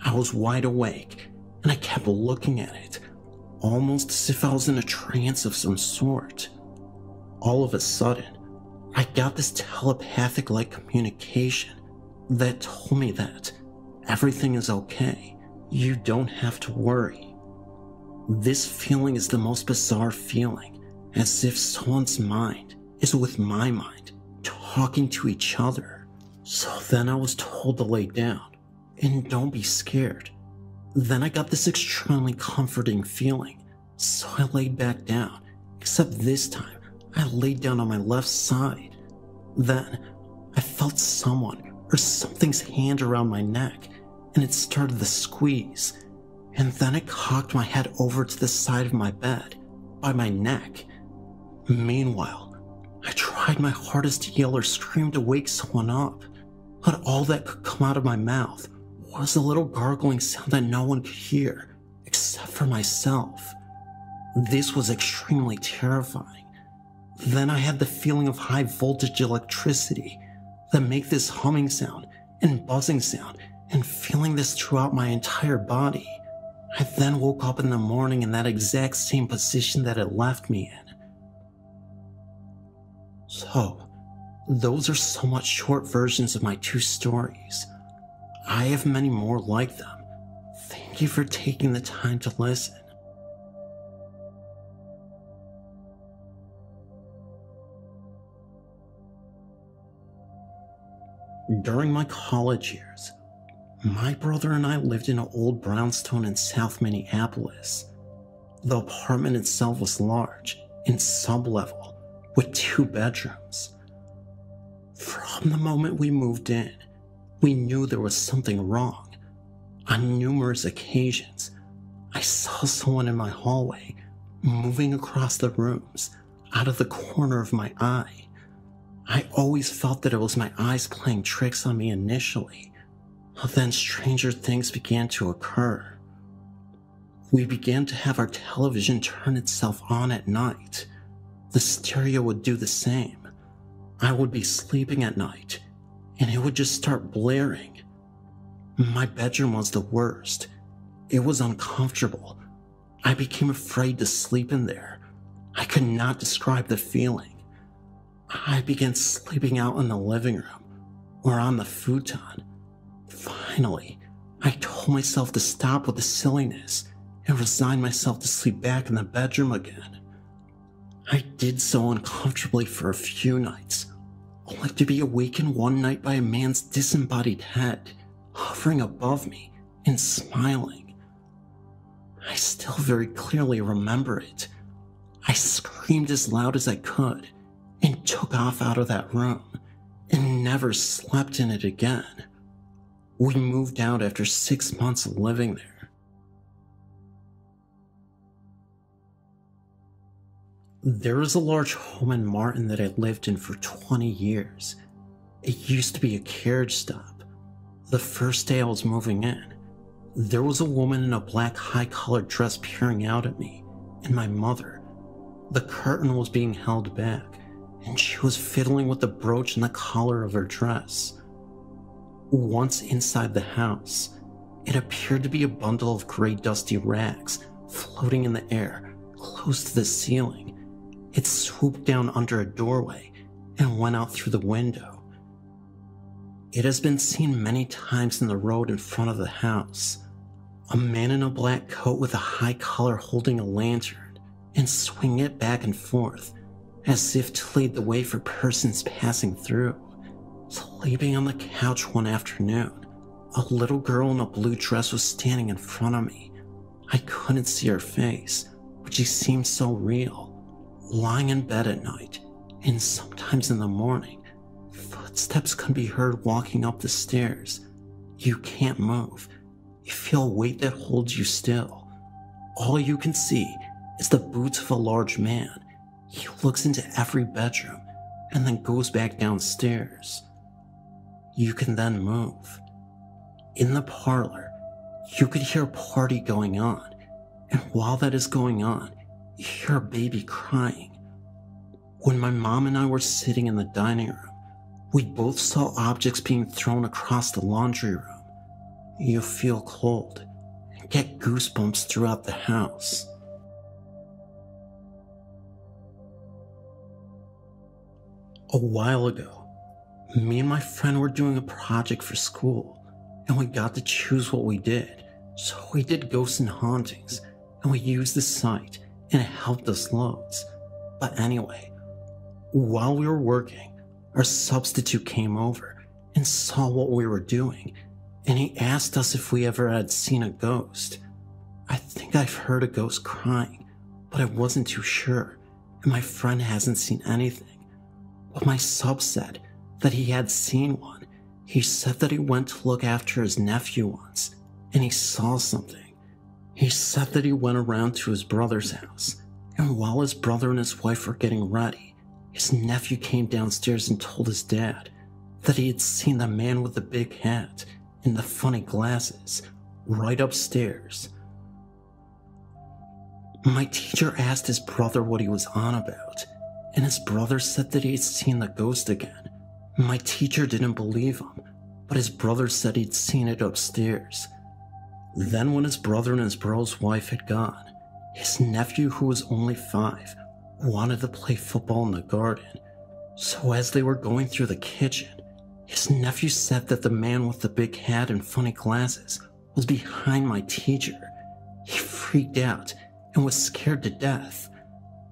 I was wide awake and I kept looking at it, almost as if I was in a trance of some sort. All of a sudden, I got this telepathic-like communication that told me that everything is okay. You don't have to worry. This feeling is the most bizarre feeling, as if someone's mind is with my mind, talking to each other. So then I was told to lay down, and don't be scared. Then I got this extremely comforting feeling, so I laid back down, except this time I laid down on my left side. Then I felt someone or something's hand around my neck, and it started to squeeze, and then it cocked my head over to the side of my bed, by my neck. Meanwhile, I tried my hardest to yell or scream to wake someone up, but all that could come out of my mouth was a little gargling sound that no one could hear, except for myself. This was extremely terrifying. Then I had the feeling of high voltage electricity that make this humming sound and buzzing sound, and feeling this throughout my entire body. I then woke up in the morning in that exact same position that it left me in. So, those are somewhat short versions of my two stories. I have many more like them. Thank you for taking the time to listen. During my college years, my brother and I lived in an old brownstone in South Minneapolis. The apartment itself was large and sub-level, with 2 bedrooms. From the moment we moved in, we knew there was something wrong. On numerous occasions, I saw someone in my hallway moving across the rooms out of the corner of my eye. I always felt that it was my eyes playing tricks on me initially, but then stranger things began to occur. We began to have our television turn itself on at night. The stereo would do the same. I would be sleeping at night, and it would just start blaring. My bedroom was the worst. It was uncomfortable. I became afraid to sleep in there. I could not describe the feeling. I began sleeping out in the living room or on the futon. Finally, I told myself to stop with the silliness and resign myself to sleep back in the bedroom again. I did so uncomfortably for a few nights, only to be awakened one night by a man's disembodied head hovering above me and smiling. I still very clearly remember it. I screamed as loud as I could and took off out of that room and never slept in it again. We moved out after 6 months of living there. There is a large home in Martin that I lived in for 20 years. It used to be a carriage stop. The first day I was moving in, There was a woman in a black high-collared dress peering out at me, and my mother. The curtain was being held back, and she was fiddling with the brooch and the collar of her dress. Once inside the house, it appeared to be a bundle of gray dusty rags floating in the air close to the ceiling. It swooped down under a doorway and went out through the window. It has been seen many times in the road in front of the house. A man in a black coat with a high collar holding a lantern and swinging it back and forth as if to lead the way for persons passing through. Sleeping on the couch one afternoon, a little girl in a blue dress was standing in front of me. I couldn't see her face, but she seemed so real. Lying in bed at night, and sometimes in the morning, footsteps can be heard walking up the stairs. You can't move. You feel a weight that holds you still. All you can see is the boots of a large man. He looks into every bedroom and then goes back downstairs. You can then move. In the parlor, you could hear a party going on, and while that is going on, you hear a baby crying. When my mom and I were sitting in the dining room, we both saw objects being thrown across the laundry room. You feel cold and get goosebumps throughout the house. A while ago, me and my friend were doing a project for school, and we got to choose what we did. So we did ghosts and hauntings, and we used the site, and it helped us loads. But anyway, while we were working, our substitute came over and saw what we were doing, and he asked us if we ever had seen a ghost. I think I've heard a ghost crying, but I wasn't too sure, and my friend hasn't seen anything. But my sub said that he had seen one. He said that he went to look after his nephew once, and he saw something. He said that he went around to his brother's house, and while his brother and his wife were getting ready, his nephew came downstairs and told his dad that he had seen the man with the big hat and the funny glasses right upstairs. My teacher asked his brother what he was on about, and his brother said that he had seen the ghost again. My teacher didn't believe him, but his brother said he'd seen it upstairs. Then when his brother and his bro's wife had gone, his nephew, who was only 5, wanted to play football in the garden. So as they were going through the kitchen, his nephew said that the man with the big hat and funny glasses was behind my teacher. He freaked out and was scared to death.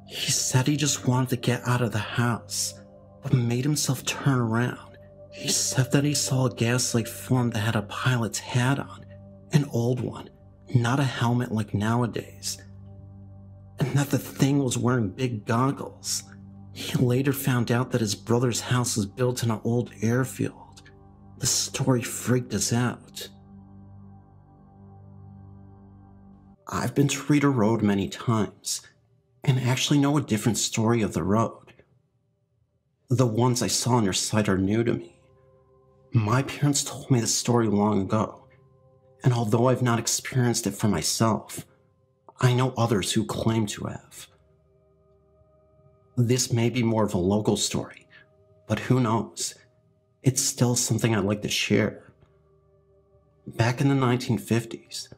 He said he just wanted to get out of the house, but made himself turn around. He said that he saw a gaslight form that had a pilot's hat on, an old one, not a helmet like nowadays, and that the thing was wearing big goggles. He later found out that his brother's house was built in an old airfield. The story freaked us out. I've been to Reeder Road many times, and actually know a different story of the road. The ones I saw on your site are new to me. My parents told me the story long ago, and although I've not experienced it for myself, I know others who claim to have. This may be more of a local story, but who knows? It's still something I'd like to share. Back in the 1950s,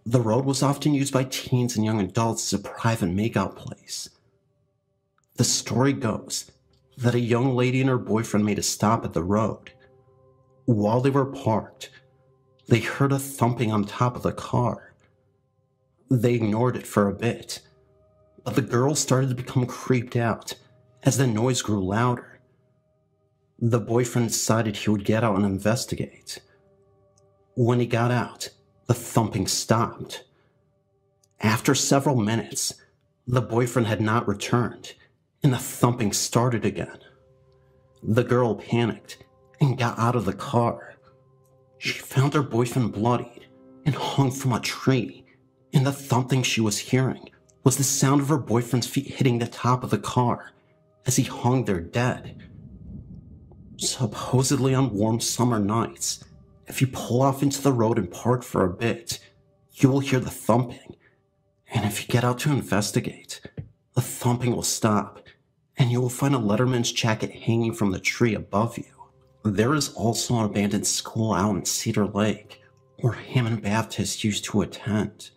the road was often used by teens and young adults as a private makeout place. The story goes that a young lady and her boyfriend made a stop at the road. While they were parked, they heard a thumping on top of the car. They ignored it for a bit, but the girl started to become creeped out as the noise grew louder. The boyfriend decided he would get out and investigate. When he got out, the thumping stopped. After several minutes, the boyfriend had not returned, and the thumping started again. The girl panicked and got out of the car. She found her boyfriend bloodied and hung from a tree, and the thumping she was hearing was the sound of her boyfriend's feet hitting the top of the car as he hung there dead. Supposedly on warm summer nights, If you pull off into the road and park for a bit, you will hear the thumping. And if you get out to investigate, the thumping will stop, and you will find a letterman's jacket hanging from the tree above you. There is also an abandoned school out in Cedar Lake, where Hammond Baptist used to attend.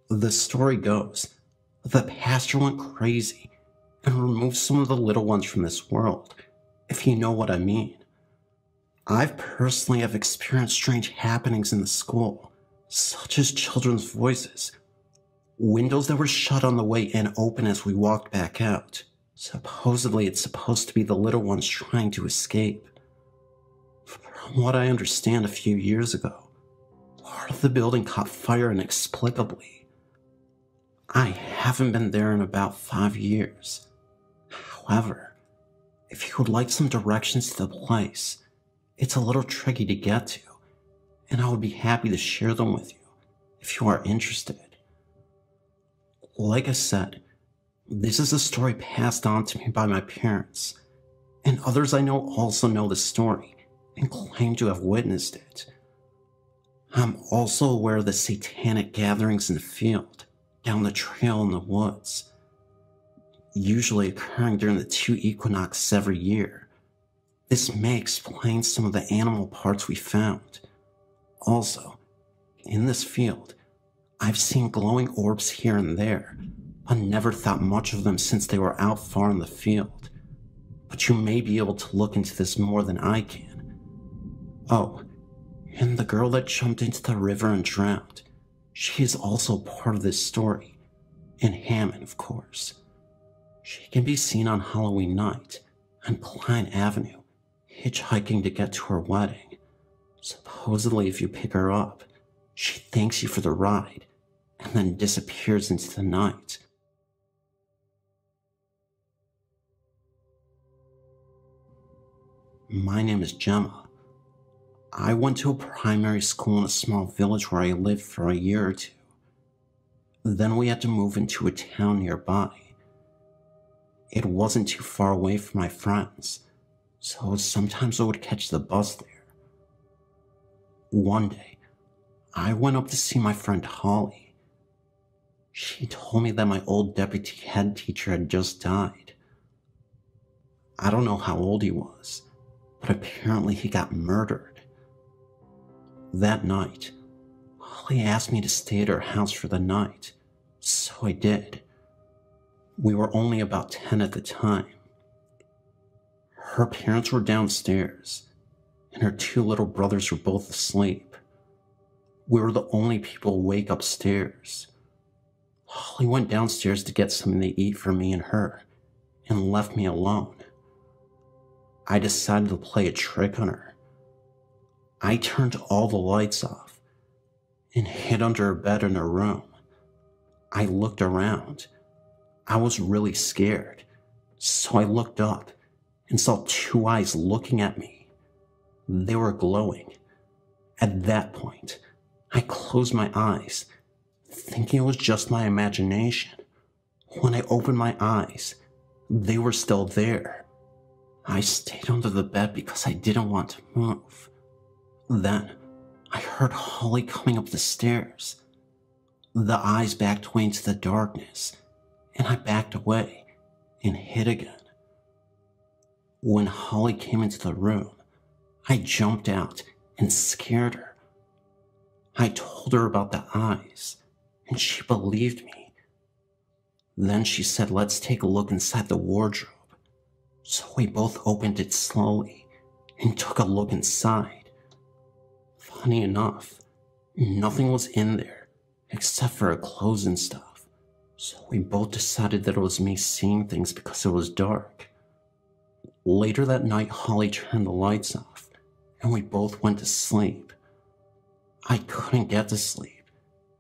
The story goes that the pastor went crazy and removed some of the little ones from this world, if you know what I mean. I've personally have experienced strange happenings in the school, such as children's voices, windows that were shut on the way in open as we walked back out. Supposedly it's supposed to be the little ones trying to escape. From what I understand, a few years ago, part of the building caught fire inexplicably. I haven't been there in about 5 years. However, if you would like some directions to the place, it's a little tricky to get to, and I would be happy to share them with you if you are interested. Like I said, this is a story passed on to me by my parents, and others I know also know the story and claim to have witnessed it. I'm also aware of the satanic gatherings in the field, down the trail in the woods, usually occurring during the 2 equinoxes every year. This may explain some of the animal parts we found. Also, in this field, I've seen glowing orbs here and there, but never thought much of them since they were out far in the field. But you may be able to look into this more than I can. Oh, and the girl that jumped into the river and drowned, she is also part of this story, in Hammond, of course. She can be seen on Halloween night on Klein Avenue, hitchhiking to get to her wedding. Supposedly, if you pick her up, she thanks you for the ride, and then disappears into the night. My name is Gemma. I went to a primary school in a small village where I lived for a year or 2. Then we had to move into a town nearby. It wasn't too far away from my friends, so sometimes I would catch the bus there. One day, I went up to see my friend Holly. She told me that my old deputy head teacher had just died. I don't know how old he was, but apparently he got murdered. That night, Holly asked me to stay at her house for the night, so I did. We were only about 10 at the time. Her parents were downstairs, and her 2 little brothers were both asleep. We were the only people awake upstairs. Holly went downstairs to get something to eat for me and her, and left me alone. I decided to play a trick on her. I turned all the lights off, and hid under her bed in her room. I looked around. I was really scared, so I looked up and saw 2 eyes looking at me. They were glowing. At that point, I closed my eyes, thinking it was just my imagination. When I opened my eyes, they were still there. I stayed under the bed because I didn't want to move. Then, I heard Holly coming up the stairs. The eyes backed away into the darkness, and I backed away and hid again. When Holly came into the room, I jumped out and scared her. I told her about the eyes, and she believed me. Then she said, "Let's take a look inside the wardrobe." So we both opened it slowly and took a look inside. Funny enough, nothing was in there except for her clothes and stuff. So we both decided that it was me seeing things because it was dark. Later that night, Holly turned the lights off, and we both went to sleep. I couldn't get to sleep,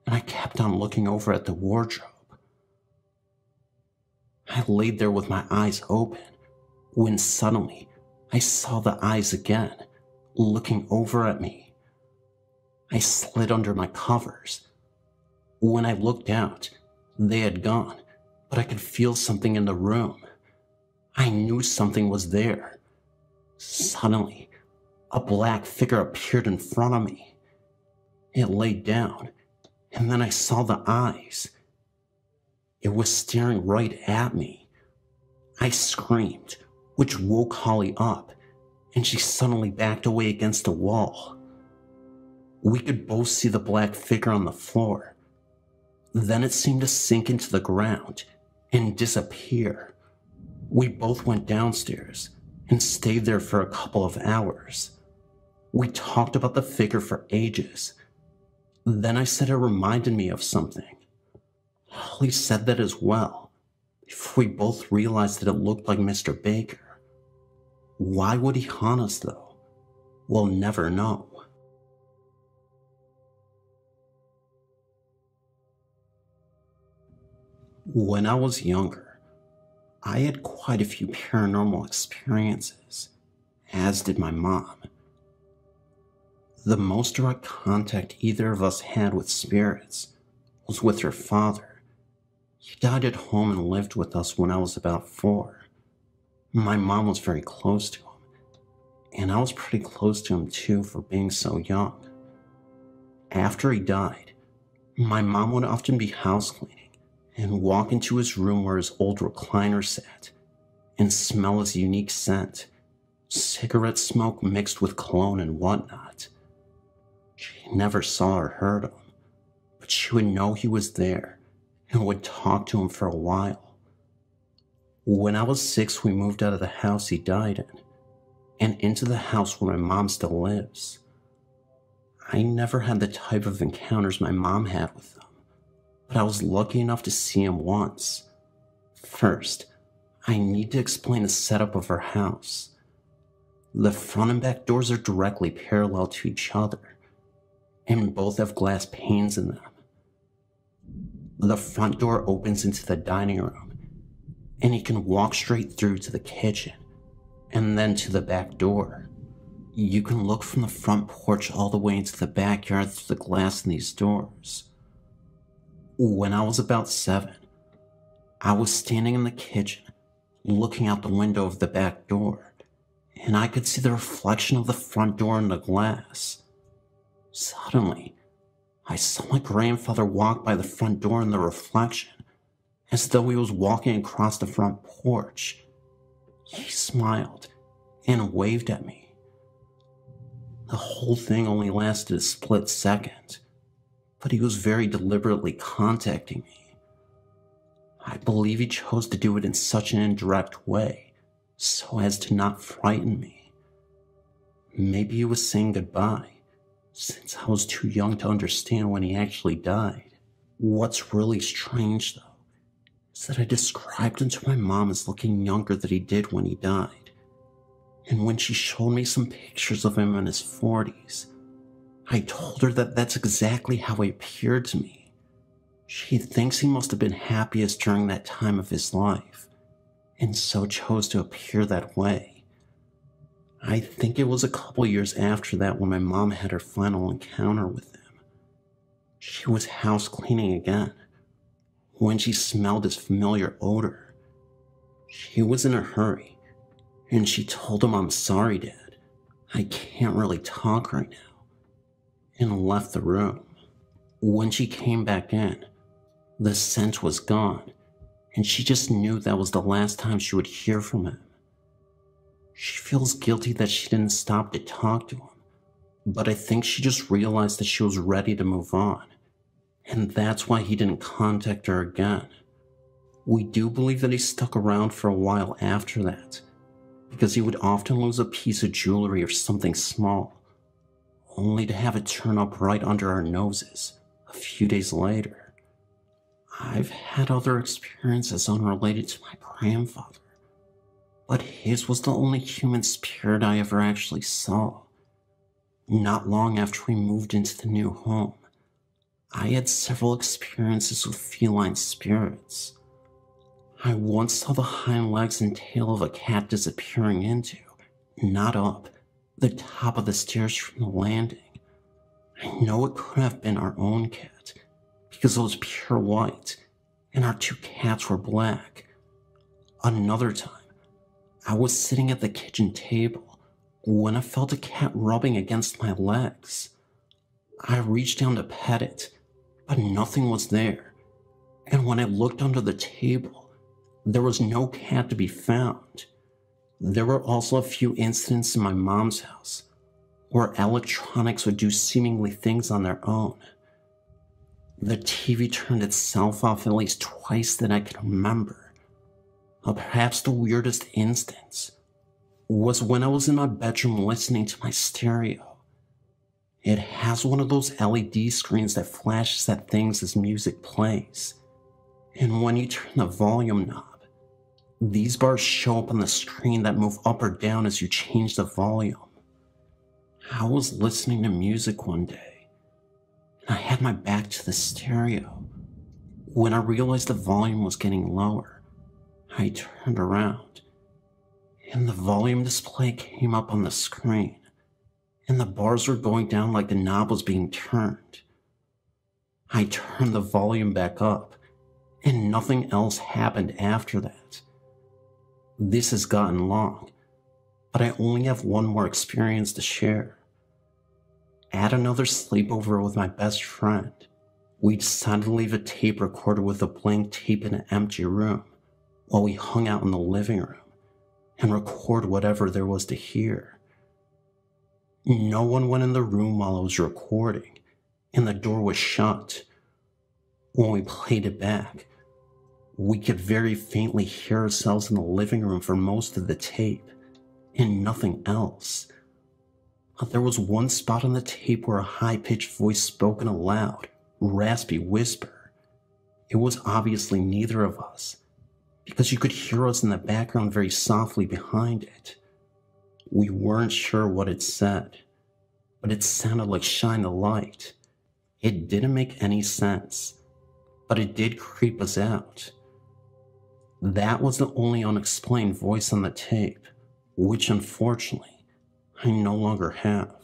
and I kept on looking over at the wardrobe. I laid there with my eyes open, when suddenly I saw the eyes again, looking over at me. I slid under my covers. When I looked out, they had gone, but I could feel something in the room. I knew something was there. Suddenly, a black figure appeared in front of me. It laid down, and then I saw the eyes. It was staring right at me. I screamed, which woke Holly up, and she suddenly backed away against the wall. We could both see the black figure on the floor. Then it seemed to sink into the ground and disappear. We both went downstairs and stayed there for a couple of hours. We talked about the figure for ages. Then I said it reminded me of something. Holly said that as well, before we both realized that it looked like Mr. Baker. Why would he haunt us, though? We'll never know. When I was younger, I had quite a few paranormal experiences, as did my mom. The most direct contact either of us had with spirits was with her father. He died at home and lived with us when I was about 4. My mom was very close to him, and I was pretty close to him too for being so young. After he died, my mom would often be house cleaning and walk into his room where his old recliner sat and smell his unique scent, cigarette smoke mixed with cologne and whatnot. She never saw or heard him, but she would know he was there and would talk to him for a while. When I was 6, we moved out of the house he died in and into the house where my mom still lives. I never had the type of encounters my mom had with them, but I was lucky enough to see him once. First, I need to explain the setup of our house. The front and back doors are directly parallel to each other, and both have glass panes in them. The front door opens into the dining room, and you can walk straight through to the kitchen, and then to the back door. You can look from the front porch all the way into the backyard through the glass in these doors. When I was about 7, I was standing in the kitchen, looking out the window of the back door, and I could see the reflection of the front door in the glass. Suddenly, I saw my grandfather walk by the front door in the reflection, as though he was walking across the front porch. He smiled and waved at me. The whole thing only lasted a split second, but he was very deliberately contacting me. I believe he chose to do it in such an indirect way, so as to not frighten me. Maybe he was saying goodbye, since I was too young to understand when he actually died. What's really strange, though, is that I described him to my mom as looking younger than he did when he died. And when she showed me some pictures of him in his 40s, I told her that that's exactly how he appeared to me. She thinks he must have been happiest during that time of his life, and so chose to appear that way. I think it was a couple years after that when my mom had her final encounter with him. She was house cleaning again, when she smelled his familiar odor. She was in a hurry, and she told him, "I'm sorry, Dad, I can't really talk right now," and left the room. When she came back in, the scent was gone, and she just knew that was the last time she would hear from him. She feels guilty that she didn't stop to talk to him, but I think she just realized that she was ready to move on, and that's why he didn't contact her again. We do believe that he stuck around for a while after that, because he would often lose a piece of jewelry or something small, only to have it turn up right under our noses a few days later. I've had other experiences unrelated to my grandfather, but his was the only human spirit I ever actually saw. Not long after we moved into the new home, I had several experiences with feline spirits. I once saw the hind legs and tail of a cat disappearing into, not up, the top of the stairs from the landing. I know it could have been our own cat, because it was pure white, and our 2 cats were black. Another time, I was sitting at the kitchen table, when I felt a cat rubbing against my legs. I reached down to pet it, but nothing was there. And when I looked under the table, there was no cat to be found. There were also a few incidents in my mom's house where electronics would do seemingly things on their own. The TV turned itself off at least twice that I can remember. Perhaps the weirdest instance was when I was in my bedroom listening to my stereo. It has one of those LED screens that flashes at things as music plays. And when you turn the volume knob, these bars show up on the screen that move up or down as you change the volume. I was listening to music one day, and I had my back to the stereo. When I realized the volume was getting lower, I turned around, and the volume display came up on the screen, and the bars were going down like the knob was being turned. I turned the volume back up, and nothing else happened after that. This has gotten long, but I only have one more experience to share. At another sleepover with my best friend, we decided to leave a tape recorder with a blank tape in an empty room while we hung out in the living room and record whatever there was to hear. No one went in the room while I was recording, and the door was shut. When we played it back, we could very faintly hear ourselves in the living room for most of the tape, and nothing else. But there was one spot on the tape where a high-pitched voice spoke in a loud, raspy whisper. It was obviously neither of us, because you could hear us in the background very softly behind it. We weren't sure what it said, but it sounded like "shine the light." It didn't make any sense, but it did creep us out. That was the only unexplained voice on the tape, which unfortunately I no longer have.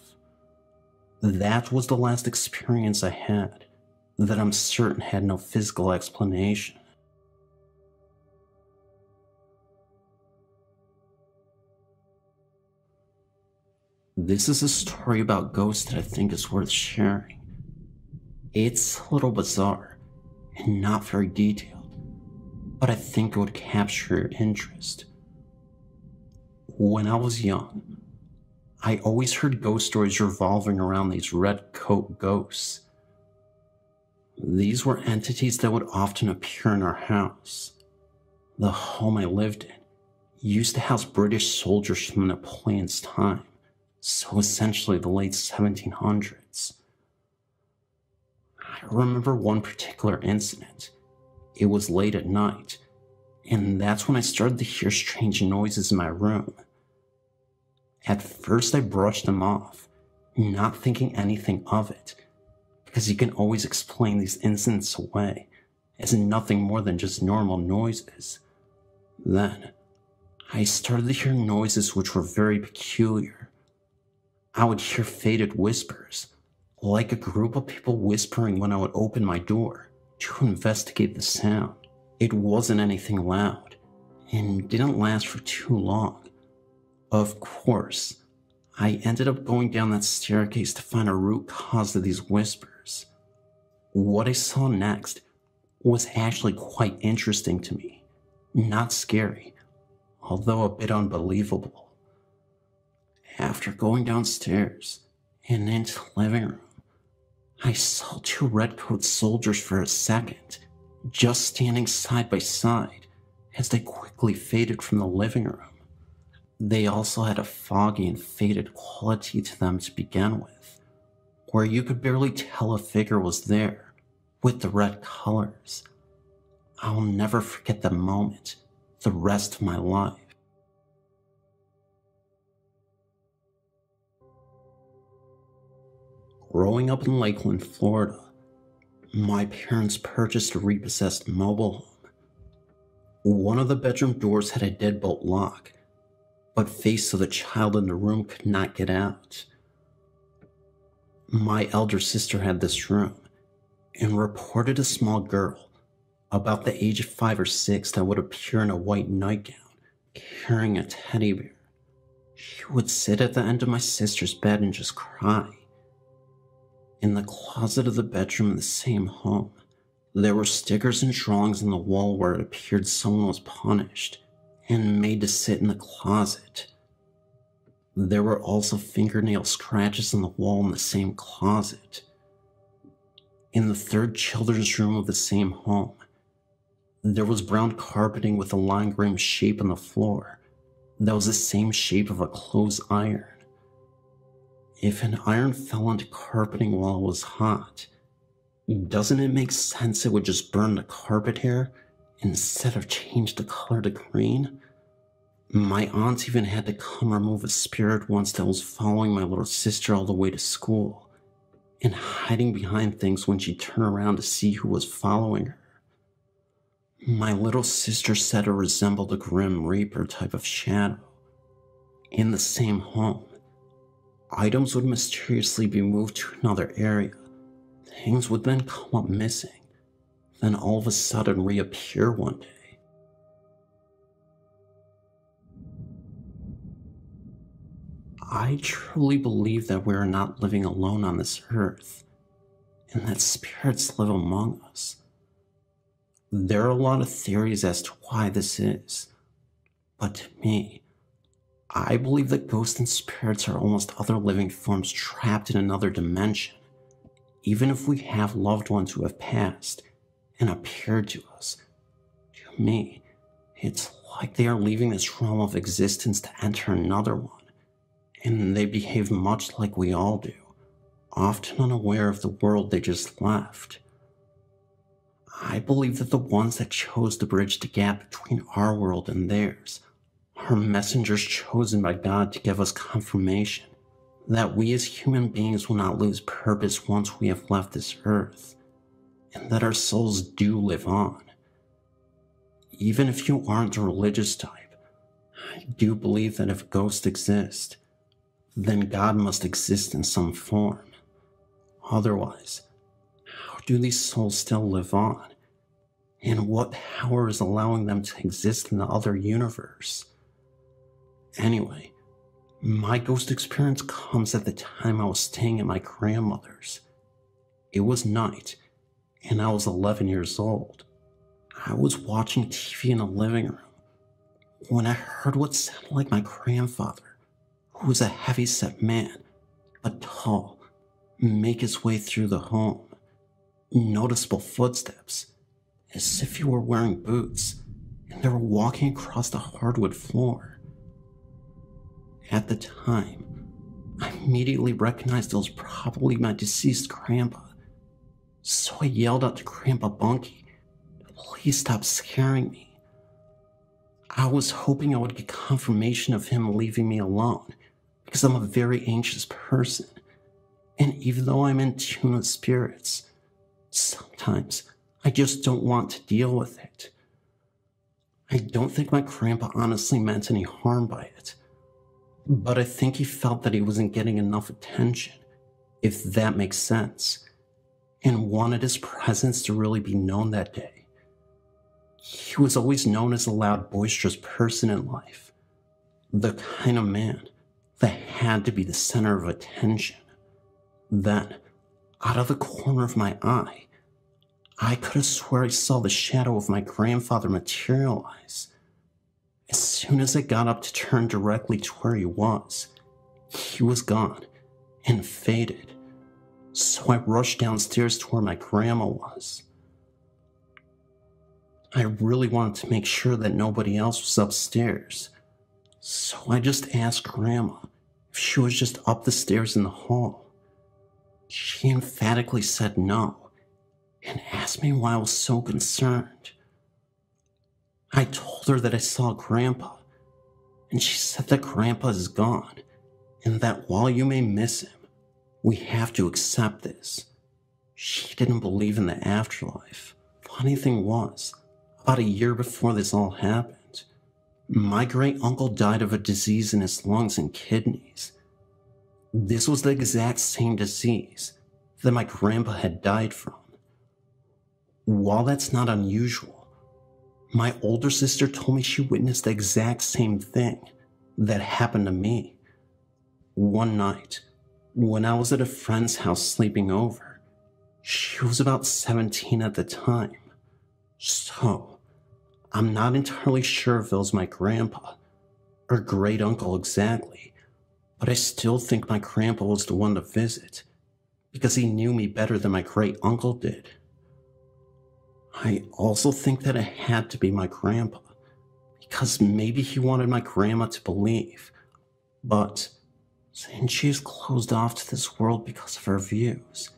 That was the last experience I had that I'm certain had no physical explanation. This is a story about ghosts that I think is worth sharing. It's a little bizarre and not very detailed, but I think it would capture your interest. When I was young, I always heard ghost stories revolving around these red coat ghosts. These were entities that would often appear in our house. The home I lived in used to house British soldiers from Napoleon's time, so essentially the late 1700s. I remember one particular incident. It was late at night, and that's when I started to hear strange noises in my room. At first I brushed them off, not thinking anything of it, because you can always explain these incidents away as nothing more than just normal noises. Then, I started to hear noises which were very peculiar. I would hear faded whispers, like a group of people whispering when I would open my door to investigate the sound. It wasn't anything loud, and didn't last for too long. Of course, I ended up going down that staircase to find a root cause of these whispers. What I saw next was actually quite interesting to me. Not scary, although a bit unbelievable. After going downstairs and into the living room, I saw two redcoat soldiers for a second, just standing side by side as they quickly faded from the living room. They also had a foggy and faded quality to them to begin with, where you could barely tell a figure was there with the red colors. I'll never forget that moment the rest of my life. Growing up in Lakeland, Florida, my parents purchased a repossessed mobile home. One of the bedroom doors had a deadbolt lock, but face of the child in the room could not get out. My elder sister had this room and reported a small girl about the age of 5 or 6 that would appear in a white nightgown carrying a teddy bear. She would sit at the end of my sister's bed and just cry. In the closet of the bedroom in the same home, there were stickers and drawings on the wall where it appeared someone was punished and made to sit in the closet. There were also fingernail scratches on the wall in the same closet. In the third children's room of the same home, there was brown carpeting with a line rim shape on the floor that was the same shape of a clothes iron. If an iron fell onto carpeting while it was hot, doesn't it make sense it would just burn the carpet hair instead of change the color to green? My aunt even had to come remove a spirit once that was following my little sister all the way to school and hiding behind things when she turned around to see who was following her. My little sister said it resembled a Grim Reaper type of shadow. In the same home, items would mysteriously be moved to another area. Things would then come up missing, then all of a sudden reappear one day. I truly believe that we are not living alone on this earth, and that spirits live among us. There are a lot of theories as to why this is, but to me, I believe that ghosts and spirits are almost other living forms trapped in another dimension. Even if we have loved ones who have passed and appeared to us, to me, it's like they are leaving this realm of existence to enter another one, and they behave much like we all do, often unaware of the world they just left. I believe that the ones that chose to bridge the gap between our world and theirs are messengers chosen by God to give us confirmation that we as human beings will not lose purpose once we have left this earth, and that our souls do live on. Even if you aren't a religious type, I do believe that if ghosts exist, then God must exist in some form. Otherwise, how do these souls still live on? And what power is allowing them to exist in the other universe? Anyway, my ghost experience comes at the time I was staying at my grandmother's. It was night, and I was 11 years old. I was watching TV in the living room when I heard what sounded like my grandfather, who was a heavy-set man, but tall, make his way through the home. Noticeable footsteps, as if he were wearing boots, and they were walking across the hardwood floor. At the time, I immediately recognized it was probably my deceased grandpa, so I yelled out to Grandpa Bunky, "Please stop scaring me." I was hoping I would get confirmation of him leaving me alone, because I'm a very anxious person, and even though I'm in tune with spirits, sometimes I just don't want to deal with it. I don't think my grandpa honestly meant any harm by it, but I think he felt that he wasn't getting enough attention, if that makes sense, and wanted his presence to really be known that day. He was always known as a loud, boisterous person in life, the kind of man that had to be the center of attention. Then, out of the corner of my eye, I could have swore I saw the shadow of my grandfather materialize. As soon as I got up to turn directly to where he was gone and faded. So I rushed downstairs to where my grandma was. I really wanted to make sure that nobody else was upstairs, so I just asked Grandma if she was just up the stairs in the hall. She emphatically said no, and asked me why I was so concerned. I told her that I saw Grandpa, and she said that Grandpa is gone, and that while you may miss him, we have to accept this. She didn't believe in the afterlife. Funny thing was, about a year before this all happened, my great-uncle died of a disease in his lungs and kidneys. This was the exact same disease that my grandpa had died from. While that's not unusual, my older sister told me she witnessed the exact same thing that happened to me. One night, when I was at a friend's house sleeping over, she was about 17 at the time. So, I'm not entirely sure if it was my grandpa or great uncle exactly, but I still think my grandpa was the one to visit because he knew me better than my great uncle did. I also think that it had to be my grandpa because maybe he wanted my grandma to believe, but since she's closed off to this world because of her views,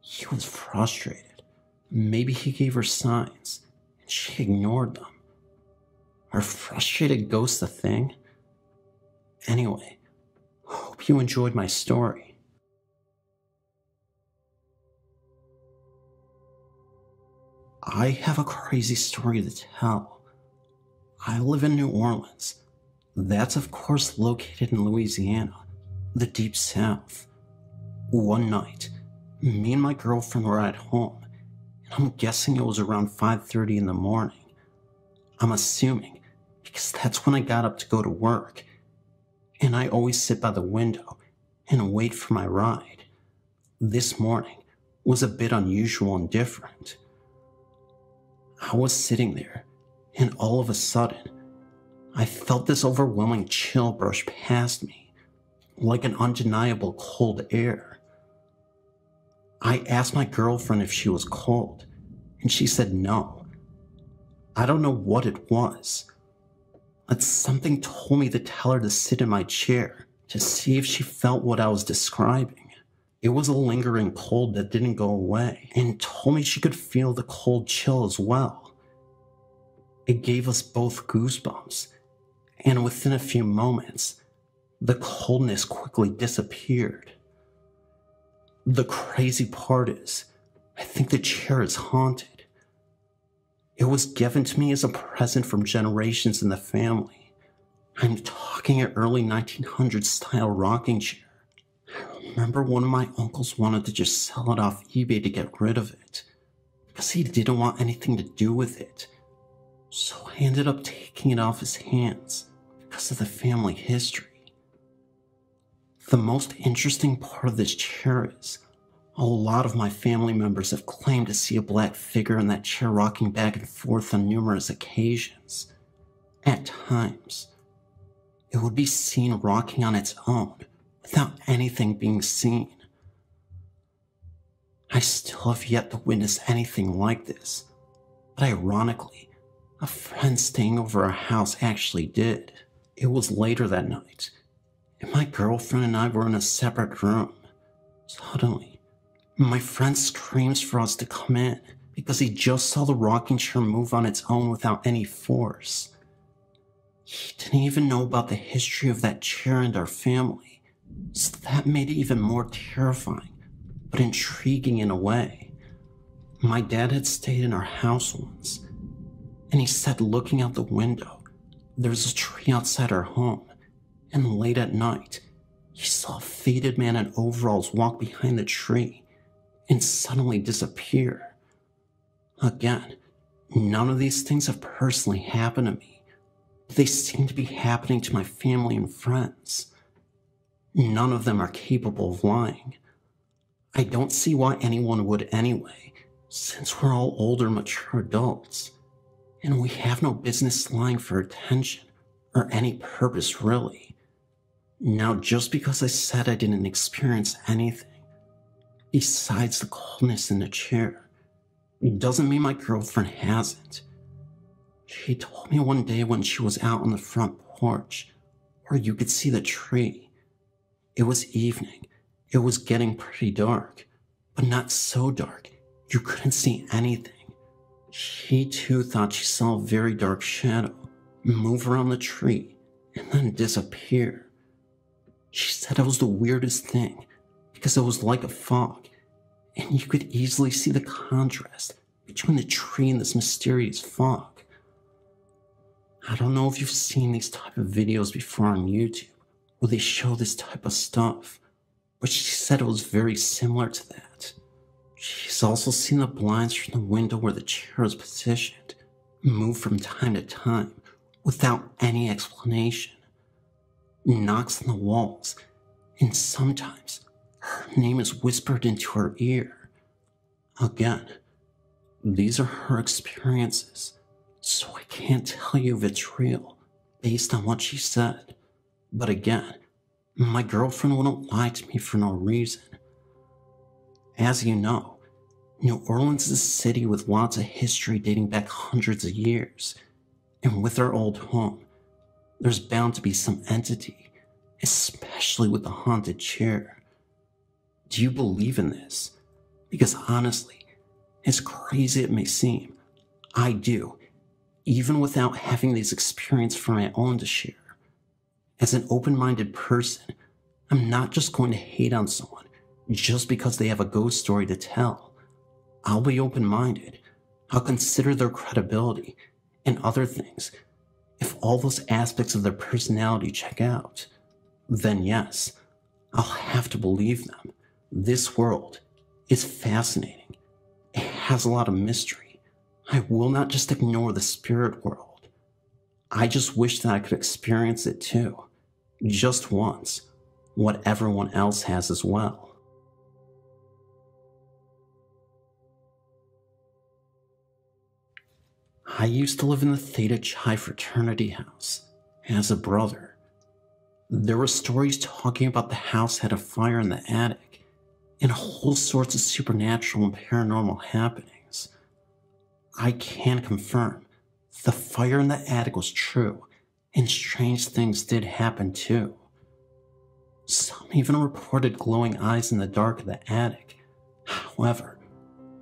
he was frustrated. Maybe he gave her signs and she ignored them. Are frustrated ghosts a thing? Anyway, hope you enjoyed my story. I have a crazy story to tell. I live in New Orleans. That's of course located in Louisiana, the deep south. One night, me and my girlfriend were at home, and I'm guessing it was around 5:30 in the morning. I'm assuming because that's when I got up to go to work, and I always sit by the window and wait for my ride. This morning was a bit unusual and different. I was sitting there, and all of a sudden, I felt this overwhelming chill brush past me, like an undeniable cold air. I asked my girlfriend if she was cold, and she said no. I don't know what it was, but something told me to tell her to sit in my chair to see if she felt what I was describing. It was a lingering cold that didn't go away, and told me she could feel the cold chill as well. It gave us both goosebumps, and within a few moments, the coldness quickly disappeared. The crazy part is, I think the chair is haunted. It was given to me as a present from generations in the family. I'm talking an early 1900s style rocking chair. I remember one of my uncles wanted to just sell it off eBay to get rid of it, because he didn't want anything to do with it. So I ended up taking it off his hands because of the family history. The most interesting part of this chair is, a lot of my family members have claimed to see a black figure in that chair rocking back and forth on numerous occasions. At times, it would be seen rocking on its own without anything being seen. I still have yet to witness anything like this, but ironically, a friend staying over our house actually did. It was later that night, and my girlfriend and I were in a separate room. Suddenly, my friend screams for us to come in because he just saw the rocking chair move on its own without any force. He didn't even know about the history of that chair and our family, so that made it even more terrifying, but intriguing in a way. My dad had stayed in our house once, and he said looking out the window, there's a tree outside our home, and late at night, he saw a faded man in overalls walk behind the tree and suddenly disappear. Again, none of these things have personally happened to me, but they seem to be happening to my family and friends. None of them are capable of lying. I don't see why anyone would anyway, since we're all older, mature adults, and we have no business lying for attention or any purpose really. Now, just because I said I didn't experience anything, besides the coldness in the chair, it doesn't mean my girlfriend hasn't. She told me one day when she was out on the front porch, where you could see the tree. It was evening. It was getting pretty dark, but not so dark you couldn't see anything. She too thought she saw a very dark shadow move around the tree and then disappear. She said it was the weirdest thing because it was like a fog, and you could easily see the contrast between the tree and this mysterious fog. I don't know if you've seen these type of videos before on YouTube where they show this type of stuff, but she said it was very similar to that. She's also seen the blinds from the window where the chair is positioned move from time to time without any explanation. knocks on the walls, and sometimes her name is whispered into her ear. Again, these are her experiences, so I can't tell you if it's real based on what she said. But again, my girlfriend wouldn't lie to me for no reason. As you know, New Orleans is a city with lots of history dating back hundreds of years, and with our old home, there's bound to be some entity, especially with the haunted chair. Do you believe in this? Because honestly, as crazy it may seem, I do, even without having these experiences for my own to share. As an open-minded person, I'm not just going to hate on someone just because they have a ghost story to tell. I'll be open-minded. I'll consider their credibility and other things. If all those aspects of their personality check out, then yes, I'll have to believe them. This world is fascinating. It has a lot of mystery. I will not just ignore the spirit world. I just wish that I could experience it too. Just once. What everyone else has as well. I used to live in the Theta Chi fraternity house as a brother. There were stories talking about the house had a fire in the attic and whole sorts of supernatural and paranormal happenings. I can confirm the fire in the attic was true, and strange things did happen too. Some even reported glowing eyes in the dark of the attic. However,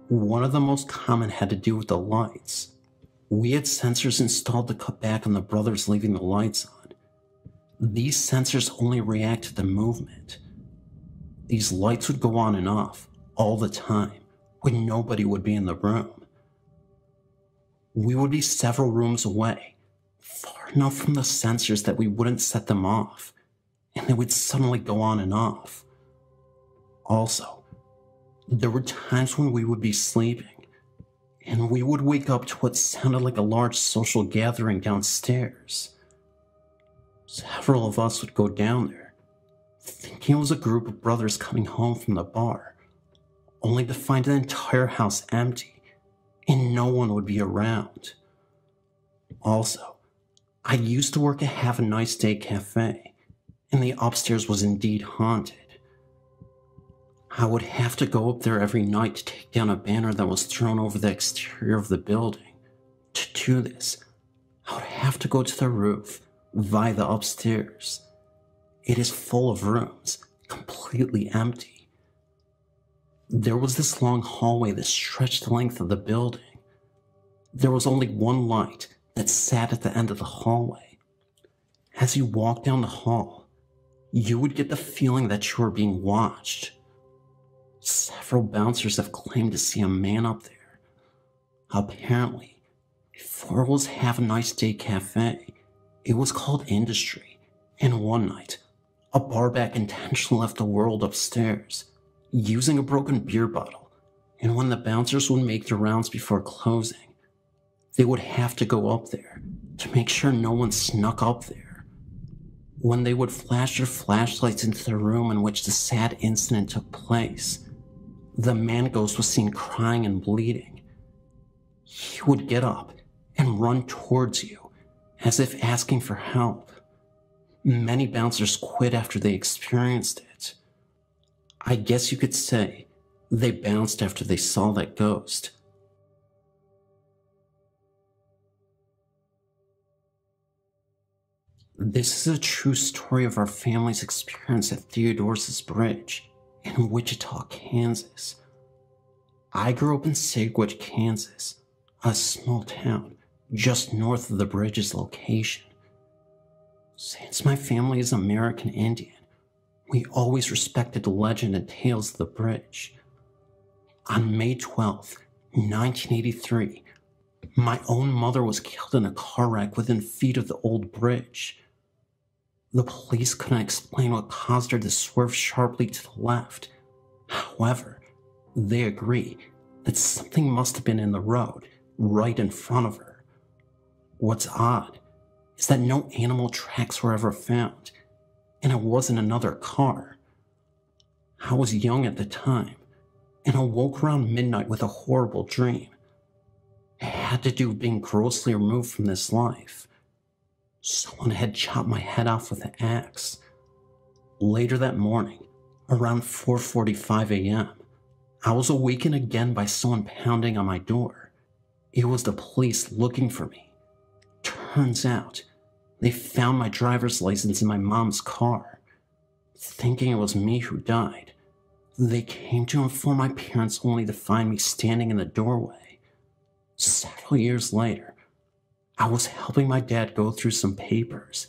one of the most common had to do with the lights. We had sensors installed to cut back on the brothers leaving the lights on. These sensors only react to the movement. These lights would go on and off all the time when nobody would be in the room. We would be several rooms away, far enough from the sensors that we wouldn't set them off, and they would suddenly go on and off. Also, there were times when we would be sleeping, and we would wake up to what sounded like a large social gathering downstairs. Several of us would go down there, thinking it was a group of brothers coming home from the bar, only to find the entire house empty, and no one would be around. Also, I used to work at Have a Nice Day Cafe, and the upstairs was indeed haunted. I would have to go up there every night to take down a banner that was thrown over the exterior of the building. To do this, I would have to go to the roof via the upstairs. It is full of rooms, completely empty. There was this long hallway that stretched the length of the building. There was only one light that sat at the end of the hallway. As you walked down the hall, you would get the feeling that you were being watched. Several bouncers have claimed to see a man up there. Apparently, before it was Have a Nice Day Cafe, it was called Industry, and one night, a barback intentionally left the world upstairs, using a broken beer bottle, and when the bouncers would make their rounds before closing, they would have to go up there to make sure no one snuck up there. When they would flash their flashlights into the room in which the sad incident took place, the man ghost was seen crying and bleeding. He would get up and run towards you, as if asking for help. Many bouncers quit after they experienced it. I guess you could say they bounced after they saw that ghost. This is a true story of our family's experience at Theodore's Bridge in Wichita, Kansas. I grew up in Sagwitch, Kansas, a small town just north of the bridge's location. Since my family is American Indian, we always respected the legend and tales of the bridge. On May 12th, 1983, my own mother was killed in a car wreck within feet of the old bridge. The police couldn't explain what caused her to swerve sharply to the left. However, they agree that something must have been in the road right in front of her. What's odd is that no animal tracks were ever found, and it wasn't another car. I was young at the time, and awoke around midnight with a horrible dream. It had to do with being grossly removed from this life. Someone had chopped my head off with an axe. Later that morning, around 4:45 a.m., I was awakened again by someone pounding on my door. It was the police looking for me. Turns out, they found my driver's license in my mom's car. Thinking it was me who died, they came to inform my parents only to find me standing in the doorway. Several years later, I was helping my dad go through some papers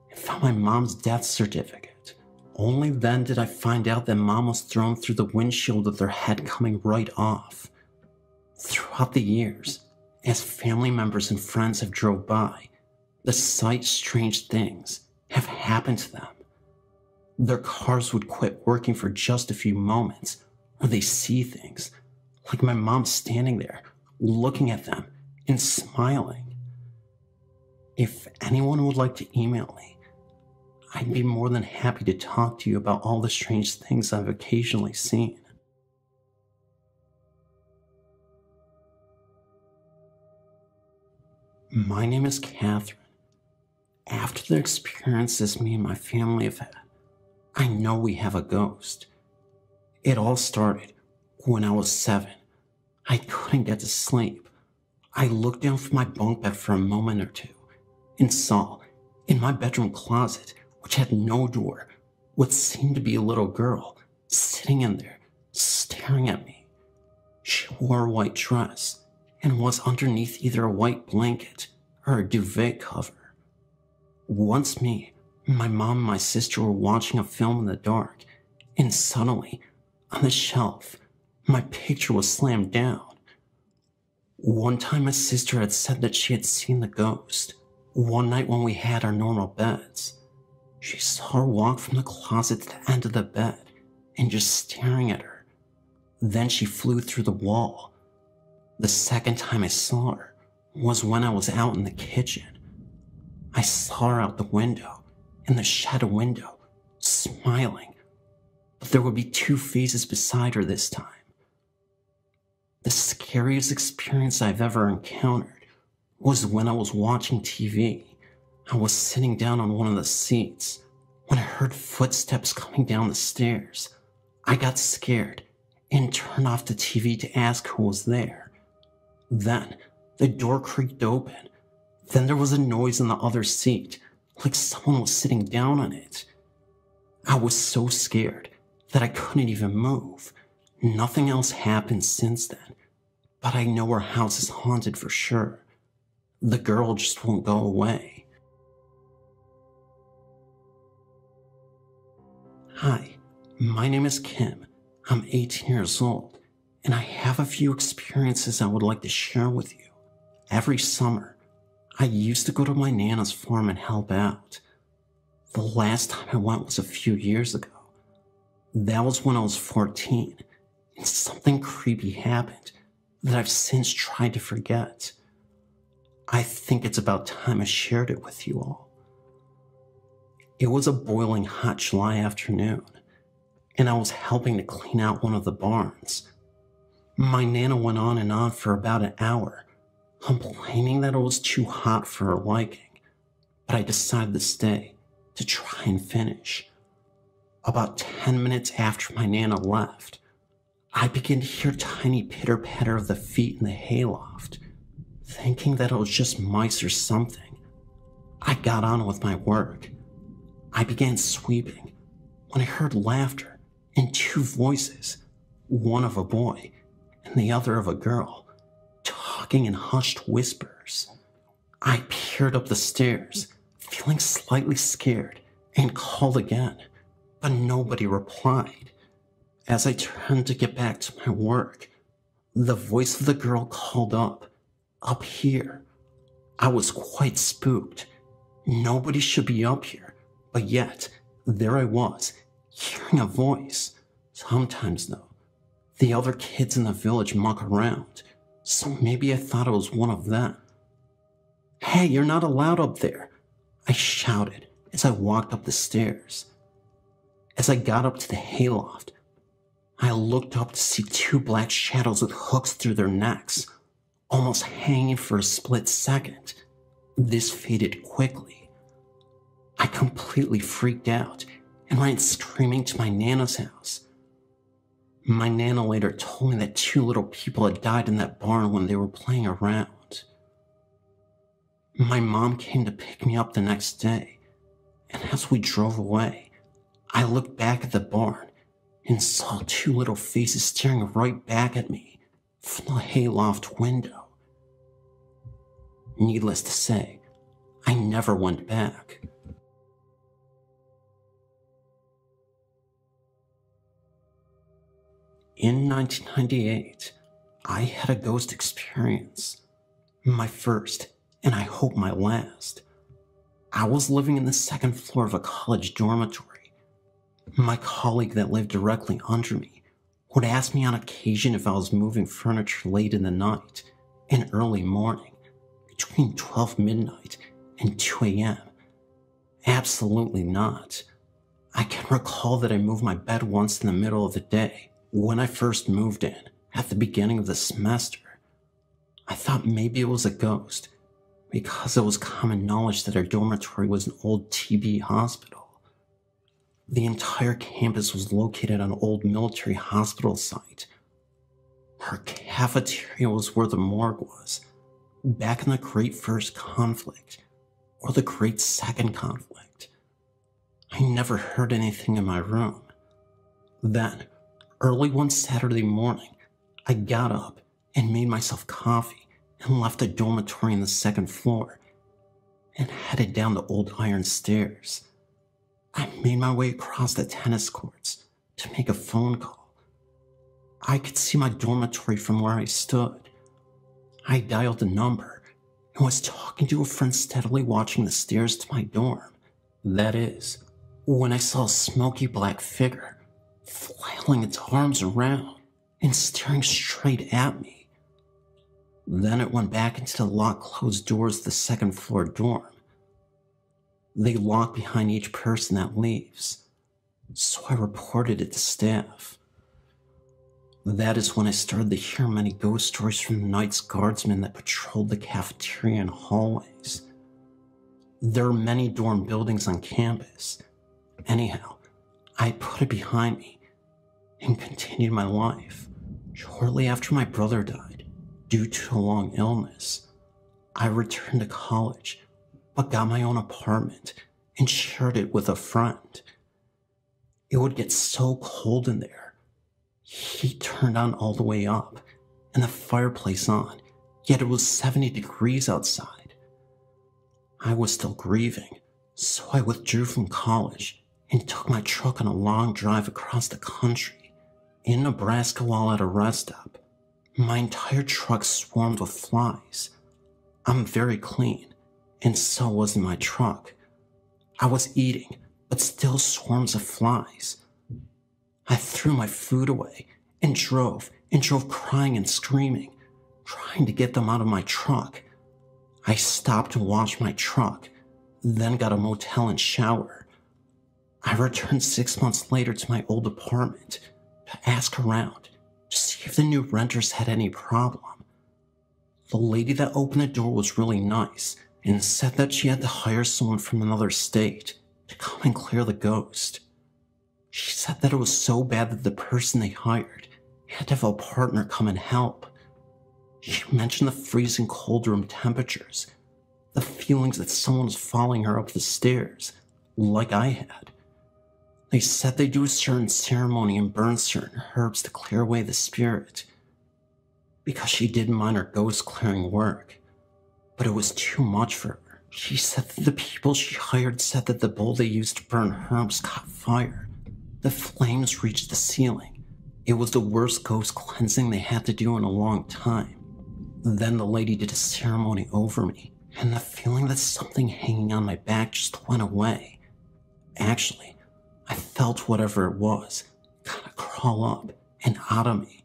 and found my mom's death certificate. Only then did I find out that Mom was thrown through the windshield with her head coming right off. Throughout the years, as family members and friends have drove by, the sight strange things have happened to them. Their cars would quit working for just a few moments, or they see things, like my mom standing there, looking at them and smiling. If anyone would like to email me, I'd be more than happy to talk to you about all the strange things I've occasionally seen. My name is Catherine. After the experiences me and my family have had, I know we have a ghost. It all started when I was 7. I couldn't get to sleep. I looked down from my bunk bed for a moment or two and saw, in my bedroom closet, which had no door, what seemed to be a little girl sitting in there, staring at me. She wore a white dress and was underneath either a white blanket or a duvet cover. Once me, my mom and my sister were watching a film in the dark, and suddenly, on the shelf, my picture was slammed down. One time my sister had said that she had seen the ghost. One night when we had our normal beds, she saw her walk from the closet to the end of the bed and just staring at her. Then she flew through the wall. The second time I saw her was when I was out in the kitchen. I saw her out the window, in the shed window, smiling, but there would be 2 faces beside her this time. The scariest experience I've ever encountered was when I was watching TV. I was sitting down on one of the seats when I heard footsteps coming down the stairs. I got scared and turned off the TV to ask who was there. Then the door creaked open. Then there was a noise in the other seat, like someone was sitting down on it. I was so scared that I couldn't even move. Nothing else happened since then, but I know our house is haunted for sure. The girl just won't go away. Hi, my name is Kim. I'm 18 years old, and I have a few experiences I would like to share with you. Every summer, I used to go to my Nana's farm and help out. The last time I went was a few years ago. That was when I was 14, and something creepy happened that I've since tried to forget. I think it's about time I shared it with you all. It was a boiling hot July afternoon, and I was helping to clean out one of the barns. My Nana went on and on for about an hour, complaining that it was too hot for her liking, but I decided to stay to try and finish. About 10 minutes after my Nana left, I began to hear tiny pitter-patter of the feet in the hayloft. Thinking that it was just mice or something, I got on with my work. I began sweeping when I heard laughter and 2 voices, one of a boy and the other of a girl, talking in hushed whispers. I peered up the stairs, feeling slightly scared, and called again, but nobody replied. As I turned to get back to my work, the voice of the girl called up here. I was quite spooked. Nobody should be up here, but yet, there I was, hearing a voice. Sometimes, though, the other kids in the village muck around, so maybe I thought it was one of them. "Hey, you're not allowed up there," I shouted as I walked up the stairs. As I got up to the hayloft, I looked up to see two black shadows with hooks through their necks, almost hanging for a split second. This faded quickly. I completely freaked out and ran screaming to my Nana's house. My Nana later told me that two little people had died in that barn when they were playing around. My mom came to pick me up the next day, and as we drove away, I looked back at the barn and saw two little faces staring right back at me from the hayloft window. Needless to say, I never went back. In 1998, I had a ghost experience. My first, and I hope my last. I was living in the second floor of a college dormitory. My colleague that lived directly under me would ask me on occasion if I was moving furniture late in the night and early morning, between 12 midnight and 2 a.m. Absolutely not. I can recall that I moved my bed once in the middle of the day when I first moved in at the beginning of the semester. I thought maybe it was a ghost because it was common knowledge that our dormitory was an old TB hospital. The entire campus was located on an old military hospital site. Our cafeteria was where the morgue was, back in the Great First Conflict, or the Great Second Conflict. I never heard anything in my room. Then, early one Saturday morning, I got up and made myself coffee and left the dormitory on the second floor and headed down the old iron stairs. I made my way across the tennis courts to make a phone call. I could see my dormitory from where I stood. I dialed the number and was talking to a friend steadily watching the stairs to my dorm. That is, when I saw a smoky black figure flailing its arms around and staring straight at me. Then it went back into the locked closed doors of the second floor dorm. They lock behind each person that leaves, so I reported it to staff. That is when I started to hear many ghost stories from the Knights Guardsmen that patrolled the cafeteria and hallways. There are many dorm buildings on campus. Anyhow, I put it behind me and continued my life. Shortly after my brother died, due to a long illness, I returned to college, but got my own apartment and shared it with a friend. It would get so cold in there. Heat turned on all the way up and the fireplace on, yet it was 70 degrees outside. I was still grieving, so I withdrew from college and took my truck on a long drive across the country. In Nebraska while at a rest stop, my entire truck swarmed with flies. I'm very clean, and so wasn't my truck. I was eating, but still swarms of flies. I threw my food away and drove crying and screaming, trying to get them out of my truck. I stopped to wash my truck, then got a motel and shower. I returned 6 months later to my old apartment to ask around to see if the new renters had any problem. The lady that opened the door was really nice and said that she had to hire someone from another state to come and clear the ghost. She said that it was so bad that the person they hired had to have a partner come and help. She mentioned the freezing cold room temperatures, the feelings that someone was following her up the stairs, like I had. They said they do a certain ceremony and burn certain herbs to clear away the spirit, because she didn't mind her ghost clearing work, but it was too much for her. She said that the people she hired said that the bowl they used to burn herbs caught fire. The flames reached the ceiling. It was the worst ghost cleansing they had to do in a long time. Then the lady did a ceremony over me, and the feeling that something hanging on my back just went away. Actually, I felt whatever it was kind of crawl up and out of me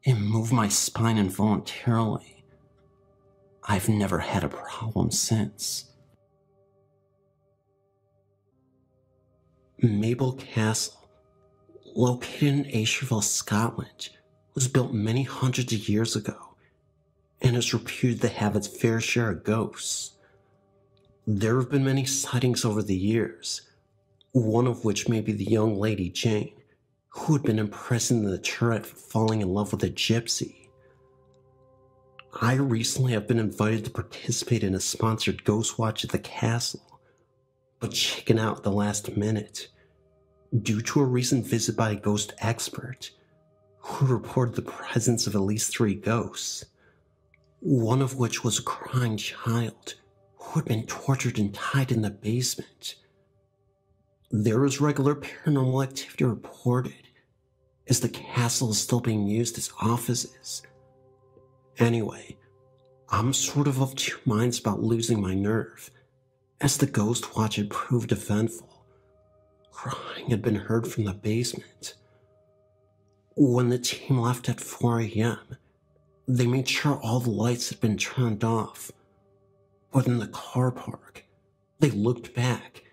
and move my spine involuntarily. I've never had a problem since. Mabel Castle located in Ayrshire, Scotland, was built many hundreds of years ago and is reputed to have its fair share of ghosts. There have been many sightings over the years, one of which may be the young lady Jane, who had been imprisoned in the turret for falling in love with a gypsy. I recently have been invited to participate in a sponsored ghost watch at the castle, but chickened out at the last minute due to a recent visit by a ghost expert who reported the presence of at least 3 ghosts, one of which was a crying child who had been tortured and tied in the basement. There is regular paranormal activity reported, as the castle is still being used as offices. Anyway, I'm sort of 2 minds about losing my nerve, as the ghost watch had proved eventful. Crying had been heard from the basement. When the team left at 4 a.m., they made sure all the lights had been turned off. But in the car park, they looked back,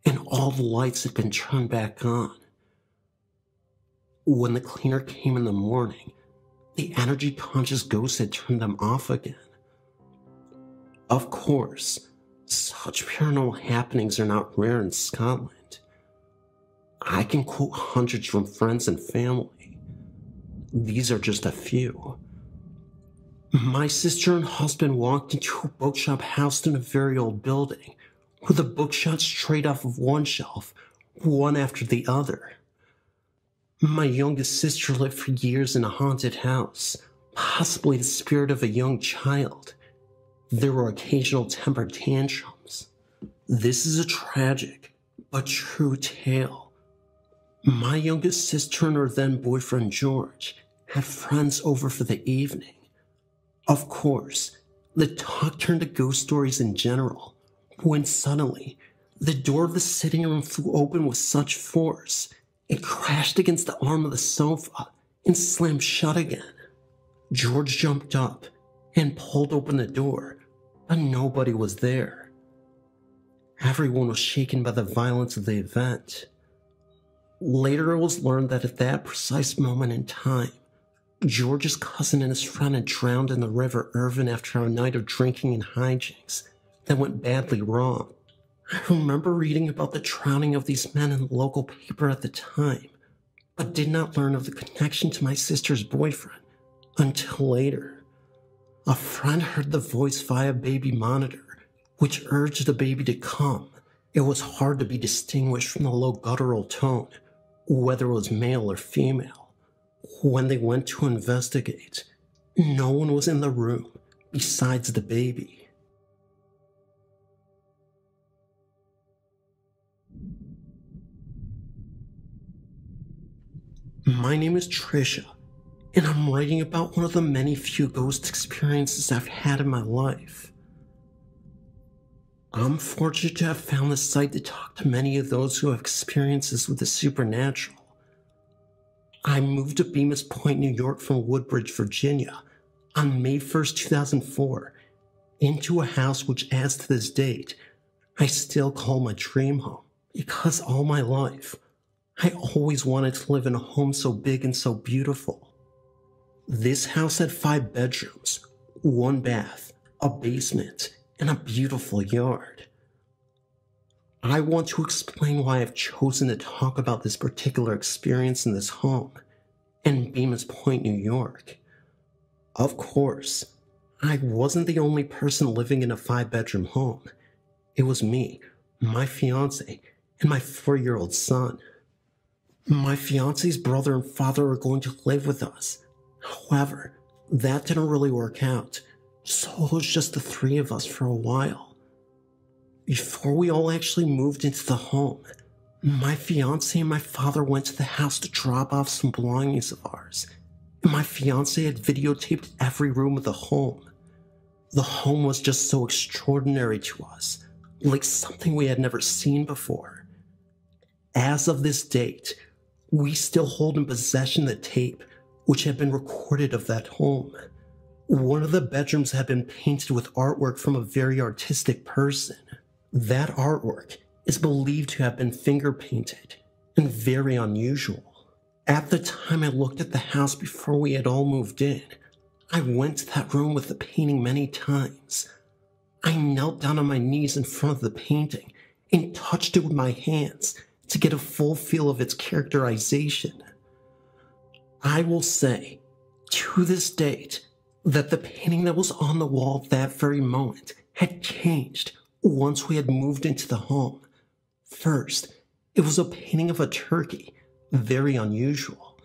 and all the lights had been turned back on. When the cleaner came in the morning, the energy-conscious ghost had turned them off again. Of course, such paranormal happenings are not rare in Scotland. I can quote hundreds from friends and family. These are just a few. My sister and husband walked into a bookshop housed in a very old building, with a book shot straight off of one shelf, one after the other. My youngest sister lived for years in a haunted house, possibly the spirit of a young child. There were occasional temper tantrums. This is a tragic but true tale. My youngest sister and her then boyfriend George had friends over for the evening. Of course, the talk turned to ghost stories in general, when suddenly, the door of the sitting room flew open with such force, it crashed against the arm of the sofa and slammed shut again. George jumped up and pulled open the door, but nobody was there. Everyone was shaken by the violence of the event. Later it was learned that at that precise moment in time, George's cousin and his friend had drowned in the River Irvine after a night of drinking and hijinks that went badly wrong. I remember reading about the drowning of these men in the local paper at the time, but did not learn of the connection to my sister's boyfriend until later. A friend heard the voice via baby monitor, which urged the baby to come. It was hard to be distinguished from the low guttural tone, whether it was male or female. When they went to investigate, no one was in the room besides the baby. My name is Trisha, and I'm writing about one of the many few ghost experiences I've had in my life. I'm fortunate to have found the site to talk to many of those who have experiences with the supernatural. I moved to Bemis Point, New York from Woodbridge, Virginia on May 1st, 2004, into a house which, as to this date, I still call my dream home, because all my life, I always wanted to live in a home so big and so beautiful. This house had 5 bedrooms, 1 bath, a basement, and a beautiful yard. I want to explain why I've chosen to talk about this particular experience in this home, in Bemis Point, New York. Of course, I wasn't the only person living in a 5-bedroom home. It was me, my fiance, and my 4-year-old son. My fiance's brother and father were going to live with us. However, that didn't really work out, so it was just the 3 of us for a while. Before we all actually moved into the home, my fiance and my father went to the house to drop off some belongings of ours, and my fiance had videotaped every room of the home. The home was just so extraordinary to us, like something we had never seen before. As of this date, we still hold in possession the tape which had been recorded of that home. One of the bedrooms had been painted with artwork from a very artistic person. That artwork is believed to have been finger painted and very unusual. At the time I looked at the house before we had all moved in, I went to that room with the painting many times. I knelt down on my knees in front of the painting and touched it with my hands to get a full feel of its characterization. I will say, to this date, that the painting that was on the wall at that very moment had changed once we had moved into the home. First, it was a painting of a turkey, very unusual.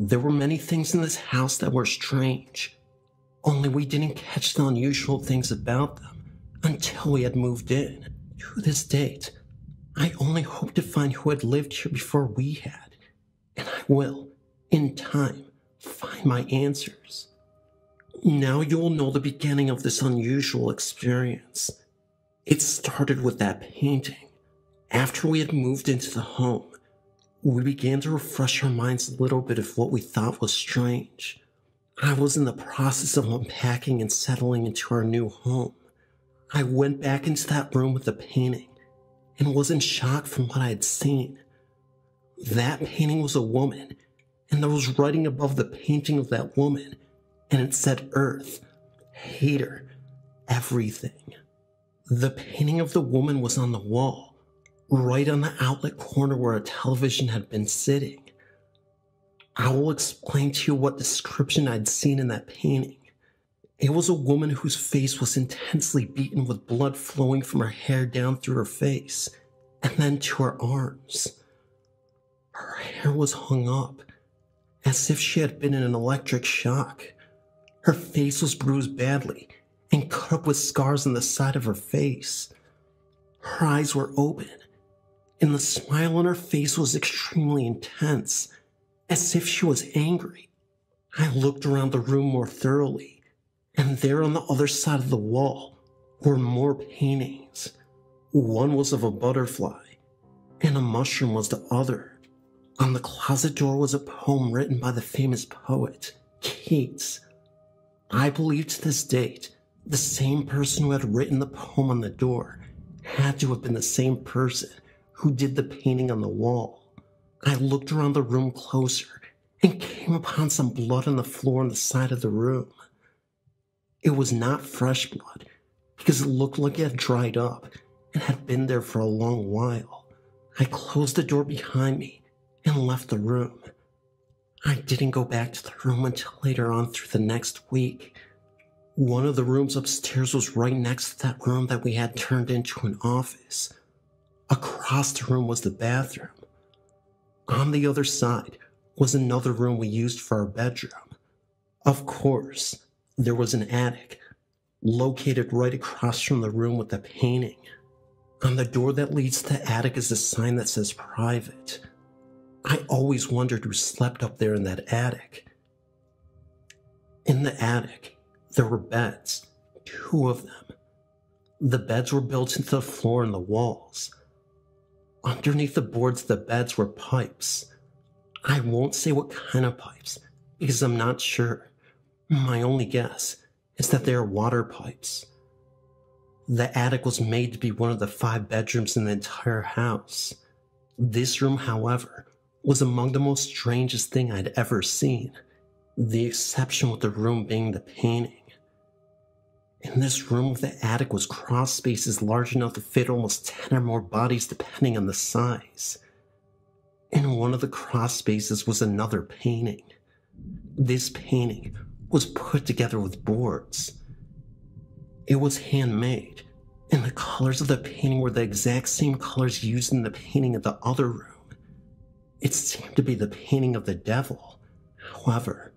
There were many things in this house that were strange, only we didn't catch the unusual things about them until we had moved in. To this date, I only hope to find who had lived here before we had, and I will, in time, find my answers. Now you will know the beginning of this unusual experience. It started with that painting. After we had moved into the home, we began to refresh our minds a little bit of what we thought was strange. I was in the process of unpacking and settling into our new home. I went back into that room with the painting and was in shock from what I had seen. That painting was a woman, and there was writing above the painting of that woman, and it said Earth, hate her, everything. The painting of the woman was on the wall, right on the outlet corner where a television had been sitting. I will explain to you what description I'd seen in that painting. It was a woman whose face was intensely beaten with blood flowing from her hair down through her face, and then to her arms. Her hair was hung up, as if she had been in an electric shock. Her face was bruised badly, and cut up with scars on the side of her face. Her eyes were open, and the smile on her face was extremely intense, as if she was angry. I looked around the room more thoroughly, and there on the other side of the wall were more paintings. One was of a butterfly, and a mushroom was the other. On the closet door was a poem written by the famous poet, Keats. I believe to this date, the same person who had written the poem on the door had to have been the same person who did the painting on the wall. I looked around the room closer and came upon some blood on the floor on the side of the room. It was not fresh blood, because it looked like it had dried up and had been there for a long while. I closed the door behind me and left the room. I didn't go back to the room until later on through the next week. One of the rooms upstairs was right next to that room that we had turned into an office. Across the room was the bathroom. On the other side was another room we used for our bedroom. Of course, there was an attic, located right across from the room with the painting. On the door that leads to the attic is a sign that says private. I always wondered who slept up there in that attic. In the attic, there were beds, 2 of them. The beds were built into the floor and the walls. Underneath the boards of the beds were pipes. I won't say what kind of pipes, because I'm not sure. My only guess is that they are water pipes. The attic was made to be one of the 5 bedrooms in the entire house. This room, however, was among the most strangest thing I'd ever seen, the exception with the room being the painting. In this room, the attic was cross spaces large enough to fit almost 10 or more bodies depending on the size. In one of the cross spaces was another painting. This painting was put together with boards. It was handmade, and the colors of the painting were the exact same colors used in the painting of the other room. It seemed to be the painting of the devil. However,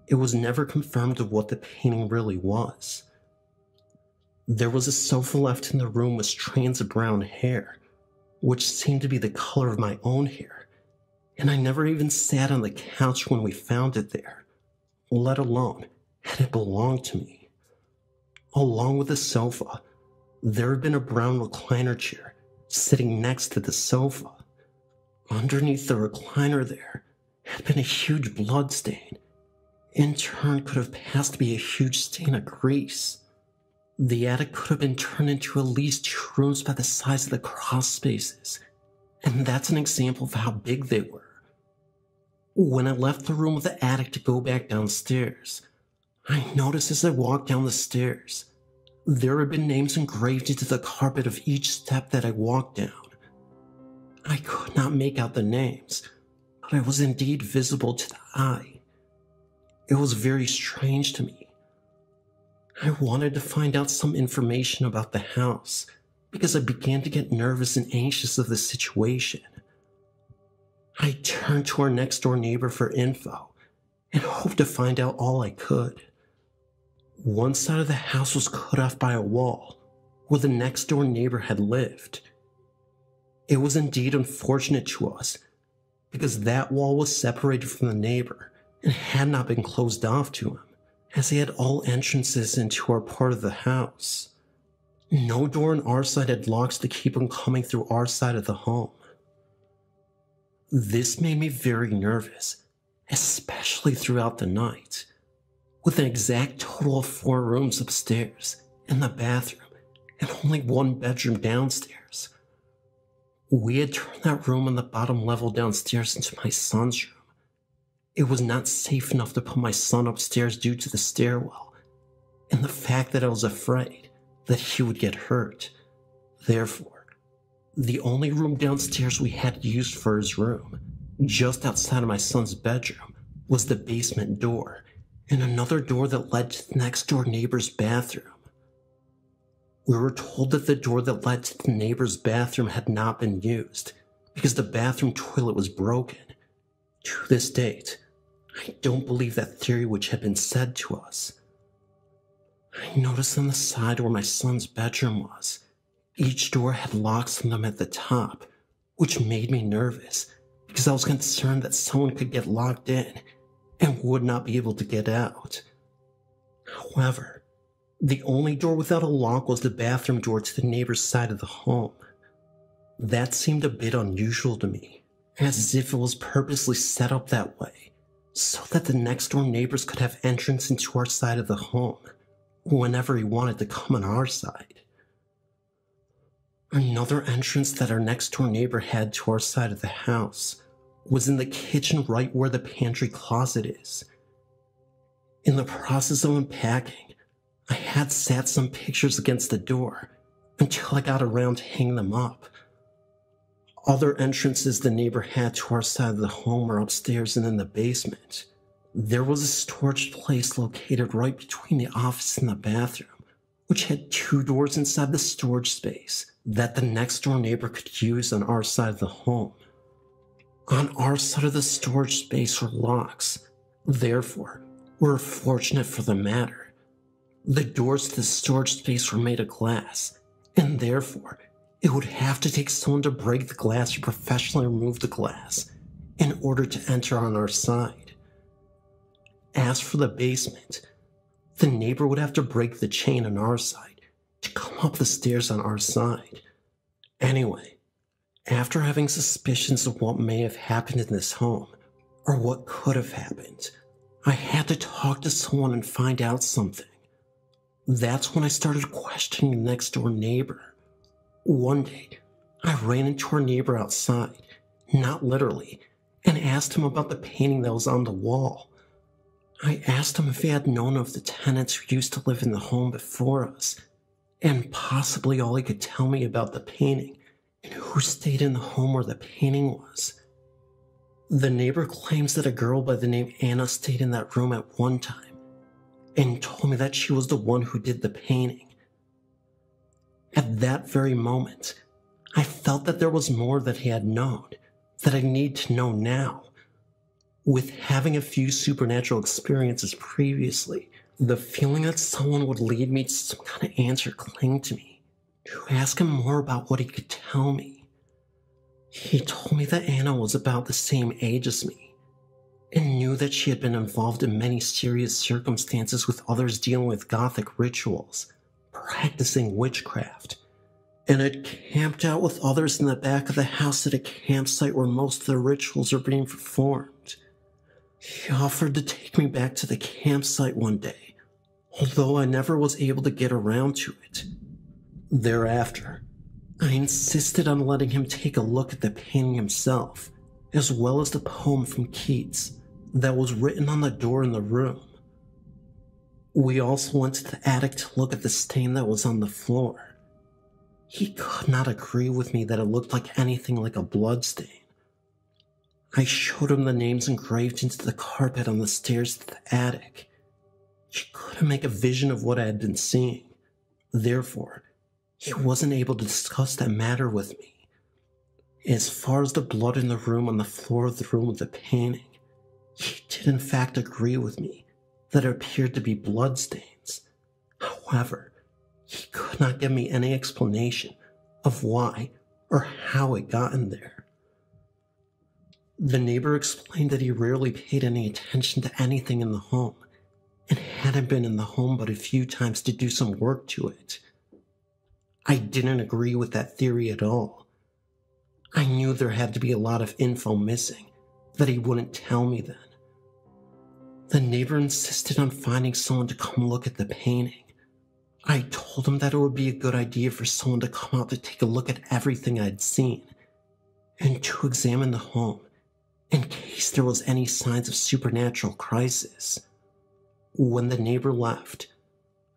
it was never confirmed of what the painting really was. There was a sofa left in the room with strands of brown hair, which seemed to be the color of my own hair, and I never even sat on the couch when we found it there, let alone had it belonged to me. Along with the sofa, there had been a brown recliner chair sitting next to the sofa. Underneath the recliner there had been a huge blood stain. In turn could have passed to be a huge stain of grease. The attic could have been turned into at least 2 rooms by the size of the cross spaces, and that's an example of how big they were. When I left the room with the attic to go back downstairs, I noticed as I walked down the stairs, there had been names engraved into the carpet of each step that I walked down. I could not make out the names, but it was indeed visible to the eye. It was very strange to me. I wanted to find out some information about the house because I began to get nervous and anxious of the situation. I turned to our next door neighbor for info and hoped to find out all I could. One side of the house was cut off by a wall where the next door neighbor had lived. It was indeed unfortunate to us because that wall was separated from the neighbor and had not been closed off to him, as he had all entrances into our part of the house. No door on our side had locks to keep him coming through our side of the home. This made me very nervous, especially throughout the night. With an exact total of 4 rooms upstairs and the bathroom and only 1 bedroom downstairs. We had turned that room on the bottom level downstairs into my son's room. It was not safe enough to put my son upstairs due to the stairwell and the fact that I was afraid that he would get hurt. Therefore, the only room downstairs we had used for his room, just outside of my son's bedroom, was the basement door and another door that led to the next door neighbor's bathroom. We were told that the door that led to the neighbor's bathroom had not been used because the bathroom toilet was broken. To this date, I don't believe that theory which had been said to us. I noticed on the side where my son's bedroom was, each door had locks on them at the top, which made me nervous because I was concerned that someone could get locked in and would not be able to get out. However, the only door without a lock was the bathroom door to the neighbor's side of the home. That seemed a bit unusual to me, as if it was purposely set up that way, so that the next door neighbors could have entrance into our side of the home whenever he wanted to come on our side. Another entrance that our next door neighbor had to our side of the house was in the kitchen right where the pantry closet is. In the process of unpacking, I had sat some pictures against the door until I got around to hang them up. Other entrances the neighbor had to our side of the home were upstairs and in the basement. There was a storage place located right between the office and the bathroom, which had 2 doors inside the storage space that the next door neighbor could use on our side of the home. On our side of the storage space were locks. Therefore, we were fortunate for the matter. The doors to the storage space were made of glass, and therefore, it would have to take someone to break the glass or professionally remove the glass in order to enter on our side. As for the basement, the neighbor would have to break the chain on our side to come up the stairs on our side. Anyway, after having suspicions of what may have happened in this home, or what could have happened, I had to talk to someone and find out something. That's when I started questioning the next door neighbor. One day, I ran into our neighbor outside, not literally, and asked him about the painting that was on the wall. I asked him if he had known of the tenants who used to live in the home before us, and possibly all he could tell me about the painting and who stayed in the home where the painting was. The neighbor claims that a girl by the name Anna stayed in that room at one time, and told me that she was the one who did the painting. At that very moment, I felt that there was more that he had known that I need to know now. With having a few supernatural experiences previously, the feeling that someone would lead me to some kind of answer clung to me, to ask him more about what he could tell me. He told me that Anna was about the same age as me, and knew that she had been involved in many serious circumstances with others dealing with Gothic rituals, practicing witchcraft, and had camped out with others in the back of the house at a campsite where most of the rituals are being performed. He offered to take me back to the campsite one day, although I never was able to get around to it. Thereafter, I insisted on letting him take a look at the painting himself, as well as the poem from Keats that was written on the door in the room. We also went to the attic to look at the stain that was on the floor. He could not agree with me that it looked like anything like a blood stain. I showed him the names engraved into the carpet on the stairs to the attic. He couldn't make a vision of what I had been seeing. Therefore, he wasn't able to discuss that matter with me. As far as the blood in the room on the floor of the room with the painting, he did in fact agree with me that it appeared to be bloodstains. However, he could not give me any explanation of why or how it got in there. The neighbor explained that he rarely paid any attention to anything in the home and hadn't been in the home but a few times to do some work to it. I didn't agree with that theory at all. I knew there had to be a lot of info missing that he wouldn't tell me then. The neighbor insisted on finding someone to come look at the painting. I told him that it would be a good idea for someone to come out to take a look at everything I'd seen and to examine the home in case there was any signs of supernatural crisis. When the neighbor left,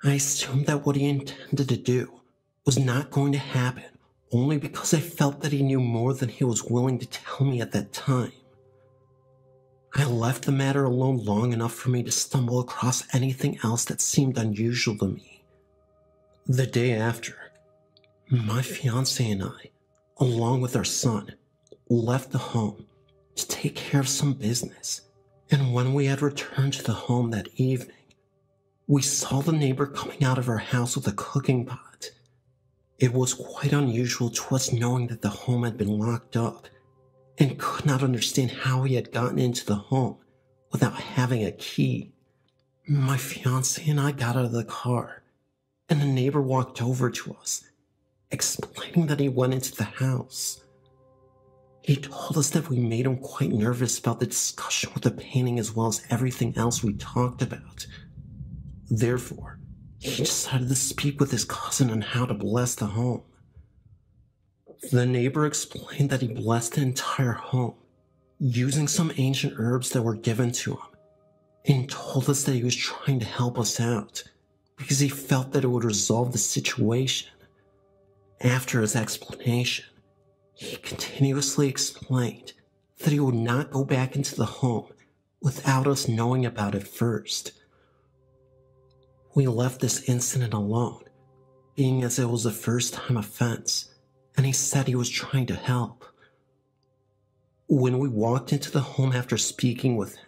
I assumed that what he intended to do was not going to happen only because I felt that he knew more than he was willing to tell me at that time. I left the matter alone long enough for me to stumble across anything else that seemed unusual to me. The day after, my fiancé and I, along with our son, left the home to take care of some business, and when we had returned to the home that evening, we saw the neighbor coming out of our house with a cooking pot. It was quite unusual to us knowing that the home had been locked up, and could not understand how he had gotten into the home without having a key. My fiancé and I got out of the car, and the neighbor walked over to us, explaining that he went into the house. He told us that we made him quite nervous about the discussion with the painting as well as everything else we talked about. Therefore, he decided to speak with his cousin on how to bless the home. The neighbor explained that he blessed the entire home using some ancient herbs that were given to him, and told us that he was trying to help us out because he felt that it would resolve the situation. After his explanation, he continuously explained that he would not go back into the home without us knowing about it first. We left this incident alone, being as it was a first-time offense, and he said he was trying to help. When we walked into the home after speaking with him,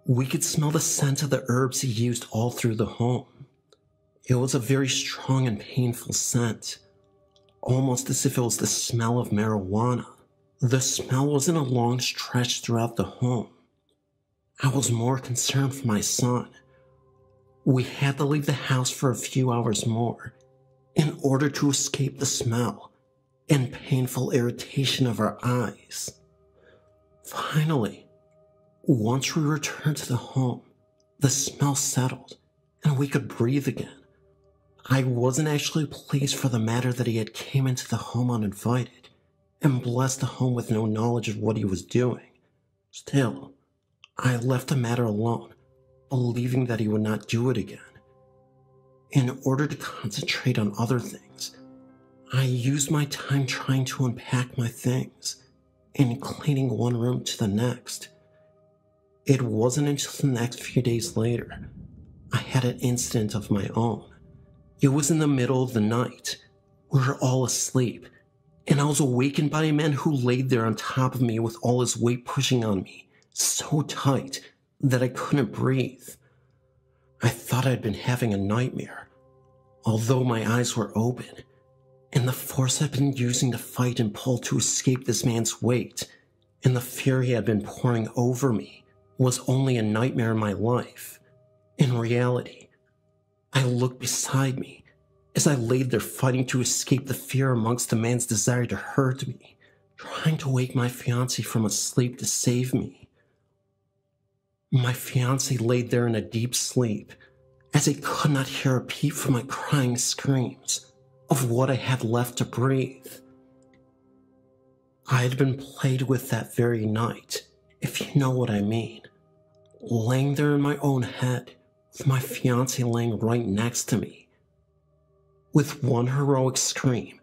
we could smell the scent of the herbs he used all through the home. It was a very strong and painful scent, almost as if it was the smell of marijuana. The smell was in a long stretch throughout the home. I was more concerned for my son. We had to leave the house for a few hours more in order to escape the smell and painful irritation of our eyes. Finally, once we returned to the home, the smell settled and we could breathe again. I wasn't actually pleased for the matter that he had came into the home uninvited and blessed the home with no knowledge of what he was doing. Still, I left the matter alone, believing that he would not do it again. In order to concentrate on other things, I used my time trying to unpack my things and cleaning one room to the next. It wasn't until the next few days later I had an incident of my own. It was in the middle of the night. We were all asleep, and I was awakened by a man who laid there on top of me with all his weight pushing on me so tight that I couldn't breathe. I thought I'd been having a nightmare, although my eyes were open, and the force I'd been using to fight and pull to escape this man's weight and the fear he had been pouring over me was only a nightmare in my life. In reality, I looked beside me as I laid there fighting to escape the fear amongst the man's desire to hurt me, trying to wake my fiancé from a sleep to save me. My fiancé laid there in a deep sleep as he could not hear a peep from my crying screams of what I had left to breathe. I had been played with that very night, if you know what I mean. Laying there in my own head, with my fiancé laying right next to me. With one heroic scream,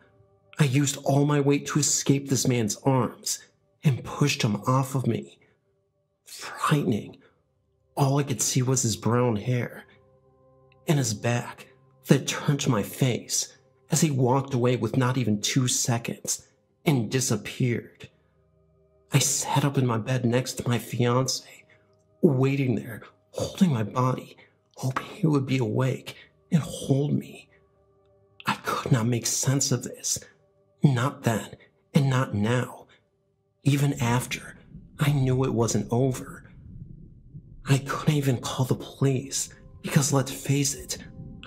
I used all my weight to escape this man's arms and pushed him off of me. Frightening. All I could see was his brown hair and his back that turned to my face as he walked away with not even 2 seconds and disappeared. I sat up in my bed next to my fiancé, waiting there, holding my body, hoping he would be awake and hold me. I could not make sense of this. Not then, and not now. Even after, I knew it wasn't over. I couldn't even call the police, because let's face it,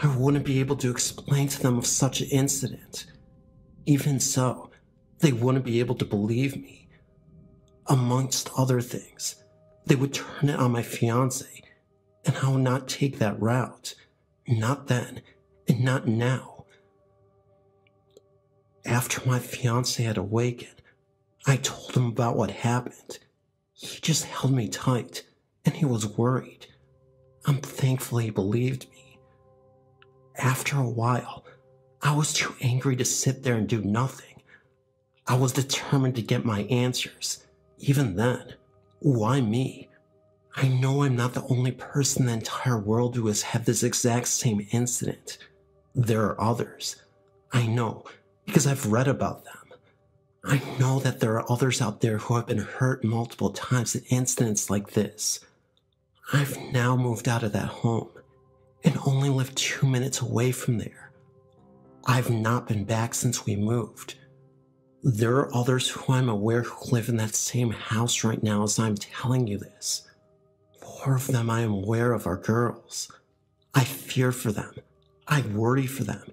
I wouldn't be able to explain to them of such an incident. Even so, they wouldn't be able to believe me. Amongst other things, they would turn it on my fiancé, and I would not take that route. Not then, and not now. After my fiancé had awakened, I told him about what happened. He just held me tight, and he was worried. I'm thankful he believed me. After a while, I was too angry to sit there and do nothing. I was determined to get my answers. Even then, why me? I know I'm not the only person in the entire world who has had this exact same incident. There are others. I know, because I've read about them. I know that there are others out there who have been hurt multiple times in incidents like this. I've now moved out of that home and only live 2 minutes away from there. I've not been back since we moved. There are others who I'm aware who live in that same house right now as I'm telling you this. 4 of them I am aware of are girls. I fear for them. I worry for them.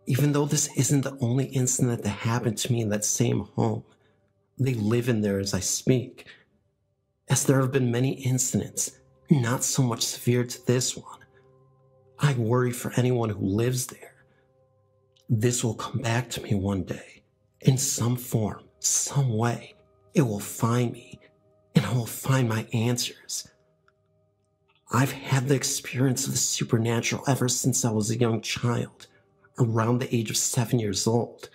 Even though this isn't the only incident that happened to me in that same home, they live in there as I speak. As there have been many incidents, not so much severe to this one, I worry for anyone who lives there. This will come back to me one day. In some form, some way, it will find me, and I will find my answers. I've had the experience of the supernatural ever since I was a young child. Around the age of 7 years old.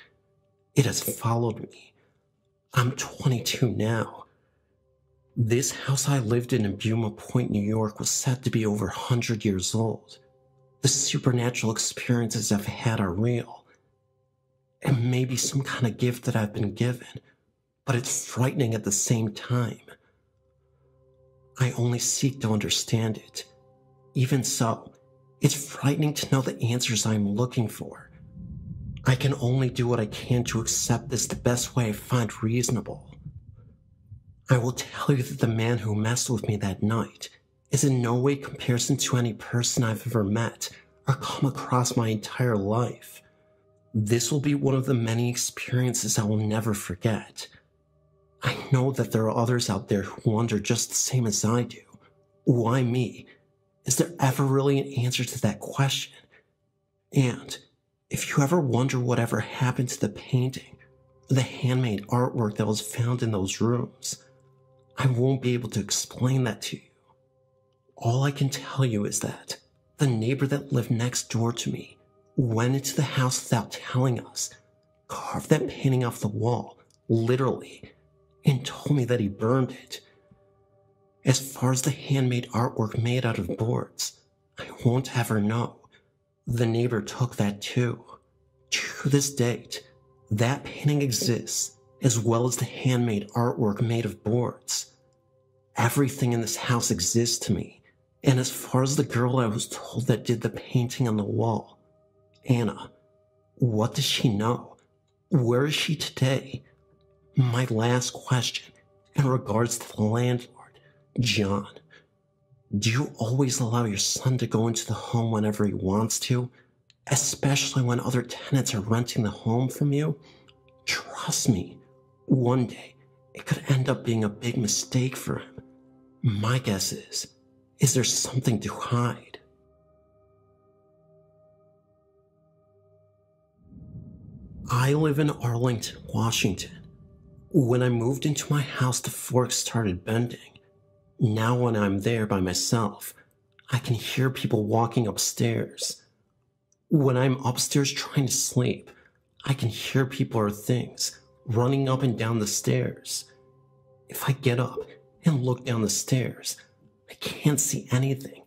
It has followed me. I'm 22 now. This house I lived in Buma Point, New York was said to be over 100 years old. The supernatural experiences I've had are real. It may be some kind of gift that I've been given, but it's frightening at the same time. I only seek to understand it. Even so, it's frightening to know the answers I'm looking for. I can only do what I can to accept this the best way I find reasonable. I will tell you that the man who messed with me that night is in no way comparison to any person I've ever met or come across my entire life. This will be one of the many experiences I will never forget. I know that there are others out there who wonder just the same as I do. Why me? Is there ever really an answer to that question? And if you ever wonder whatever happened to the painting or the handmade artwork that was found in those rooms, I won't be able to explain that to you. All I can tell you is that the neighbor that lived next door to me went into the house without telling us, carved that painting off the wall, literally, and told me that he burned it. As far as the handmade artwork made out of boards, I won't ever know. The neighbor took that too. To this date, that painting exists, as well as the handmade artwork made of boards. Everything in this house exists to me, and as far as the girl I was told that did the painting on the wall, Anna, what does she know? Where is she today? My last question, in regards to the landlord, John, do you always allow your son to go into the home whenever he wants to, especially when other tenants are renting the home from you? Trust me, one day it could end up being a big mistake for him. My guess is there something to hide? I live in Arlington, Washington. When I moved into my house, the forks started bending. Now when I'm there by myself, I can hear people walking upstairs. When I'm upstairs trying to sleep, I can hear people or things running up and down the stairs. If I get up and look down the stairs, I can't see anything,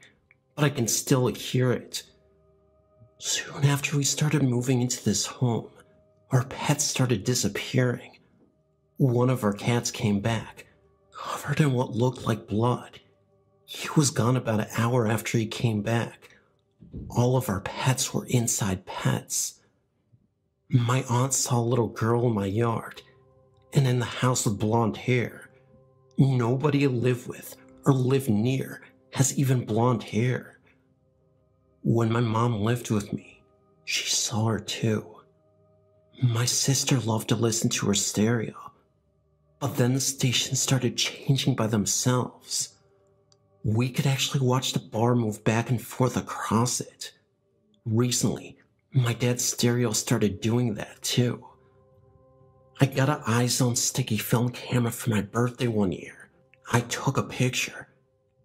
but I can still hear it. Soon after we started moving into this home, our pets started disappearing. One of our cats came back, covered in what looked like blood. He was gone about an hour after he came back. All of our pets were inside pets. My aunt saw a little girl in my yard, and in the house with blonde hair. Nobody I live with or live near has even blonde hair. When my mom lived with me, she saw her too. My sister loved to listen to her stereo, but then the stations started changing by themselves. We could actually watch the bar move back and forth across it. Recently, my dad's stereo started doing that too. I got an iZone sticky film camera for my birthday one year. I took a picture,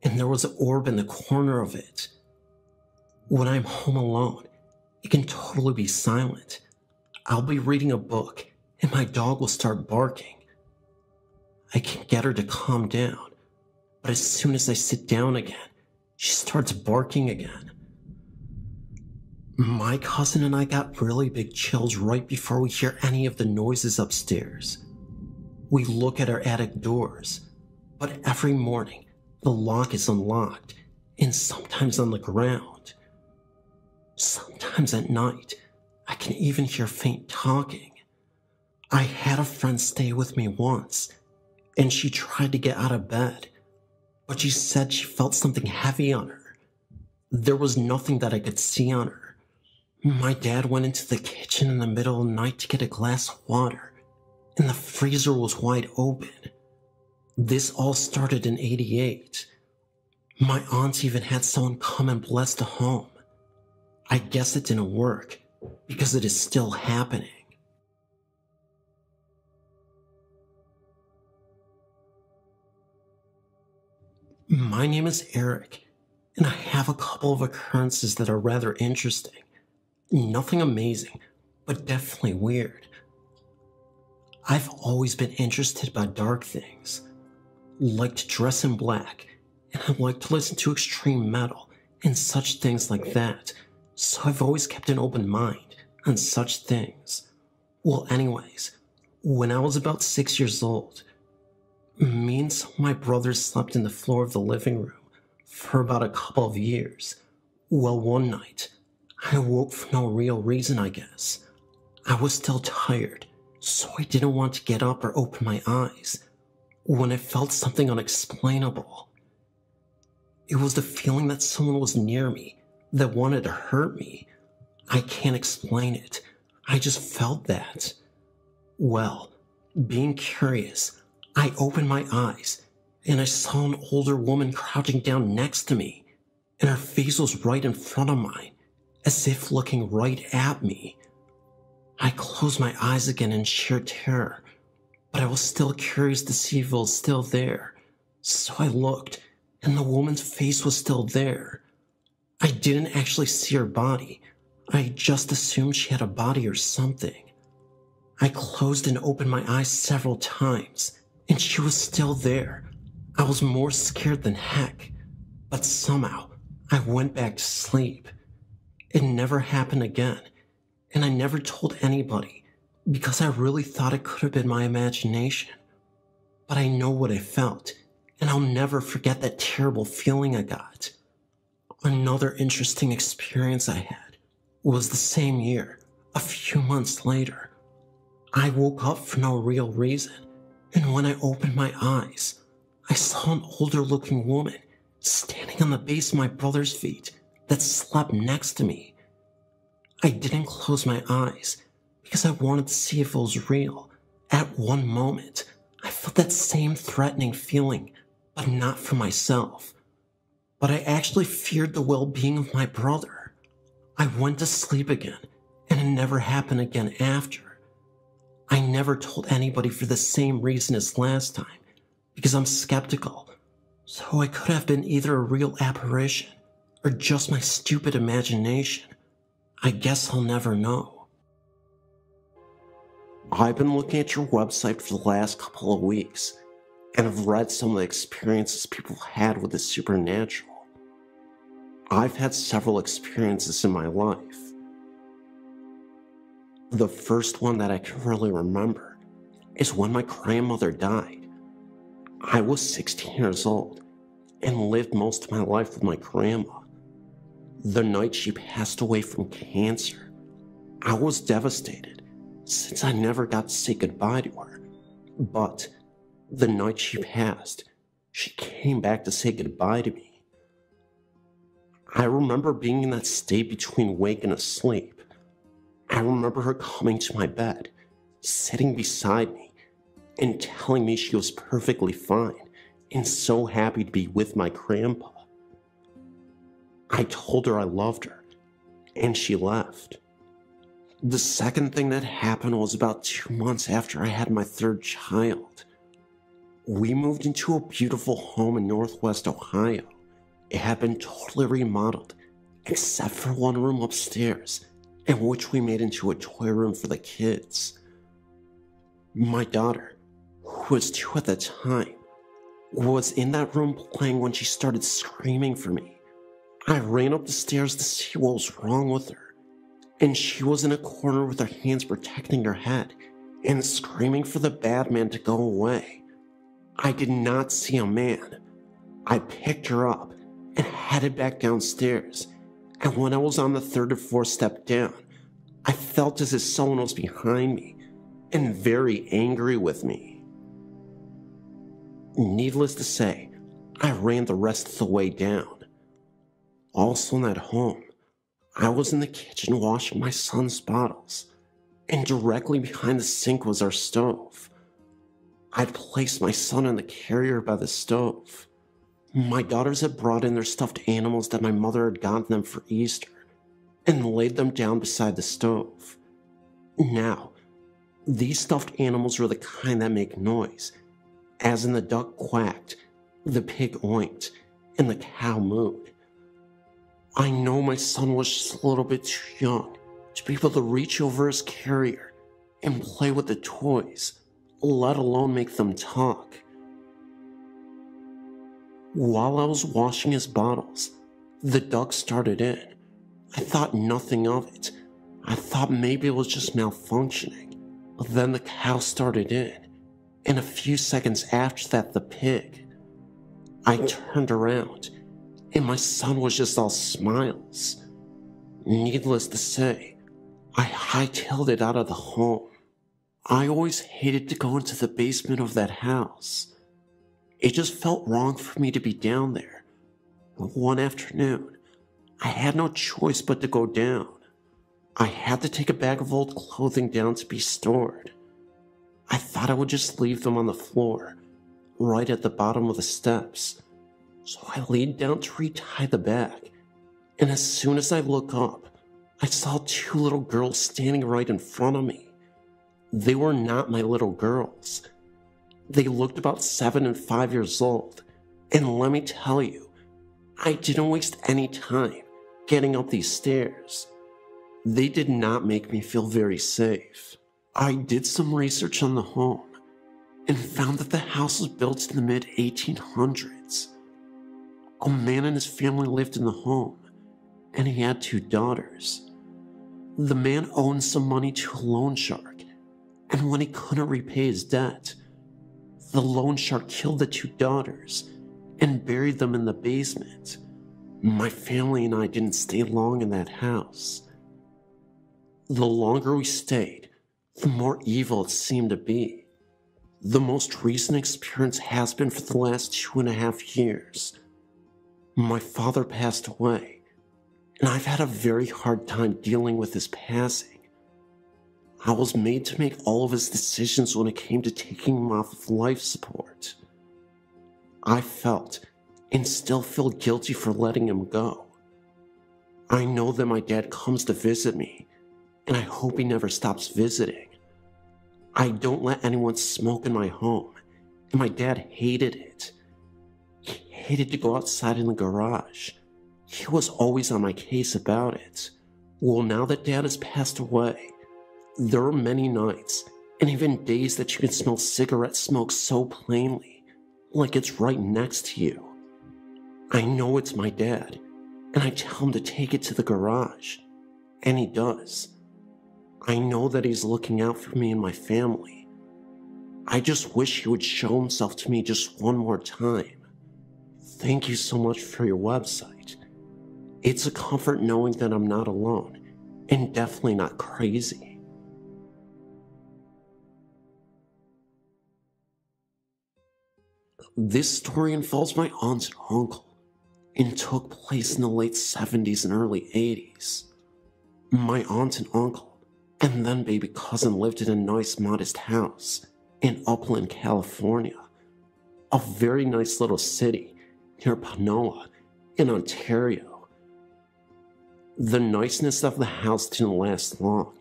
and there was an orb in the corner of it. When I'm home alone, it can totally be silent. I'll be reading a book, and my dog will start barking. I can get her to calm down, but as soon as I sit down again, she starts barking again. My cousin and I got really big chills right before we hear any of the noises upstairs. We look at our attic doors, but every morning the lock is unlocked and sometimes on the ground. Sometimes at night, I can even hear faint talking. I had a friend stay with me once, and she tried to get out of bed, but she said she felt something heavy on her. There was nothing that I could see on her. My dad went into the kitchen in the middle of the night to get a glass of water, and the freezer was wide open. This all started in '88. My aunt even had someone come and bless the home. I guess it didn't work, because it is still happening. My name is Eric, and I have a couple of occurrences that are rather interesting. Nothing amazing, but definitely weird. I've always been interested by dark things. Like to dress in black, and I like to listen to extreme metal and such things like that, so I've always kept an open mind on such things. Well, anyways, when I was about 6 years old, me and some of my brothers slept in the floor of the living room for about a couple of years. Well, one night, I awoke for no real reason, I guess. I was still tired, so I didn't want to get up or open my eyes when I felt something unexplainable. It was the feeling that someone was near me that wanted to hurt me. I can't explain it. I just felt that. Well, being curious, I opened my eyes and I saw an older woman crouching down next to me, and her face was right in front of mine, as if looking right at me. I closed my eyes again in sheer terror, but I was still curious to see if it was still there, so I looked, and the woman's face was still there. I didn't actually see her body. I just assumed she had a body or something. I closed and opened my eyes several times, and she was still there. I was more scared than heck, but somehow I went back to sleep. It never happened again, and I never told anybody because I really thought it could have been my imagination. But I know what I felt, and I'll never forget that terrible feeling I got. Another interesting experience I had was the same year, a few months later. I woke up for no real reason, and when I opened my eyes, I saw an older looking woman standing on the base of my brother's feet that slept next to me. I didn't close my eyes because I wanted to see if it was real. At one moment, I felt that same threatening feeling, but not for myself. But I actually feared the well-being of my brother. I went to sleep again, and it never happened again after. I never told anybody for the same reason as last time, because I'm skeptical. So it could have been either a real apparition or just my stupid imagination. I guess I'll never know. I've been looking at your website for the last couple of weeks, and I've read some of the experiences people had with the supernatural. I've had several experiences in my life. The first one that I can really remember is when my grandmother died. I was 16 years old and lived most of my life with my grandma. The night she passed away from cancer, I was devastated since I never got to say goodbye to her. But the night she passed, she came back to say goodbye to me. I remember being in that state between awake and asleep. I remember her coming to my bed, sitting beside me, and telling me she was perfectly fine and so happy to be with my grandpa. I told her I loved her, and she left. The second thing that happened was about 2 months after I had my third child. We moved into a beautiful home in Northwest Ohio. It had been totally remodeled, except for one room upstairs, in which we made into a toy room for the kids. My daughter, who was 2 at the time, was in that room playing when she started screaming for me. I ran up the stairs to see what was wrong with her, and she was in a corner with her hands protecting her head and screaming for the bad man to go away. I did not see a man. I picked her up and headed back downstairs, and when I was on the 3rd or 4th step down, I felt as if someone was behind me and very angry with me. Needless to say, I ran the rest of the way down. Also in that home, I was in the kitchen washing my son's bottles, and directly behind the sink was our stove. I'd placed my son in the carrier by the stove. My daughters had brought in their stuffed animals that my mother had gotten them for Easter and laid them down beside the stove. Now, these stuffed animals were the kind that make noise, as in the duck quacked, the pig oinked, and the cow mooed. I know my son was just a little bit too young to be able to reach over his carrier and play with the toys, let alone make them talk. While I was washing his bottles, the duck started in. I thought nothing of it. I thought maybe it was just malfunctioning. But then the cow started in, and a few seconds after that, the pig. I turned around, and my son was just all smiles. Needless to say, I hightailed it out of the home. I always hated to go into the basement of that house. It just felt wrong for me to be down there. But one afternoon, I had no choice but to go down. I had to take a bag of old clothing down to be stored. I thought I would just leave them on the floor, right at the bottom of the steps. So I leaned down to retie the bag, and as soon as I looked up, I saw 2 little girls standing right in front of me. They were not my little girls. They looked about 7 and 5 years old, and let me tell you, I didn't waste any time getting up these stairs. They did not make me feel very safe. I did some research on the home and found that the house was built in the mid-1800s. A man and his family lived in the home, and he had 2 daughters. The man owed some money to a loan shark, and when he couldn't repay his debt, the loan shark killed the 2 daughters and buried them in the basement. My family and I didn't stay long in that house. The longer we stayed, the more evil it seemed to be. The most recent experience has been for the last 2.5 years. My father passed away, and I've had a very hard time dealing with his passing. I was made to make all of his decisions when it came to taking him off of life support. I felt and still feel guilty for letting him go. I know that my dad comes to visit me, and I hope he never stops visiting. I don't let anyone smoke in my home, and my dad hated it. He hated to go outside in the garage. He was always on my case about it. Well, now that Dad has passed away, there are many nights and even days that you can smell cigarette smoke so plainly, like it's right next to you. I know it's my dad, and I tell him to take it to the garage, and he does. I know that he's looking out for me and my family. I just wish he would show himself to me just one more time. Thank you so much for your website. It's a comfort knowing that I'm not alone, and definitely not crazy. This story involves my aunt and uncle, and took place in the late 70s and early 80s. My aunt and uncle, and then baby cousin, lived in a nice modest house in Upland, California, a very nice little city near Panola in Ontario. The niceness of the house didn't last long,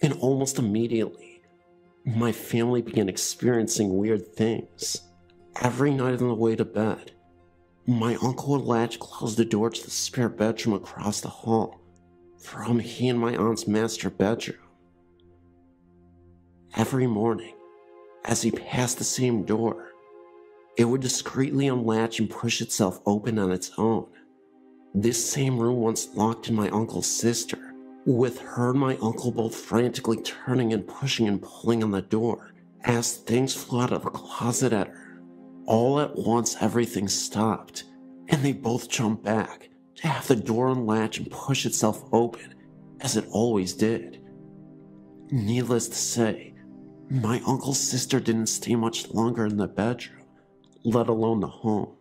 and almost immediately, my family began experiencing weird things. Every night on the way to bed, my uncle would latch close the door to the spare bedroom across the hall from he and my aunt's master bedroom. Every morning, as he passed the same door, it would discreetly unlatch and push itself open on its own. This same room once locked in my uncle's sister, with her and my uncle both frantically turning and pushing and pulling on the door as things flew out of the closet at her. All at once, everything stopped, and they both jumped back to have the door unlatch and push itself open, as it always did. Needless to say, my uncle's sister didn't stay much longer in the bedroom, let alone the home.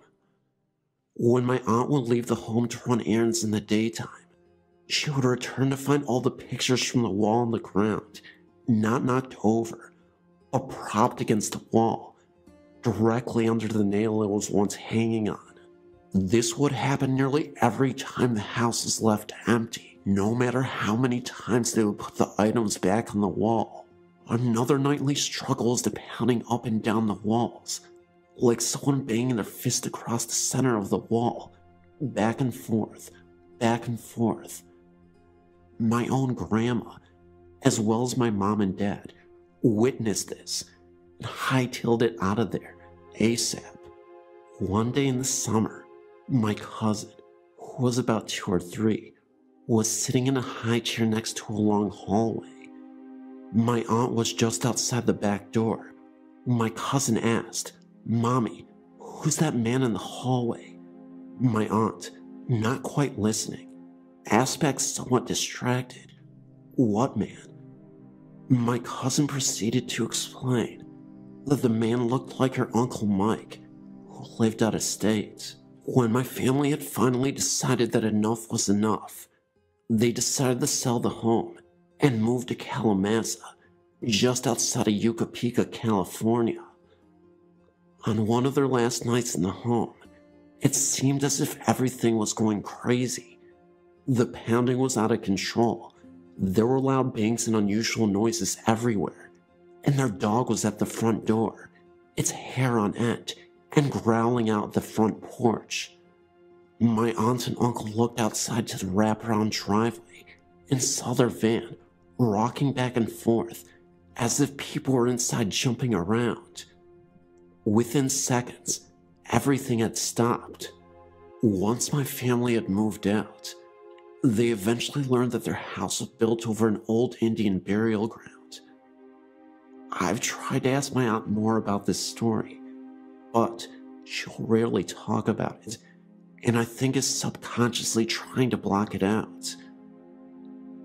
When my aunt would leave the home to run errands in the daytime, she would return to find all the pictures from the wall on the ground, not knocked over, but propped against the wall, directly under the nail it was once hanging on. This would happen nearly every time the house was left empty, no matter how many times they would put the items back on the wall. Another nightly struggle is the pounding up and down the walls, like someone banging their fist across the center of the wall, back and forth, back and forth. My own grandma, as well as my mom and dad, witnessed this and hightailed it out of there ASAP. One day in the summer, my cousin, who was about 2 or 3, was sitting in a high chair next to a long hallway. My aunt was just outside the back door. My cousin asked, "Mommy, who's that man in the hallway?" My aunt, not quite listening, asked back somewhat distracted, "What man?" My cousin proceeded to explain that the man looked like her Uncle Mike, who lived out of state. When my family had finally decided that enough was enough, they decided to sell the home and move to Kalamazoo, just outside of Yucapeka, California. On one of their last nights in the home, it seemed as if everything was going crazy. The pounding was out of control. There were loud bangs and unusual noises everywhere, and their dog was at the front door, its hair on end, and growling out the front porch. My aunt and uncle looked outside to the wraparound driveway and saw their van rocking back and forth as if people were inside jumping around. Within seconds, everything had stopped. Once my family had moved out, they eventually learned that their house was built over an old Indian burial ground. I've tried to ask my aunt more about this story, but she'll rarely talk about it, and I think is subconsciously trying to block it out.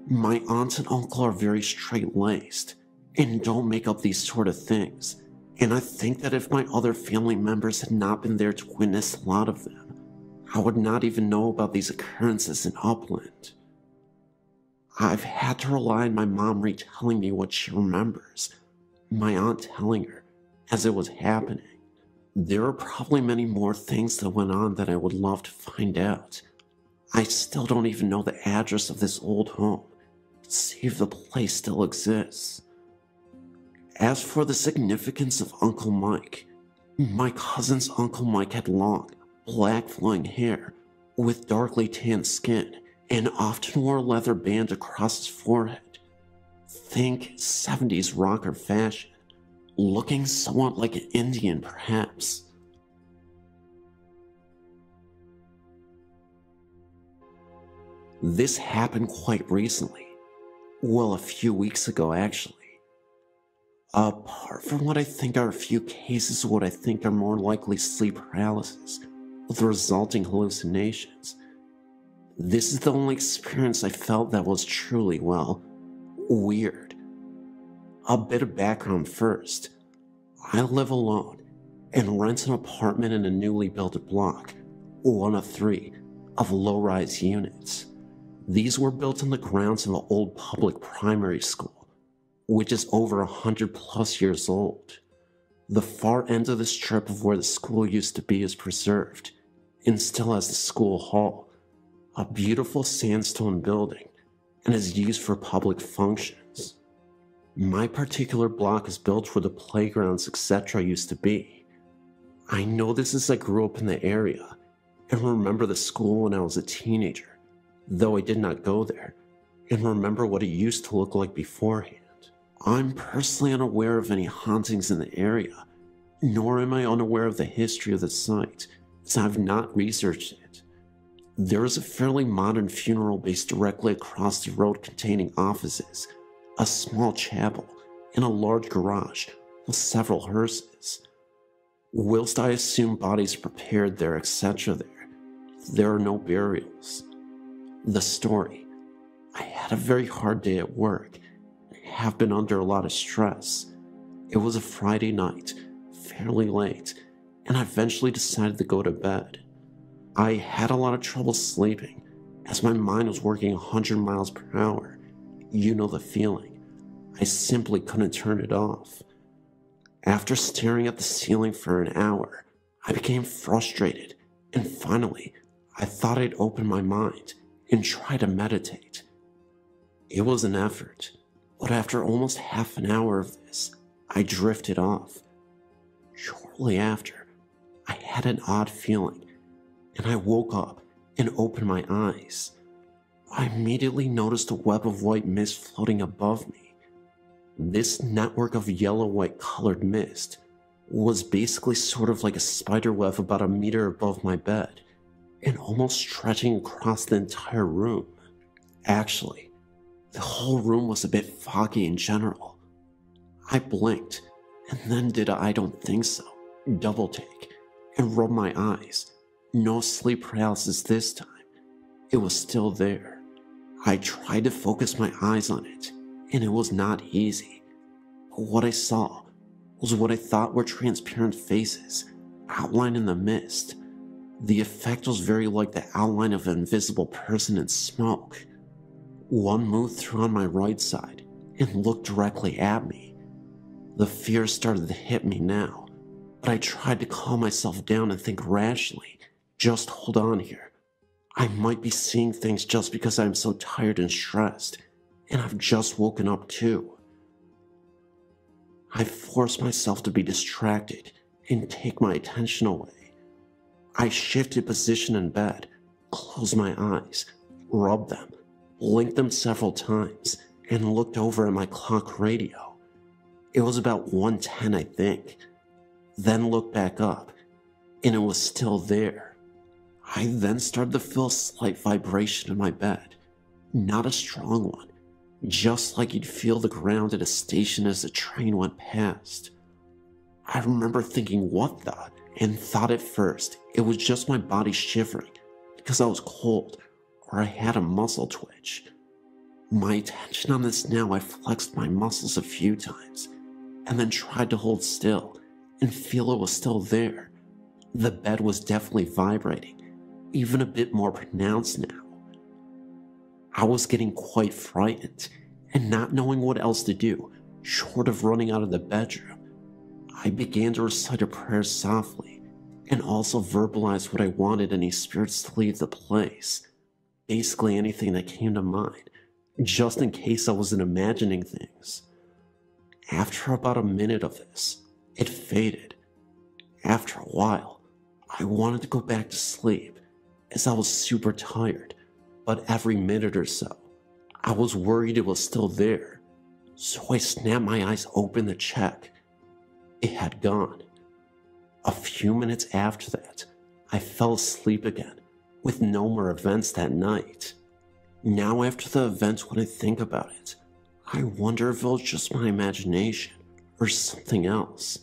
My aunt and uncle are very straight-laced and don't make up these sort of things, and I think that if my other family members had not been there to witness a lot of them, I would not even know about these occurrences in Upland. I've had to rely on my mom retelling me what she remembers, my aunt telling her as it was happening. There are probably many more things that went on that I would love to find out. I still don't even know the address of this old home, to see if the place still exists. As for the significance of Uncle Mike, my cousin's Uncle Mike had long, black flowing hair with darkly tanned skin and often wore a leather band across his forehead. Think 70s rocker fashion, looking somewhat like an Indian perhaps. This happened quite recently. Well, a few weeks ago actually. Apart from what I think are a few cases of what I think are more likely sleep paralysis with resulting hallucinations, this is the only experience I felt that was truly, well, weird. A bit of background first. I live alone and rent an apartment in a newly built block, one of 3, of low-rise units. These were built on the grounds of an old public primary school, which is over 100 plus years old. The far end of the strip of where the school used to be is preserved, and still has the school hall, a beautiful sandstone building, and is used for public functions. My particular block is built where the playgrounds etc. used to be. I know this as I grew up in the area, and remember the school when I was a teenager, though I did not go there, and remember what it used to look like beforehand. I'm personally unaware of any hauntings in the area, nor am I unaware of the history of the site, as I've not researched it. There is a fairly modern funeral base directly across the road containing offices, a small chapel, and a large garage with several hearses. Whilst I assume bodies are prepared there, etc. there are no burials. The story. I had a very hard day at work, and have been under a lot of stress. It was a Friday night, fairly late, and I eventually decided to go to bed. I had a lot of trouble sleeping, as my mind was working 100 miles per hour. You know the feeling. I simply couldn't turn it off. After staring at the ceiling for an hour, I became frustrated, and finally, I thought I'd open my mind and try to meditate. It was an effort, but after almost half an hour of this, I drifted off. Shortly after, I had an odd feeling, and I woke up and opened my eyes. I immediately noticed a web of white mist floating above me. This network of yellow-white colored mist was basically sort of like a spider web about a meter above my bed, and almost stretching across the entire room. Actually, the whole room was a bit foggy in general. I blinked, and then did a I don't think so double take, and rubbed my eyes. No sleep paralysis this time. It was still there. I tried to focus my eyes on it, and it was not easy. But what I saw was what I thought were transparent faces, outlined in the mist. The effect was very like the outline of an invisible person in smoke. One moved through on my right side and looked directly at me. The fear started to hit me now, but I tried to calm myself down and think rationally. Just hold on here. I might be seeing things just because I'm so tired and stressed, and I've just woken up too. I forced myself to be distracted and take my attention away. I shifted position in bed, closed my eyes, rubbed them, blinked them several times, and looked over at my clock radio. It was about 1:10, I think. Then looked back up, and it was still there. I then started to feel a slight vibration in my bed. Not a strong one, just like you'd feel the ground at a station as a train went past. I remember thinking, what the? And thought at first it was just my body shivering because I was cold or I had a muscle twitch. My attention on this now, I flexed my muscles a few times and then tried to hold still and feel it was still there. The bed was definitely vibrating, even a bit more pronounced now. I was getting quite frightened and not knowing what else to do, short of running out of the bedroom. I began to recite a prayer softly and also verbalize what I wanted any spirits to leave the place. Basically anything that came to mind, just in case I wasn't imagining things. After about a minute of this, it faded. After a while, I wanted to go back to sleep as I was super tired, but every minute or so, I was worried it was still there, so I snapped my eyes open to check. It had gone. A few minutes after that, I fell asleep again, with no more events that night. Now after the event, when I think about it, I wonder if it was just my imagination or something else.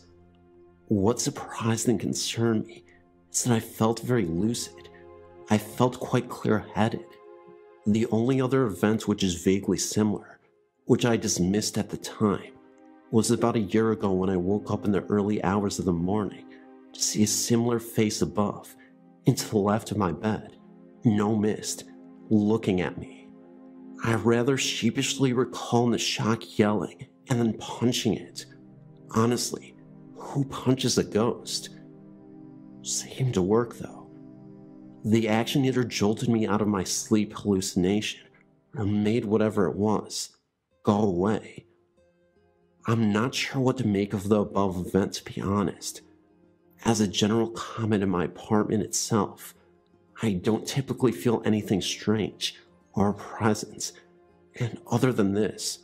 What surprised and concerned me is that I felt very lucid. I felt quite clear-headed. The only other event which is vaguely similar, which I dismissed at the time, was about a year ago when I woke up in the early hours of the morning to see a similar face above and to the left of my bed, no mist, looking at me. I rather sheepishly recall in the shock yelling and then punching it. Honestly, who punches a ghost? Seemed to work though. The action either jolted me out of my sleep hallucination or made whatever it was go away. I'm not sure what to make of the above event, to be honest. As a general comment in my apartment itself, I don't typically feel anything strange or a presence, and other than this,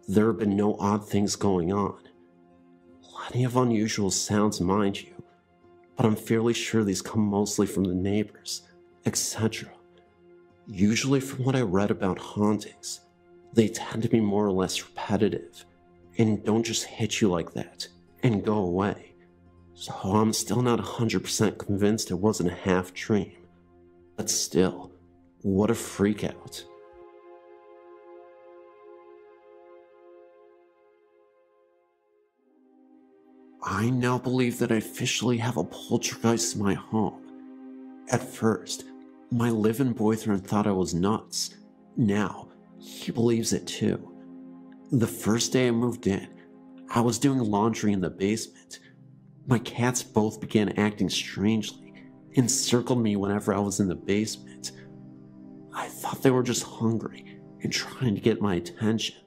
there have been no odd things going on. Plenty of unusual sounds, mind you, but I'm fairly sure these come mostly from the neighbors, etc. Usually from what I read about hauntings, they tend to be more or less repetitive, and don't just hit you like that and go away. So I'm still not 100% convinced it wasn't a half dream. But still, what a freak out. I now believe that I officially have a poltergeist in my home. At first, my live-in boyfriend thought I was nuts. Now, he believes it too. The first day I moved in, I was doing laundry in the basement. My cats both began acting strangely and circled me whenever I was in the basement. I thought they were just hungry and trying to get my attention.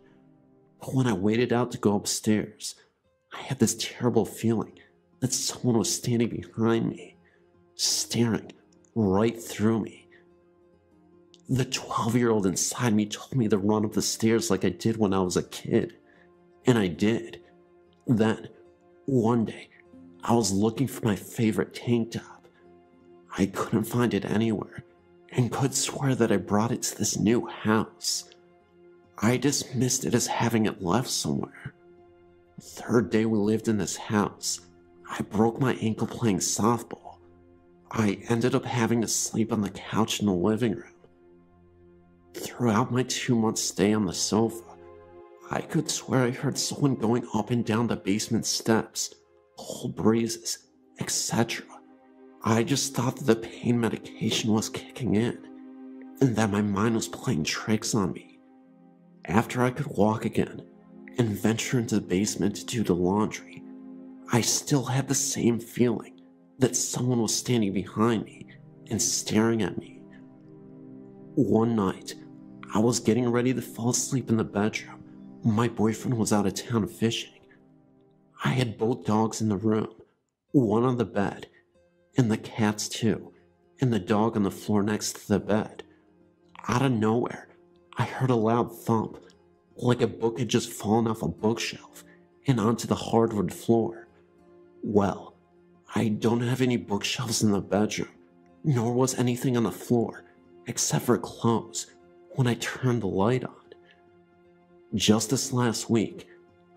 But when I waited out to go upstairs, I had this terrible feeling that someone was standing behind me, staring right through me. The 12-year-old inside me told me to run up the stairs like I did when I was a kid. And I did. Then, one day, I was looking for my favorite tank top. I couldn't find it anywhere, and could swear that I brought it to this new house. I dismissed it as having it left somewhere. The third day we lived in this house, I broke my ankle playing softball. I ended up having to sleep on the couch in the living room. Throughout my 2-month stay on the sofa, I could swear I heard someone going up and down the basement steps, cold breezes, etc. I just thought that the pain medication was kicking in, and that my mind was playing tricks on me. After I could walk again, and venture into the basement to do the laundry, I still had the same feeling that someone was standing behind me and staring at me. One night, I was getting ready to fall asleep in the bedroom when my boyfriend was out of town fishing. I had both dogs in the room, one on the bed, and the cats too, and the dog on the floor next to the bed. Out of nowhere, I heard a loud thump, like a book had just fallen off a bookshelf and onto the hardwood floor. Well, I don't have any bookshelves in the bedroom, nor was anything on the floor, except for clothes, when I turned the light on. Just this last week,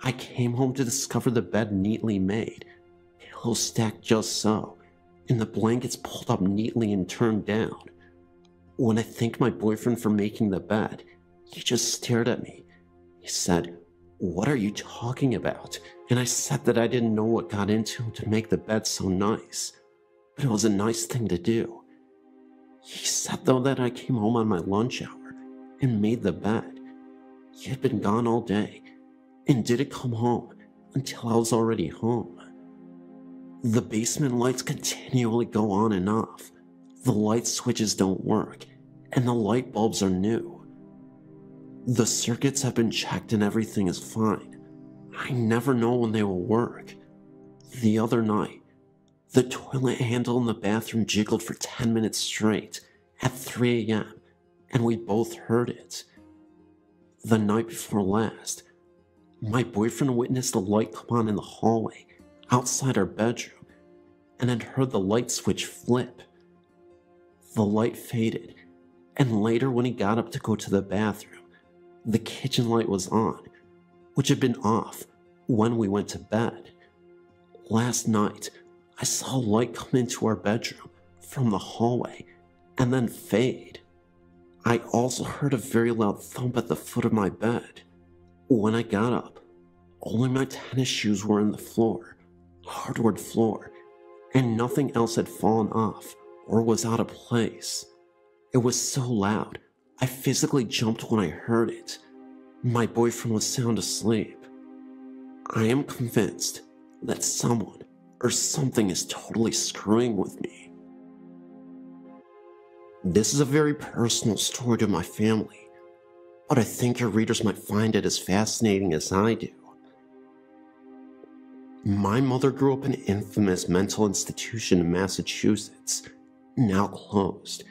I came home to discover the bed neatly made, pillows stacked just so, and the blankets pulled up neatly and turned down. When I thanked my boyfriend for making the bed, he just stared at me. He said, "What are you talking about?" And I said that I didn't know what got into him to make the bed so nice, but it was a nice thing to do. He said though that I came home on my lunch hour and made the bed. He had been gone all day and didn't come home until I was already home. The basement lights continually go on and off. The light switches don't work, and the light bulbs are new. The circuits have been checked and everything is fine. I never know when they will work. The other night, the toilet handle in the bathroom jiggled for 10 minutes straight at 3 a.m., and we both heard it. The night before last, my boyfriend witnessed the light come on in the hallway outside our bedroom and had heard the light switch flip. The light faded, and later when he got up to go to the bathroom, the kitchen light was on, which had been off when we went to bed. Last night, I saw a light come into our bedroom from the hallway and then fade. I also heard a very loud thump at the foot of my bed. When I got up, only my tennis shoes were in the floor, hardwood floor, and nothing else had fallen off or was out of place. It was so loud, I physically jumped when I heard it. My boyfriend was sound asleep. I am convinced that someone or something is totally screwing with me. This is a very personal story to my family, but I think your readers might find it as fascinating as I do. My mother grew up in an infamous mental institution in Massachusetts, now closed,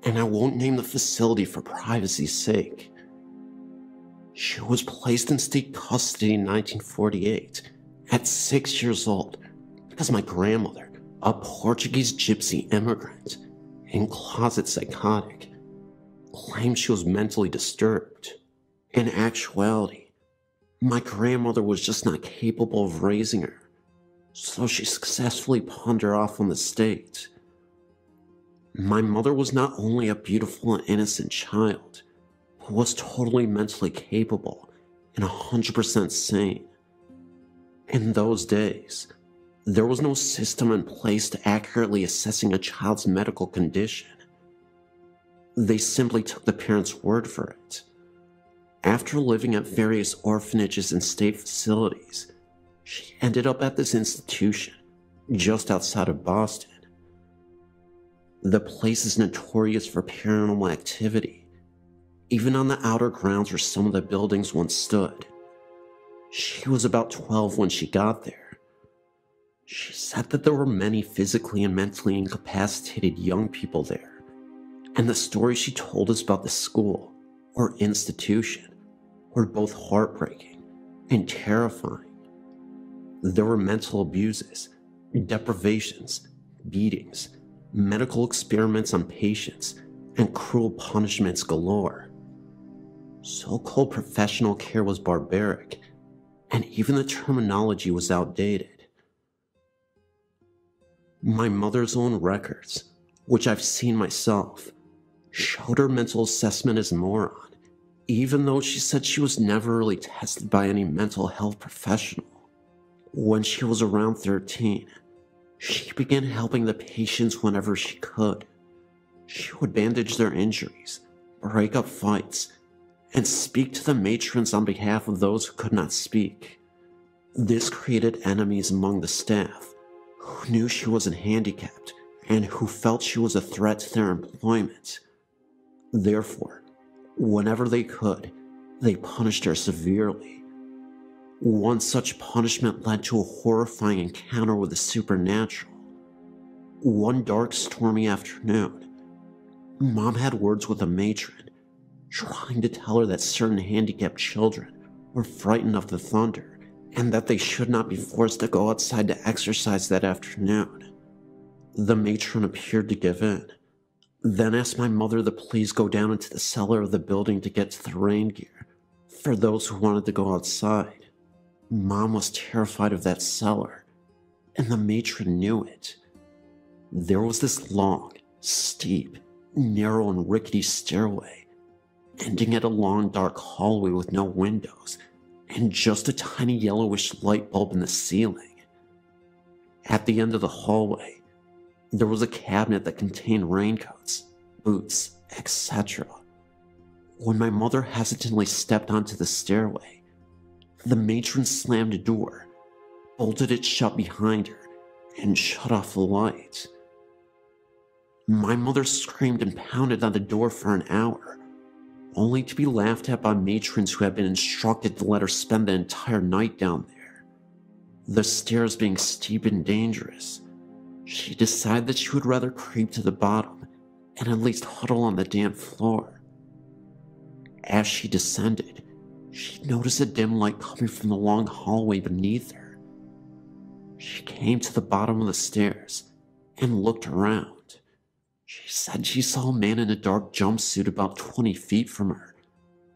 and I won't name the facility for privacy's sake. She was placed in state custody in 1948 at 6 years old because my grandmother, a Portuguese gypsy immigrant and closet psychotic, claimed she was mentally disturbed. In actuality, my grandmother was just not capable of raising her, so she successfully pawned her off on the state. My mother was not only a beautiful and innocent child, but was totally mentally capable and 100% sane. In those days, there was no system in place to accurately assessing a child's medical condition. They simply took the parents' word for it. After living at various orphanages and state facilities, she ended up at this institution just outside of Boston. The place is notorious for paranormal activity, even on the outer grounds where some of the buildings once stood. She was about 12 when she got there. She said that there were many physically and mentally incapacitated young people there, and the stories she told us about the school or institution were both heartbreaking and terrifying. There were mental abuses, deprivations, beatings, medical experiments on patients, and cruel punishments galore. So-called professional care was barbaric, and even the terminology was outdated. My mother's own records, which I've seen myself, showed her mental assessment as moron, even though she said she was never really tested by any mental health professional. When she was around 13, she began helping the patients whenever she could. She would bandage their injuries, break up fights, and speak to the matrons on behalf of those who could not speak. This created enemies among the staff, who knew she wasn't handicapped and who felt she was a threat to their employment. Therefore, whenever they could, they punished her severely. One such punishment led to a horrifying encounter with the supernatural. One dark, stormy afternoon, Mom had words with a matron, trying to tell her that certain handicapped children were frightened of the thunder and that they should not be forced to go outside to exercise that afternoon. The matron appeared to give in, then asked my mother to please go down into the cellar of the building to get to the rain gear for those who wanted to go outside. Mom was terrified of that cellar, and the matron knew it. There was this long, steep, narrow, and rickety stairway, ending at a long, dark hallway with no windows, and just a tiny yellowish light bulb in the ceiling. At the end of the hallway, there was a cabinet that contained raincoats, boots, etc. When my mother hesitantly stepped onto the stairway, the matron slammed a door, bolted it shut behind her, and shut off the light. My mother screamed and pounded on the door for an hour, only to be laughed at by matrons who had been instructed to let her spend the entire night down there. The stairs being steep and dangerous, she decided that she would rather creep to the bottom and at least huddle on the damp floor. As she descended, she noticed a dim light coming from the long hallway beneath her. She came to the bottom of the stairs and looked around. She said she saw a man in a dark jumpsuit about 20 feet from her,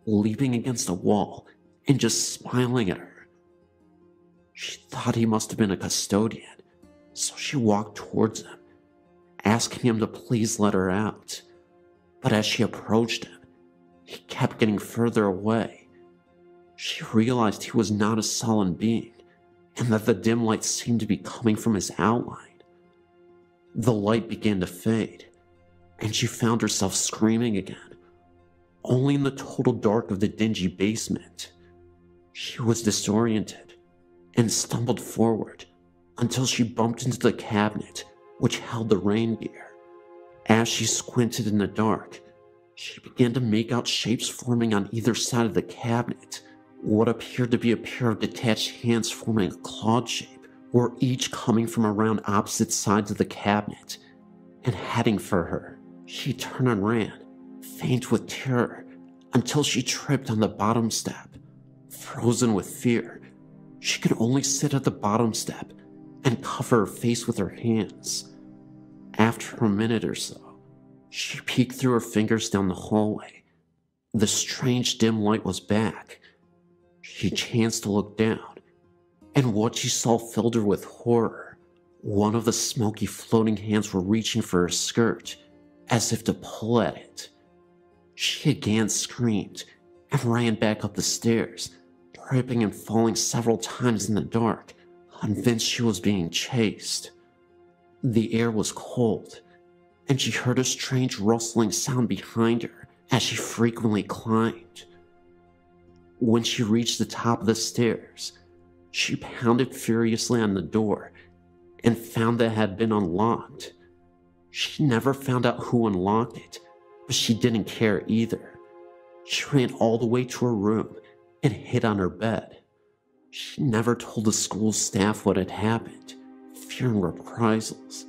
leaping against a wall and just smiling at her. She thought he must have been a custodian, so she walked towards him, asking him to please let her out. But as she approached him, he kept getting further away. She realized he was not a sullen being, and that the dim light seemed to be coming from his outline. The light began to fade, and she found herself screaming again, only in the total dark of the dingy basement. She was disoriented and stumbled forward until she bumped into the cabinet which held the rain gear. As she squinted in the dark, she began to make out shapes forming on either side of the cabinet. What appeared to be a pair of detached hands forming a clawed shape were each coming from around opposite sides of the cabinet and heading for her. She turned and ran, faint with terror, until she tripped on the bottom step. Frozen with fear, she could only sit at the bottom step and cover her face with her hands. After a minute or so, she peeked through her fingers down the hallway. The strange dim light was back. She chanced to look down, and what she saw filled her with horror. One of the smoky floating hands were reaching for her skirt, as if to pull at it. She again screamed and ran back up the stairs, tripping and falling several times in the dark, convinced she was being chased. The air was cold, and she heard a strange rustling sound behind her as she frequently climbed. When she reached the top of the stairs, she pounded furiously on the door and found that it had been unlocked. She never found out who unlocked it, but she didn't care either. She ran all the way to her room and hid on her bed. She never told the school staff what had happened, fearing reprisals,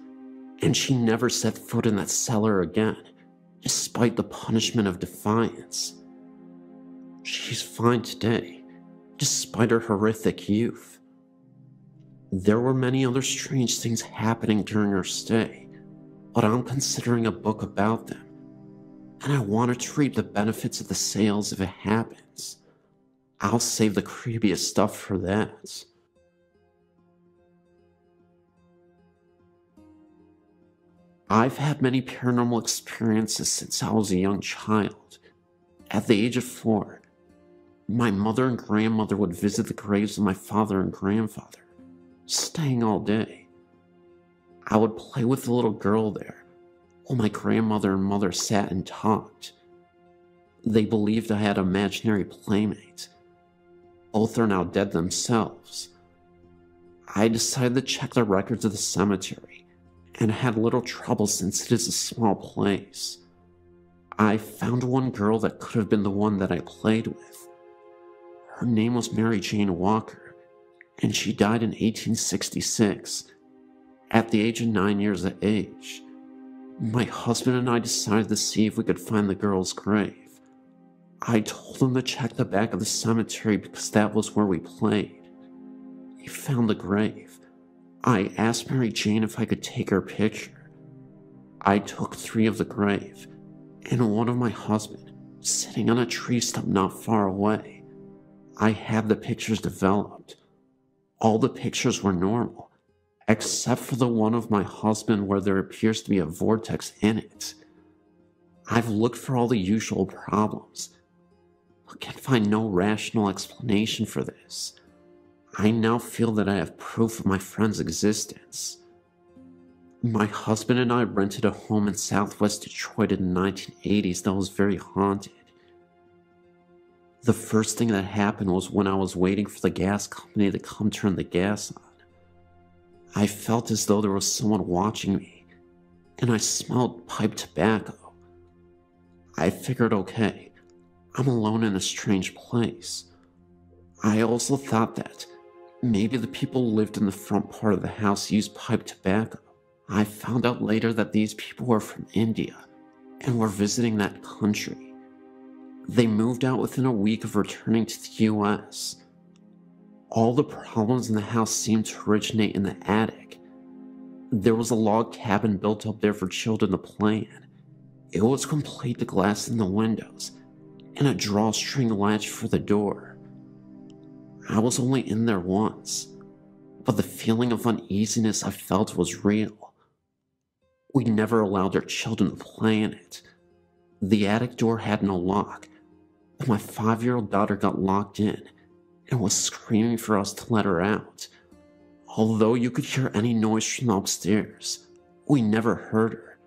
and she never set foot in that cellar again, despite the punishment of defiance. She's fine today, despite her horrific youth. There were many other strange things happening during her stay, but I'm considering a book about them, and I wanted to reap the benefits of the sales if it happens. I'll save the creepiest stuff for that. I've had many paranormal experiences since I was a young child. At the age of 4, my mother and grandmother would visit the graves of my father and grandfather, staying all day. I would play with the little girl there, while my grandmother and mother sat and talked. They believed I had an imaginary playmate. Both are now dead themselves. I decided to check the records of the cemetery, and had little trouble since it is a small place. I found one girl that could have been the one that I played with. Her name was Mary Jane Walker, and she died in 1866, at the age of 9 years of age. My husband and I decided to see if we could find the girl's grave. I told him to check the back of the cemetery because that was where we played. He found the grave. I asked Mary Jane if I could take her picture. I took 3 of the grave, and one of my husband, sitting on a tree stump not far away. I had the pictures developed. All the pictures were normal, except for the one of my husband where there appears to be a vortex in it. I've looked for all the usual problems, but can find no rational explanation for this. I now feel that I have proof of my friend's existence. My husband and I rented a home in southwest Detroit in the 1980s that was very haunted. The first thing that happened was when I was waiting for the gas company to come turn the gas on. I felt as though there was someone watching me, and I smelled pipe tobacco. I figured, okay, I'm alone in a strange place. I also thought that maybe the people who lived in the front part of the house used pipe tobacco. I found out later that these people were from India and were visiting that country. They moved out within a week of returning to the US. All the problems in the house seemed to originate in the attic. There was a log cabin built up there for children to play in. It was complete with glass in the windows and a drawstring latch for the door. I was only in there once, but the feeling of uneasiness I felt was real. We never allowed our children to play in it. The attic door had no lock, but my 5-year-old daughter got locked in and was screaming for us to let her out. Although you could hear any noise from upstairs, we never heard her.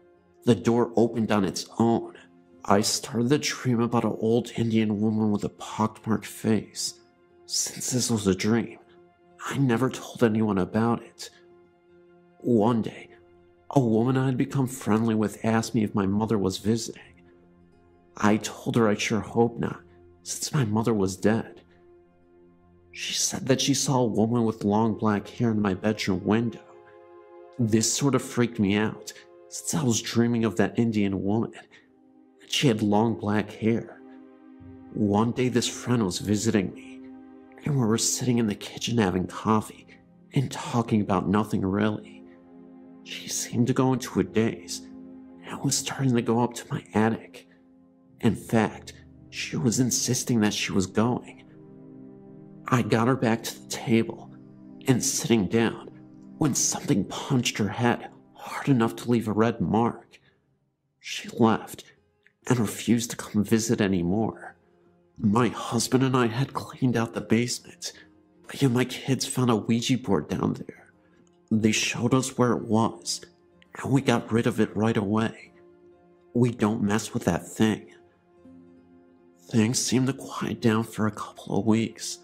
The door opened on its own. I started to dream about an old Indian woman with a pockmarked face. Since this was a dream, I never told anyone about it. One day, a woman I had become friendly with asked me if my mother was visiting. I told her I sure hope not, since my mother was dead. She said that she saw a woman with long black hair in my bedroom window. This sort of freaked me out, since I was dreaming of that Indian woman, and she had long black hair. One day this friend was visiting me, and we were sitting in the kitchen having coffee and talking about nothing really. She seemed to go into a daze, and was starting to go up to my attic. In fact, she was insisting that she was going. I got her back to the table and sitting down when something punched her head hard enough to leave a red mark. She left and refused to come visit anymore. My husband and I had cleaned out the basement, but yet my kids found a Ouija board down there. They showed us where it was, and we got rid of it right away. We don't mess with that thing. Things seemed to quiet down for a couple of weeks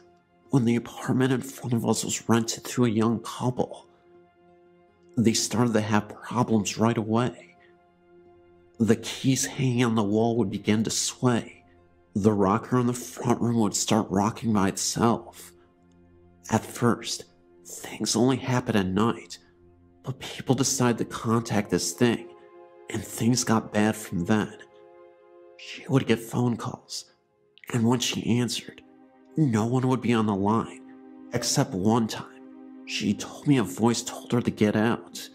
when the apartment in front of us was rented to a young couple. They started to have problems right away. The keys hanging on the wall would begin to sway. The rocker in the front room would start rocking by itself. At first, things only happened at night, but people decided to contact this thing, and things got bad from then. She would get phone calls, and when she answered, no one would be on the line, except one time. She told me a voice told her to get out.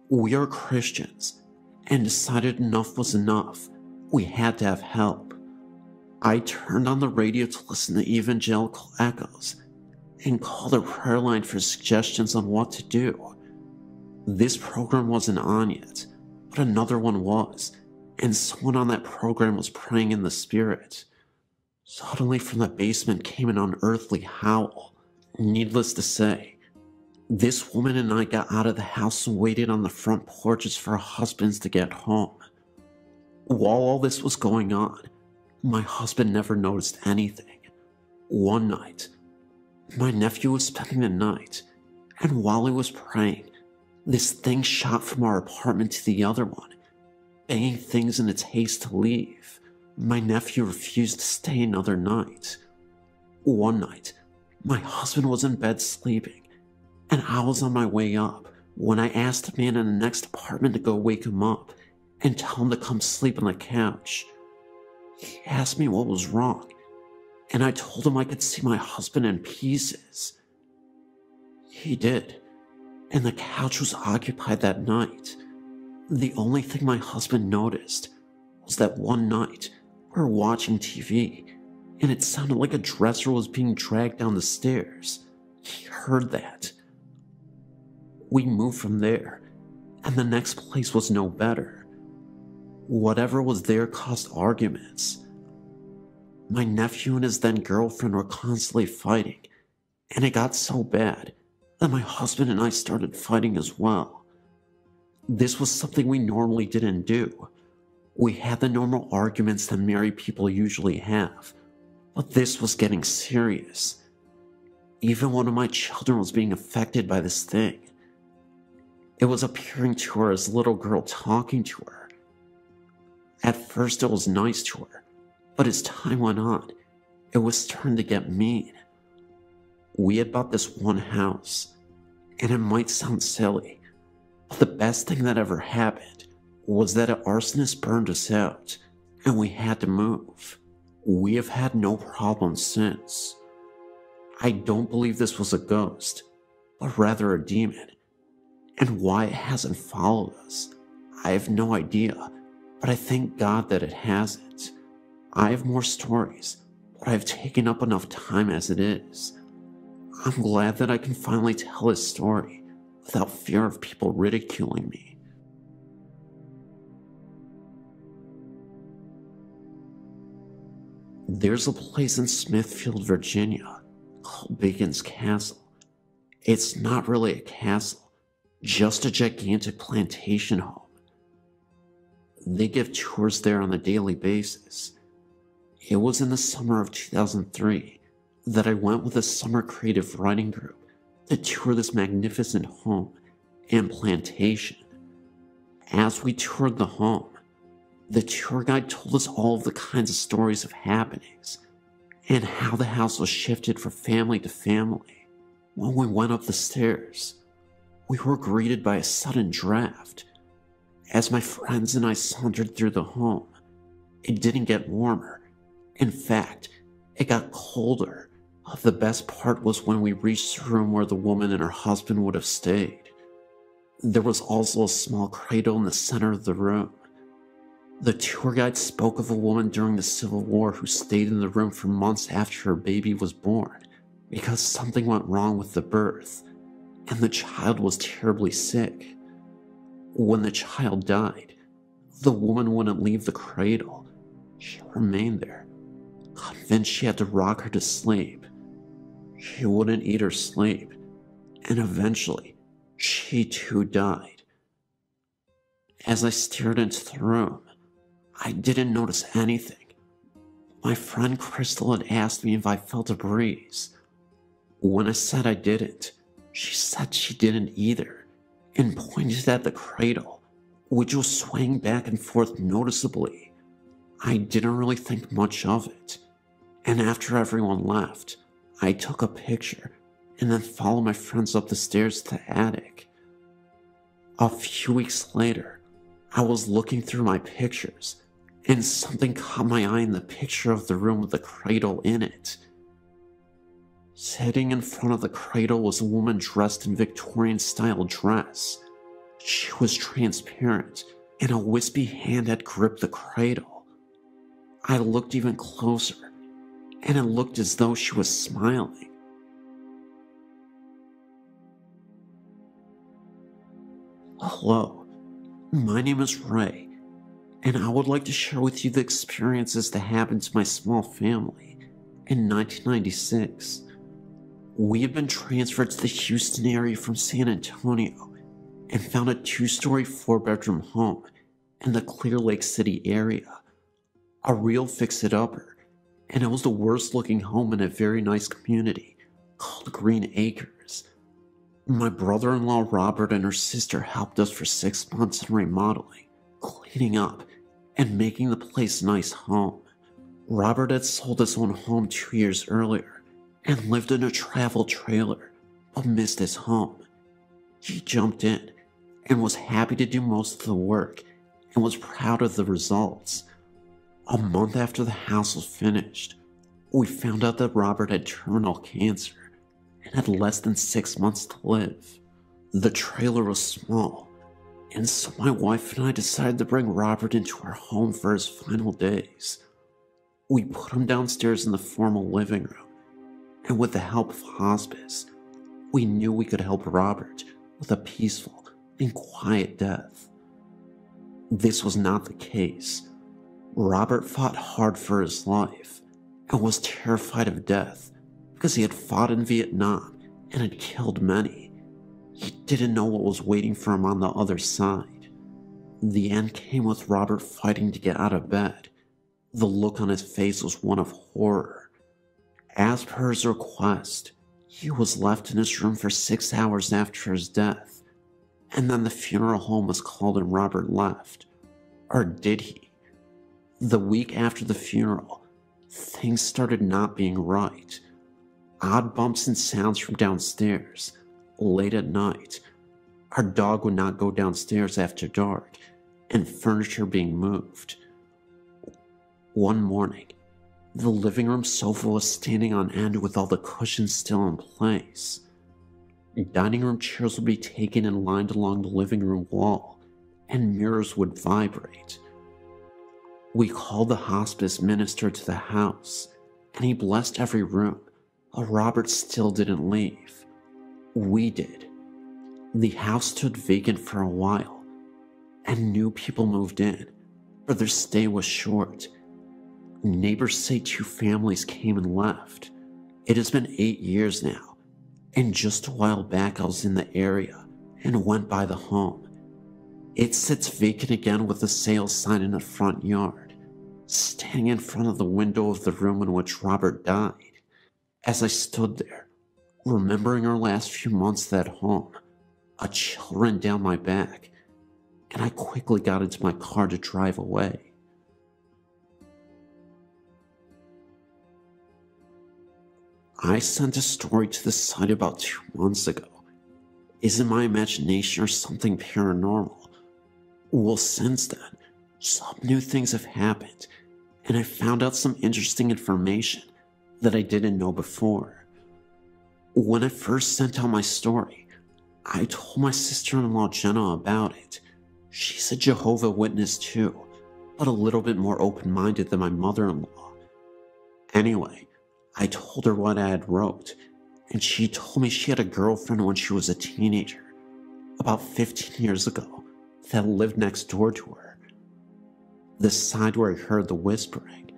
We are Christians, and decided enough was enough. We had to have help. I turned on the radio to listen to evangelical echoes, and called a prayer line for suggestions on what to do. This program wasn't on yet, but another one was, and someone on that program was praying in the spirit. Suddenly from the basement came an unearthly howl. Needless to say, this woman and I got out of the house and waited on the front porches for our husbands to get home. While all this was going on, my husband never noticed anything. One night, my nephew was spending the night, and while he was praying, this thing shot from our apartment to the other one, banging things in its haste to leave. My nephew refused to stay another night. One night, my husband was in bed sleeping, and I was on my way up when I asked the man in the next apartment to go wake him up and tell him to come sleep on the couch. He asked me what was wrong, and I told him I could see my husband in pieces. He did, and the couch was occupied that night. The only thing my husband noticed was that one night we were watching TV, and it sounded like a dresser was being dragged down the stairs. He heard that. We moved from there, and the next place was no better. Whatever was there caused arguments. My nephew and his then girlfriend were constantly fighting, and it got so bad that my husband and I started fighting as well. This was something we normally didn't do. We had the normal arguments that married people usually have, but this was getting serious. Even one of my children was being affected by this thing. It was appearing to her as a little girl talking to her. At first it was nice to her, But as time went on, it was starting to get mean. We had bought this one house, and it might sound silly, but the best thing that ever happened was that an arsonist burned us out, and we had to move. We have had no problems since. I don't believe this was a ghost, but rather a demon, and why it hasn't followed us, I have no idea, but I thank God that it hasn't. I have more stories, but I've taken up enough time as it is. I'm glad that I can finally tell this story without fear of people ridiculing me. There's a place in Smithfield, Virginia called Bacon's Castle. It's not really a castle, just a gigantic plantation home. They give tours there on a daily basis. It was in the summer of 2003 that I went with a summer creative writing group to tour this magnificent home and plantation. As we toured the home, the tour guide told us all of the kinds of stories of happenings and how the house was shifted from family to family. When we went up the stairs, we were greeted by a sudden draft. As my friends and I sauntered through the home, it didn't get warmer. In fact, it got colder. The best part was when we reached the room where the woman and her husband would have stayed. There was also a small cradle in the center of the room. The tour guide spoke of a woman during the Civil War who stayed in the room for months after her baby was born because something went wrong with the birth, and the child was terribly sick. When the child died, the woman wouldn't leave the cradle. She remained there, convinced she had to rock her to sleep. She wouldn't eat or sleep, and eventually, she too died. As I stared into the room, I didn't notice anything. My friend Crystal had asked me if I felt a breeze. When I said I didn't, she said she didn't either, and pointed at the cradle, which was swaying back and forth noticeably. I didn't really think much of it, and after everyone left, I took a picture and then followed my friends up the stairs to the attic. A few weeks later, I was looking through my pictures, and something caught my eye in the picture of the room with the cradle in it. Sitting in front of the cradle was a woman dressed in Victorian-style dress. She was transparent, and a wispy hand had gripped the cradle. I looked even closer, and it looked as though she was smiling. Hello, my name is Ray, and I would like to share with you the experiences that happened to my small family in 1996. We had been transferred to the Houston area from San Antonio and found a 2-story 4-bedroom home in the Clear Lake City area. A real fix-it-upper, and it was the worst looking home in a very nice community called Green Acres. My brother-in-law Robert and her sister helped us for 6 months in remodeling, cleaning up, and making the place a nice home. Robert had sold his own home 2 years earlier and lived in a travel trailer, but missed his home. He jumped in and was happy to do most of the work and was proud of the results. A month after the house was finished, we found out that Robert had terminal cancer and had less than 6 months to live. The trailer was small, and so my wife and I decided to bring Robert into our home for his final days. We put him downstairs in the formal living room, and with the help of hospice, we knew we could help Robert with a peaceful and quiet death. This was not the case. Robert fought hard for his life and was terrified of death because he had fought in Vietnam and had killed many. He didn't know what was waiting for him on the other side. The end came with Robert fighting to get out of bed. The look on his face was one of horror. As per his request, he was left in his room for 6 hours after his death, and then the funeral home was called and Robert left. Or did he? The week after the funeral, things started not being right. Odd bumps and sounds from downstairs. Late at night, our dog would not go downstairs after dark, and furniture being moved. One morning, the living room sofa was standing on end with all the cushions still in place. Dining room chairs would be taken and lined along the living room wall, and mirrors would vibrate. We called the hospice minister to the house, and he blessed every room, but Robert still didn't leave. We did. The house stood vacant for a while, and new people moved in, but their stay was short. Neighbors say 2 families came and left. It has been 8 years now, and just a while back I was in the area and went by the home. It sits vacant again with a sale sign in the front yard, standing in front of the window of the room in which Robert died. As I stood there, remembering our last few months at home, a chill ran down my back, and I quickly got into my car to drive away. I sent a story to the site about 2 months ago. Is it my imagination or something paranormal? Well, since then, some new things have happened, and I found out some interesting information that I didn't know before. When I first sent out my story, I told my sister-in-law Jenna about it. She's a Jehovah's Witness too, but a little bit more open-minded than my mother-in-law. Anyway, I told her what I had wrote, and she told me she had a girlfriend when she was a teenager, about 15 years ago, that lived next door to her. The side where I heard the whispering,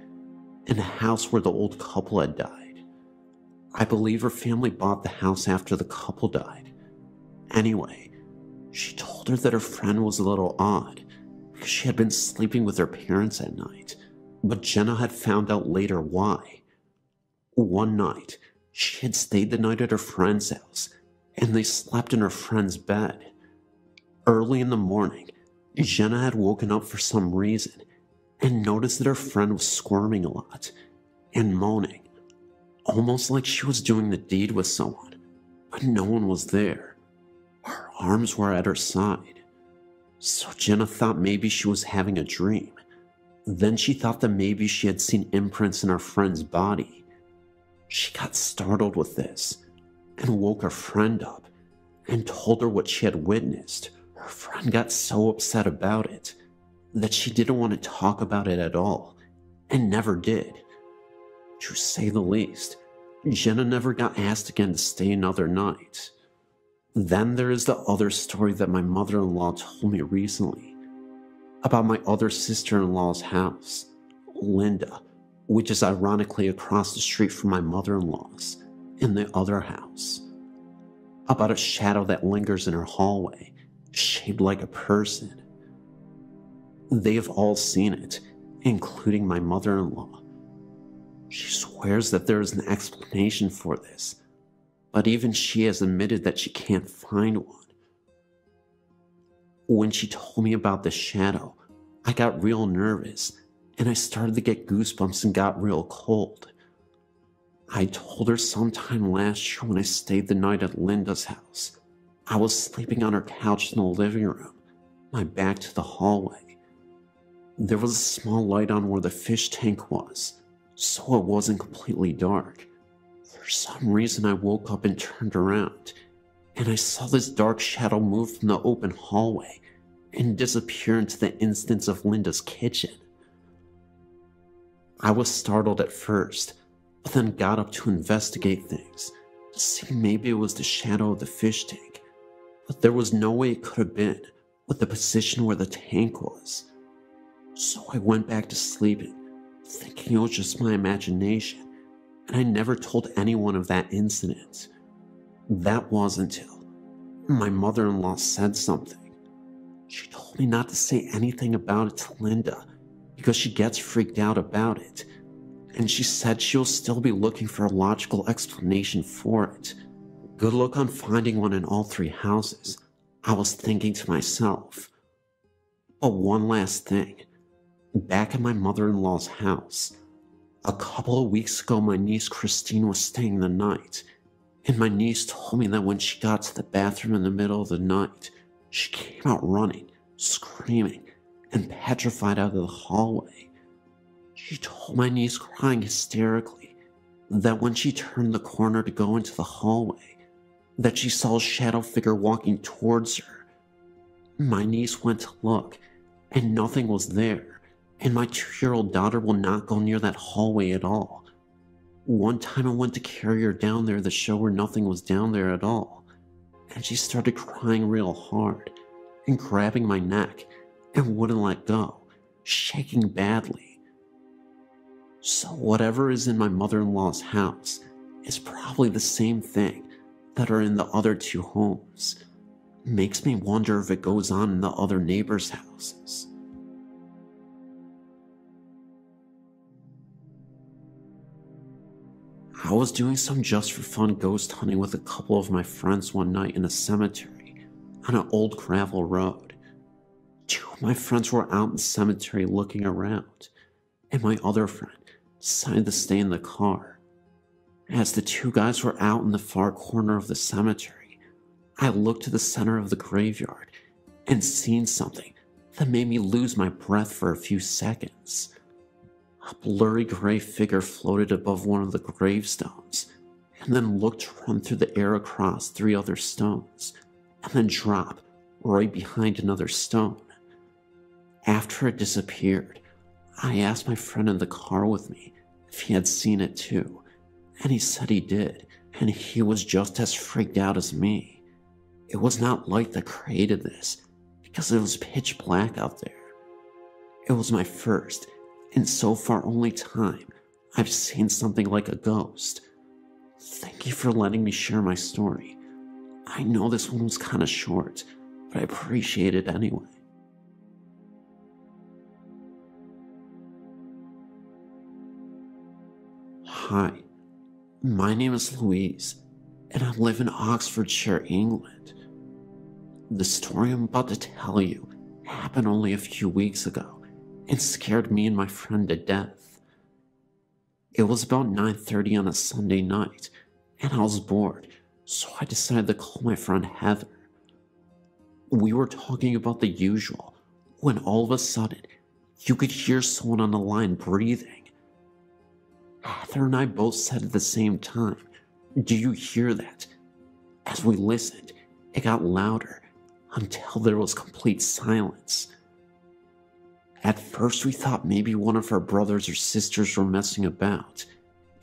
and the house where the old couple had died. I believe her family bought the house after the couple died. Anyway, she told her that her friend was a little odd, because she had been sleeping with her parents at night, but Jenna had found out later why. One night, she had stayed the night at her friend's house, and they slept in her friend's bed. Early in the morning, Jenna had woken up for some reason and noticed that her friend was squirming a lot and moaning, almost like she was doing the deed with someone, but no one was there. Her arms were at her side. So Jenna thought maybe she was having a dream. Then she thought that maybe she had seen imprints in her friend's body. She got startled with this and woke her friend up and told her what she had witnessed. Her friend got so upset about it that she didn't want to talk about it at all and never did. To say the least, Jenna never got asked again to stay another night. Then there is the other story that my mother-in-law told me recently about my other sister-in-law's house, Linda, which is ironically across the street from my mother-in-law's, in the other house. About a shadow that lingers in her hallway, shaped like a person. They have all seen it, including my mother-in-law. She swears that there is an explanation for this, but even she has admitted that she can't find one. When she told me about the shadow, I got real nervous, and I started to get goosebumps and got real cold. I told her sometime last year when I stayed the night at Linda's house. I was sleeping on her couch in the living room, my back to the hallway. There was a small light on where the fish tank was, so it wasn't completely dark. For some reason I woke up and turned around, and I saw this dark shadow move from the open hallway and disappear into the instance of Linda's kitchen. I was startled at first, but then got up to investigate things, to see maybe it was the shadow of the fish tank, but there was no way it could have been with the position where the tank was. So I went back to sleeping, thinking it was just my imagination, and I never told anyone of that incident. That was until my mother-in-law said something. She told me not to say anything about it to Linda because she gets freaked out about it, and she said she'll still be looking for a logical explanation for it. Good luck on finding one in all 3 houses, I was thinking to myself. But one last thing. Back at my mother-in-law's house, A couple of weeks ago, my niece Christine was staying the night, and my niece told me that when she got to the bathroom in the middle of the night, she came out running, screaming, and petrified out of the hallway. She told my niece, crying hysterically, that when she turned the corner to go into the hallway, that she saw a shadow figure walking towards her. My niece went to look, and nothing was there, and my 2-year-old daughter will not go near that hallway at all. One time I went to carry her down there to show her nothing was down there at all, and she started crying real hard, and grabbing my neck, and wouldn't let go, shaking badly. So whatever is in my mother-in-law's house is probably the same thing that are in the other 2 homes. Makes me wonder if it goes on in the other neighbors' houses. I was doing some just for fun ghost hunting with a couple of my friends one night in a cemetery on an old gravel road. 2 of my friends were out in the cemetery looking around, and my other friend decided to stay in the car. As the 2 guys were out in the far corner of the cemetery, I looked to the center of the graveyard and seen something that made me lose my breath for a few seconds. A blurry gray figure floated above one of the gravestones, and then looked to run through the air across 3 other stones, and then drop right behind another stone. After it disappeared, I asked my friend in the car with me if he had seen it too, and he said he did, and he was just as freaked out as me. It was not light that created this, because it was pitch black out there. It was my first, and so far only time I've seen something like a ghost. Thank you for letting me share my story. I know this one was kinda short, but I appreciate it anyway. Hi, my name is Louise, and I live in Oxfordshire, England. The story I'm about to tell you happened only a few weeks ago and scared me and my friend to death. It was about 9:30 on a Sunday night, and I was bored, so I decided to call my friend Heather. We were talking about the usual, when all of a sudden, you could hear someone on the line breathing. Heather and I both said at the same time, "Do you hear that?" As we listened, it got louder until there was complete silence. At first we thought maybe one of our brothers or sisters were messing about,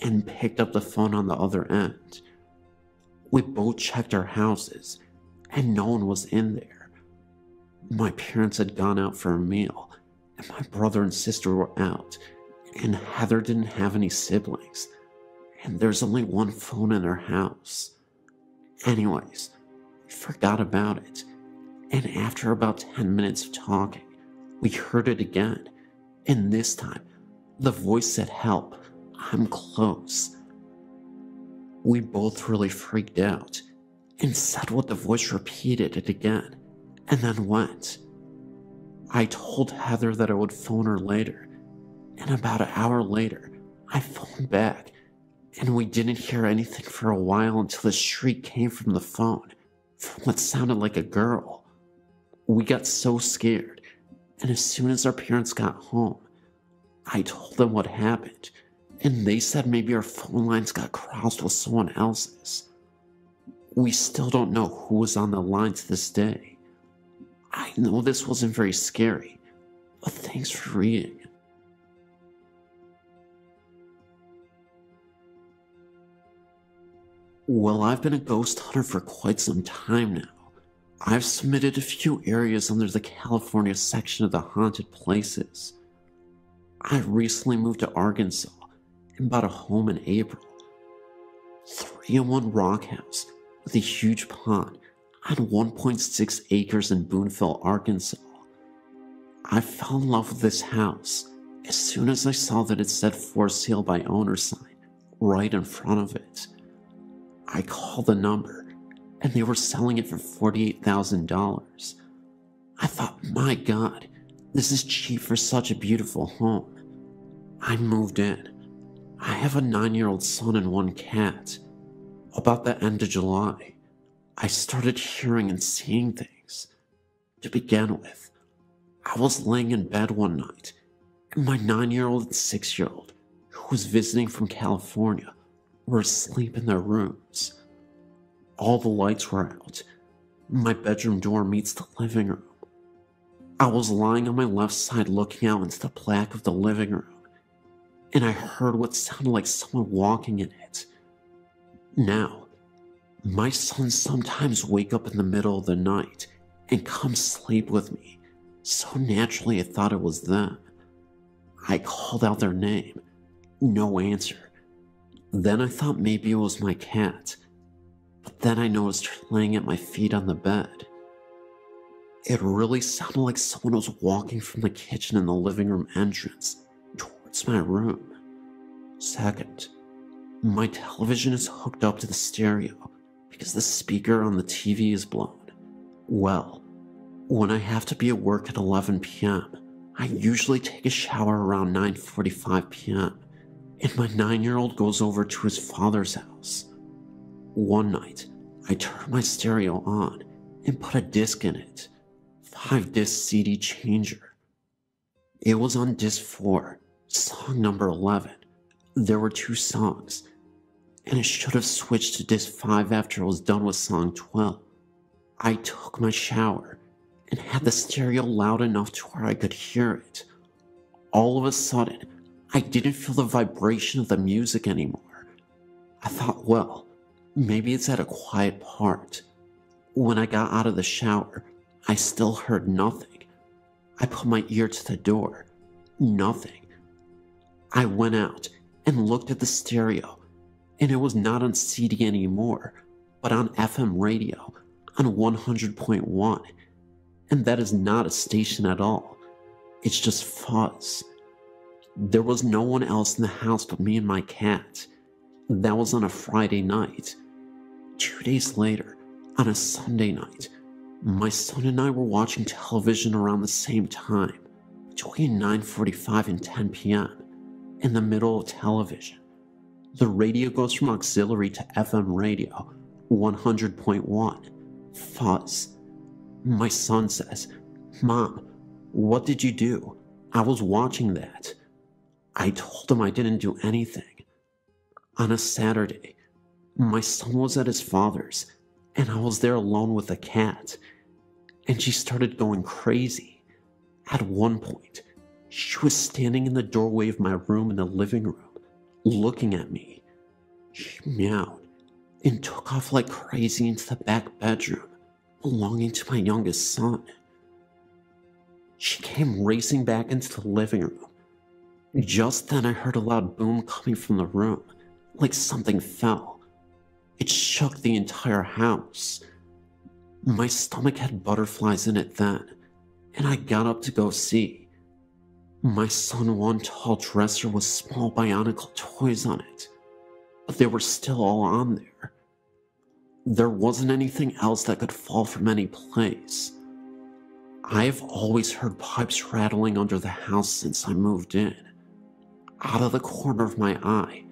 and picked up the phone on the other end. We both checked our houses, and no one was in there. My parents had gone out for a meal, and my brother and sister were out, and Heather didn't have any siblings, and there's only one phone in her house. Anyways, we forgot about it, and after about 10 minutes of talking, we heard it again, and this time, the voice said, "Help, I'm close." We both really freaked out, and said what the voice repeated it again, and then went. I told Heather that I would phone her later, and about an hour later, I phoned back, and we didn't hear anything for a while until the shriek came from the phone, from what sounded like a girl. We got so scared, and as soon as our parents got home, I told them what happened, and they said maybe our phone lines got crossed with someone else's. We still don't know who was on the line to this day. I know this wasn't very scary, but thanks for reading. Well, I've been a ghost hunter for quite some time now. I've submitted a few areas under the California section of the haunted places. I recently moved to Arkansas and bought a home in April. 3-in-1 rock house with a huge pond on 1.6 acres in Boonville, Arkansas. I fell in love with this house as soon as I saw that it said "For Sale by Owner" sign right in front of it. I called the number, and they were selling it for $48,000. I thought, my God, this is cheap for such a beautiful home. I moved in, I have a 9-year-old son and 1 cat. About the end of July, I started hearing and seeing things. To begin with, I was laying in bed one night, and my 9-year-old and 6-year-old, who was visiting from California, were asleep in their rooms. All the lights were out. My bedroom door meets the living room. I was lying on my left side looking out into the black of the living room, and I heard what sounded like someone walking in it. Now, my sons sometimes wake up in the middle of the night and come sleep with me, so naturally I thought it was them. I called out their name. No answer. Then I thought maybe it was my cat, but then I noticed her laying at my feet on the bed. It really sounded like someone was walking from the kitchen in the living room entrance towards my room. Second, my television is hooked up to the stereo because the speaker on the TV is blown. Well, when I have to be at work at 11 p.m., I usually take a shower around 9:45 p.m., and my 9-year-old goes over to his father's house. One night, I turned my stereo on and put a disc in it. 5-disc CD changer. It was on disc 4, song number 11. There were 2 songs, and it should have switched to disc 5 after it was done with song 12. I took my shower and had the stereo loud enough to where I could hear it. All of a sudden, I didn't feel the vibration of the music anymore. I thought, well, maybe it's at a quiet part. When I got out of the shower, I still heard nothing. I put my ear to the door. Nothing. I went out and looked at the stereo, and it was not on CD anymore, but on FM radio on 100.1. And that is not a station at all. It's just fuzz. There was no one else in the house but me and my cat. That was on a Friday night. 2 days later, on a Sunday night, my son and I were watching television around the same time, between 9:45 and 10 p.m. In the middle of television, the radio goes from auxiliary to FM radio, 100.1, fuzz. My son says, "Mom, what did you do? I was watching that." I told him I didn't do anything. On a Saturday, my son was at his father's, and I was there alone with the cat, and she started going crazy. At one point, she was standing in the doorway of my room in the living room, looking at me. She meowed and took off like crazy into the back bedroom belonging to my youngest son. She came racing back into the living room. Just then I heard a loud boom coming from the room, like something fell. It shook the entire house. My stomach had butterflies in it then, and I got up to go see. My son won tall dresser with small bionicle toys on it, but they were still all on there. There wasn't anything else that could fall from any place. I've always heard pipes rattling under the house since I moved in. Out of the corner of my eye,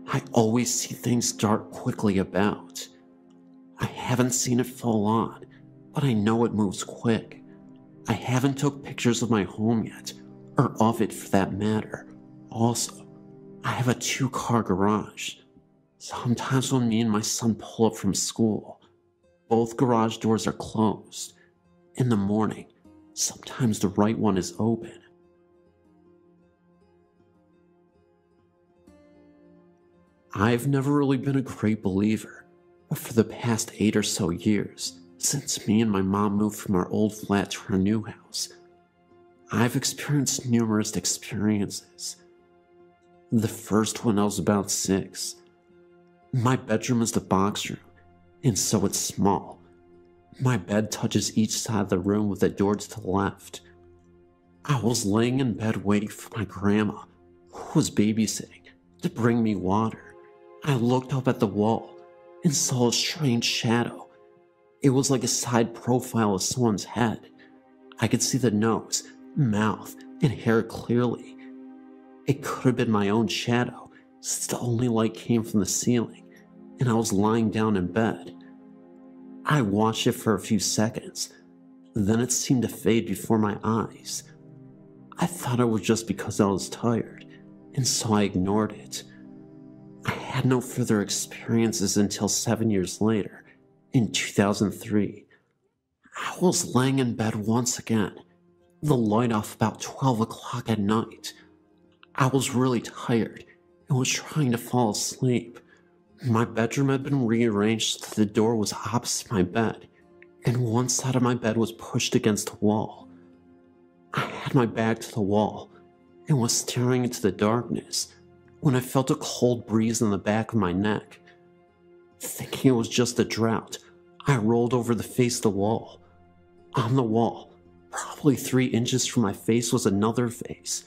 I always see things dart quickly about. I haven't seen it fall on, but I know it moves quick. I haven't took pictures of my home yet, or of it for that matter. Also, I have a 2-car garage. Sometimes when me and my son pull up from school, both garage doors are closed. In the morning, sometimes the right one is open. I've never really been a great believer, but for the past 8 or so years, since me and my mom moved from our old flat to our new house, I've experienced numerous experiences. The first one I was about 6. My bedroom is the box room, and so it's small. My bed touches each side of the room with a door to the left. I was laying in bed waiting for my grandma, who was babysitting, to bring me water. I looked up at the wall and saw a strange shadow. It was like a side profile of someone's head. I could see the nose, mouth, and hair clearly. It could have been my own shadow, since the only light came from the ceiling, and I was lying down in bed. I watched it for a few seconds, then it seemed to fade before my eyes. I thought it was just because I was tired, and so I ignored it. I had no further experiences until 7 years later, in 2003. I was laying in bed once again, the light off about 12 o'clock at night. I was really tired and was trying to fall asleep. My bedroom had been rearranged so that the door was opposite my bed, and one side of my bed was pushed against the wall. I had my back to the wall and was staring into the darkness when I felt a cold breeze on the back of my neck. Thinking it was just a drought, I rolled over the face of the wall. On the wall, probably 3 inches from my face, was another face.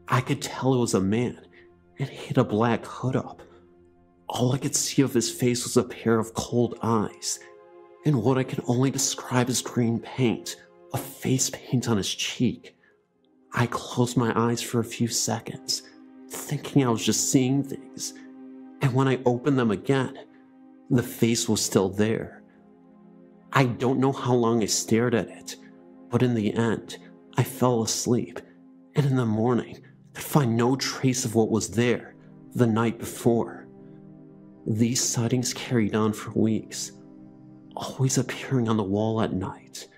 I could tell it was a man, and he had a black hood up. All I could see of his face was a pair of cold eyes, and what I can only describe as green paint, a face paint on his cheek. I closed my eyes for a few seconds, thinking I was just seeing things, and when I opened them again, the face was still there. I don't know how long I stared at it, but in the end, I fell asleep, and in the morning, I could find no trace of what was there the night before. These sightings carried on for weeks, always appearing on the wall at night.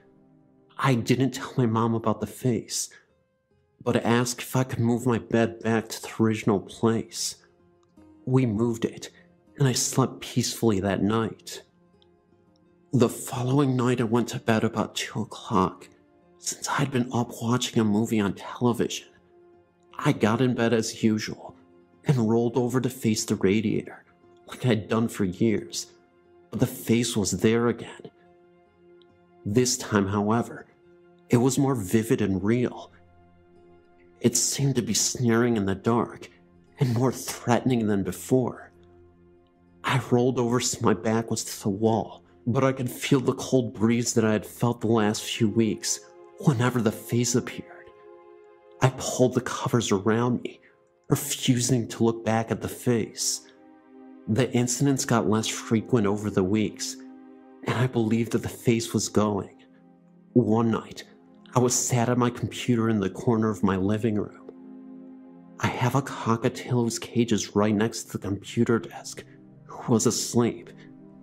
I didn't tell my mom about the face, but asked if I could move my bed back to the original place. We moved it, and I slept peacefully that night. The following night I went to bed about 2 o'clock, since I'd been up watching a movie on television. I got in bed as usual, and rolled over to face the radiator, like I'd done for years, but the face was there again. This time, however, it was more vivid and real. It seemed to be sneering in the dark, and more threatening than before. I rolled over so my back was to the wall, but I could feel the cold breeze that I had felt the last few weeks whenever the face appeared. I pulled the covers around me, refusing to look back at the face. The incidents got less frequent over the weeks, and I believed that the face was going. One night, I was sat at my computer in the corner of my living room. I have a cockatiel whose cage is right next to the computer desk, who was asleep,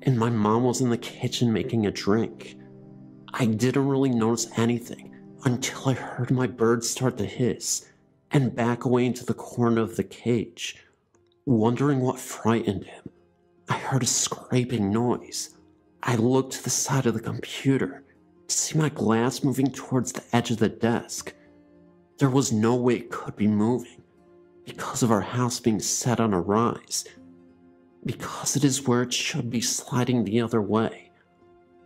and my mom was in the kitchen making a drink. I didn't really notice anything until I heard my bird start to hiss and back away into the corner of the cage. Wondering what frightened him, I heard a scraping noise. I looked to the side of the computer to see my glass moving towards the edge of the desk. There was no way it could be moving, because of our house being set on a rise, because it is where it should be sliding the other way.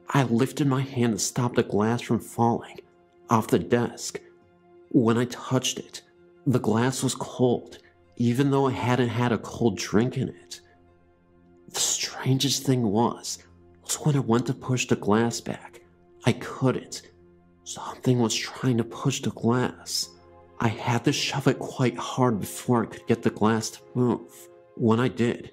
I lifted my hand to stop the glass from falling off the desk. When I touched it, the glass was cold, even though I hadn't had a cold drink in it. The strangest thing was when I went to push the glass back, I couldn't. Something was trying to push the glass. I had to shove it quite hard before I could get the glass to move. When I did,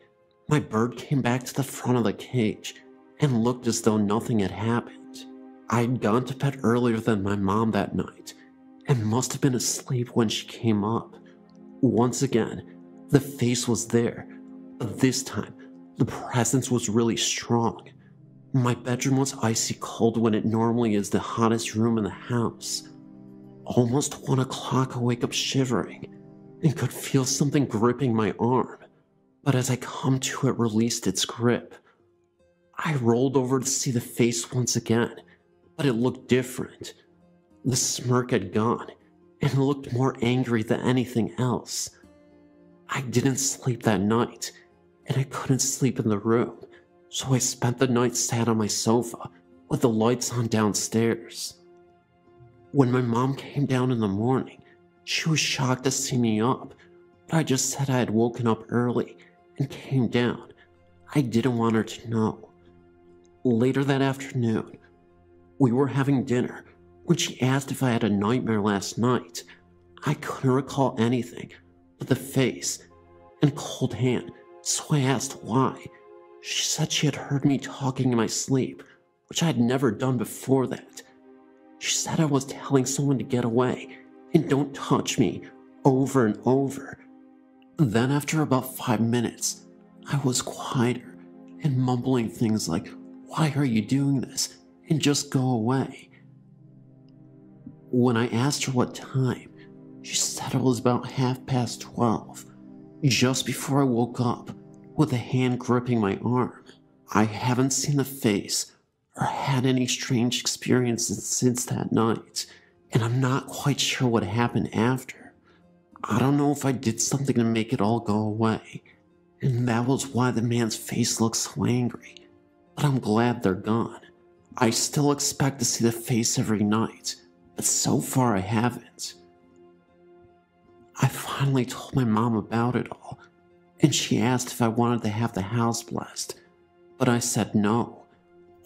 my bird came back to the front of the cage and looked as though nothing had happened. I had gone to bed earlier than my mom that night and must have been asleep when she came up. Once again, the face was there, but this time, the presence was really strong. My bedroom was icy cold when it normally is the hottest room in the house. Almost 1 o'clock, I wake up shivering and could feel something gripping my arm, but as I come to, it released its grip. I rolled over to see the face once again, but it looked different. The smirk had gone, and it looked more angry than anything else. I didn't sleep that night, and I couldn't sleep in the room, so I spent the night sat on my sofa with the lights on downstairs. When my mom came down in the morning, she was shocked to see me up, but I just said I had woken up early and came down. I didn't want her to know. Later that afternoon, we were having dinner when she asked if I had a nightmare last night. I couldn't recall anything but the face, and cold hand, so I asked why. She said she had heard me talking in my sleep, which I had never done before that. She said I was telling someone to get away and don't touch me over and over. Then after about 5 minutes, I was quieter and mumbling things like, "Why are you doing this?" and "just go away." When I asked her what time, she said it was about 12:30, just before I woke up, with a hand gripping my arm. I haven't seen the face or had any strange experiences since that night, and I'm not quite sure what happened after. I don't know if I did something to make it all go away, and that was why the man's face looks so angry, but I'm glad they're gone. I still expect to see the face every night, but so far I haven't. I finally told my mom about it all, and she asked if I wanted to have the house blessed, but I said no,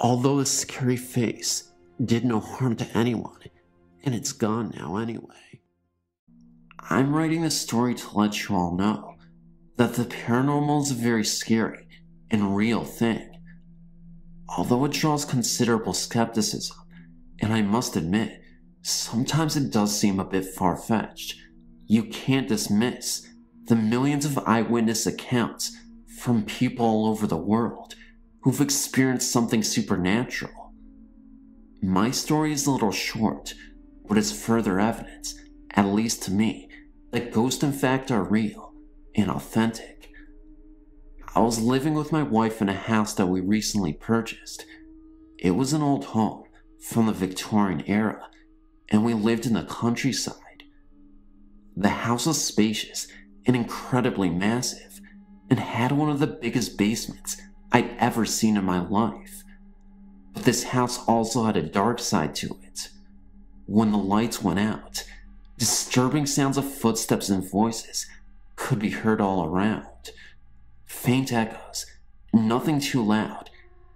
although the scary face did no harm to anyone, and it's gone now anyway. I'm writing this story to let you all know that the paranormal is a very scary and real thing. Although it draws considerable skepticism, and I must admit, sometimes it does seem a bit far-fetched, you can't dismiss the millions of eyewitness accounts from people all over the world who've experienced something supernatural. My story is a little short, but it's further evidence, at least to me, that ghosts in fact are real and authentic. I was living with my wife in a house that we recently purchased. It was an old home from the Victorian era, and we lived in the countryside. The house was spacious and incredibly massive, and had one of the biggest basements I'd ever seen in my life. But this house also had a dark side to it. When the lights went out, disturbing sounds of footsteps and voices could be heard all around. Faint echoes, nothing too loud,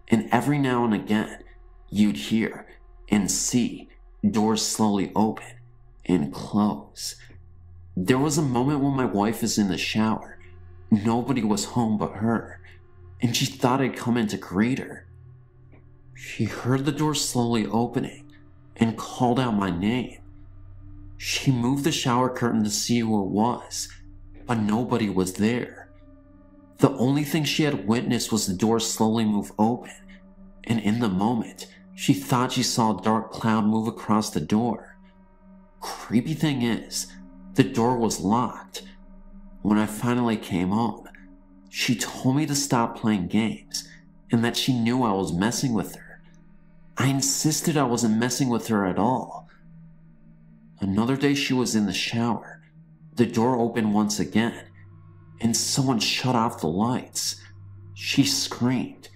and every now and again, you'd hear and see doors slowly open and close. There was a moment when my wife was in the shower. Nobody was home but her, and she thought I'd come in to greet her. She heard the door slowly opening and called out my name. She moved the shower curtain to see who it was, but nobody was there. The only thing she had witnessed was the door slowly move open, and in the moment, she thought she saw a dark cloud move across the door. Creepy thing is, the door was locked. When I finally came home, she told me to stop playing games and that she knew I was messing with her. I insisted I wasn't messing with her at all. Another day she was in the shower. The door opened once again, and someone shut off the lights. She screamed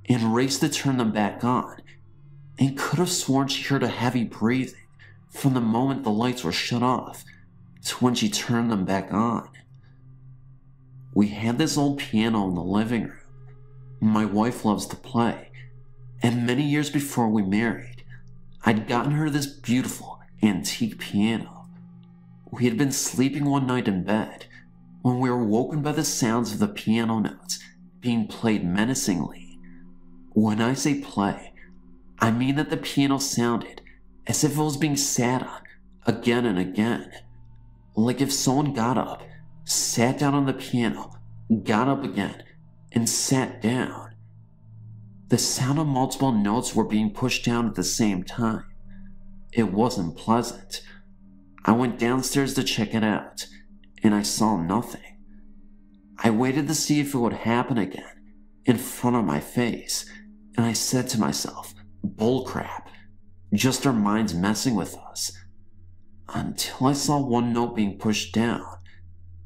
and raced to turn them back on, and could have sworn she heard a heavy breathing from the moment the lights were shut off to when she turned them back on. We had this old piano in the living room. My wife loves to play, and many years before we married, I'd gotten her this beautiful antique piano. We had been sleeping one night in bed when we were woken by the sounds of the piano notes being played menacingly. When I say play, I mean that the piano sounded as if it was being sat on again and again. Like if someone got up, sat down on the piano, got up again, and sat down. The sound of multiple notes were being pushed down at the same time. It wasn't pleasant. I went downstairs to check it out, and I saw nothing. I waited to see if it would happen again, in front of my face, and I said to myself, bullcrap, just our minds messing with us. Until I saw one note being pushed down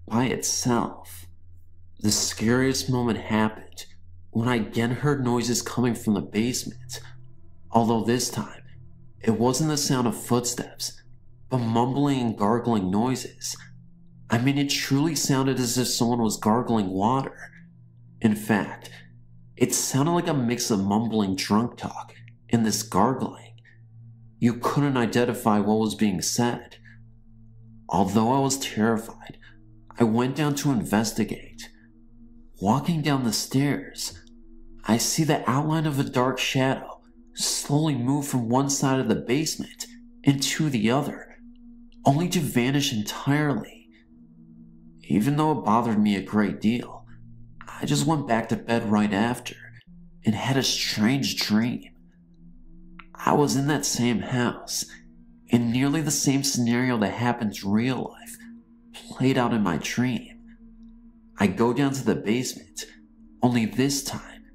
by itself. The scariest moment happened when I again heard noises coming from the basement, although this time it wasn't the sound of footsteps, but mumbling and gargling noises. I mean, it truly sounded as if someone was gargling water. In fact, it sounded like a mix of mumbling drunk talk and this gargling. You couldn't identify what was being said. Although I was terrified, I went down to investigate. Walking down the stairs, I see the outline of a dark shadow slowly move from one side of the basement into the other, only to vanish entirely. Even though it bothered me a great deal, I just went back to bed right after and had a strange dream. I was in that same house, and nearly the same scenario that happened in real life played out in my dream. I go down to the basement, only this time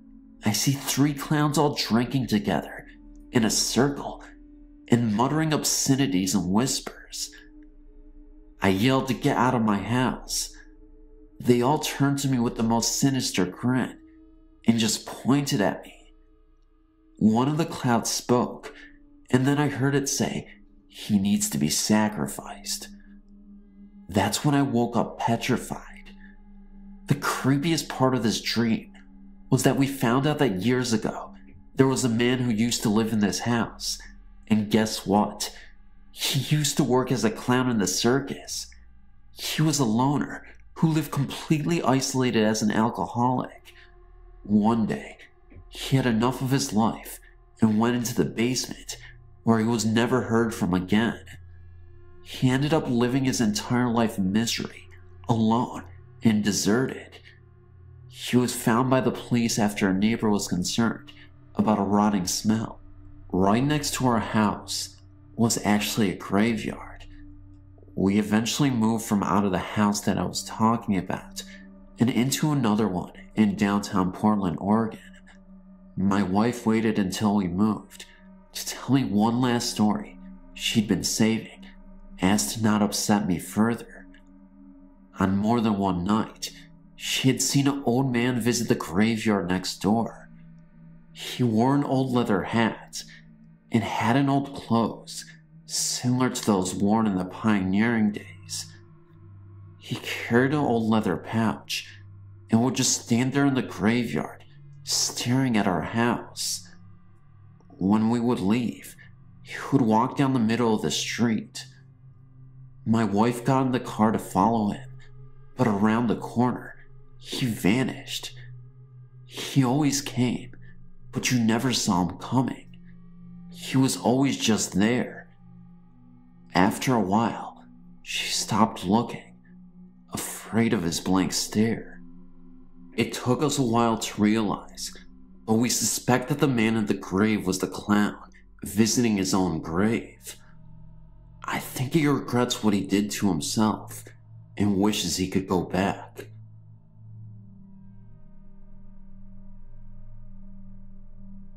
I see 3 clowns all drinking together in a circle and muttering obscenities and whispers. I yelled to get out of my house. They all turned to me with the most sinister grin and just pointed at me. One of the clowns spoke, and then I heard it say, "He needs to be sacrificed." That's when I woke up petrified. The creepiest part of this dream was that we found out that years ago there was a man who used to live in this house, and guess what? He used to work as a clown in the circus. He was a loner who lived completely isolated as an alcoholic. One day, he had enough of his life and went into the basement, where he was never heard from again. He ended up living his entire life in misery, alone and deserted. He was found by the police after a neighbor was concerned about a rotting smell. Right next to our house was actually a graveyard. We eventually moved from out of the house that I was talking about and into another one in downtown Portland, Oregon. My wife waited until we moved to tell me one last story she'd been saving as to not upset me further. On more than one night, she had seen an old man visit the graveyard next door. He wore an old leather hat and had an old clothes similar to those worn in the pioneering days. He carried an old leather pouch and would just stand there in the graveyard staring at our house. When we would leave, he would walk down the middle of the street. My wife got in the car to follow him, but around the corner, he vanished. He always came, but you never saw him coming. He was always just there. After a while, she stopped looking, afraid of his blank stare. It took us a while to realize, but we suspect that the man in the grave was the clown visiting his own grave. I think he regrets what he did to himself and wishes he could go back.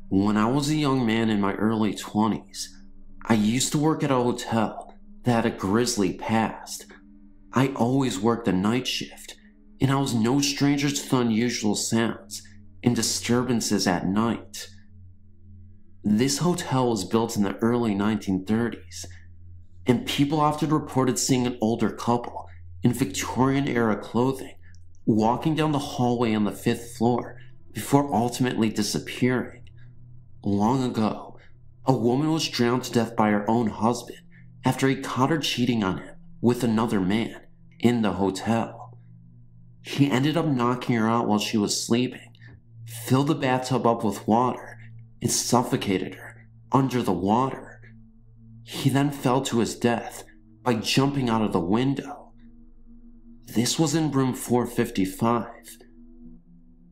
When I was a young man in my early 20s, I used to work at a hotel that had a grisly past. I always worked the night shift, and I was no stranger to the unusual sounds and disturbances at night. This hotel was built in the early 1930s, and people often reported seeing an older couple in Victorian-era clothing walking down the hallway on the 5th floor before ultimately disappearing. Long ago, a woman was drowned to death by her own husband after he caught her cheating on him with another man in the hotel. He ended up knocking her out while she was sleeping, filled the bathtub up with water, and suffocated her under the water. He then fell to his death by jumping out of the window. This was in room 455.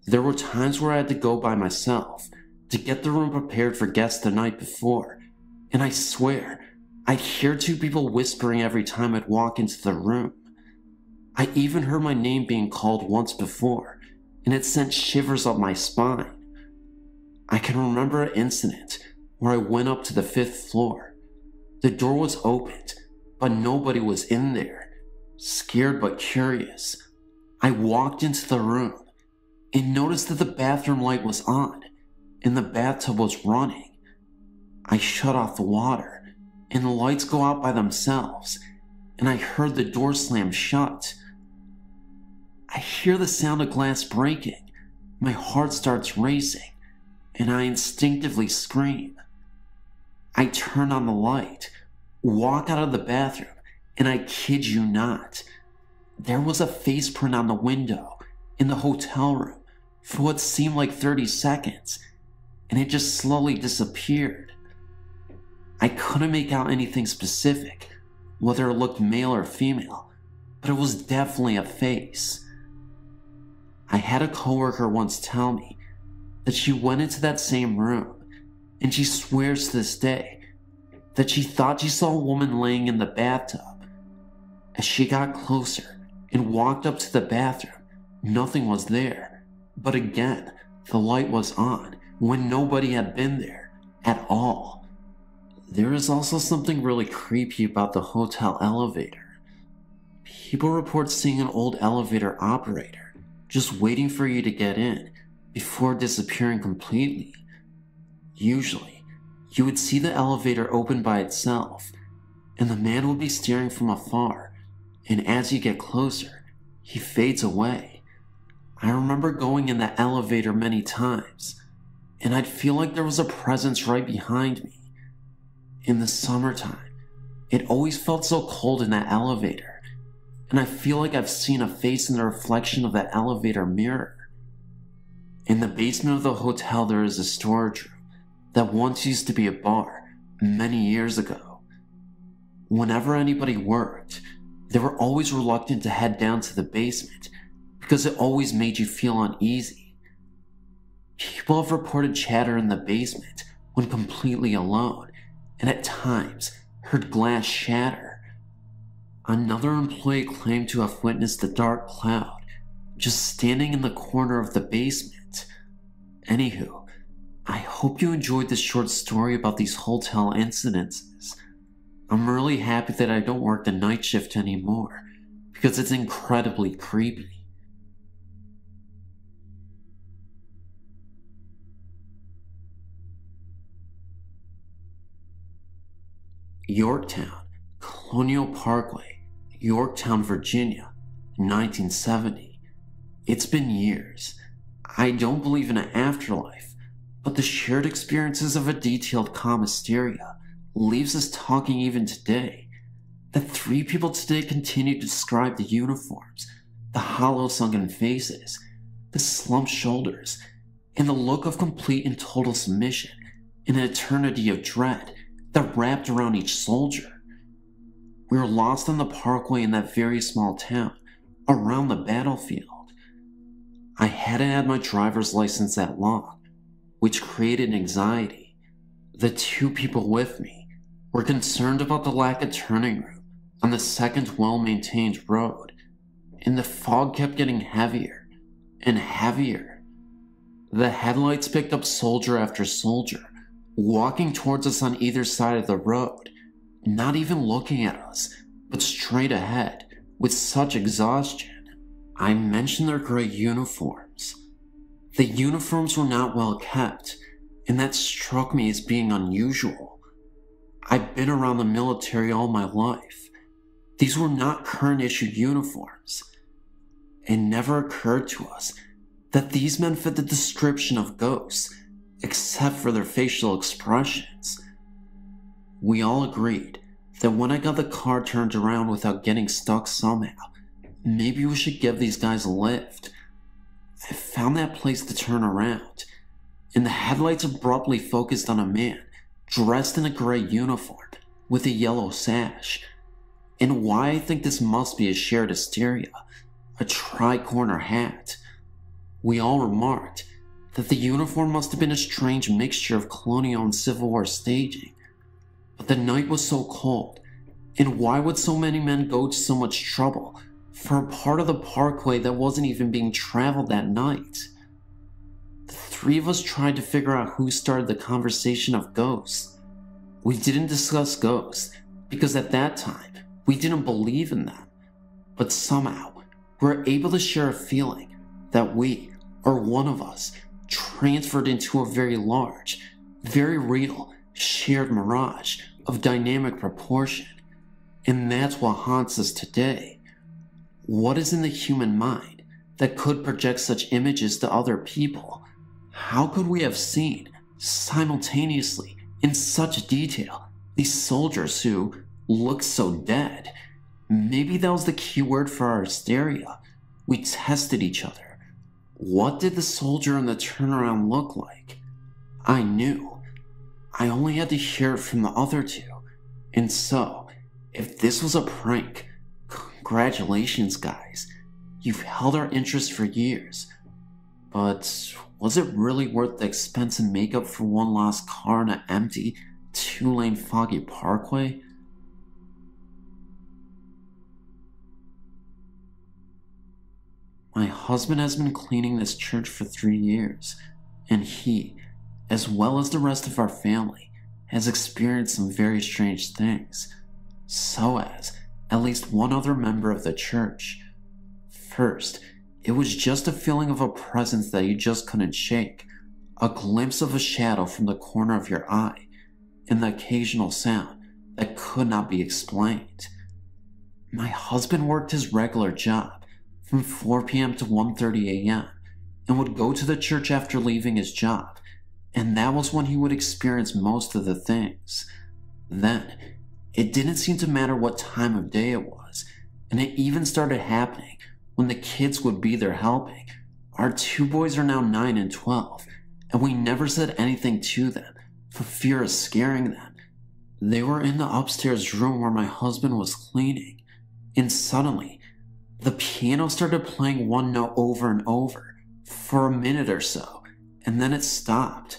There were times where I had to go by myself to get the room prepared for guests the night before, and I swear, I'd hear 2 people whispering every time I'd walk into the room. I even heard my name being called once before, and it sent shivers up my spine. I can remember an incident where I went up to the 5th floor. The door was opened, but nobody was in there. Scared but curious, I walked into the room and noticed that the bathroom light was on and the bathtub was running. I shut off the water and the lights go out by themselves, and I heard the door slam shut. I hear the sound of glass breaking. My heart starts racing, and I instinctively scream. I turn on the light, walk out of the bathroom, and I kid you not, there was a face print on the window in the hotel room for what seemed like 30 seconds, and it just slowly disappeared. I couldn't make out anything specific, whether it looked male or female, but it was definitely a face. I had a coworker once tell me that she went into that same room, and she swears to this day that she thought she saw a woman laying in the bathtub. As she got closer and walked up to the bathroom, nothing was there, but again, the light was on when nobody had been there at all. There is also something really creepy about the hotel elevator. People report seeing an old elevator operator just waiting for you to get in before disappearing completely. Usually, you would see the elevator open by itself, and the man would be staring from afar, and as you get closer, he fades away. I remember going in that elevator many times, and I'd feel like there was a presence right behind me. In the summertime, it always felt so cold in that elevator, and I feel like I've seen a face in the reflection of that elevator mirror. In the basement of the hotel, there is a storage room that once used to be a bar many years ago. Whenever anybody worked, they were always reluctant to head down to the basement because it always made you feel uneasy. People have reported chatter in the basement when completely alone, and at times heard glass shatter. Another employee claimed to have witnessed a dark cloud just standing in the corner of the basement. Anywho, I hope you enjoyed this short story about these hotel incidences. I'm really happy that I don't work the night shift anymore, because it's incredibly creepy. Yorktown, Colonial Parkway, Yorktown, Virginia, 1970. It's been years. I don't believe in an afterlife, but the shared experiences of a detailed commisteria leaves us talking even today. The three people today continue to describe the uniforms, the hollow sunken faces, the slumped shoulders, and the look of complete and total submission in an eternity of dread that wrapped around each soldier. We were lost on the parkway in that very small town, around the battlefield. I hadn't had my driver's license that long, which created anxiety. The two people with me were concerned about the lack of turning room on the second well-maintained road, and the fog kept getting heavier and heavier. The headlights picked up soldier after soldier, walking towards us on either side of the road, not even looking at us, but straight ahead, with such exhaustion. I mentioned their gray uniforms. The uniforms were not well kept, and that struck me as being unusual. I've been around the military all my life. These were not current issue uniforms. It never occurred to us that these men fit the description of ghosts, except for their facial expressions. We all agreed that when I got the car turned around without getting stuck somehow, maybe we should give these guys a lift. I found that place to turn around, and the headlights abruptly focused on a man dressed in a gray uniform with a yellow sash. And why I think this must be a shared hysteria, a tri-corner hat. We all remarked that the uniform must have been a strange mixture of colonial and Civil War staging. But the night was so cold, and why would so many men go to so much trouble for a part of the parkway that wasn't even being traveled that night? The three of us tried to figure out who started the conversation of ghosts. We didn't discuss ghosts, because at that time, we didn't believe in them. But somehow, we were able to share a feeling that we, or one of us, transferred into a very large, very real, shared mirage of dynamic proportion. And that's what haunts us today. What is in the human mind that could project such images to other people? How could we have seen, simultaneously, in such detail, these soldiers who looked so dead? Maybe that was the key word for our hysteria. We tested each other. What did the soldier and the turnaround look like? I knew. I only had to hear it from the other two. And so, if this was a prank, congratulations, guys. You've held our interest for years. But was it really worth the expense and makeup for one lost car in an empty, 2-lane foggy parkway? My husband has been cleaning this church for 3 years, and he, as well as the rest of our family, has experienced some very strange things. So has at least one other member of the church. First, it was just a feeling of a presence that you just couldn't shake, a glimpse of a shadow from the corner of your eye, and the occasional sound that could not be explained. My husband worked his regular job from 4 p.m. to 1:30 a.m. and would go to the church after leaving his job, and that was when he would experience most of the things. Then, it didn't seem to matter what time of day it was, and it even started happening when the kids would be there helping. Our 2 boys are now 9 and 12, and we never said anything to them for fear of scaring them. They were in the upstairs room where my husband was cleaning, and suddenly, the piano started playing one note over and over for a minute or so, and then it stopped.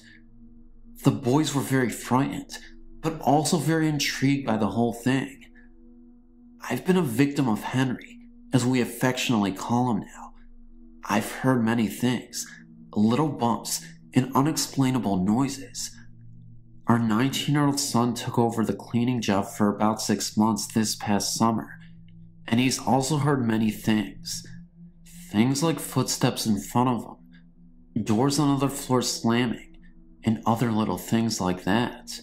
The boys were very frightened, but also very intrigued by the whole thing. I've been a victim of Henry, as we affectionately call him now. I've heard many things, little bumps and unexplainable noises. Our 19-year-old son took over the cleaning job for about 6 months this past summer, and he's also heard many things. Things like footsteps in front of him, doors on other floors slamming, and other little things like that.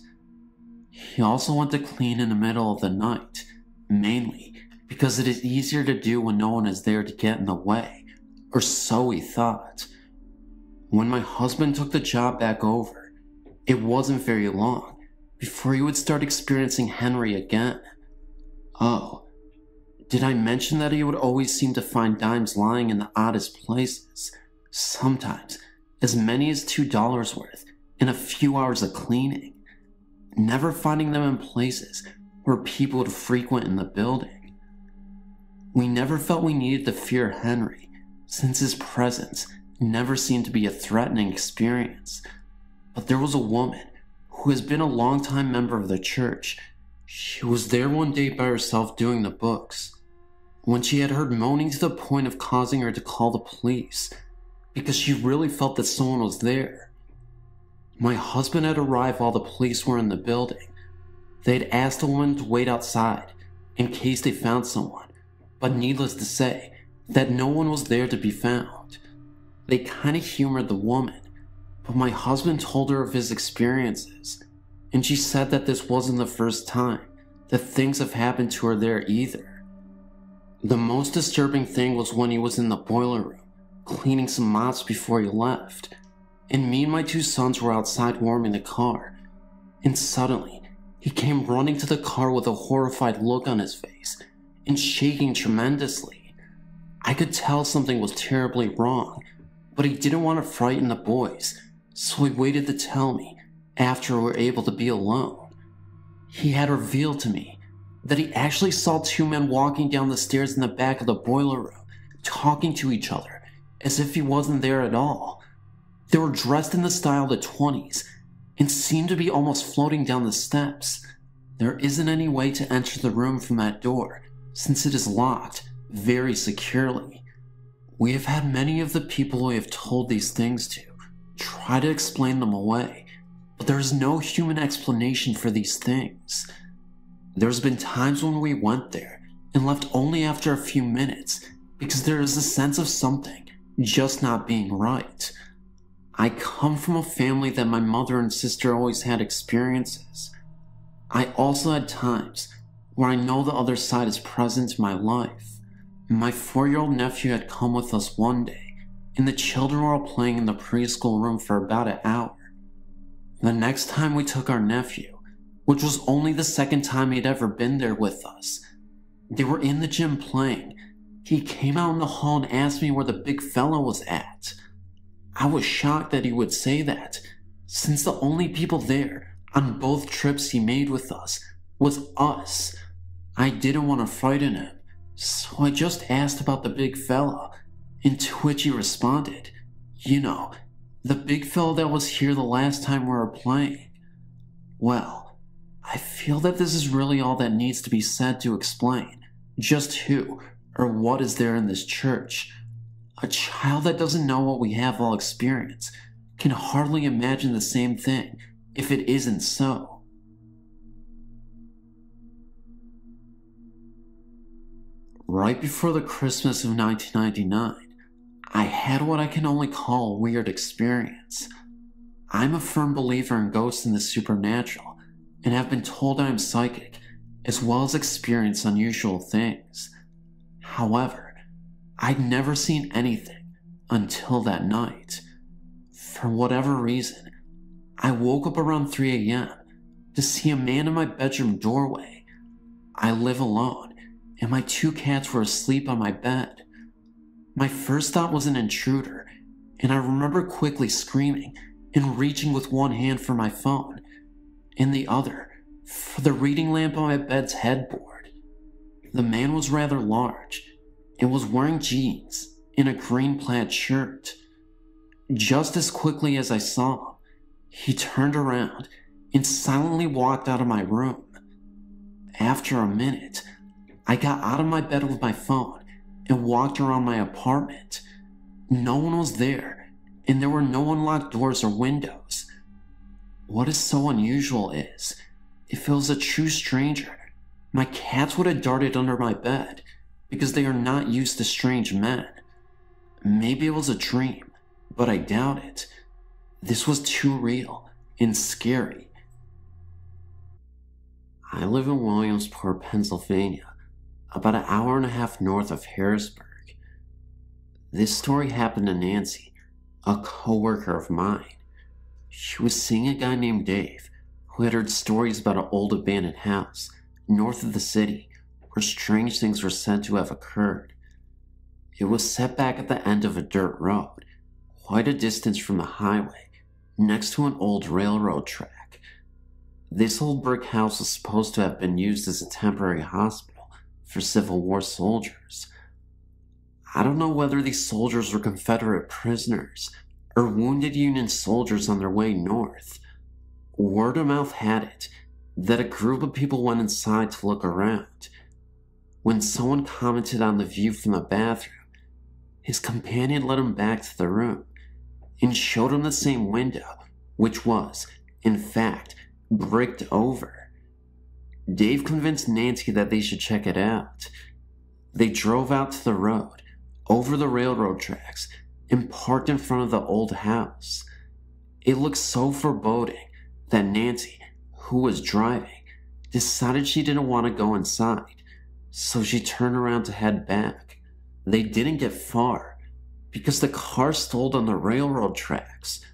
He also went to clean in the middle of the night, mainly because it is easier to do when no one is there to get in the way, or so he thought. When my husband took the job back over, it wasn't very long before he would start experiencing Henry again. Oh, did I mention that he would always seem to find dimes lying in the oddest places, sometimes as many as $2 worth in a few hours of cleaning, never finding them in places where people would frequent in the building. We never felt we needed to fear Henry, since his presence never seemed to be a threatening experience. But there was a woman who has been a longtime member of the church. She was there one day by herself doing the books, when she had heard moaning to the point of causing her to call the police, because she really felt that someone was there. My husband had arrived while the police were in the building. They had asked the woman to wait outside in case they found someone, but needless to say, that no one was there to be found. They kinda humored the woman, but my husband told her of his experiences, and she said that this wasn't the first time that things have happened to her there either. The most disturbing thing was when he was in the boiler room, cleaning some mops before he left, and me and my 2 sons were outside warming the car, and suddenly, he came running to the car with a horrified look on his face, and shaking tremendously. I could tell something was terribly wrong, but he didn't want to frighten the boys, so he waited to tell me after we were able to be alone. He had revealed to me that he actually saw 2 men walking down the stairs in the back of the boiler room, talking to each other as if he wasn't there at all. They were dressed in the style of the 20s and seemed to be almost floating down the steps. There isn't any way to enter the room from that door, since it is locked very securely. We have had many of the people we have told these things to try to explain them away, but there is no human explanation for these things. There's been times when we went there and left only after a few minutes because there is a sense of something just not being right. I come from a family that my mother and sister always had experiences. I also had times where I know the other side is present in my life. My 4-year-old nephew had come with us one day, and the children were all playing in the preschool room for about an hour. The next time we took our nephew, which was only the second time he'd ever been there with us, They were in the gym playing. He came out in the hall and asked me where the big fella was at. I was shocked that he would say that, since the only people there on both trips he made with us was us. I didn't want to frighten him, so I just asked about the big fella, and to which he responded, you know, the big fella that was here the last time we were playing. Well, I feel that this is really all that needs to be said to explain just who or what is there in this church. A child that doesn't know what we have all experienced can hardly imagine the same thing if it isn't so. Right before the Christmas of 1999, I had what I can only call a weird experience. I'm a firm believer in ghosts and the supernatural, and have been told I am psychic, as well as experience unusual things. However, I'd never seen anything until that night. For whatever reason, I woke up around 3 a.m. to see a man in my bedroom doorway. I live alone, and my 2 cats were asleep on my bed. My first thought was an intruder, and I remember quickly screaming and reaching with one hand for my phone, and the other for the reading lamp on my bed's headboard. The man was rather large and was wearing jeans and a green plaid shirt. Just as quickly as I saw him, he turned around and silently walked out of my room. After a minute, I got out of my bed with my phone and walked around my apartment. No one was there, and there were no unlocked doors or windows. What is so unusual is, if it was a true stranger, my cats would have darted under my bed, because they are not used to strange men. Maybe it was a dream, but I doubt it. This was too real and scary. I live in Williamsport, Pennsylvania, about an hour and a half north of Harrisburg. This story happened to Nancy, a coworker of mine. She was seeing a guy named Dave, who had heard stories about an old abandoned house north of the city where strange things were said to have occurred. It was set back at the end of a dirt road, quite a distance from the highway, next to an old railroad track. This old brick house was supposed to have been used as a temporary hospital for Civil War soldiers. I don't know whether these soldiers were Confederate prisoners or wounded Union soldiers on their way north. Word of mouth had it that a group of people went inside to look around. When someone commented on the view from the bathroom, his companion led him back to the room and showed him the same window, which was, in fact, bricked over. Dave convinced Nancy that they should check it out. They drove out to the road, over the railroad tracks, and parked in front of the old house. It looked so foreboding that Nancy, who was driving, decided she didn't want to go inside, so she turned around to head back. They didn't get far, because the car stalled on the railroad tracks.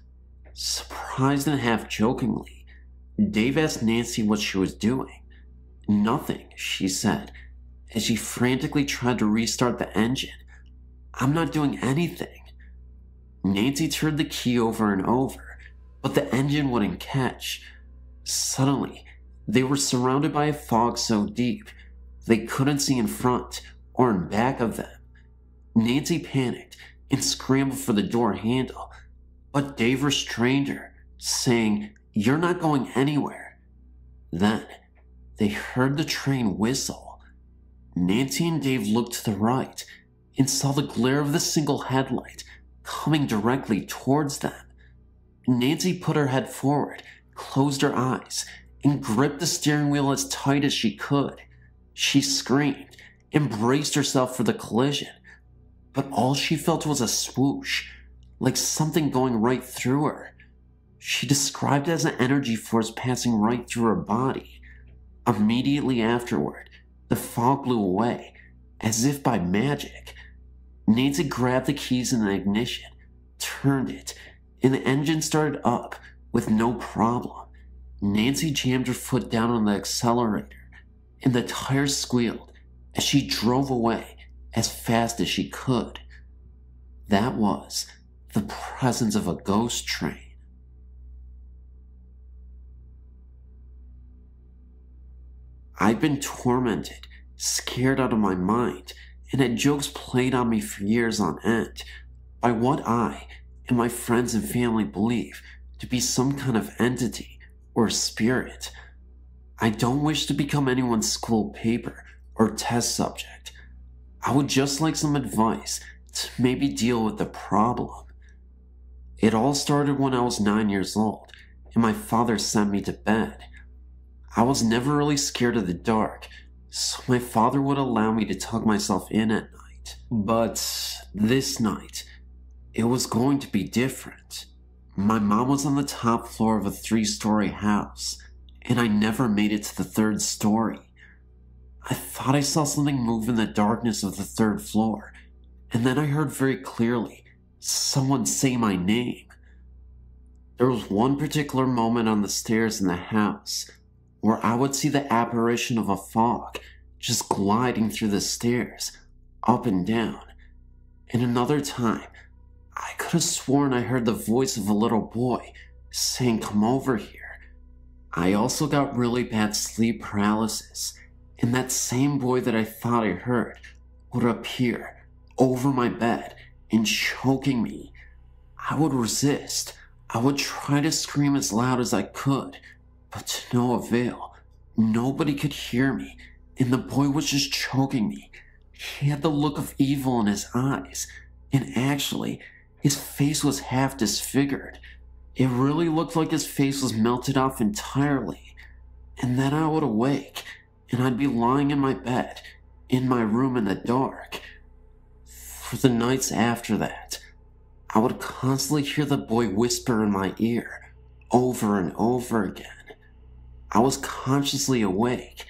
Surprised and half jokingly, Dave asked Nancy what she was doing. "Nothing," she said, as she frantically tried to restart the engine. "I'm not doing anything." Nancy turned the key over and over, but the engine wouldn't catch. Suddenly, they were surrounded by a fog so deep they couldn't see in front or in back of them. Nancy panicked and scrambled for the door handle, but Dave restrained her, saying, "You're not going anywhere." Then, they heard the train whistle. Nancy and Dave looked to the right and saw the glare of the single headlight coming directly towards them. Nancy put her head forward, closed her eyes, and gripped the steering wheel as tight as she could. She screamed and braced herself for the collision, but all she felt was a swoosh, like something going right through her. She described it as an energy force passing right through her body. Immediately afterward, the fog blew away, as if by magic. Nancy grabbed the keys in the ignition, turned it, and the engine started up with no problem. Nancy jammed her foot down on the accelerator, and the tires squealed as she drove away as fast as she could. That was the presence of a ghost train. I'd been tormented, scared out of my mind, and had jokes played on me for years on end by what I and my friends and family believe to be some kind of entity or spirit. I don't wish to become anyone's school paper or test subject. I would just like some advice to maybe deal with the problem. It all started when I was 9 years old and my father sent me to bed. I was never really scared of the dark, so my father would allow me to tuck myself in at night. But this night, it was going to be different. My mom was on the top floor of a 3-story house, and I never made it to the 3rd story. I thought I saw something move in the darkness of the 3rd floor, and then I heard very clearly someone say my name. There was one particular moment on the stairs in the house where I would see the apparition of a fog just gliding through the stairs, up and down. And another time, I could have sworn I heard the voice of a little boy saying, "Come over here." I also got really bad sleep paralysis, and that same boy that I thought I heard would appear over my bed and choking me. I would resist. I would try to scream as loud as I could, but to no avail. Nobody could hear me, and the boy was just choking me. He had the look of evil in his eyes, and actually, his face was half disfigured. It really looked like his face was melted off entirely. And then I would awake, and I'd be lying in my bed, in my room in the dark. For the nights after that, I would constantly hear the boy whisper in my ear, over and over again. I was consciously awake.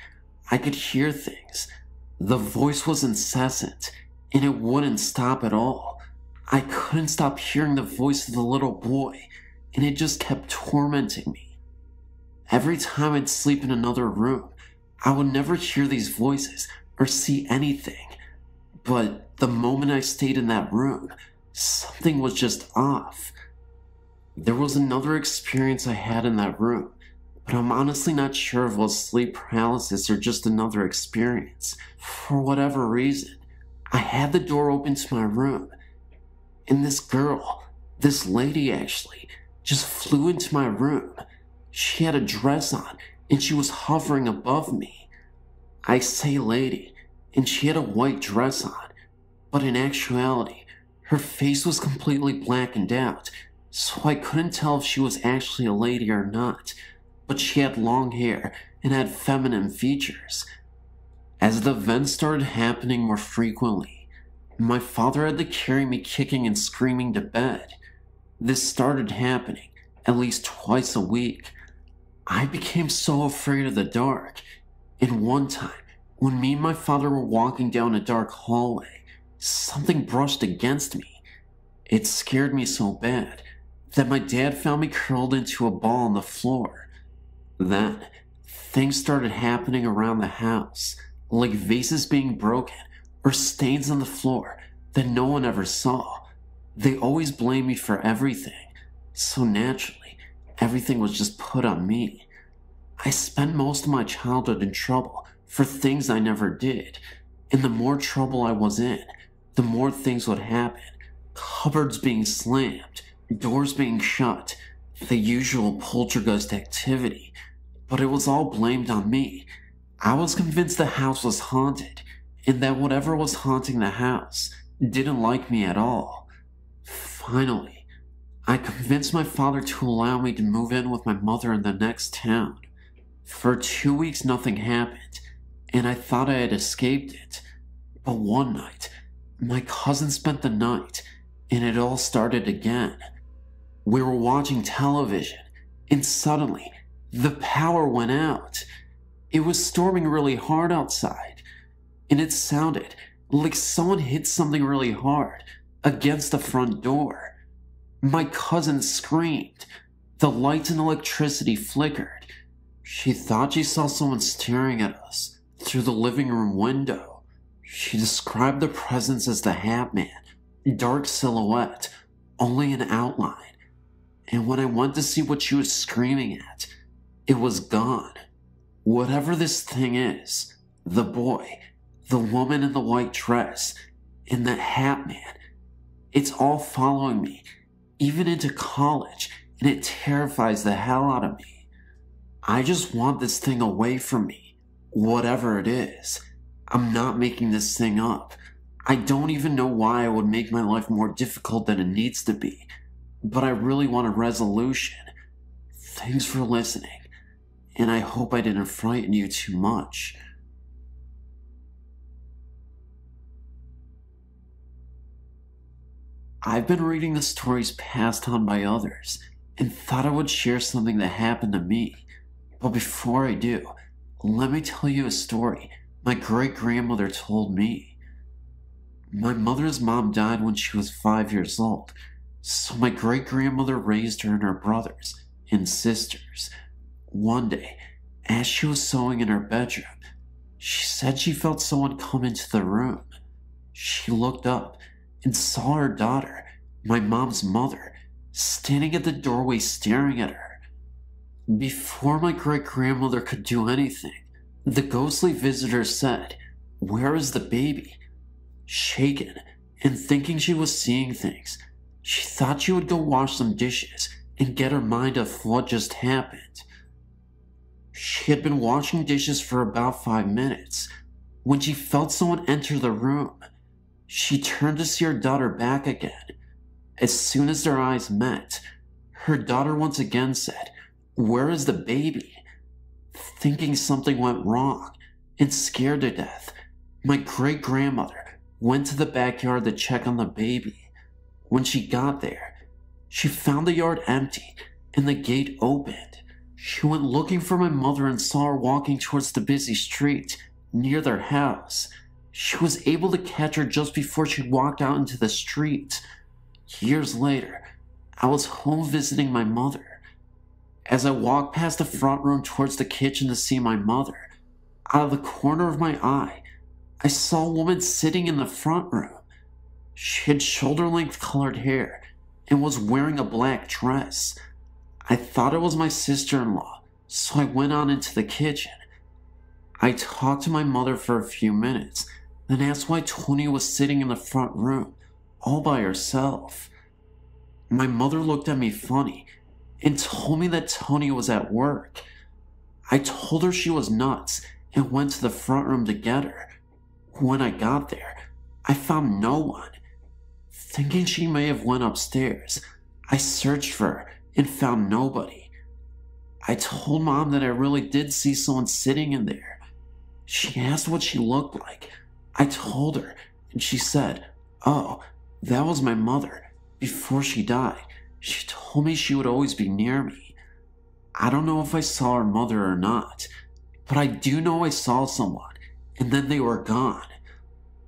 I could hear things. The voice was incessant, and it wouldn't stop at all. I couldn't stop hearing the voice of the little boy, and it just kept tormenting me. Every time I'd sleep in another room, I would never hear these voices or see anything. But the moment I stayed in that room, something was just off. There was another experience I had in that room, but I'm honestly not sure if it was sleep paralysis or just another experience. For whatever reason, I had the door open to my room, and this girl, this lady actually, just flew into my room. She had a dress on, and she was hovering above me. I say lady, and she had a white dress on, but in actuality, her face was completely blackened out, so I couldn't tell if she was actually a lady or not. But she had long hair and had feminine features. As the events started happening more frequently, my father had to carry me kicking and screaming to bed. This started happening at least twice a week. I became so afraid of the dark, and one time, when me and my father were walking down a dark hallway, something brushed against me. It scared me so bad that my dad found me curled into a ball on the floor. Then, things started happening around the house, like vases being broken or stains on the floor that no one ever saw. They always blamed me for everything, so naturally, everything was just put on me. I spent most of my childhood in trouble for things I never did, and the more trouble I was in, the more things would happen. Cupboards being slammed, doors being shut, the usual poltergeist activity. But it was all blamed on me. I was convinced the house was haunted, and that whatever was haunting the house didn't like me at all. Finally, I convinced my father to allow me to move in with my mother in the next town. For 2 weeks nothing happened, and I thought I had escaped it. But one night, my cousin spent the night, and it all started again. We were watching television, and suddenly, the power went out. It was storming really hard outside, and it sounded like someone hit something really hard against the front door. My cousin screamed. The lights and electricity flickered. She thought she saw someone staring at us through the living room window. She described the presence as the Hat Man, dark silhouette, only an outline. And when I went to see what she was screaming at, it was gone. Whatever this thing is, the boy, the woman in the white dress, and the Hat Man, it's all following me, even into college, and it terrifies the hell out of me. I just want this thing away from me, whatever it is. I'm not making this thing up. I don't even know why I would make my life more difficult than it needs to be, but I really want a resolution. Thanks for listening, and I hope I didn't frighten you too much. I've been reading the stories passed on by others, and thought I would share something that happened to me. But before I do, let me tell you a story my great-grandmother told me. My mother's mom died when she was 5 years old, so my great-grandmother raised her and her brothers and sisters. One day, as she was sewing in her bedroom, she said she felt someone come into the room. She looked up and saw her daughter, my mom's mother, standing at the doorway staring at her. Before my great-grandmother could do anything, the ghostly visitor said, "Where is the baby?" Shaken and thinking she was seeing things, she thought she would go wash some dishes and get her mind off what just happened. She had been washing dishes for about 5 minutes when she felt someone enter the room. She turned to see her daughter back again. As soon as their eyes met, her daughter once again said, "Where is the baby?" Thinking something went wrong and scared to death, my great-grandmother went to the backyard to check on the baby. When she got there, she found the yard empty and the gate opened. She went looking for my mother and saw her walking towards the busy street near their house. She was able to catch her just before she walked out into the street. Years later, I was home visiting my mother. As I walked past the front room towards the kitchen to see my mother, out of the corner of my eye, I saw a woman sitting in the front room. She had shoulder-length colored hair and was wearing a black dress. I thought it was my sister-in-law, so I went on into the kitchen. I talked to my mother for a few minutes, then asked why Tony was sitting in the front room, all by herself. My mother looked at me funny and told me that Tony was at work. I told her she was nuts and went to the front room to get her. When I got there, I found no one. Thinking she may have went upstairs, I searched for her and found nobody. I told Mom that I really did see someone sitting in there. She asked what she looked like. I told her, and she said, "Oh, that was my mother. Before she died, she told me she would always be near me." I don't know if I saw her mother or not, but I do know I saw someone, and then they were gone.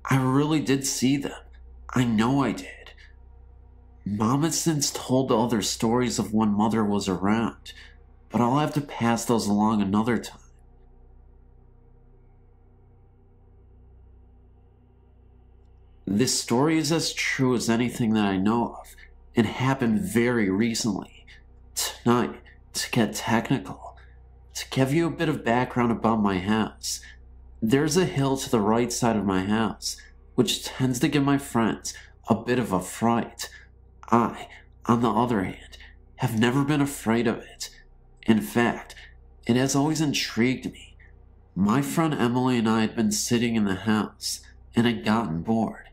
I really did see them. I know I did. Mom has since told other stories of when Mother was around, but I'll have to pass those along another time. This story is as true as anything that I know of, and happened very recently. Tonight, to get technical, to give you a bit of background about my house, there's a hill to the right side of my house, which tends to give my friends a bit of a fright. I, on the other hand, have never been afraid of it. In fact, it has always intrigued me. My friend Emily and I had been sitting in the house, and had gotten bored.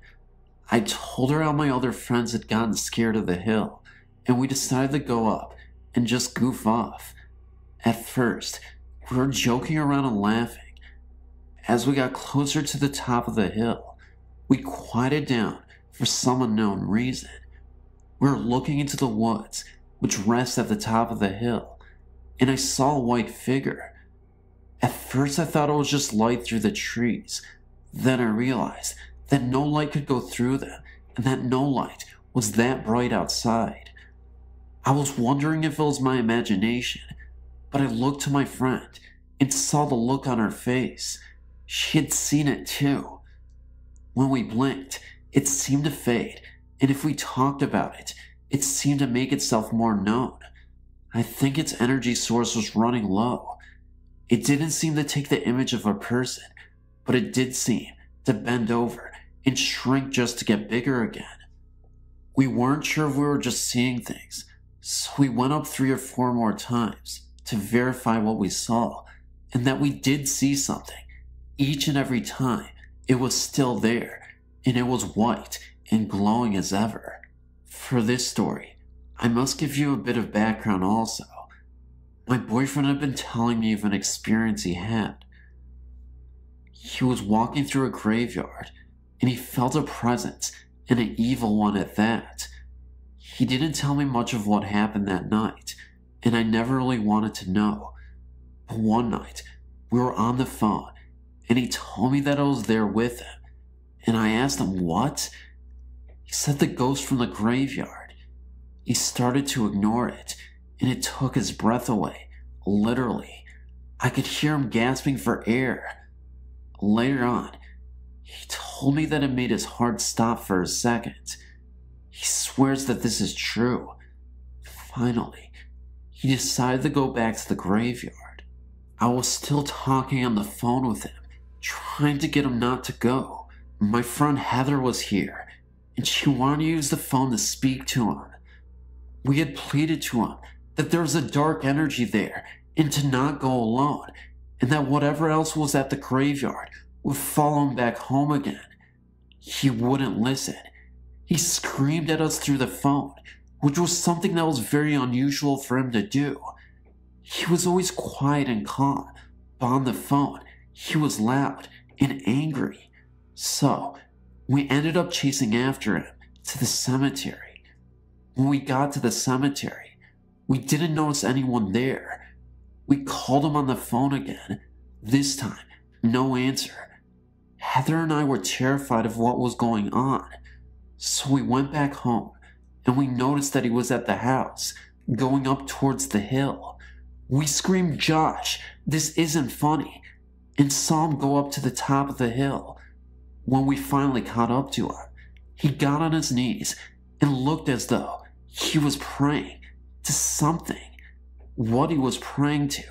I told her how my other friends had gotten scared of the hill, and we decided to go up and just goof off. At first, we were joking around and laughing. As we got closer to the top of the hill, we quieted down for some unknown reason. We were looking into the woods, which rest at the top of the hill, and I saw a white figure. At first I thought it was just light through the trees. Then I realized that no light could go through them, and that no light was that bright outside. I was wondering if it was my imagination, but I looked to my friend and saw the look on her face. She had seen it too. When we blinked, it seemed to fade, and if we talked about it, it seemed to make itself more known. I think its energy source was running low. It didn't seem to take the image of a person, but it did seem to bend over and shrink just to get bigger again. We weren't sure if we were just seeing things, so we went up 3 or 4 more times to verify what we saw, and that we did see something. Each and every time, it was still there, and it was white and glowing as ever. For this story, I must give you a bit of background also. My boyfriend had been telling me of an experience he had. He was walking through a graveyard, and he felt a presence, and an evil one at that. He didn't tell me much of what happened that night, and I never really wanted to know. But one night, we were on the phone, and he told me that I was there with him, and I asked him what? He said the ghost from the graveyard. He started to ignore it, and it took his breath away, literally. I could hear him gasping for air. Later on, he told me that it made his heart stop for a second. He swears that this is true. Finally, he decided to go back to the graveyard. I was still talking on the phone with him, trying to get him not to go. My friend Heather was here, and she wanted to use the phone to speak to him. We had pleaded to him that there was a dark energy there and to not go alone, and that whatever else was at the graveyard would follow him back home again. He wouldn't listen. He screamed at us through the phone, which was something that was very unusual for him to do. He was always quiet and calm, but on the phone, he was loud and angry. So, we ended up chasing after him to the cemetery. When we got to the cemetery, we didn't notice anyone there. We called him on the phone again. This time, no answer. Heather and I were terrified of what was going on. So we went back home, and we noticed that he was at the house, going up towards the hill. We screamed, "Josh, this isn't funny," and saw him go up to the top of the hill. When we finally caught up to him, he got on his knees and looked as though he was praying to something. What he was praying to,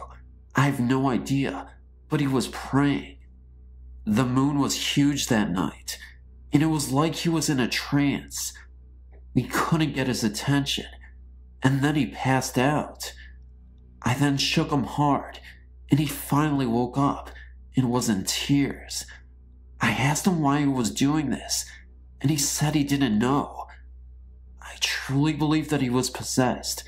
I have no idea, but he was praying. The moon was huge that night, and it was like he was in a trance. We couldn't get his attention, and then he passed out. I then shook him hard, and he finally woke up and was in tears. I asked him why he was doing this, and he said he didn't know. I truly believe that he was possessed,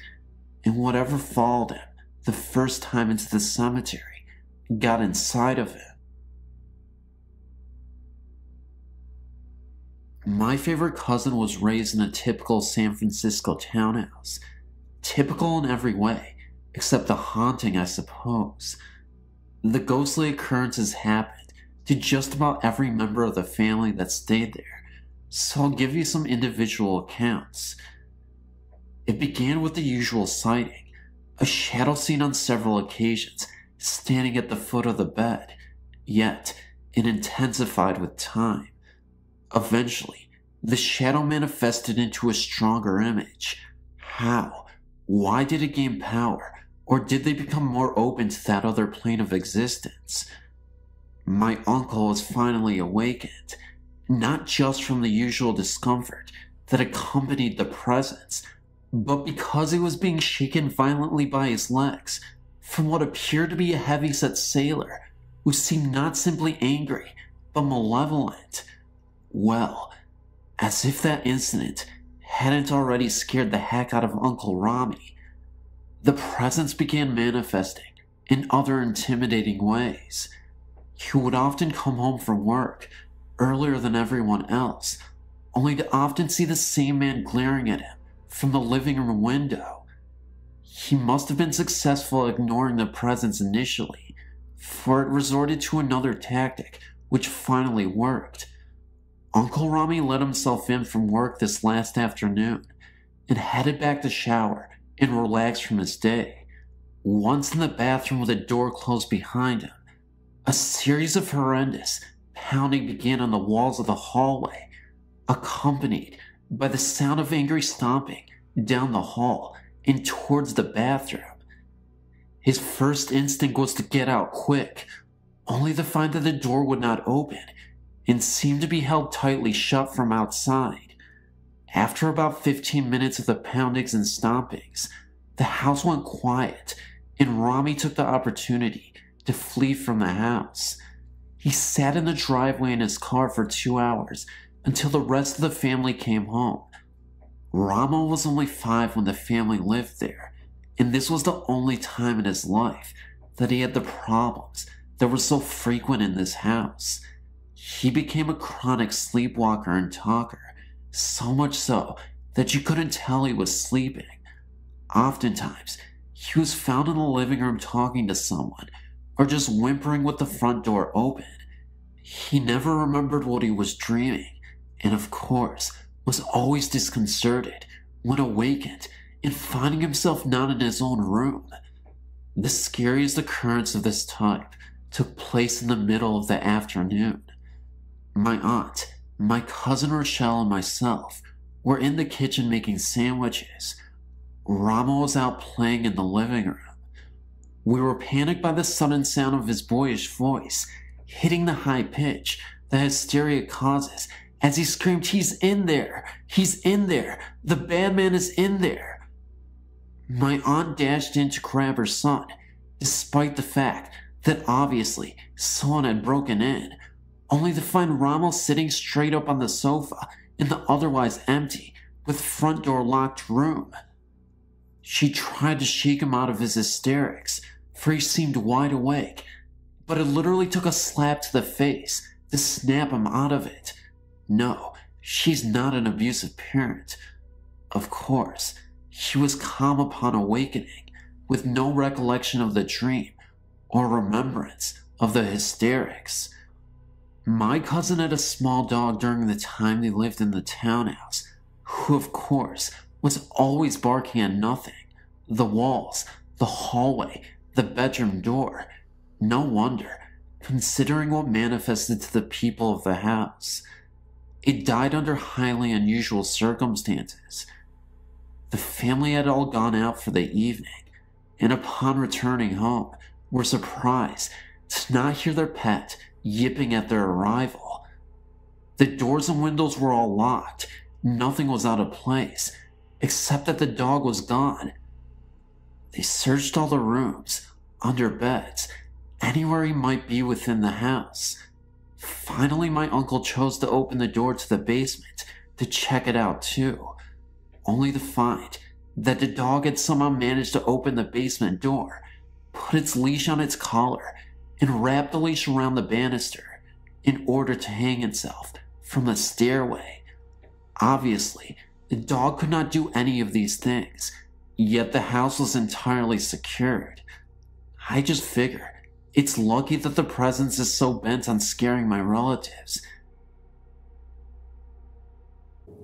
and whatever followed him the first time into the cemetery got inside of him. My favorite cousin was raised in a typical San Francisco townhouse. Typical in every way, except the haunting, I suppose. The ghostly occurrences happened to just about every member of the family that stayed there, so I'll give you some individual accounts. It began with the usual sighting, a shadow seen on several occasions, standing at the foot of the bed, yet it intensified with time. Eventually, the shadow manifested into a stronger image. How? Why did it gain power? Or did they become more open to that other plane of existence? My uncle was finally awakened, not just from the usual discomfort that accompanied the presence, but because he was being shaken violently by his legs from what appeared to be a heavy-set sailor who seemed not simply angry, but malevolent. Well, as if that incident hadn't already scared the heck out of Uncle Rami, the presence began manifesting in other intimidating ways. He would often come home from work earlier than everyone else, only to often see the same man glaring at him from the living room window. He must have been successful at ignoring the presence initially, for it resorted to another tactic which finally worked. Uncle Rami let himself in from work this last afternoon and headed back to shower and relax from his day. Once in the bathroom with the door closed behind him, a series of horrendous, Pounding began on the walls of the hallway, accompanied by the sound of angry stomping down the hall and towards the bathroom. His first instinct was to get out quick, only to find that the door would not open and seemed to be held tightly shut from outside. After about 15 minutes of the poundings and stompings, the house went quiet, and Rami took the opportunity to flee from the house. He sat in the driveway in his car for 2 hours until the rest of the family came home. Rama was only 5 when the family lived there, and this was the only time in his life that he had the problems that were so frequent in this house. He became a chronic sleepwalker and talker, so much so that you couldn't tell he was sleeping. Oftentimes, he was found in the living room talking to someone, or just whimpering with the front door open. He never remembered what he was dreaming, and of course, was always disconcerted when awakened and finding himself not in his own room. The scariest occurrence of this type took place in the middle of the afternoon. My aunt, my cousin Rochelle, and myself were in the kitchen making sandwiches. Rama was out playing in the living room. We were panicked by the sudden sound of his boyish voice, hitting the high pitch that hysteria causes as he screamed, "He's in there! He's in there! The bad man is in there!" My aunt dashed in to grab her son, despite the fact that obviously someone had broken in, only to find Rama sitting straight up on the sofa in the otherwise empty, with front door locked room. She tried to shake him out of his hysterics, for he seemed wide awake, but it literally took a slap to the face to snap him out of it. No, she's not an abusive parent. Of course, he was calm upon awakening, with no recollection of the dream or remembrance of the hysterics. My cousin had a small dog during the time they lived in the townhouse, who of course was always barking at nothing. The walls, the hallway, the bedroom door. No wonder, considering what manifested to the people of the house. It died under highly unusual circumstances. The family had all gone out for the evening, and upon returning home, were surprised to not hear their pet yipping at their arrival. The doors and windows were all locked. Nothing was out of place, except that the dog was gone. They searched all the rooms, under beds, anywhere he might be within the house. Finally, my uncle chose to open the door to the basement to check it out too, only to find that the dog had somehow managed to open the basement door, put its leash on its collar, and wrap the leash around the banister in order to hang itself from the stairway. Obviously, the dog could not do any of these things, yet the house was entirely secured. I just figure it's lucky that the presence is so bent on scaring my relatives.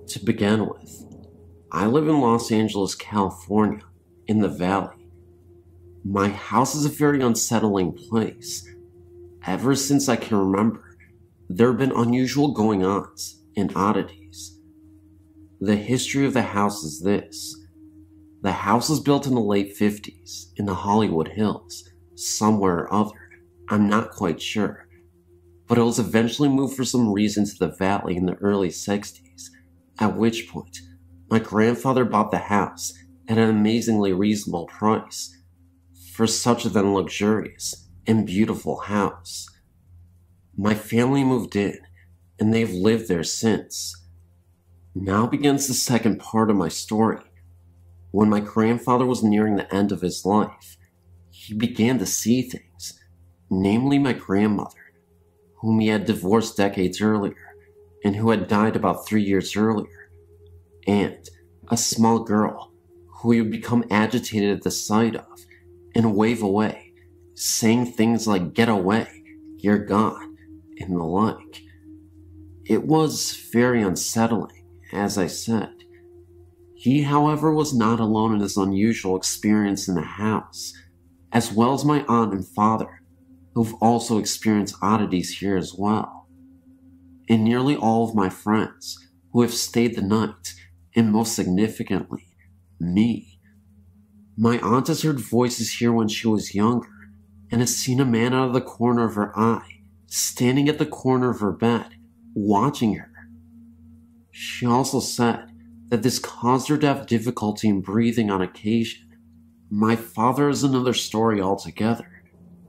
To begin with, I live in Los Angeles, California, in the Valley. My house is a very unsettling place. Ever since I can remember, there have been unusual going-ons and oddities. The history of the house is this. The house was built in the late 50s in the Hollywood Hills, somewhere or other. I'm not quite sure. But it was eventually moved for some reason to the Valley in the early 60s, at which point my grandfather bought the house at an amazingly reasonable price for such a then luxurious and beautiful house. My family moved in, and they've lived there since. Now begins the second part of my story. When my grandfather was nearing the end of his life, he began to see things, namely my grandmother, whom he had divorced decades earlier, and who had died about 3 years earlier, and a small girl who he would become agitated at the sight of and wave away, saying things like, "Get away, you're gone," and the like. It was very unsettling, as I said. He, however, was not alone in his unusual experience in the house, as well as my aunt and father, who've also experienced oddities here as well. and nearly all of my friends who have stayed the night, and most significantly, me. My aunt has heard voices here when she was younger, and has seen a man out of the corner of her eye, standing at the corner of her bed, watching her. She also said that this caused her to have difficulty in breathing on occasion. My father is another story altogether,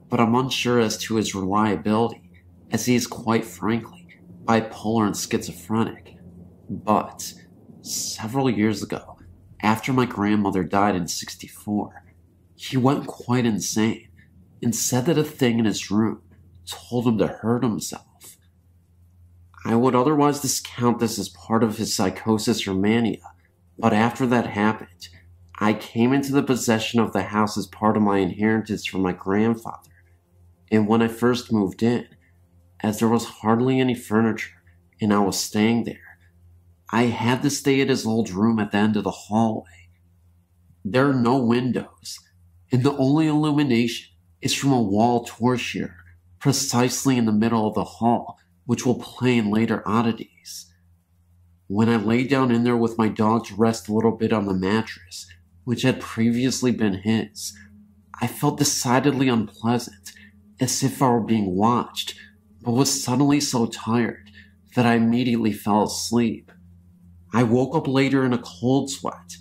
but I'm unsure as to his reliability, as he is quite frankly bipolar and schizophrenic. But several years ago, after my grandmother died in '64, he went quite insane and said that a thing in his room told him to hurt himself. I would otherwise discount this as part of his psychosis or mania, but after that happened, I came into the possession of the house as part of my inheritance from my grandfather, and when I first moved in, as there was hardly any furniture and I was staying there, I had to stay at his old room at the end of the hallway. There are no windows, and the only illumination is from a wall torch here, precisely in the middle of the hall, which will play in later oddities. When I lay down in there with my dog to rest a little bit on the mattress, which had previously been his, I felt decidedly unpleasant, as if I were being watched, but was suddenly so tired that I immediately fell asleep. I woke up later in a cold sweat,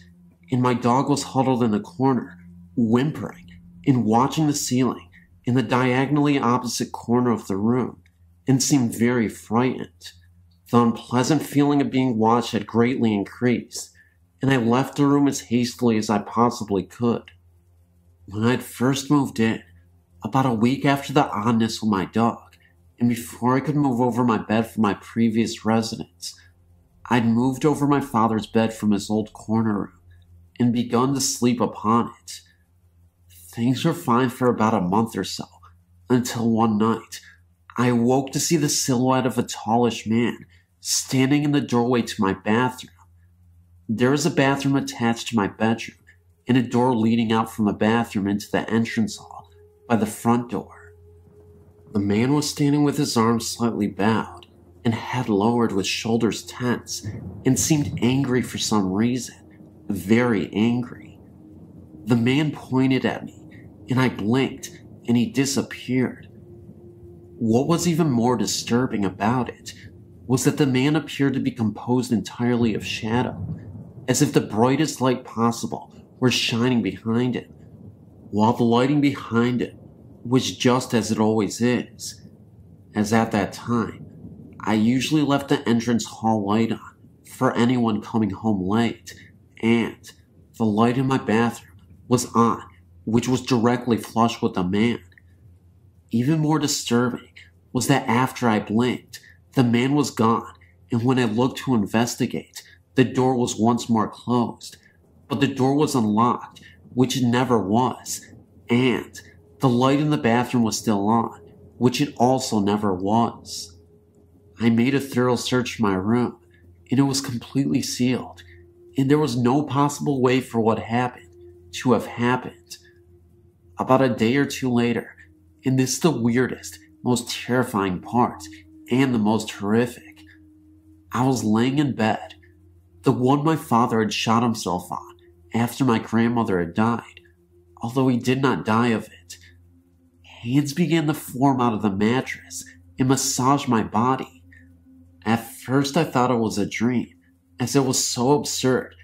and my dog was huddled in the corner, whimpering and watching the ceiling in the diagonally opposite corner of the room, and seemed very frightened. The unpleasant feeling of being watched had greatly increased, and I left the room as hastily as I possibly could. When I had first moved in, about a week after the oddness with my dog, and before I could move over my bed from my previous residence, I'd moved over my father's bed from his old corner room and begun to sleep upon it. Things were fine for about a month or so, until one night, I awoke to see the silhouette of a tallish man standing in the doorway to my bathroom. There is a bathroom attached to my bedroom, and a door leading out from the bathroom into the entrance hall by the front door. The man was standing with his arms slightly bowed and head lowered with shoulders tense, and seemed angry for some reason, very angry. The man pointed at me, and I blinked, and he disappeared. What was even more disturbing about it was that the man appeared to be composed entirely of shadow, as if the brightest light possible were shining behind him, while the lighting behind him was just as it always is, as at that time, I usually left the entrance hall light on for anyone coming home late, and the light in my bathroom was on, which was directly flush with the man. Even more disturbing was that after I blinked, the man was gone, and when I looked to investigate, the door was once more closed, but the door was unlocked, which it never was, and the light in the bathroom was still on, which it also never was. I made a thorough search for my room, and it was completely sealed, and there was no possible way for what happened to have happened. About a day or two later, and this is the weirdest, most terrifying part, and the most horrific, I was laying in bed, the one my father had shot himself on after my grandmother had died, although he did not die of it. Hands began to form out of the mattress and massage my body. At first I thought it was a dream, as it was so absurd,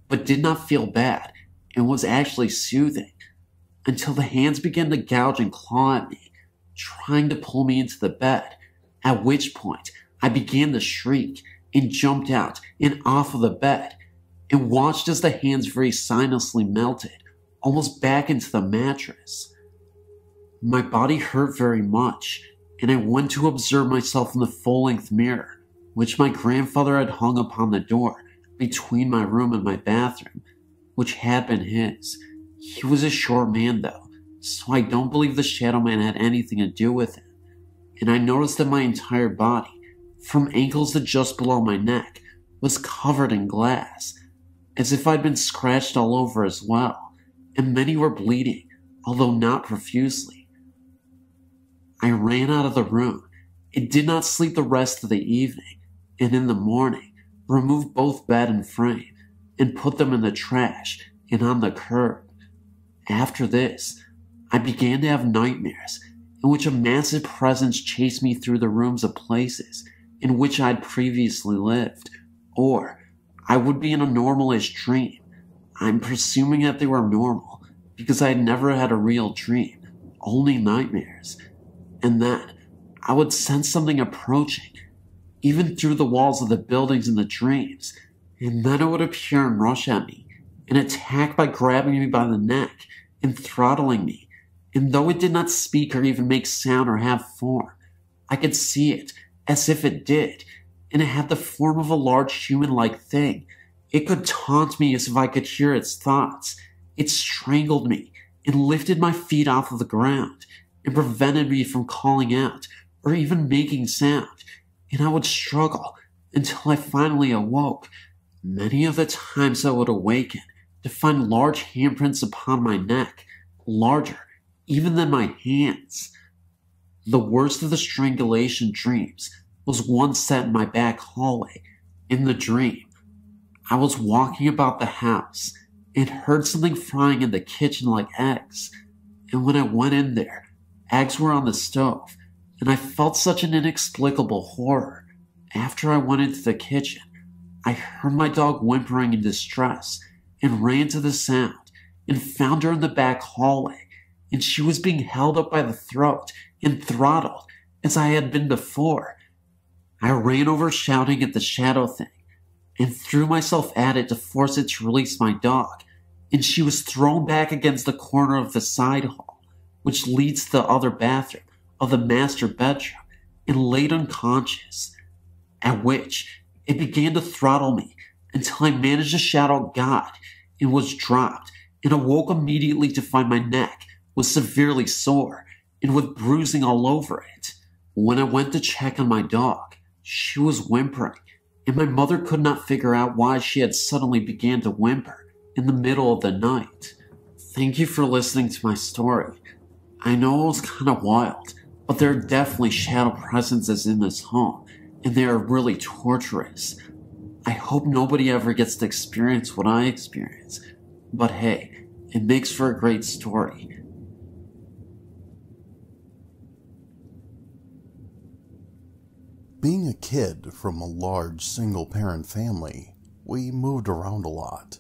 but did not feel bad and was actually soothing, until the hands began to gouge and claw at me, trying to pull me into the bed, at which point I began to shriek and jumped out and off of the bed, and watched as the hands very silently melted, almost back into the mattress. My body hurt very much, and I went to observe myself in the full-length mirror, which my grandfather had hung upon the door between my room and my bathroom, which had been his. He was a short man, though, so I don't believe the Shadow Man had anything to do with it, and I noticed that my entire body, from ankles to just below my neck, was covered in glass, as if I'd been scratched all over as well, and many were bleeding, although not profusely. I ran out of the room, It did not sleep the rest of the evening, and in the morning, removed both bed and frame, and put them in the trash and on the curb. After this, I began to have nightmares in which a massive presence chased me through the rooms of places in which I'd previously lived, or I would be in a normalish dream. I'm presuming that they were normal because I had never had a real dream, only nightmares, and then I would sense something approaching, even through the walls of the buildings in the dreams, and then it would appear and rush at me and attack by grabbing me by the neck and throttling me. And though it did not speak or even make sound or have form, I could see it as if it did, and it had the form of a large human-like thing. It could taunt me as if I could hear its thoughts. It strangled me and lifted my feet off of the ground and prevented me from calling out or even making sound, and I would struggle until I finally awoke. Many of the times I would awaken to find large handprints upon my neck, larger even than my hands. The worst of the strangulation dreams was one set in my back hallway. In the dream, I was walking about the house and heard something frying in the kitchen like eggs, and when I went in there, eggs were on the stove, and I felt such an inexplicable horror. After I went into the kitchen, I heard my dog whimpering in distress and ran to the sound and found her in the back hallway, and she was being held up by the throat and throttled as I had been before. I ran over shouting at the shadow thing and threw myself at it to force it to release my dog, and she was thrown back against the corner of the side hall, which leads to the other bathroom of the master bedroom, and laid unconscious, at which it began to throttle me until I managed to shout out God and was dropped, and awoke immediately to find my neck was severely sore and with bruising all over it. When I went to check on my dog, she was whimpering, and my mother could not figure out why she had suddenly began to whimper in the middle of the night. Thank you for listening to my story. I know it was kind of wild, but there are definitely shadow presences in this home, and they are really torturous. I hope nobody ever gets to experience what I experienced, but hey, it makes for a great story. Being a kid from a large single-parent family, we moved around a lot.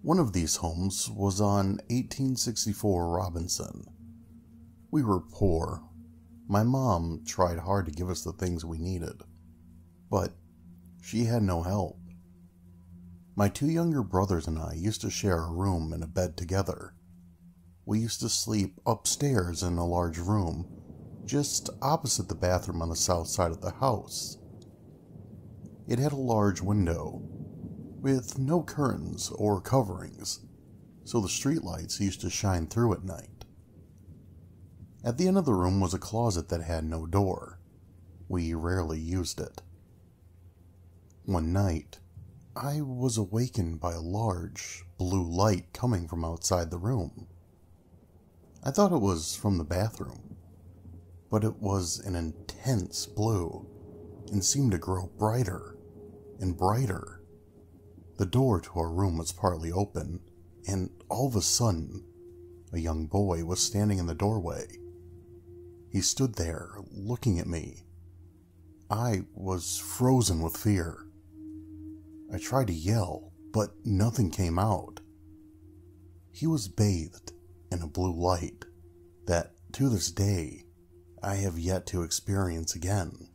One of these homes was on 1864 Robinson. We were poor. My mom tried hard to give us the things we needed, but she had no help. My two younger brothers and I used to share a room and a bed together. We used to sleep upstairs in a large room, just opposite the bathroom on the south side of the house. It had a large window, with no curtains or coverings, so the streetlights used to shine through at night. At the end of the room was a closet that had no door. We rarely used it. One night, I was awakened by a large blue light coming from outside the room. I thought it was from the bathroom, but it was an intense blue and seemed to grow brighter and brighter. The door to our room was partly open, and all of a sudden, a young boy was standing in the doorway. He stood there, looking at me. I was frozen with fear. I tried to yell, but nothing came out. He was bathed in a blue light that, to this day, I have yet to experience again.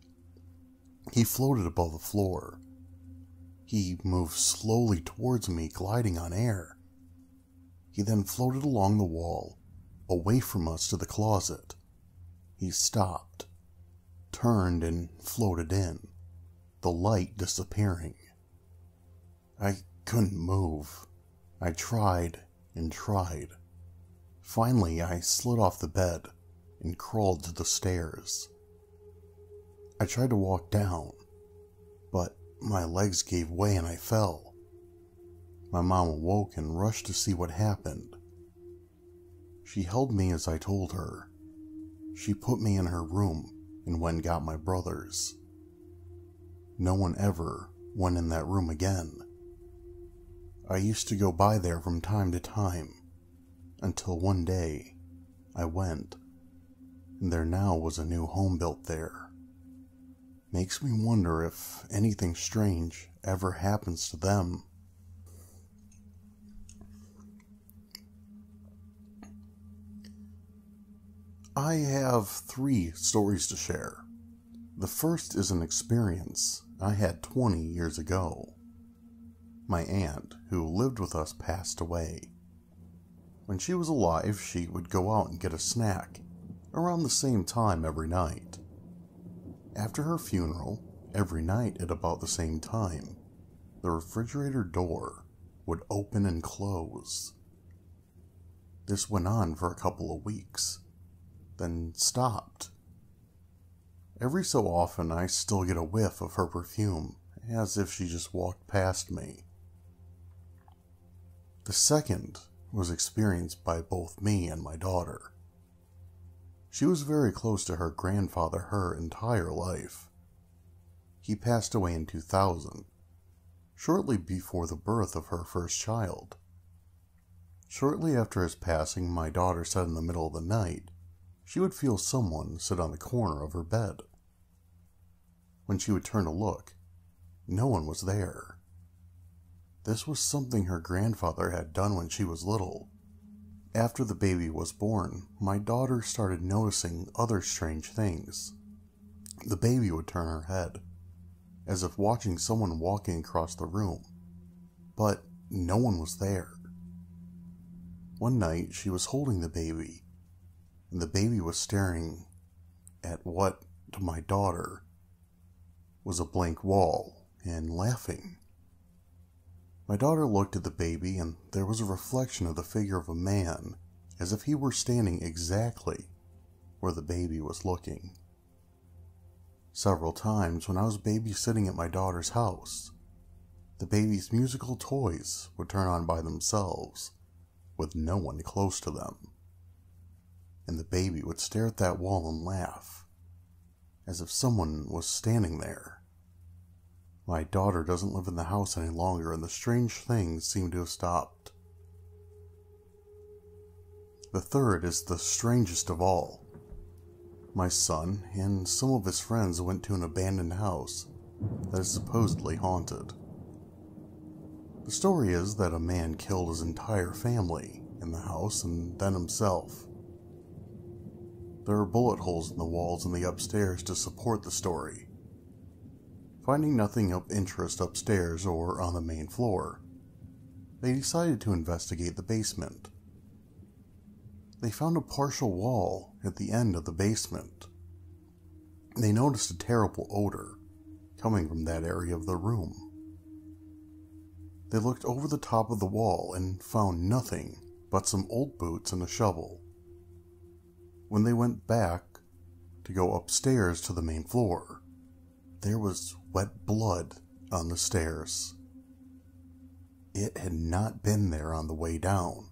He floated above the floor. He moved slowly towards me, gliding on air. He then floated along the wall, away from us to the closet. He stopped, turned, and floated in, the light disappearing. I couldn't move. I tried and tried. Finally, I slid off the bed and crawled to the stairs. I tried to walk down, but my legs gave way and I fell. My mom awoke and rushed to see what happened. She held me as I told her. She put me in her room and went and got my brothers. No one ever went in that room again. I used to go by there from time to time, until one day I went, and there now was a new home built there. Makes me wonder if anything strange ever happens to them. I have 3 stories to share. The first is an experience I had 20 years ago. My aunt, who lived with us, passed away. When she was alive, she would go out and get a snack around the same time every night. After her funeral, every night at about the same time, the refrigerator door would open and close. This went on for a couple of weeks, then stopped. Every so often I still get a whiff of her perfume, as if she just walked past me. The second was experienced by both me and my daughter. She was very close to her grandfather her entire life. He passed away in 2000, shortly before the birth of her first child. Shortly after his passing, my daughter said in the middle of the night she would feel someone sit on the corner of her bed. When she would turn to look, no one was there. This was something her grandfather had done when she was little. After the baby was born, my daughter started noticing other strange things. The baby would turn her head, as if watching someone walking across the room, but no one was there. One night, she was holding the baby, and the baby was staring at what, to my daughter, was a blank wall, and laughing. My daughter looked at the baby, and there was a reflection of the figure of a man, as if he were standing exactly where the baby was looking. Several times when I was babysitting at my daughter's house, the baby's musical toys would turn on by themselves, with no one close to them. And the baby would stare at that wall and laugh, as if someone was standing there. My daughter doesn't live in the house any longer, and the strange things seem to have stopped. The third is the strangest of all. My son and some of his friends went to an abandoned house that is supposedly haunted. The story is that a man killed his entire family in the house and then himself. There are bullet holes in the walls in the upstairs to support the story. Finding nothing of interest upstairs or on the main floor, they decided to investigate the basement. They found a partial wall at the end of the basement. They noticed a terrible odor coming from that area of the room. They looked over the top of the wall and found nothing but some old boots and a shovel. When they went back to go upstairs to the main floor, there was wet blood on the stairs. It had not been there on the way down.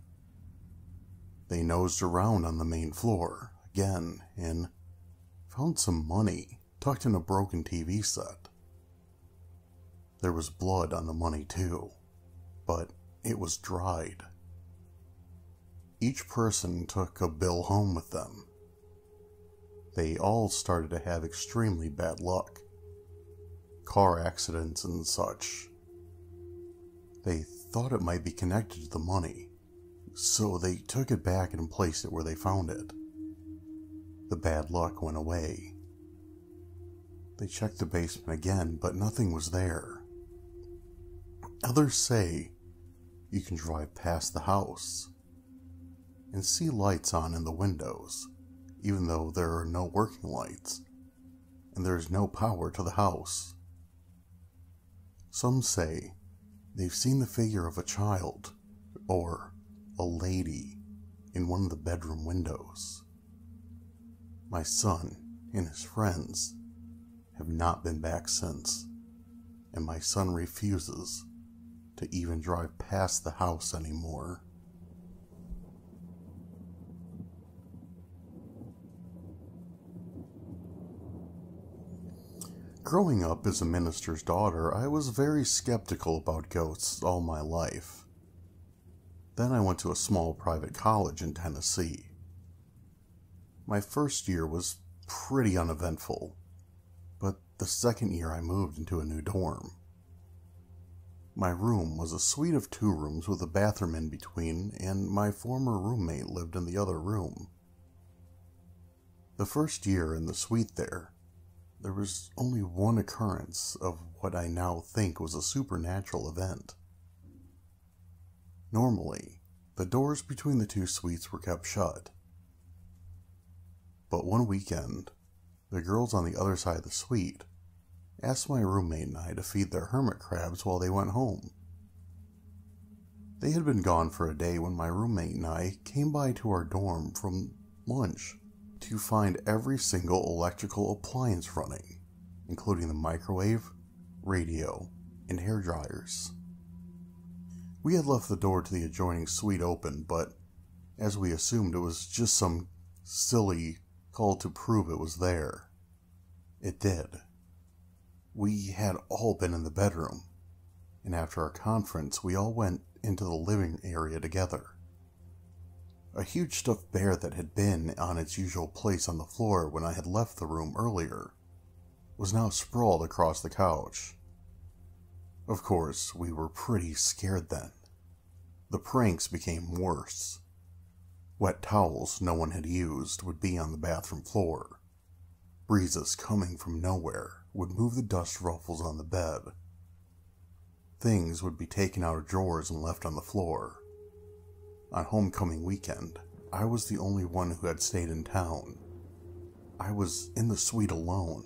They nosed around on the main floor again and found some money tucked in a broken TV set. There was blood on the money too, but it was dried. Each person took a bill home with them. They all started to have extremely bad luck. Car accidents and such. They thought it might be connected to the money, so they took it back and placed it where they found it. The bad luck went away. They checked the basement again, but nothing was there. Others say you can drive past the house and see lights on in the windows, even though there are no working lights, and there is no power to the house. Some say they've seen the figure of a child or a lady in one of the bedroom windows. My son and his friends have not been back since, and my son refuses to even drive past the house anymore. Growing up as a minister's daughter, I was very skeptical about ghosts all my life. Then I went to a small private college in Tennessee. My first year was pretty uneventful, but the second year I moved into a new dorm. My room was a suite of 2 rooms with a bathroom in between, and my former roommate lived in the other room. The first year in the suite there was only one occurrence of what I now think was a supernatural event. Normally, the doors between the 2 suites were kept shut. But one weekend, the girls on the other side of the suite asked my roommate and I to feed their hermit crabs while they went home. They had been gone for a day when my roommate and I came by to our dorm from lunch to find every single electrical appliance running, including the microwave, radio, and hair dryers. We had left the door to the adjoining suite open, but as we assumed it was just some silly call to prove it was there, it did. We had all been in the bedroom, and after our conference, we all went into the living area together. A huge stuffed bear that had been on its usual place on the floor when I had left the room earlier was now sprawled across the couch. Of course, we were pretty scared then. The pranks became worse. Wet towels no one had used would be on the bathroom floor. Breezes coming from nowhere would move the dust ruffles on the bed. Things would be taken out of drawers and left on the floor. On homecoming weekend, I was the only one who had stayed in town. I was in the suite alone,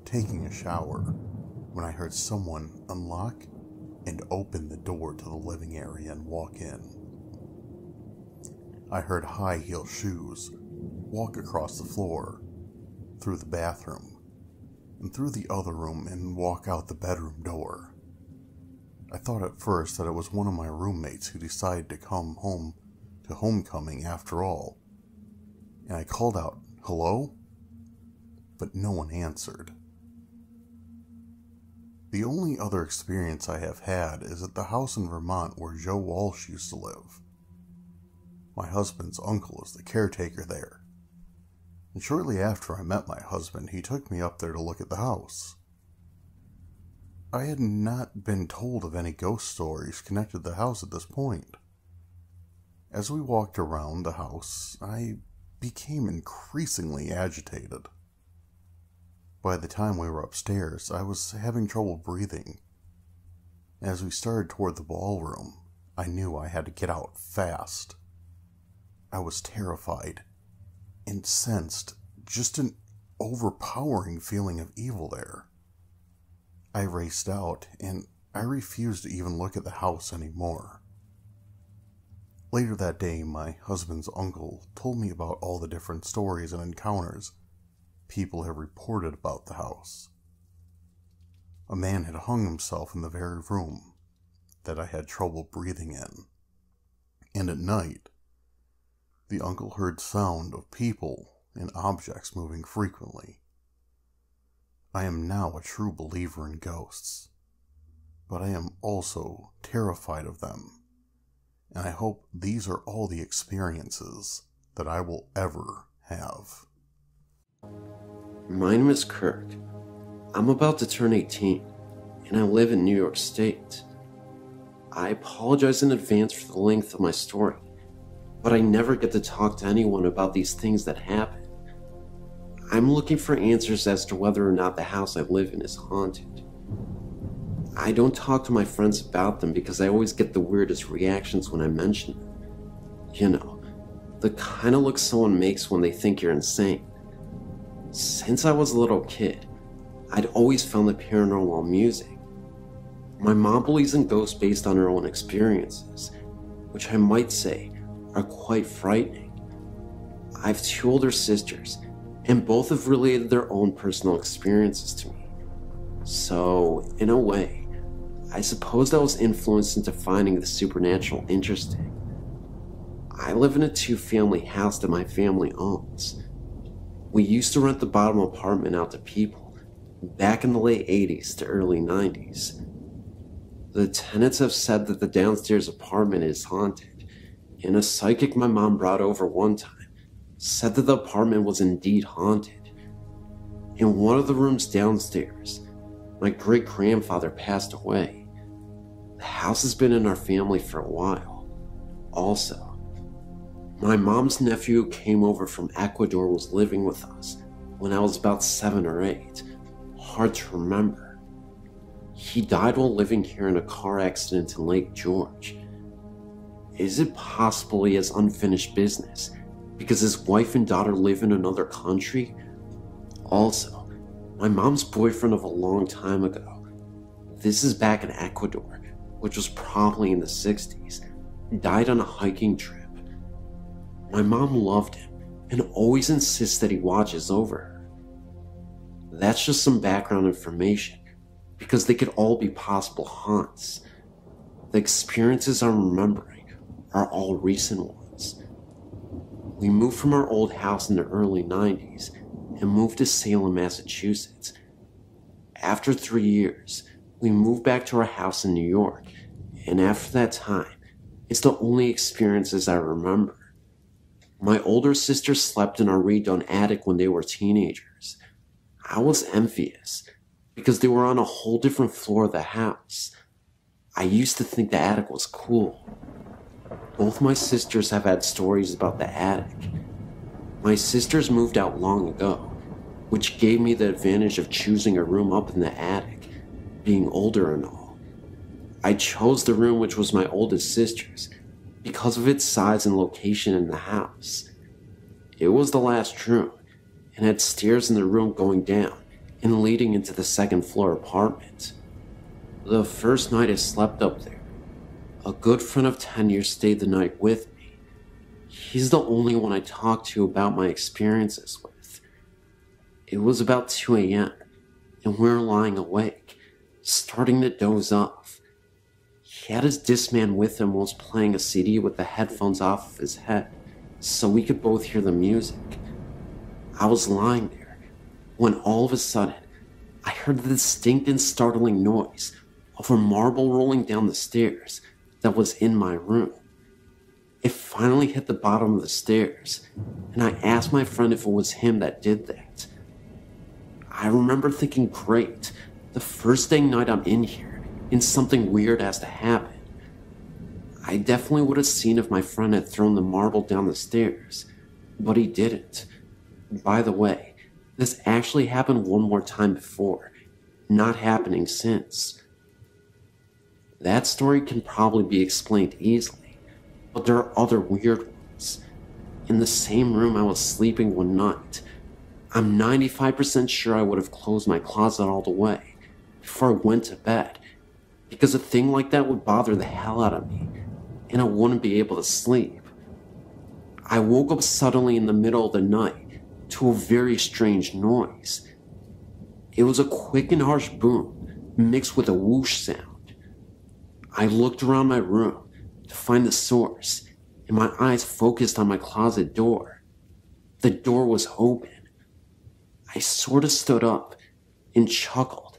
taking a shower, when I heard someone unlock and open the door to the living area and walk in. I heard high-heel shoes walk across the floor, through the bathroom, and through the other room and walk out the bedroom door. I thought at first that it was one of my roommates who decided to come home to homecoming after all, and I called out, "Hello?" But no one answered. The only other experience I have had is at the house in Vermont where Joe Walsh used to live. My husband's uncle is the caretaker there, and shortly after I met my husband, he took me up there to look at the house. I had not been told of any ghost stories connected to the house at this point. As we walked around the house, I became increasingly agitated. By the time we were upstairs, I was having trouble breathing. As we started toward the ballroom, I knew I had to get out fast. I was terrified and sensed just an overpowering feeling of evil there. I raced out, and I refused to even look at the house anymore. Later that day, my husband's uncle told me about all the different stories and encounters people have reported about the house. A man had hung himself in the very room that I had trouble breathing in. And at night, the uncle heard sound of people and objects moving frequently. I am now a true believer in ghosts, but I am also terrified of them. And I hope these are all the experiences that I will ever have. My name is Kirk. I'm about to turn 18, and I live in New York State. I apologize in advance for the length of my story, but I never get to talk to anyone about these things that happen. I'm looking for answers as to whether or not the house I live in is haunted. I don't talk to my friends about them because I always get the weirdest reactions when I mention them. You know, the kind of look someone makes when they think you're insane. Since I was a little kid, I'd always found the paranormal amusing. My mom believes in ghosts based on her own experiences, which I might say are quite frightening. I have 2 older sisters, and both have related their own personal experiences to me. So, in a way, I suppose I was influenced into finding the supernatural interesting. I live in a 2-family house that my family owns. We used to rent the bottom apartment out to people, back in the late 80s to early 90s. The tenants have said that the downstairs apartment is haunted, and a psychic my mom brought over one time said that the apartment was indeed haunted. In one of the rooms downstairs, my great-grandfather passed away. The house has been in our family for a while. Also, my mom's nephew who came over from Ecuador was living with us when I was about 7 or 8. Hard to remember. He died while living here in a car accident in Lake George. Is it possible he has unfinished business because his wife and daughter live in another country? Also, my mom's boyfriend of a long time ago, this is back in Ecuador, which was probably in the 60s, died on a hiking trip. My mom loved him and always insists that he watches over her. That's just some background information, because they could all be possible haunts. The experiences I'm remembering are all recent ones. We moved from our old house in the early 90s and moved to Salem, Massachusetts. After 3 years, we moved back to our house in New York, and after that time, it's the only experiences I remember. My older sister slept in our redone attic when they were teenagers. I was envious, because they were on a whole different floor of the house. I used to think the attic was cool. Both my sisters have had stories about the attic. My sisters moved out long ago, which gave me the advantage of choosing a room up in the attic, being older and all. I chose the room which was my oldest sister's because of its size and location in the house. It was the last room and had stairs in the room going down and leading into the second floor apartment. The first night I slept up there, a good friend of 10 years stayed the night with me. He's the only one I talked to about my experiences with. It was about 2 a.m. and we were lying awake, starting to doze off. He had his Discman with him and was playing a CD with the headphones off of his head so we could both hear the music. I was lying there when all of a sudden I heard the distinct and startling noise of a marble rolling down the stairs that was in my room. It finally hit the bottom of the stairs, and I asked my friend if it was him that did that. I remember thinking, great, the first dang night I'm in here, and something weird has to happen. I definitely would have seen if my friend had thrown the marble down the stairs, but he didn't. By the way, this actually happened one more time before, not happening since. That story can probably be explained easily, but there are other weird ones. In the same room I was sleeping one night, I'm 95% sure I would have closed my closet all the way before I went to bed, because a thing like that would bother the hell out of me, and I wouldn't be able to sleep. I woke up suddenly in the middle of the night to a very strange noise. It was a quick and harsh boom mixed with a whoosh sound. I looked around my room to find the source, and my eyes focused on my closet door. The door was open. I sort of stood up and chuckled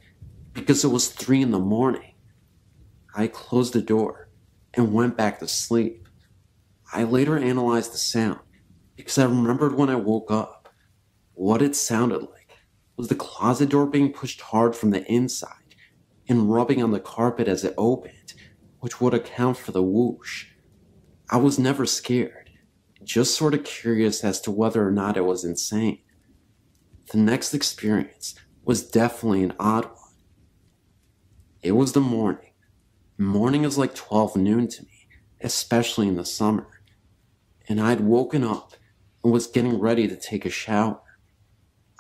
because it was 3 a.m. I closed the door and went back to sleep. I later analyzed the sound because I remembered when I woke up, what it sounded like was the closet door being pushed hard from the inside and rubbing on the carpet as it opened, which would account for the whoosh. I was never scared, just sort of curious as to whether or not it was insane. The next experience was definitely an odd one. It was the morning. Morning is like 12 noon to me, especially in the summer. And I had woken up and was getting ready to take a shower.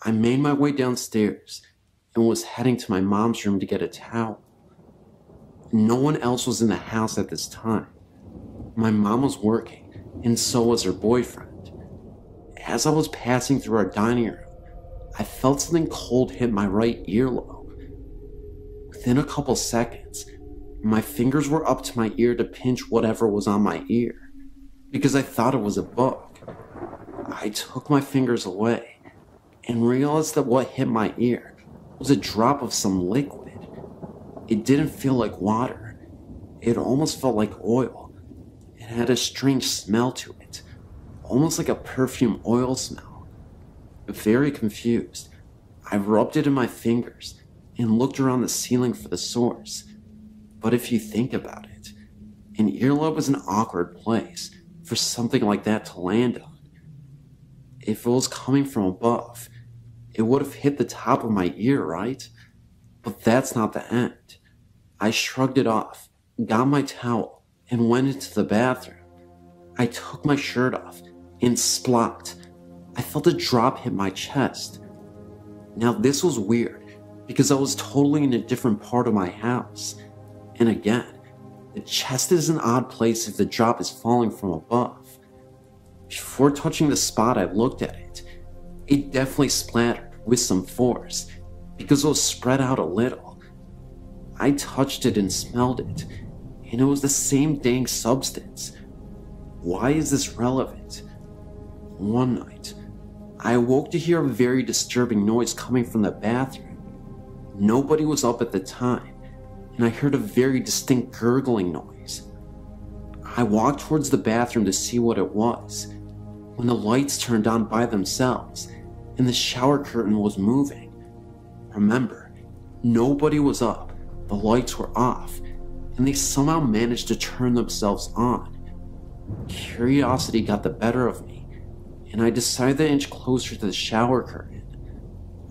I made my way downstairs and was heading to my mom's room to get a towel. No one else was in the house at this time. My mom was working, and so was her boyfriend. As I was passing through our dining room, I felt something cold hit my right earlobe. Within a couple seconds, my fingers were up to my ear to pinch whatever was on my ear, because I thought it was a bug. I took my fingers away and realized that what hit my ear was a drop of some liquid. It didn't feel like water. It almost felt like oil. It had a strange smell to it, almost like a perfume oil smell. Very confused, I rubbed it in my fingers and looked around the ceiling for the source. But if you think about it, an earlobe is an awkward place for something like that to land on. If it was coming from above, it would have hit the top of my ear, right? But that's not the end. I shrugged it off, got my towel, and went into the bathroom. I took my shirt off, and splot, I felt a drop hit my chest. Now this was weird, because I was totally in a different part of my house. And again, the chest is an odd place if the drop is falling from above. Before touching the spot, I looked at it. It definitely splattered with some force, because it was spread out a little. I touched it and smelled it, and it was the same dang substance. Why is this relevant? One night, I awoke to hear a very disturbing noise coming from the bathroom. Nobody was up at the time, and I heard a very distinct gurgling noise. I walked towards the bathroom to see what it was, when the lights turned on by themselves, and the shower curtain was moving. Remember, nobody was up, the lights were off, and they somehow managed to turn themselves on. Curiosity got the better of me, and I decided to inch closer to the shower curtain.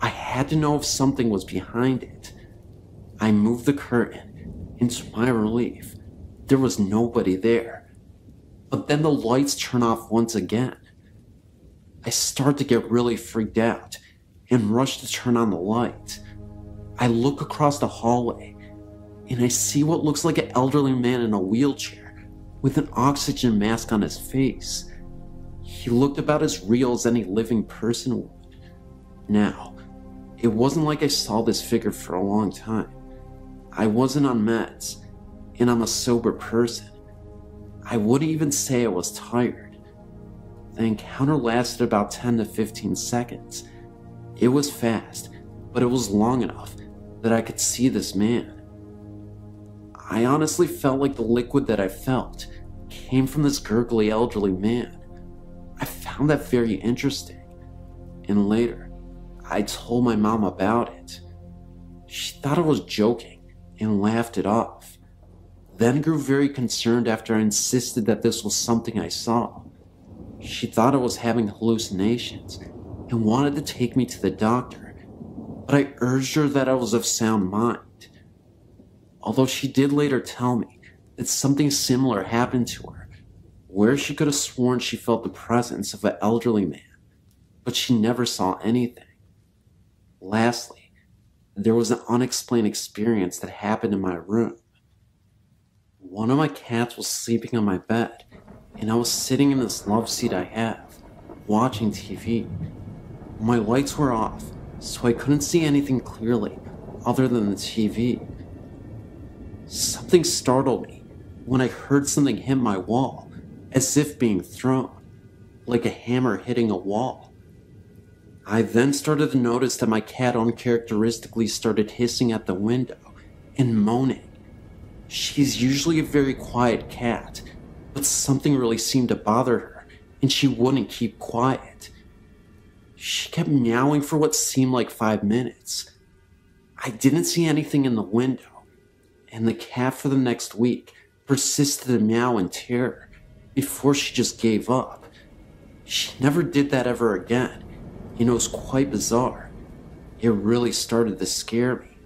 I had to know if something was behind it. I moved the curtain, and to my relief, there was nobody there. But then the lights turn off once again. I start to get really freaked out and rush to turn on the light. I look across the hallway, and I see what looks like an elderly man in a wheelchair with an oxygen mask on his face. He looked about as real as any living person would. Now, it wasn't like I saw this figure for a long time. I wasn't on meds, and I'm a sober person. I wouldn't even say I was tired. The encounter lasted about 10 to 15 seconds. It was fast, but it was long enough that I could see this man. I honestly felt like the liquid that I felt came from this gurgly elderly man. I found that very interesting, and later, I told my mom about it. She thought I was joking and laughed it off, then grew very concerned after I insisted that this was something I saw. She thought I was having hallucinations and wanted to take me to the doctor, but I urged her that I was of sound mind. Although she did later tell me that something similar happened to her, where she could have sworn she felt the presence of an elderly man, but she never saw anything. Lastly, there was an unexplained experience that happened in my room. One of my cats was sleeping on my bed, and I was sitting in this love seat I have, watching TV. My lights were off, so I couldn't see anything clearly other than the TV. Something startled me when I heard something hit my wall, as if being thrown, like a hammer hitting a wall. I then started to notice that my cat uncharacteristically started hissing at the window and moaning. She's usually a very quiet cat, but something really seemed to bother her, and she wouldn't keep quiet. She kept meowing for what seemed like 5 minutes. I didn't see anything in the window, and the cat for the next week persisted to meow in terror before she just gave up. She never did that ever again, and it was quite bizarre. It really started to scare me.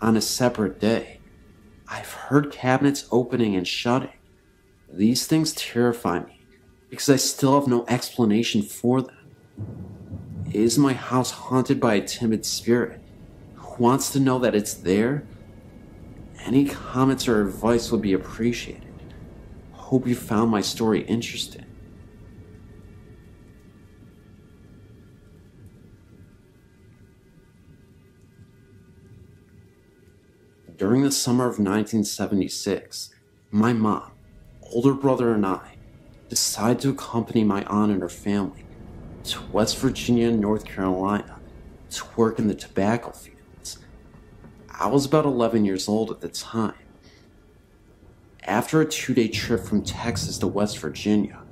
On a separate day, I've heard cabinets opening and shutting. These things terrify me because I still have no explanation for them. Is my house haunted by a timid spirit who wants to know that it's there? Any comments or advice would be appreciated. Hope you found my story interesting. During the summer of 1976, my mom, older brother, and I decided to accompany my aunt and her family to West Virginia and North Carolina to work in the tobacco fields. I was about 11 years old at the time. After a 2-day trip from Texas to West Virginia,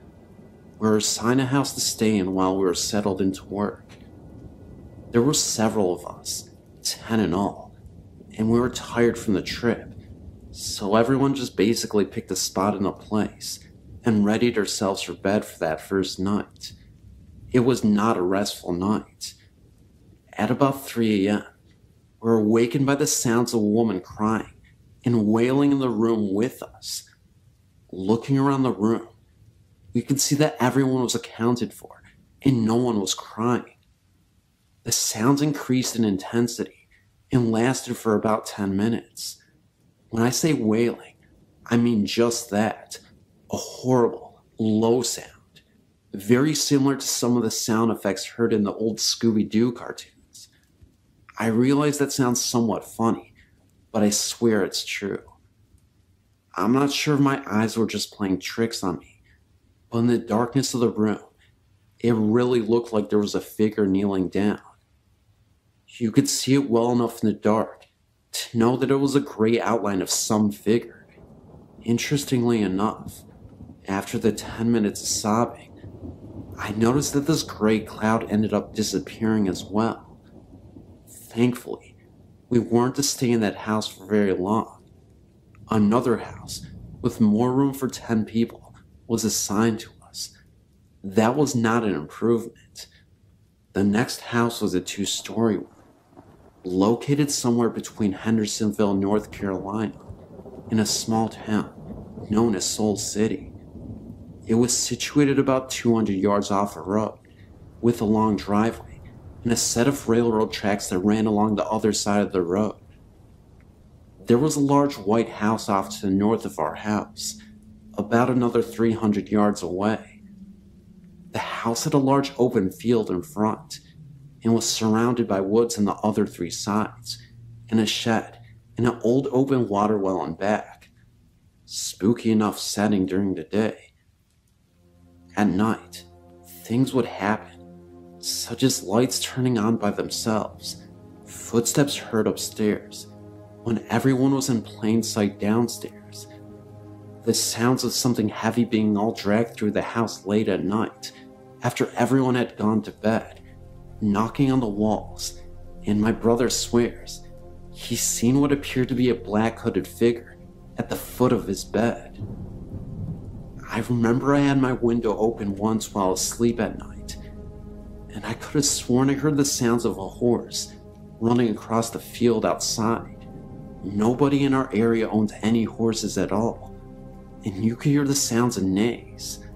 we were assigned a house to stay in while we were settled into work. There were several of us, 10 in all, and we were tired from the trip, so everyone just basically picked a spot in a place and readied ourselves for bed for that first night. It was not a restful night. At about 3 a.m., we were awakened by the sounds of a woman crying and wailing in the room with us. Looking around the room, we could see that everyone was accounted for and no one was crying. The sounds increased in intensity and lasted for about 10 minutes. When I say wailing, I mean just that, a horrible, low sound, very similar to some of the sound effects heard in the old Scooby-Doo cartoons. I realize that sounds somewhat funny, but I swear it's true. I'm not sure if my eyes were just playing tricks on me, but in the darkness of the room, it really looked like there was a figure kneeling down. You could see it well enough in the dark to know that it was a gray outline of some figure. Interestingly enough, after the 10 minutes of sobbing, I noticed that this gray cloud ended up disappearing as well. Thankfully, we weren't to stay in that house for very long. Another house, with more room for 10 people, was assigned to us. That was not an improvement. The next house was a 2-story one, located somewhere between Hendersonville, North Carolina, in a small town known as Soul City. It was situated about 200 yards off a road, with a long driveway and a set of railroad tracks that ran along the other side of the road. There was a large white house off to the north of our house, about another 300 yards away. The house had a large open field in front, and was surrounded by woods on the other 3 sides, and a shed, and an old open water well in back. Spooky enough setting during the day. At night, things would happen, such as lights turning on by themselves, footsteps heard upstairs, when everyone was in plain sight downstairs, the sounds of something heavy being all dragged through the house late at night, after everyone had gone to bed, knocking on the walls, and my brother swears he's seen what appeared to be a black hooded figure at the foot of his bed. I remember I had my window open once while asleep at night, and I could have sworn I heard the sounds of a horse running across the field outside. Nobody in our area owns any horses at all, and you could hear the sounds of neighs.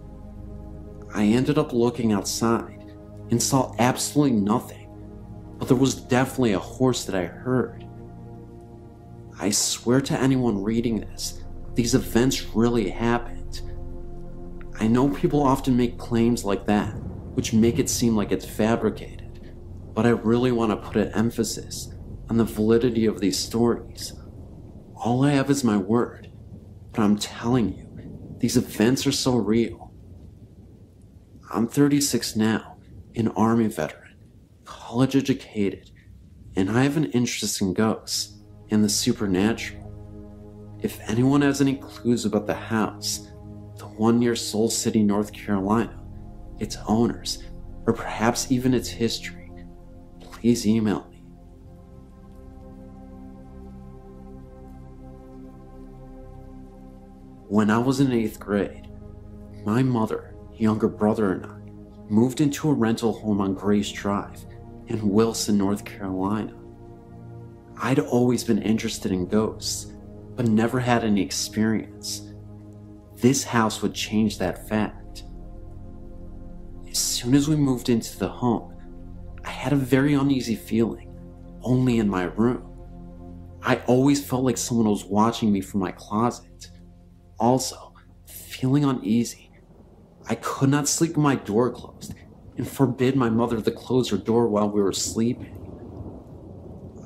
I ended up looking outside and saw absolutely nothing, but there was definitely a horse that I heard. I swear to anyone reading this, these events really happened. I know people often make claims like that, which make it seem like it's fabricated, but I really want to put an emphasis on the validity of these stories. All I have is my word, but I'm telling you, these events are so real. I'm 36 now, an Army veteran, college educated, and I have an interest in ghosts and the supernatural. If anyone has any clues about the house, the one near Soul City, North Carolina, its owners, or perhaps even its history, please email me. When I was in 8th grade, my mother, younger brother, and I moved into a rental home on Grace Drive in Wilson, North Carolina. I'd always been interested in ghosts, but never had any experience. This house would change that fact. As soon as we moved into the home, I had a very uneasy feeling, only in my room. I always felt like someone was watching me from my closet. Also, feeling uneasy, I could not sleep with my door closed and forbid my mother to close her door while we were sleeping.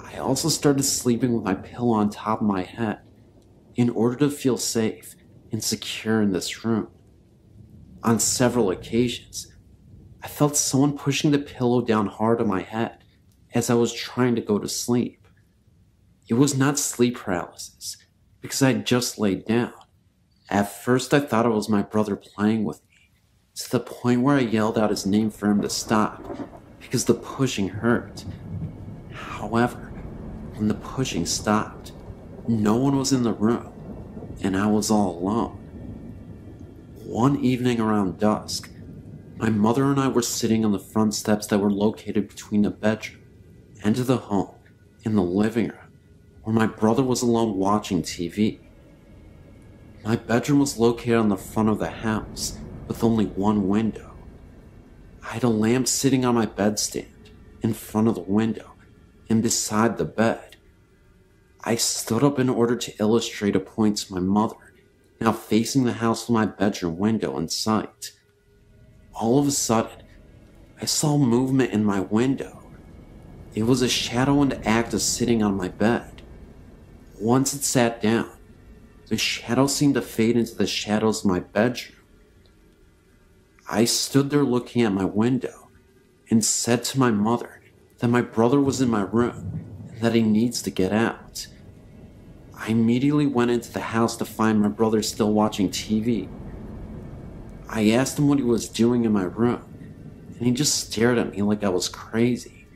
I also started sleeping with my pillow on top of my head in order to feel safe and secure in this room. On several occasions, I felt someone pushing the pillow down hard on my head as I was trying to go to sleep. It was not sleep paralysis, because I had just laid down. At first I thought it was my brother playing with me, to the point where I yelled out his name for him to stop, because the pushing hurt. However, when the pushing stopped, no one was in the room, and I was all alone. One evening around dusk, my mother and I were sitting on the front steps that were located between the bedroom and the home in the living room, where my brother was alone watching TV. My bedroom was located on the front of the house with only one window. I had a lamp sitting on my bedstand in front of the window and beside the bed. I stood up in order to illustrate a point to my mother, now facing the house with my bedroom window in sight. All of a sudden, I saw movement in my window. It was a shadow in the act of sitting on my bed. Once it sat down, the shadow seemed to fade into the shadows of my bedroom. I stood there looking at my window and said to my mother that my brother was in my room and that he needs to get out. I immediately went into the house to find my brother still watching TV. I asked him what he was doing in my room, and he just stared at me like I was crazy,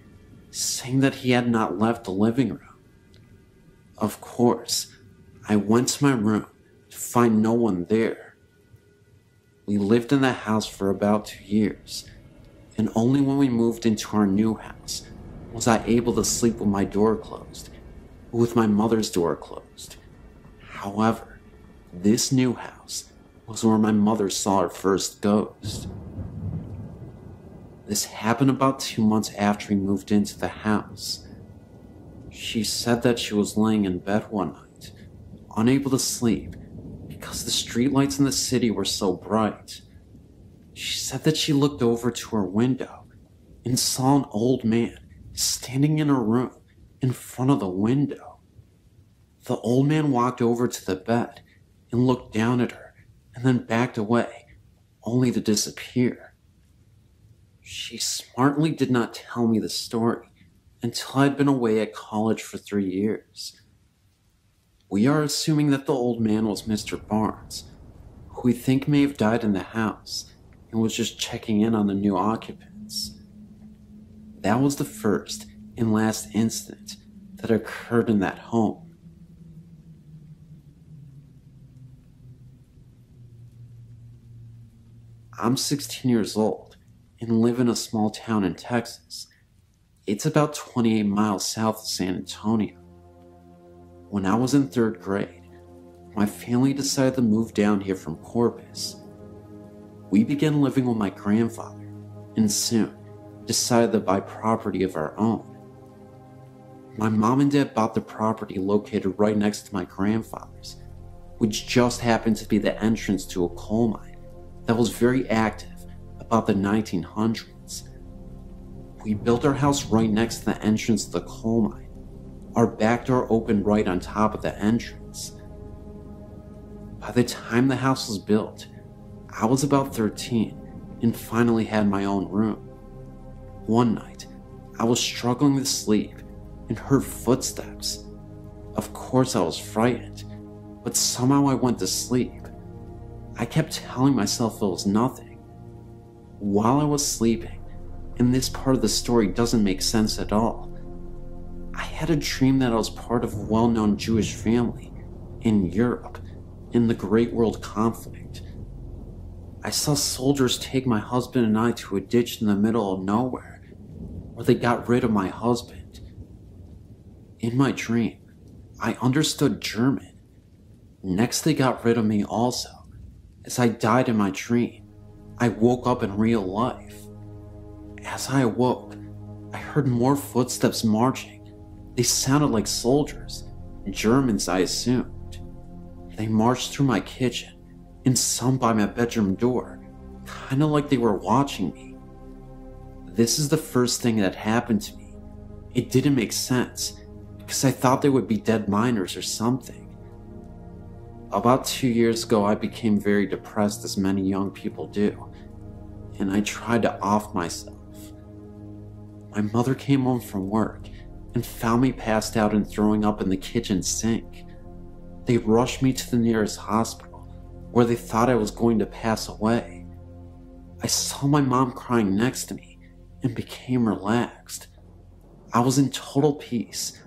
saying that he had not left the living room. Of course, I went to my room to find no one there. We lived in the house for about 2 years, and only when we moved into our new house was I able to sleep with my door closed, with my mother's door closed. However, this new house was where my mother saw her first ghost. This happened about 2 months after we moved into the house. She said that she was laying in bed one night, unable to sleep because the streetlights in the city were so bright. She said that she looked over to her window and saw an old man standing in her room in front of the window. The old man walked over to the bed and looked down at her and then backed away, only to disappear. She smartly did not tell me the story until I'd been away at college for 3 years. We are assuming that the old man was Mr. Barnes, who we think may have died in the house and was just checking in on the new occupants. That was the first and last incident that occurred in that home. I'm 16 years old and live in a small town in Texas. It's about 28 miles south of San Antonio. When I was in 3rd grade, my family decided to move down here from Corpus. We began living with my grandfather and soon decided to buy property of our own. My mom and dad bought the property located right next to my grandfather's, which just happened to be the entrance to a coal mine that was very active about the 1900s. We built our house right next to the entrance to the coal mine. Our back door opened right on top of the entrance. By the time the house was built, I was about 13 and finally had my own room. One night, I was struggling to sleep and heard footsteps. Of course I was frightened, but somehow I went to sleep. I kept telling myself it was nothing. While I was sleeping, and this part of the story doesn't make sense at all, I had a dream that I was part of a well-known Jewish family in Europe in the Great World Conflict. I saw soldiers take my husband and I to a ditch in the middle of nowhere, where they got rid of my husband. In my dream, I understood German. Next, they got rid of me also. As I died in my dream, I woke up in real life. As I awoke, I heard more footsteps marching. They sounded like soldiers, Germans I assumed. They marched through my kitchen and some by my bedroom door, kinda like they were watching me. This is the first thing that happened to me. It didn't make sense, because I thought they would be dead miners or something. About 2 years ago, I became very depressed, as many young people do, and I tried to off myself. My mother came home from work and found me passed out and throwing up in the kitchen sink. They rushed me to the nearest hospital, where they thought I was going to pass away. I saw my mom crying next to me and became relaxed. I was in total peace.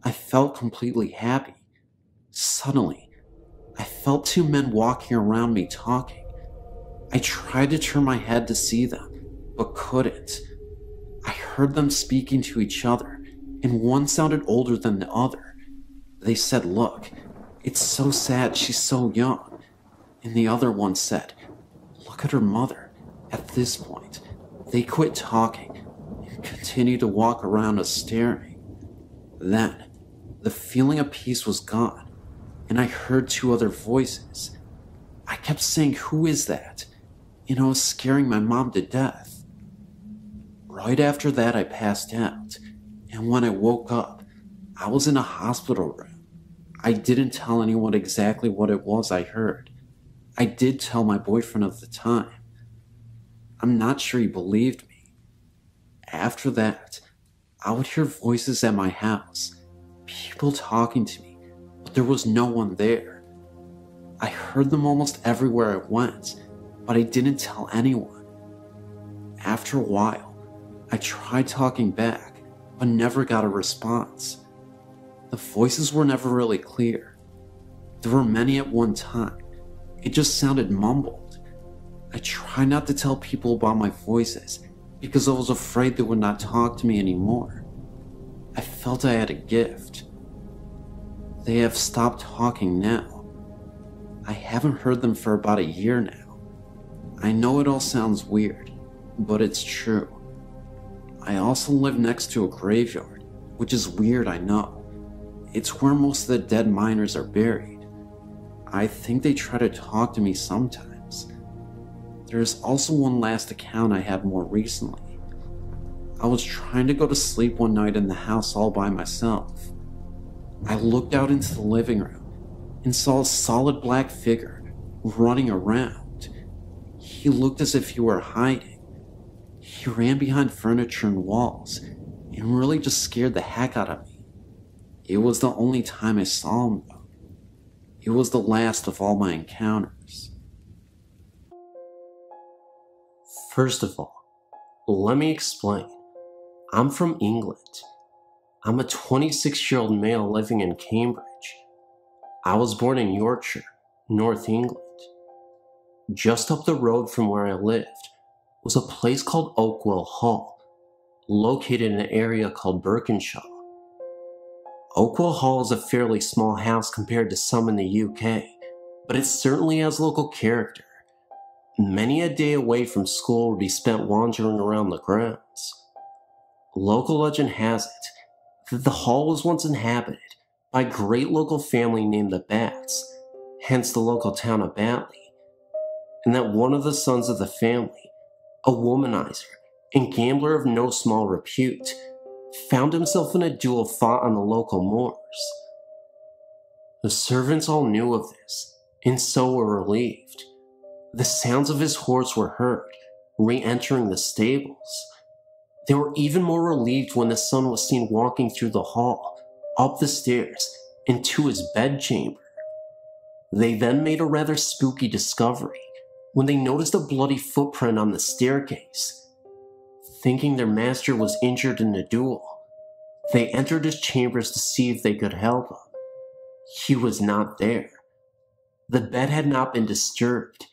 I felt completely happy. Suddenly, I felt two men walking around me talking. I tried to turn my head to see them, but couldn't. I heard them speaking to each other, and one sounded older than the other. They said, "Look, it's so sad she's so young." And the other one said, "Look at her mother." At this point, they quit talking and continued to walk around us staring. Then, the feeling of peace was gone, and I heard two other voices. I kept saying, "Who is that?" And I was scaring my mom to death. Right after that, I passed out, and when I woke up, I was in a hospital room. I didn't tell anyone exactly what it was I heard. I did tell my boyfriend of the time. I'm not sure he believed me. After that, I would hear voices at my house, people talking to me, but there was no one there. I heard them almost everywhere I went, but I didn't tell anyone. After a while, I tried talking back, but never got a response. The voices were never really clear. There were many at one time. It just sounded mumbled. I tried not to tell people about my voices because I was afraid they would not talk to me anymore. I felt I had a gift. They have stopped talking now. I haven't heard them for about a year now. I know it all sounds weird, but it's true. I also live next to a graveyard, which is weird, I know. It's where most of the dead miners are buried. I think they try to talk to me sometimes. There is also one last account I had more recently. I was trying to go to sleep one night in the house all by myself. I looked out into the living room and saw a solid black figure running around. He looked as if he were hiding. He ran behind furniture and walls and really just scared the heck out of me. It was the only time I saw him though. It was the last of all my encounters. First of all, let me explain. I'm from England. I'm a 26-year-old male living in Cambridge. I was born in Yorkshire, North England. Just up the road from where I lived was a place called Oakwell Hall, located in an area called Birkinshaw. Oakwell Hall is a fairly small house compared to some in the UK, but it certainly has local character. Many a day away from school would be spent wandering around the grounds. Local legend has it that the hall was once inhabited by a great local family named the Bats, hence the local town of Batley, and that one of the sons of the family, a womanizer and gambler of no small repute, found himself in a duel fought on the local moors. The servants all knew of this, and so were relieved. The sounds of his horse were heard, re-entering the stables. They were even more relieved when the son was seen walking through the hall, up the stairs, and to his bedchamber. They then made a rather spooky discovery when they noticed a bloody footprint on the staircase. Thinking their master was injured in the duel, they entered his chambers to see if they could help him. He was not there. The bed had not been disturbed.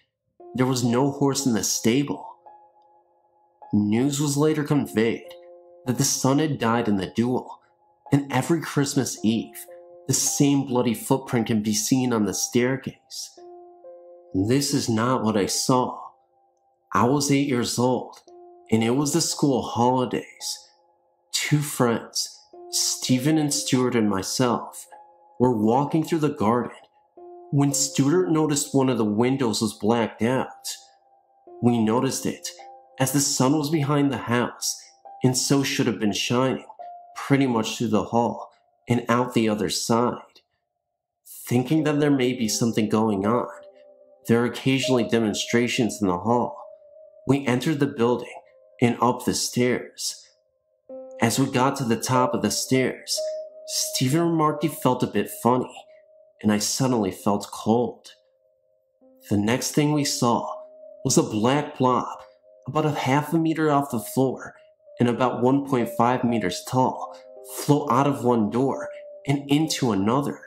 There was no horse in the stable. News was later conveyed that the son had died in the duel, and every Christmas Eve, the same bloody footprint can be seen on the staircase. This is not what I saw. I was 8 years old, and it was the school holidays. Two friends, Stephen and Stuart and myself, were walking through the garden when Stuart noticed one of the windows was blacked out. We noticed it as the sun was behind the house and so should have been shining pretty much through the hall and out the other side. Thinking that there may be something going on, there are occasionally demonstrations in the hall. We entered the building and up the stairs. As we got to the top of the stairs, Stephen remarked he felt a bit funny, and I suddenly felt cold. The next thing we saw was a black blob about a half a meter off the floor and about 1.5 meters tall float out of one door and into another.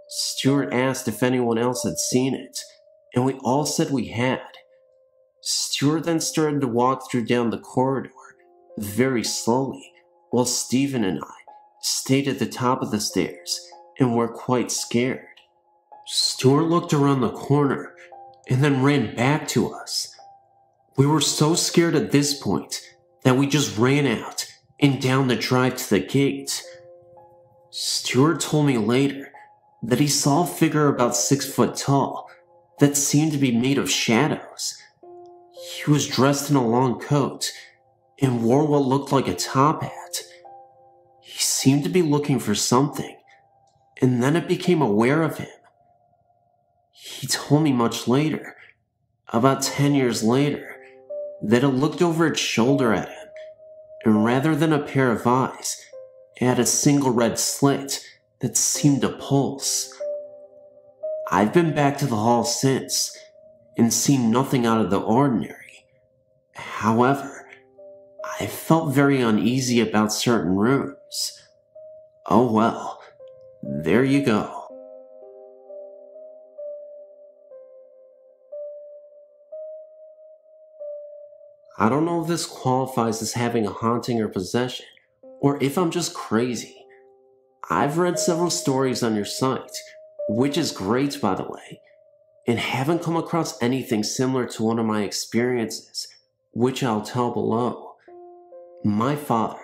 Stuart asked if anyone else had seen it, and we all said we had. Stuart then started to walk down the corridor very slowly, while Stephen and I stayed at the top of the stairs and were quite scared. Stuart looked around the corner and then ran back to us. We were so scared at this point that we just ran out and down the drive to the gate. Stuart told me later that he saw a figure about 6 foot tall that seemed to be made of shadows. He was dressed in a long coat and wore what looked like a top hat. He seemed to be looking for something, and then it became aware of him. He told me much later, about 10 years later, that it looked over its shoulder at him, and rather than a pair of eyes, it had a single red slit that seemed to pulse. I've been back to the hall since, and seen nothing out of the ordinary. However, I felt very uneasy about certain rooms. Oh well, there you go. I don't know if this qualifies as having a haunting or possession, or if I'm just crazy. I've read several stories on your site, which is great by the way, and haven't come across anything similar to one of my experiences, which I'll tell below. My father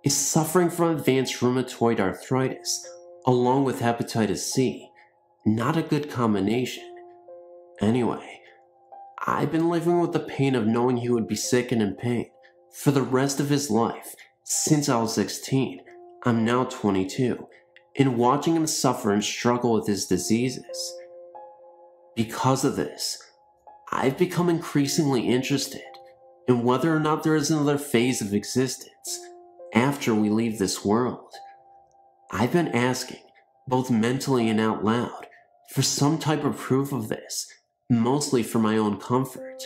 is suffering from advanced rheumatoid arthritis, along with hepatitis C. Not a good combination. Anyway, I've been living with the pain of knowing he would be sick and in pain for the rest of his life since I was 16. I'm now 22, and watching him suffer and struggle with his diseases. Because of this, I've become increasingly interested in whether or not there is another phase of existence after we leave this world. I've been asking, both mentally and out loud, for some type of proof of this, mostly for my own comfort.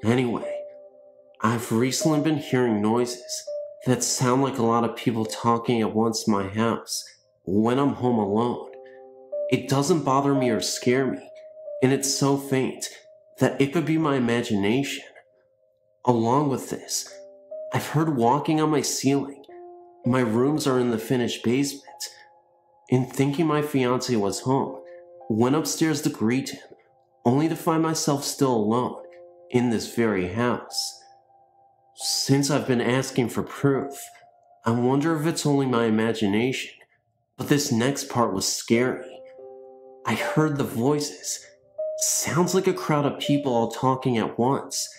Anyway, I've recently been hearing noises that sound like a lot of people talking at once in my house when I'm home alone. It doesn't bother me or scare me, and it's so faint that it could be my imagination. Along with this, I've heard walking on my ceiling. My rooms are in the finished basement. In thinking my fiancé was home, went upstairs to greet him, only to find myself still alone in this very house. Since I've been asking for proof, I wonder if it's only my imagination, but this next part was scary. I heard the voices. Sounds like a crowd of people all talking at once,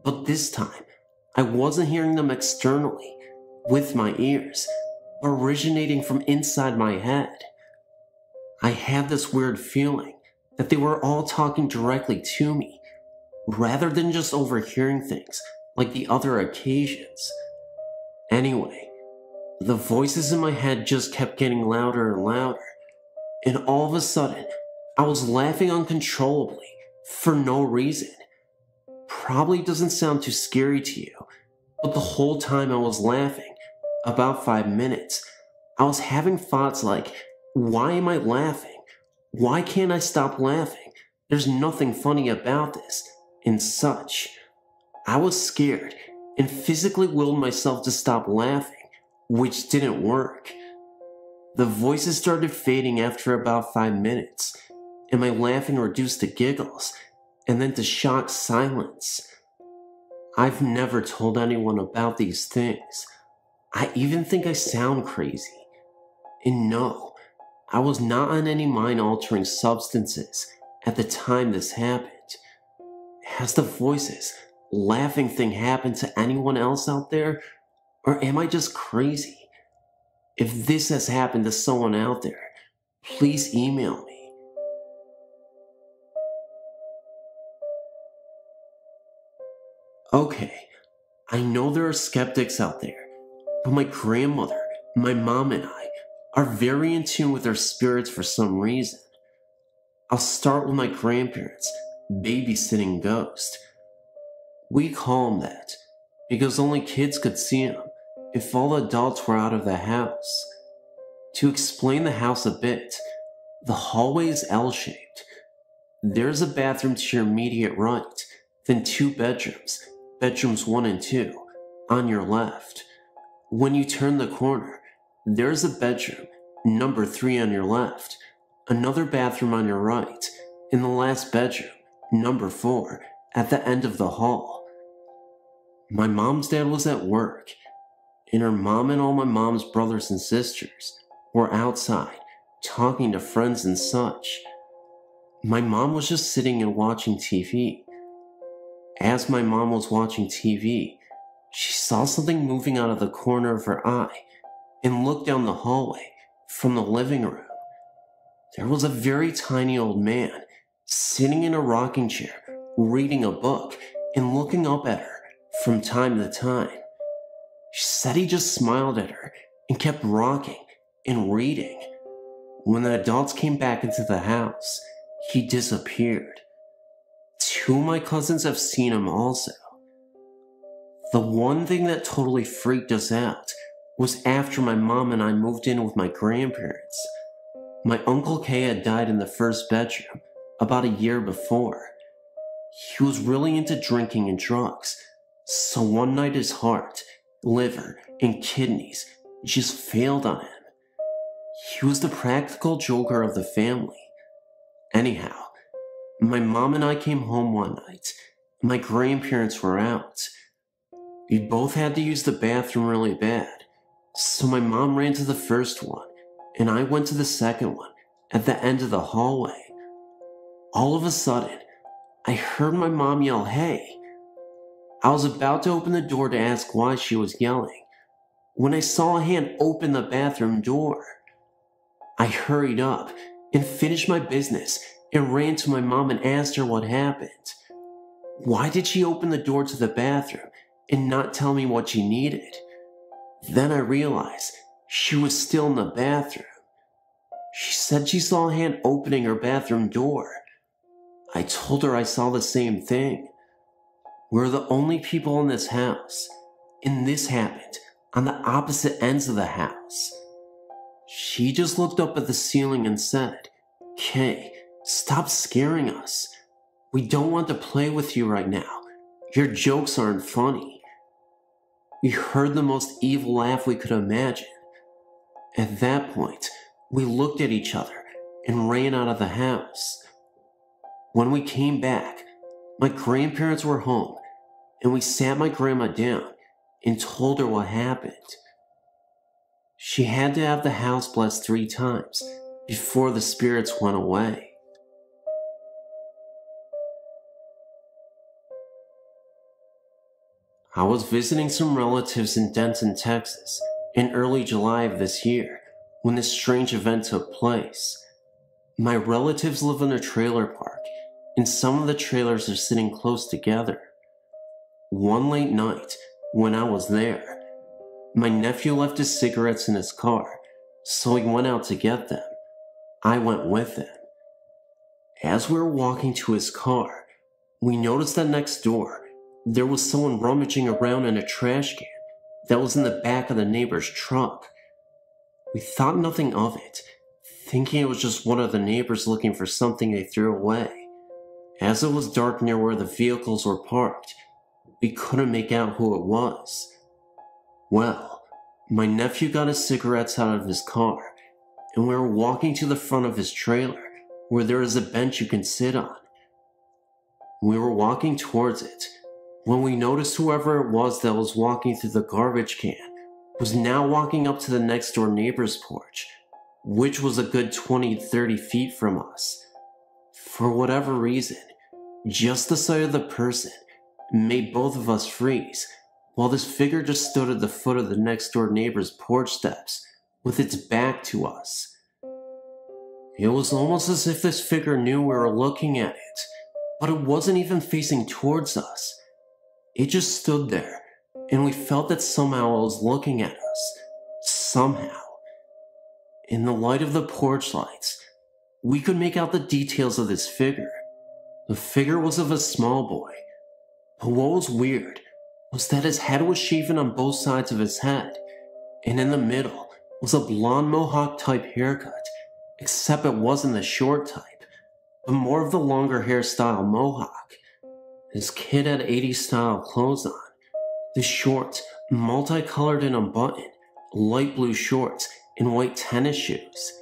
but this time, I wasn't hearing them externally, with my ears, but originating from inside my head. I had this weird feeling that they were all talking directly to me, rather than just overhearing things like the other occasions. Anyway, the voices in my head just kept getting louder and louder, and all of a sudden, I was laughing uncontrollably for no reason. Probably doesn't sound too scary to you, but the whole time I was laughing, about 5 minutes, I was having thoughts like, why am I laughing? Why can't I stop laughing? There's nothing funny about this, and such. I was scared and physically willed myself to stop laughing, which didn't work. The voices started fading after about 5 minutes, and my laughing reduced to giggles, and then to shocked silence. I've never told anyone about these things. I even think I sound crazy. And no, I was not on any mind-altering substances at the time this happened. Has the voices, laughing thing happened to anyone else out there? Or am I just crazy? If this has happened to someone out there, please email me. Okay, I know there are skeptics out there but my grandmother, my mom, and I are very in tune with our spirits for some reason. I'll start with my grandparents' babysitting ghost. We call him that because only kids could see him if all the adults were out of the house. To explain the house a bit, the hallway is L-shaped. There's a bathroom to your immediate right, then 2 bedrooms, bedrooms 1 and 2, on your left. When you turn the corner, there's a bedroom, number 3 on your left, another bathroom on your right, and the last bedroom, number 4, at the end of the hall. My mom's dad was at work, and her mom and all my mom's brothers and sisters were outside, talking to friends and such. My mom was just sitting and watching TV. As my mom was watching TV, she saw something moving out of the corner of her eye and looked down the hallway from the living room. There was a very tiny old man sitting in a rocking chair, reading a book and looking up at her from time to time. She said he just smiled at her and kept rocking and reading. When the adults came back into the house, he disappeared. 2 of my cousins have seen him also. The one thing that totally freaked us out was after my mom and I moved in with my grandparents. My Uncle Kay had died in the first bedroom about a year before. He was really into drinking and drugs, so one night his heart, liver, and kidneys just failed on him. He was the practical joker of the family. Anyhow, my mom and I came home one night. My grandparents were out. We both had to use the bathroom really bad, so my mom ran to the first one, and I went to the second one at the end of the hallway. All of a sudden, I heard my mom yell, "Hey!" I was about to open the door to ask why she was yelling, when I saw a hand open the bathroom door. I hurried up and finished my business and ran to my mom and asked her what happened. Why did she open the door to the bathroom and not tell me what she needed? Then I realized she was still in the bathroom. She said she saw a hand opening her bathroom door. I told her I saw the same thing. We're the only people in this house, and this happened on the opposite ends of the house. She just looked up at the ceiling and said, "Kay, stop scaring us. We don't want to play with you right now. Your jokes aren't funny." We heard the most evil laugh we could imagine. At that point, we looked at each other and ran out of the house. When we came back, my grandparents were home, and we sat my grandma down and told her what happened. She had to have the house blessed 3 times before the spirits went away. I was visiting some relatives in Denton, Texas, in early July of this year when this strange event took place. My relatives live in a trailer park, and some of the trailers are sitting close together. One late night, when I was there, my nephew left his cigarettes in his car, so he went out to get them. I went with him. As we were walking to his car, we noticed that next door, there was someone rummaging around in a trash can that was in the back of the neighbor's truck. We thought nothing of it, thinking it was just one of the neighbors looking for something they threw away. As it was dark near where the vehicles were parked, we couldn't make out who it was. Well, my nephew got his cigarettes out of his car, and we were walking to the front of his trailer, where there is a bench you can sit on. We were walking towards it, when we noticed whoever it was that was walking through the garbage can was now walking up to the next door neighbor's porch, which was a good 20 to 30 feet from us. For whatever reason, just the sight of the person made both of us freeze, while this figure just stood at the foot of the next door neighbor's porch steps with its back to us. It was almost as if this figure knew we were looking at it, but it wasn't even facing towards us. It just stood there, and we felt that somehow it was looking at us. Somehow. In the light of the porch lights, we could make out the details of this figure. The figure was of a small boy, but what was weird was that his head was shaven on both sides of his head, and in the middle was a blonde mohawk type haircut, except it wasn't the short type, but more of the longer hairstyle mohawk. This kid had 80s style clothes on. The shorts, multicolored and unbuttoned, light blue shorts, and white tennis shoes.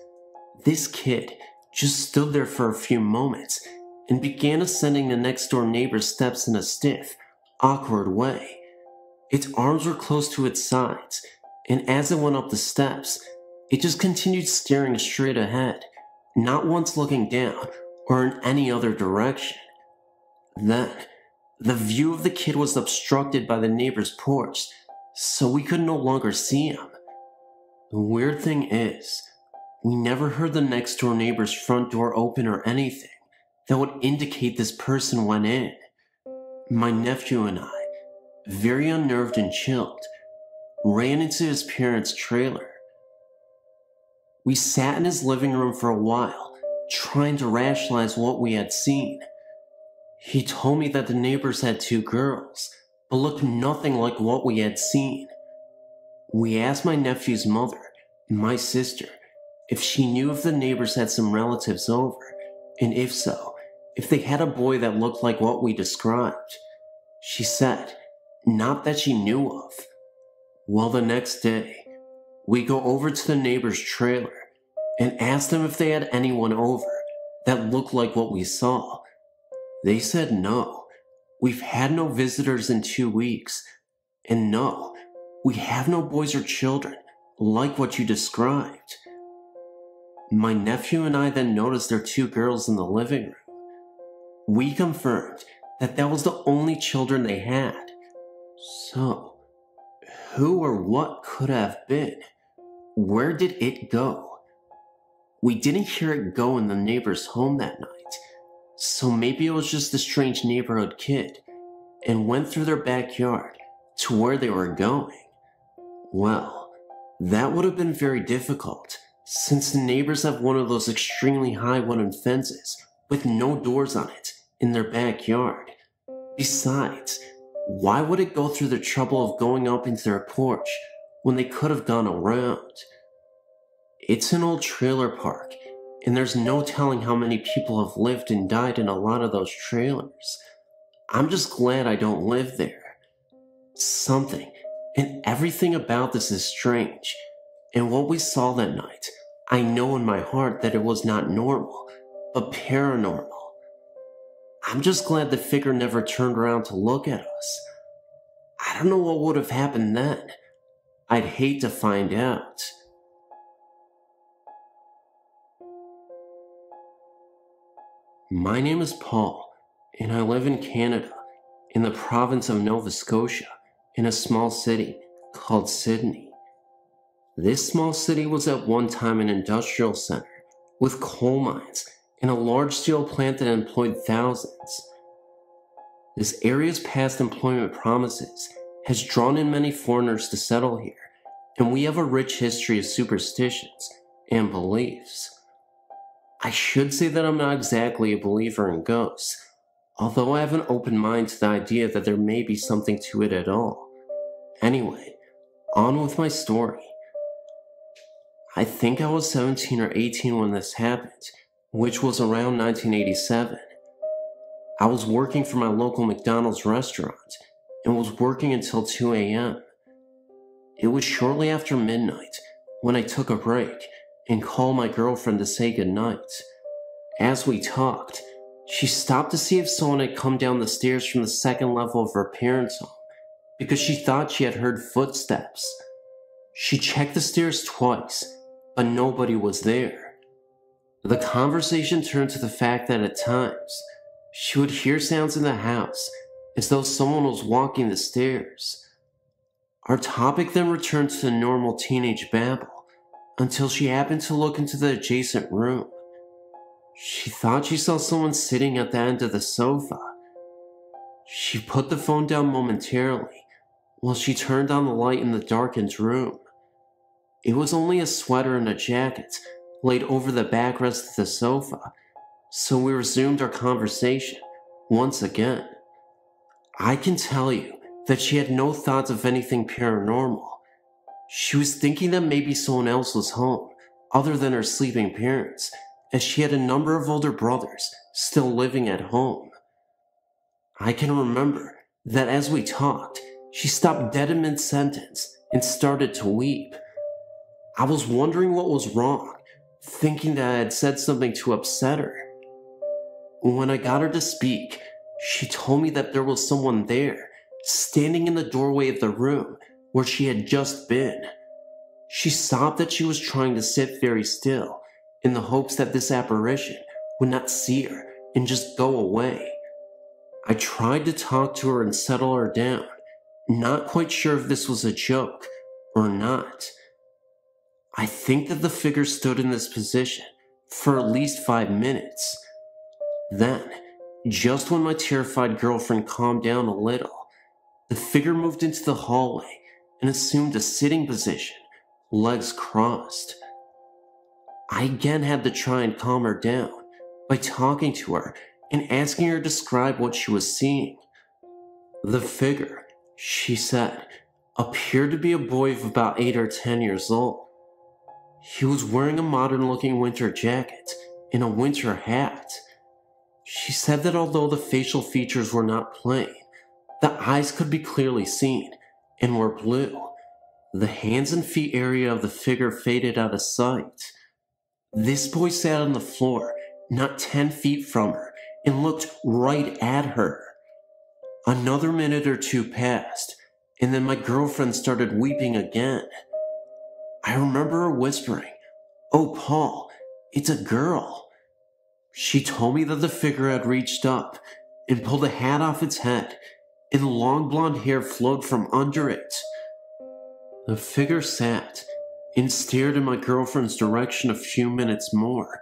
This kid just stood there for a few moments and began ascending the next door neighbor's steps in a stiff, awkward way. Its arms were close to its sides, and as it went up the steps, it just continued staring straight ahead, not once looking down or in any other direction. Then, the view of the kid was obstructed by the neighbor's porch, so we could no longer see him. The weird thing is, we never heard the next door neighbor's front door open or anything that would indicate this person went in. My nephew and I, very unnerved and chilled, ran into his parents' trailer. We sat in his living room for a while, trying to rationalize what we had seen. He told me that the neighbors had 2 girls, but looked nothing like what we had seen. We asked my nephew's mother, my sister, if she knew if the neighbors had some relatives over, and if so, if they had a boy that looked like what we described. She said, not that she knew of. Well, the next day, we go over to the neighbor's trailer and asked them if they had anyone over that looked like what we saw. They said no. We've had no visitors in 2 weeks, and no, we have no boys or children like what you described. My nephew and I then noticed there were 2 girls in the living room. We confirmed that that was the only children they had. So, who or what could have been? Where did it go? We didn't hear it go in the neighbor's home that night, so maybe it was just a strange neighborhood kid and went through their backyard to where they were going. Well, that would have been very difficult, since the neighbors have one of those extremely high wooden fences with no doors on it in their backyard. Besides, why would it go through the trouble of going up into their porch when they could have gone around? It's an old trailer park, and there's no telling how many people have lived and died in a lot of those trailers. I'm just glad I don't live there. Something and everything about this is strange, and what we saw that night, I know in my heart that it was not normal, but paranormal. I'm just glad the figure never turned around to look at us. I don't know what would have happened then. I'd hate to find out. My name is Paul, and I live in Canada, in the province of Nova Scotia, in a small city called Sydney. This small city was at one time an industrial center with coal mines and a large steel plant that employed thousands. This area's past employment promises has drawn in many foreigners to settle here, and we have a rich history of superstitions and beliefs. I should say that I'm not exactly a believer in ghosts, although I have an open mind to the idea that there may be something to it at all. Anyway, on with my story. I think I was 17 or 18 when this happened, which was around 1987. I was working for my local McDonald's restaurant and was working until 2 a.m. It was shortly after midnight when I took a break and called my girlfriend to say goodnight. As we talked, she stopped to see if someone had come down the stairs from the second level of her parents' home because she thought she had heard footsteps. She checked the stairs twice, but nobody was there. The conversation turned to the fact that at times, she would hear sounds in the house as though someone was walking the stairs. Our topic then returned to the normal teenage babble until she happened to look into the adjacent room. She thought she saw someone sitting at the end of the sofa. She put the phone down momentarily, while she turned on the light in the darkened room. It was only a sweater and a jacket laid over the backrest of the sofa, so we resumed our conversation once again. I can tell you that she had no thoughts of anything paranormal. She was thinking that maybe someone else was home, other than her sleeping parents, as she had a number of older brothers still living at home. I can remember that as we talked, she stopped dead in mid-sentence and started to weep. I was wondering what was wrong, thinking that I had said something to upset her. When I got her to speak, she told me that there was someone there, standing in the doorway of the room where she had just been. She sobbed that she was trying to sit very still, in the hopes that this apparition would not see her and just go away. I tried to talk to her and settle her down, not quite sure if this was a joke or not. I think that the figure stood in this position for at least 5 minutes. Then, just when my terrified girlfriend calmed down a little, the figure moved into the hallway and assumed a sitting position, legs crossed. I again had to try and calm her down by talking to her and asking her to describe what she was seeing. The figure, she said, appeared to be a boy of about 8 or 10 years old. He was wearing a modern-looking winter jacket and a winter hat. She said that although the facial features were not plain, the eyes could be clearly seen and were blue. The hands and feet area of the figure faded out of sight. This boy sat on the floor, not 10 feet from her, and looked right at her. Another minute or two passed, and then my girlfriend started weeping again. I remember her whispering, "Oh, Paul, it's a girl." She told me that the figure had reached up and pulled a hat off its head, and long blonde hair flowed from under it. The figure sat and stared in my girlfriend's direction a few minutes more,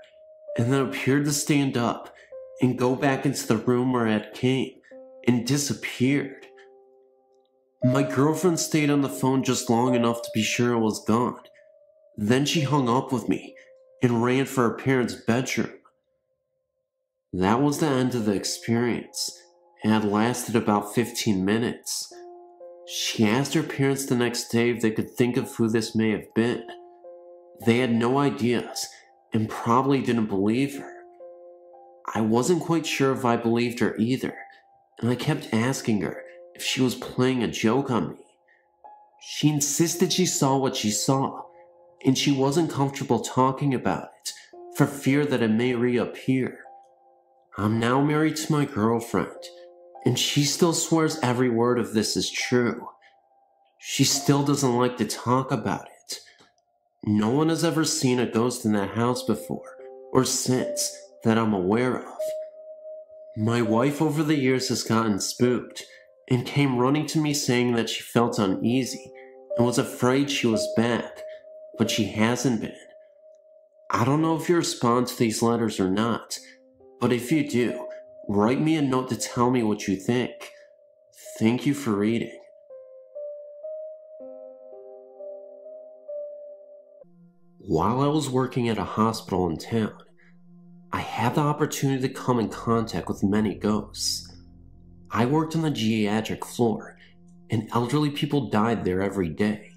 and then appeared to stand up and go back into the room where it came and disappeared. My girlfriend stayed on the phone just long enough to be sure it was gone. Then she hung up with me and ran for her parents' bedroom. That was the end of the experience, and had lasted about 15 minutes. She asked her parents the next day if they could think of who this may have been. They had no ideas and probably didn't believe her. I wasn't quite sure if I believed her either, and I kept asking her if she was playing a joke on me. She insisted she saw what she saw, and she wasn't comfortable talking about it for fear that it may reappear. I'm now married to my girlfriend, and she still swears every word of this is true. She still doesn't like to talk about it. No one has ever seen a ghost in that house before, or since, that I'm aware of. My wife over the years has gotten spooked, and came running to me saying that she felt uneasy, and was afraid she was back, but she hasn't been. I don't know if you respond to these letters or not, but if you do, write me a note to tell me what you think. Thank you for reading. While I was working at a hospital in town, I had the opportunity to come in contact with many ghosts. I worked on the geriatric floor, and elderly people died there every day.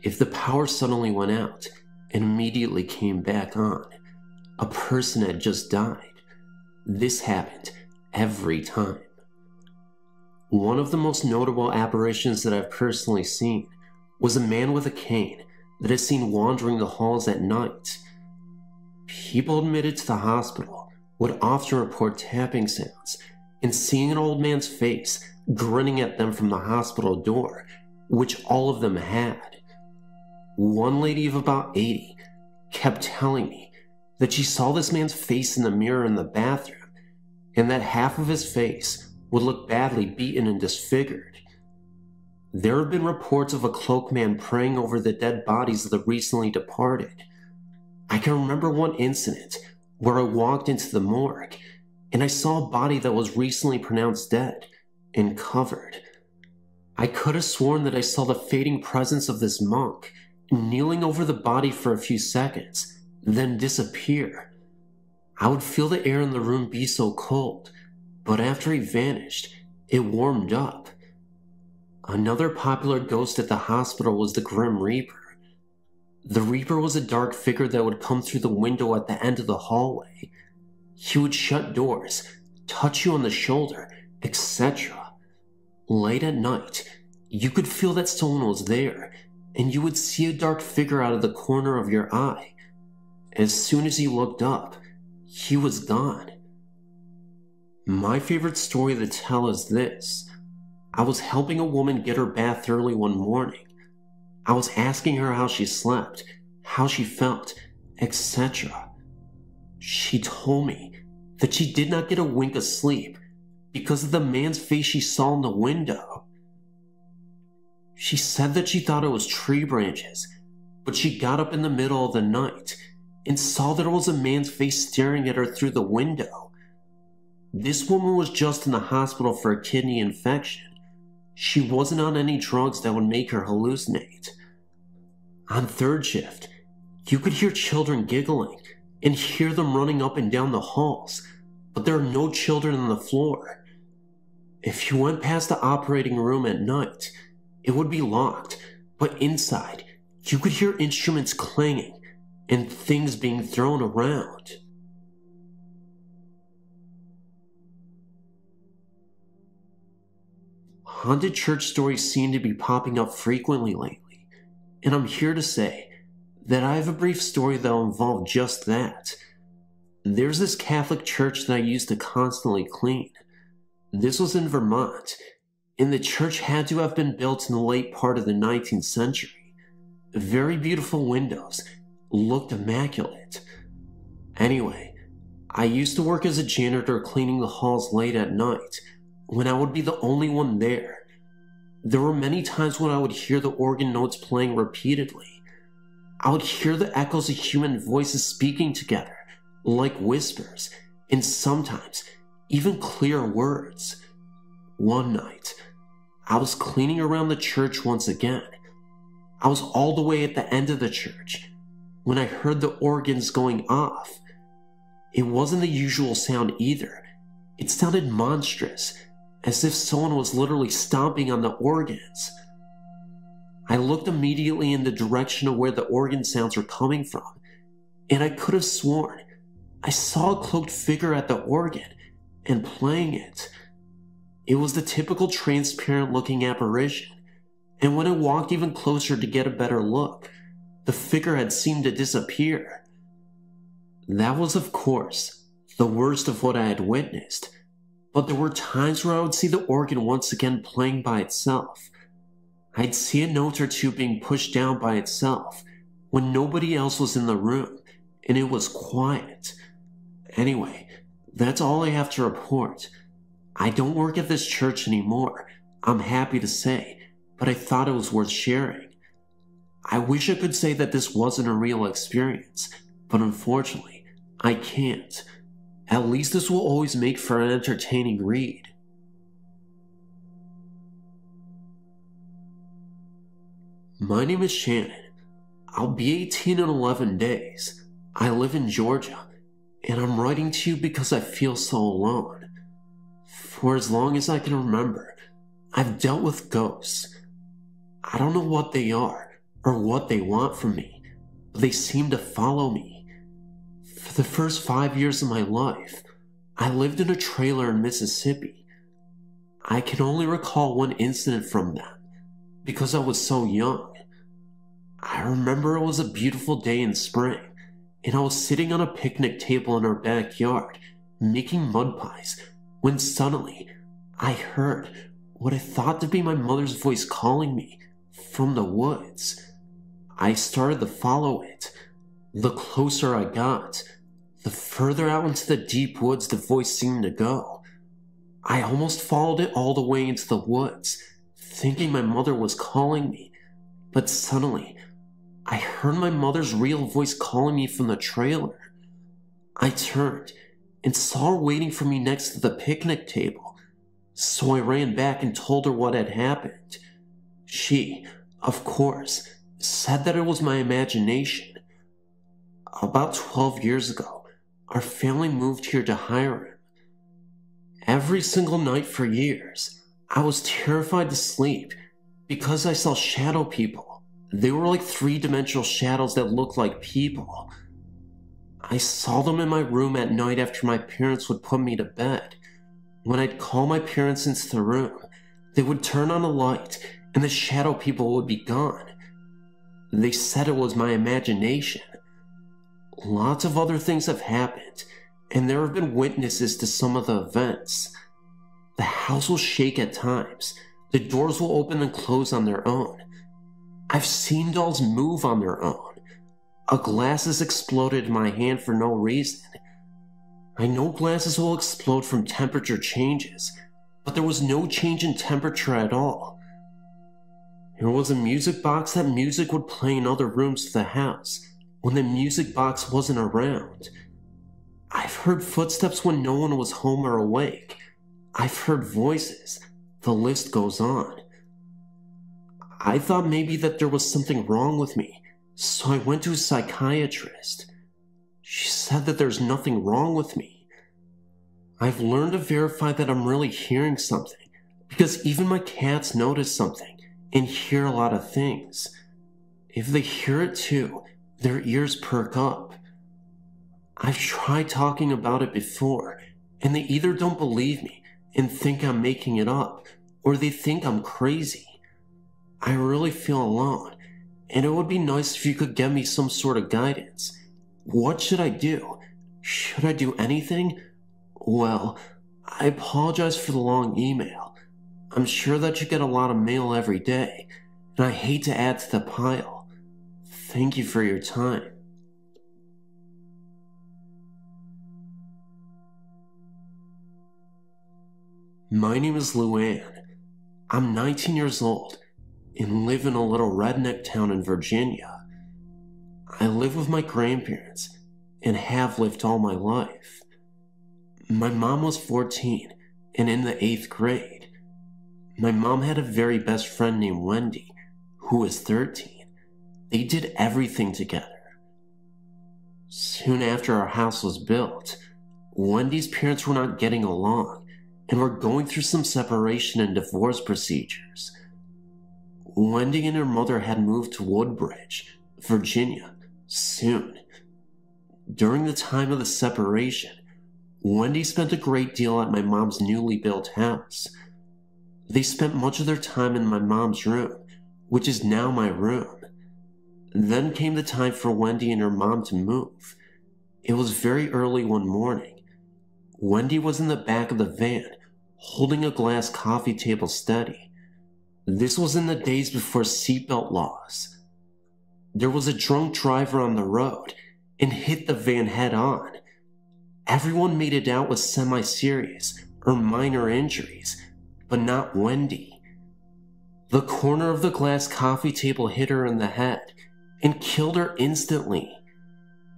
If the power suddenly went out and immediately came back on, a person had just died. This happened every time. One of the most notable apparitions that I've personally seen was a man with a cane that is seen wandering the halls at night. People admitted to the hospital would often report tapping sounds and seeing an old man's face grinning at them from the hospital door, which all of them had. One lady of about 80 kept telling me that she saw this man's face in the mirror in the bathroom, and that half of his face would look badly beaten and disfigured. There have been reports of a cloaked man praying over the dead bodies of the recently departed. I can remember one incident where I walked into the morgue and I saw a body that was recently pronounced dead and covered. I could have sworn that I saw the fading presence of this monk kneeling over the body for a few seconds, then disappear. I would feel the air in the room be so cold, but after he vanished, it warmed up. Another popular ghost at the hospital was the Grim Reaper. The Reaper was a dark figure that would come through the window at the end of the hallway. He would shut doors, touch you on the shoulder, etc. Late at night, you could feel that someone was there, and you would see a dark figure out of the corner of your eye. As soon as you looked up, he was gone. My favorite story to tell is this. I was helping a woman get her bath early one morning. I was asking her how she slept, how she felt, etc. She told me that she did not get a wink of sleep because of the man's face she saw in the window. She said that she thought it was tree branches, but she got up in the middle of the night and saw that it was a man's face staring at her through the window. This woman was just in the hospital for a kidney infection. She wasn't on any drugs that would make her hallucinate. On third shift, you could hear children giggling and hear them running up and down the halls, but there are no children on the floor. If you went past the operating room at night, it would be locked, but inside, you could hear instruments clanging and things being thrown around. Haunted church stories seem to be popping up frequently lately, and I'm here to say that I have a brief story that will involve just that. There's this Catholic church that I used to constantly clean. This was in Vermont, and the church had to have been built in the late part of the 19th century. Very beautiful windows, looked immaculate. Anyway, I used to work as a janitor cleaning the halls late at night, when I would be the only one there. There were many times when I would hear the organ notes playing repeatedly. I would hear the echoes of human voices speaking together, like whispers, and sometimes even clear words. One night, I was cleaning around the church once again. I was all the way at the end of the church when I heard the organs going off. It wasn't the usual sound either. It sounded monstrous, as if someone was literally stomping on the organs. I looked immediately in the direction of where the organ sounds were coming from, and I could have sworn I saw a cloaked figure at the organ and playing it. It was the typical transparent-looking apparition, and when I walked even closer to get a better look, the figure had seemed to disappear. That was, of course, the worst of what I had witnessed, but there were times where I would see the organ once again playing by itself. I'd see a note or two being pushed down by itself when nobody else was in the room, and it was quiet. Anyway, that's all I have to report. I don't work at this church anymore, I'm happy to say, but I thought it was worth sharing. I wish I could say that this wasn't a real experience, but unfortunately, I can't. At least this will always make for an entertaining read. My name is Shannon. I'll be 18 in 11 days. I live in Georgia, and I'm writing to you because I feel so alone. For as long as I can remember, I've dealt with ghosts. I don't know what they are or what they want from me, but they seem to follow me. For the first 5 years of my life, I lived in a trailer in Mississippi. I can only recall one incident from them because I was so young. I remember it was a beautiful day in spring, and I was sitting on a picnic table in our backyard, making mud pies, when suddenly I heard what I thought to be my mother's voice calling me from the woods. I started to follow it. The closer I got, the further out into the deep woods the voice seemed to go. I almost followed it all the way into the woods, thinking my mother was calling me, but suddenly, I heard my mother's real voice calling me from the trailer. I turned and saw her waiting for me next to the picnic table, so I ran back and told her what had happened. She, of course, said that it was my imagination. About 12 years ago, our family moved here to Hiram. Every single night for years, I was terrified to sleep because I saw shadow people. They were like three-dimensional shadows that looked like people. I saw them in my room at night after my parents would put me to bed. When I'd call my parents into the room, they would turn on a light and the shadow people would be gone. They said it was my imagination. Lots of other things have happened, and there have been witnesses to some of the events. The house will shake at times. The doors will open and close on their own. I've seen dolls move on their own. A glass has exploded in my hand for no reason. I know glasses will explode from temperature changes, but there was no change in temperature at all. There was a music box that music would play in other rooms of the house when the music box wasn't around. I've heard footsteps when no one was home or awake. I've heard voices. The list goes on. I thought maybe that there was something wrong with me, so I went to a psychiatrist. She said that there's nothing wrong with me. I've learned to verify that I'm really hearing something, because even my cats notice something and hear a lot of things. If they hear it too, their ears perk up. I've tried talking about it before, and they either don't believe me and think I'm making it up, or they think I'm crazy. I really feel alone, and it would be nice if you could give me some sort of guidance. What should I do? Should I do anything? Well, I apologize for the long email. I'm sure that you get a lot of mail every day, and I hate to add to the pile. Thank you for your time. My name is Luann. I'm 19 years old and live in a little redneck town in Virginia. I live with my grandparents and have lived all my life. My mom was 14 and in the 8th grade. My mom had a very best friend named Wendy, who was 13. They did everything together. Soon after our house was built, Wendy's parents were not getting along and were going through some separation and divorce procedures. Wendy and her mother had moved to Woodbridge, Virginia, soon. During the time of the separation, Wendy spent a great deal at my mom's newly built house. They spent much of their time in my mom's room, which is now my room. Then came the time for Wendy and her mom to move. It was very early one morning. Wendy was in the back of the van, holding a glass coffee table steady. This was in the days before seatbelt laws. There was a drunk driver on the road and hit the van head on. Everyone made it out with semi-serious or minor injuries, but not Wendy. The corner of the glass coffee table hit her in the head and killed her instantly.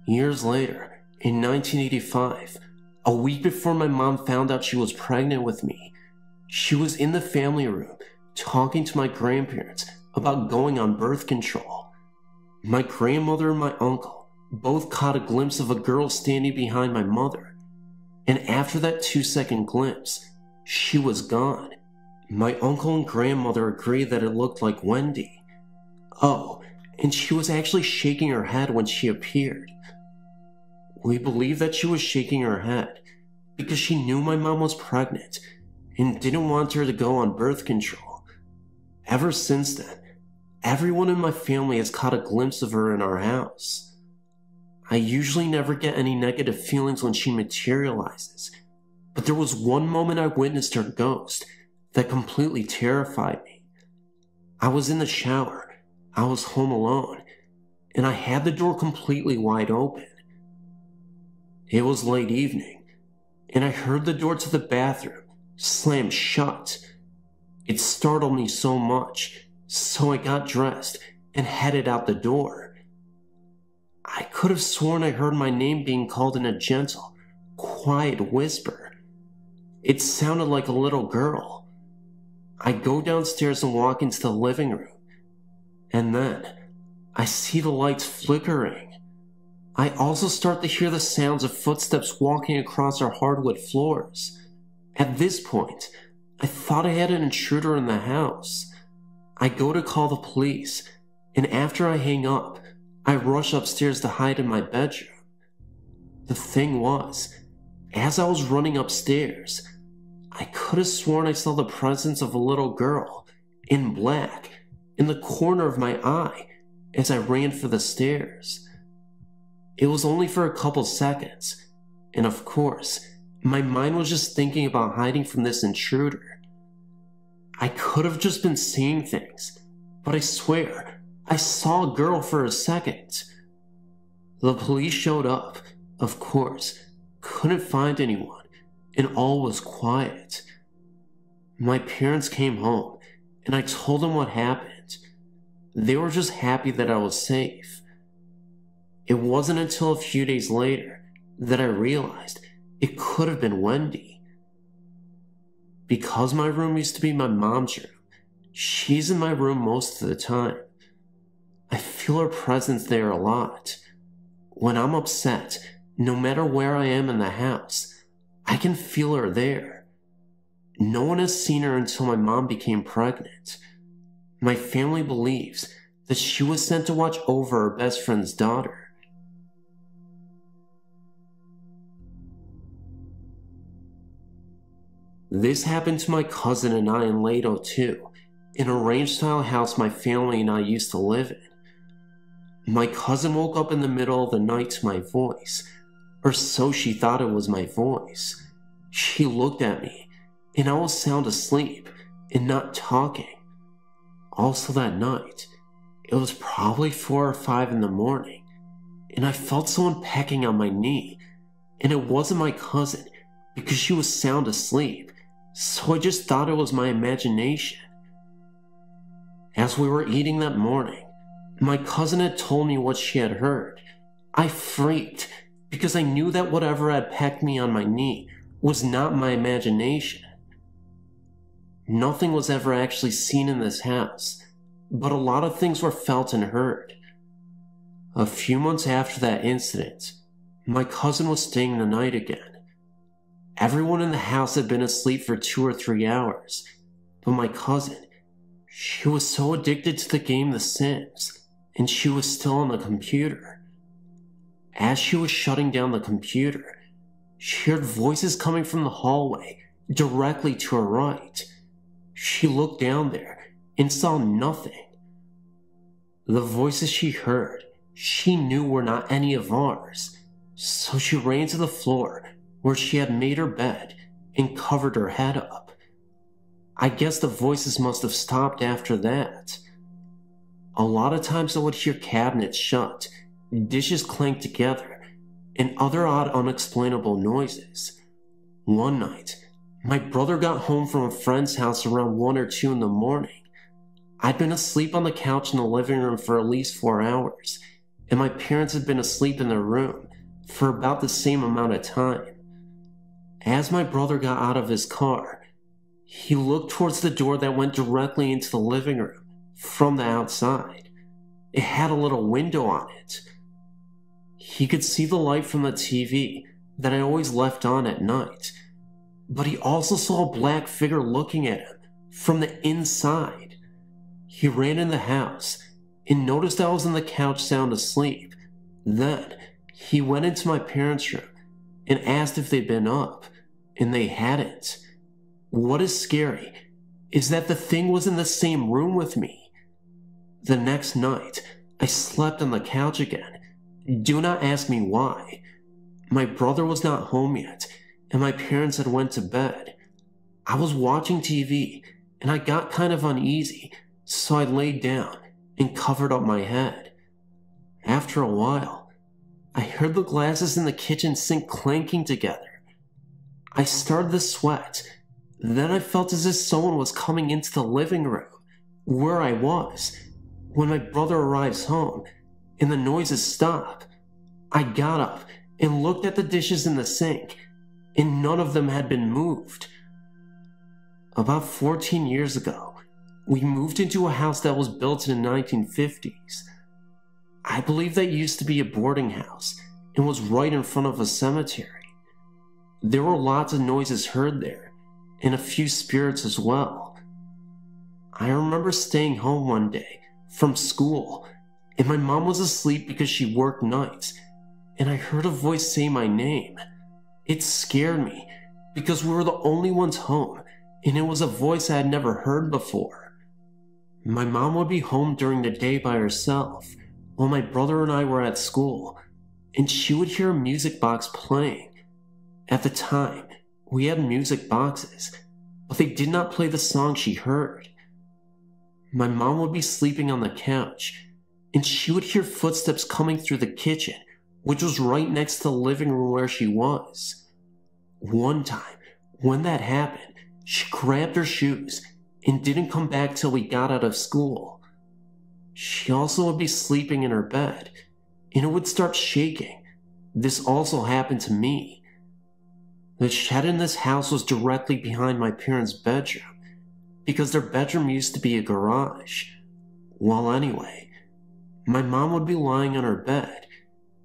Years later, in 1985, a week before my mom found out she was pregnant with me, she was in the family room talking to my grandparents about going on birth control. My grandmother and my uncle both caught a glimpse of a girl standing behind my mother, and after that 2-second glimpse, she was gone. My uncle and grandmother agreed that it looked like Wendy. Oh, and she was actually shaking her head when she appeared. We believe that she was shaking her head because she knew my mom was pregnant and didn't want her to go on birth control. Ever since then, everyone in my family has caught a glimpse of her in our house. I usually never get any negative feelings when she materializes, but there was one moment I witnessed her ghost that completely terrified me. I was in the shower, I was home alone, and I had the door completely wide open. It was late evening, and I heard the door to the bathroom slam shut. It startled me so much, so I got dressed and headed out the door. I could have sworn I heard my name being called in a gentle, quiet whisper. It sounded like a little girl. I go downstairs and walk into the living room, and then I see the lights flickering. I also start to hear the sounds of footsteps walking across our hardwood floors. At this point, I thought I had an intruder in the house. I go to call the police, and after I hang up, I rush upstairs to hide in my bedroom. The thing was, as I was running upstairs, I could have sworn I saw the presence of a little girl in black in the corner of my eye as I ran for the stairs. It was only for a couple seconds, and of course, my mind was just thinking about hiding from this intruder. I could have just been seeing things, but I swear, I saw a girl for a second. The police showed up, of course, couldn't find anyone, and all was quiet. My parents came home, and I told them what happened. They were just happy that I was safe. It wasn't until a few days later that I realized it could have been Wendy. Because my room used to be my mom's room, she's in my room most of the time. I feel her presence there a lot. When I'm upset, no matter where I am in the house, I can feel her there. No one has seen her until my mom became pregnant. My family believes that she was sent to watch over her best friend's daughter. This happened to my cousin and I in Lato too, in a ranch-style house my family and I used to live in. My cousin woke up in the middle of the night to my voice, or so she thought it was my voice. She looked at me, and I was sound asleep and not talking. Also that night, it was probably 4 or 5 in the morning, and I felt someone pecking on my knee, and it wasn't my cousin because she was sound asleep, so I just thought it was my imagination. As we were eating that morning, my cousin had told me what she had heard. I freaked because I knew that whatever had pecked me on my knee was not my imagination. Nothing was ever actually seen in this house, but a lot of things were felt and heard. A few months after that incident, my cousin was staying the night again. Everyone in the house had been asleep for 2 or 3 hours, but my cousin, she was so addicted to the game The Sims, and she was still on the computer. As she was shutting down the computer, she heard voices coming from the hallway directly to her right. She looked down there and saw nothing. The voices she heard, she knew were not any of ours, so she ran to the floor where she had made her bed and covered her head up. I guess the voices must have stopped after that. A lot of times I would hear cabinets shut, dishes clank together, and other odd unexplainable noises. One night, my brother got home from a friend's house around 1 or 2 in the morning. I'd been asleep on the couch in the living room for at least 4 hours, and my parents had been asleep in their room for about the same amount of time. As my brother got out of his car, he looked towards the door that went directly into the living room from the outside. It had a little window on it. He could see the light from the TV that I always left on at night, but he also saw a black figure looking at him from the inside. He ran in the house and noticed I was on the couch sound asleep. Then he went into my parents' room and asked if they'd been up, and they hadn't. What is scary is that the thing was in the same room with me. The next night, I slept on the couch again. Do not ask me why. My brother was not home yet, and my parents had went to bed. I was watching TV, and I got kind of uneasy, so I laid down and covered up my head. After a while, I heard the glasses in the kitchen sink clanking together. I started to sweat. Then I felt as if someone was coming into the living room, where I was, when my brother arrives home, and the noises stop. I got up and looked at the dishes in the sink, and none of them had been moved. About 14 years ago, we moved into a house that was built in the 1950s. I believe that used to be a boarding house and was right in front of a cemetery. There were lots of noises heard there, and a few spirits as well. I remember staying home one day from school, and my mom was asleep because she worked nights, and I heard a voice say my name. It scared me because we were the only ones home, and it was a voice I had never heard before. My mom would be home during the day by herself, while my brother and I were at school, and she would hear a music box playing. At the time, we had music boxes, but they did not play the song she heard. My mom would be sleeping on the couch, and she would hear footsteps coming through the kitchen, which was right next to the living room where she was. One time, when that happened, she grabbed her shoes and didn't come back till we got out of school. She also would be sleeping in her bed, and it would start shaking. This also happened to me. The shed in this house was directly behind my parents' bedroom, because their bedroom used to be a garage. Well, anyway, my mom would be lying on her bed,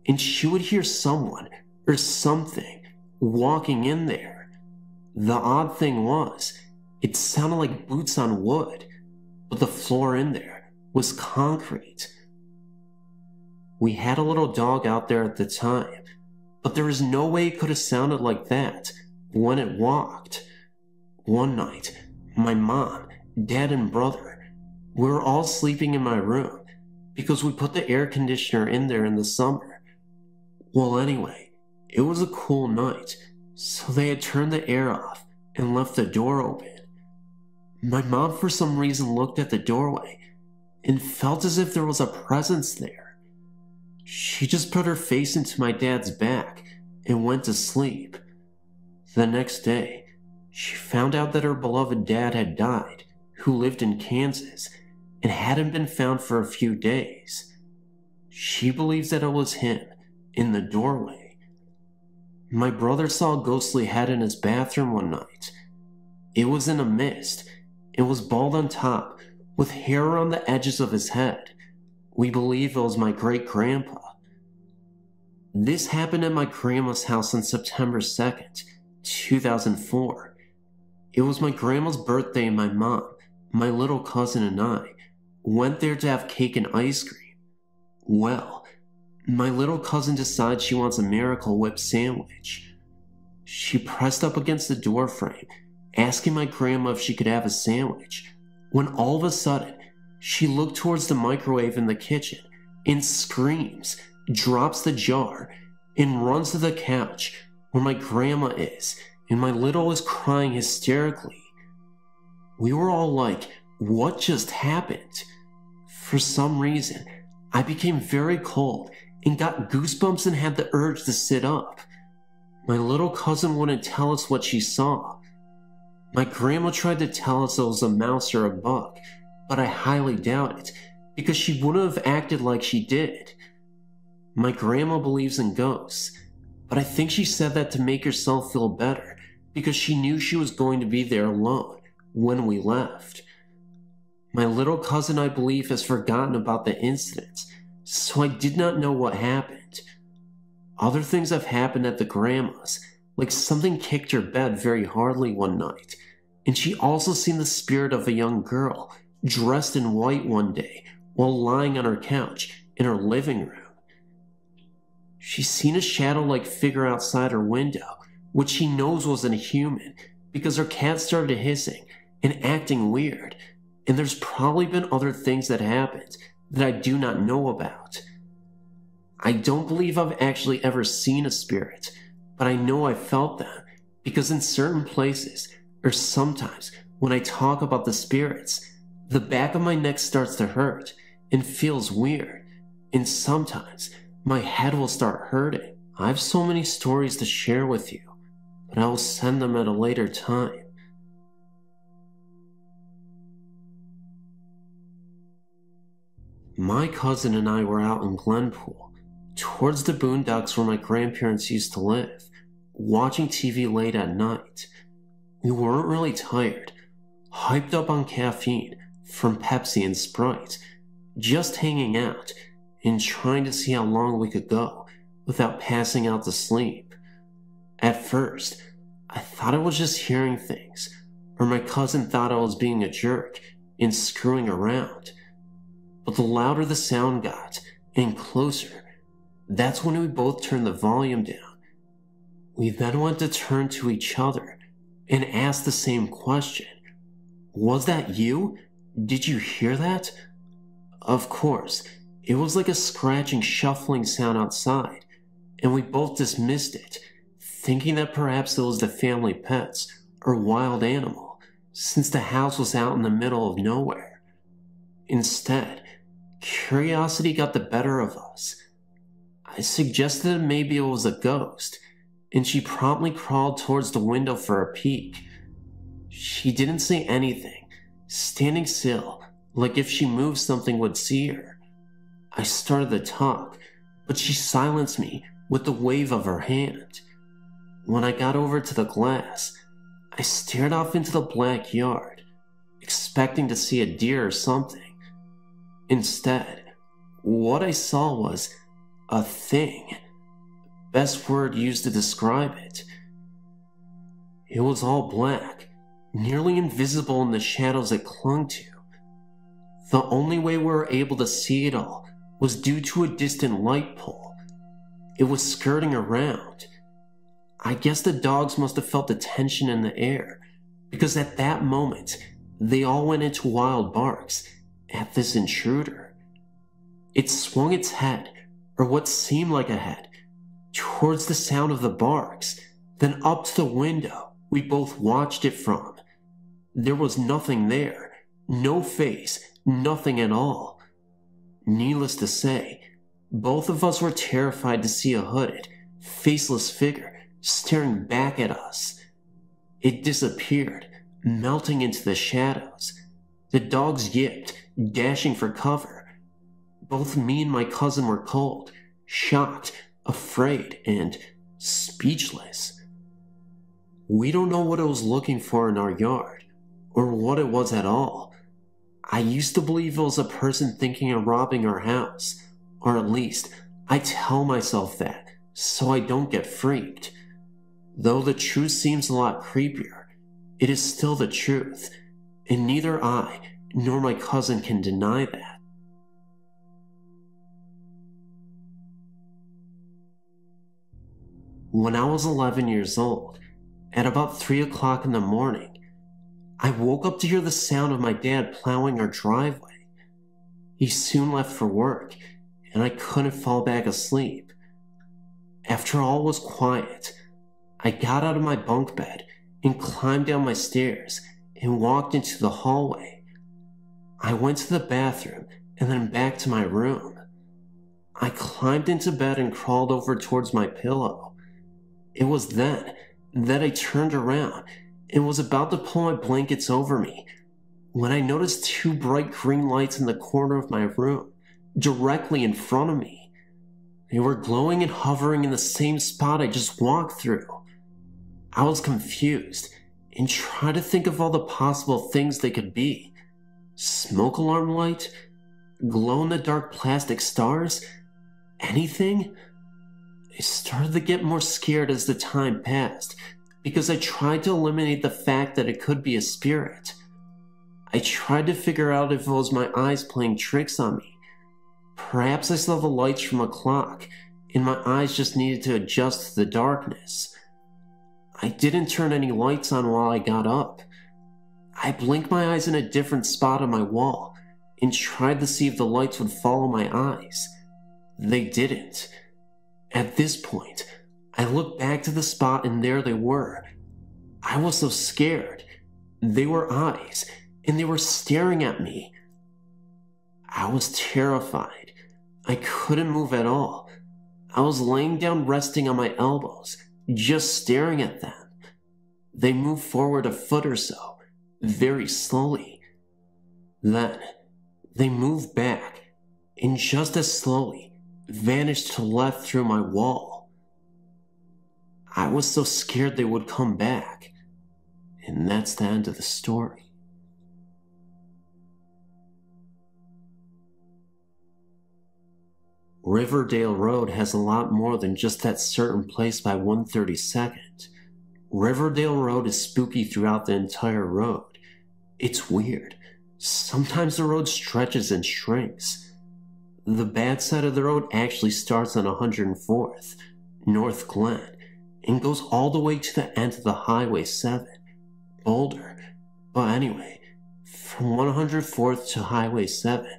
and she would hear someone or something walking in there. The odd thing was, it sounded like boots on wood, but the floor in there was concrete. We had a little dog out there at the time, but there is no way it could have sounded like that when it walked. One night, my mom, dad, and brother, we were all sleeping in my room because we put the air conditioner in there in the summer. Well, anyway, it was a cool night, so they had turned the air off and left the door open. My mom, for some reason, looked at the doorway and felt as if there was a presence there. She just put her face into my dad's back and went to sleep. The next day, she found out that her beloved dad had died, who lived in Kansas, and hadn't been found for a few days. She believes that it was him in the doorway. My brother saw a ghostly head in his bathroom one night. It was in a mist and was bald on top with hair around the edges of his head. We believe it was my great-grandpa. This happened at my grandma's house on September 2nd, 2004. It was my grandma's birthday and my mom, my little cousin, and I went there to have cake and ice cream. Well, my little cousin decides she wants a Miracle Whip sandwich. She pressed up against the door frame, asking my grandma if she could have a sandwich, when all of a sudden, she looked towards the microwave in the kitchen and screams, drops the jar, and runs to the couch where my grandma is, and my little is crying hysterically. We were all like, what just happened? For some reason, I became very cold and got goosebumps and had the urge to sit up. My little cousin wouldn't tell us what she saw. My grandma tried to tell us it was a mouse or a bug, but I highly doubt it, because she wouldn't have acted like she did. My grandma believes in ghosts, but I think she said that to make herself feel better, because she knew she was going to be there alone when we left. My little cousin, I believe, has forgotten about the incident, so I did not know what happened. Other things have happened at the grandma's, like something kicked her bed very hardly one night, and she also seen the spirit of a young girl dressed in white one day while lying on her couch in her living room. She's seen a shadow-like figure outside her window, which she knows wasn't a human because her cat started hissing and acting weird, and there's probably been other things that happened that I do not know about. I don't believe I've actually ever seen a spirit, but I know I felt them because in certain places, or sometimes when I talk about the spirits, the back of my neck starts to hurt and feels weird, and sometimes my head will start hurting. I have so many stories to share with you, but I will send them at a later time. My cousin and I were out in Glenpool, towards the boondocks where my grandparents used to live, watching TV late at night. We weren't really tired, hyped up on caffeine from Pepsi and Sprite, just hanging out and trying to see how long we could go without passing out to sleep. At first, I thought I was just hearing things, or my cousin thought I was being a jerk and screwing around. But the louder the sound got, and closer, that's when we both turned the volume down. We then went to turn to each other and ask the same question. Was that you? Did you hear that? Of course, it was like a scratching, shuffling sound outside, and we both dismissed it, thinking that perhaps it was the family pets or wild animal, since the house was out in the middle of nowhere. Instead, curiosity got the better of us. I suggested that maybe it was a ghost, and she promptly crawled towards the window for a peek. She didn't say anything, standing still, like if she moved something would see her. I started to talk, but she silenced me with a wave of her hand. When I got over to the glass, I stared off into the black yard, expecting to see a deer or something. Instead, what I saw was a thing. Best word used to describe it. It was all black, nearly invisible in the shadows it clung to. The only way we were able to see it all was due to a distant light pole. It was skirting around. I guess the dogs must have felt the tension in the air, because at that moment, they all went into wild barks at this intruder. It swung its head, or what seemed like a head, towards the sound of the barks, then up to the window we both watched it from. There was nothing there, no face, nothing at all. Needless to say, both of us were terrified to see a hooded, faceless figure staring back at us. It disappeared, melting into the shadows. The dogs yipped, dashing for cover. Both me and my cousin were cold, shocked, afraid, and speechless. We don't know what it was looking for in our yard, or what it was at all. I used to believe it was a person thinking of robbing our house, or at least I tell myself that so I don't get freaked. Though the truth seems a lot creepier, it is still the truth, and neither I nor my cousin can deny that. When I was 11 years old, at about 3 o'clock in the morning, I woke up to hear the sound of my dad plowing our driveway. He soon left for work, and I couldn't fall back asleep. After all was quiet, I got out of my bunk bed and climbed down my stairs and walked into the hallway. I went to the bathroom and then back to my room. I climbed into bed and crawled over towards my pillow. It was then that I turned around and was about to pull my blankets over me when I noticed two bright green lights in the corner of my room, directly in front of me. They were glowing and hovering in the same spot I just walked through. I was confused and tried to think of all the possible things they could be. Smoke alarm light? Glow-in-the-dark plastic stars? Anything? I started to get more scared as the time passed, because I tried to eliminate the fact that it could be a spirit. I tried to figure out if it was my eyes playing tricks on me. Perhaps I saw the lights from a clock, and my eyes just needed to adjust to the darkness. I didn't turn any lights on while I got up. I blinked my eyes in a different spot on my wall, and tried to see if the lights would follow my eyes. They didn't. At this point, I looked back to the spot and there they were. I was so scared. They were eyes, and they were staring at me. I was terrified. I couldn't move at all. I was laying down resting on my elbows, just staring at them. They moved forward a foot or so, very slowly. Then, they moved back, and just as slowly, vanished to the left through my wall. I was so scared they would come back, and that's the end of the story. Riverdale Road has a lot more than just that certain place by 132nd. Riverdale Road is spooky throughout the entire road. It's weird. Sometimes the road stretches and shrinks. The bad side of the road actually starts on 104th, North Glen, and goes all the way to the end of the Highway 7, Boulder. But anyway, from 104th to Highway 7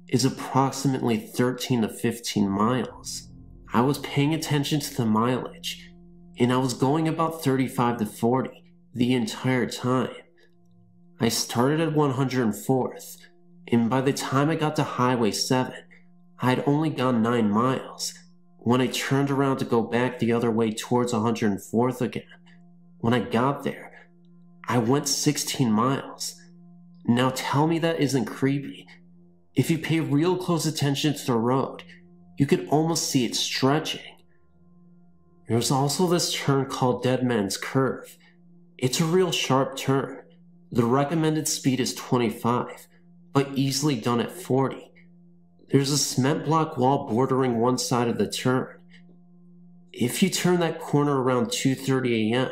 is approximately 13 to 15 miles. I was paying attention to the mileage, and I was going about 35 to 40 the entire time. I started at 104th, and by the time I got to Highway 7, I had only gone 9 miles when I turned around to go back the other way towards 104th again. When I got there, I went 16 miles. Now tell me that isn't creepy. If you pay real close attention to the road, you could almost see it stretching. There's also this turn called Dead Man's Curve. It's a real sharp turn. The recommended speed is 25, but easily done at 40. There's a cement block wall bordering one side of the turn. If you turn that corner around 2:30 a.m.,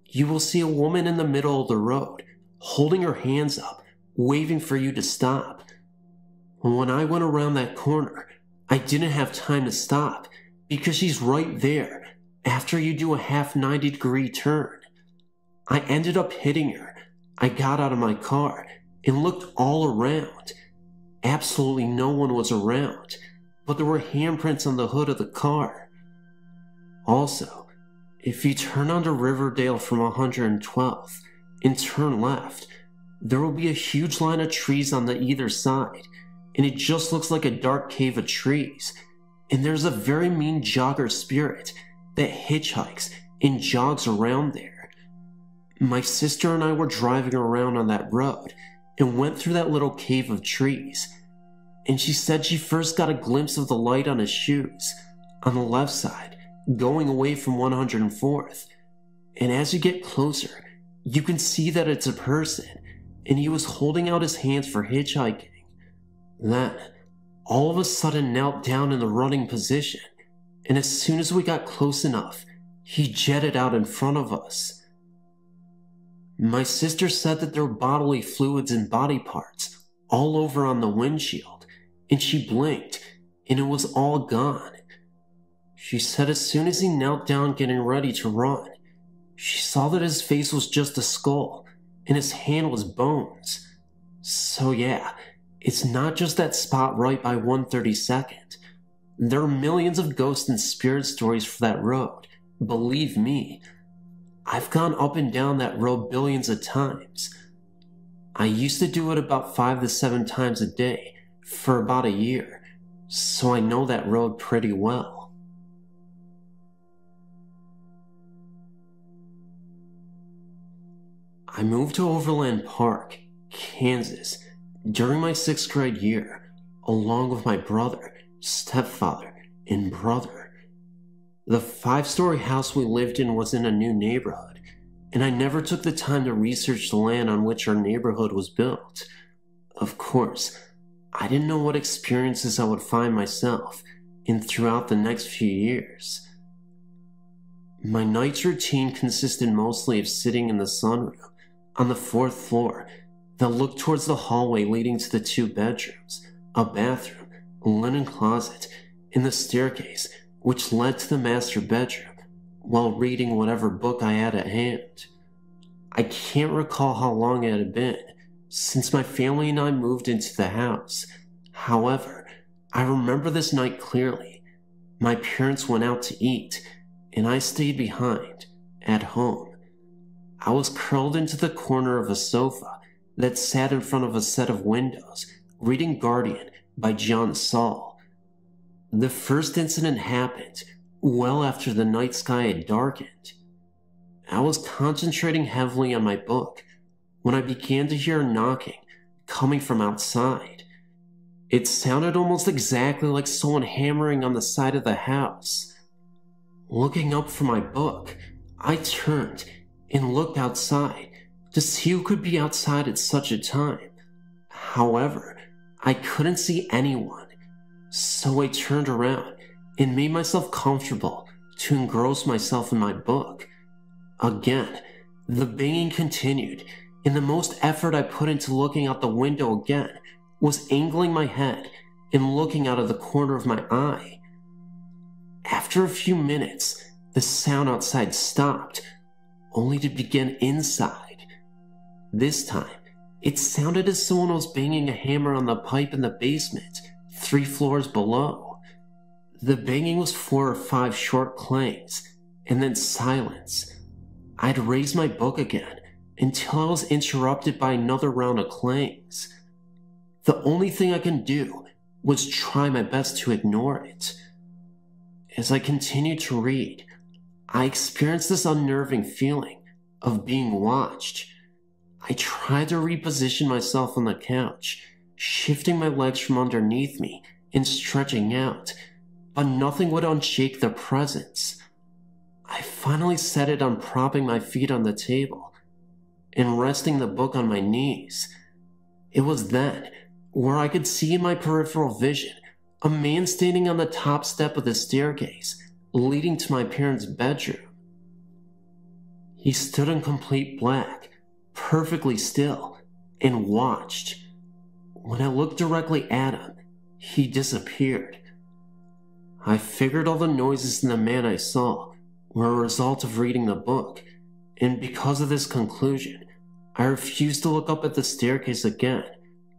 you will see a woman in the middle of the road, holding her hands up, waving for you to stop. When I went around that corner, I didn't have time to stop because she's right there after you do a half 90-degree turn. I ended up hitting her. I got out of my car and looked all around. Absolutely no one was around, but there were handprints on the hood of the car. Also, if you turn onto Riverdale from 112th and turn left, there will be a huge line of trees on the either side, and it just looks like a dark cave of trees. And there's a very mean jogger spirit that hitchhikes and jogs around there. My sister and I were driving around on that road and went through that little cave of trees, and she said she first got a glimpse of the light on his shoes on the left side going away from 104th, and as you get closer you can see that it's a person, and he was holding out his hands for hitchhiking. Then all of a sudden knelt down in the running position, and as soon as we got close enough, he jetted out in front of us. My sister said that there were bodily fluids and body parts all over on the windshield, and she blinked, and it was all gone. She said as soon as he knelt down getting ready to run, she saw that his face was just a skull, and his hand was bones. So yeah, it's not just that spot right by 132nd. There are millions of ghost and spirit stories for that road, believe me. I've gone up and down that road billions of times. I used to do it about 5 to 7 times a day for about a year, so I know that road pretty well. I moved to Overland Park, Kansas, during my 6th grade year, along with my brother, stepfather, and brother. The 5-story house we lived in was in a new neighborhood, and I never took the time to research the land on which our neighborhood was built. Of course, I didn't know what experiences I would find myself in throughout the next few years. My night's routine consisted mostly of sitting in the sunroom on the 4th floor that looked towards the hallway leading to the 2 bedrooms, a bathroom, a linen closet, and the staircase which led to the master bedroom, while reading whatever book I had at hand. I can't recall how long it had been since my family and I moved into the house. However, I remember this night clearly. My parents went out to eat, and I stayed behind, at home. I was curled into the corner of a sofa that sat in front of a set of windows, reading Guardian by John Saul. The first incident happened well after the night sky had darkened. I was concentrating heavily on my book when I began to hear knocking coming from outside. It sounded almost exactly like someone hammering on the side of the house. Looking up from my book, I turned and looked outside to see who could be outside at such a time. However, I couldn't see anyone. So I turned around and made myself comfortable to engross myself in my book. Again, the banging continued, and the most effort I put into looking out the window again was angling my head and looking out of the corner of my eye. After a few minutes, the sound outside stopped, only to begin inside. This time, it sounded as someone was banging a hammer on the pipe in the basement, 3 floors below. The banging was 4 or 5 short clangs, and then silence. I'd raised my book again until I was interrupted by another round of clangs. The only thing I could do was try my best to ignore it. As I continued to read, I experienced this unnerving feeling of being watched. I tried to reposition myself on the couch, shifting my legs from underneath me and stretching out, but nothing would unshake the presence. I finally settled on propping my feet on the table and resting the book on my knees. It was then where I could see in my peripheral vision a man standing on the top step of the staircase leading to my parents' bedroom. He stood in complete black, perfectly still, and watched. When I looked directly at him, he disappeared. I figured all the noises in the man I saw were a result of reading the book, and because of this conclusion, I refused to look up at the staircase again,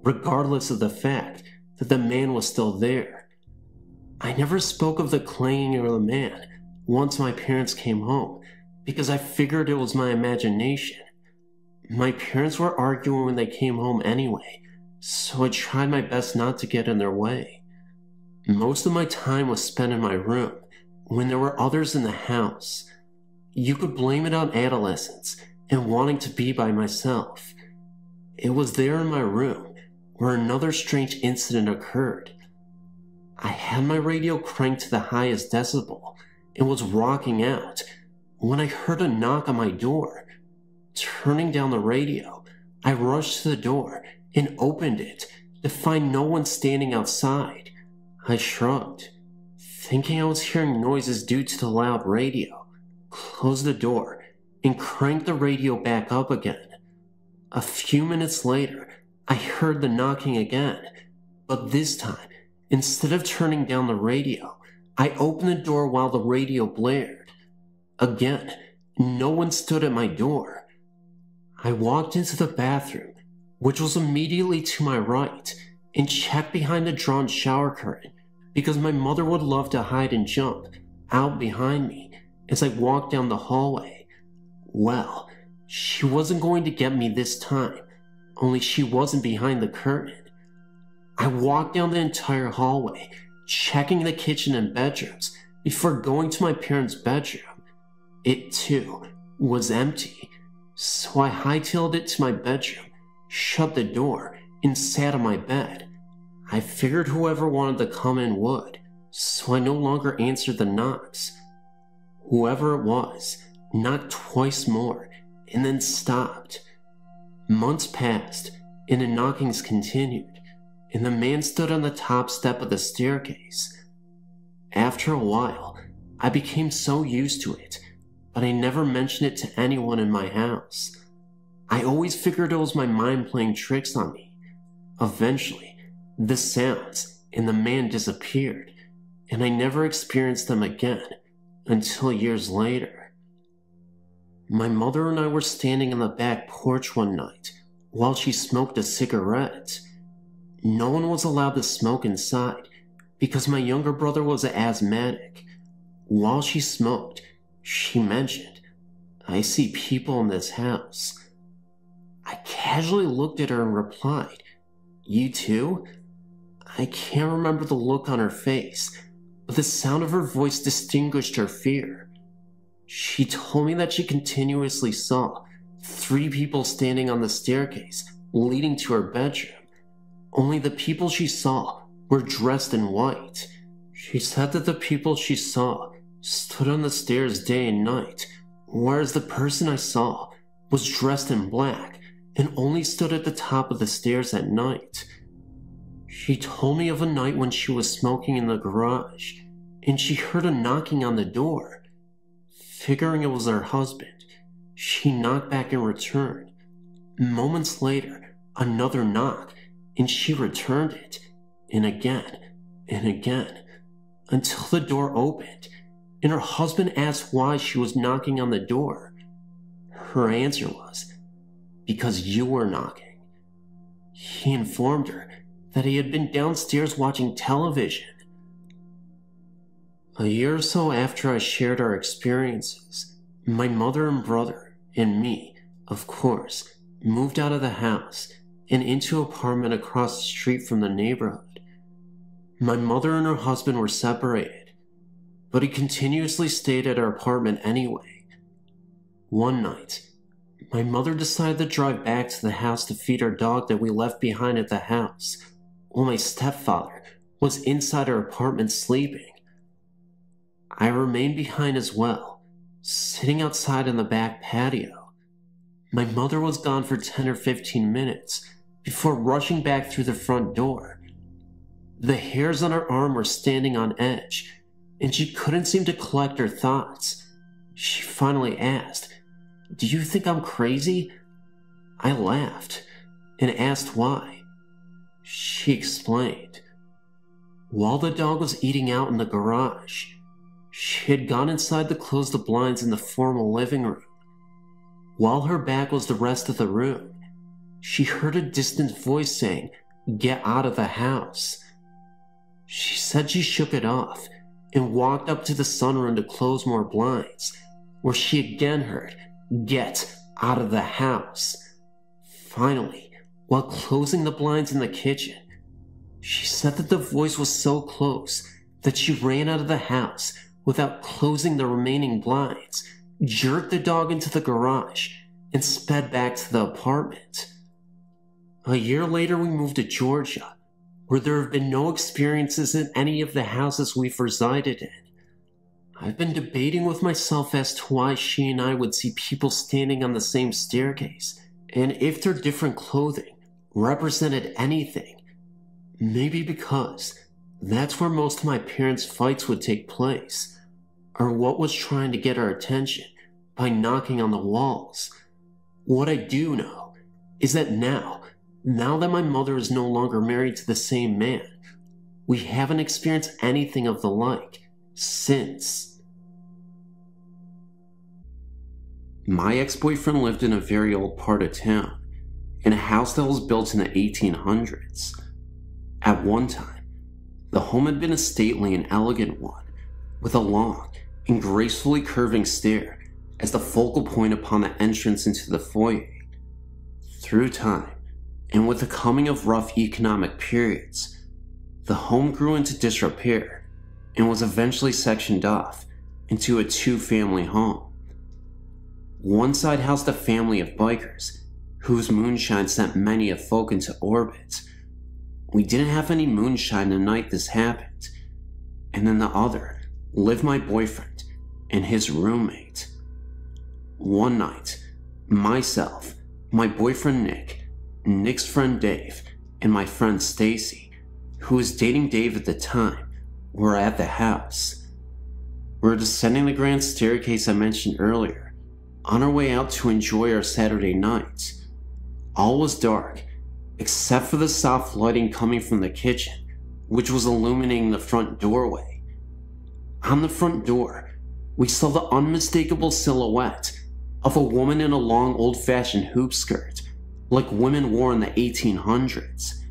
regardless of the fact that the man was still there. I never spoke of the clanging of the man once my parents came home, because I figured it was my imagination. My parents were arguing when they came home anyway, so I tried my best not to get in their way. Most of my time was spent in my room when there were others in the house. You could blame it on adolescence and wanting to be by myself. It was there in my room where another strange incident occurred. I had my radio cranked to the highest decibel and was rocking out when I heard a knock on my door. Turning down the radio, I rushed to the door and opened it to find no one standing outside. I shrugged, thinking I was hearing noises due to the loud radio, closed the door, and cranked the radio back up again. A few minutes later, I heard the knocking again, but this time, instead of turning down the radio, I opened the door while the radio blared. Again, no one stood at my door. I walked into the bathroom, which was immediately to my right, and checked behind the drawn shower curtain because my mother would love to hide and jump out behind me as I walked down the hallway. Well, she wasn't going to get me this time, only she wasn't behind the curtain. I walked down the entire hallway, checking the kitchen and bedrooms before going to my parents' bedroom. It, too, was empty, so I hightailed it to my bedroom, shut the door, and sat on my bed. I figured whoever wanted to come in would, so I no longer answered the knocks. Whoever it was knocked twice more and then stopped. Months passed, and the knockings continued, and the man stood on the top step of the staircase. After a while, I became so used to it, but I never mentioned it to anyone in my house. I always figured it was my mind playing tricks on me. Eventually, the sounds and the man disappeared, and I never experienced them again until years later. My mother and I were standing on the back porch one night while she smoked a cigarette. No one was allowed to smoke inside because my younger brother was asthmatic. While she smoked, she mentioned, "I see people in this house." I casually looked at her and replied, "You too?" I can't remember the look on her face, but the sound of her voice distinguished her fear. She told me that she continuously saw 3 people standing on the staircase leading to her bedroom. Only the people she saw were dressed in white. She said that the people she saw stood on the stairs day and night, whereas the person I saw was dressed in black and only stood at the top of the stairs at night. She told me of a night when she was smoking in the garage, and she heard a knocking on the door. Figuring it was her husband, she knocked back in return. Moments later, another knock, and she returned it, and again, until the door opened, and her husband asked why she was knocking on the door. Her answer was, "Because you were knocking." He informed her that he had been downstairs watching television. A year or so after I shared our experiences, my mother and brother, and me, of course, moved out of the house and into an apartment across the street from the neighborhood. My mother and her husband were separated, but he continuously stayed at our apartment anyway. One night, my mother decided to drive back to the house to feed our dog that we left behind at the house, while my stepfather was inside our apartment sleeping. I remained behind as well, sitting outside in the back patio. My mother was gone for 10 or 15 minutes before rushing back through the front door. The hairs on her arm were standing on edge, and she couldn't seem to collect her thoughts. She finally asked, "Do you think I'm crazy?" I laughed and asked why. She explained. While the dog was eating out in the garage, she had gone inside to close the blinds in the formal living room. While her back was the rest of the room, she heard a distant voice saying, "Get out of the house." She said she shook it off and walked up to the sunroom to close more blinds, where she again heard, "Get out of the house." Finally, while closing the blinds in the kitchen, she said that the voice was so close that she ran out of the house without closing the remaining blinds, jerked the dog into the garage, and sped back to the apartment. A year later, we moved to Georgia, where there have been no experiences in any of the houses we've resided in. I've been debating with myself as to why she and I would see people standing on the same staircase, and if their different clothing represented anything. Maybe because that's where most of my parents' fights would take place, or what was trying to get our attention by knocking on the walls. What I do know is that now that my mother is no longer married to the same man, we haven't experienced anything of the like since. My ex-boyfriend lived in a very old part of town, in a house that was built in the 1800s. At one time, the home had been a stately and elegant one, with a long and gracefully curving stair as the focal point upon the entrance into the foyer. Through time, and with the coming of rough economic periods, the home grew into disrepair and was eventually sectioned off into a two-family home. One side housed a family of bikers, whose moonshine sent many a folk into orbit. We didn't have any moonshine the night this happened. And then the other lived my boyfriend and his roommate. One night, myself, my boyfriend Nick, Nick's friend Dave, and my friend Stacy, who was dating Dave at the time, were at the house. We were descending the grand staircase I mentioned earlier, on our way out to enjoy our Saturday night. All was dark, except for the soft lighting coming from the kitchen, which was illuminating the front doorway. On the front door, we saw the unmistakable silhouette of a woman in a long old-fashioned hoop skirt, like women wore in the 1800s.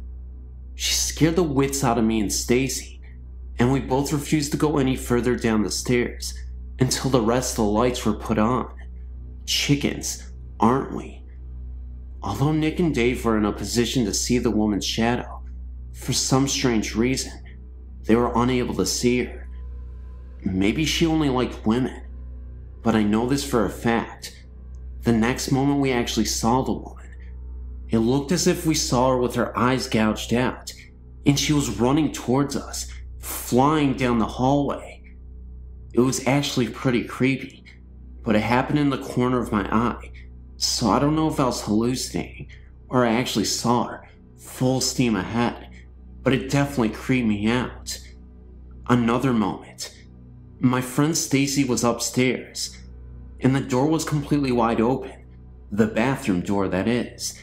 She scared the wits out of me and Stacy, and we both refused to go any further down the stairs until the rest of the lights were put on. Chickens, aren't we? Although Nick and Dave were in a position to see the woman's shadow, for some strange reason, they were unable to see her. Maybe she only liked women, but I know this for a fact. The next moment we actually saw the woman. It looked as if we saw her with her eyes gouged out, and she was running towards us, flying down the hallway. It was actually pretty creepy, but it happened in the corner of my eye, so I don't know if I was hallucinating or I actually saw her full steam ahead, but but it definitely creeped me out. Another moment. My friend Stacy was upstairs, and the door was completely wide open, the bathroom door that is,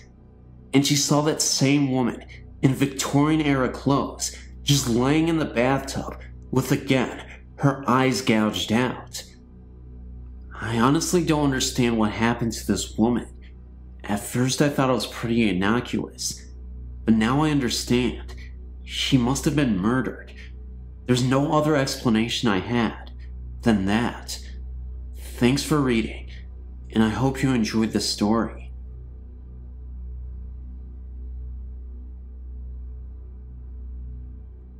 and she saw that same woman in Victorian-era clothes just laying in the bathtub with, again, her eyes gouged out. I honestly don't understand what happened to this woman. At first I thought it was pretty innocuous, but now I understand. She must have been murdered. There's no other explanation I had than that. Thanks for reading, and I hope you enjoyed the story.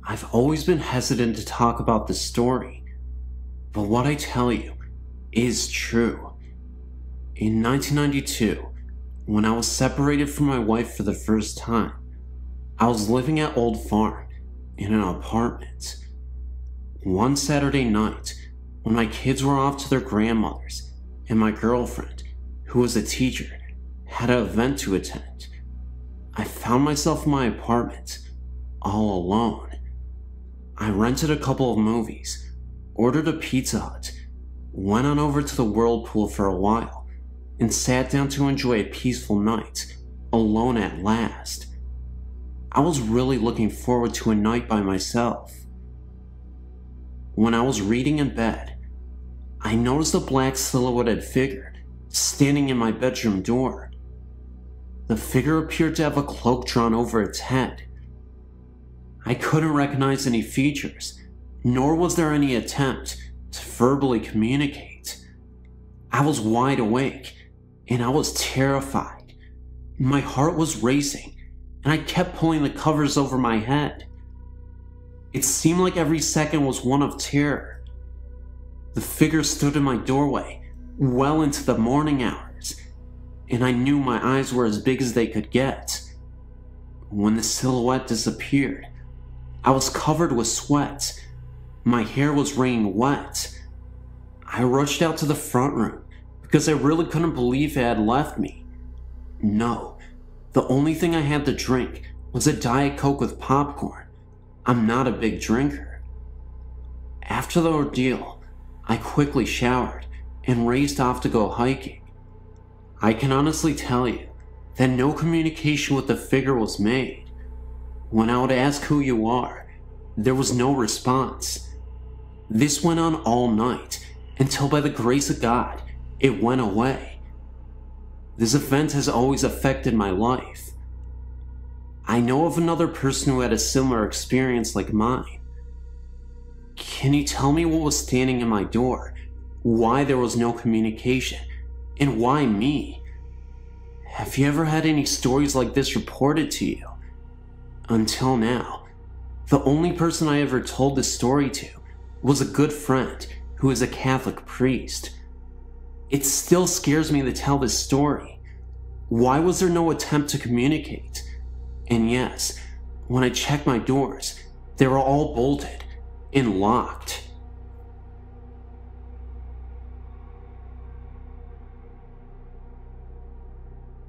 I've always been hesitant to talk about this story, but what I tell you is true. In 1992, when I was separated from my wife for the first time, I was living at Old Farm in an apartment. One Saturday night, when my kids were off to their grandmother's and my girlfriend, who was a teacher, had an event to attend, I found myself in my apartment, all alone. I rented a couple of movies, ordered a Pizza Hut, went on over to the whirlpool for a while, and sat down to enjoy a peaceful night, alone at last. I was really looking forward to a night by myself. When I was reading in bed, I noticed a black silhouetted figure standing in my bedroom door. The figure appeared to have a cloak drawn over its head. I couldn't recognize any features, nor was there any attempt to verbally communicate. I was wide awake, and I was terrified. My heart was racing, and I kept pulling the covers over my head. It seemed like every second was one of terror. The figure stood in my doorway well into the morning hours, and I knew my eyes were as big as they could get. When the silhouette disappeared, I was covered with sweat. My hair was rain wet. I rushed out to the front room because I really couldn't believe it had left me. No, the only thing I had to drink was a Diet Coke with popcorn. I'm not a big drinker. After the ordeal, I quickly showered and raced off to go hiking. I can honestly tell you that no communication with the figure was made. When I would ask who you are, there was no response. This went on all night until, by the grace of God, it went away. This event has always affected my life. I know of another person who had a similar experience like mine. Can you tell me what was standing in my door, why there was no communication, and why me? Have you ever had any stories like this reported to you? Until now, the only person I ever told this story to was a good friend who is a Catholic priest. It still scares me to tell this story. Why was there no attempt to communicate? And yes, when I checked my doors, they were all bolted and locked.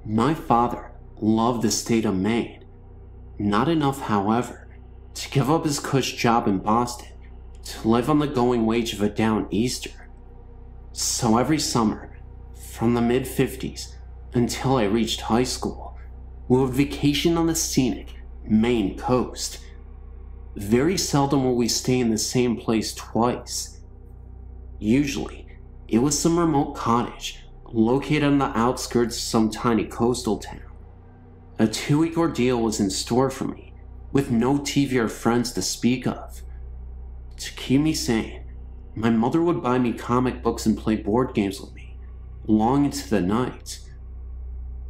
My father loved the state of Maine. Not enough, however, to give up his cush job in Boston to live on the going wage of a downeaster. So every summer, from the mid-50s until I reached high school, we would vacation on the scenic Maine coast. Very seldom will we stay in the same place twice. Usually, it was some remote cottage located on the outskirts of some tiny coastal town. A 2-week ordeal was in store for me, with no TV or friends to speak of. To keep me sane, my mother would buy me comic books and play board games with me, long into the night.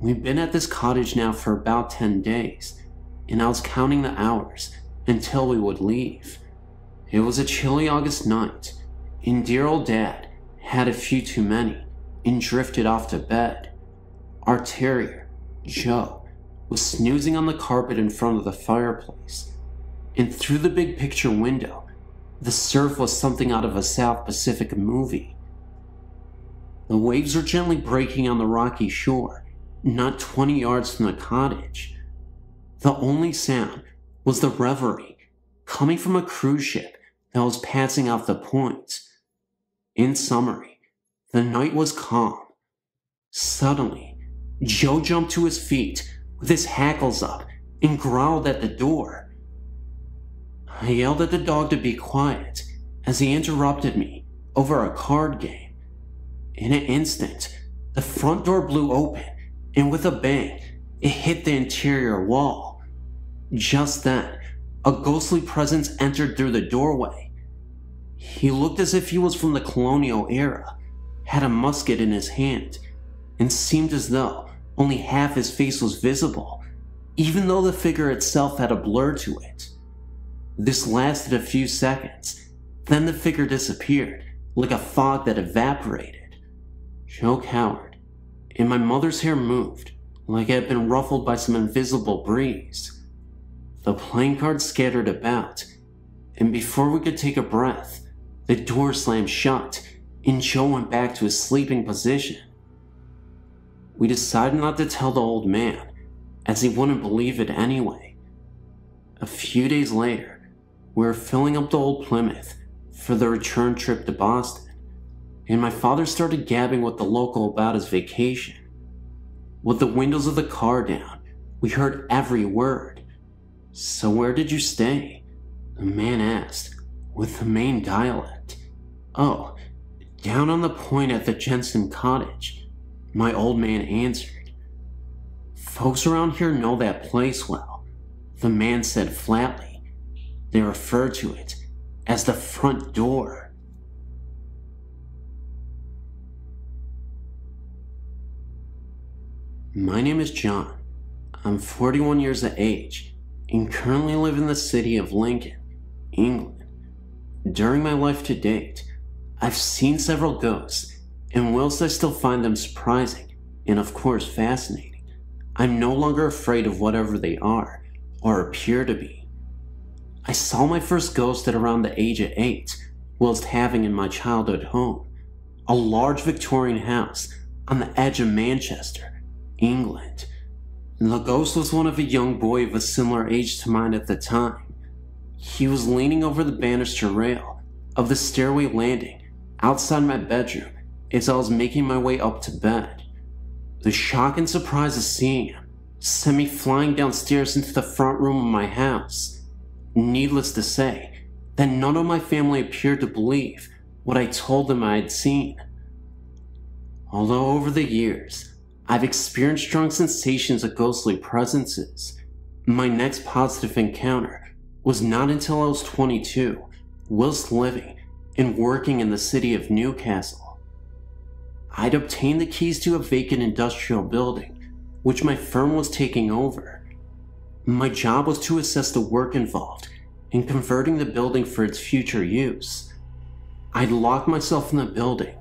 We'd been at this cottage now for about 10 days, and I was counting the hours until we would leave. It was a chilly August night, and dear old Dad had a few too many and drifted off to bed. Our terrier, Joe, was snoozing on the carpet in front of the fireplace, and through the big picture window, the surf was something out of a South Pacific movie. The waves were gently breaking on the rocky shore, not 20 yards from the cottage. The only sound was the reverie coming from a cruise ship that was passing off the point. In summary, the night was calm. Suddenly, Joe jumped to his feet with his hackles up and growled at the door. I yelled at the dog to be quiet as he interrupted me over a card game. In an instant, the front door blew open, and with a bang, it hit the interior wall. Just then, a ghostly presence entered through the doorway. He looked as if he was from the colonial era, had a musket in his hand, and seemed as though only half his face was visible, even though the figure itself had a blur to it. This lasted a few seconds, then the figure disappeared, like a fog that evaporated. Joe cowered, and my mother's hair moved, like it had been ruffled by some invisible breeze. The playing cards scattered about, and before we could take a breath, the door slammed shut, and Joe went back to his sleeping position. We decided not to tell the old man, as he wouldn't believe it anyway. A few days later, we were filling up the old Plymouth for the return trip to Boston, and my father started gabbing with the local about his vacation. With the windows of the car down, we heard every word. "So where did you stay?" the man asked, with the Maine dialect. "Oh, down on the point at the Jensen cottage," my old man answered. "Folks around here know that place well," the man said flatly. "They refer to it as the front door." My name is John. I'm 41 years of age and currently live in the city of Lincoln, England. During my life to date, I've seen several ghosts, and whilst I still find them surprising and of course fascinating, I'm no longer afraid of whatever they are or appear to be. I saw my first ghost at around the age of 8 whilst having in my childhood home, a large Victorian house on the edge of Manchester, England. The ghost was one of a young boy of a similar age to mine at the time. He was leaning over the banister rail of the stairway landing outside my bedroom as I was making my way up to bed. The shock and surprise of seeing him sent me flying downstairs into the front room of my house. Needless to say, that none of my family appeared to believe what I told them I had seen. Although over the years, I've experienced strong sensations of ghostly presences, my next positive encounter was not until I was 22, whilst living and working in the city of Newcastle. I'd obtained the keys to a vacant industrial building, which my firm was taking over. My job was to assess the work involved in converting the building for its future use. I'd locked myself in the building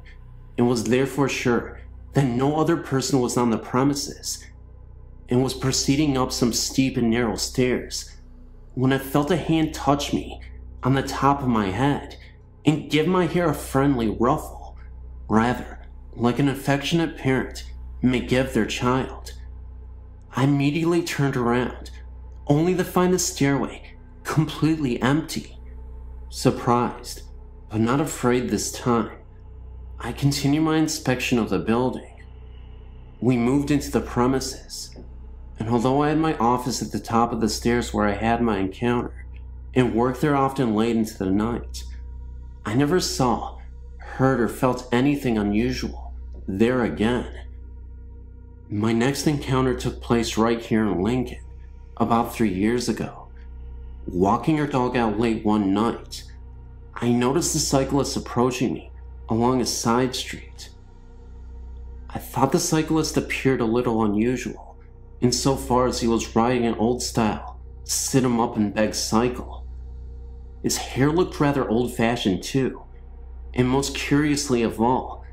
and was therefore sure that no other person was on the premises, and was proceeding up some steep and narrow stairs when I felt a hand touch me on the top of my head and give my hair a friendly ruffle, rather like an affectionate parent may give their child. I immediately turned around, only to find the stairway completely empty. Surprised, but not afraid this time, I continued my inspection of the building. We moved into the premises, and although I had my office at the top of the stairs where I had my encounter, and worked there often late into the night, I never saw, heard, or felt anything unusual there again. My next encounter took place right here in Lincoln, about 3 years ago. Walking our dog out late one night, I noticed the cyclist approaching me along a side street. I thought the cyclist appeared a little unusual, insofar as he was riding an old-style, sit-em-up-and-beg cycle. His hair looked rather old-fashioned too, and most curiously of all,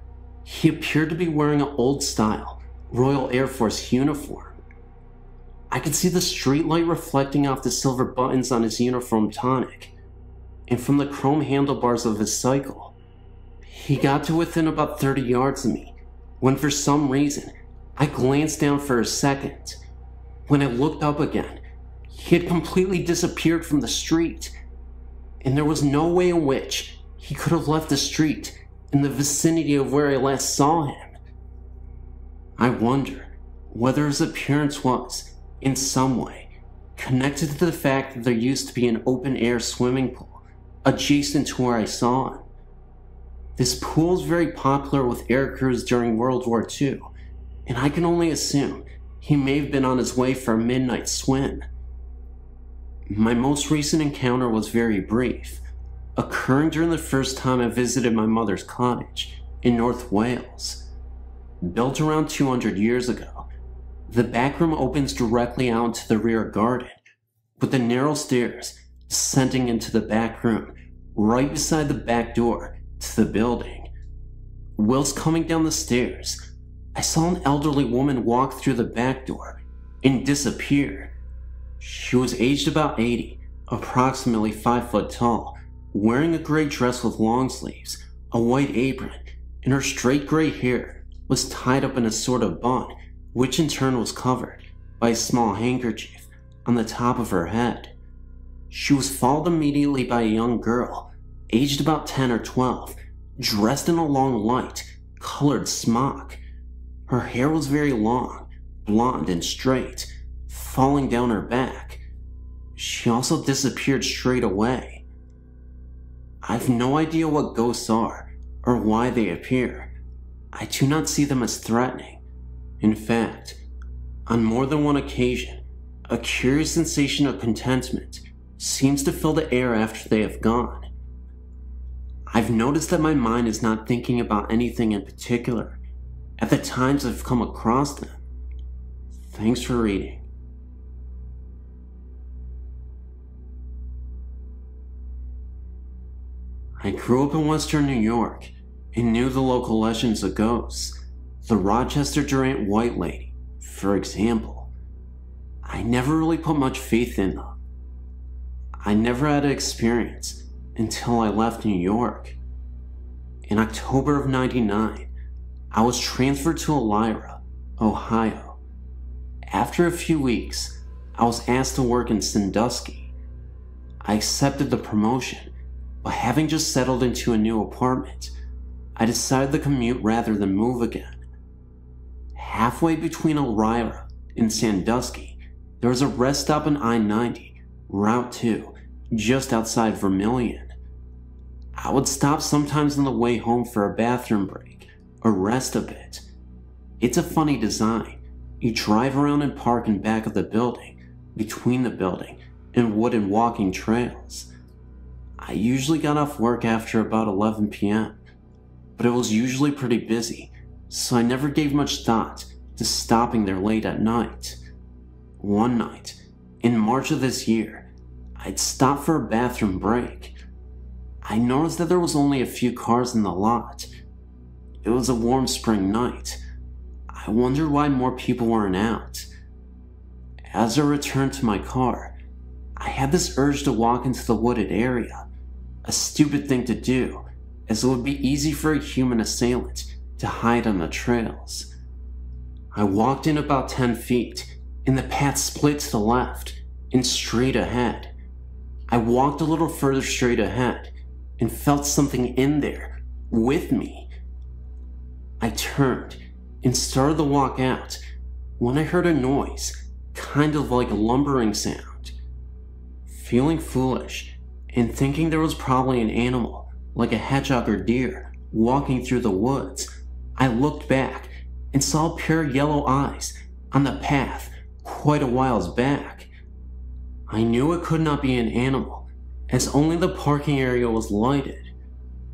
he appeared to be wearing an old-style Royal Air Force uniform. I could see the streetlight reflecting off the silver buttons on his uniform tonic, and from the chrome handlebars of his cycle. He got to within about 30 yards of me, when for some reason I glanced down for a second. When I looked up again, He had completely disappeared from the street, and there was no way in which he could have left the street in the vicinity of where I last saw him. I wonder whether his appearance was, in some way, connected to the fact that there used to be an open-air swimming pool adjacent to where I saw him. This pool was very popular with air crews during World War II, and I can only assume he may have been on his way for a midnight swim. My most recent encounter was very brief, occurring during the first time I visited my mother's cottage in North Wales. Built around 200 years ago, the back room opens directly out into the rear garden, with the narrow stairs descending into the back room right beside the back door to the building. Whilst coming down the stairs, I saw an elderly woman walk through the back door and disappear. She was aged about 80, approximately 5 foot tall, wearing a gray dress with long sleeves, a white apron, and her straight gray hair was tied up in a sort of bun, which in turn was covered by a small handkerchief on the top of her head. She was followed immediately by a young girl, aged about 10 or 12, dressed in a long light colored smock. Her hair was very long, blonde and straight, falling down her back. She also disappeared straight away. I've no idea what ghosts are or why they appear. I do not see them as threatening. In fact, on more than one occasion, a curious sensation of contentment seems to fill the air after they have gone. I've noticed that my mind is not thinking about anything in particular at the times I've come across them. Thanks for reading. I grew up in Western New York and knew the local legends of ghosts. The Rochester Durant White Lady, for example. I never really put much faith in them. I never had an experience until I left New York. In October of '99, I was transferred to Elmira, Ohio. After a few weeks, I was asked to work in Sandusky. I accepted the promotion, but having just settled into a new apartment, I decided to commute rather than move again. Halfway between Elmira and Sandusky, there was a rest stop on I-90, Route 2, just outside Vermilion. I would stop sometimes on the way home for a bathroom break, or rest a bit. It's a funny design. You drive around and park in back of the building, between the building and wooden walking trails. I usually got off work after about 11 p.m., but it was usually pretty busy, so I never gave much thought to stopping there late at night. One night, in March of this year, I'd stopped for a bathroom break. I noticed that there was only a few cars in the lot. It was a warm spring night. I wondered why more people weren't out. As I returned to my car, I had this urge to walk into the wooded area. A stupid thing to do, as it would be easy for a human assailant to hide on the trails. I walked in about 10 feet, and the path split to the left and straight ahead. I walked a little further straight ahead and felt something in there with me. I turned and started to walk out when I heard a noise, kind of like a lumbering sound. Feeling foolish and thinking there was probably an animal, like a hedgehog or deer, walking through the woods, I looked back and saw a pair of yellow eyes on the path quite a whiles back. I knew it could not be an animal, as only the parking area was lighted.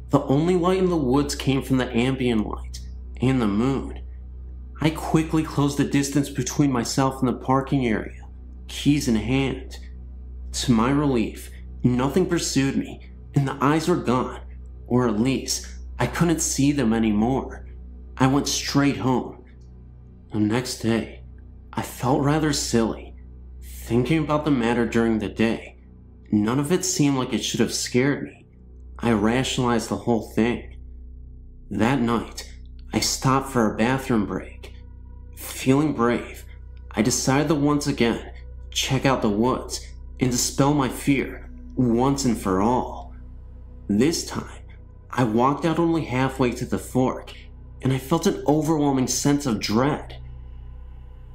The only light in the woods came from the ambient light and the moon. I quickly closed the distance between myself and the parking area, keys in hand. To my relief, nothing pursued me, and the eyes were gone, or at least, I couldn't see them anymore. I went straight home. The next day, I felt rather silly. Thinking about the matter during the day, none of it seemed like it should have scared me. I rationalized the whole thing. That night, I stopped for a bathroom break. Feeling brave, I decided to once again check out the woods, and dispel my fear once and for all. This time, I walked out only halfway to the fork, and I felt an overwhelming sense of dread.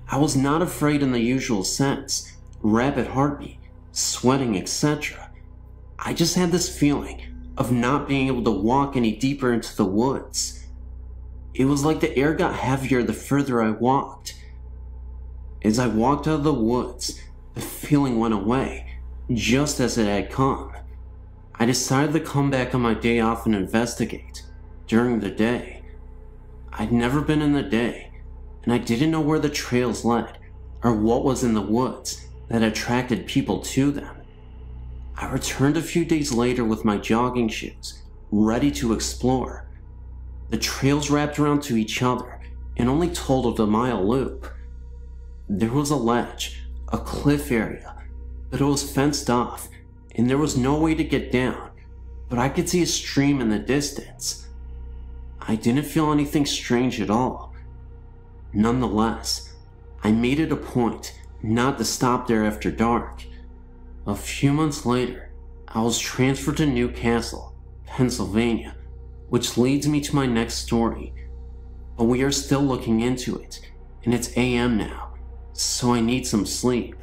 I was not afraid in the usual sense, rapid heartbeat, sweating, etc. I just had this feeling of not being able to walk any deeper into the woods. It was like the air got heavier the further I walked. As I walked out of the woods, the feeling went away, just as it had come. I decided to come back on my day off and investigate during the day. I'd never been in the day, and I didn't know where the trails led or what was in the woods that attracted people to them. I returned a few days later with my jogging shoes, ready to explore. The trails wrapped around to each other and only totaled a mile loop. There was a ledge, a cliff area, but it was fenced off and there was no way to get down, but I could see a stream in the distance. I didn't feel anything strange at all. Nonetheless, I made it a point not to stop there after dark. A few months later, I was transferred to Newcastle, Pennsylvania, which leads me to my next story. But we are still looking into it, and it's AM now, so I need some sleep.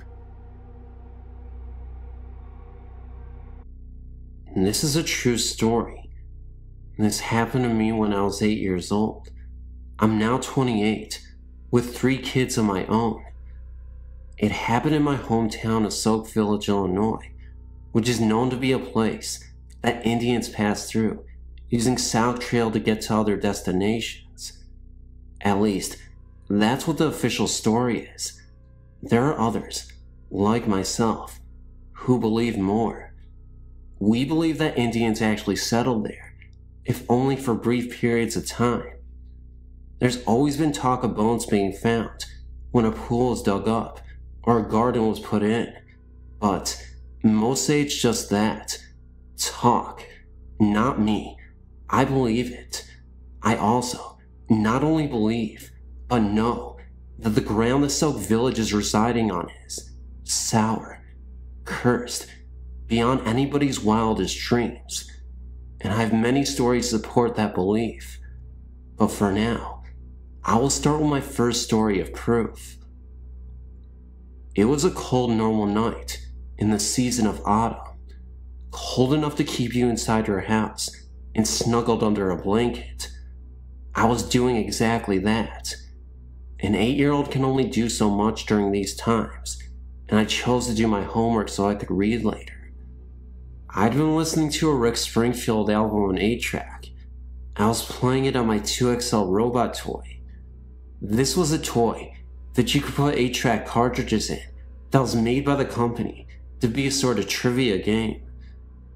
And this is a true story. This happened to me when I was 8 years old. I'm now 28, with 3 kids of my own. It happened in my hometown of Soak Village, Illinois, which is known to be a place that Indians pass through, using South Trail to get to other destinations. At least, that's what the official story is. There are others, like myself, who believe more. We believe that Indians actually settled there, if only for brief periods of time. There's always been talk of bones being found when a pool was dug up or a garden was put in, but most say it's just that. Talk, not me. I believe it. I also not only believe, but know that the ground the Soak Village is residing on is sour, cursed, beyond anybody's wildest dreams. And I have many stories to support that belief. But for now, I will start with my first story of proof. It was a cold, normal night in the season of autumn, cold enough to keep you inside your house and snuggled under a blanket. I was doing exactly that. An 8-year-old can only do so much during these times, and I chose to do my homework so I could read later. I'd been listening to a Rick Springfield album on 8-track. I was playing it on my 2XL robot toy. This was a toy that you could put 8-track cartridges in that was made by the company to be a sort of trivia game.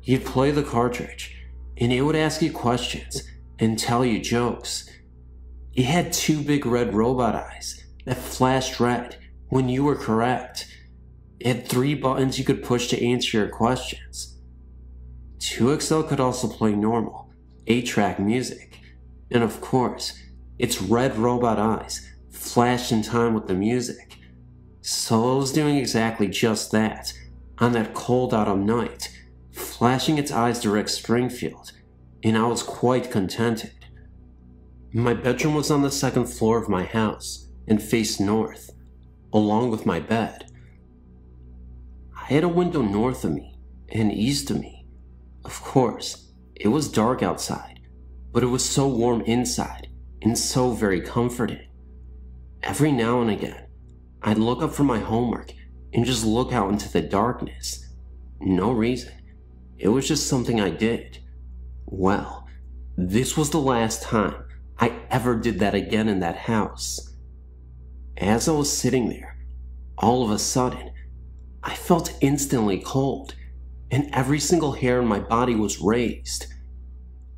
You'd play the cartridge, and it would ask you questions and tell you jokes. It had 2 big red robot eyes that flashed red when you were correct. It had 3 buttons you could push to answer your questions. 2XL could also play normal, 8-track music, and of course, its red robot eyes flashed in time with the music. So it was doing exactly just that on that cold autumn night, flashing its eyes to Rick Springfield, and I was quite contented. My bedroom was on the 2nd floor of my house and faced north, along with my bed. I had a window north of me and east of me. Of course, it was dark outside, but it was so warm inside and so very comforting. Every now and again, I'd look up from my homework and just look out into the darkness. No reason. It was just something I did. Well, this was the last time I ever did that again in that house. As I was sitting there, all of a sudden, I felt instantly cold, and every single hair in my body was raised.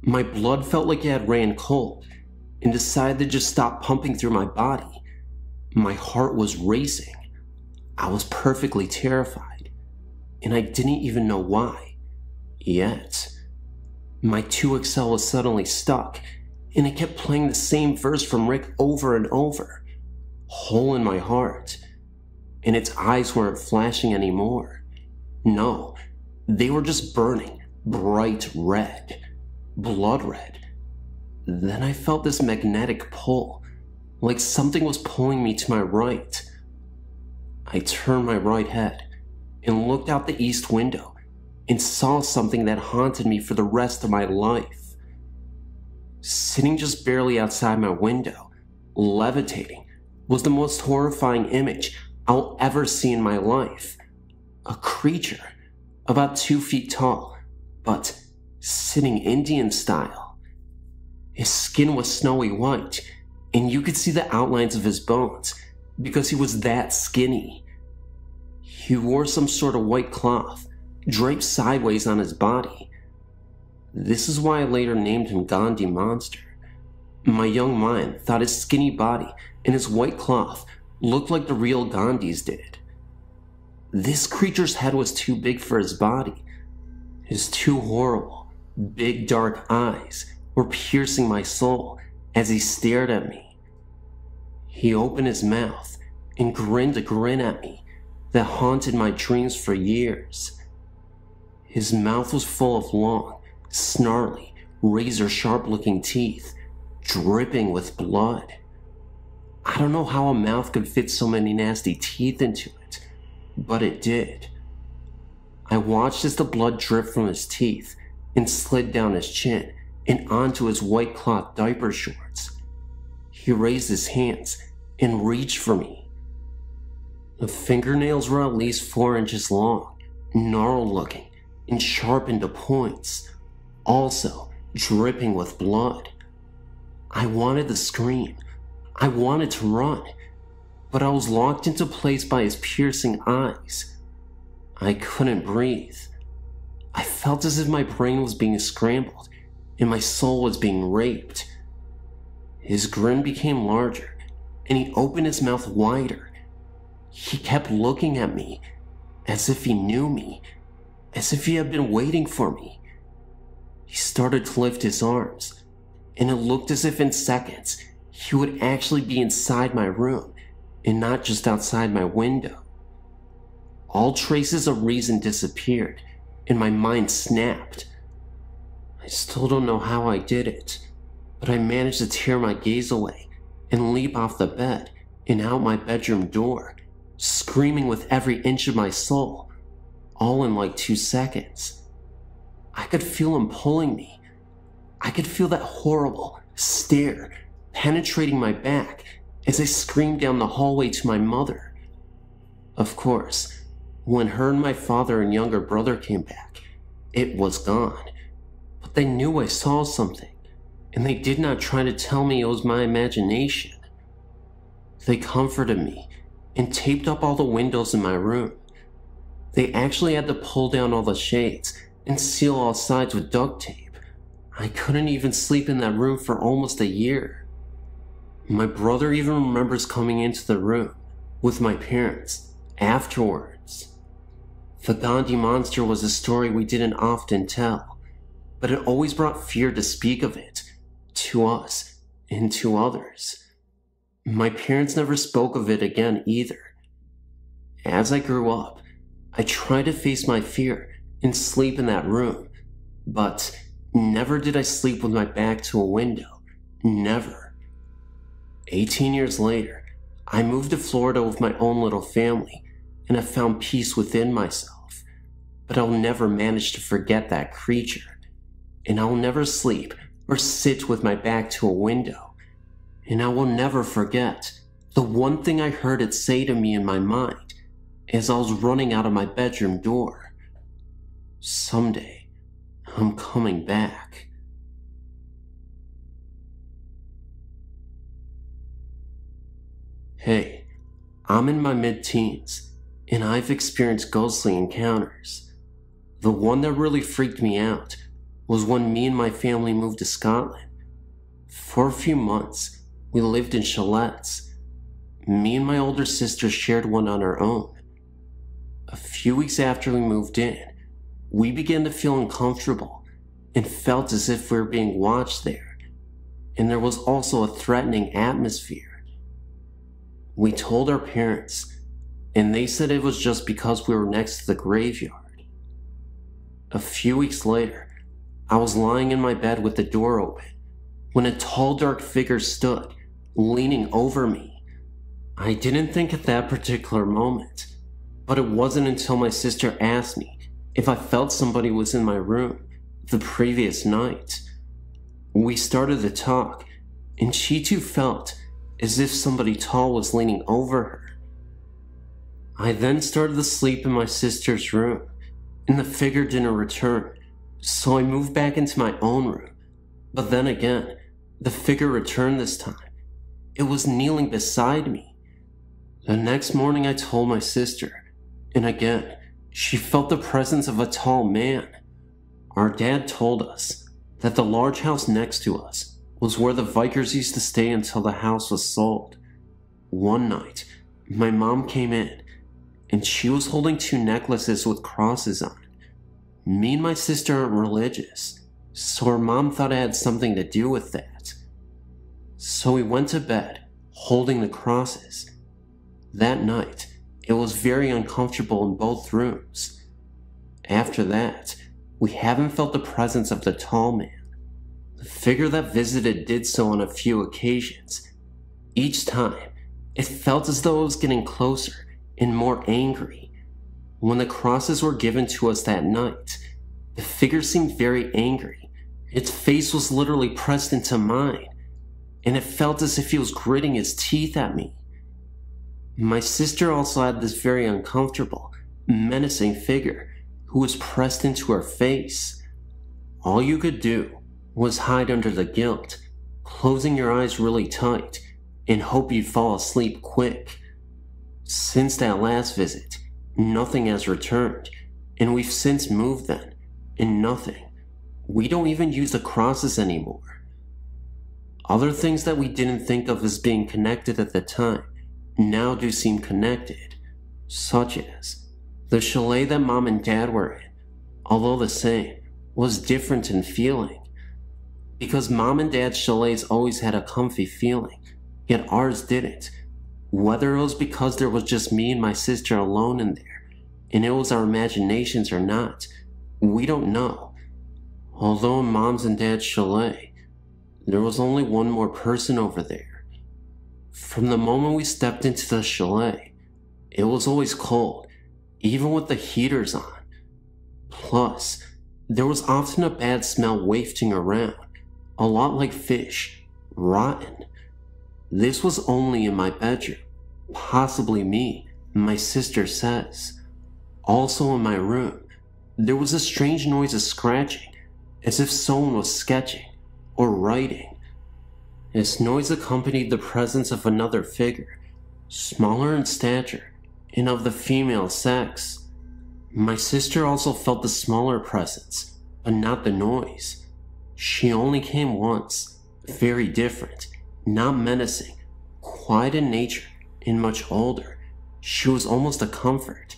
My blood felt like it had ran cold and decided to just stop pumping through my body. My heart was racing. I was perfectly terrified, and I didn't even know why. Yet, my 2XL was suddenly stuck, and it kept playing the same verse from Rick over and over. Hole in my heart. and its eyes weren't flashing anymore. No, they were just burning bright red, blood red. Then I felt this magnetic pull, like something was pulling me to my right. I turned my right head and looked out the east window and saw something that haunted me for the rest of my life. Sitting just barely outside my window, levitating, was the most horrifying image I'll ever see in my life. A creature about 2 feet tall, but sitting Indian style. His skin was snowy white, and you could see the outlines of his bones because he was that skinny. He wore some sort of white cloth draped sideways on his body. This is why I later named him Gandhi Monster. My young mind thought his skinny body and his white cloth looked like the real Gandhi's did. This creature's head was too big for his body. His two horrible, big dark eyes were piercing my soul as he stared at me. He opened his mouth and grinned a grin at me that haunted my dreams for years. His mouth was full of long, snarly, razor-sharp looking teeth, dripping with blood. I don't know how a mouth could fit so many nasty teeth into it, but it did. I watched as the blood dripped from his teeth and slid down his chin and onto his white cloth diaper shorts. He raised his hands and reached for me. The fingernails were at least 4 inches long, gnarled looking, and sharpened to points, also dripping with blood. I wanted to scream. I wanted to run, but I was locked into place by his piercing eyes. I couldn't breathe. I felt as if my brain was being scrambled and my soul was being raped. His grin became larger, and he opened his mouth wider. He kept looking at me as if he knew me, as if he had been waiting for me. He started to lift his arms, and it looked as if in seconds he would actually be inside my room and not just outside my window. All traces of reason disappeared, and my mind snapped. I still don't know how I did it, but I managed to tear my gaze away and leap off the bed and out my bedroom door, screaming with every inch of my soul, all in like 2 seconds. I could feel him pulling me. I could feel that horrible stare penetrating my back as I screamed down the hallway to my mother. Of course, when her and my father and younger brother came back, it was gone. But they knew I saw something, and they did not try to tell me it was my imagination. They comforted me and taped up all the windows in my room. They actually had to pull down all the shades and seal all sides with duct tape. I couldn't even sleep in that room for almost a year. My brother even remembers coming into the room with my parents afterwards. The Gandhi Monster was a story we didn't often tell, but it always brought fear to speak of it, to us and to others. My parents never spoke of it again either. As I grew up, I tried to face my fear and sleep in that room, but never did I sleep with my back to a window. Never. 18 years later, I moved to Florida with my own little family, and I found peace within myself. But I'll never manage to forget that creature, and I'll never sleep or sit with my back to a window, and I will never forget the one thing I heard it say to me in my mind as I was running out of my bedroom door. Someday, I'm coming back. Hey, I'm in my mid-teens, and I've experienced ghostly encounters. The one that really freaked me out was when me and my family moved to Scotland. For a few months, we lived in chalets. Me and my older sister shared one on our own. A few weeks after we moved in, we began to feel uncomfortable and felt as if we were being watched there, and there was also a threatening atmosphere. We told our parents, and they said it was just because we were next to the graveyard. A few weeks later, I was lying in my bed with the door open when a tall, dark figure stood, leaning over me. I didn't think at that particular moment, but it wasn't until my sister asked me if I felt somebody was in my room the previous night. We started to talk, and she too felt as if somebody tall was leaning over her. I then started to sleep in my sister's room, and the figure didn't return, so I moved back into my own room. But then again, the figure returned this time. It was kneeling beside me. The next morning I told my sister, and again, she felt the presence of a tall man. Our dad told us that the large house next to us was where the Vikers used to stay until the house was sold. One night, my mom came in, and she was holding 2 necklaces with crosses on it. Me and my sister aren't religious, so her mom thought it had something to do with that. So we went to bed, holding the crosses. That night, it was very uncomfortable in both rooms. After that, we haven't felt the presence of the tall man. The figure that visited did so on a few occasions. Each time, it felt as though it was getting closer and more angry. When the crosses were given to us that night, the figure seemed very angry. Its face was literally pressed into mine, and it felt as if he was gritting his teeth at me. My sister also had this very uncomfortable, menacing figure who was pressed into her face. All you could do was hide under the guilt, closing your eyes really tight, and hope you'd fall asleep quick. Since that last visit, nothing has returned, and we've since moved then, and nothing. We don't even use the crosses anymore. Other things that we didn't think of as being connected at the time now do seem connected, such as the chalet that Mom and Dad were in, although the same, was different in feeling. Because Mom and Dad's chalets always had a comfy feeling, yet ours didn't. Whether it was because there was just me and my sister alone in there, and it was our imaginations or not, we don't know. Although in Mom's and Dad's chalet, there was only one more person over there. From the moment we stepped into the chalet, it was always cold, even with the heaters on. Plus, there was often a bad smell wafting around, a lot like fish, rotten. This was only in my bedroom, possibly me, my sister says. Also in my room, there was a strange noise of scratching, as if someone was sketching or writing. This noise accompanied the presence of another figure, smaller in stature and of the female sex. My sister also felt the smaller presence, but not the noise. She only came once, very different, not menacing, quiet in nature, and much older. She was almost a comfort.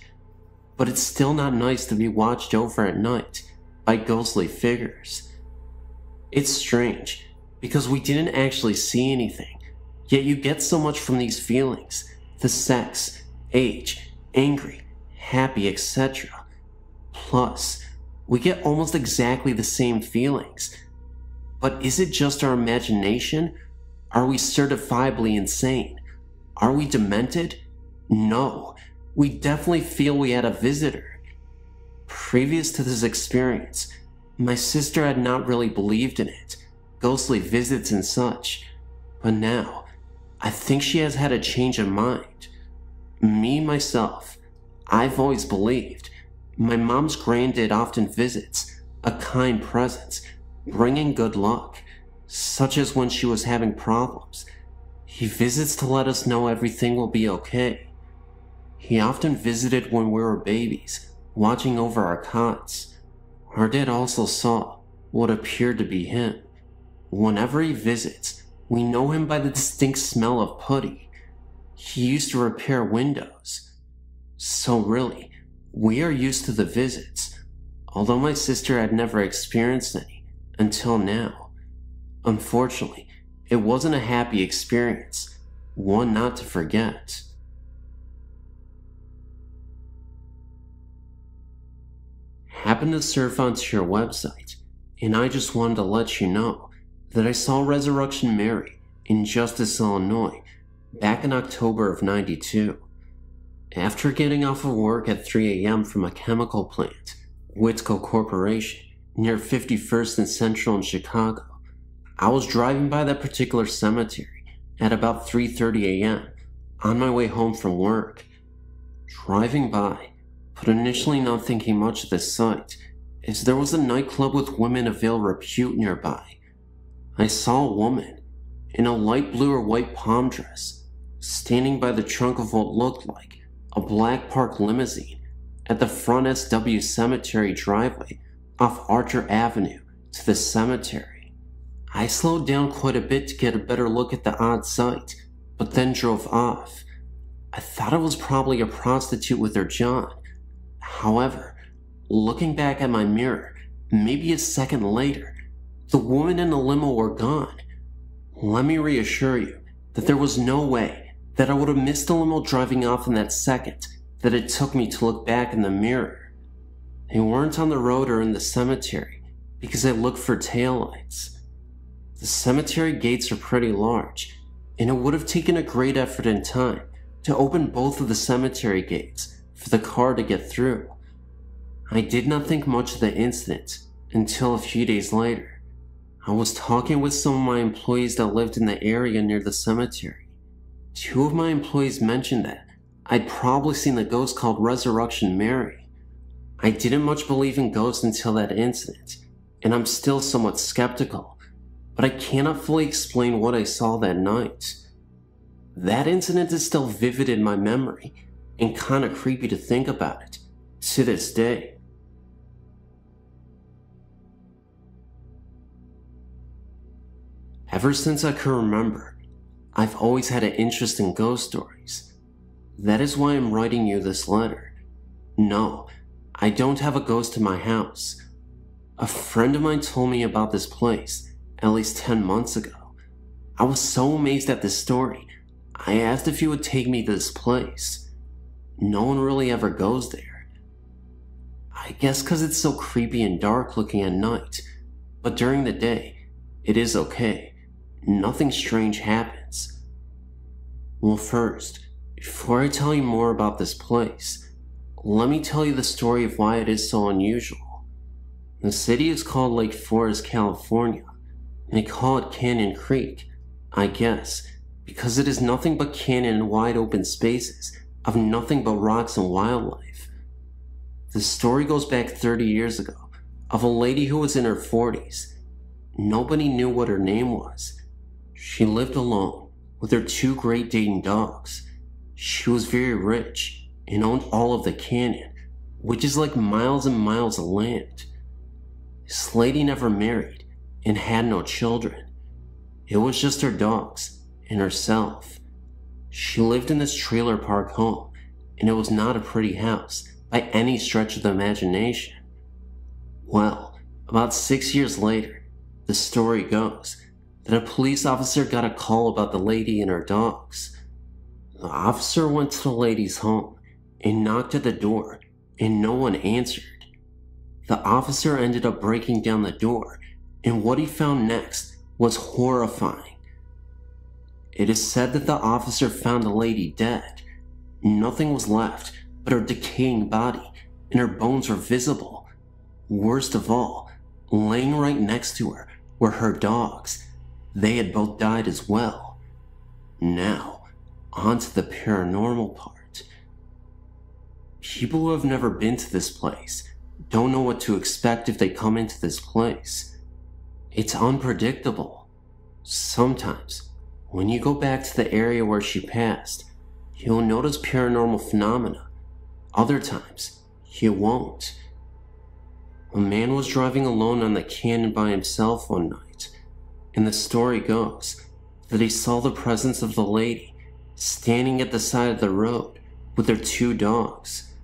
But it's still not nice to be watched over at night by ghostly figures. It's strange, because we didn't actually see anything, yet you get so much from these feelings, the sex, age, angry, happy, etc. Plus, we get almost exactly the same feelings. But is it just our imagination? Are we certifiably insane? Are we demented? No, we definitely feel we had a visitor. Previous to this experience, my sister had not really believed in it, ghostly visits and such, but now, I think she has had a change of mind. Me, myself, I've always believed. My mom's granddad often visits, a kind presence, bringing good luck, such as when she was having problems. He visits to let us know everything will be okay. He often visited when we were babies, watching over our cots. Our dad also saw what appeared to be him. Whenever he visits, we know him by the distinct smell of putty. He used to repair windows. So really, we are used to the visits, although my sister had never experienced any until now. Unfortunately, it wasn't a happy experience, one not to forget. Happened to surf onto your website, and I just wanted to let you know that I saw Resurrection Mary in Justice, Illinois, back in October of '92. After getting off of work at 3 a.m. from a chemical plant, Whitco Corporation, near 51st and Central in Chicago, I was driving by that particular cemetery at about 3:30 a.m. on my way home from work. Driving by, but initially not thinking much of this site, as there was a nightclub with women of ill repute nearby. I saw a woman in a light blue or white palm dress standing by the trunk of what looked like a black park limousine at the front SW Cemetery driveway off Archer Avenue to the cemetery. I slowed down quite a bit to get a better look at the odd sight, but then drove off. I thought it was probably a prostitute with her John. However, looking back at my mirror, maybe a second later, the woman and the limo were gone. Let me reassure you that there was no way that I would have missed the limo driving off in that second that it took me to look back in the mirror. They weren't on the road or in the cemetery because I looked for taillights. The cemetery gates are pretty large, and it would have taken a great effort and time to open both of the cemetery gates for the car to get through. I did not think much of the incident until a few days later. I was talking with some of my employees that lived in the area near the cemetery. Two of my employees mentioned that I'd probably seen a ghost called Resurrection Mary. I didn't much believe in ghosts until that incident, and I'm still somewhat skeptical, but I cannot fully explain what I saw that night. That incident is still vivid in my memory, and kinda creepy to think about it, to this day. Ever since I can remember, I've always had an interest in ghost stories. That is why I'm writing you this letter. No, I don't have a ghost in my house. A friend of mine told me about this place at least 10 months ago. I was so amazed at this story, I asked if he would take me to this place. No one really ever goes there. I guess because it's so creepy and dark looking at night, but during the day, it is okay. Nothing strange happens. Well, first, before I tell you more about this place, let me tell you the story of why it is so unusual. The city is called Lake Forest, California, and they call it Canyon Creek, I guess, because it is nothing but canyon and wide open spaces of nothing but rocks and wildlife. The story goes back 30 years ago of a lady who was in her 40s. Nobody knew what her name was. She lived alone with her two Great Dane dogs. She was very rich and owned all of the canyon, which is like miles and miles of land. This lady never married and had no children. It was just her dogs and herself. She lived in this trailer park home, and it was not a pretty house by any stretch of the imagination. Well, about 6 years later, the story goes that a police officer got a call about the lady and her dogs. The officer went to the lady's home and knocked at the door, and no one answered. The officer ended up breaking down the door, and what he found next was horrifying. It is said that the officer found the lady dead. Nothing was left but her decaying body, and her bones were visible. Worst of all, laying right next to her were her dogs. They had both died as well. Now, on to the paranormal part. People who have never been to this place don't know what to expect if they come into this place. It's unpredictable. Sometimes, when you go back to the area where she passed, you'll notice paranormal phenomena. Other times, you won't. A man was driving alone on the canyon by himself one night, and the story goes that he saw the presence of the lady standing at the side of the road with her two dogs.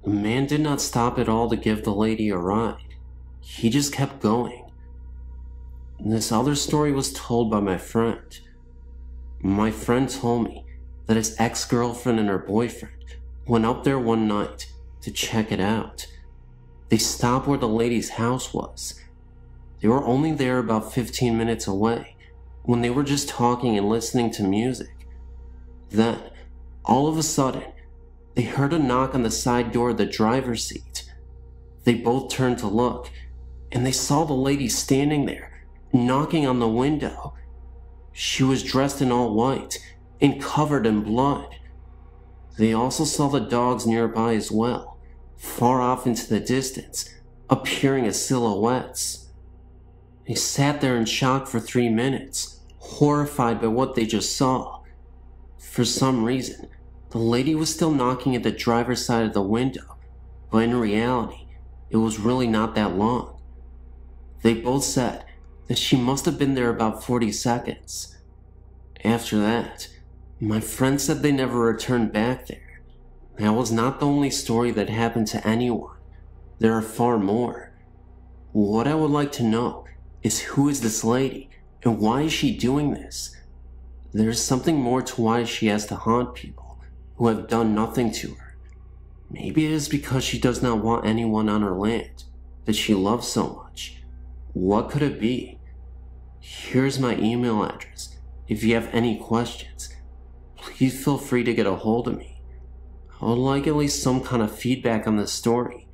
The man did not stop at all to give the lady a ride. He just kept going. This other story was told by my friend. My friend told me that his ex-girlfriend and her boyfriend went up there one night to check it out. They stopped where the lady's house was. They were only there about 15 minutes away when they were just talking and listening to music. Then, all of a sudden, they heard a knock on the side door of the driver's seat. They both turned to look, and they saw the lady standing there, knocking on the window. She was dressed in all white and covered in blood. They also saw the dogs nearby as well, far off into the distance, appearing as silhouettes. They sat there in shock for 3 minutes, horrified by what they just saw. For some reason, the lady was still knocking at the driver's side of the window, but in reality, it was really not that long. They both said that she must have been there about 40 seconds. After that, my friend said they never returned back there. That was not the only story that happened to anyone. There are far more. What I would like to know is who is this lady and why is she doing this? There's something more to why she has to haunt people who have done nothing to her. Maybe it is because she does not want anyone on her land that she loves so much. What could it be? Here's my email address. If you have any questions, please feel free to get a hold of me. I would like at least some kind of feedback on this story.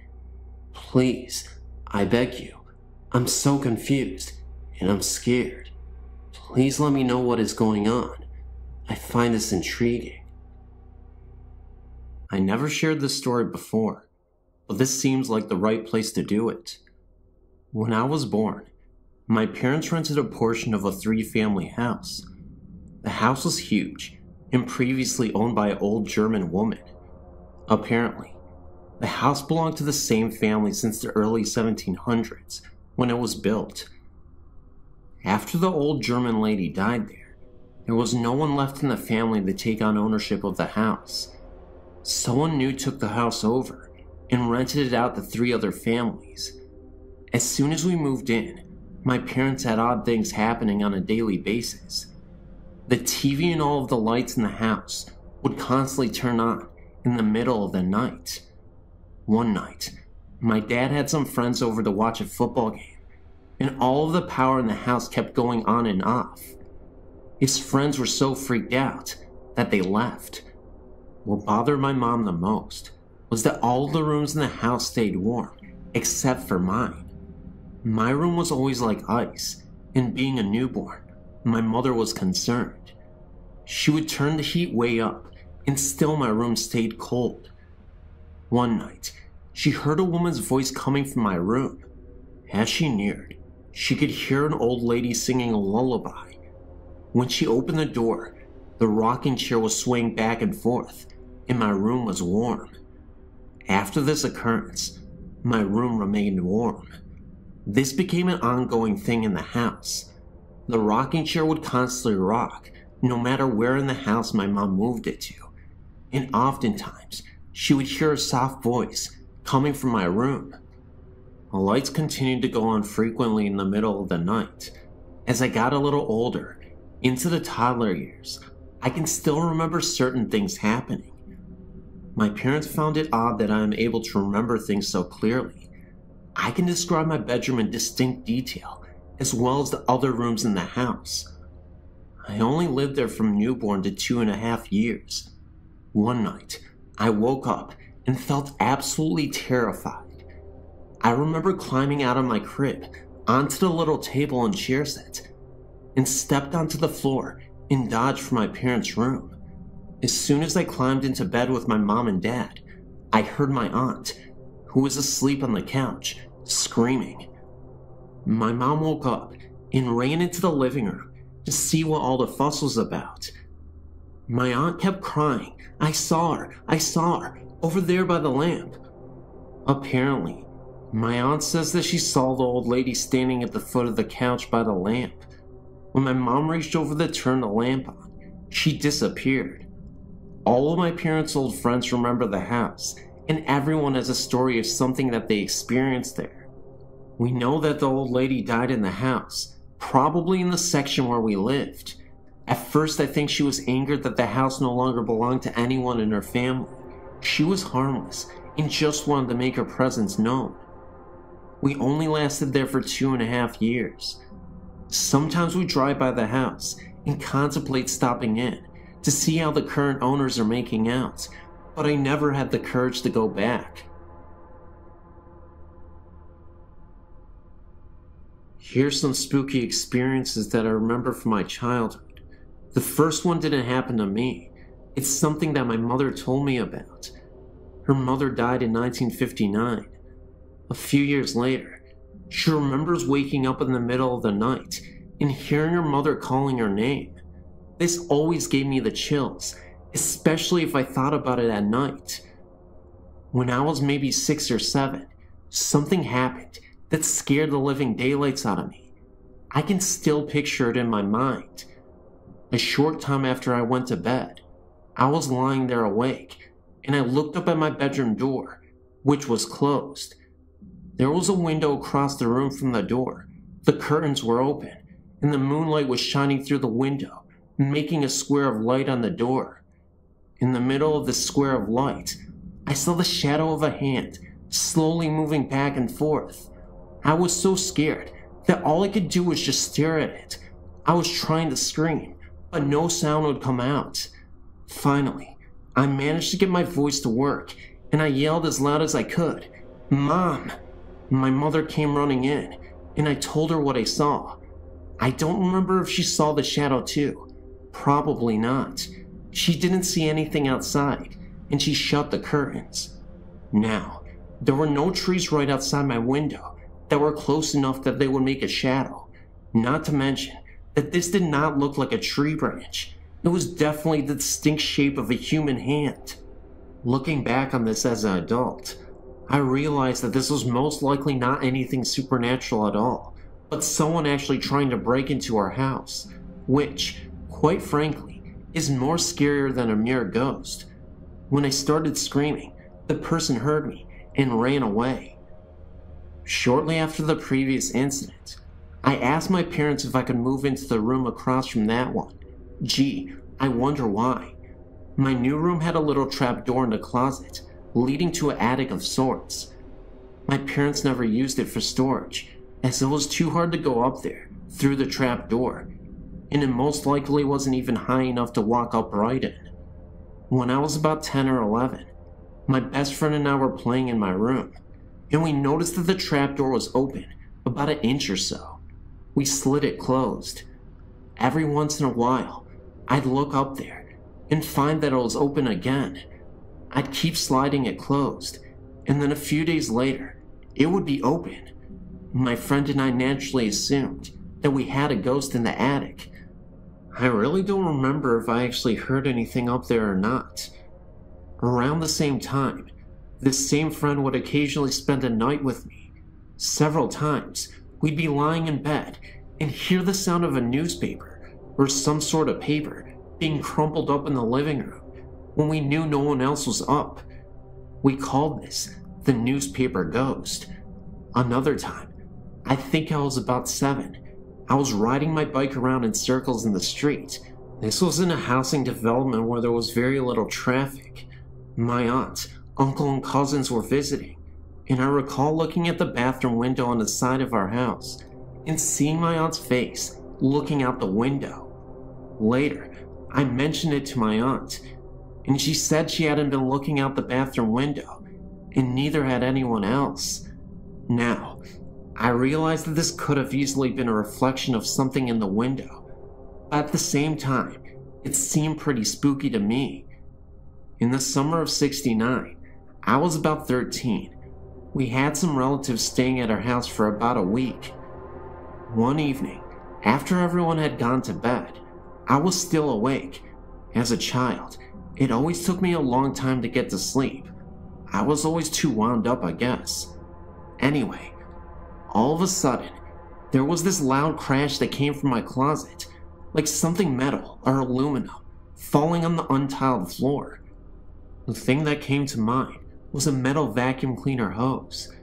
Please, I beg you. I'm so confused, and I'm scared. Please let me know what is going on. I find this intriguing. I never shared this story before, but this seems like the right place to do it. When I was born, my parents rented a portion of a 3-family house. The house was huge and previously owned by an old German woman. Apparently, the house belonged to the same family since the early 1700s when it was built. After the old German lady died there was no one left in the family to take on ownership of the house. Someone new took the house over and rented it out to 3 other families. As soon as we moved in, my parents had odd things happening on a daily basis. The TV and all of the lights in the house would constantly turn on in the middle of the night. One night, my dad had some friends over to watch a football game, and all of the power in the house kept going on and off. His friends were so freaked out that they left. What bothered my mom the most was that all the rooms in the house stayed warm, except for mine. My room was always like ice, and being a newborn, my mother was concerned. She would turn the heat way up, and still my room stayed cold. One night, she heard a woman's voice coming from my room. As she neared, she could hear an old lady singing a lullaby. When she opened the door, the rocking chair was swaying back and forth, and my room was warm. After this occurrence, my room remained warm. This became an ongoing thing in the house. The rocking chair would constantly rock, no matter where in the house my mom moved it to, and oftentimes she would hear a soft voice coming from my room. The lights continued to go on frequently in the middle of the night. As I got a little older, into the toddler years, I can still remember certain things happening. My parents found it odd that I am able to remember things so clearly. I can describe my bedroom in distinct detail, as well as the other rooms in the house. I only lived there from newborn to 2.5 years. One night, I woke up and felt absolutely terrified. I remember climbing out of my crib onto the little table and chair set, and stepped onto the floor and dodged for my parents' room. As soon as I climbed into bed with my mom and dad, I heard my aunt, who was asleep on the couch, screaming. My mom woke up and ran into the living room to see what all the fuss was about. My aunt kept crying, I saw her, over there by the lamp." Apparently, my aunt says that she saw the old lady standing at the foot of the couch by the lamp. When my mom reached over to turn the lamp on, she disappeared. All of my parents' old friends remember the house, and everyone has a story of something that they experienced there. We know that the old lady died in the house, probably in the section where we lived. At first, I think she was angered that the house no longer belonged to anyone in her family. She was harmless and just wanted to make her presence known. We only lasted there for 2.5 years. Sometimes we drive by the house and contemplate stopping in to see how the current owners are making out, but I never had the courage to go back. Here's some spooky experiences that I remember from my childhood. The first one didn't happen to me. It's something that my mother told me about. Her mother died in 1959. A few years later, she remembers waking up in the middle of the night and hearing her mother calling her name. This always gave me the chills, especially if I thought about it at night. When I was maybe 6 or 7, something happened that scared the living daylights out of me. I can still picture it in my mind. A short time after I went to bed, I was lying there awake, and I looked up at my bedroom door, which was closed. There was a window across the room from the door. The curtains were open, and the moonlight was shining through the window, making a square of light on the door. In the middle of the square of light, I saw the shadow of a hand slowly moving back and forth. I was so scared that all I could do was just stare at it. I was trying to scream, but no sound would come out. Finally, I managed to get my voice to work, and I yelled as loud as I could, "Mom!" My mother came running in, and I told her what I saw. I don't remember if she saw the shadow too. Probably not. She didn't see anything outside, and she shut the curtains. Now, there were no trees right outside my window that were close enough that they would make a shadow. Not to mention that this did not look like a tree branch. It was definitely the distinct shape of a human hand. Looking back on this as an adult, I realized that this was most likely not anything supernatural at all, but someone actually trying to break into our house, which, quite frankly, is more scarier than a mere ghost. When I started screaming, the person heard me and ran away. Shortly after the previous incident, I asked my parents if I could move into the room across from that one. Gee, I wonder why. My new room had a little trap door in the closet, leading to an attic of sorts. My parents never used it for storage, as it was too hard to go up there through the trap door, and it most likely wasn't even high enough to walk upright in. When I was about 10 or 11, my best friend and I were playing in my room, and we noticed that the trapdoor was open about an inch or so. We slid it closed. Every once in a while, I'd look up there and find that it was open again. I'd keep sliding it closed, and then a few days later, it would be open. My friend and I naturally assumed that we had a ghost in the attic. I really don't remember if I actually heard anything up there or not. Around the same time, this same friend would occasionally spend a night with me. Several times, we'd be lying in bed and hear the sound of a newspaper or some sort of paper being crumpled up in the living room when we knew no one else was up. We called this the newspaper ghost. Another time, I think I was about 7, I was riding my bike around in circles in the street. This was in a housing development where there was very little traffic. My aunt, uncle, and cousins were visiting, and I recall looking at the bathroom window on the side of our house and seeing my aunt's face looking out the window. Later, I mentioned it to my aunt, and she said she hadn't been looking out the bathroom window, and neither had anyone else. Now, I realized that this could have easily been a reflection of something in the window, but at the same time, it seemed pretty spooky to me. In the summer of '69, I was about 13. We had some relatives staying at our house for about a week. One evening, after everyone had gone to bed, I was still awake. As a child, it always took me a long time to get to sleep. I was always too wound up, I guess. Anyway, all of a sudden, there was this loud crash that came from my closet, like something metal or aluminum falling on the untiled floor. The thing that came to mind was a metal vacuum cleaner hose.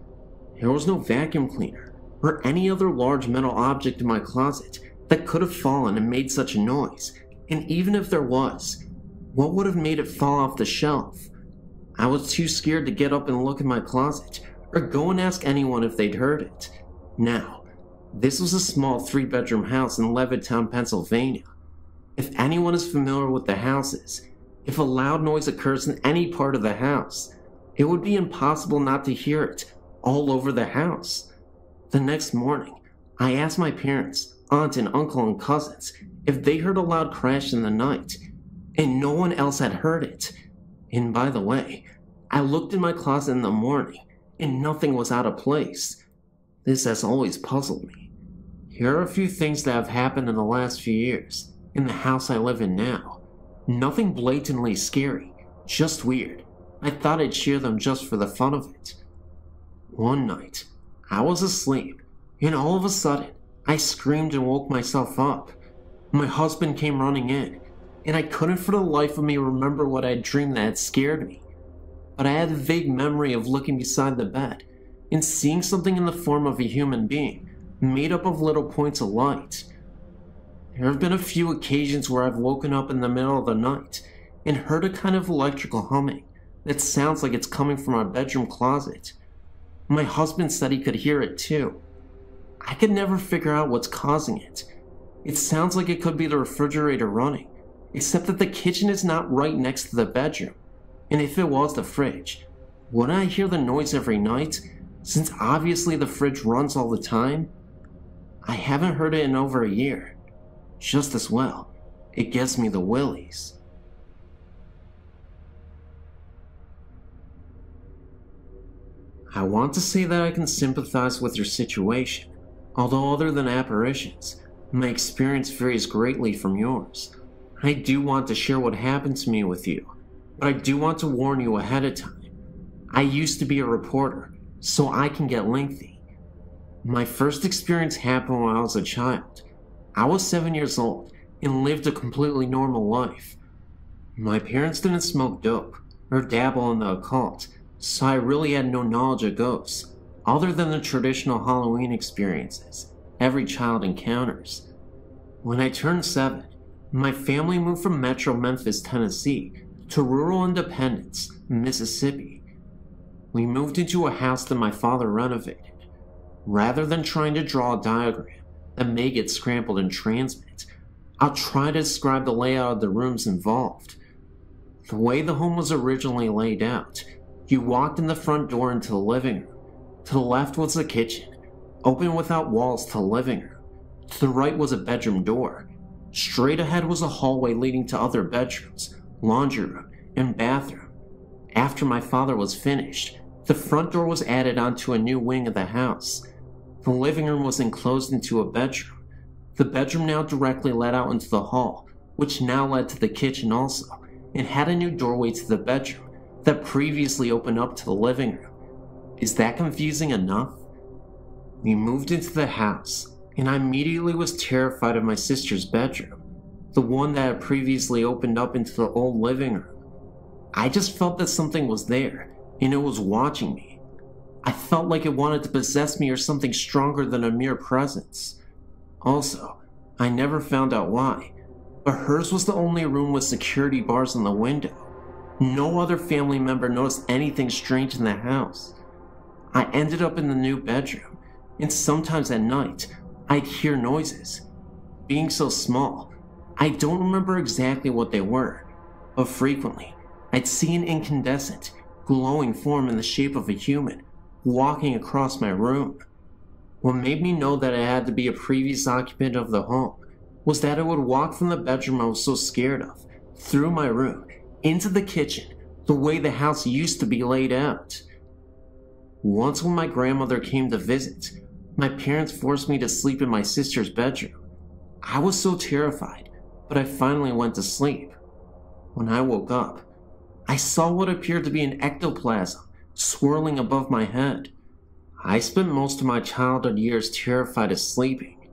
There was no vacuum cleaner or any other large metal object in my closet that could have fallen and made such a noise, and even if there was, what would have made it fall off the shelf? I was too scared to get up and look in my closet or go and ask anyone if they'd heard it. Now, this was a small 3-bedroom house in Levittown, Pennsylvania. If anyone is familiar with the houses, if a loud noise occurs in any part of the house, it would be impossible not to hear it all over the house. The next morning, I asked my parents, aunt and uncle and cousins if they heard a loud crash in the night, and no one else had heard it. And by the way, I looked in my closet in the morning, and nothing was out of place. This has always puzzled me. Here are a few things that have happened in the last few years, in the house I live in now. Nothing blatantly scary, just weird. I thought I'd share them just for the fun of it. One night, I was asleep, and all of a sudden, I screamed and woke myself up. My husband came running in, and I couldn't for the life of me remember what I had dreamed that had scared me. But I had a vague memory of looking beside the bed, and seeing something in the form of a human being, made up of little points of light. There have been a few occasions where I've woken up in the middle of the night and heard a kind of electrical humming that sounds like it's coming from our bedroom closet. My husband said he could hear it too. I could never figure out what's causing it. It sounds like it could be the refrigerator running, except that the kitchen is not right next to the bedroom. And if it was the fridge, wouldn't I hear the noise every night, since obviously the fridge runs all the time? I haven't heard it in over a year. Just as well, it gives me the willies. I want to say that I can sympathize with your situation, although other than apparitions, my experience varies greatly from yours. I do want to share what happened to me with you, but I do want to warn you ahead of time. I used to be a reporter, so I can get lengthy. My first experience happened when I was a child. I was 7 years old and lived a completely normal life. My parents didn't smoke dope or dabble in the occult, so I really had no knowledge of ghosts, other than the traditional Halloween experiences every child encounters. When I turned 7, my family moved from Metro Memphis, Tennessee, to rural Independence, Mississippi. We moved into a house that my father renovated. Rather than trying to draw a diagram that may get scrambled in transmit, I'll try to describe the layout of the rooms involved. The way the home was originally laid out, you walked in the front door into the living room. To the left was the kitchen, open without walls to the living room. To the right was a bedroom door. Straight ahead was a hallway leading to other bedrooms, laundry room, and bathroom. After my father was finished, the front door was added onto a new wing of the house. The living room was enclosed into a bedroom. The bedroom now directly led out into the hall, which now led to the kitchen also, and had a new doorway to the bedroom that previously opened up to the living room. Is that confusing enough? We moved into the house, and I immediately was terrified of my sister's bedroom, the one that had previously opened up into the old living room. I just felt that something was there, and it was watching me. I felt like it wanted to possess me or something stronger than a mere presence. Also, I never found out why, but hers was the only room with security bars on the window. No other family member noticed anything strange in the house. I ended up in the new bedroom, and sometimes at night, I'd hear noises. Being so small, I don't remember exactly what they were, but frequently, I'd see an incandescent, glowing form in the shape of a human walking across my room. What made me know that it had to be a previous occupant of the home was that it would walk from the bedroom I was so scared of, through my room, into the kitchen, the way the house used to be laid out. Once when my grandmother came to visit, my parents forced me to sleep in my sister's bedroom. I was so terrified, but I finally went to sleep. When I woke up, I saw what appeared to be an ectoplasm swirling above my head. I spent most of my childhood years terrified of sleeping.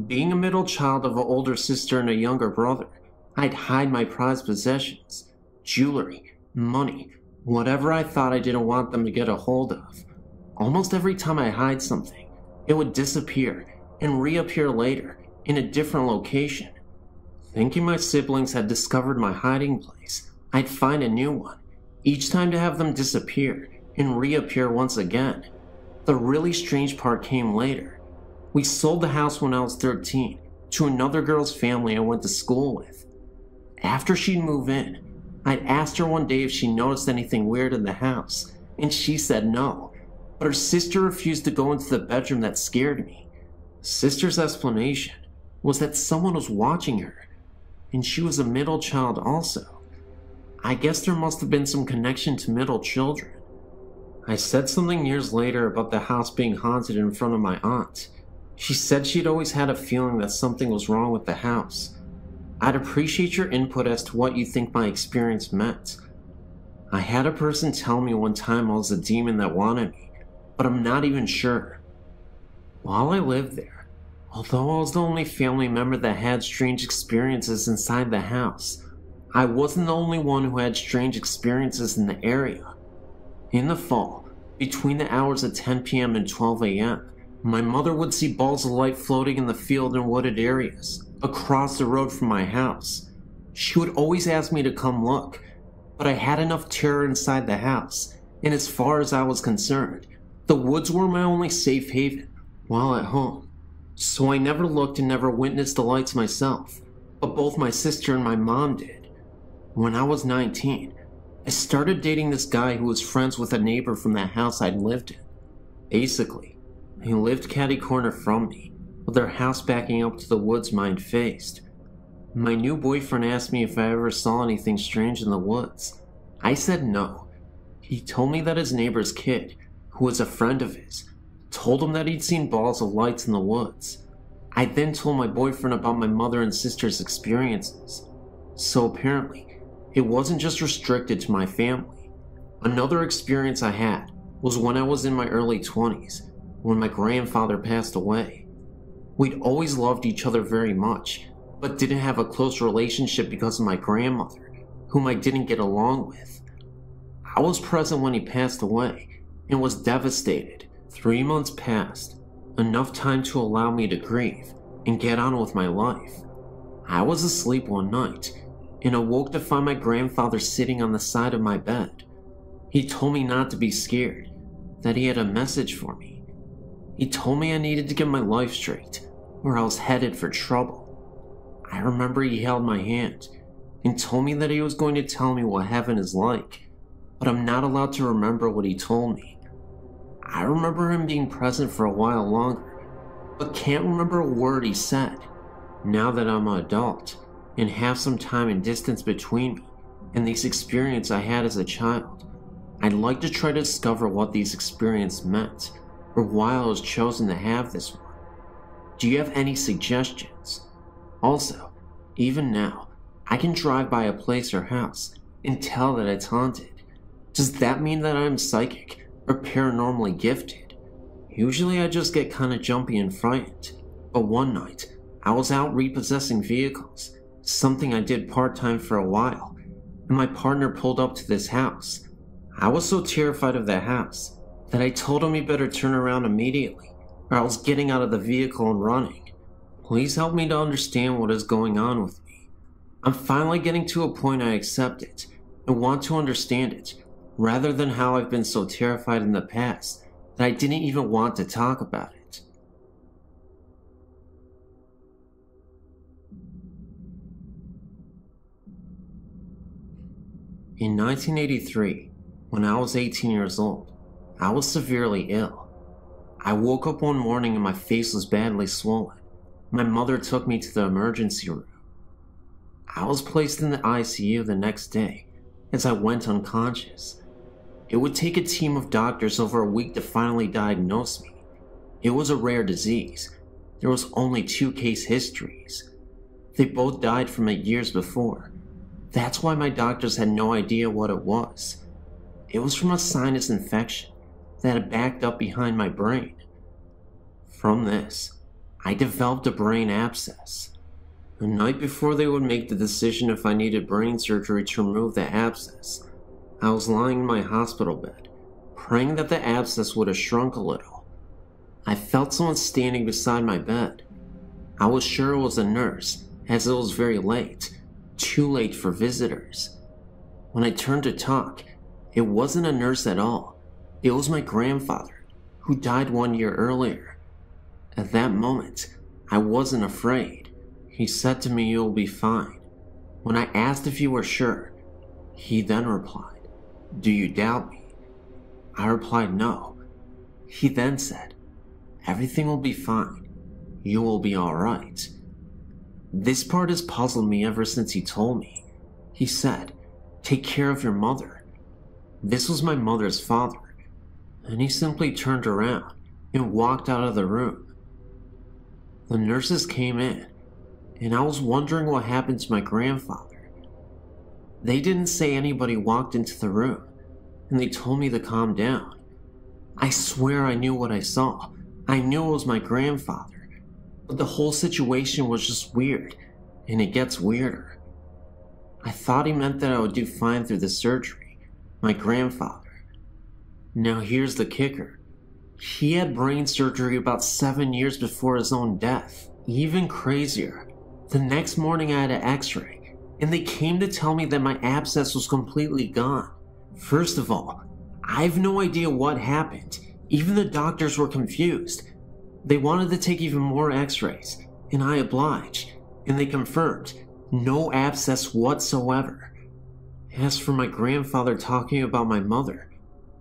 Being a middle child of an older sister and a younger brother, I'd hide my prized possessions, jewelry, money, whatever I thought I didn't want them to get a hold of. Almost every time I hide something, it would disappear and reappear later in a different location. Thinking my siblings had discovered my hiding place, I'd find a new one, each time to have them disappear and reappear once again. The really strange part came later. We sold the house when I was 13 to another girl's family I went to school with. After she'd moved in, I'd asked her one day if she noticed anything weird in the house, and she said no, but her sister refused to go into the bedroom. That scared me. Sister's explanation was that someone was watching her, and she was a middle child also. I guess there must have been some connection to middle children. I said something years later about the house being haunted in front of my aunt. She said she'd always had a feeling that something was wrong with the house. I'd appreciate your input as to what you think my experience meant. I had a person tell me one time I was a demon that wanted me, but I'm not even sure. While I lived there, although I was the only family member that had strange experiences inside the house, I wasn't the only one who had strange experiences in the area. In the fall, between the hours of 10 p.m. and 12 a.m., my mother would see balls of light floating in the field and wooded areas across the road from my house. She would always ask me to come look, but I had enough terror inside the house, and as far as I was concerned, the woods were my only safe haven while at home. So I never looked and never witnessed the lights myself, but both my sister and my mom did. When I was 19, I started dating this guy who was friends with a neighbor from that house I'd lived in. Basically, he lived catty-corner from me, with their house backing up to the woods mine faced. My new boyfriend asked me if I ever saw anything strange in the woods. I said no. He told me that his neighbor's kid, who was a friend of his, told him that he'd seen balls of lights in the woods. I then told my boyfriend about my mother and sister's experiences. So apparently, it wasn't just restricted to my family. Another experience I had was when I was in my early 20s, when my grandfather passed away. We'd always loved each other very much, but didn't have a close relationship because of my grandmother, whom I didn't get along with. I was present when he passed away and was devastated. 3 months passed, enough time to allow me to grieve and get on with my life. I was asleep one night and awoke to find my grandfather sitting on the side of my bed. He told me not to be scared, that he had a message for me. He told me I needed to get my life straight, or I was headed for trouble. I remember he held my hand and told me that he was going to tell me what heaven is like, but I'm not allowed to remember what he told me. I remember him being present for a while longer, but can't remember a word he said. Now that I'm an adult, and have some time and distance between me and these experiences I had as a child, I'd like to try to discover what these experiences meant, or why I was chosen to have this one. Do you have any suggestions? Also, even now, I can drive by a place or house and tell that it's haunted. Does that mean that I'm psychic or paranormally gifted? Usually I just get kinda jumpy and frightened, but one night, I was out repossessing vehicles, something I did part-time for a while, and my partner pulled up to this house. I was so terrified of that house that I told him he better turn around immediately, or I was getting out of the vehicle and running. Please help me to understand what is going on with me. I'm finally getting to a point I accept it, and want to understand it, rather than how I've been so terrified in the past that I didn't even want to talk about it. In 1983, when I was 18 years old, I was severely ill. I woke up one morning and my face was badly swollen. My mother took me to the emergency room. I was placed in the ICU the next day as I went unconscious. It would take a team of doctors over a week to finally diagnose me. It was a rare disease. There was only 2 case histories. They both died from it years before. That's why my doctors had no idea what it was. It was from a sinus infection that had backed up behind my brain. From this, I developed a brain abscess. The night before they would make the decision if I needed brain surgery to remove the abscess, I was lying in my hospital bed, praying that the abscess would have shrunk a little. I felt someone standing beside my bed. I was sure it was a nurse, as it was very late, too late for visitors. When I turned to talk, it wasn't a nurse at all. It was my grandfather, who died 1 year earlier. At that moment, I wasn't afraid. He said to me, "You'll be fine." When I asked if you were sure, he then replied, "Do you doubt me?" I replied, "No." He then said, "Everything will be fine. You will be alright." This part has puzzled me ever since he told me. He said, "Take care of your mother." This was my mother's father, and he simply turned around and walked out of the room. The nurses came in, and I was wondering what happened to my grandfather. They didn't say anybody walked into the room, and they told me to calm down. I swear I knew what I saw. I knew it was my grandfather, but the whole situation was just weird, and it gets weirder. I thought he meant that I would do fine through the surgery, my grandfather. Now here's the kicker. He had brain surgery about 7 years before his own death. Even crazier, the next morning I had an x-ray, and they came to tell me that my abscess was completely gone. First of all, I have no idea what happened. Even the doctors were confused. They wanted to take even more x-rays, and I obliged, and they confirmed no abscess whatsoever. As for my grandfather talking about my mother,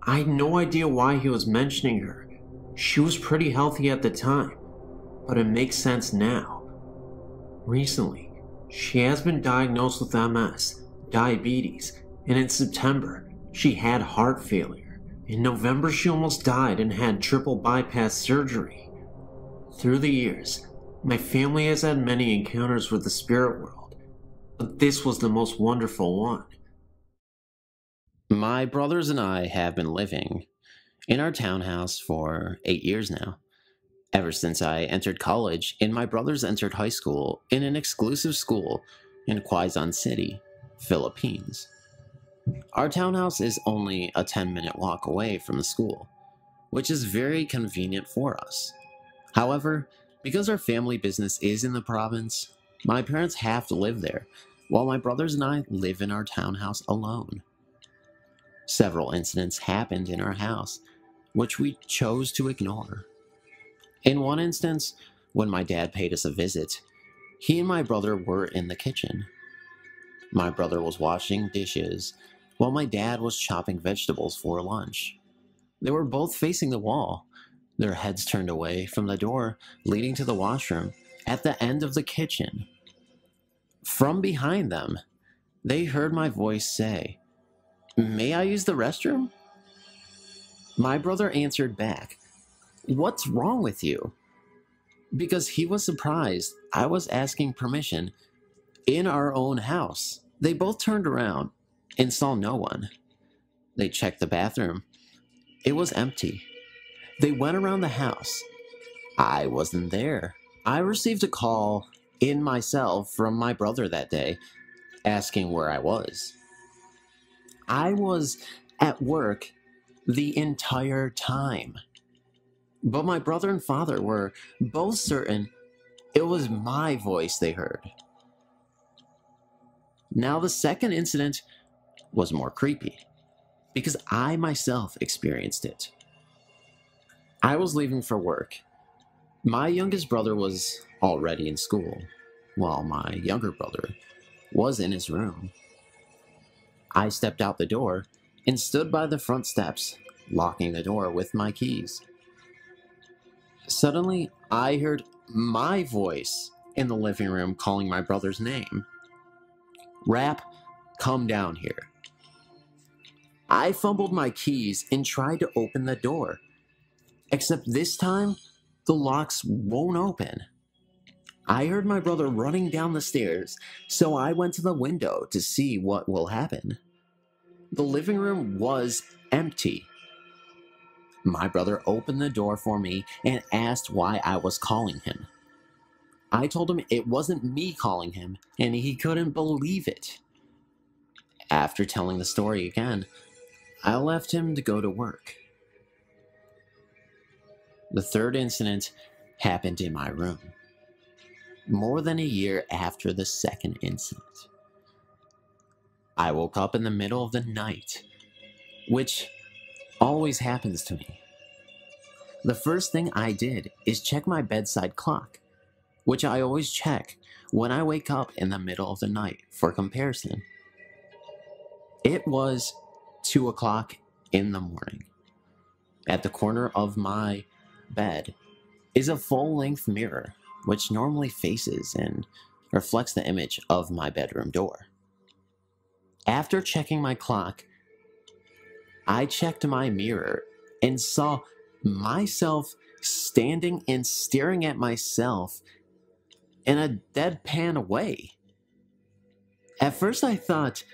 I had no idea why he was mentioning her. She was pretty healthy at the time, but it makes sense now. Recently, she has been diagnosed with MS, diabetes, and in September, she had heart failure. In November, she almost died and had triple bypass surgery. Through the years, my family has had many encounters with the spirit world, but this was the most wonderful one. My brothers and I have been living in our townhouse for 8 years now, ever since I entered college and my brothers entered high school in an exclusive school in Quezon City, Philippines. Our townhouse is only a 10-minute walk away from the school, which is very convenient for us. However, because our family business is in the province, my parents have to live there, while my brothers and I live in our townhouse alone. Several incidents happened in our house, which we chose to ignore. In one instance, when my dad paid us a visit, he and my brother were in the kitchen. My brother was washing dishes, while my dad was chopping vegetables for lunch. They were both facing the wall, their heads turned away from the door leading to the washroom at the end of the kitchen. From behind them, they heard my voice say, "May I use the restroom?" My brother answered back, "What's wrong with you?" Because he was surprised I was asking permission in our own house. They both turned around and saw no one. They checked the bathroom. It was empty. They went around the house. I wasn't there. I received a call in myself from my brother that day, asking where I was. I was at work the entire time. But my brother and father were both certain it was my voice they heard. Now, the second incident was more creepy, because I myself experienced it. I was leaving for work. My youngest brother was already in school, while my younger brother was in his room. I stepped out the door and stood by the front steps, locking the door with my keys. Suddenly, I heard my voice in the living room calling my brother's name. "Rap, come down here." I fumbled my keys and tried to open the door, except this time, the locks won't open. I heard my brother running down the stairs, so I went to the window to see what will happen. The living room was empty. My brother opened the door for me and asked why I was calling him. I told him it wasn't me calling him, and he couldn't believe it. After telling the story again, I left him to go to work. The third incident happened in my room, more than a year after the second incident. I woke up in the middle of the night, which always happens to me. the first thing I did is check my bedside clock, which I always check when I wake up in the middle of the night for comparison. It was 2 o'clock in the morning. At the corner of my bed is a full-length mirror, which normally faces and reflects the image of my bedroom door. After checking my clock, I checked my mirror and saw myself standing and staring at myself in a deadpan way. At first I thought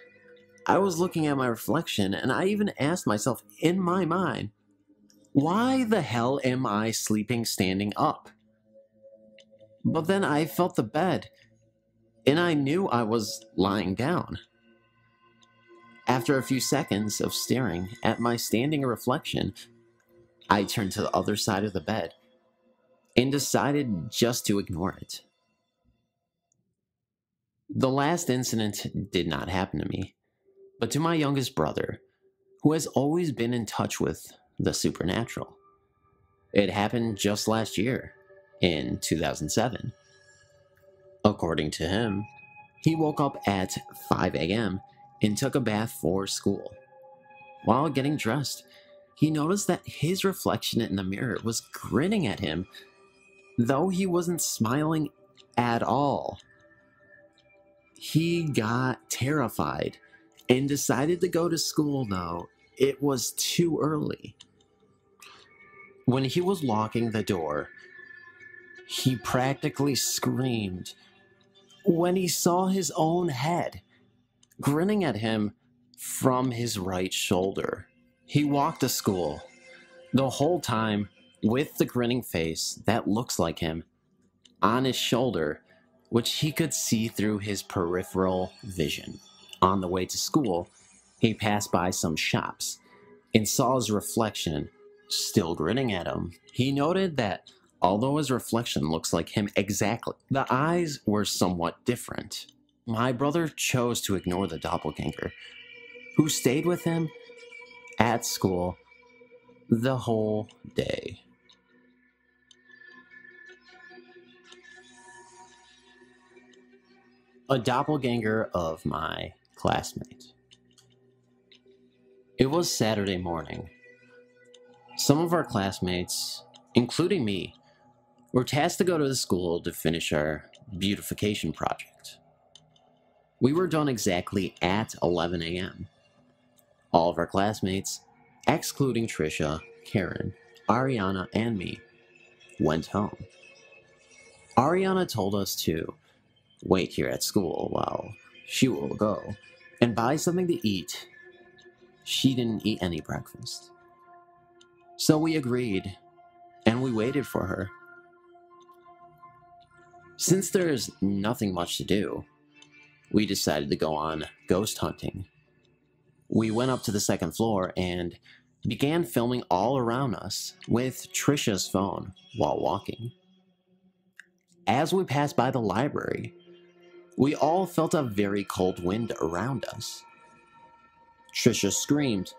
I was looking at my reflection, and I even asked myself in my mind, why the hell am I sleeping standing up? But then I felt the bed, and I knew I was lying down. After a few seconds of staring at my standing reflection, I turned to the other side of the bed and decided just to ignore it. The last incident did not happen to me, but to my youngest brother, who has always been in touch with the supernatural. It happened just last year, in 2007. According to him, he woke up at 5 a.m. and took a bath for school. While getting dressed, he noticed that his reflection in the mirror was grinning at him, though he wasn't smiling at all. He got terrified and decided to go to school, though it was too early. When he was locking the door, he practically screamed when he saw his own head grinning at him from his right shoulder. He walked to school the whole time with the grinning face that looks like him on his shoulder, which he could see through his peripheral vision. On the way to school, he passed by some shops and saw his reflection still grinning at him. He noted that although his reflection looks like him exactly, the eyes were somewhat different. My brother chose to ignore the doppelganger, who stayed with him at school the whole day. A doppelganger of my classmate. It was Saturday morning. Some of our classmates, including me, were tasked to go to the school to finish our beautification project. We were done exactly at 11 a.m. All of our classmates, excluding Trisha, Karen, Ariana, and me, went home. Ariana told us to wait here at school while she will go and buy something to eat. She didn't eat any breakfast. So we agreed, and we waited for her. Since there's nothing much to do, we decided to go on ghost hunting. We went up to the second floor and began filming all around us with Trisha's phone while walking. As we passed by the library, we all felt a very cold wind around us. Trisha screamed,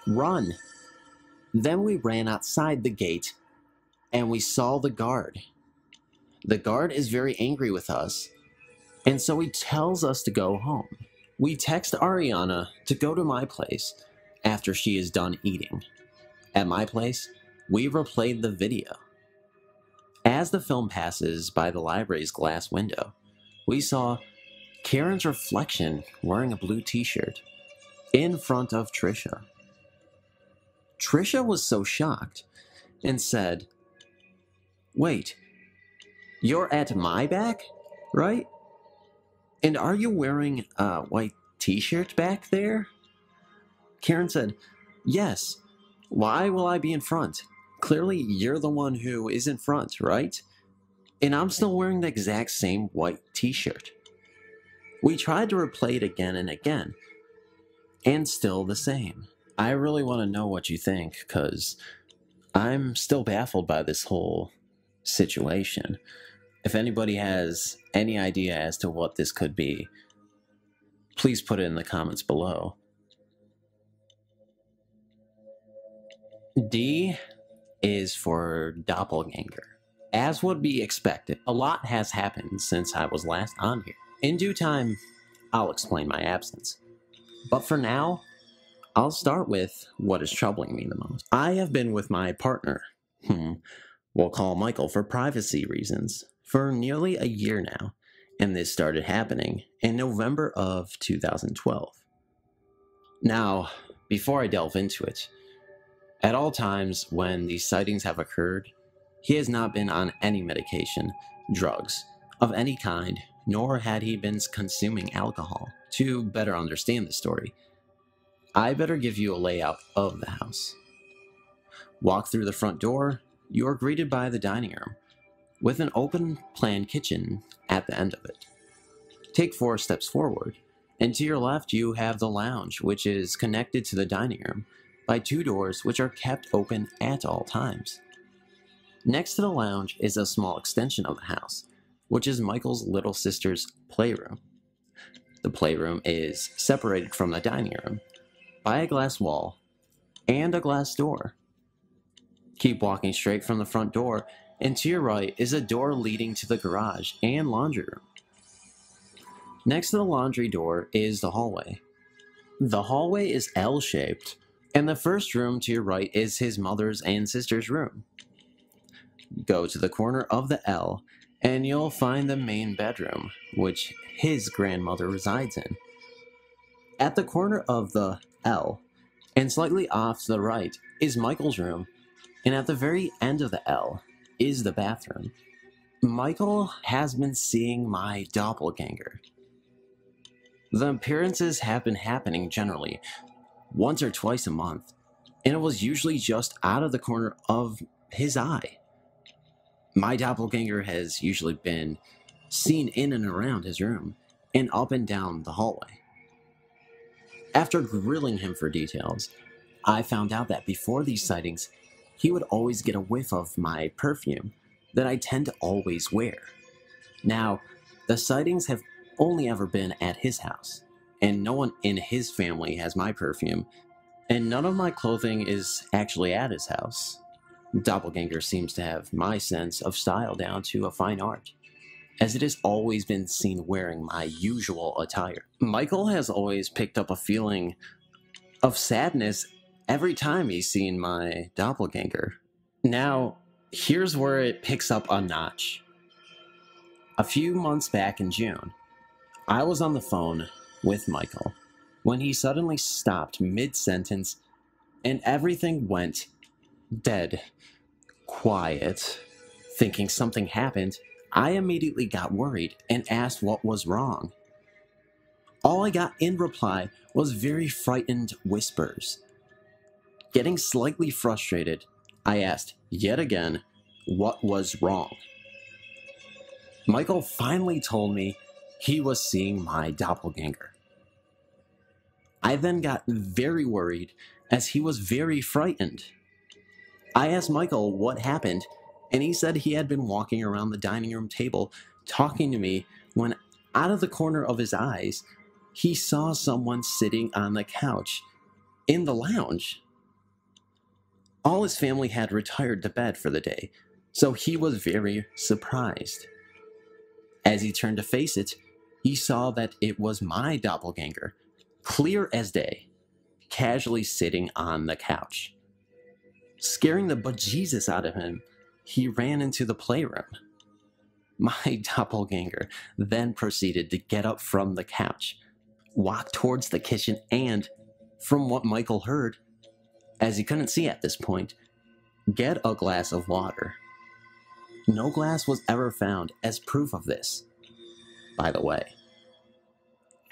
"Run!" Then we ran outside the gate and we saw the guard. The guard is very angry with us, and so he tells us to go home. We text Ariana to go to my place after she is done eating. At my place, we replayed the video. As the film passes by the library's glass window, we saw Karen's reflection wearing a blue t-shirt in front of Trisha. Trisha was so shocked and said, "Wait, you're at my back, right? And are you wearing a white t-shirt back there?" Karen said, "Yes. Why will I be in front? Clearly you're the one who is in front, right? And I'm still wearing the exact same white t-shirt." We tried to replay it again and again, and still the same. I really want to know what you think, because I'm still baffled by this whole situation. If anybody has any idea as to what this could be, please put it in the comments below. D, is for doppelganger. As would be expected, a lot has happened since I was last on here. In due time, I'll explain my absence. But for now, I'll start with what is troubling me the most. I have been with my partner, we'll call Michael for privacy reasons, for nearly a year now, and this started happening in November of 2012. Now, before I delve into it, at all times when these sightings have occurred, he has not been on any medication, drugs, of any kind, nor had he been consuming alcohol. To better understand the story, I better give you a layout of the house. Walk through the front door, you are greeted by the dining room, with an open-plan kitchen at the end of it. Take 4 steps forward, and to your left you have the lounge, which is connected to the dining room by 2 doors which are kept open at all times. Next to the lounge is a small extension of the house, which is Michael's little sister's playroom. The playroom is separated from the dining room by a glass wall and a glass door. Keep walking straight from the front door, and to your right is a door leading to the garage and laundry room. Next to the laundry door is the hallway. The hallway is L-shaped, and the first room to your right is his mother's and sister's room. Go to the corner of the L, and you'll find the main bedroom, which his grandmother resides in. At the corner of the L, and slightly off to the right, is Michael's room, and at the very end of the L is the bathroom. Michael has been seeing my doppelganger. The appearances have been happening generally once or twice a month, and it was usually just out of the corner of his eye. My doppelganger has usually been seen in and around his room and up and down the hallway. After grilling him for details, I found out that before these sightings, he would always get a whiff of my perfume that I tend to always wear. Now, the sightings have only ever been at his house, and no one in his family has my perfume, and none of my clothing is actually at his house. Doppelganger seems to have my sense of style down to a fine art, as it has always been seen wearing my usual attire. Michael has always picked up a feeling of sadness every time he's seen my doppelganger. Now, here's where it picks up a notch. A few months back in June, I was on the phone with Michael when he suddenly stopped mid-sentence and everything went dead quiet. Thinking something happened, I immediately got worried and asked what was wrong. All I got in reply was very frightened whispers. Getting slightly frustrated, I asked yet again what was wrong. Michael finally told me he was seeing my doppelganger. I then got very worried as he was very frightened. I asked Michael what happened, and he said he had been walking around the dining room table talking to me when out of the corner of his eyes, he saw someone sitting on the couch in the lounge. All his family had retired to bed for the day, so he was very surprised. As he turned to face it, he saw that it was my doppelganger, clear as day, casually sitting on the couch. Scaring the bejesus out of him, he ran into the playroom. My doppelganger then proceeded to get up from the couch, walk towards the kitchen, and, from what Michael heard, as he couldn't see at this point, get a glass of water. No glass was ever found as proof of this, by the way.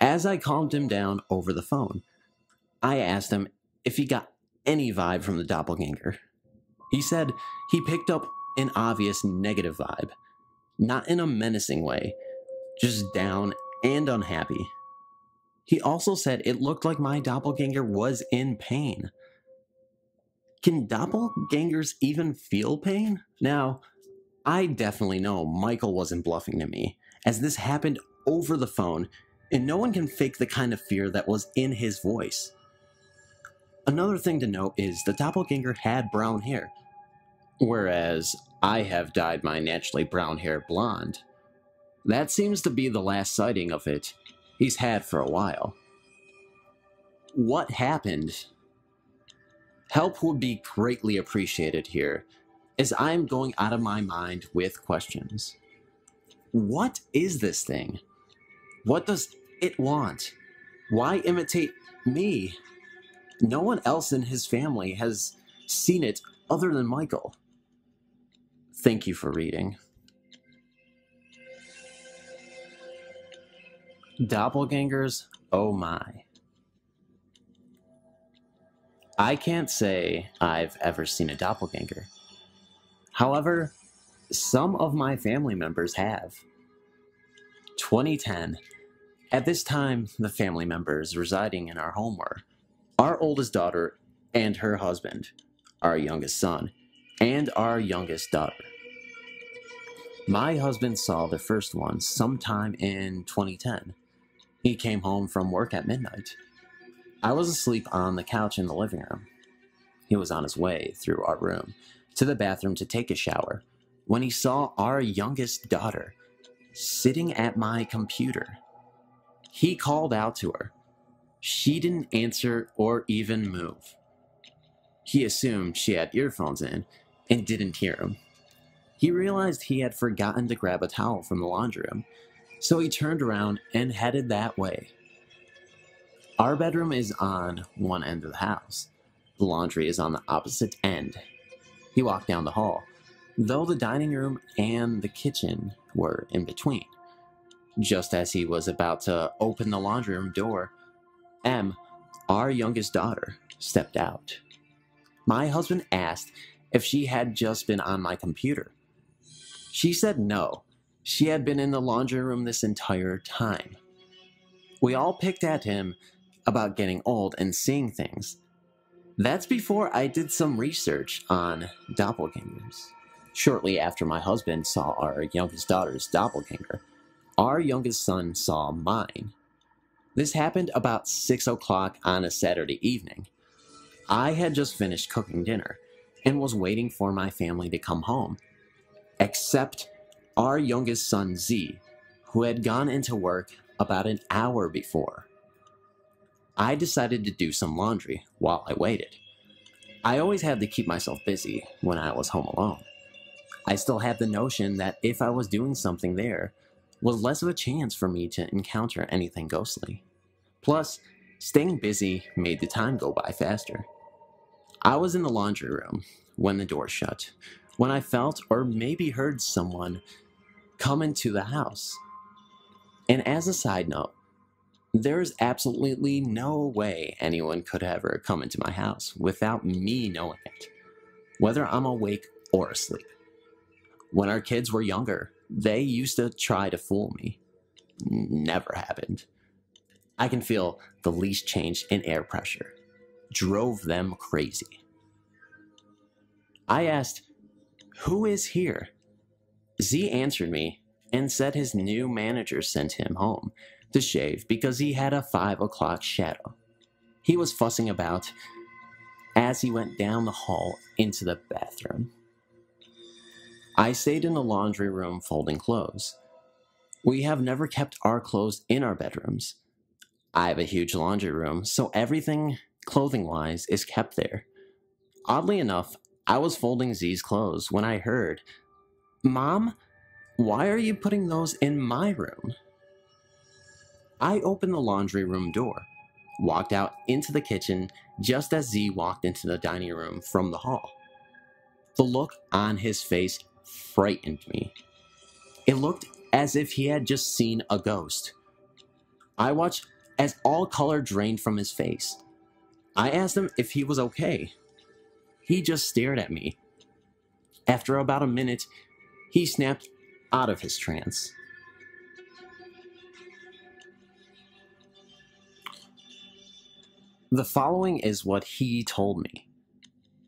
As I calmed him down over the phone, I asked him if he got any vibe from the doppelganger. He said he picked up an obvious negative vibe, not in a menacing way, just down and unhappy. He also said it looked like my doppelganger was in pain. Can doppelgangers even feel pain? Now, I definitely know Michael wasn't bluffing to me, as this happened over the phone, and no one can fake the kind of fear that was in his voice. Another thing to note is the doppelganger had brown hair, Whereas I have dyed my naturally brown hair blonde. That seems to be the last sighting of it he's had for a while. What happened? Help would be greatly appreciated here, as I am going out of my mind with questions. What is this thing? What does it want? Why imitate me? No one else in his family has seen it other than Michael. Thank you for reading. Doppelgangers, oh my. I can't say I've ever seen a doppelganger. However, some of my family members have. 2010. At this time, the family members residing in our home were our oldest daughter and her husband, our youngest son, and our youngest daughter. My husband saw the first one sometime in 2010. He came home from work at midnight. I was asleep on the couch in the living room. He was on his way through our room to the bathroom to take a shower when he saw our youngest daughter sitting at my computer. He called out to her. She didn't answer or even move. He assumed she had earphones in and didn't hear him. He realized he had forgotten to grab a towel from the laundry room, so he turned around and headed that way. Our bedroom is on one end of the house. The laundry is on the opposite end. He walked down the hall, though the dining room and the kitchen were in between. Just as he was about to open the laundry room door, Em, our youngest daughter, stepped out. My husband asked if she had just been on my computer. She said no. She had been in the laundry room this entire time. We all picked at him about getting old and seeing things. That's before I did some research on doppelgangers. Shortly after my husband saw our youngest daughter's doppelganger, our youngest son saw mine. This happened about 6 o'clock on a Saturday evening. I had just finished cooking dinner and was waiting for my family to come home, except our youngest son Z, who had gone into work about an hour before. I decided to do some laundry while I waited. I always had to keep myself busy when I was home alone. I still had the notion that if I was doing something there, was less of a chance for me to encounter anything ghostly. Plus, staying busy made the time go by faster. I was in the laundry room when the door shut, when I felt or maybe heard someone come into the house. And as a side note, there is absolutely no way anyone could ever come into my house without me knowing it, whether I'm awake or asleep. When our kids were younger, they used to try to fool me. Never happened. I can feel the least change in air pressure drove them crazy. I asked, "Who is here?" Z answered me and said his new manager sent him home to shave because he had a 5 o'clock shadow. He was fussing about as he went down the hall into the bathroom. I stayed in the laundry room folding clothes. We have never kept our clothes in our bedrooms. I have a huge laundry room, so everything clothing-wise is kept there. Oddly enough, I was folding Z's clothes when I heard, "Mom, why are you putting those in my room?" I opened the laundry room door, walked out into the kitchen just as Z walked into the dining room from the hall. The look on his face frightened me. It looked as if he had just seen a ghost. I watched as all color drained from his face. I asked him if he was okay. He just stared at me. After about a minute, he snapped out of his trance. The following is what he told me.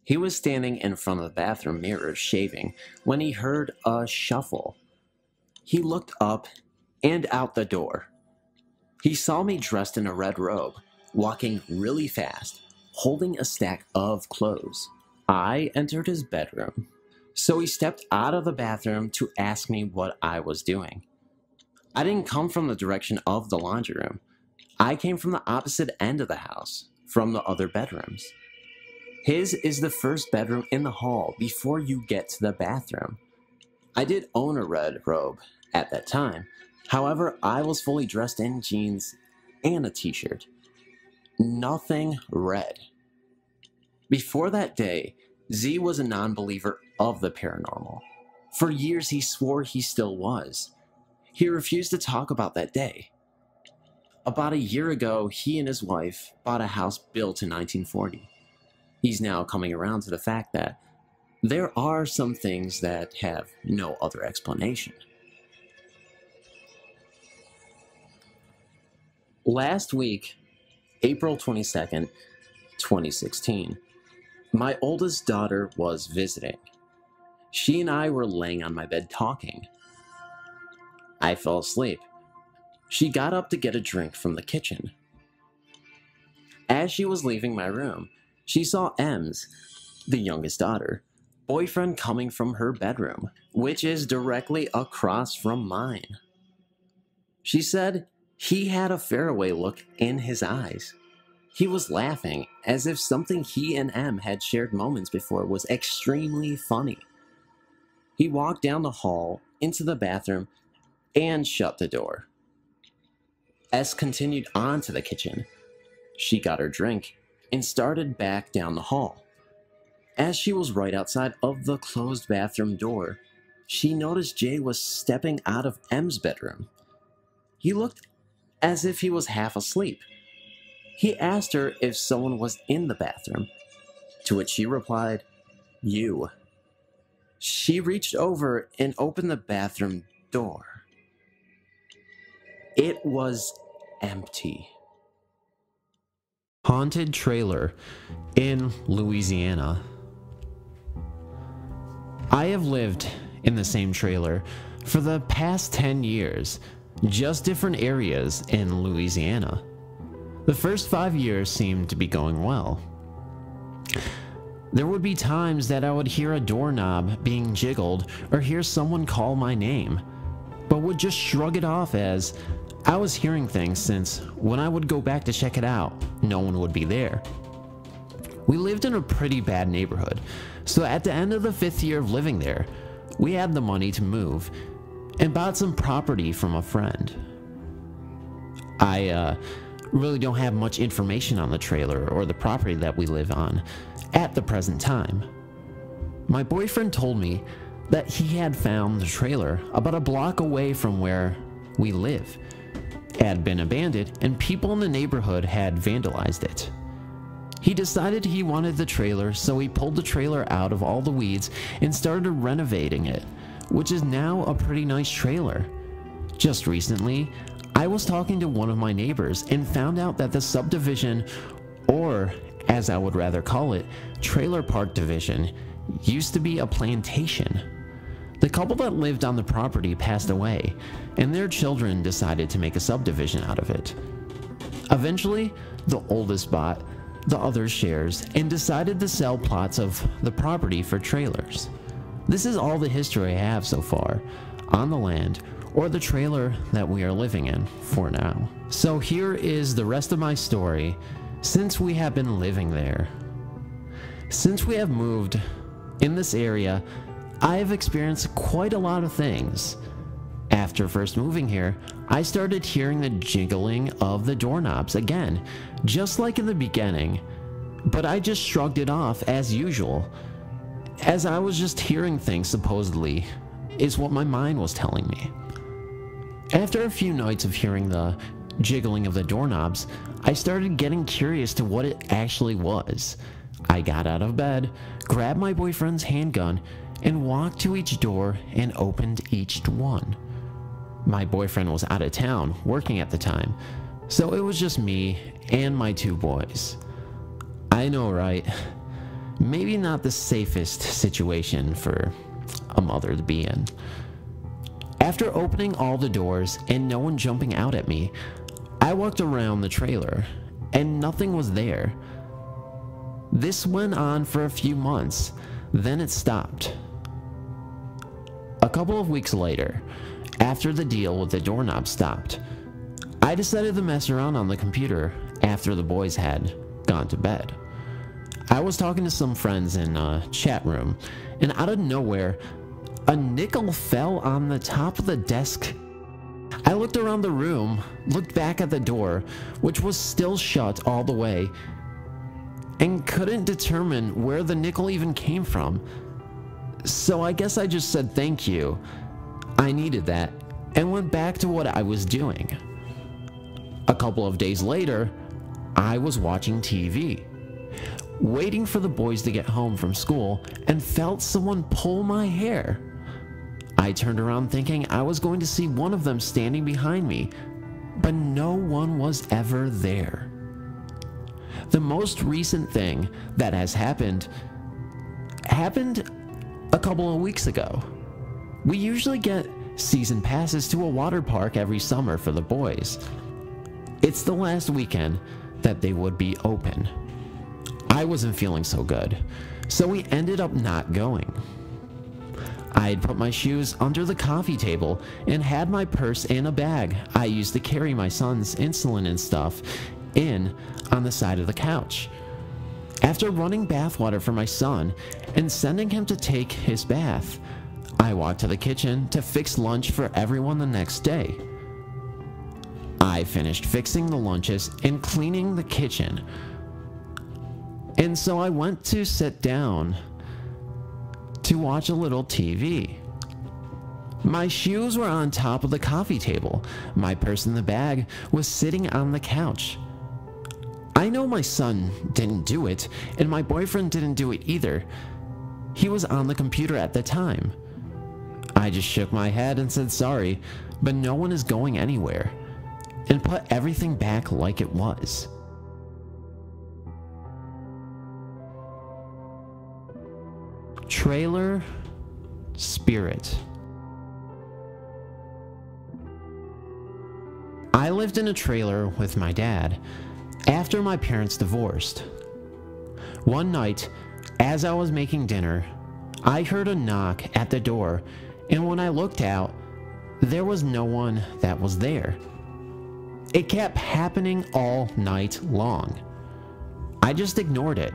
He was standing in front of the bathroom mirror shaving when he heard a shuffle. He looked up and out the door. He saw me dressed in a red robe, walking really fast, holding a stack of clothes. I entered his bedroom. So he stepped out of the bathroom to ask me what I was doing. I didn't come from the direction of the laundry room. I came from the opposite end of the house, from the other bedrooms. His is the first bedroom in the hall before you get to the bathroom. I did own a red robe at that time. However, I was fully dressed in jeans and a t-shirt. Nothing red. Before that day, Z was a non-believer of the paranormal. For years, he swore he still was. He refused to talk about that day. About a year ago, he and his wife bought a house built in 1940. He's now coming around to the fact that there are some things that have no other explanation. Last week, April 22nd, 2016, my oldest daughter was visiting. She and I were laying on my bed talking. I fell asleep. She got up to get a drink from the kitchen. As she was leaving my room, she saw M's, the youngest daughter, boyfriend coming from her bedroom, which is directly across from mine. She said he had a faraway look in his eyes. He was laughing as if something he and M had shared moments before was extremely funny. He walked down the hall into the bathroom and shut the door. S continued on to the kitchen. She got her drink and started back down the hall. As she was right outside of the closed bathroom door, she noticed Jay was stepping out of M's bedroom. He looked as if he was half asleep. He asked her if someone was in the bathroom, to which she replied, "You." She reached over and opened the bathroom door. It was empty. Haunted trailer in Louisiana. I have lived in the same trailer for the past 10 years, just different areas in Louisiana. The first 5 years seemed to be going well. There would be times that I would hear a doorknob being jiggled or hear someone call my name, but would just shrug it off as I was hearing things, since when I would go back to check it out, no one would be there. We lived in a pretty bad neighborhood, so at the end of the 5th year of living there, we had the money to move and bought some property from a friend. I really don't have much information on the trailer or the property that we live on at the present time. My boyfriend told me that he had found the trailer about a block away from where we live. It had been abandoned and people in the neighborhood had vandalized it. He decided he wanted the trailer, so he pulled the trailer out of all the weeds and started renovating it, which is now a pretty nice trailer. Just recently, I was talking to one of my neighbors and found out that the subdivision, or as I would rather call it, trailer park division, used to be a plantation. The couple that lived on the property passed away, and their children decided to make a subdivision out of it. Eventually, the oldest bought the other shares and decided to sell plots of the property for trailers. This is all the history I have so far on the land or the trailer that we are living in for now. So here is the rest of my story since we have been living there. Since we have moved in this area, I have experienced quite a lot of things. After first moving here, I started hearing the jiggling of the doorknobs again, just like in the beginning, but I just shrugged it off as usual, as I was just hearing things supposedly, is what my mind was telling me. After a few nights of hearing the jiggling of the doorknobs, I started getting curious to what it actually was. I got out of bed, grabbed my boyfriend's handgun, and walked to each door and opened each one. My boyfriend was out of town, working at the time, so it was just me and my 2 boys. I know, right? Maybe not the safest situation for a mother to be in. After opening all the doors and no one jumping out at me, I walked around the trailer and nothing was there. This went on for a few months, then it stopped. A couple of weeks later, after the deal with the doorknob stopped, I decided to mess around on the computer after the boys had gone to bed. I was talking to some friends in a chat room, and out of nowhere, a nickel fell on the top of the desk. I looked around the room, looked back at the door, which was still shut all the way, and couldn't determine where the nickel even came from. So I guess I just said thank you. I needed that, and went back to what I was doing. A couple of days later, I was watching TV, waiting for the boys to get home from school, and felt someone pull my hair. I turned around thinking I was going to see one of them standing behind me, but no one was ever there. The most recent thing that has happened a couple of weeks ago. We usually get season passes to a water park every summer for the boys. It's the last weekend that they would be open. I wasn't feeling so good, so we ended up not going. I had put my shoes under the coffee table and had my purse in a bag I used to carry my son's insulin and stuff in on the side of the couch. After running bathwater for my son and sending him to take his bath, I walked to the kitchen to fix lunch for everyone the next day. I finished fixing the lunches and cleaning the kitchen, and so I went to sit down to watch a little TV. My shoes were on top of the coffee table. My purse in the bag was sitting on the couch. I know my son didn't do it, and my boyfriend didn't do it either. He was on the computer at the time. I just shook my head and said sorry, but no one is going anywhere, and put everything back like it was. Trailer Spirit. I lived in a trailer with my dad after my parents divorced. One night, as I was making dinner, I heard a knock at the door, and when I looked out, there was no one that was there. It kept happening all night long. I just ignored it.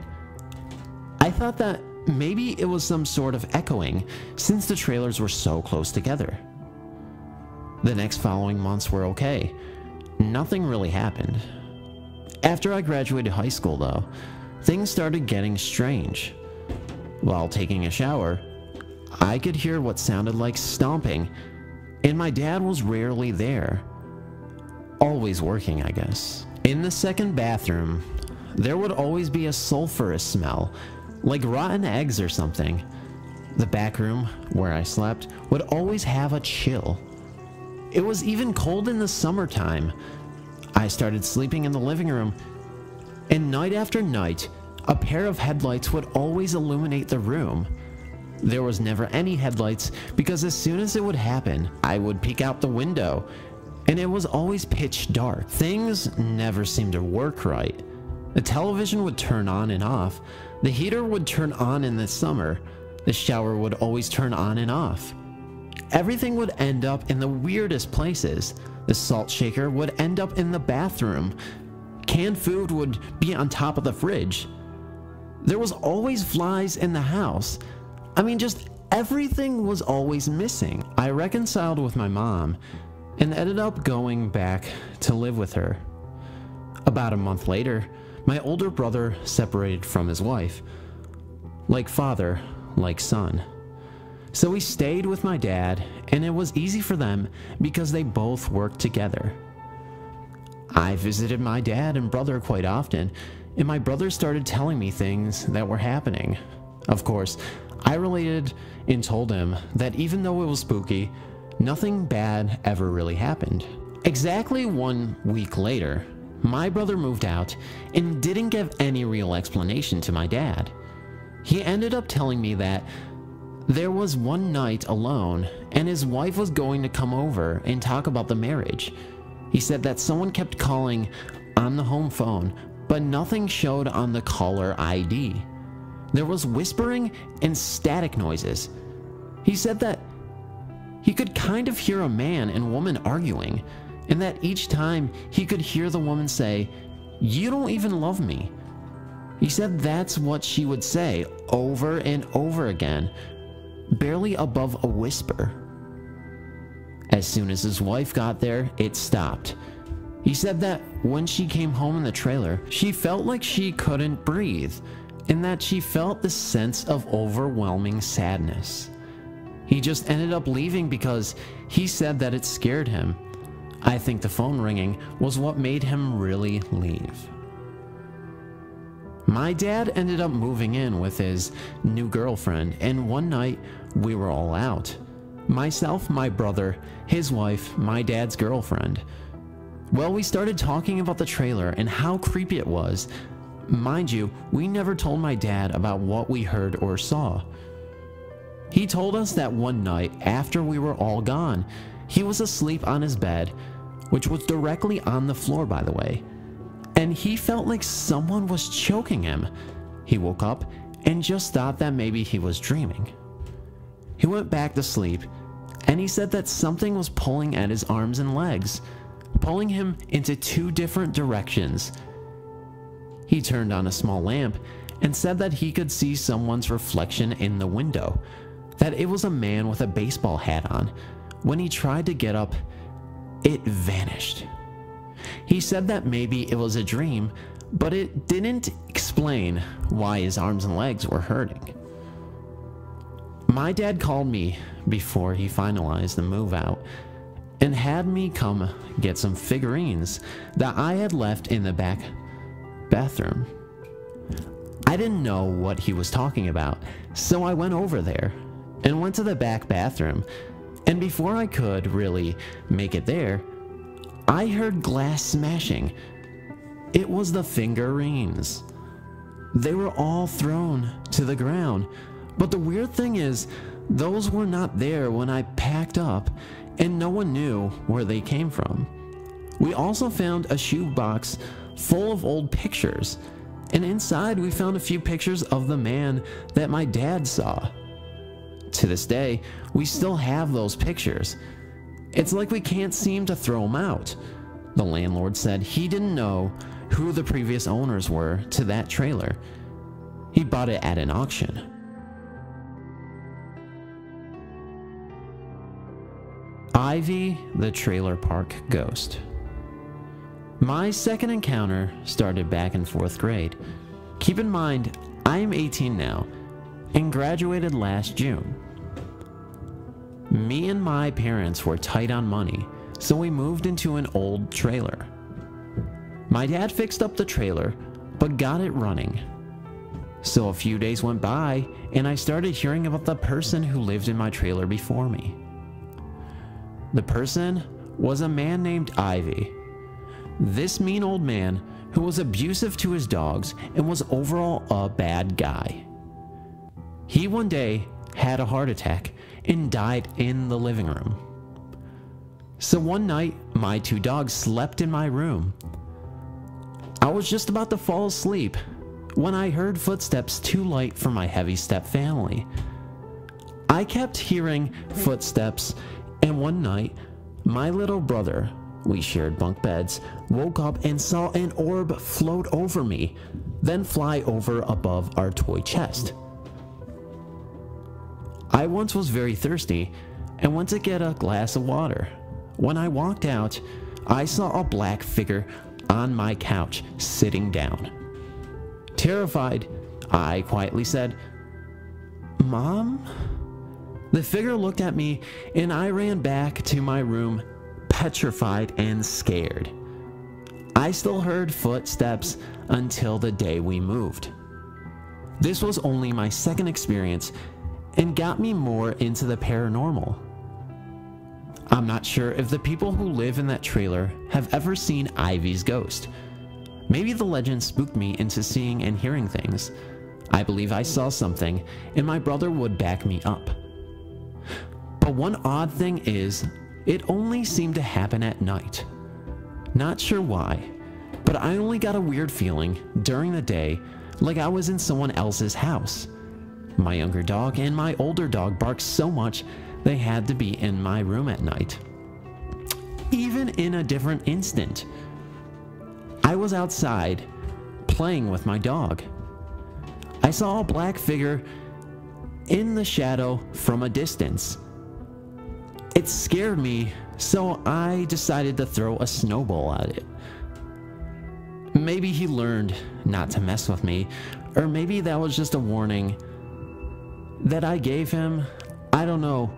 I thought that maybe it was some sort of echoing since the trailers were so close together. The next following months were okay. Nothing really happened. After I graduated high school though, things started getting strange. While taking a shower, I could hear what sounded like stomping, and my dad was rarely there. Always working, I guess. In the second bathroom, there would always be a sulfurous smell, like rotten eggs or something. The back room, where I slept, would always have a chill. It was even cold in the summertime. I started sleeping in the living room, and night after night, a pair of headlights would always illuminate the room. There was never any headlights because as soon as it would happen, I would peek out the window, and it was always pitch dark. Things never seemed to work right. The television would turn on and off. The heater would turn on in the summer. The shower would always turn on and off. Everything would end up in the weirdest places. The salt shaker would end up in the bathroom. Canned food would be on top of the fridge. There was always flies in the house. I mean, just everything was always missing. I reconciled with my mom and ended up going back to live with her. About a month later, my older brother separated from his wife. Like father, like son. So we stayed with my dad, and it was easy for them because they both worked together. I visited my dad and brother quite often, and my brother started telling me things that were happening. Of course, I related and told him that even though it was spooky, nothing bad ever really happened. Exactly 1 week later, my brother moved out and didn't give any real explanation to my dad. He ended up telling me that there was one night alone and his wife was going to come over and talk about the marriage. He said that someone kept calling on the home phone, but nothing showed on the caller ID. There was whispering and static noises. He said that he could kind of hear a man and woman arguing, and that each time he could hear the woman say, "You don't even love me." He said that's what she would say over and over again, barely above a whisper. As soon as his wife got there, it stopped. He said that when she came home in the trailer, she felt like she couldn't breathe, and that she felt this sense of overwhelming sadness. He just ended up leaving because he said that it scared him. I think the phone ringing was what made him really leave. My dad ended up moving in with his new girlfriend, and one night we were all out. Myself, my brother, his wife, my dad's girlfriend. Well, we started talking about the trailer and how creepy it was. Mind you, we never told my dad about what we heard or saw. He told us that one night, after we were all gone, he was asleep on his bed, which was directly on the floor, by the way, and he felt like someone was choking him. He woke up and just thought that maybe he was dreaming. He went back to sleep, and he said that something was pulling at his arms and legs, pulling him into two different directions. He turned on a small lamp and said that he could see someone's reflection in the window, that it was a man with a baseball hat on. When he tried to get up, it vanished. He said that maybe it was a dream, but it didn't explain why his arms and legs were hurting. My dad called me before he finalized the move out and had me come get some figurines that I had left in the back bathroom. I didn't know what he was talking about, so I went over there and went to the back bathroom, and before I could really make it there, I heard glass smashing. It was the figurines. They were all thrown to the ground, but the weird thing is, those were not there when I packed up, and no one knew where they came from. We also found a shoebox full of old pictures, and inside we found a few pictures of the man that my dad saw. To this day, we still have those pictures. It's like we can't seem to throw them out. The landlord said he didn't know who the previous owners were to that trailer. He bought it at an auction. Ivy, the trailer park ghost. My second encounter started back in 4th grade. Keep in mind, I am 18 now and graduated last June. Me and my parents were tight on money, so we moved into an old trailer. My dad fixed up the trailer, but got it running. So a few days went by, and I started hearing about the person who lived in my trailer before me. The person was a man named Ivy. This mean old man who was abusive to his dogs and was overall a bad guy. He one day had a heart attack and died in the living room. So one night, my 2 dogs slept in my room. I was just about to fall asleep when I heard footsteps too light for my heavy-step family. I kept hearing footsteps, and one night, my little brother, we shared bunk beds, woke up and saw an orb float over me, then fly over above our toy chest. I once was very thirsty and went to get a glass of water. When I walked out, I saw a black figure on my couch sitting down. Terrified, I quietly said, "Mom?" The figure looked at me and I ran back to my room, petrified and scared. I still heard footsteps until the day we moved. This was only my second experience and got me more into the paranormal. I'm not sure if the people who live in that trailer have ever seen Ivy's ghost. Maybe the legend spooked me into seeing and hearing things. I believe I saw something, and my brother would back me up. But one odd thing is, it only seemed to happen at night. Not sure why, but I only got a weird feeling during the day, like I was in someone else's house. My younger dog and my older dog barked so much they had to be in my room at night. Even in a different instant, I was outside playing with my dog. I saw a black figure in the shadow from a distance. It scared me, so I decided to throw a snowball at it. Maybe he learned not to mess with me, or maybe that was just a warning that I gave him. I don't know.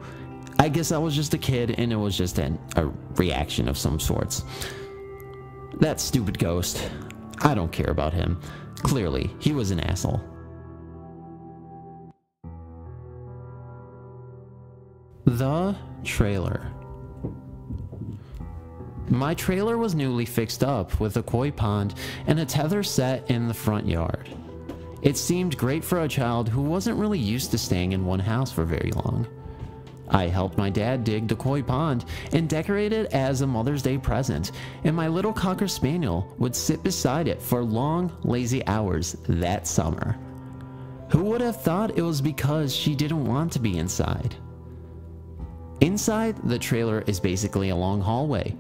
I guess I was just a kid and it was just a reaction of some sorts. That stupid ghost. I don't care about him. Clearly, he was an asshole. The trailer. My trailer was newly fixed up with a koi pond and a tether set in the front yard. It seemed great for a child who wasn't really used to staying in one house for very long. I helped my dad dig the koi pond and decorate it as a Mother's Day present, and my little Cocker Spaniel would sit beside it for long, lazy hours that summer. Who would have thought it was because she didn't want to be inside? Inside, the trailer is basically a long hallway.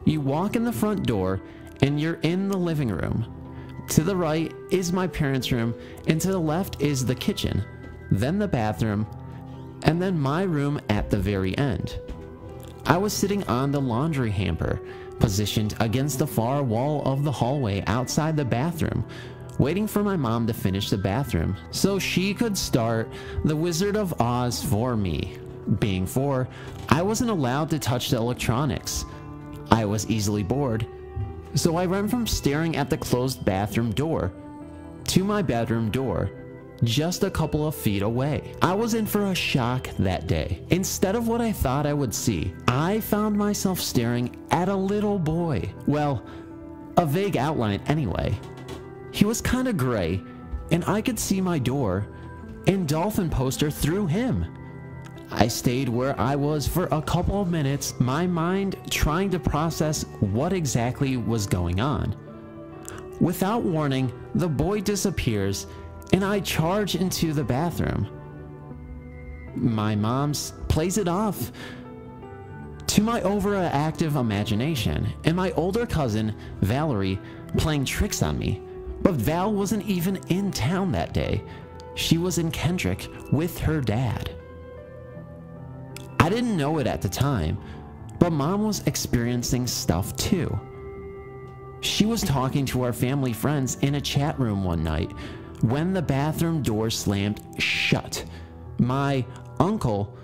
You walk in the front door and you're in the living room. To the right is my parents' room, and to the left is the kitchen, then the bathroom, and then my room at the very end. I was sitting on the laundry hamper, positioned against the far wall of the hallway outside the bathroom, waiting for my mom to finish the bathroom so she could start The Wizard of Oz for me. Being 4, I wasn't allowed to touch the electronics. I was easily bored, so I ran from staring at the closed bathroom door to my bedroom door, just a couple of feet away. I was in for a shock that day. Instead of what I thought I would see, I found myself staring at a little boy. Well, a vague outline anyway. He was kind of gray, and I could see my door and dolphin poster through him. I stayed where I was for a couple of minutes, my mind trying to process what exactly was going on. Without warning, the boy disappears, and I charge into the bathroom. My mom plays it off to my overactive imagination, and my older cousin, Valerie, playing tricks on me. But Val wasn't even in town that day. She was in Kendrick with her dad. I didn't know it at the time, but Mom was experiencing stuff too. She was talking to our family friends in a chat room one night when the bathroom door slammed shut. My uncle,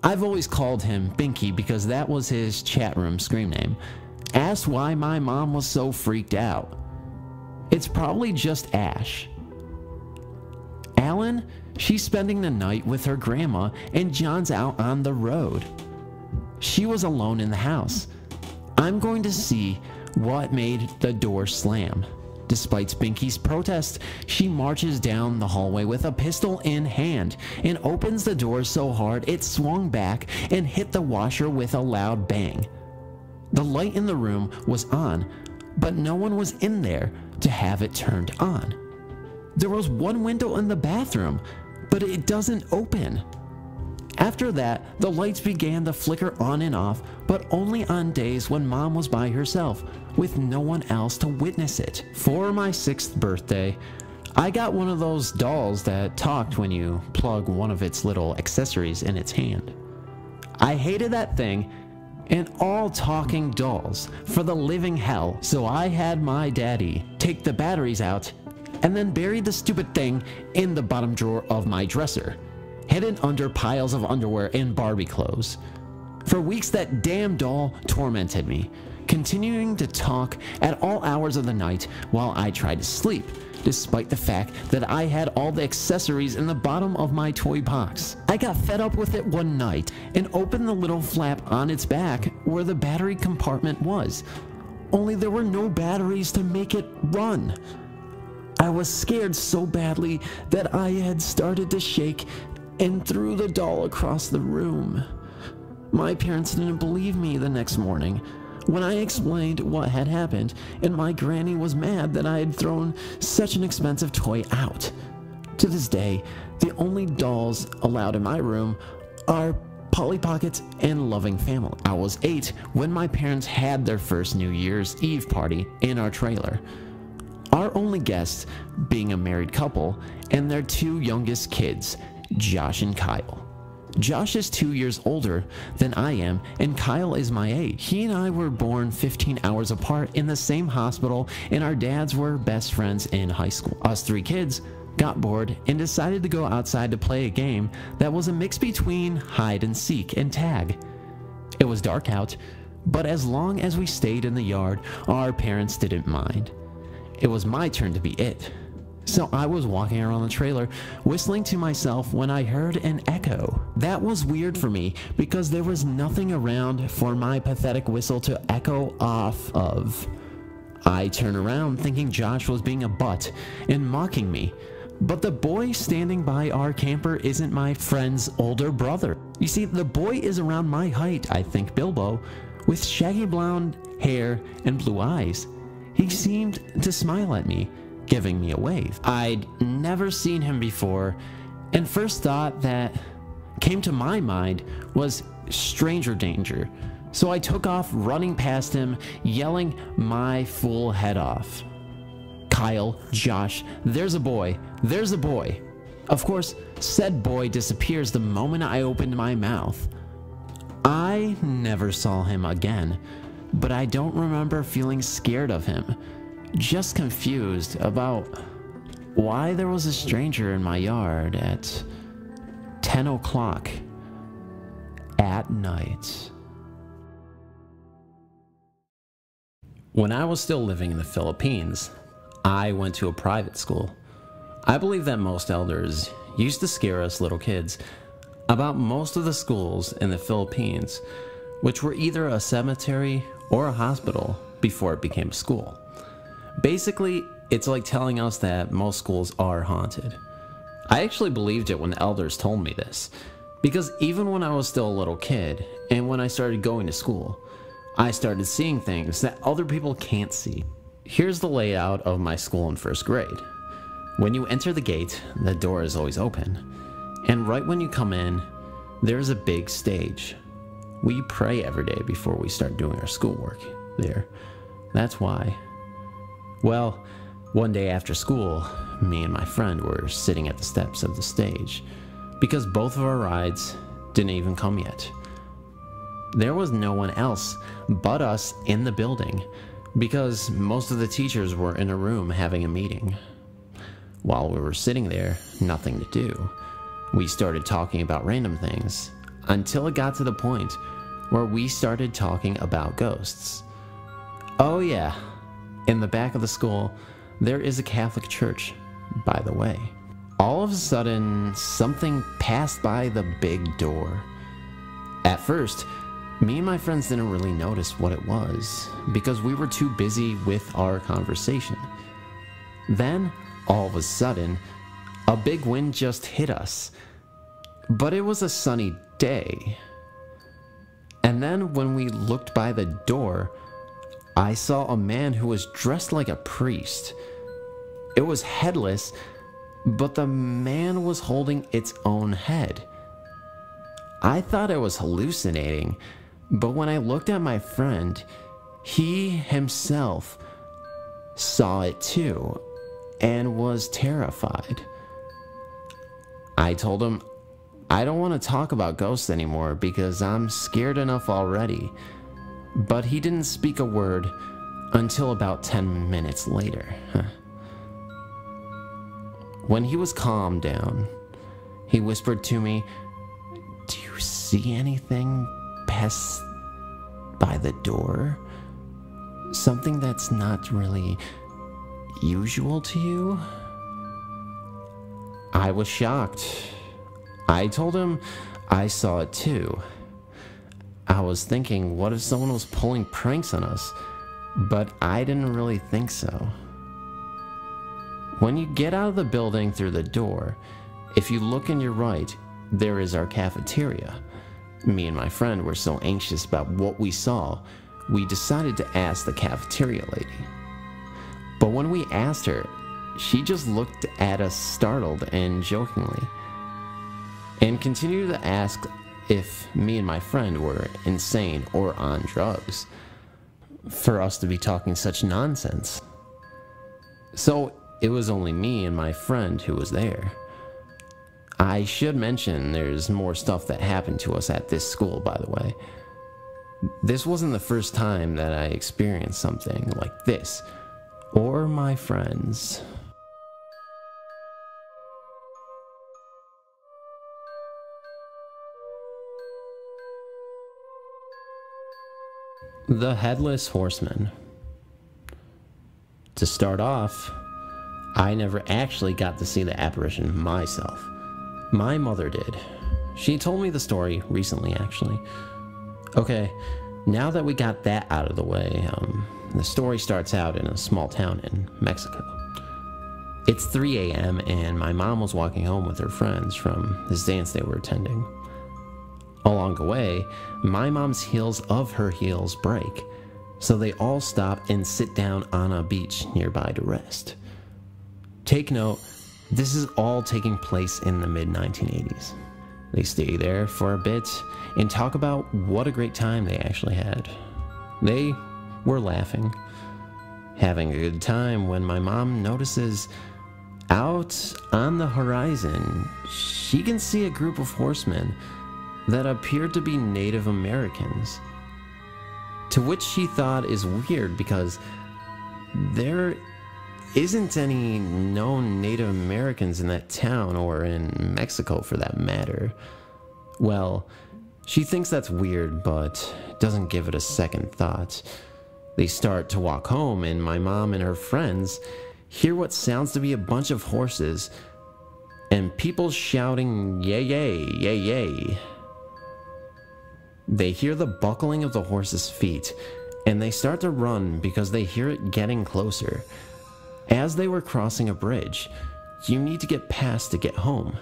I've always called him Binky because that was his chat room scream name, asked why my mom was so freaked out. It's probably just Ash. Alan, she's spending the night with her grandma, and John's out on the road. She was alone in the house. I'm going to see what made the door slam. Despite Binky's protest, she marches down the hallway with a pistol in hand and opens the door so hard it swung back and hit the washer with a loud bang. The light in the room was on, but no one was in there to have it turned on. There was one window in the bathroom, but it doesn't open. After that, the lights began to flicker on and off, but only on days when Mom was by herself, with no one else to witness it. For my 6th birthday, I got one of those dolls that talked when you plug one of its little accessories in its hand. I hated that thing and all talking dolls for the living hell, so I had my daddy take the batteries out and then buried the stupid thing in the bottom drawer of my dresser, hidden under piles of underwear and Barbie clothes. For weeks that damn doll tormented me, continuing to talk at all hours of the night while I tried to sleep, despite the fact that I had all the accessories in the bottom of my toy box. I got fed up with it one night and opened the little flap on its back where the battery compartment was, only there were no batteries to make it run. I was scared so badly that I had started to shake and threw the doll across the room. My parents didn't believe me the next morning when I explained what had happened, and my granny was mad that I had thrown such an expensive toy out. To this day, the only dolls allowed in my room are Polly Pockets, and loving family. I was 8 when my parents had their first New Year's Eve party in our trailer. Our only guests being a married couple and their 2 youngest kids, Josh and Kyle. Josh is 2 years older than I am, and Kyle is my age. He and I were born 15 hours apart in the same hospital, and our dads were best friends in high school. Us 3 kids got bored and decided to go outside to play a game that was a mix between hide and seek and tag. It was dark out, but as long as we stayed in the yard, our parents didn't mind. It was my turn to be it. So I was walking around the trailer, whistling to myself when I heard an echo. That was weird for me because there was nothing around for my pathetic whistle to echo off of. I turned around thinking Josh was being a butt and mocking me. But the boy standing by our camper isn't my friend's older brother. You see, the boy is around my height, I think Bilbo, with shaggy blonde hair and blue eyes. He seemed to smile at me, giving me a wave. I'd never seen him before, and first thought that came to my mind was stranger danger. So I took off running past him, yelling my fool head off. Kyle, Josh, there's a boy, there's a boy. Of course, said boy disappears the moment I opened my mouth. I never saw him again, but I don't remember feeling scared of him, just confused about why there was a stranger in my yard at 10 o'clock at night. When I was still living in the Philippines, I went to a private school. I believe that most elders used to scare us little kids about most of the schools in the Philippines, which were either a cemetery or a hospital before it became a school. Basically, it's like telling us that most schools are haunted. I actually believed it when elders told me this, because even when I was still a little kid and when I started going to school, I started seeing things that other people can't see. Here's the layout of my school in first grade. When you enter the gate, the door is always open, and right when you come in, there's a big stage. We pray every day before we start doing our schoolwork there. That's why. Well, one day after school, me and my friend were sitting at the steps of the stage because both of our rides didn't even come yet. There was no one else but us in the building because most of the teachers were in a room having a meeting. While we were sitting there, nothing to do, we started talking about random things until it got to the point where we started talking about ghosts. Oh yeah, in the back of the school, there is a Catholic church, by the way. All of a sudden, something passed by the big door. At first, me and my friends didn't really notice what it was because we were too busy with our conversation. Then, all of a sudden, a big wind just hit us. But it was a sunny day. And then when we looked by the door, I saw a man who was dressed like a priest. It was headless, but the man was holding its own head. I thought I was hallucinating, but when I looked at my friend, he himself saw it too and was terrified. I told him, I don't want to talk about ghosts anymore because I'm scared enough already. But he didn't speak a word until about 10 minutes later. When he was calmed down, he whispered to me, "Do you see anything pass by the door? Something that's not really usual to you?" I was shocked. I told him I saw it too. I was thinking, what if someone was pulling pranks on us? But I didn't really think so. When you get out of the building through the door, if you look on your right, there is our cafeteria. Me and my friend were so anxious about what we saw, we decided to ask the cafeteria lady. But when we asked her, she just looked at us startled and jokingly, and continued to ask if me and my friend were insane or on drugs for us to be talking such nonsense. So it was only me and my friend who was there. I should mention there's more stuff that happened to us at this school, by the way. This wasn't the first time that I experienced something like this, or my friends. The Headless Horseman. To start off, I never actually got to see the apparition myself. My mother did. She told me the story recently, actually. Okay, now that we got that out of the way, the story starts out in a small town in Mexico. It's 3 a.m. and my mom was walking home with her friends from this dance they were attending. Along the way, my mom's heels of her heels break, so they all stop and sit down on a beach nearby to rest. Take note, this is all taking place in the mid-1980s. They stay there for a bit and talk about what a great time they actually had. They were laughing, having a good time, when my mom notices out on the horizon, she can see a group of horsemen that appeared to be Native Americans, to which she thought is weird because there isn't any known Native Americans in that town, or in Mexico for that matter. Well, she thinks that's weird, but doesn't give it a second thought. They start to walk home, and my mom and her friends hear what sounds to be a bunch of horses and people shouting, "Yay, yay, yay, yay." They hear the buckling of the horse's feet, and they start to run because they hear it getting closer. As they were crossing a bridge you need to get past to get home,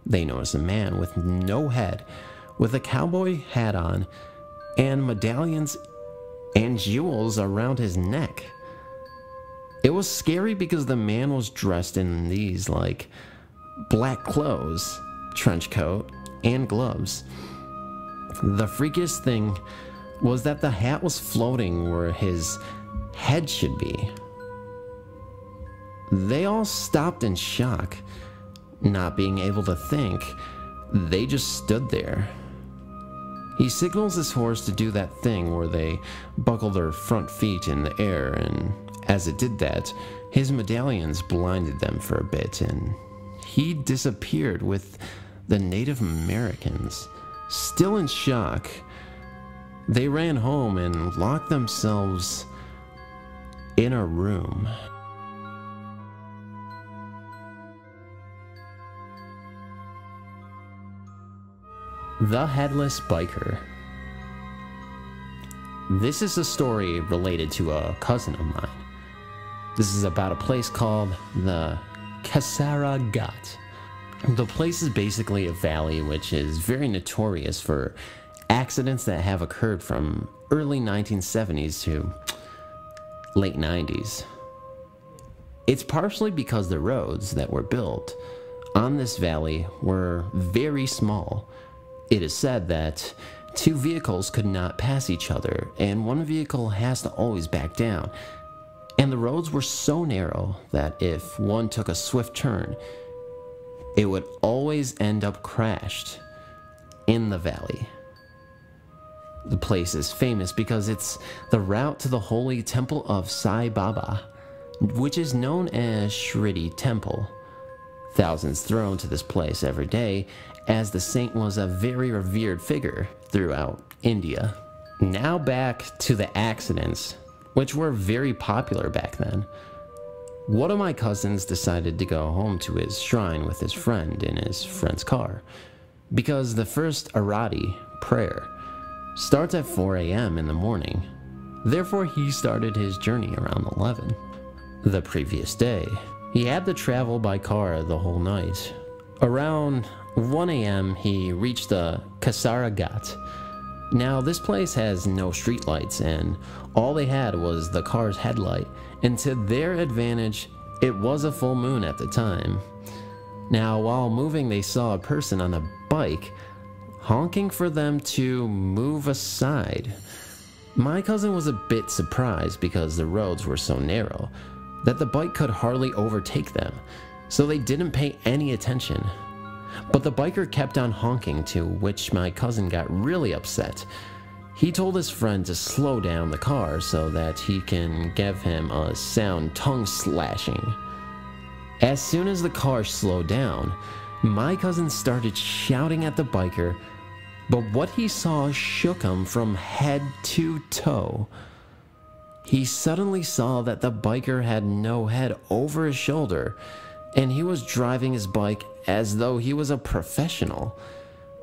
they notice a man with no head, with a cowboy hat on, and medallions and jewels around his neck. It was scary because the man was dressed in these, like, black clothes, trench coat, and gloves. The freakiest thing was that the hat was floating where his head should be. They all stopped in shock, not being able to think. They just stood there. He signals his horse to do that thing where they buckle their front feet in the air, and as it did that, his medallions blinded them for a bit, and he disappeared with the Native Americans. Still in shock, they ran home and locked themselves in a room. The Headless Biker. This is a story related to a cousin of mine. This is about a place called the Casara Ghat. The place is basically a valley which is very notorious for accidents that have occurred from early 1970s to late 90s. It's partially because the roads that were built on this valley were very small. It is said that two vehicles could not pass each other, and one vehicle has to always back down. And the roads were so narrow that if one took a swift turn, it would always end up crashed in the valley. The place is famous because it's the route to the holy temple of Sai Baba, which is known as Shirdi Temple. Thousands thrown to this place every day, as the saint was a very revered figure throughout India. Now back to the accidents, which were very popular back then. One of my cousins decided to go home to his shrine with his friend in his friend's car, because the first Arati prayer starts at 4 a.m. in the morning. Therefore, he started his journey around 11. The previous day, he had to travel by car the whole night. Around 1 a.m. he reached the Casara Ghat. Now this place has no streetlights, and all they had was the car's headlight, and to their advantage it was a full moon at the time. Now while moving they saw a person on a bike honking for them to move aside. My cousin was a bit surprised because the roads were so narrow that the bike could hardly overtake them, so they didn't pay any attention. But the biker kept on honking, to which my cousin got really upset. He told his friend to slow down the car so that he can give him a sound tongue slashing. As soon as the car slowed down, my cousin started shouting at the biker, but what he saw shook him from head to toe. He suddenly saw that the biker had no head over his shoulder, and he was driving his bike as though he was a professional.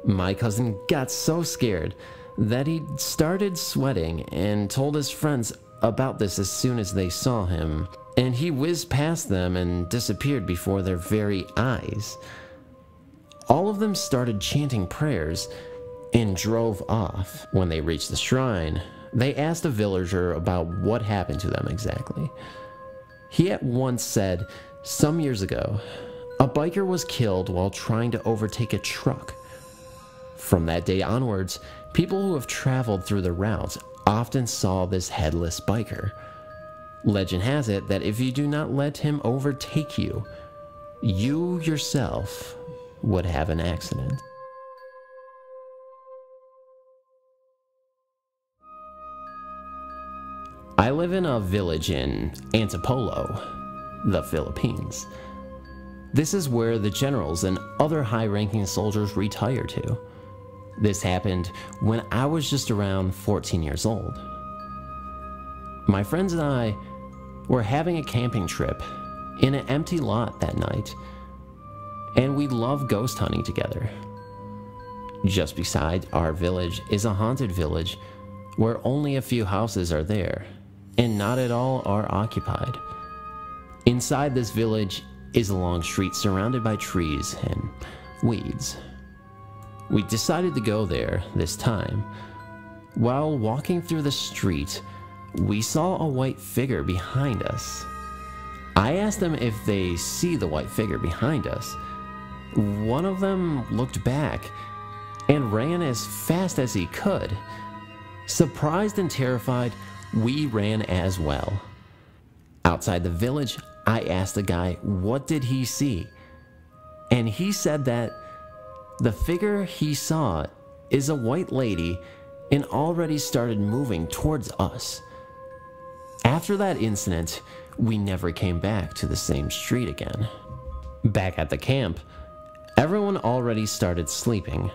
My cousin got so scared that he started sweating and told his friends about this as soon as they saw him, and he whizzed past them and disappeared before their very eyes. All of them started chanting prayers and drove off. When they reached the shrine, they asked a villager about what happened to them exactly. He at once said, some years ago, a biker was killed while trying to overtake a truck. From that day onwards, people who have traveled through the routes often saw this headless biker. Legend has it that if you do not let him overtake you, you yourself would have an accident. I live in a village in Antipolo, the Philippines. This is where the generals and other high-ranking soldiers retire to. This happened when I was just around 14 years old. My friends and I were having a camping trip in an empty lot that night, and we love ghost hunting together. Just beside our village is a haunted village where only a few houses are there, and not at all are occupied. Inside this village is a long street surrounded by trees and weeds. We decided to go there this time. While walking through the street, we saw a white figure behind us. I asked them if they see the white figure behind us. One of them looked back and ran as fast as he could. Surprised and terrified, we ran as well. Outside the village, I asked the guy what did he see, and he said that the figure he saw is a white lady and already started moving towards us. After that incident, we never came back to the same street again. Back at the camp, everyone already started sleeping.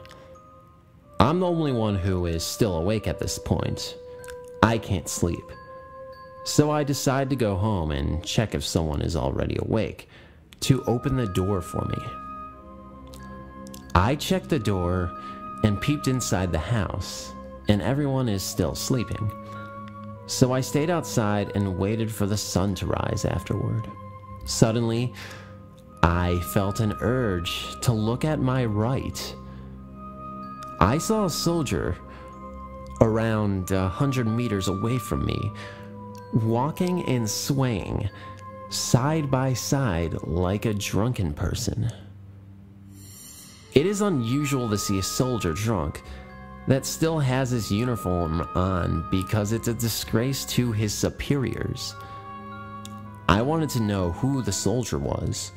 I'm the only one who is still awake at this point. I can't sleep. So I decide to go home and check if someone is already awake to open the door for me. I checked the door and peeped inside the house, and everyone is still sleeping. So I stayed outside and waited for the sun to rise afterward. Suddenly, I felt an urge to look at my right. I saw a soldier around 100 meters away from me, walking and swaying side by side like a drunken person. It is unusual to see a soldier drunk that still has his uniform on because it's a disgrace to his superiors. I wanted to know who the soldier was,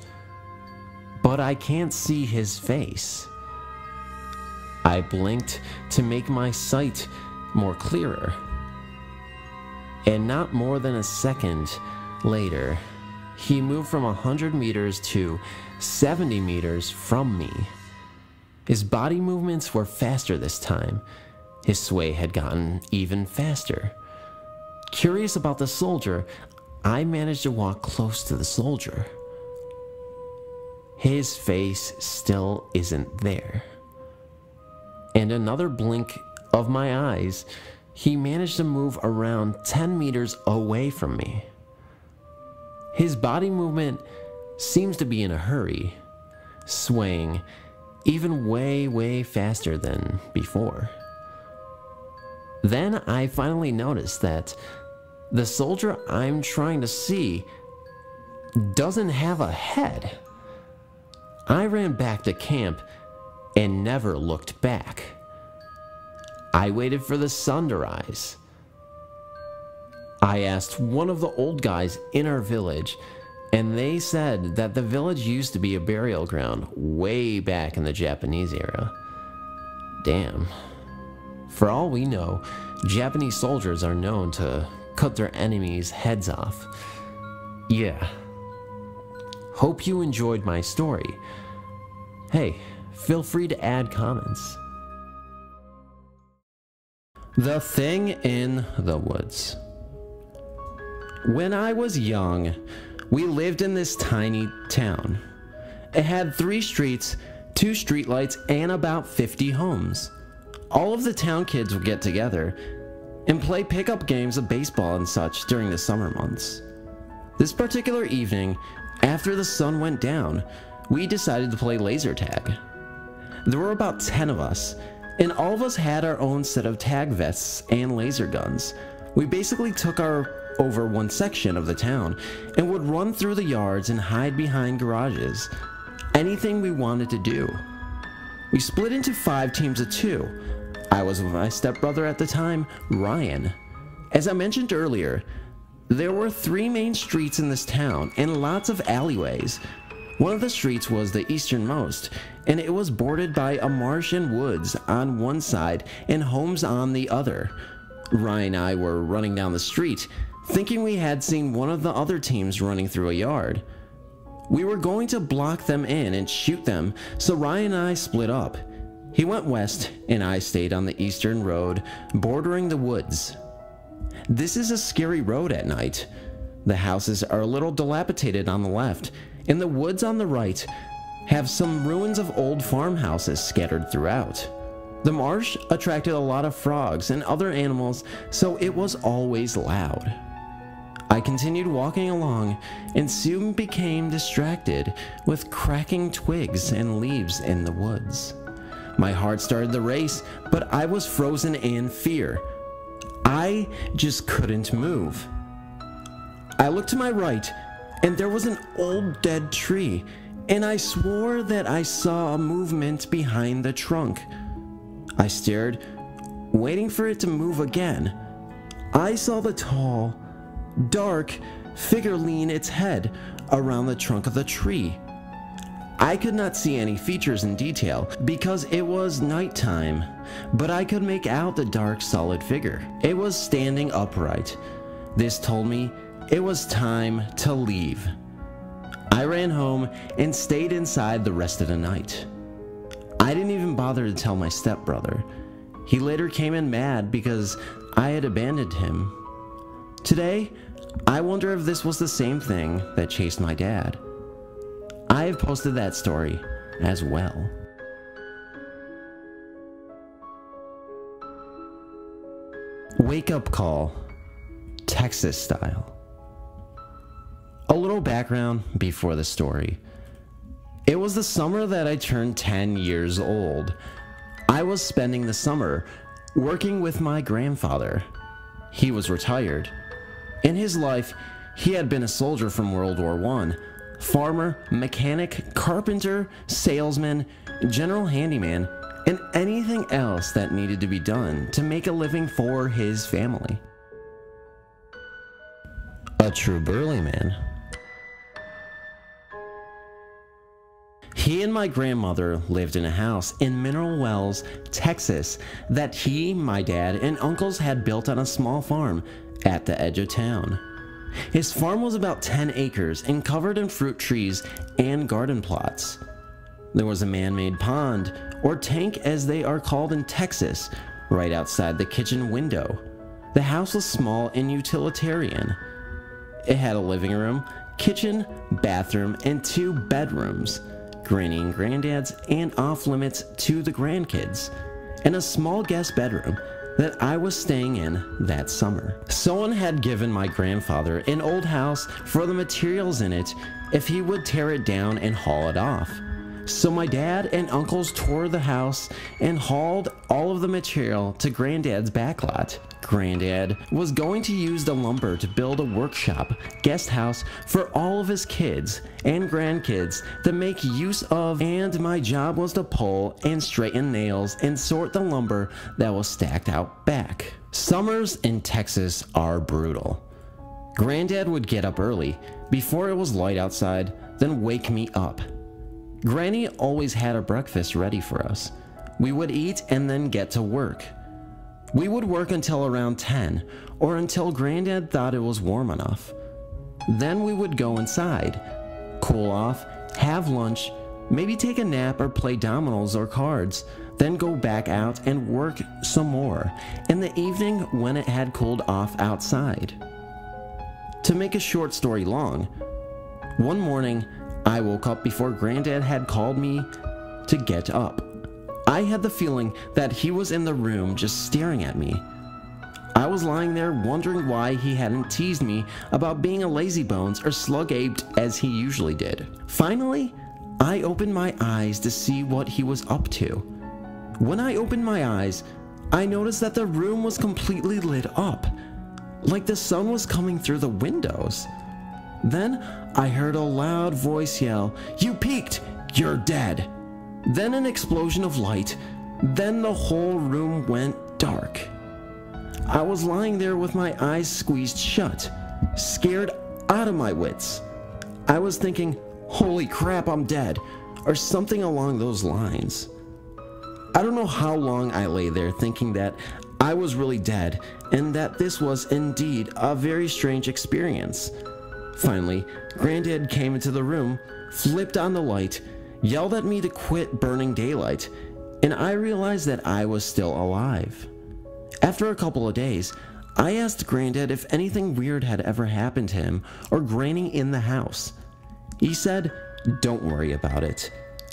but I can't see his face. I blinked to make my sight more clearer, and not more than a second later, he moved from 100 meters to 70 meters from me. His body movements were faster this time. His sway had gotten even faster. Curious about the soldier, I managed to walk close to the soldier. His face still isn't there. And another blink of my eyes, he managed to move around 10 meters away from me. His body movement seems to be in a hurry, swaying even way faster than before. Then I finally noticed that the soldier I'm trying to see doesn't have a head. I ran back to camp and never looked back. I waited for the sun to rise. I asked one of the old guys in our village, and they said that the village used to be a burial ground way back in the Japanese era. Damn. For all we know, Japanese soldiers are known to cut their enemies' heads off. Yeah. Hope you enjoyed my story. Hey, feel free to add comments. The Thing in the Woods. When I was young, we lived in this tiny town. It had 3 streets, 2 streetlights, and about 50 homes. All of the town kids would get together and play pickup games of baseball and such during the summer months. This particular evening, after the sun went down, we decided to play laser tag. There were about 10 of us, and all of us had our own set of tag vests and laser guns. We basically took over one section of the town and would run through the yards and hide behind garages. Anything we wanted to do. We split into 5 teams of 2. I was with my stepbrother at the time, Ryan. As I mentioned earlier, there were 3 main streets in this town and lots of alleyways. One of the streets was the easternmost, and it was bordered by a marsh and woods on one side and homes on the other. Ryan and I were running down the street, thinking we had seen one of the other teams running through a yard. We were going to block them in and shoot them, so Ryan and I split up. He went west, and I stayed on the eastern road, bordering the woods. This is a scary road at night. The houses are a little dilapidated on the left, and the woods on the right have some ruins of old farmhouses scattered throughout. The marsh attracted a lot of frogs and other animals, so it was always loud. I continued walking along and soon became distracted with cracking twigs and leaves in the woods. My heart started to race, but I was frozen in fear. I just couldn't move. I looked to my right, and there was an old dead tree, and I swore that I saw a movement behind the trunk. I stared, waiting for it to move again. I saw the tall, dark figure lean its head around the trunk of the tree. I could not see any features in detail because it was nighttime, but I could make out the dark, solid figure. It was standing upright. This told me it was time to leave. I ran home and stayed inside the rest of the night. I didn't even bother to tell my stepbrother. He later came in mad because I had abandoned him. Today, I wonder if this was the same thing that chased my dad. I have posted that story as well. Wake up call, Texas style. A little background before the story. It was the summer that I turned 10 years old. I was spending the summer working with my grandfather. He was retired. In his life, he had been a soldier from World War I, farmer, mechanic, carpenter, salesman, general handyman, and anything else that needed to be done to make a living for his family. A true burly man. He and my grandmother lived in a house in Mineral Wells, Texas, that he, my dad, and uncles had built on a small farm at the edge of town. His farm was about 10 acres and covered in fruit trees and garden plots. There was a man-made pond, or tank as they are called in Texas, right outside the kitchen window. The house was small and utilitarian. It had a living room, kitchen, bathroom, and 2 bedrooms, granny and granddad's, and off-limits to the grandkids, and a small guest bedroom that I was staying in that summer. Someone had given my grandfather an old house for the materials in it if he would tear it down and haul it off. So my dad and uncles tore the house and hauled all of the material to Granddad's backlot. Granddad was going to use the lumber to build a workshop guest house for all of his kids and grandkids to make use of, and my job was to pull and straighten nails and sort the lumber that was stacked out back. Summers in Texas are brutal. Granddad would get up early, before it was light outside, then wake me up. Granny always had a breakfast ready for us. We would eat and then get to work. We would work until around 10, or until Granddad thought it was warm enough. Then we would go inside, cool off, have lunch, maybe take a nap or play dominoes or cards, then go back out and work some more in the evening when it had cooled off outside. To make a short story long, one morning I woke up before Granddad had called me to get up. I had the feeling that he was in the room just staring at me. I was lying there wondering why he hadn't teased me about being a lazybones or slug-aped as he usually did. Finally, I opened my eyes to see what he was up to. When I opened my eyes, I noticed that the room was completely lit up, like the sun was coming through the windows. Then I heard a loud voice yell, "You peeked! You're dead!" Then an explosion of light. Then the whole room went dark. I was lying there with my eyes squeezed shut, scared out of my wits. I was thinking, "Holy crap, I'm dead," or something along those lines. I don't know how long I lay there thinking that I was really dead and that this was indeed a very strange experience. Finally, Granddad came into the room, flipped on the light, yelled at me to quit burning daylight, and I realized that I was still alive. After a couple of days, I asked Granddad if anything weird had ever happened to him or Granny in the house. He said, "Don't worry about it,"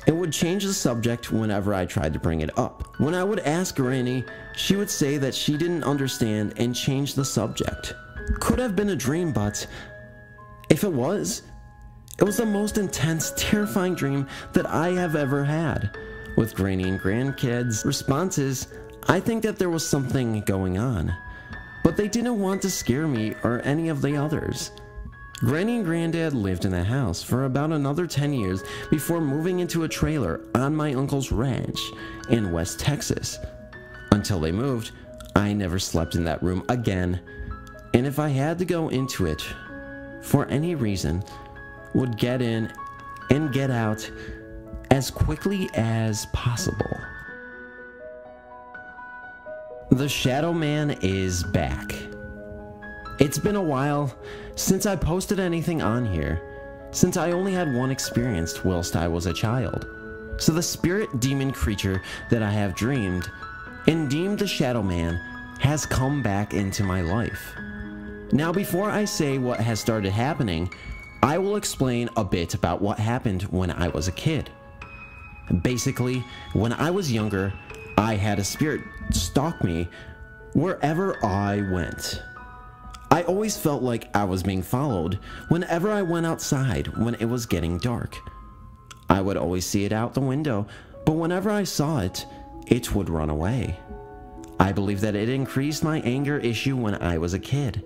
and would change the subject whenever I tried to bring it up. When I would ask Granny, she would say that she didn't understand and change the subject. Could have been a dream, but if it was the most intense, terrifying dream that I have ever had. With Granny and grandkids' responses, I think that there was something going on, but they didn't want to scare me or any of the others. Granny and Granddad lived in the house for about another 10 years before moving into a trailer on my uncle's ranch in West Texas. Until they moved, I never slept in that room again, and if I had to go into it for any reason, would get in and get out as quickly as possible. The Shadow Man is back. It's been a while since I posted anything on here, since I only had one experience whilst I was a child. So the spirit demon creature that I have dreamed and deemed the Shadow Man has come back into my life. Now, before I say what has started happening, I will explain a bit about what happened when I was a kid. Basically, when I was younger, I had a spirit stalk me wherever I went. I always felt like I was being followed whenever I went outside when it was getting dark. I would always see it out the window, but whenever I saw it, it would run away. I believe that it increased my anger issue when I was a kid.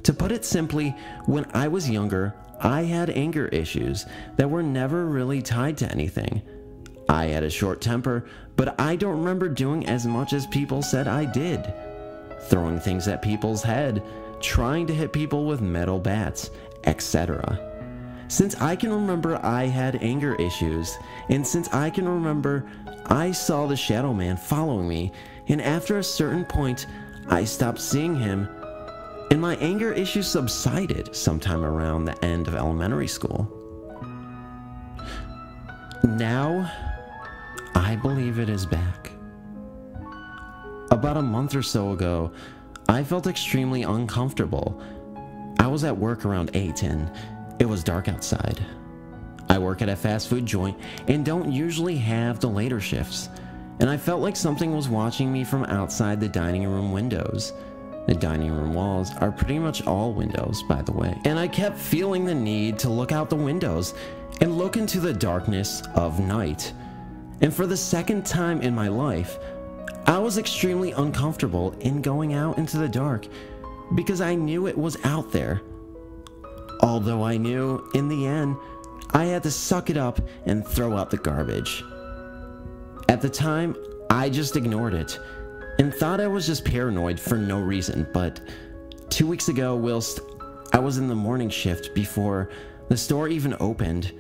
To put it simply, when I was younger, I had anger issues that were never really tied to anything. I had a short temper, but I don't remember doing as much as people said I did. Throwing things at people's head, trying to hit people with metal bats, etc. Since I can remember, I had anger issues, and since I can remember, I saw the Shadow Man following me, and after a certain point, I stopped seeing him, and my anger issues subsided sometime around the end of elementary school. Now, I believe it is back. About a month or so ago, I felt extremely uncomfortable. I was at work around 8 and it was dark outside. I work at a fast food joint and don't usually have the later shifts, and I felt like something was watching me from outside the dining room windows. The dining room walls are pretty much all windows, by the way. And I kept feeling the need to look out the windows and look into the darkness of night. And for the second time in my life, I was extremely uncomfortable in going out into the dark because I knew it was out there. Although I knew, in the end, I had to suck it up and throw out the garbage. At the time, I just ignored it and thought I was just paranoid for no reason, but 2 weeks ago, whilst I was in the morning shift before the store even opened,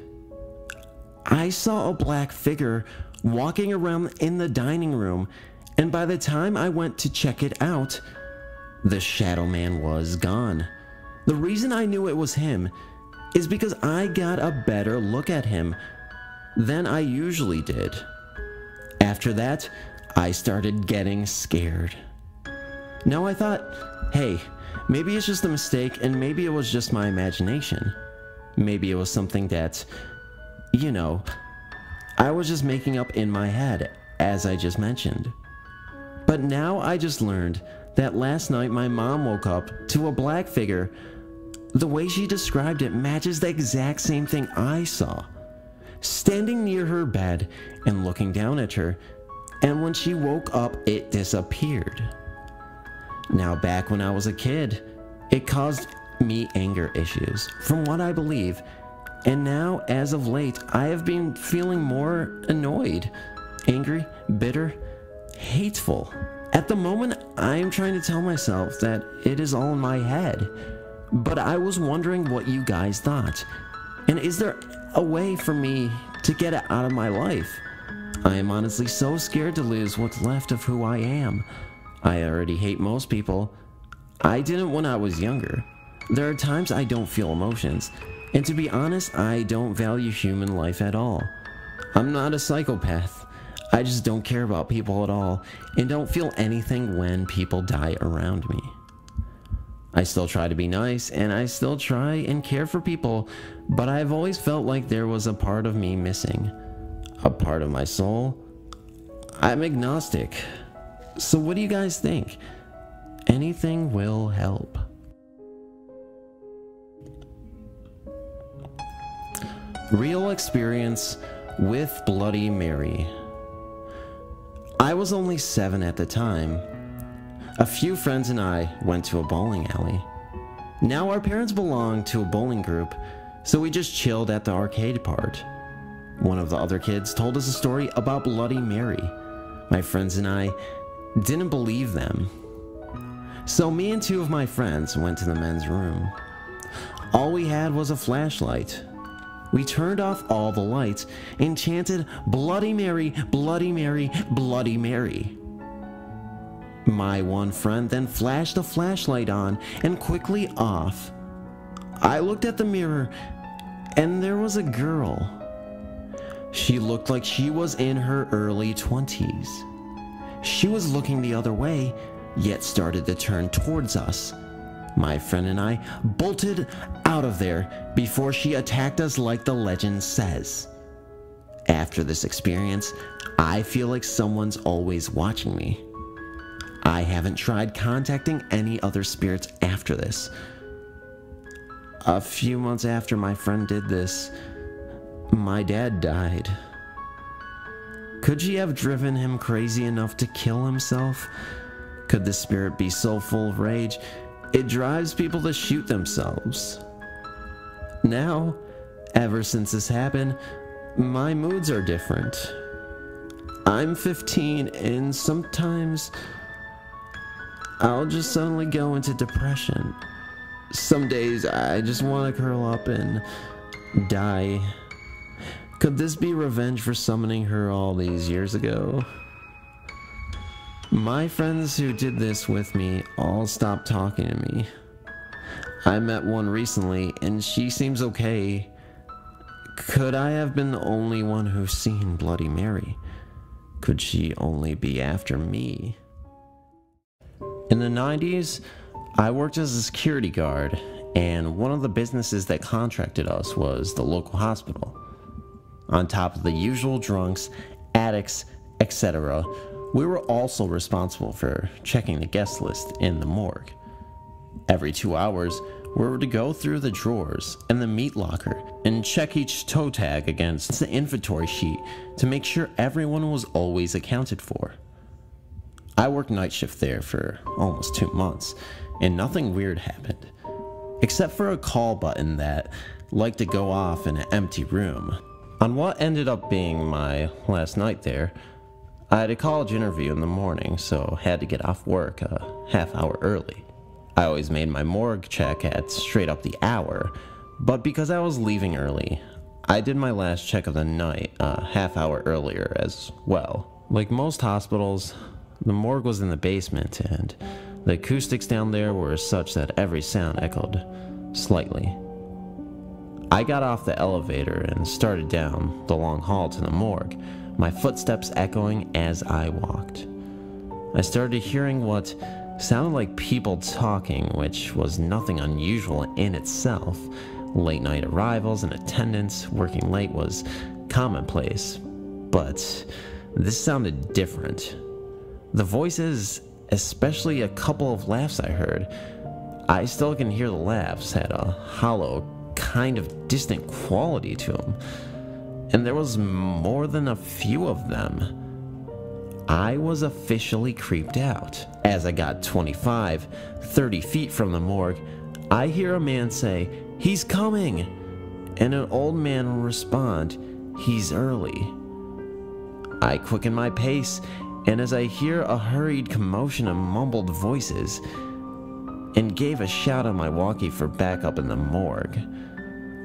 I saw a black figure walking around in the dining room, and by the time I went to check it out, the shadow man was gone. The reason I knew it was him is because I got a better look at him than I usually did. After that, I started getting scared. Now I thought, hey, maybe it's just a mistake and maybe it was just my imagination. Maybe it was something that, you know, I was just making up in my head, as I just mentioned. But now I just learned that last night my mom woke up to a black figure. The way she described it matches the exact same thing I saw, standing near her bed and looking down at her, and when she woke up, it disappeared. Now, back when I was a kid, it caused me anger issues, from what I believe, and now, as of late, I have been feeling more annoyed, angry, bitter, hateful. At the moment, I am trying to tell myself that it is all in my head, but I was wondering what you guys thought, and is there a way for me to get it out of my life? I am honestly so scared to lose what's left of who I am. I already hate most people. I didn't when I was younger. There are times I don't feel emotions, and to be honest, I don't value human life at all. I'm not a psychopath. I just don't care about people at all, and don't feel anything when people die around me. I still try to be nice, and I still try and care for people, but I've always felt like there was a part of me missing. A part of my soul. I'm agnostic. So what do you guys think? Anything will help. Real experience with Bloody Mary. I was only 7 at the time. A few friends and I went to a bowling alley. Now our parents belong to a bowling group, so we just chilled at the arcade part. One of the other kids told us a story about Bloody Mary. My friends and I didn't believe them. So me and 2 of my friends went to the men's room. All we had was a flashlight. We turned off all the lights and chanted, "Bloody Mary, Bloody Mary, Bloody Mary." My one friend then flashed a flashlight on and quickly off. I looked at the mirror and there was a girl. She looked like she was in her early 20s. She was looking the other way, yet started to turn towards us. My friend and I bolted out of there before she attacked us like the legend says. After this experience, I feel like someone's always watching me. I haven't tried contacting any other spirits after this. A few months after my friend did this, my dad died. Could she have driven him crazy enough to kill himself? Could the spirit be so full of rage, it drives people to shoot themselves? Now, ever since this happened, my moods are different. I'm 15 and sometimes I'll just suddenly go into depression. Some days I just want to curl up and die. Could this be revenge for summoning her all these years ago? My friends who did this with me all stopped talking to me. I met one recently and she seems okay. Could I have been the only one who's seen Bloody Mary? Could she only be after me? In the 90s, I worked as a security guard, and one of the businesses that contracted us was the local hospital. On top of the usual drunks, addicts, etc., We were also responsible for checking the guest list in the morgue. Every 2 hours, we were to go through the drawers and the meat locker and check each toe tag against the inventory sheet to make sure everyone was always accounted for. I worked night shift there for almost 2 months, and nothing weird happened, except for a call button that liked to go off in an empty room. On what ended up being my last night there, I had a college interview in the morning, so had to get off work a half hour early. I always made my morgue check at straight up the hour, but because I was leaving early, I did my last check of the night a half hour earlier as well. Like most hospitals, the morgue was in the basement, and the acoustics down there were such that every sound echoed slightly. I got off the elevator and started down the long hall to the morgue, my footsteps echoing as I walked. I started hearing what sounded like people talking, which was nothing unusual in itself. Late night arrivals and attendance working late was commonplace, but this sounded different. The voices, especially a couple of laughs I heard, I still can hear the laughs, had a hollow, kind of distant quality to them, and there was more than a few of them. I was officially creeped out. As I got 25, 30 feet from the morgue, I hear a man say, "He's coming!" and an old man respond, "He's early." I quicken my pace, and as I hear a hurried commotion of mumbled voices, and gave a shout on my walkie for backup in the morgue.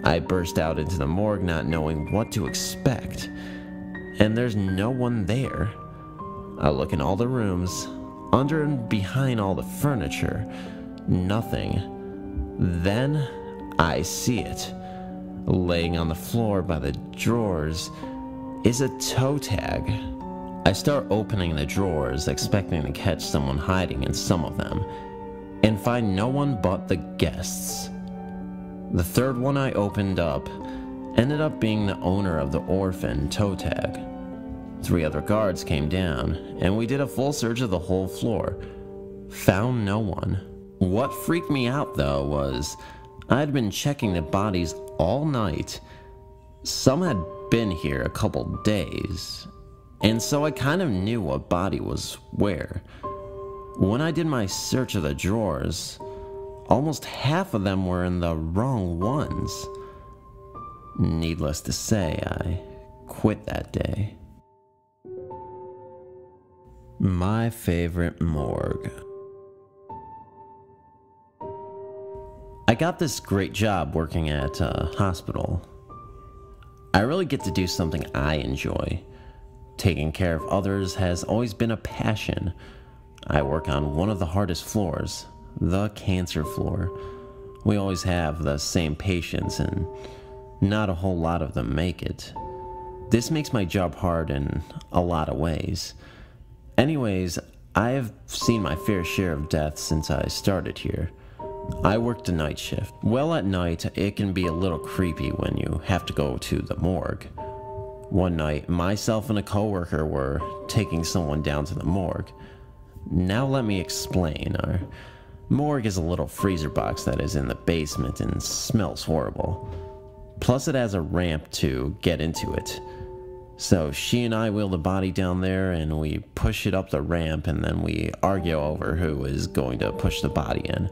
I burst out into the morgue not knowing what to expect, and there's no one there. I look in all the rooms, under and behind all the furniture, nothing. Then I see it. Laying on the floor by the drawers is a toe tag. I start opening the drawers, expecting to catch someone hiding in some of them, and find no one but the guests. The third one I opened up ended up being the owner of the orphan toe tag. 3 other guards came down, and we did a full search of the whole floor. Found no one. What freaked me out, though, was I had been checking the bodies all night. Some had been here a couple days, and so I kind of knew what body was where. When I did my search of the drawers, almost half of them were in the wrong ones. Needless to say, I quit that day. My favorite morgue. I got this great job working at a hospital. I really get to do something I enjoy. Taking care of others has always been a passion. I work on one of the hardest floors, the cancer floor. We always have the same patients, and not a whole lot of them make it. This makes my job hard in a lot of ways. Anyways, I have seen my fair share of deaths since I started here. I worked a night shift. Well, at night, it can be a little creepy when you have to go to the morgue. One night, myself and a coworker were taking someone down to the morgue. Now let me explain. Our morgue is a little freezer box that is in the basement and smells horrible. Plus it has a ramp to get into it. So she and I wheel the body down there, and we push it up the ramp, and then we argue over who is going to push the body in.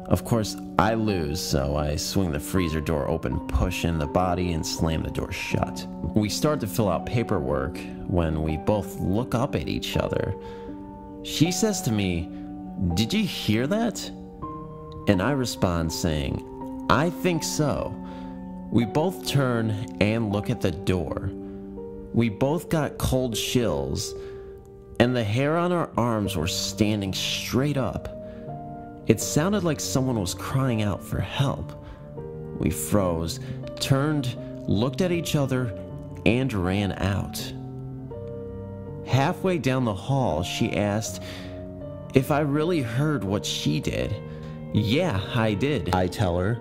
Of course, I lose, so I swing the freezer door open, push in the body, and slam the door shut. We start to fill out paperwork when we both look up at each other. She says to me, "Did you hear that?" And I respond saying, "I think so." We both turn and look at the door. We both got cold chills, and the hair on our arms were standing straight up. It sounded like someone was crying out for help. We froze, turned, looked at each other, and ran out. Halfway down the hall, she asked if I really heard what she did. "Yeah, I did," I tell her.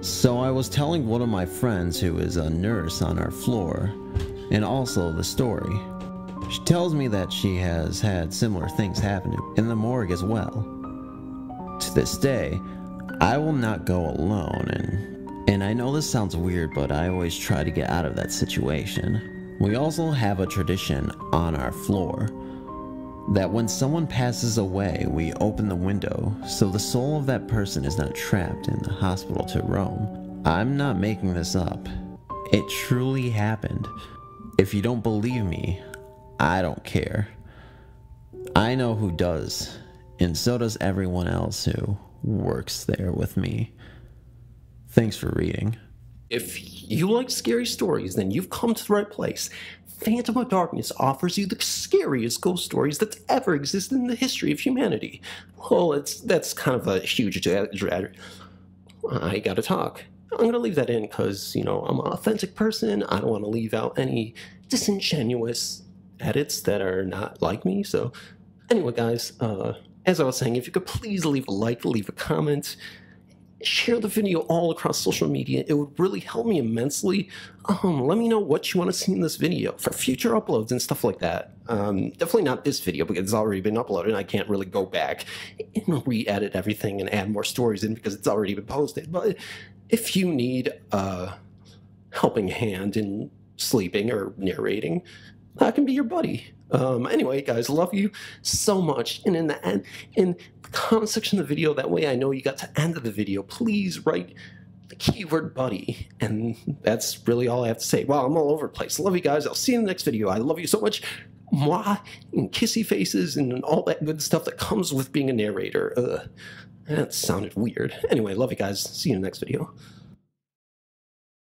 So I was telling one of my friends who is a nurse on our floor, and also the story. She tells me that she has had similar things happen in the morgue as well. To this day, I will not go alone, and I know this sounds weird, but I always try to get out of that situation. We also have a tradition on our floor that when someone passes away, we open the window so the soul of that person is not trapped in the hospital to roam. I'm not making this up. It truly happened. If you don't believe me, I don't care. I know who does, and so does everyone else who works there with me. Thanks for reading. If you like scary stories, then you've come to the right place. Phantom of Darkness offers you the scariest ghost stories that's ever existed in the history of humanity. Well, that's kind of a huge I gotta talk. I'm gonna leave that in because, I'm an authentic person. I don't want to leave out any disingenuous edits that are not like me. So, anyway, guys, as I was saying, if you could please leave a like, leave a comment, share the video all across social media. It would really help me immensely. Let me know what you want to see in this video for future uploads and stuff like that. Definitely not this video because it's already been uploaded and I can't really go back and re-edit everything and add more stories in because it's already been posted. But if you need a helping hand in sleeping or narrating, I can be your buddy. Anyway, guys, love you so much. And in the end, in the comment section of the video, that way I know you got to the end of the video, please write the keyword buddy. And that's really all I have to say. Wow, I'm all over the place. Love you guys. I'll see you in the next video. I love you so much. Mwah, and kissy faces and all that good stuff that comes with being a narrator. That sounded weird. Anyway, love you guys. See you in the next video.